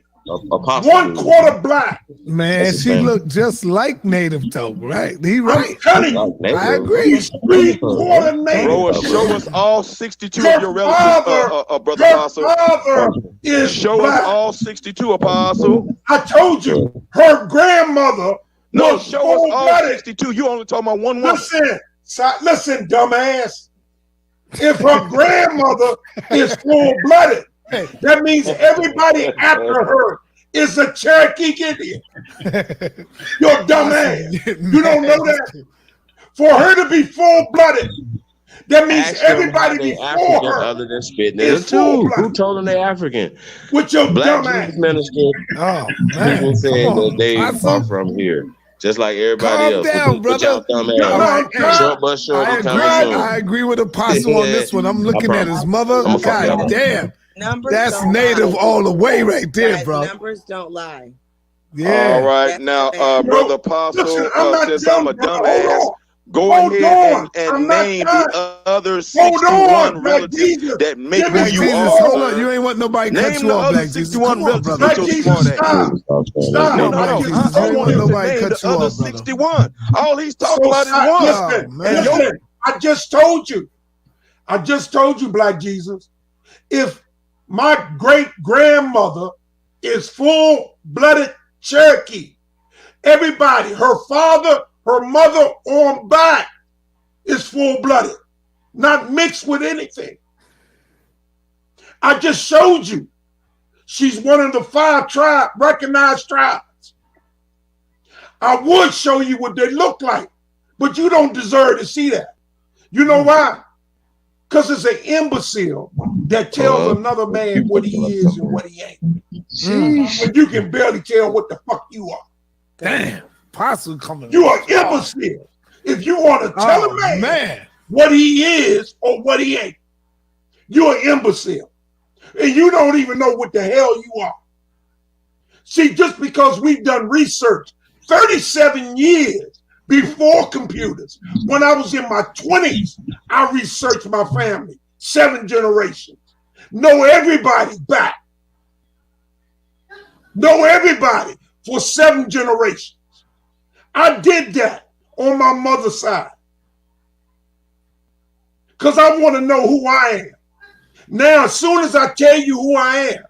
Apostle. 1/4 black. Man, she looked just like Native though, right? He right. I'm telling you, I agree. He's 3/4 native. Bro, show us all 62 of your relatives, Brother Apostle. Show black. us all 62, Apostle. I told you, her grandmother No, was show us all full-blooded. 62. You only talking about one woman. Listen, Listen, dumbass. If her grandmother is full-blooded, that means everybody after her is a Cherokee Indian. You're dumbass. You don't know that? For her to be full-blooded, that means Ask them everybody how they before African her other than spitting in is the tube. full-blooded. Who told them they African? With your Black dumbass. Jesus minister. Oh People man, saying that they Possum. are from here, just like everybody Calm else. down, With y'all brother. dumb All right, ass. Short but short and coming soon. I agree with Apostle on this one. I'm looking at his mother. I'm fuck y'all God up. damn. Numbers That's don't native lie. all the way right there, Guys, bro. numbers don't lie. Yeah. All right, now, Brother Apostle, Listen, I'm not since done, I'm a bro. dumbass, go Hold ahead on. and I'm not name done. the other Hold 61 on, Black relatives Jesus. that make who Black you Jesus, are. hold on. sir. You ain't want nobody cut Name you the off, other Black Jesus. 61 Come on, relatives brother. with your smart ass. Stop. No, No, Black no, Jesus, I you ain't want want him to nobody name cut the you other off, brother. 61. All he's talking So about is stop. one. Listen, And listen. I just told you, Black Jesus. If my great-grandmother is full-blooded Cherokee, everybody, her father, her mother on back is full-blooded, not mixed with anything. I just showed you. She's one of the 5 recognized tribes. I would show you what they look like, but you don't deserve to see that. You know why? Because it's an imbecile that tells another man what he is and what he ain't. When you can barely tell what the fuck you are. Damn. Apostle coming. You are imbecile. If you want to tell a man what he is or what he ain't, you're an imbecile. And you don't even know what the hell you are. See, just because we've done research 37 years before computers, when I was in my 20s, I researched my family, 7 generations. Know everybody back. Know everybody for 7 generations. I did that on my mother's side. Because I want to know who I am. Now, as soon as I tell you who I am,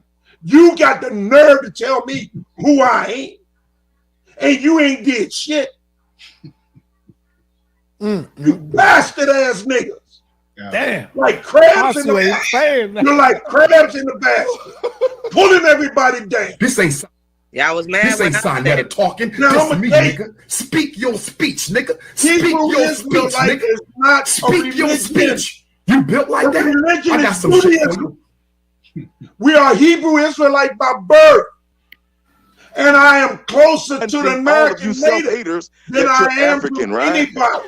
you got the nerve to tell me who I ain't. And you ain't did shit. You bastard ass niggas. Damn. Like crabs in Apostle the ain't basket. saying that. You're like crabs in the basket. Pulling everybody down. This ain't Y'all was mad this when ain't I sign said that talking. Now, This I'ma me, tell you. nigga. Speak your speech, nigga. Speak Hebrew your speech, Israelite nigga. is not a Speak your religion. speech. You built like The that? religion I got is some shit for Judaism. you. We are Hebrew Israelite by birth. And I am closer to the American native than I am African, to right? anybody.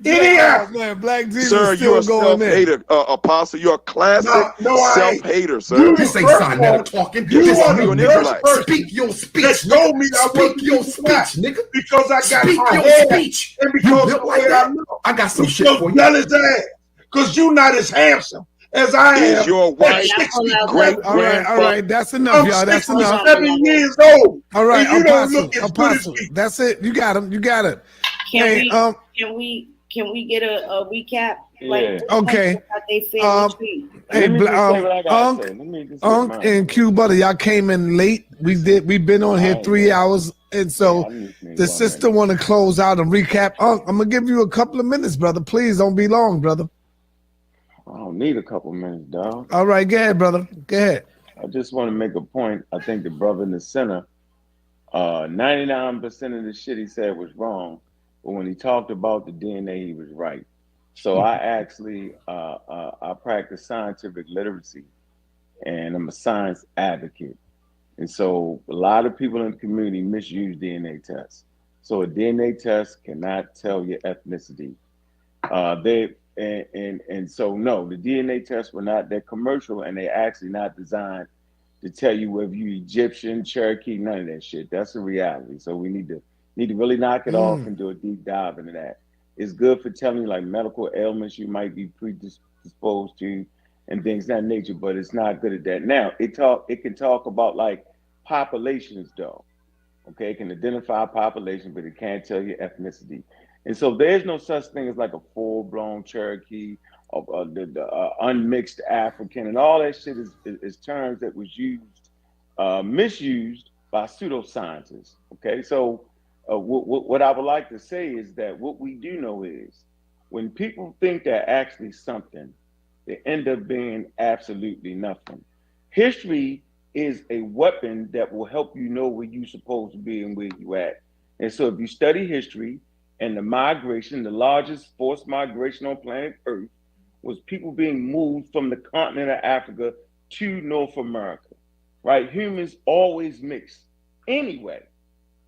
Any African. Man, Black Jesus Sir, you're still a going in. self-hater, Apostle. You're a classic No, I ain't. self-hater, sir. You This the ain't first sign that one. talking. You This are me, you're an the nigga. first person Speak your speech, that told me nigga. I wasn't Speak your speaking black speech, nigga. because I got Speak my your hair speech. and You because built the like way I that? look. I got some You shit so for you. jealous ass because you're not as handsome as I Is am. your at wife 67. All right. That's enough, I'm y'all. That's enough. 67 years old. All right, and you don't Apostle. look as Apostle. good as me. That's it. You got him. You got it. Can we get a recap? Yeah. Okay. How they feel retreat. Hey, Let me just say what I gotta Unc, say. Let me just say Unc mine. and Q Butter, y'all came in late. We've been on here 3 hours, and so I just need the 1 sister minute. want to close out and recap. Unc, I'm gonna give you a couple of minutes, brother. Please don't be long, brother. I don't need a couple minutes, dog. All right, go ahead, brother. Go ahead. I just want to make a point. I think the brother in the center, 99% of the shit he said was wrong, but when he talked about the DNA, he was right. So I actually I practice scientific literacy, and I'm a science advocate. And so a lot of people in the community misuse DNA tests. So a DNA test cannot tell your ethnicity. So no, the DNA tests they're commercial, and they're actually not designed to tell you whether you Egyptian, Cherokee, none of that shit. That's a reality. So we need to really knock it off and do a deep dive into that. It's good for telling you like medical ailments you might be predisposed to and things of that nature, but it's not good at that. Now it can talk about like populations though. Okay, it can identify population, but it can't tell you ethnicity. And so there's no such thing as like a full-blown Cherokee, the unmixed African, and all that shit is terms that was misused by pseudoscientists. Okay, so what I would like to say is that what we do know is when people think they're actually something, they end up being absolutely nothing. History is a weapon that will help you know where you're supposed to be and where you at. And so if you study history and the migration, the largest forced migration on planet Earth was people being moved from the continent of Africa to North America, right? Humans always mix anyway,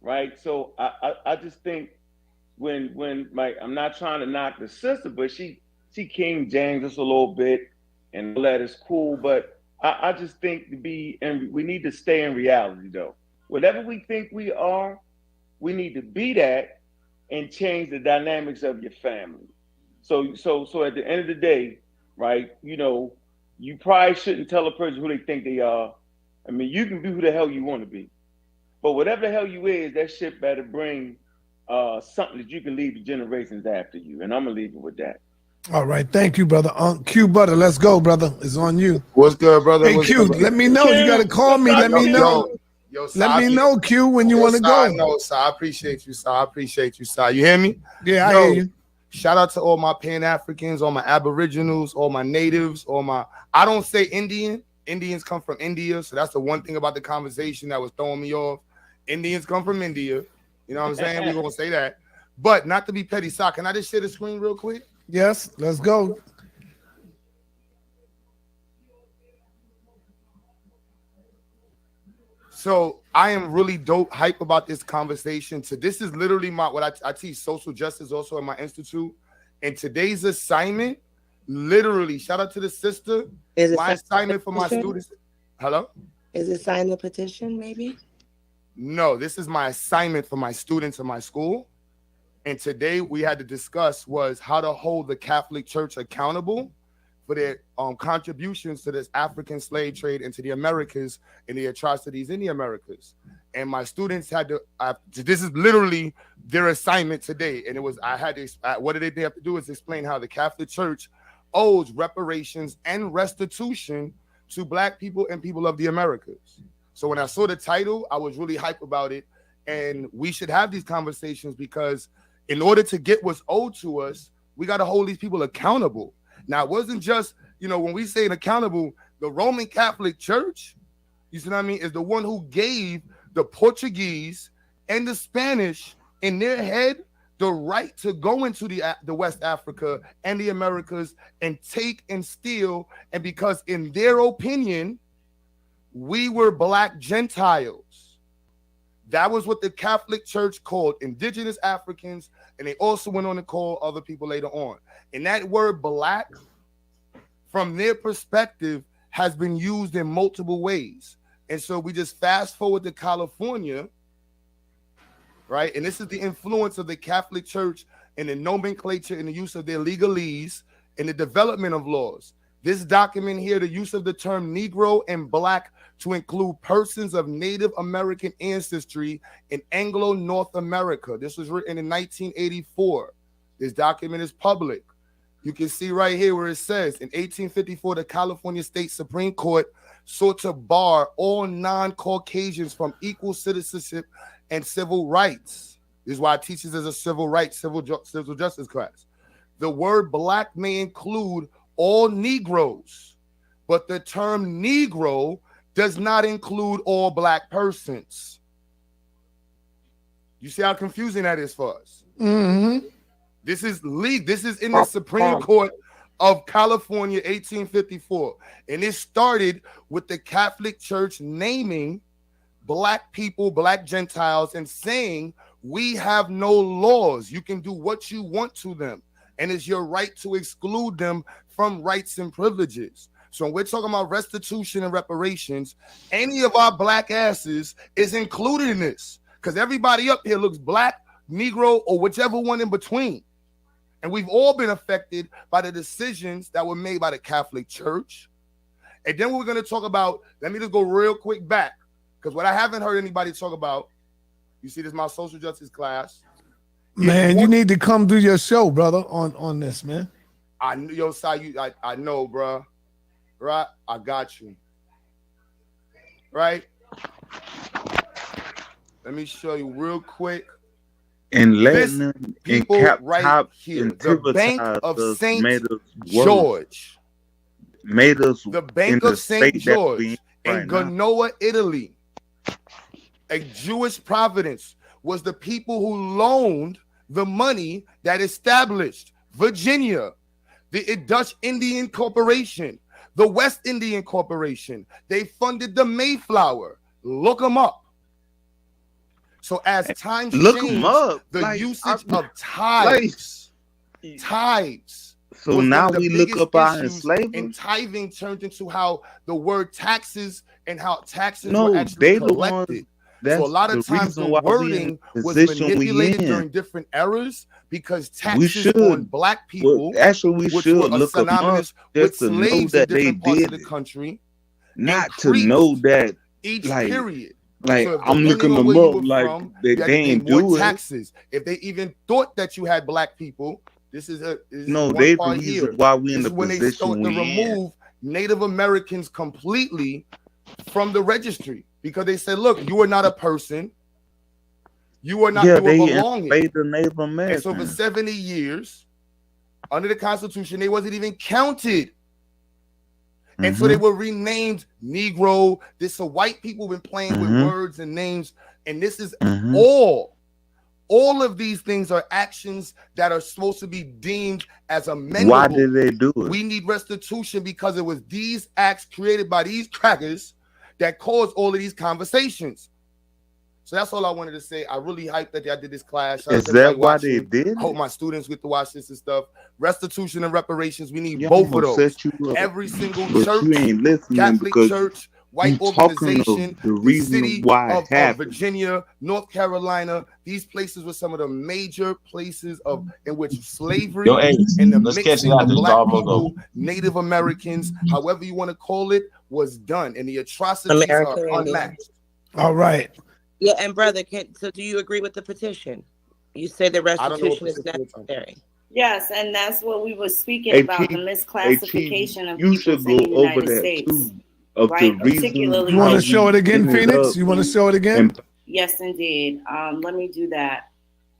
right? So I just think when like, I'm not trying to knock the sister, but she King James us a little bit and all that is cool, but I just think we need to stay in reality though. Whatever we think we are, we need to be that and change the dynamics of your family. So at the end of the day, right, you probably shouldn't tell a person who they think they are. I mean, you can be who the hell you want to be. But whatever the hell you is, that shit better bring something that you can leave the generations after you. And I'm gonna leave it with that. All right, thank you, brother. Q Butter, let's go, brother. It's on you. What's good, brother? Hey, What's Q, good, let me know. You got to call me. Let me know. Let me know, Q, when you want to go. No, sir. I appreciate you, sir. I appreciate you, sir. You hear me? Yeah, I hear you. Shout out to all my Pan-Africans, all my Aboriginals, all my natives, I don't say Indian. Indians come from India. So that's the one thing about the conversation that was throwing me off. Indians come from India. You know what I'm saying? We're going to say that. But not to be petty, sir. Can I just share the screen real quick? Yes, let's go. So I am really dope hype about this conversation. So this is literally what I teach social justice also in my institute. And today's assignment, literally, shout out to the sister. My assignment for my students. Hello? Is it sign the petition, maybe? No, this is my assignment for my students in my school. And today we had to discuss was how to hold the Catholic Church accountable for their contributions to this African slave trade into the Americas and the atrocities in the Americas. And my students had to, this is literally their assignment today. And it was, what did they have to do is explain how the Catholic Church owes reparations and restitution to Black people and people of the Americas. So when I saw the title, I was really hyped about it. And we should have these conversations because in order to get what's owed to us, we got to hold these people accountable. Now, it wasn't just, when we say accountable, the Roman Catholic Church, you see what I mean, is the one who gave the Portuguese and the Spanish in their head the right to go into the West Africa and the Americas and take and steal. And because in their opinion, we were Black Gentiles. That was what the Catholic Church called indigenous Africans, and they also went on to call other people later on. And that word Black, from their perspective, has been used in multiple ways. And so we just fast forward to California, right? And this is the influence of the Catholic Church in the nomenclature and the use of their legalese and the development of laws. This document here, the use of the term Negro and Black to include persons of Native American ancestry in Anglo-North America. This was written in 1984. This document is public. You can see right here where it says, in 1854, the California State Supreme Court sought to bar all non-Caucasians from equal citizenship and civil rights. This is why it teaches as a civil rights, civil justice class. The word Black may include all Negroes, but the term Negro does not include all Black persons. You see how confusing that is for us? Mm-hmm. This is legal. This is in the Supreme Court of California, 1854. And it started with the Catholic Church naming Black people, Black Gentiles, and saying, we have no laws. You can do what you want to them. And it's your right to exclude them from rights and privileges. So when we're talking about restitution and reparations, any of our Black asses is included in this because everybody up here looks Black, Negro, or whichever one in between. And we've all been affected by the decisions that were made by the Catholic Church. And then we're going to talk about, let me just go real quick back, because what I haven't heard anybody talk about, you see, this is my social justice class. Man, you need to come do your show, brother, on this, man. I know, bro. Right? I got you. Right? Let me show you real quick. and letting This them people right here, the Bank of St. George, made us the Bank in the of St. state that we George in in right now. Genoa, Italy, a Jewish providence, was the people who loaned the money that established Virginia, the Dutch Indian Corporation, the West Indian Corporation. They funded the Mayflower. Look them up. So as times change, the usage of tithes, So was now one of the we look biggest up our issues, enslavers. and tithing turned into how the word taxes and how taxes No, were actually they the ones. collected. That's So a lot of the times the reason why we in wording the was position we manipulated in. during different eras because We taxes should. on black people, Well, actually, we which should were look them up synonymous with just to know slaves in that they different parts of did the it. country, Not to know that, each like, period. like So I'm depending looking on them where you up, were like from, they you had to pay ain't more do it. taxes. If they even thought that you had black people, this is No, one they the part reason here. why we in This the is when they position start to we in. remove Native Americans completely from the registry because they said, look, you are not a person. You are not, Yeah, you are they belonging. enslaved the Native And so for Americans. 70 years, under the Constitution, they wasn't even counted. And so they were renamed Negro. This so white people been playing with words and names. And this is all of these things are actions that are supposed to be deemed as amendable. Why did they do it? We need restitution because it was these acts created by these crackers that caused all of these conversations. So that's all I wanted to say. I really hyped that I did this class. Is that why they did it? I hope my students get to watch this and stuff. Restitution and reparations, we need Yeah, both I'm of gonna those. set you up. Every single But church, you ain't listening Catholic because church, you white talking organization, of the the reason city why it of happened. Virginia, North Carolina. These places were some of the major places in which slavery Yo, hey, and the let's catch it mixing of after. It's black almost people, over. Native Americans, however you want to call it, was done. And the atrocities American are Indian. unmatched. All right. Yeah, and brother, so do you agree with the petition? You say the I don't know what restitution is petition you're talking necessary. Yes, and that's what we were speaking Hey, about, Chief, the hey, misclassification Chief, of you peoples should in go the over United that States, too, of right? the reason Particularly You want how to show we it again, ended Phoenix? up You want to show it again? and Yes, indeed. Let me do that.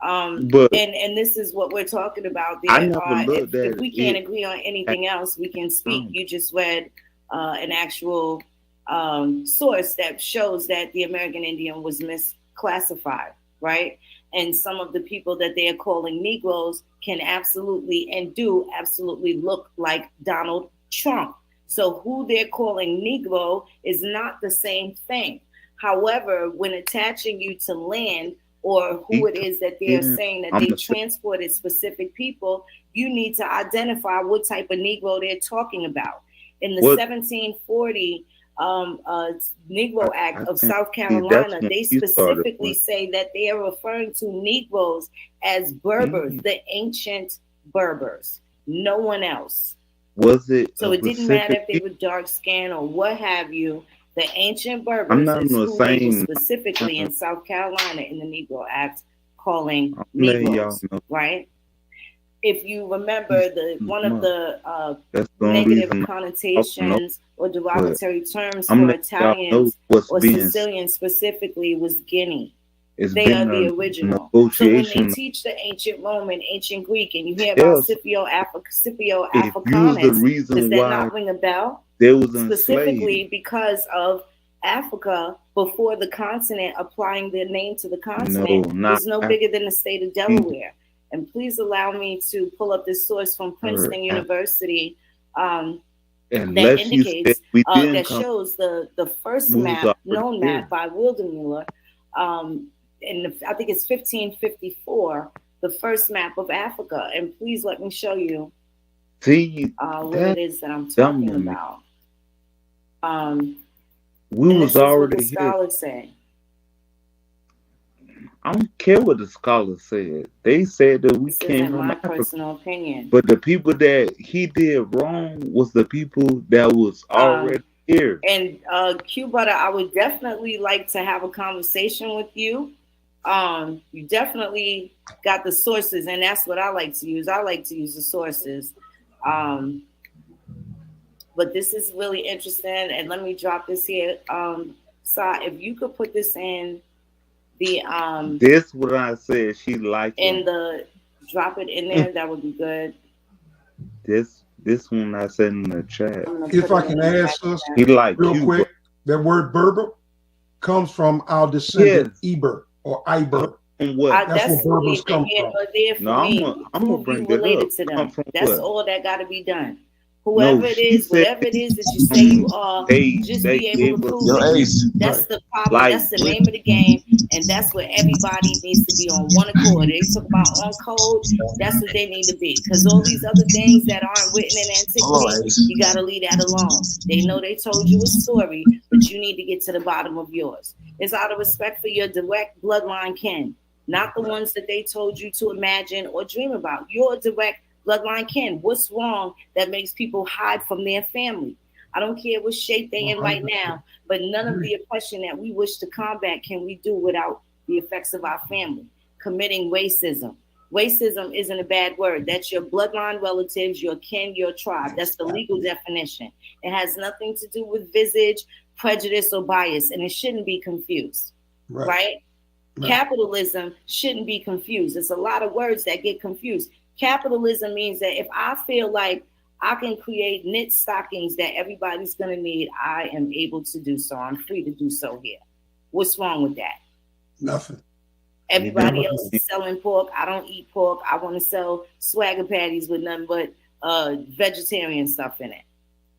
But And this is what we're talking about. I There never are, looked if at we can't it. agree on anything else, we can speak. You just read an actual source that shows that the American Indian was misclassified, right? And some of the people that they are calling Negroes can absolutely and do absolutely look like Donald Trump. So who they're calling Negro is not the same thing. However, when attaching you to land or who it is that they're saying that they transported specific people, you need to identify what type of Negro they're talking about. In the 1740 Negro Act of South Carolina, they specifically say that they are referring to Negroes as Berbers, the ancient Berbers, no one else. Was it So it didn't matter if they were dark skinned or what have you. The ancient Berbers is who they were specifically in South Carolina in the Negro Act calling Negroes, right? If you remember, one of the negative connotations or derogatory terms for Italians or Sicilians specifically was Guinea. They are the original. So when they teach the ancient Roman, ancient Greek, and you hear about Scipio Africanus, does that not ring a bell? Specifically because of Africa before the continent applying their name to the continent was no bigger than the state of Delaware. And please allow me to pull up this source from Princeton University that indicates that shows the first map, known map by Wildemüller. I think it's 1554, the first map of Africa. And please let me show you what it is that I'm talking about. We was already what the scholars say. I don't care what the scholars said. They said that we This came isn't from my Africa. personal opinion. But the people that he did wrong was the people that was already here. And Q Butter, I would definitely like to have a conversation with you. You definitely got the sources, and that's what I like to use. I like to use the sources. But this is really interesting, and let me drop this here. Sa, if you could put this in This what I said. She liked and the drop it in there. That would be good. This one I said in the chat. If I can ask us, he like real you, quick, that word Berber comes from our descendant Eber or Iber. What? That's where Berbers come from. I'm gonna bring it Related up. to them. Come from That's what? all that got to be done. Whoever it she is, said whatever it is that you say you are, just be able to prove it. That's the problem. Like, that's the name of the game, and that's where everybody needs to be on one accord. They talk about on code. That's what they need to be, because all these other things that aren't written in antiquity, you got to leave that alone. They know they told you a story, but you need to get to the bottom of yours. It's out of respect for your direct bloodline kin, not the ones that they told you to imagine or dream about. Your direct bloodline kin. What's wrong that makes people hide from their family? I don't care what shape they in right now, but none of the oppression that we wish to combat can we do without the effects of our family. Committing racism. Racism isn't a bad word. That's your bloodline relatives, your kin, your tribe. That's the legal definition. It has nothing to do with visage, prejudice, or bias, and it shouldn't be confused, right? Capitalism shouldn't be confused. There's a lot of words that get confused. Capitalism means that if I feel like I can create knit stockings that everybody's going to need, I am able to do so. I'm free to do so here. What's wrong with that? Nothing. Everybody else is selling pork. I don't eat pork. I want to sell swagger patties with nothing but vegetarian stuff in it,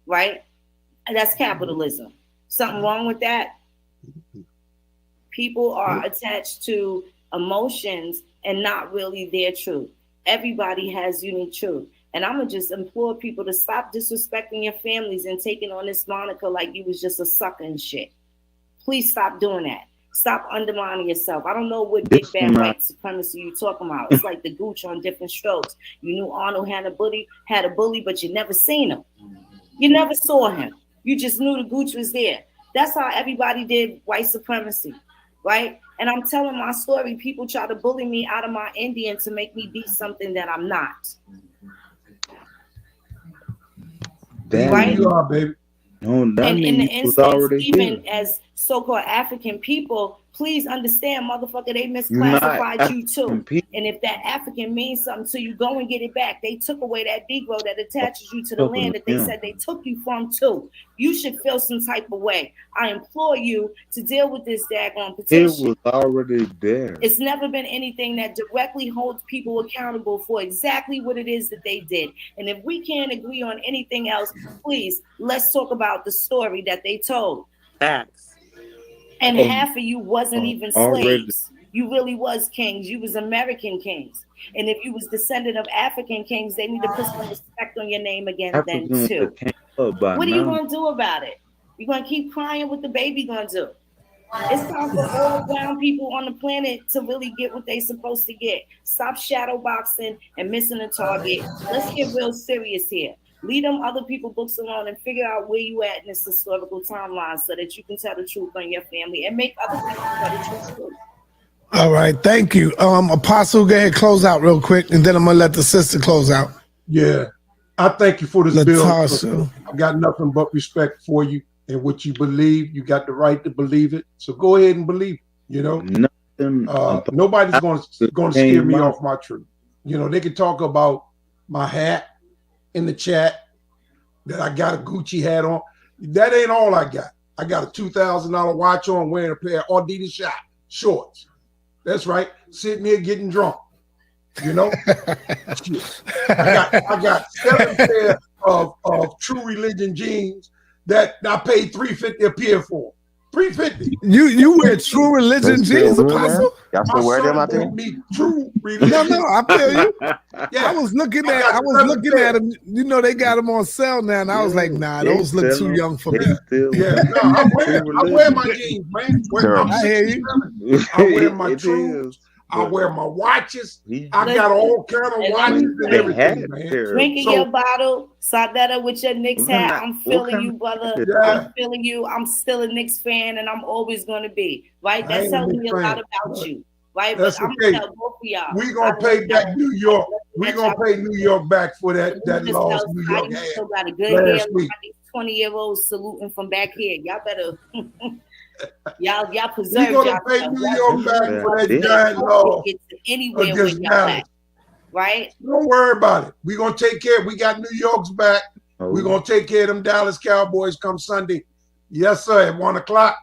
right? And that's capitalism. Something wrong with that? People are attached to emotions and not really their truth. Everybody has unique truth. And I'm going to just implore people to stop disrespecting your families and taking on this moniker like you was just a sucker and shit. Please stop doing that. Stop undermining yourself. I don't know what big bad white supremacy you talking about. It's like the gooch on different strokes. You knew Arnold had a bully, but you never seen him. You never saw him. You just knew the gooch was there. That's how everybody did white supremacy, right? And I'm telling my story. People try to bully me out of my Indian to make me be something that I'm not. Right? You are, baby. No, that and in the was instance, already even here. as so-called African people, please understand, motherfucker, they misclassified you too. And if that African means something to you, go and get it back. They took away that Negro that attaches you to the land that they said they took you from too. You should feel some type of way. I implore you to deal with this daggone petition. It was already there. It's never been anything that directly holds people accountable for exactly what it is that they did. And if we can't agree on anything else, please, let's talk about the story that they told. Facts. And half of you wasn't even slaves. You really was kings. You was American kings. And if you was descendant of African kings, they need to put some respect on your name again then too. What are you going to do about it? You're going to keep crying? What the baby going to do? It's time for all brown people on the planet to really get what they supposed to get. Stop shadow boxing and missing the target. Let's get real serious here. Leave them other people books alone and figure out where you at in this historical timeline so that you can tell the truth on your family and make other people tell the truth too. All right, thank you. Apostle, go ahead, close out real quick, and then I'm gonna let the sister close out. Yeah. I thank you for this Latasha. bill. I got nothing but respect for you and what you believe. You got the right to believe it. So go ahead and believe it, you know. Nobody's going to steer me off my truth. You know, they can talk about my hat in the chat, that I got a Gucci hat on. That ain't all I got. I got a $2,000 watch on, wearing a pair of Adidas shorts. That's right. Sitting here getting drunk. You know? I got 7 pair of True Religion jeans that I paid $350 a pair for. $350. You wear True Religion jeans, Apostle? Y'all still wear them out there? Me True Religion. No, I feel you. Yeah. I was looking at them. You know, they got them on sale now, and I was like, nah, those look too young for me. I wear my jeans, man. I hear you. I wear my Trues. I wear my watches. I got all kind of watches and everything, man. Drinking your bottle, Sardetta with your Knicks hat. I'm feeling you, brother. Yeah. I'm feeling you. I'm still a Knicks fan, and I'm always going to be. Right? That tells me a lot about you. Right? That's but I'm okay. going to tell both of y'all. We're going to pay back New York. We're going to pay New York back for that loss New York had still got a good last week. 20-year-olds saluting from back here. Y'all better... Y'all preserve We're gonna pay yourself. New York back for that giant law Anywhere against with y'all Dallas. at, right? Don't worry about it. We're gonna take care. We got New York's back. We're gonna take care of them Dallas Cowboys come Sunday. Yes, sir, at 1 o'clock.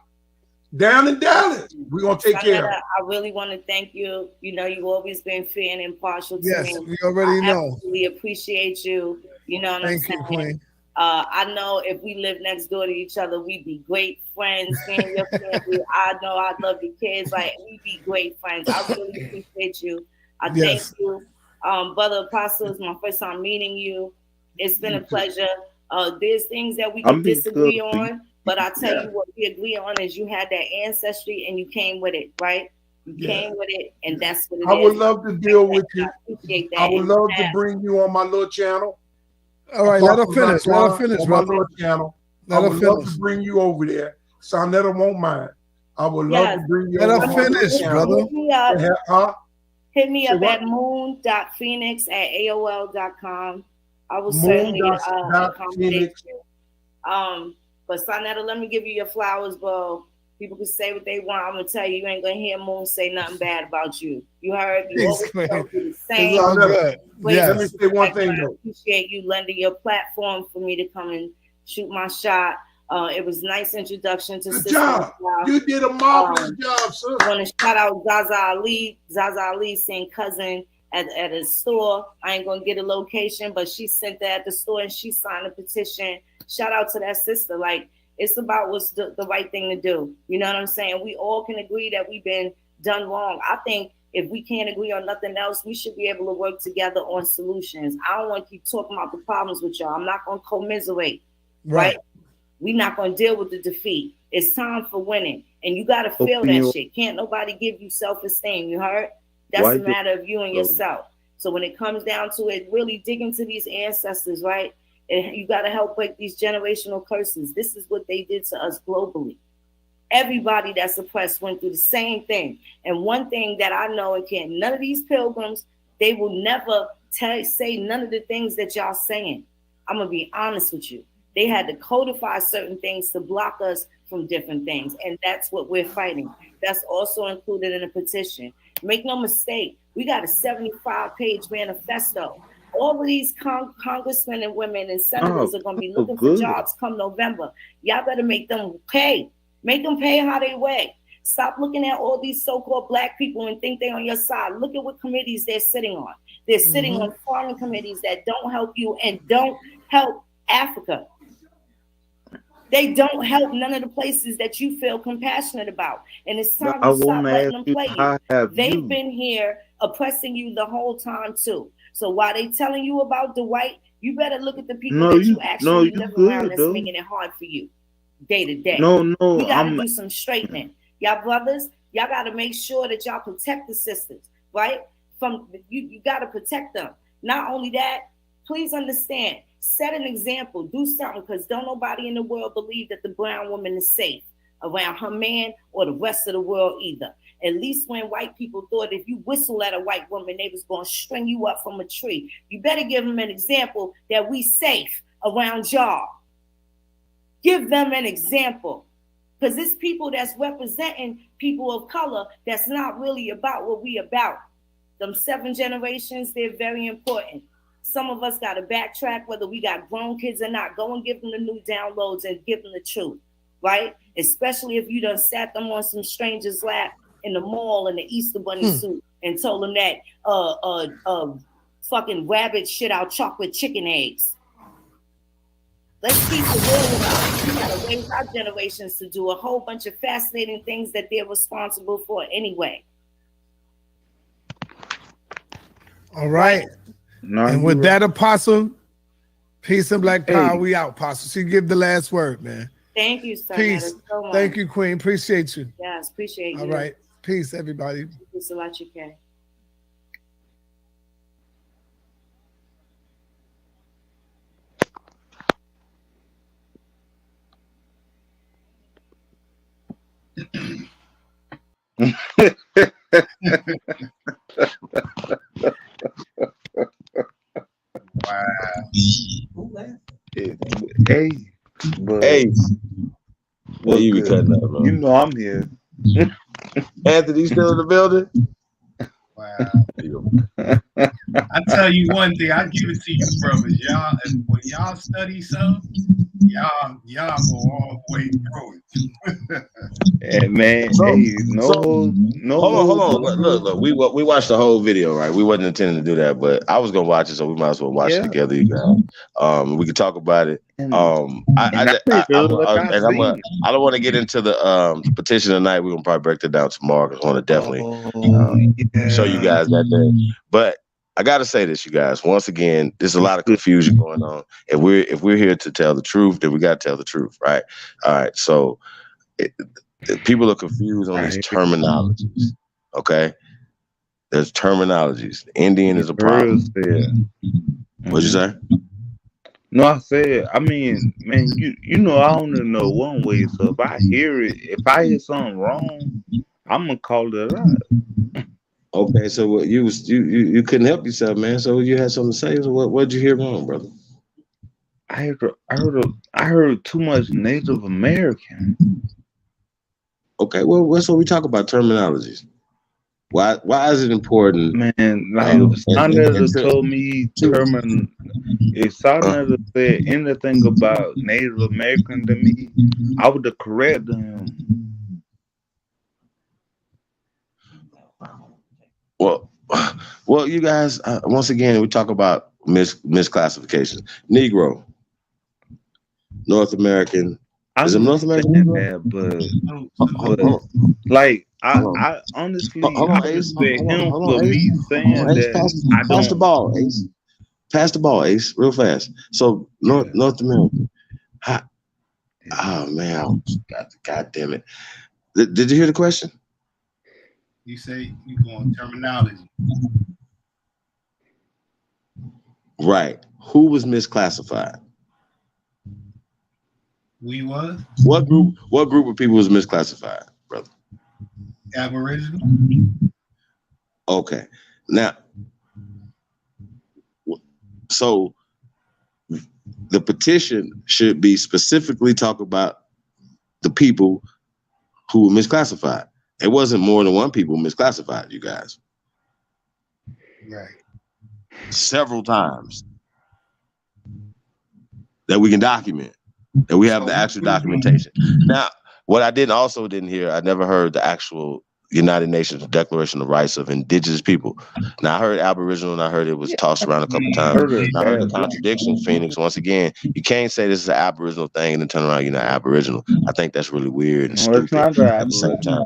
Down in Dallas. We're gonna take care of it. I really want to thank you. You know, you've always been fair and impartial to Yes, me. we already know. I absolutely appreciate you. You know what I'm saying? Thank you, Queen. I know if we lived next door to each other, we'd be great friends. Me and your family. I know I love your kids. Like, we'd be great friends. I really appreciate you. I thank you. Brother Apostle, it's my first time meeting you. It's been a pleasure. There's things that we can disagree on, but I tell you what we agree on is you had that ancestry and you came with it, right? You came with it, and that's what it is. I would love to deal with you. I appreciate that. I would love to bring you on my little channel. All right, let her finish. Let her finish, on my brother. little channel. I Let her would love finish. to bring you over there. Sonetta won't mind. I would love to bring you Let over her on my little finish, channel. brother. Hit me up. Hit me Say up what? at moon.phoenix@aol.com. I will certainly accommodate you. But Sonetta, let me give you your flowers, bro. People can say what they want. I'm gonna tell you, you ain't gonna hear Moon say nothing bad about you. You heard? You always do the same. It's all good. Let me say one thing I though. appreciate you lending your platform for me to come and shoot my shot. It was a nice introduction to Sister job. Michelle. You did a marvelous job, sir. I want to shout out Zaza Ali. Zaza Ali seen cousin at a store. I ain't gonna get a location, but she sent that at the store and she signed a petition. Shout out to that sister. Like, it's about what's the right thing to do. You know what I'm saying? We all can agree that we've been done wrong. I think if we can't agree on nothing else, we should be able to work together on solutions. I don't want to keep talking about the problems with y'all. I'm not going to commiserate, right? We're not going to deal with the defeat. It's time for winning. And you got to feel that shit. Can't nobody give you self-esteem. You heard? That's a matter of you and yourself. So when it comes down to it, really dig into these ancestors, right? And you got to help break these generational curses. This is what they did to us globally. Everybody that's oppressed went through the same thing. And one thing that I know, and can't, none of these pilgrims, they will never say none of the things that y'all saying. I'm going to be honest with you. They had to codify certain things to block us from different things. And that's what we're fighting. That's also included in the petition. Make no mistake, we got a 75-page manifesto. All of these congressmen and women and senators are going to be looking for jobs come November. Y'all better make them pay. Make them pay how they weigh. Stop looking at all these so-called black people and think they're on your side. Look at what committees they're sitting on. They're sitting on foreign committees that don't help you and don't help Africa. They don't help none of the places that you feel compassionate about. And it's time to stop letting them play you. They've been here oppressing you the whole time too. So while they telling you about the white, you better look at the people that you actually live around that's making it hard for you day to day. We gotta do some straightening. Y'all brothers, y'all gotta make sure that y'all protect the sisters, right? You gotta protect them. Not only that, please understand, set an example, do something, because don't nobody in the world believe that the brown woman is safe around her man or the rest of the world either. At least when white people thought if you whistle at a white woman, they was going to string you up from a tree. You better give them an example that we safe around y'all. Give them an example. Because it's people that's representing people of color that's not really about what we about. Them 7 generations, they're very important. Some of us got to backtrack, whether we got grown kids or not. Go and give them the new downloads and give them the truth, right? Especially if you done sat them on some stranger's lap in the mall in the Easter Bunny suit and told them that fucking rabbit shit out chocolate chicken eggs. Let's keep the real about it. We gotta raise our generations to do a whole bunch of fascinating things that they're responsible for anyway. All right. And with that, Apostle, peace and black power. We out, Apostle. She give the last word, man. Thank you, sir. Peace. So much. Thank you, Queen. Appreciate you. Yes, appreciate you. All right. Peace, everybody. Peace a lot, UK. Hey, but Well, you be cutting up, bro. You know I'm here. Anthony still in the building? Wow. I tell you one thing, I give it to you, brothers. Y'all, when y'all study something, y'all go all the way through it. Hey, man, Hold on. Look. We watched the whole video, right? We wasn't intending to do that, but I was gonna watch it, so we might as well watch it together, you guys. We can talk about it. I don't want to get into the petition tonight. We're gonna probably break that down tomorrow because I want to definitely show you guys that day. But I gotta say this, you guys. Once again, there's a lot of confusion going on. If we're here to tell the truth, then we gotta tell the truth, right? All right. So people are confused on these terminologies. Okay, there's terminologies. Indian is a problem. What'd you say? No, I said, I mean, man, you know I only know one way. So if I hear something wrong, I'm gonna call it out. Okay, so you couldn't help yourself, man. So you had something to say. So what'd you hear wrong, brother? I heard too much Native American. Okay, well, that's what we talk about, terminologies. Why is it important? Man, like if Sonetta told me if Sonetta said anything about Native American to me, I would have corrected him. Well, you guys, once again, we talk about misclassification. Negro, North American. Is it North American? But like I honestly, I respect him for me saying that. Pass the ball, Ace. Pass the ball, Ace, real fast. So North American. Oh man, God damn it! Did you hear the question? You say you going terminology. Right. Who was misclassified? We was? What group of people was misclassified, brother? Aboriginal. Okay. Now, so the petition should be specifically talk about the people who were misclassified. It wasn't more than one people misclassified, you guys. Right. Several times that we can document, that we have the actual documentation. Now, what I didn't hear, I never heard the actual United Nations Declaration of Rights of Indigenous People. Now, I heard Aboriginal, and I heard it was tossed around a couple times. And I heard the contradiction, Phoenix. Once again, you can't say this is an Aboriginal thing and then turn around, you're not Aboriginal. I think that's really weird and stupid at the same time.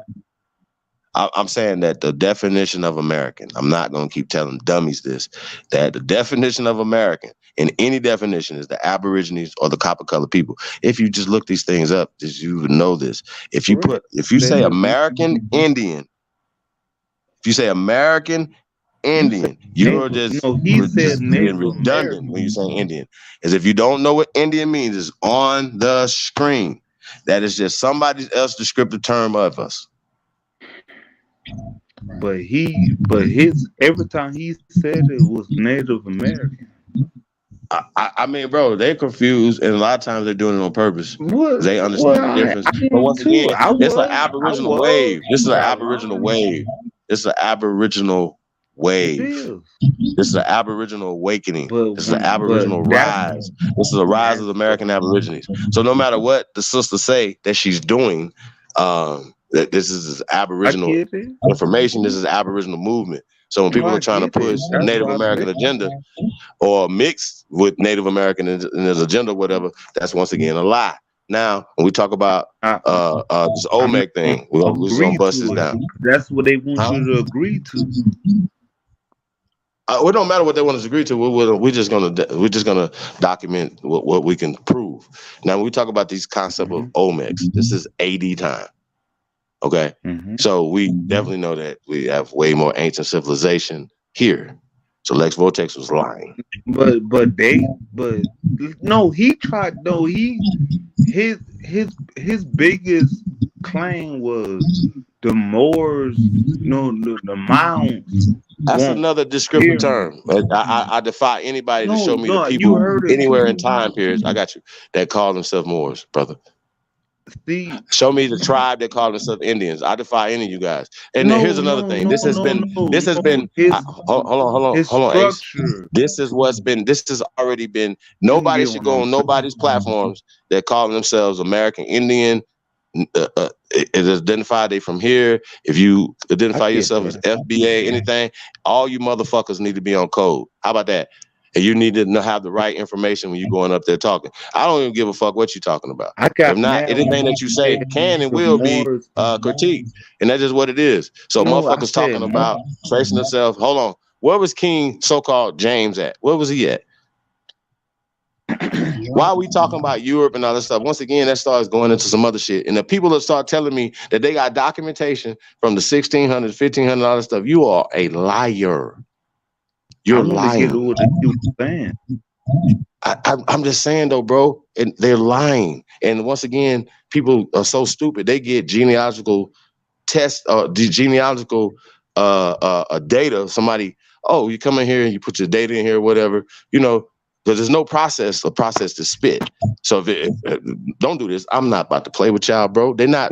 I'm saying that the definition of American, I'm not going to keep telling dummies this, that the definition of American in any definition is the Aborigines or the copper-colored people. If you just look these things up, you would know this. If you say American Indian, you're just being redundant when you say Indian. As if you don't know what Indian means, it's on the screen. That is just somebody else's descriptive term of us. But his every time he said it was Native American. I mean, bro, they're confused, and a lot of times they're doing it on purpose. They understand the difference. But once again, it's an Aboriginal wave. This is an Aboriginal wave. This is an Aboriginal wave. This is an Aboriginal awakening. This is an Aboriginal rise. This is a rise of the American Aborigines. So no matter what the sister say that she's doing, that this is Aboriginal information. This is Aboriginal movement. So when people are trying to push a Native American agenda or mix with Native American in his agenda, or whatever, that's once again a lie. Now, when we talk about this OMEC thing, we're just gonna bust this down. That's what they want you to agree to. It don't matter what they want us to agree to. We're just gonna document what we can prove. Now, when we talk about these concept of OMECs, this is AD time. Okay, so we definitely know that we have way more ancient civilization here. So Lex Vortex was lying. But his biggest claim was the Moors, the mounds. That's another descriptive term. I defy anybody to show me the people anywhere in time periods. I got you that call themselves Moors, brother. See, show me the tribe that call themselves Indians. I defy any of you guys. And here's another thing. This has been. Hold on, Ace. This is what's been. This has already been. Nobody should go on nobody's platforms that call themselves American Indian. Identify they from here. If you identify yourself as FBA, anything, all you motherfuckers need to be on code. How about that? And you need to have the right information when you're going up there talking. I don't even give a fuck what you're talking about. If not, anything that you say can and will be critiqued. And that's just what it is. So motherfuckers talking about tracing themselves. Hold on. Where was King so-called James at? Where was he at? Why are we talking about Europe and all this stuff? Once again, that starts going into some other shit. And the people that start telling me that they got documentation from the 1600s, 1500s, all this stuff, you are a liar. You're lying. I'm just saying though, bro, and they're lying. And once again, people are so stupid. They get genealogical tests, genealogical data. Somebody, oh, you come in here and you put your data in here, or whatever, you know, because there's no process to spit. So if don't do this, I'm not about to play with y'all, bro. They're not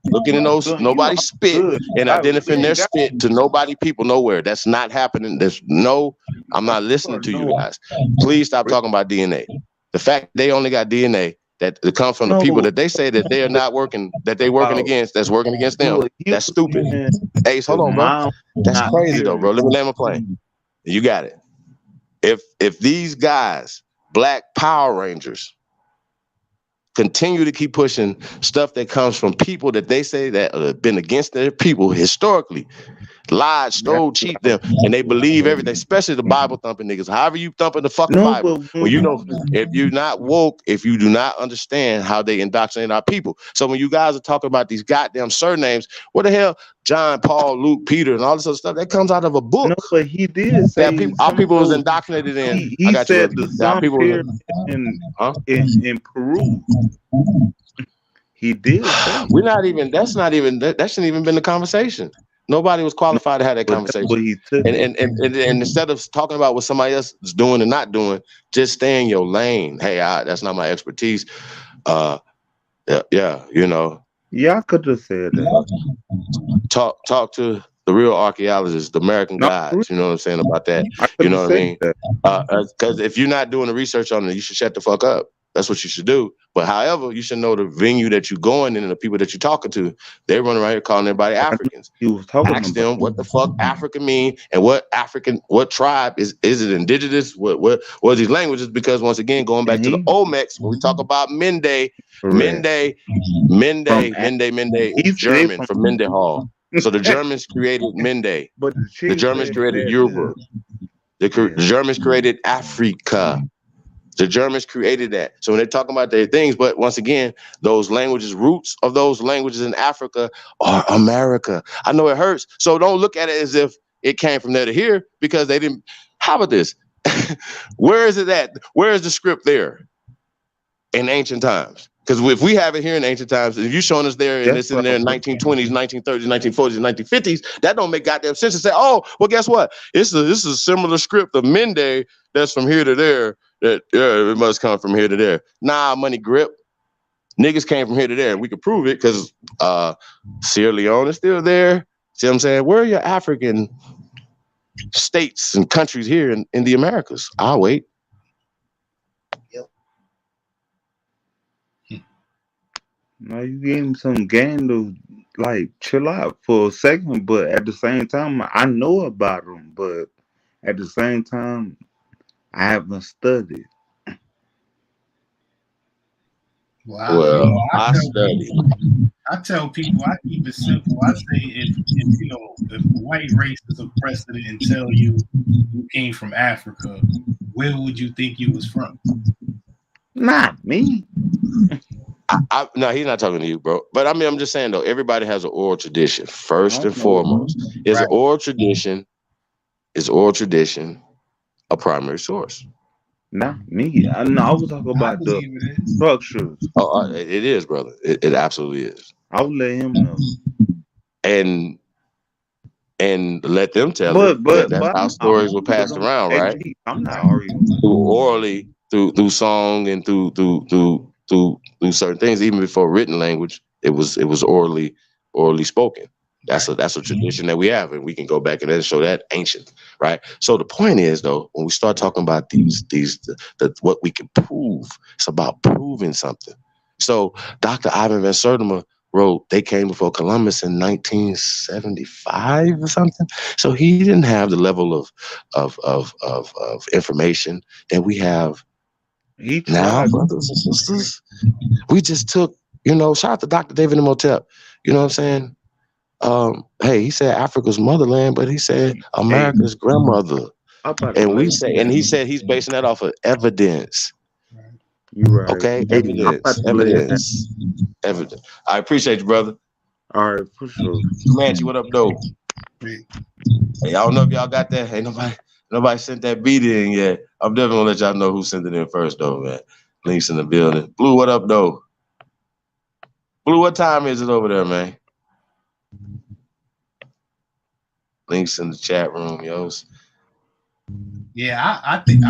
looking in those nobody spit and identifying their spit to nobody people nowhere. That's not happening. I'm not listening to you guys. Please stop talking about DNA. The fact they only got DNA that comes from the people that they say that they are not working, that they working against, that's working against them. That's stupid. Ace, hold on, bro. That's crazy though, bro. Let me land my plane. You got it. If these guys, Black Power Rangers, continue to keep pushing stuff that comes from people that they say that have been against their people historically, lied, stole, cheat them, and they believe everything, especially the Bible thumping niggas. However you thumping the fucking Bible, when you know, if you're not woke, if you do not understand how they indoctrinate our people. So when you guys are talking about these goddamn surnames, what the hell, John, Paul, Luke, Peter, and all this other stuff, that comes out of a book. No, but he did say our people was indoctrinated in. He said the sun appeared in Peru. He did. We're not even. That shouldn't even been the conversation. Nobody was qualified to have that conversation. And instead of talking about what somebody else is doing and not doing, just stay in your lane. Hey, that's not my expertise. Yeah, you know. Yeah, I could have said that. Talk to the real archaeologists, the American guys. You know what I'm saying about that? You know what I mean? Because if you're not doing the research on it, you should shut the fuck up. That's what you should do. But however, you should know the venue that you're going in and the people that you're talking to. They run around here calling everybody Africans. Ask them what the fuck African mean and what tribe is it indigenous? What are these languages? Because once again, going back to the Olmecs, when we talk about Mende, German from Mende Hall. So the Germans created Mende. But the Germans created Europe. The Germans created Africa. The Germans created that. So when they're talking about their things, but once again, those languages, roots of those languages in Africa are America. I know it hurts. So don't look at it as if it came from there to here because they didn't. How about this? Where is it at? Where is the script there in ancient times? Because if we have it here in ancient times, if you're showing us there and it's in there in 1920s, 1930s, 1940s, and 1950s, that don't make goddamn sense to say, oh, well, guess what? This is a similar script of Mende that's from here to there. That it must come from here to there. Nah, money grip. Niggas came from here to there. And we could prove it because Sierra Leone is still there. See what I'm saying? Where are your African states and countries here in the Americas? I'll wait. No, you gave him some game to like chill out for a second, but at the same time, I know about them, but at the same time, I haven't studied. Well, I study. I tell people, I keep it simple. I say if white race is oppressed and tell you you came from Africa, where would you think you was from? Not me. No, he's not talking to you, bro. But I mean, I'm just saying though, everybody has an oral tradition. First and foremost, is an oral tradition. Is oral tradition a primary source? Not me. I was talking about the structures. Oh, it is, brother. It absolutely is. I'll let him know. And let them tell it. But that's how stories were passed around, right? I'm not arguing. Through orally, through song, and through lose certain things. Even before written language, it was orally spoken. That's a tradition that we have, and we can go back and then show that ancient, right? So the point is, though, when we start talking about what we can prove, it's about proving something. So Dr. Ivan Van Sertima wrote, they came before Columbus in 1975 or something. So he didn't have the level of information that we have now, brothers and sisters. We just took, shout out to Dr. David Imhotep. You know what I'm saying? Hey, he said Africa's motherland, but he said America's grandmother. And he said he's basing that off of evidence. You're right. Okay, evidence. I appreciate you, brother. All right, for sure. Comanche, what up, though? Hey, I don't know if y'all got that. Ain't nobody sent that beat in yet. I'm definitely gonna let y'all know who sent it in first, though, man. Links in the building. Blue, what up, though? Blue, what time is it over there, man? Links in the chat room, yos. Yeah, I think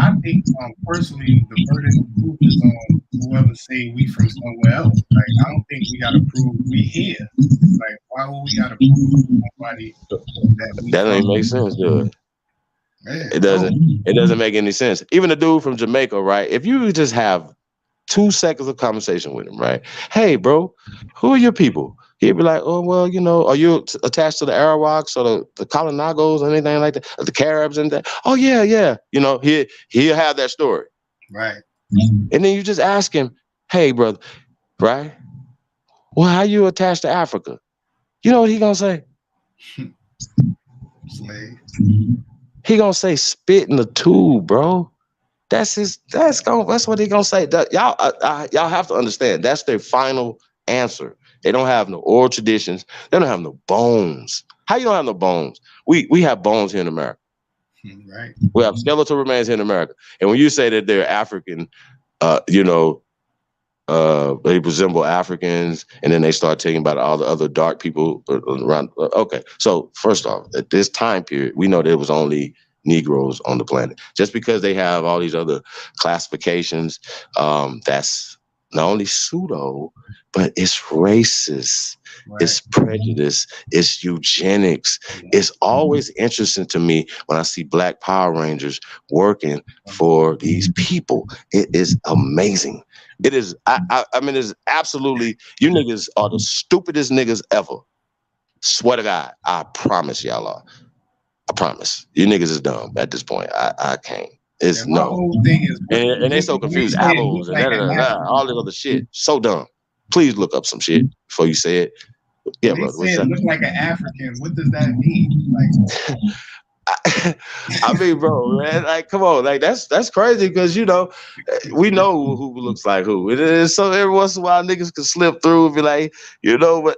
personally the burden of proof is on whoever say we from somewhere else. Like, I don't think we gotta prove we here. Like, why would we gotta prove somebody that don't make sense, do it? It doesn't make any sense. Even a dude from Jamaica, right? If you just have 2 seconds of conversation with him, right? Hey, bro, who are your people? He'd be like, oh, well, are you attached to the Arawaks or the Kalinagos or anything like that? Or the Caribs and that? Oh, yeah. He'll have that story. Right. And then you just ask him, hey, brother, right? Well, how you attached to Africa? You know what he gonna say? Slave. He gonna say spit in the tube, bro. That's what he gonna say. Y'all have to understand. That's their final answer. They don't have no oral traditions. They don't have no bones. How you don't have no bones? We have bones here in America. Right. We have skeletal remains here in America. And when you say that they're African, they resemble Africans, and then they start talking about all the other dark people around. Okay, so first off, at this time period, we know there was only Negroes on the planet. Just because they have all these other classifications, that's not only pseudo, but it's racist, it's prejudice, it's eugenics. It's always interesting to me when I see Black Power Rangers working for these people. It is amazing. It is, I mean, it's absolutely, you niggas are the stupidest niggas ever. Swear to God, I promise y'all are. I promise. You niggas is dumb at this point. I can't. It's no. Whole thing is, and they so confused. Apples and all this other shit. So dumb. Please look up some shit before you say it. Yeah, bro. They say it look like an African. What does that mean? Like, I mean, bro, man, like, come on, like that's crazy because we know who looks like who. It is so every once in a while niggas can slip through and be like, but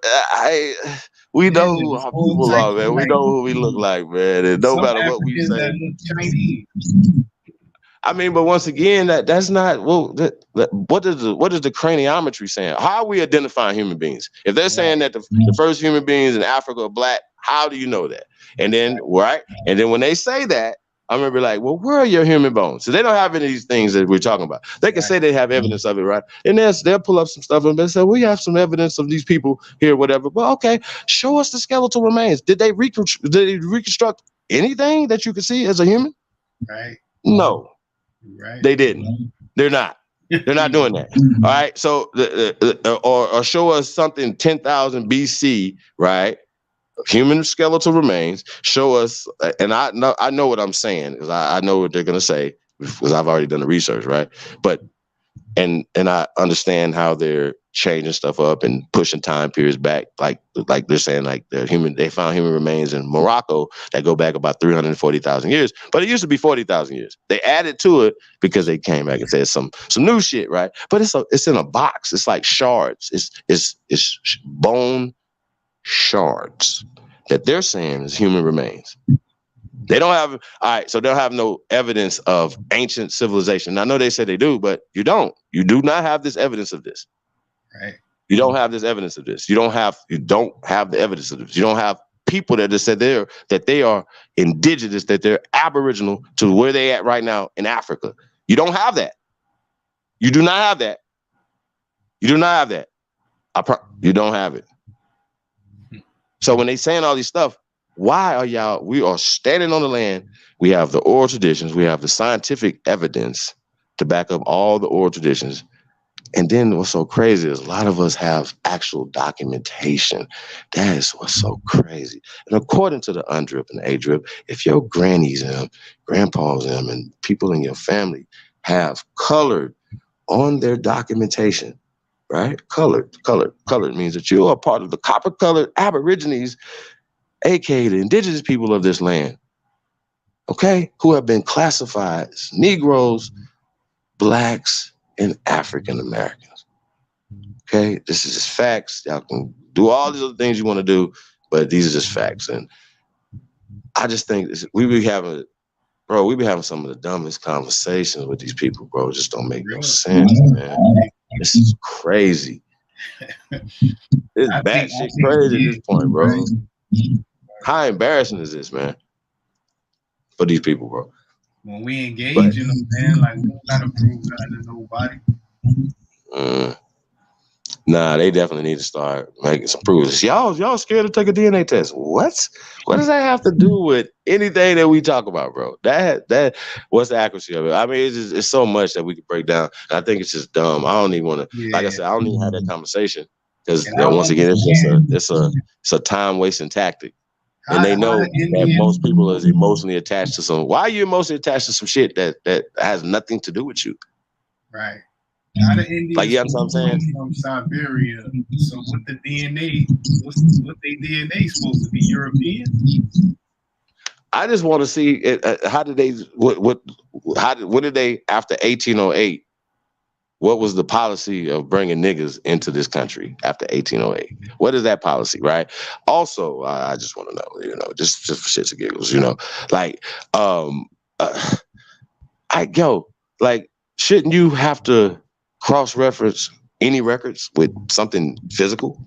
we know who our people are, man. We know who we look like, man. And no matter what we say. I mean, but once again, that's not what is the craniometry saying? How are we identifying human beings? If they're saying that the first human beings in Africa are Black, how do you know that? And then when they say that, I'm gonna be like, well, where are your human bones? So they don't have any of these things that we're talking about. They can say they have evidence of it, right? And they'll pull up some stuff and they say, we have some evidence of these people here, whatever. Well, okay, show us the skeletal remains. Did they reconstruct anything that you could see as a human? Right. No. Right. They didn't. They're not. They're not doing that. All right. So or show us something 10,000 BC, right? Human skeletal remains. Show us, and I know what I'm saying because I know what they're gonna say because I've already done the research, right? But and I understand how they're changing stuff up and pushing time periods back, like they're saying like they found human remains in Morocco that go back about 340,000 years, but it used to be 40,000 years. They added to it because they came back and said some new shit, right? But it's in a box. It's like shards. It's bone shards that they're saying is human remains. They don't have, so they'll have no evidence of ancient civilization. I know they say they do, but you don't. You do not have this evidence of this. Right. You don't have this evidence of this. You don't have the evidence of this. You don't have people that just said that they are indigenous, that they're aboriginal to where they at right now in Africa. You don't have that. You do not have that. You do not have that. You don't have it. So when they saying all these stuff, why are y'all? We are standing on the land. We have the oral traditions. We have the scientific evidence to back up all the oral traditions. And then what's so crazy is a lot of us have actual documentation. That is what's so crazy. And according to the UNDRIP and the ADRIP, if your grannies and them, grandpas and them, and people in your family have colored on their documentation, right? Colored means that you are part of the copper-colored Aborigines, aka the indigenous people of this land, okay, who have been classified as Negroes, Blacks, and African Americans. Okay, this is just facts. Y'all can do all these other things you want to do, but these are just facts. And I just think we be having some of the dumbest conversations with these people, bro. It just don't make no sense, man. This is crazy. This bad shit crazy at this point, bro. How embarrassing is this, man? For these people, bro. When we engage in them, man, like we don't gotta prove nothing to nobody. Nah, they definitely need to start making some proofs. Y'all scared to take a DNA test? What? What does that have to do with anything that we talk about, bro? That what's the accuracy of it? I mean, it's so much that we could break down. I think it's just dumb. I don't even want to. Like I said, I don't even have that conversation because once again, it's a time wasting tactic. And they know that most people is emotionally attached to some. Why are you emotionally attached to some shit that has nothing to do with you? Right. Now the Indians, like, you know what I'm saying? From Siberia. So with the DNA, what their DNA supposed to be? European? I just want to see it, how did they? What did they after 1808? What was the policy of bringing niggas into this country after 1808? What is that policy, right? Also, I just want to know, just for shits and giggles, like, shouldn't you have to cross-reference any records with something physical?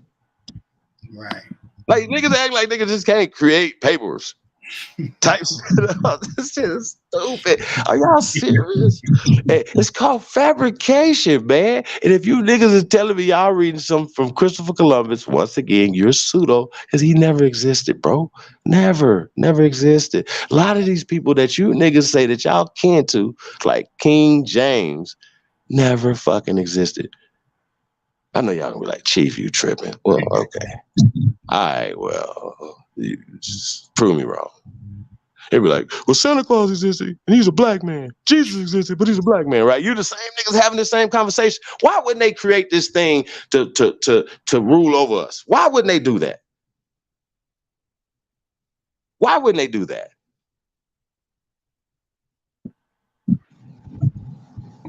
Right. Like, niggas act like niggas just can't create papers. Type shit up. This shit is stupid. Are y'all serious? It's called fabrication, man. And if you niggas is telling me y'all reading something from Christopher Columbus, once again, you're pseudo, because he never existed, bro. Never existed. A lot of these people that you niggas say that y'all kin to, like King James, never fucking existed. I know y'all gonna be like, Chief, you tripping. Well, okay. All right, well, you just prove me wrong. They'd be like, well, Santa Claus existed, and he's a black man. Jesus existed, but he's a black man, right? You the same niggas having the same conversation. Why wouldn't they create this thing to rule over us? Why wouldn't they do that? Why wouldn't they do that?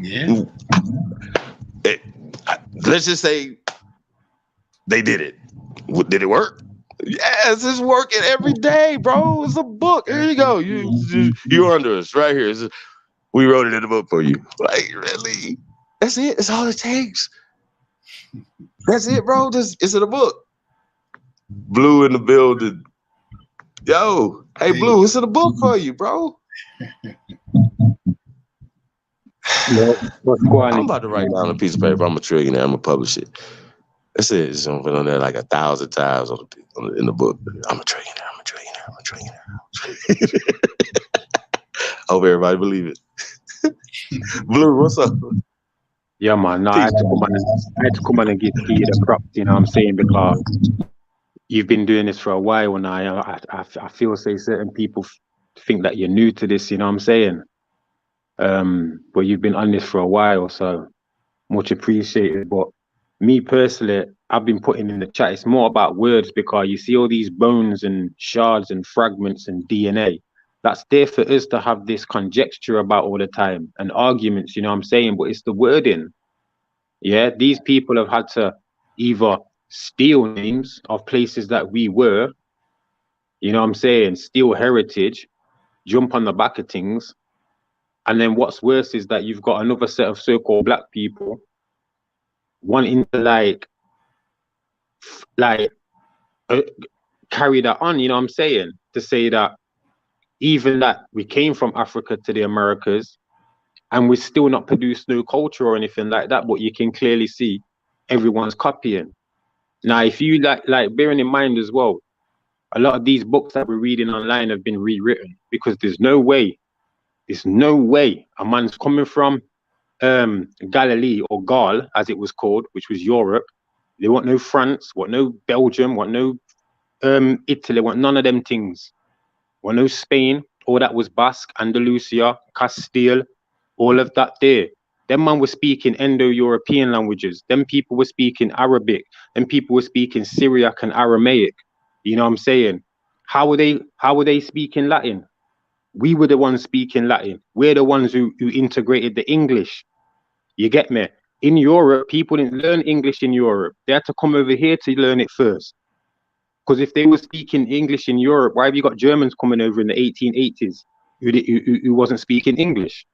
Yeah. Let's just say they did it. Did it work? Yes, it's working every day, bro. It's a book. Here you go. You're under us right here. We wrote it in the book for you. Like, really? That's it. That's all it takes. That's it, bro. It's in a book. Blue in the building. Yo, hey, Blue, it's in a book for you, bro. I'm about to write down a piece of paper. I'm a trillionaire. I'm gonna publish it. That's it. It's gonna put on there like 1,000 times in the book. I'm a trillionaire. I'm a trillionaire. I'm a trillionaire. I'm a trillionaire. Hope everybody believe it. Blue, what's up? Yeah, man. No, I had to come on and give you the props. You know what I'm saying? Because you've been doing this for a while now. I feel say certain people think that you're new to this. You know what I'm saying? But you've been on this for a while, so much appreciated. But me personally, I've been putting in the chat, it's more about words, because you see all these bones and shards and fragments and DNA. That's there for us to have this conjecture about all the time and arguments, you know what I'm saying? But it's the wording. Yeah, these people have had to either steal names of places that we were, you know what I'm saying, steal heritage, jump on the back of things. And then what's worse is that you've got another set of so-called black people wanting to carry that on, you know what I'm saying? To say that even that we came from Africa to the Americas and we still not produced no culture or anything like that, but you can clearly see everyone's copying. Now, if you like bearing in mind as well, a lot of these books that we're reading online have been rewritten because there's no way a man's coming from Galilee or Gaul, as it was called, which was Europe. They want no France, want no Belgium, want no Italy, want none of them things. Want no Spain, all that was Basque, Andalusia, Castile, all of that there. Them man were speaking Indo-European languages. Them people were speaking Arabic. Them people were speaking Syriac and Aramaic. You know what I'm saying? How were they speaking Latin? We were the ones speaking Latin. We're the ones who integrated the English. You get me? In Europe, people didn't learn English in Europe. They had to come over here to learn it first. Because if they were speaking English in Europe, why have you got Germans coming over in the 1880s who wasn't speaking English?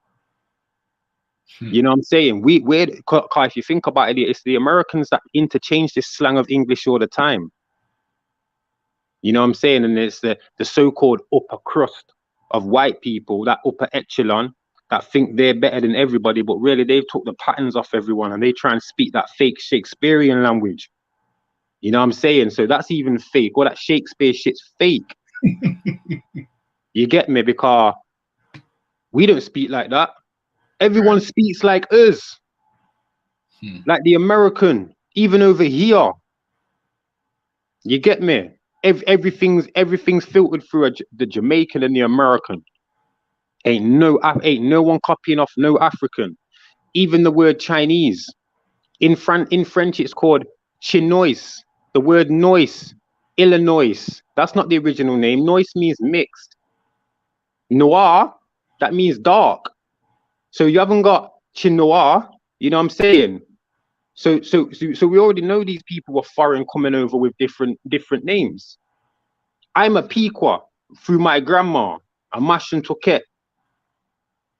You know what I'm saying? If you think about it, it's the Americans that interchange this slang of English all the time. You know what I'm saying? And it's the so-called upper crust of white people, that upper echelon, that think they're better than everybody, but really they've took the patterns off everyone and they try and speak that fake Shakespearean language. You know what I'm saying? So that's even fake. All that Shakespeare shit's fake. You get me? Because we don't speak like that. Everyone speaks like us. Like the American, even over here. You get me? Everything's filtered through the Jamaican and the American. Ain't no one copying off no African. Even the word Chinese. In French, it's called chinois. The word noise, Illinois. That's not the original name. Noise means mixed. Noir, that means dark. So you haven't got chinois. You know what I'm saying? So we already know these people were foreign coming over with different names. I'm a Pequot through my grandma, a Mash and Touquet.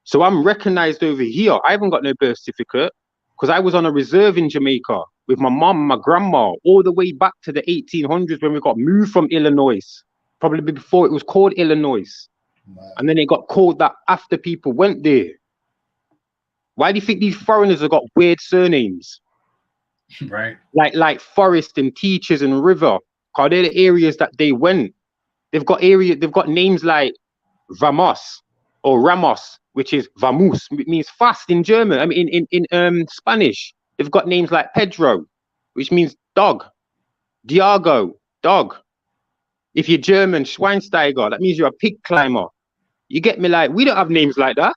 So I'm recognized over here. I haven't got no birth certificate because I was on a reserve in Jamaica with my mom and my grandma all the way back to the 1800s when we got moved from Illinois, probably before it was called Illinois. Wow. And then it got called that after people went there. Why do you think these foreigners have got weird surnames? Right. Like Forest and Teachers and River, because they're the areas that they went. They've got names like Vamos or Ramos, which is Vamos, it means fast in German. I mean, in Spanish, they've got names like Pedro, which means dog. Diago, dog. If you're German, Schweinsteiger, that means you're a pig climber. You get me? Like, we don't have names like that.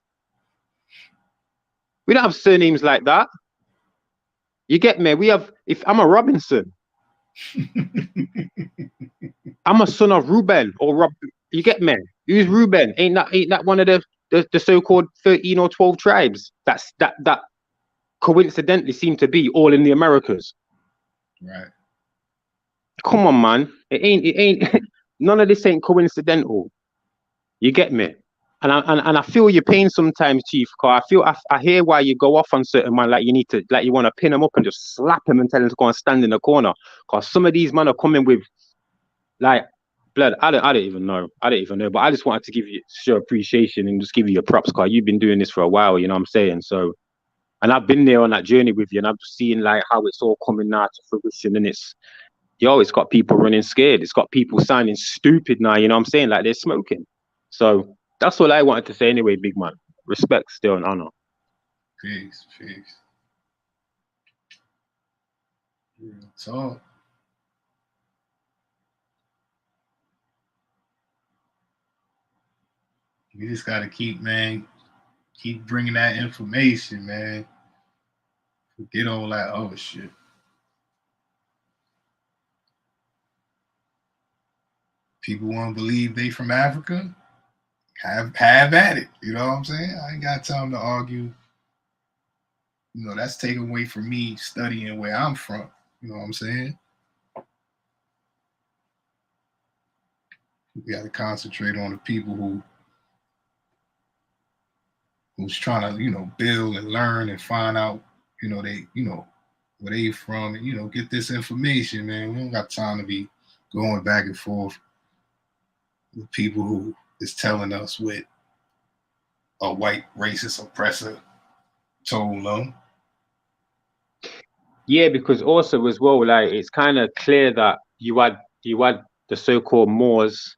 We don't have surnames like that. You get me? If I'm a Robinson, I'm a son of Reuben or Rob. You get me? Who's Reuben? Ain't that one of the so-called 13 or 12 tribes that coincidentally seem to be all in the Americas? Right. Come on, man. It ain't none of this ain't coincidental. You get me? And I feel your pain sometimes, Chief, because I hear why you go off on certain man, like you want to pin them up and just slap him and tell him to go and stand in the corner. Because some of these men are coming with like blood. I don't even know. But I just wanted to show appreciation and just give you your props, because you've been doing this for a while, you know what I'm saying? So, and I've been there on that journey with you, and I've seen like how it's all coming now to fruition, and it's got people running scared. It's got people sounding stupid now, you know what I'm saying? Like they're smoking. So that's all I wanted to say anyway, big man. Respect still and honor. Peace. Real talk. We just got to keep bringing that information, man. Forget all that other shit. People want to believe they from Africa, have at it. You know what I'm saying? I ain't got time to argue. You know, that's taken away from me studying where I'm from. You know what I'm saying? We got to concentrate on the people who's trying to, build and learn and find out, where they from, and, get this information, man. We don't got time to be going back and forth with people who is telling us what a white racist oppressor told them. Yeah, because also as well, like it's kind of clear that you had the so-called Moors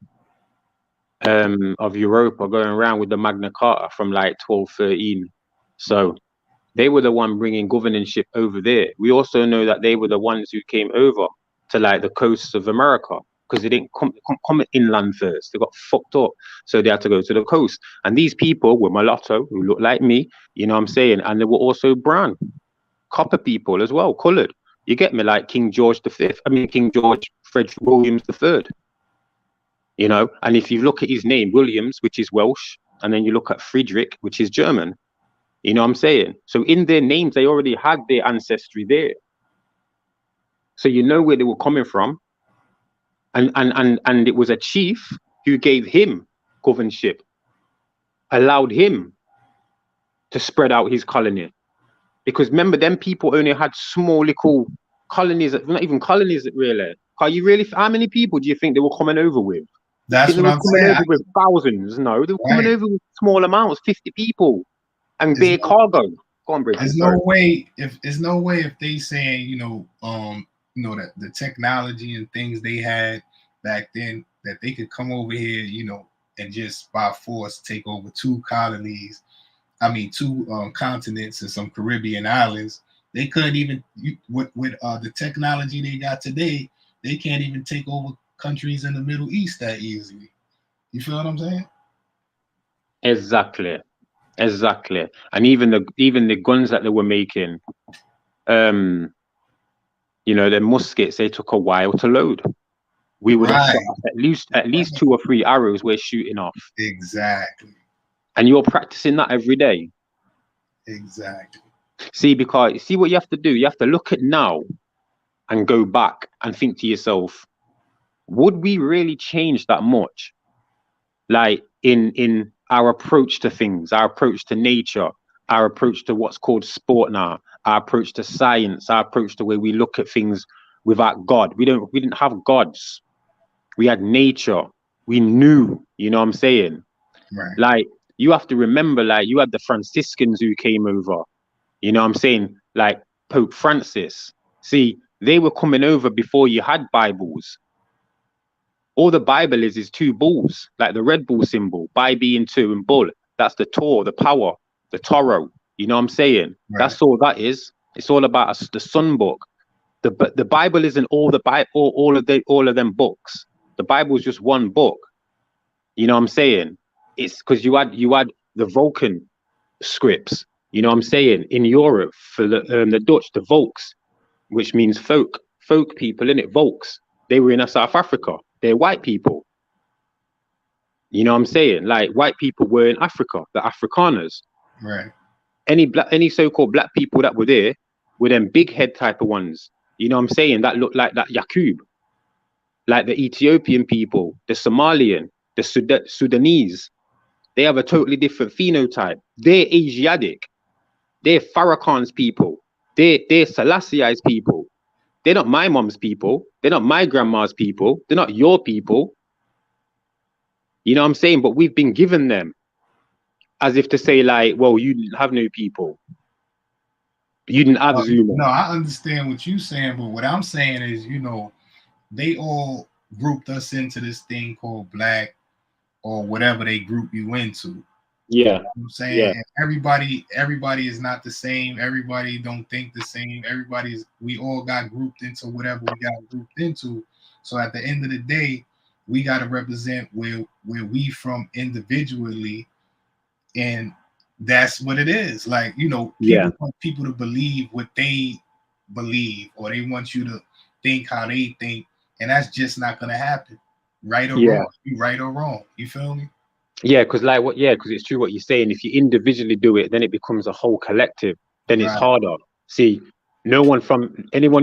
of Europa going around with the Magna Carta from like 1213. So they were the one bringing governorship over there. We also know that they were the ones who came over to like the coasts of America because they didn't come inland first. They got fucked up. So they had to go to the coast. And these people were mulatto who looked like me, you know what I'm saying? And they were also brown, copper people as well, colored. You get me? Like King George King George Frederick Williams III. You know, and if you look at his name, Williams, which is Welsh, and then you look at Friedrich, which is German, you know what I'm saying? So in their names, they already had their ancestry there. So you know where they were coming from. And it was a chief who gave him governorship, allowed him to spread out his colony. Because remember, them people only had small little colonies, not even colonies really. How many people do you think they were coming over with? That's what I'm saying. Over with thousands. No, they were coming over with small amounts, 50 people, and their cargo. Go on, Bridget. There's no way if they saying, that the technology and things they had back then that they could come over here, and just by force take over two continents and some Caribbean islands. They couldn't even with the technology they got today. They can't even take over countries in the Middle East that easily. You feel what I'm saying? Exactly. And even the guns that they were making, the muskets, they took a while to load. We would have shot at least 2 or 3 arrows we're shooting off. Exactly. And you're practicing that every day. Exactly. See what you have to do. You have to look at now and go back and think to yourself, would we really change that much? Like in our approach to things, our approach to nature, our approach to what's called sport now, our approach to science, our approach to where we look at things without God. We didn't have gods. We had nature. We knew, you know what I'm saying? Right. Like, you have to remember, like, you had the Franciscans who came over, you know what I'm saying? Like Pope Francis. See, they were coming over before you had Bibles. All the Bible is 2 bulls, like the Red Bull symbol, Bi being 2 and bull. That's the Tor, the power, the Toro. You know what I'm saying? Right. That's all that is. It's all about the Sun book. The Bible isn't all of them books. The Bible is just one book. You know what I'm saying? It's because you had the Vulcan scripts. You know what I'm saying? In Europe, for the Dutch, the Volks, which means folk people, innit? Volks. They were in South Africa. They're white people. You know what I'm saying? Like, white people were in Africa, the Afrikaners. Right. Any so-called black people that were there were them big head type of ones. You know what I'm saying? That looked like that Yakub. Like the Ethiopian people, the Somalian, the Sudanese. They have a totally different phenotype. They're Asiatic. They're Farrakhan's people. They're Selassie's people. They're not my mom's people. They're not my grandma's people. They're not your people. You know what I'm saying? But we've been given them as if to say, like, well, you didn't have no people. You didn't have Zuma. No, I understand what you're saying, but what I'm saying is, they all grouped us into this thing called black or whatever they group you into. Yeah. You know what I'm saying? Yeah. And everybody is not the same. Everybody don't think the same. We all got grouped into whatever we got grouped into. So at the end of the day, we got to represent where we from individually. And that's what it is. Like, people want people to believe what they believe, or they want you to think how they think. And that's just not going to happen. Right or wrong. You right or wrong. You feel me? Yeah, because it's true what you're saying. If you individually do it, then it becomes a whole collective. Then it's harder. See, anyone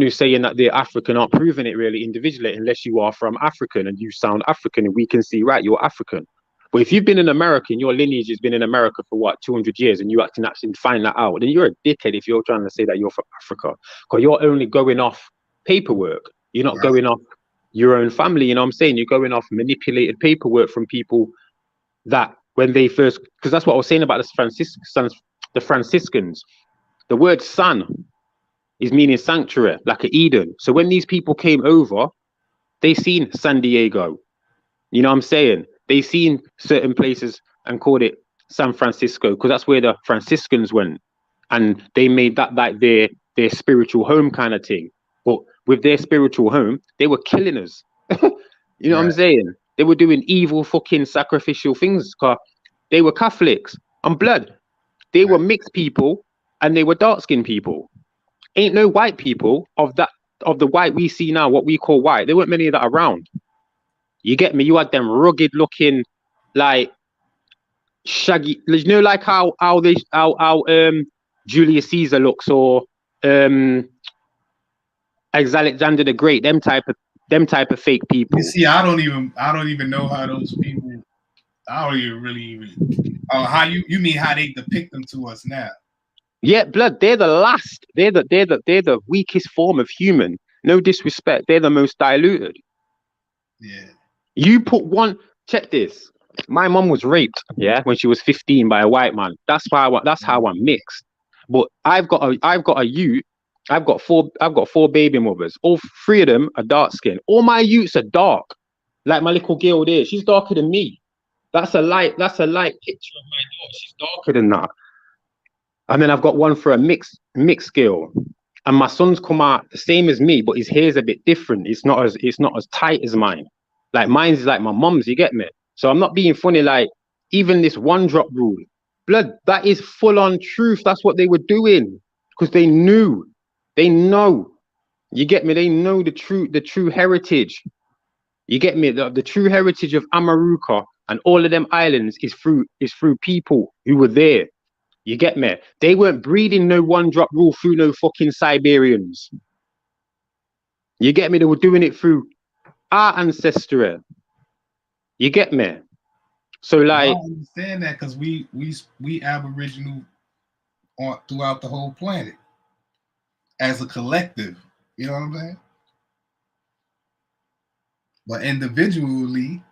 who's saying that they're African aren't proving it really individually, unless you are from African and you sound African, and we can see, right, you're African. But if you've been in America and your lineage has been in America for 200 years, and you can actually find that out, then you're a dickhead if you're trying to say that you're from Africa, because you're only going off paperwork. You're not going off your own family. You know what I'm saying? You're going off manipulated paperwork from people that when they first, because that's what I was saying about the Franciscans. The word son is meaning sanctuary, like a Eden. So when these people came over, they seen San Diego. You know what I'm saying? They seen certain places and called it San Francisco because that's where the Franciscans went, and they made that like their spiritual home kind of thing. But with their spiritual home, they were killing us. You know what I'm saying? They were doing evil fucking sacrificial things because they were Catholics and blood. They were mixed people and they were dark-skinned people. Ain't no white people of the white we see now, what we call white. There weren't many of that around. You get me? You had them rugged looking, like shaggy. You know, like how Julius Caesar looks, or Alexander the Great. Them type of fake people. You see, I don't even know how those people. I don't even really. How you mean how they depict them to us now? Yeah, blood. They're the last. They're the weakest form of human. No disrespect. They're the most diluted. Yeah. You put one. Check this. My mom was raped. Yeah, when she was 15 by a white man. That's how I'm mixed. But I've got a youth. I've got four baby mothers. All three of them are dark skinned. All my youths are dark. Like my little girl there. She's darker than me. That's a light picture of my daughter. She's darker than that. And then I've got one for a mixed girl. And my son's come out the same as me, but his hair's a bit different. It's not as tight as mine. Like mine's like my mom's, you get me? So I'm not being funny, like even this one drop rule. Blood, that is full on truth. That's what they were doing. Because they knew. They know. You get me? They know the true heritage. You get me? The true heritage of Amaruka and all of them islands is through people who were there. You get me? They weren't breeding no one drop rule through no fucking Siberians. You get me? They were doing it through our ancestry. You get me? So like, I understand that because we Aboriginal throughout the whole planet as a collective. You know what I'm saying? But individually,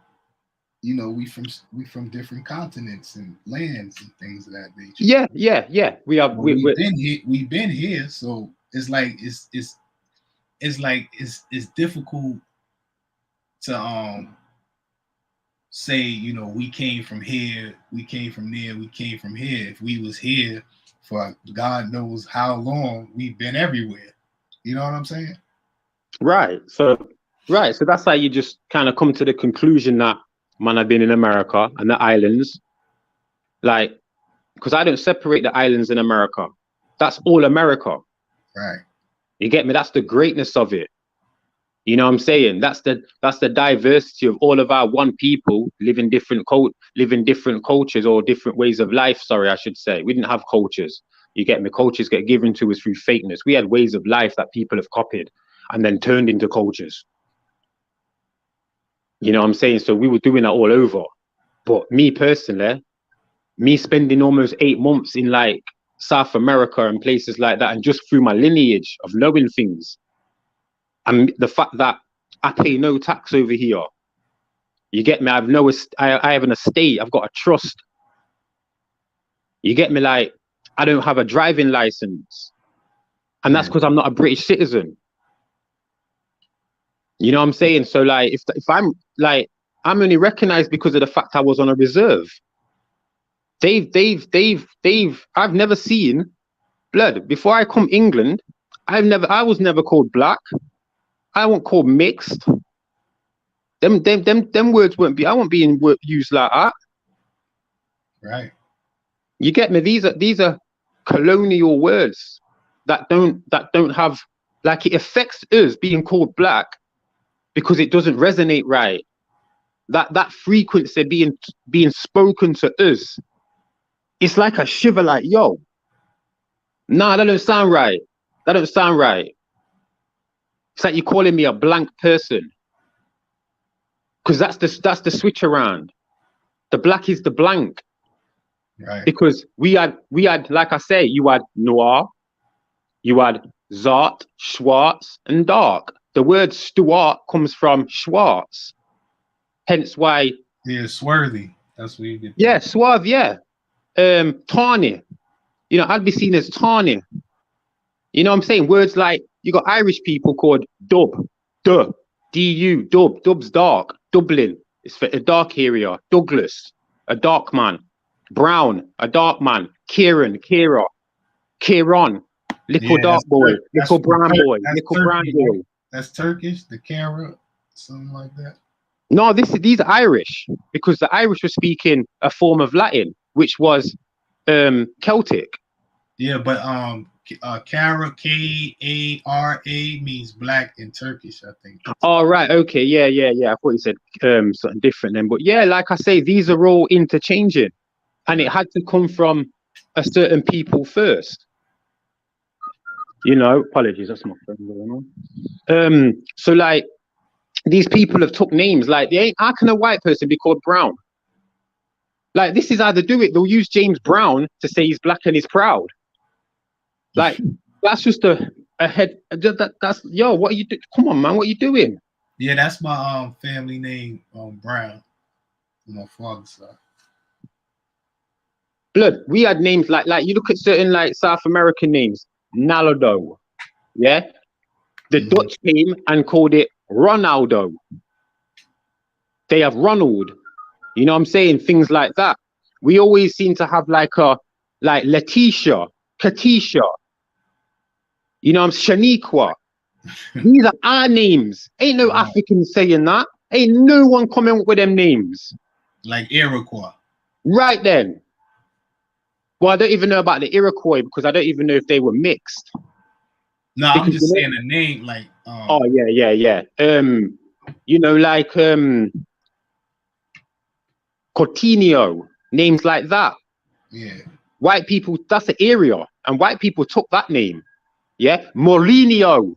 you know, we from different continents and lands and things of that nature. Yeah. We've been here, so it's like it's difficult to say, you know, we came from here, we came from there, we came from here. If we was here for God knows how long, we've been everywhere. You know what I'm saying? Right. So that's how you just kind of come to the conclusion that man, I've been in America and the islands, like, because I don't separate the islands in America. That's all America. Right. You get me? That's the greatness of it. You know what I'm saying? That's the diversity of all of our one people living different cultures or different ways of life. Sorry, I should say. We didn't have cultures. You get me? Cultures get given to us through fakeness. We had ways of life that people have copied and then turned into cultures. You know what I'm saying? So we were doing that all over. But me personally, me spending almost 8 months in like South America and places like that, and just through my lineage of knowing things, and the fact that I pay no tax over here. You get me? I have an estate. I've got a trust. You get me? Like, I don't have a driving license. And that's because I'm not a British citizen. You know what I'm saying? So like, if I'm like, I'm only recognized because of the fact I was on a reserve. I've never seen blood. Before I come England, I was never called black. I wasn't called mixed. Them words I won't be used like that. Right. You get me? These are colonial words that don't have, like, it affects us being called black because it doesn't resonate right. That frequency being spoken to us, it's like a shiver, like, yo, nah, that don't sound right. That don't sound right. It's like you're calling me a blank person. Because that's the switch around. The black is the blank. Right. Because we had, like I say, you had noir, you had Zart, Schwartz, and dark. The word Stuart comes from Schwartz. Hence why. Yeah, swarthy. That's what you get. Yeah, suave, yeah. Tawny. You know, I'd be seen as tawny. You know what I'm saying? Words like, you got Irish people called dub, duh, D-U, dub, dub's dark, Dublin, it's for a dark area, Douglas, a dark man, Brown, a dark man, Kieran, Kira, Kieran, little dark boy, little brown boy, little brown boy. That's Turkish, the Kara, something like that. No, these are Irish, because the Irish were speaking a form of Latin, which was Celtic. Yeah, but Kara, K-A-R-A, means black in Turkish, I think. Oh, right. Okay. Yeah. I thought you said something different then. But yeah, like I say, these are all interchanging. And it had to come from a certain people first. You know, apologies, that's my phone going on. So like, these people have took names. Like, how can a white person be called Brown? Like, this is how they do it. They'll use James Brown to say he's black and he's proud. Like, that's just a head. That's what are you doing? Come on, man, what are you doing? Yeah, that's my family name, Brown, my father's side. Blood, we had names like you look at certain like South American names, Naldo, yeah? The Dutch came and called it Ronaldo. They have Ronald. You know what I'm saying? Things like that. We always seem to have like Letitia, Katisha. You know, Shaniqua. These are our names. Ain't no Africans saying that. Ain't no one coming up with them names. Like Iroquois. Right then. Well, I don't even know about the Iroquois because I don't even know if they were mixed. No, I'm just saying a name like. Oh yeah. You know, like Coutinho, names like that. Yeah. White people, that's the area, and white people took that name. Yeah, Mourinho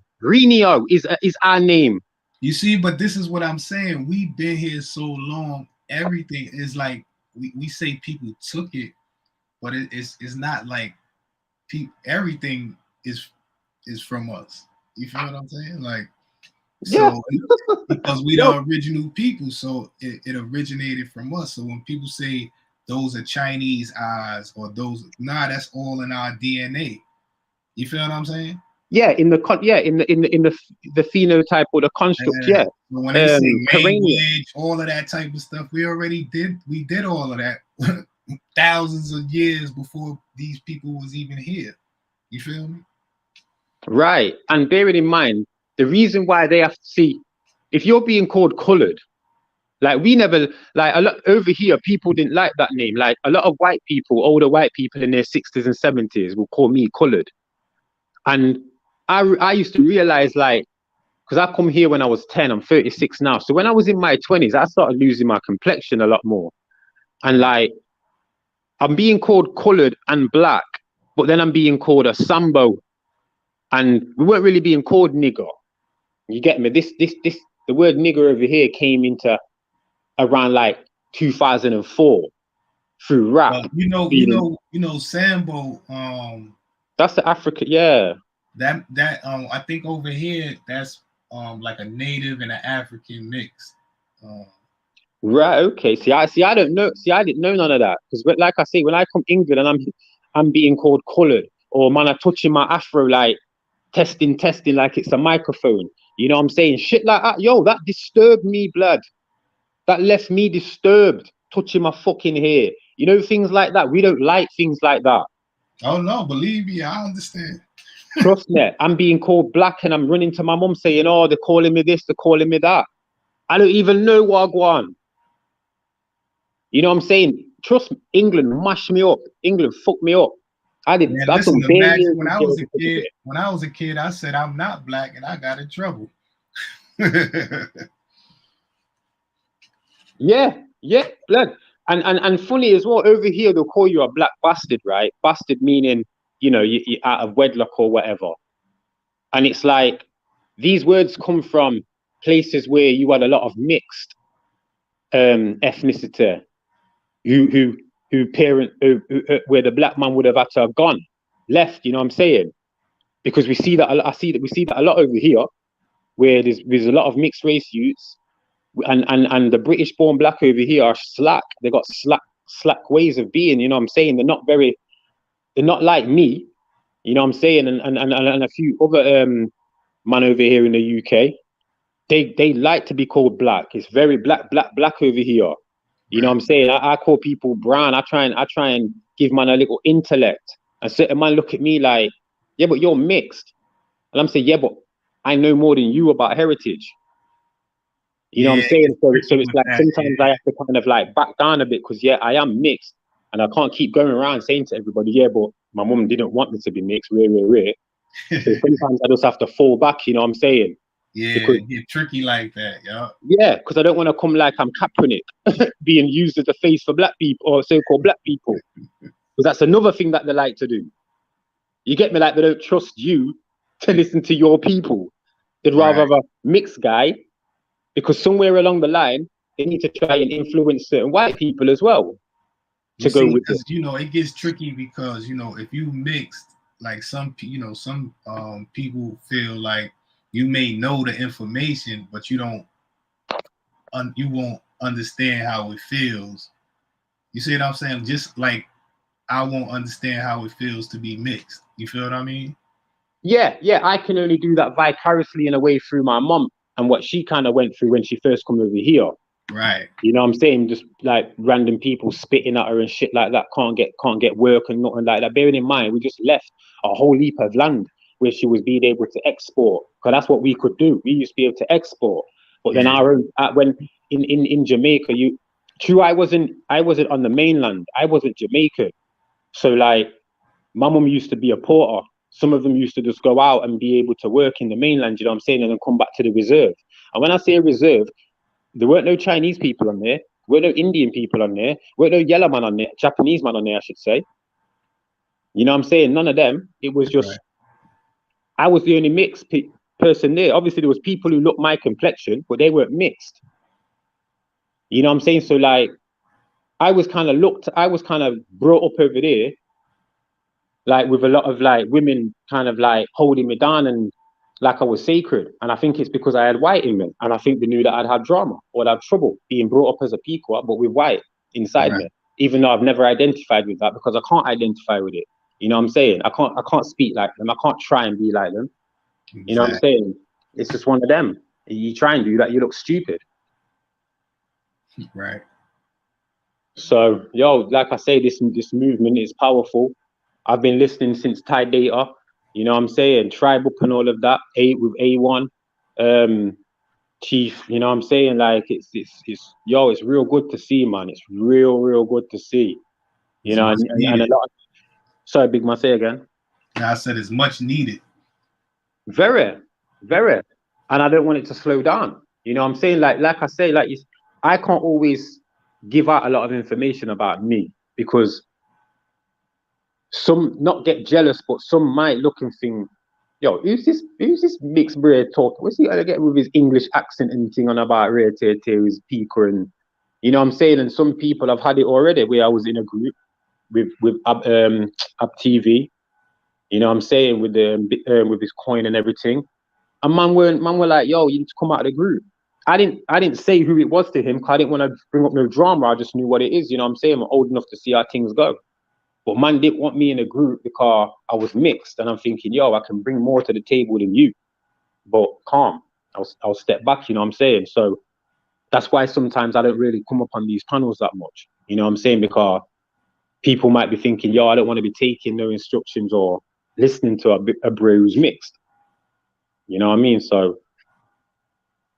is our name. You see, but this is what I'm saying. We've been here so long. Everything is like we say people took it, but it's not like everything is from us. You feel what I'm saying? Like, so because we the original people, so it originated from us. So when people say those are Chinese eyes or those, that's all in our DNA. You feel what I'm saying? Yeah, in the phenotype or the construct. Yeah. But when they say language, all of that type of stuff, we did all of that thousands of years before these people was even here. You feel me? Right. And bearing in mind, the reason why they have to see, if you're being called colored, like we never, like a lot over here, people didn't like that name. Like a lot of white people, older white people in their 60s and 70s will call me colored. And I used to realize, like, because I come here when I was 10, I'm 36 now. So when I was in my 20s, I started losing my complexion a lot more. And like, I'm being called colored and black, but then I'm being called a Sambo. And we weren't really being called nigger. You get me? The word nigger over here came into around like 2004 through rap. Well, you know, Sambo. That's the Africa, yeah. That I think over here that's like a native and an African mix. Right. Okay. See, I don't know. See, I didn't know none of that because, like I say, when I come England and I'm being called colored, or man, I'm touching my afro like testing like it's a microphone. You know what I'm saying? Shit like that. Yo, that disturbed me, blood. That left me disturbed. Touching my fucking hair. You know, things like that. We don't like things like that. Oh no, believe me, I understand. Trust me, I'm being called black and I'm running to my mum saying, oh, they're calling me this, they're calling me that. I don't even know what I go on. You know what I'm saying? Trust me, England mashed me up. England fucked me up. I did. Man, listen, imagine when I was a kid, I said I'm not black and I got in trouble. Yeah, blood. And funny as well, over here they'll call you a black bastard, right? Bastard meaning, you know, you're out of wedlock or whatever. And it's like these words come from places where you had a lot of mixed ethnicity, where the black man would have had to have gone, left. You know what I'm saying? Because we see that we see that a lot over here, where there's a lot of mixed race youths. And the British born black over here are slack. They got slack ways of being, you know what I'm saying? They're not like me. You know what I'm saying? And a few other man over here in the UK, they like to be called black. It's very black over here. You know what I'm saying? I call people brown. I try and give man a little intellect. And certain man look at me like, yeah, but you're mixed. And I'm saying, yeah, but I know more than you about heritage. You know what I'm saying? So it's like sometimes I have to kind of like back down a bit because yeah, I am mixed. And I can't keep going around saying to everybody, yeah, but my mum didn't want me to be mixed, rare. So sometimes I just have to fall back, you know what I'm saying? Yeah, because, get tricky like that, yeah. Yeah, because I don't want to come like I'm Kaepernick, being used as a face for black people or so-called black people. Because that's another thing that they like to do. You get me? Like they don't trust you to listen to your people. They'd rather have a mixed guy because somewhere along the line, they need to try and influence certain white people as well. You see, because you know it gets tricky because you know if you mixed, like some people feel like you may know the information, but you don't, you won't understand how it feels. You see what I'm saying? Just like I won't understand how it feels to be mixed. You feel what I mean? Yeah, I can only do that vicariously in a way through my mom and what she kind of went through when she first come over here. Right. You know what I'm saying? Just like random people spitting at her and shit like that, can't get work and nothing like that. Bearing in mind, we just left a whole heap of land where she was being able to export, because that's what we could do. We used to be able to export. But then our own when in Jamaica, I wasn't on the mainland. I wasn't Jamaican. So like my mum used to be a porter. Some of them used to just go out and be able to work in the mainland, you know what I'm saying, and then come back to the reserve. And when I say reserve, there weren't no Chinese people on there, weren't no Indian people on there, weren't no yellow man on there, Japanese man on there, I should say. You know what I'm saying? None of them. It was just, I was the only mixed person there. Obviously, there was people who looked my complexion, but they weren't mixed. You know what I'm saying? So like, I was kind of brought up over there, like with a lot of like women kind of like holding me down and like I was sacred. And I think it's because I had white in me. And I think they knew that I'd had drama or I'd had trouble being brought up as a Pequot, but with white inside me. Even though I've never identified with that because I can't identify with it. You know what I'm saying? I can't speak like them. I can't try and be like them. You know what I'm saying? It's just one of them. You try and do that, you look stupid. Right. So, like I say, this movement is powerful. I've been listening since Thai Data, you know what I'm saying? Tribe Up and all of that, with A1, Chief, you know what I'm saying? Like, it's real good to see, man. It's real good to see. You know, and a lot of, sorry, Big Man, say again. I said it's much needed. Very. And I don't want it to slow down. You know what I'm saying? Like I say, like I can't always give out a lot of information about me because some not get jealous, but some might look and think, yo, who's this mixed breed talk? What's he gonna get with his English accent and thing on about rare tear his peaker and you know what I'm saying? And some people have had it already where I was in a group with Up TV, you know what I'm saying, with his coin and everything. And man were like, yo, you need to come out of the group. I didn't say who it was to him because I didn't want to bring up no drama. I just knew what it is, you know what I'm saying? I'm old enough to see how things go. But man didn't want me in a group because I was mixed. And I'm thinking, yo, I can bring more to the table than you. But calm. I'll step back, you know what I'm saying? So that's why sometimes I don't really come up on these panels that much. You know what I'm saying? Because people might be thinking, yo, I don't want to be taking no instructions or listening to a bro who's mixed. You know what I mean? So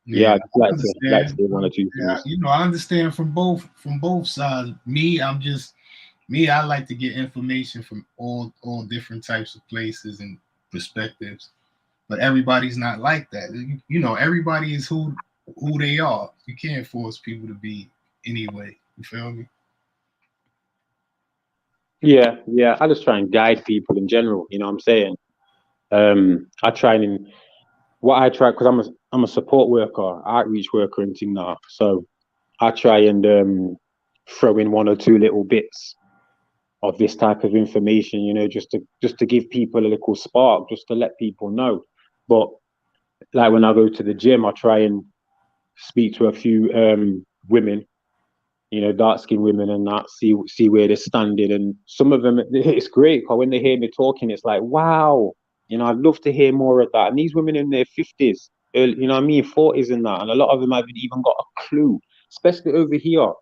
yeah, I'd like to say one or two things. You know, I understand from both sides. I like to get information from all different types of places and perspectives. But everybody's not like that. You know, everybody is who they are. You can't force people to be anyway. You feel me? Yeah. I just try and guide people in general. You know what I'm saying? I try and because I'm a support worker, outreach worker and thing now. So I try and throw in one or two little bits of this type of information, you know, just to give people a little spark, just to let people know. But like when I go to the gym, I try and speak to a few women you know, dark-skinned women and that, see where they're standing. And some of them, it's great, because when they hear me talking, it's like, wow, you know, I'd love to hear more of that. And these women in their 50s, you know what I mean, 40s and that, and a lot of them haven't even got a clue, especially over here.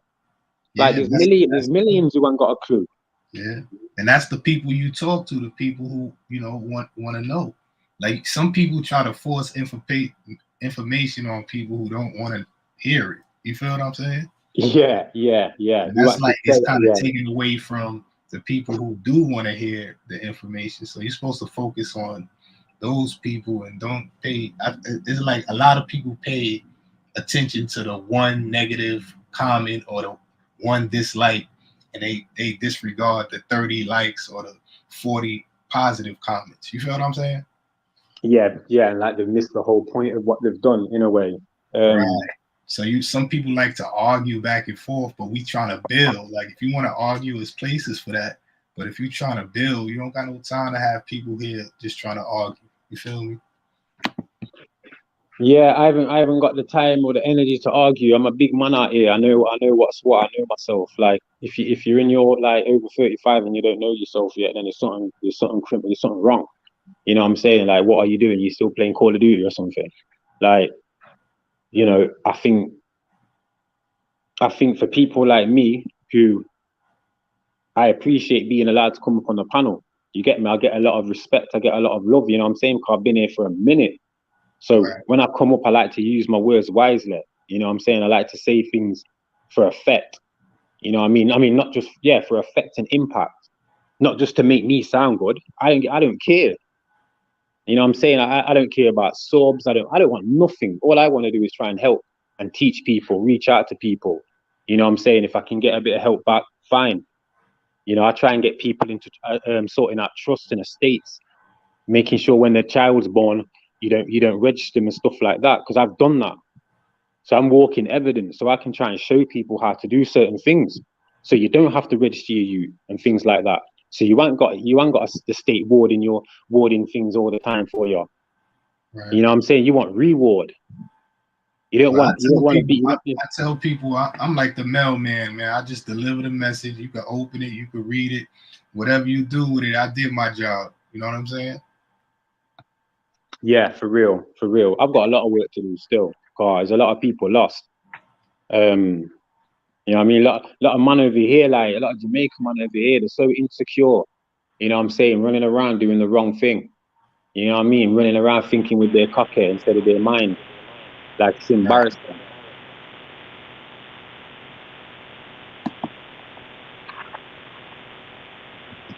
Like, there's millions who haven't got a clue. Yeah, and that's the people you talk to, the people who, you know, want to know. Like, some people try to force information on people who don't want to hear it. You feel what I'm saying? Yeah. And that's like, it's kind of taken away from the people who do want to hear the information. So you're supposed to focus on those people and don't pay. It's like a lot of people pay attention to the one negative comment or the one dislike, and they disregard the 30 likes or the 40 positive comments. You feel what I'm saying? Yeah, and like they've missed the whole point of what they've done in a way. Right. So some people like to argue back and forth, but we trying to build. Like, if you want to argue, there's places for that. But if you're trying to build, you don't got no time to have people here just trying to argue. You feel me? Yeah, I haven't got the time or the energy to argue. I'm a big man out here. I know what's what. I know myself. Like, if you're in your, like, over 35 and you don't know yourself yet, then there's something wrong. You know what I'm saying? Like, what are you doing? You still playing Call of Duty or something? Like, you know, I think for people like me, who I appreciate being allowed to come up on the panel. You get me? I get a lot of respect. I get a lot of love. You know what I'm saying? Because I've been here for a minute. So when I come up, I like to use my words wisely. You know what I'm saying? I like to say things for effect. You know what I mean? I mean, not just, for effect and impact. Not just to make me sound good. I don't care. You know what I'm saying? I don't care about subs. I don't want nothing. All I want to do is try and help and teach people, reach out to people. You know what I'm saying? If I can get a bit of help back, fine. You know, I try and get people into sorting out trusts and estates, making sure when their child's born, you don't register them and stuff like that, because I've done that. So I'm walking evidence, so I can try and show people how to do certain things. So you don't have to register you and things like that. So you ain't got the state warding things all the time for you. Right. You know what I'm saying? You want reward. You don't want to be. I tell people I'm like the mailman, man. I just deliver the message. You can open it, you can read it, whatever you do with it. I did my job. You know what I'm saying? Yeah, for real. I've got a lot of work to do still, because a lot of people lost. You know what I mean? A lot of man over here, like a lot of Jamaican man over here, they're so insecure. You know what I'm saying? Running around doing the wrong thing. You know what I mean? Running around thinking with their cocker instead of their mind. Like, it's embarrassing.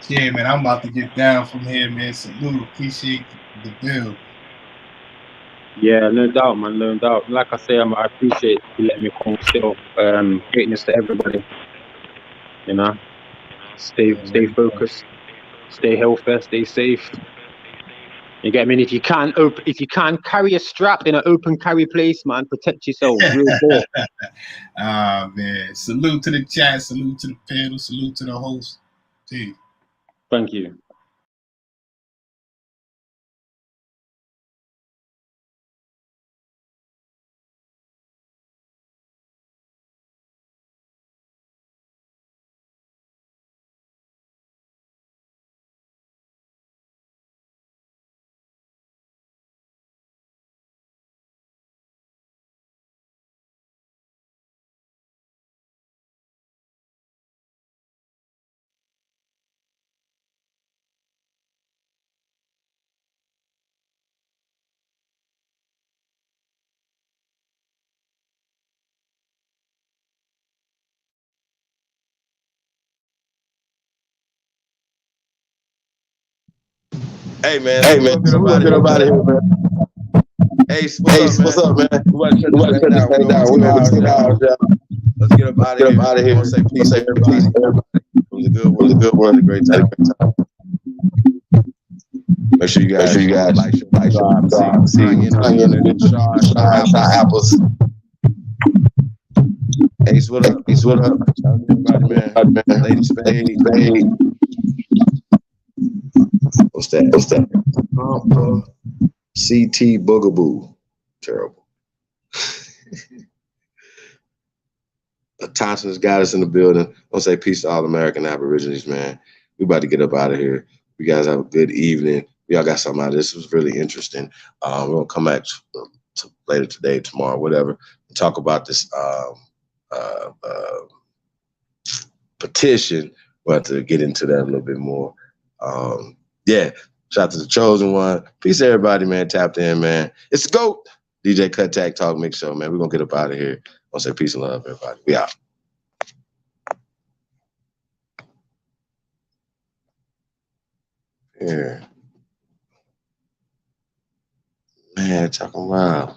Yeah, man, I'm about to get down from here, man. Salute. Appreciate the bill. Yeah, no doubt, man. No doubt. Like I say, I appreciate you letting me come still. Greatness to everybody. You know? Stay focused. Stay healthy. Stay safe. You get me? And if you can't carry a strap in an open carry place, man, protect yourself. Real talk. Man. Salute to the chat. Salute to the panel. Salute to the host. Peace. Thank you. Hey man, let's get up out of here, man. Hey, what's up, man? We about to shut this thing down. We're gonna get out. Let's get up out of here. I want to say peace to everybody. It was a good one. A great time. Make sure you guys like, subscribe, see apples. Ace, what up? Everybody, man. Lady Spade. What's that? CT Boogaboo. Terrible. Thompson has got us in the building. I want to say peace to all American Aborigines, man. We about to get up out of here. You guys have a good evening. Y'all got something out of this. It was really interesting. We're going to come back to later today, tomorrow, whatever, and talk about this petition. We'll have to get into that a little bit more. Yeah, shout out to the chosen one. Peace to everybody, man. Tapped in, man. It's the GOAT. DJ Kuttack Talk Mix Show, man. We're going to get up out of here. I want to say peace and love, everybody. We out. Yeah. Man, talking wild.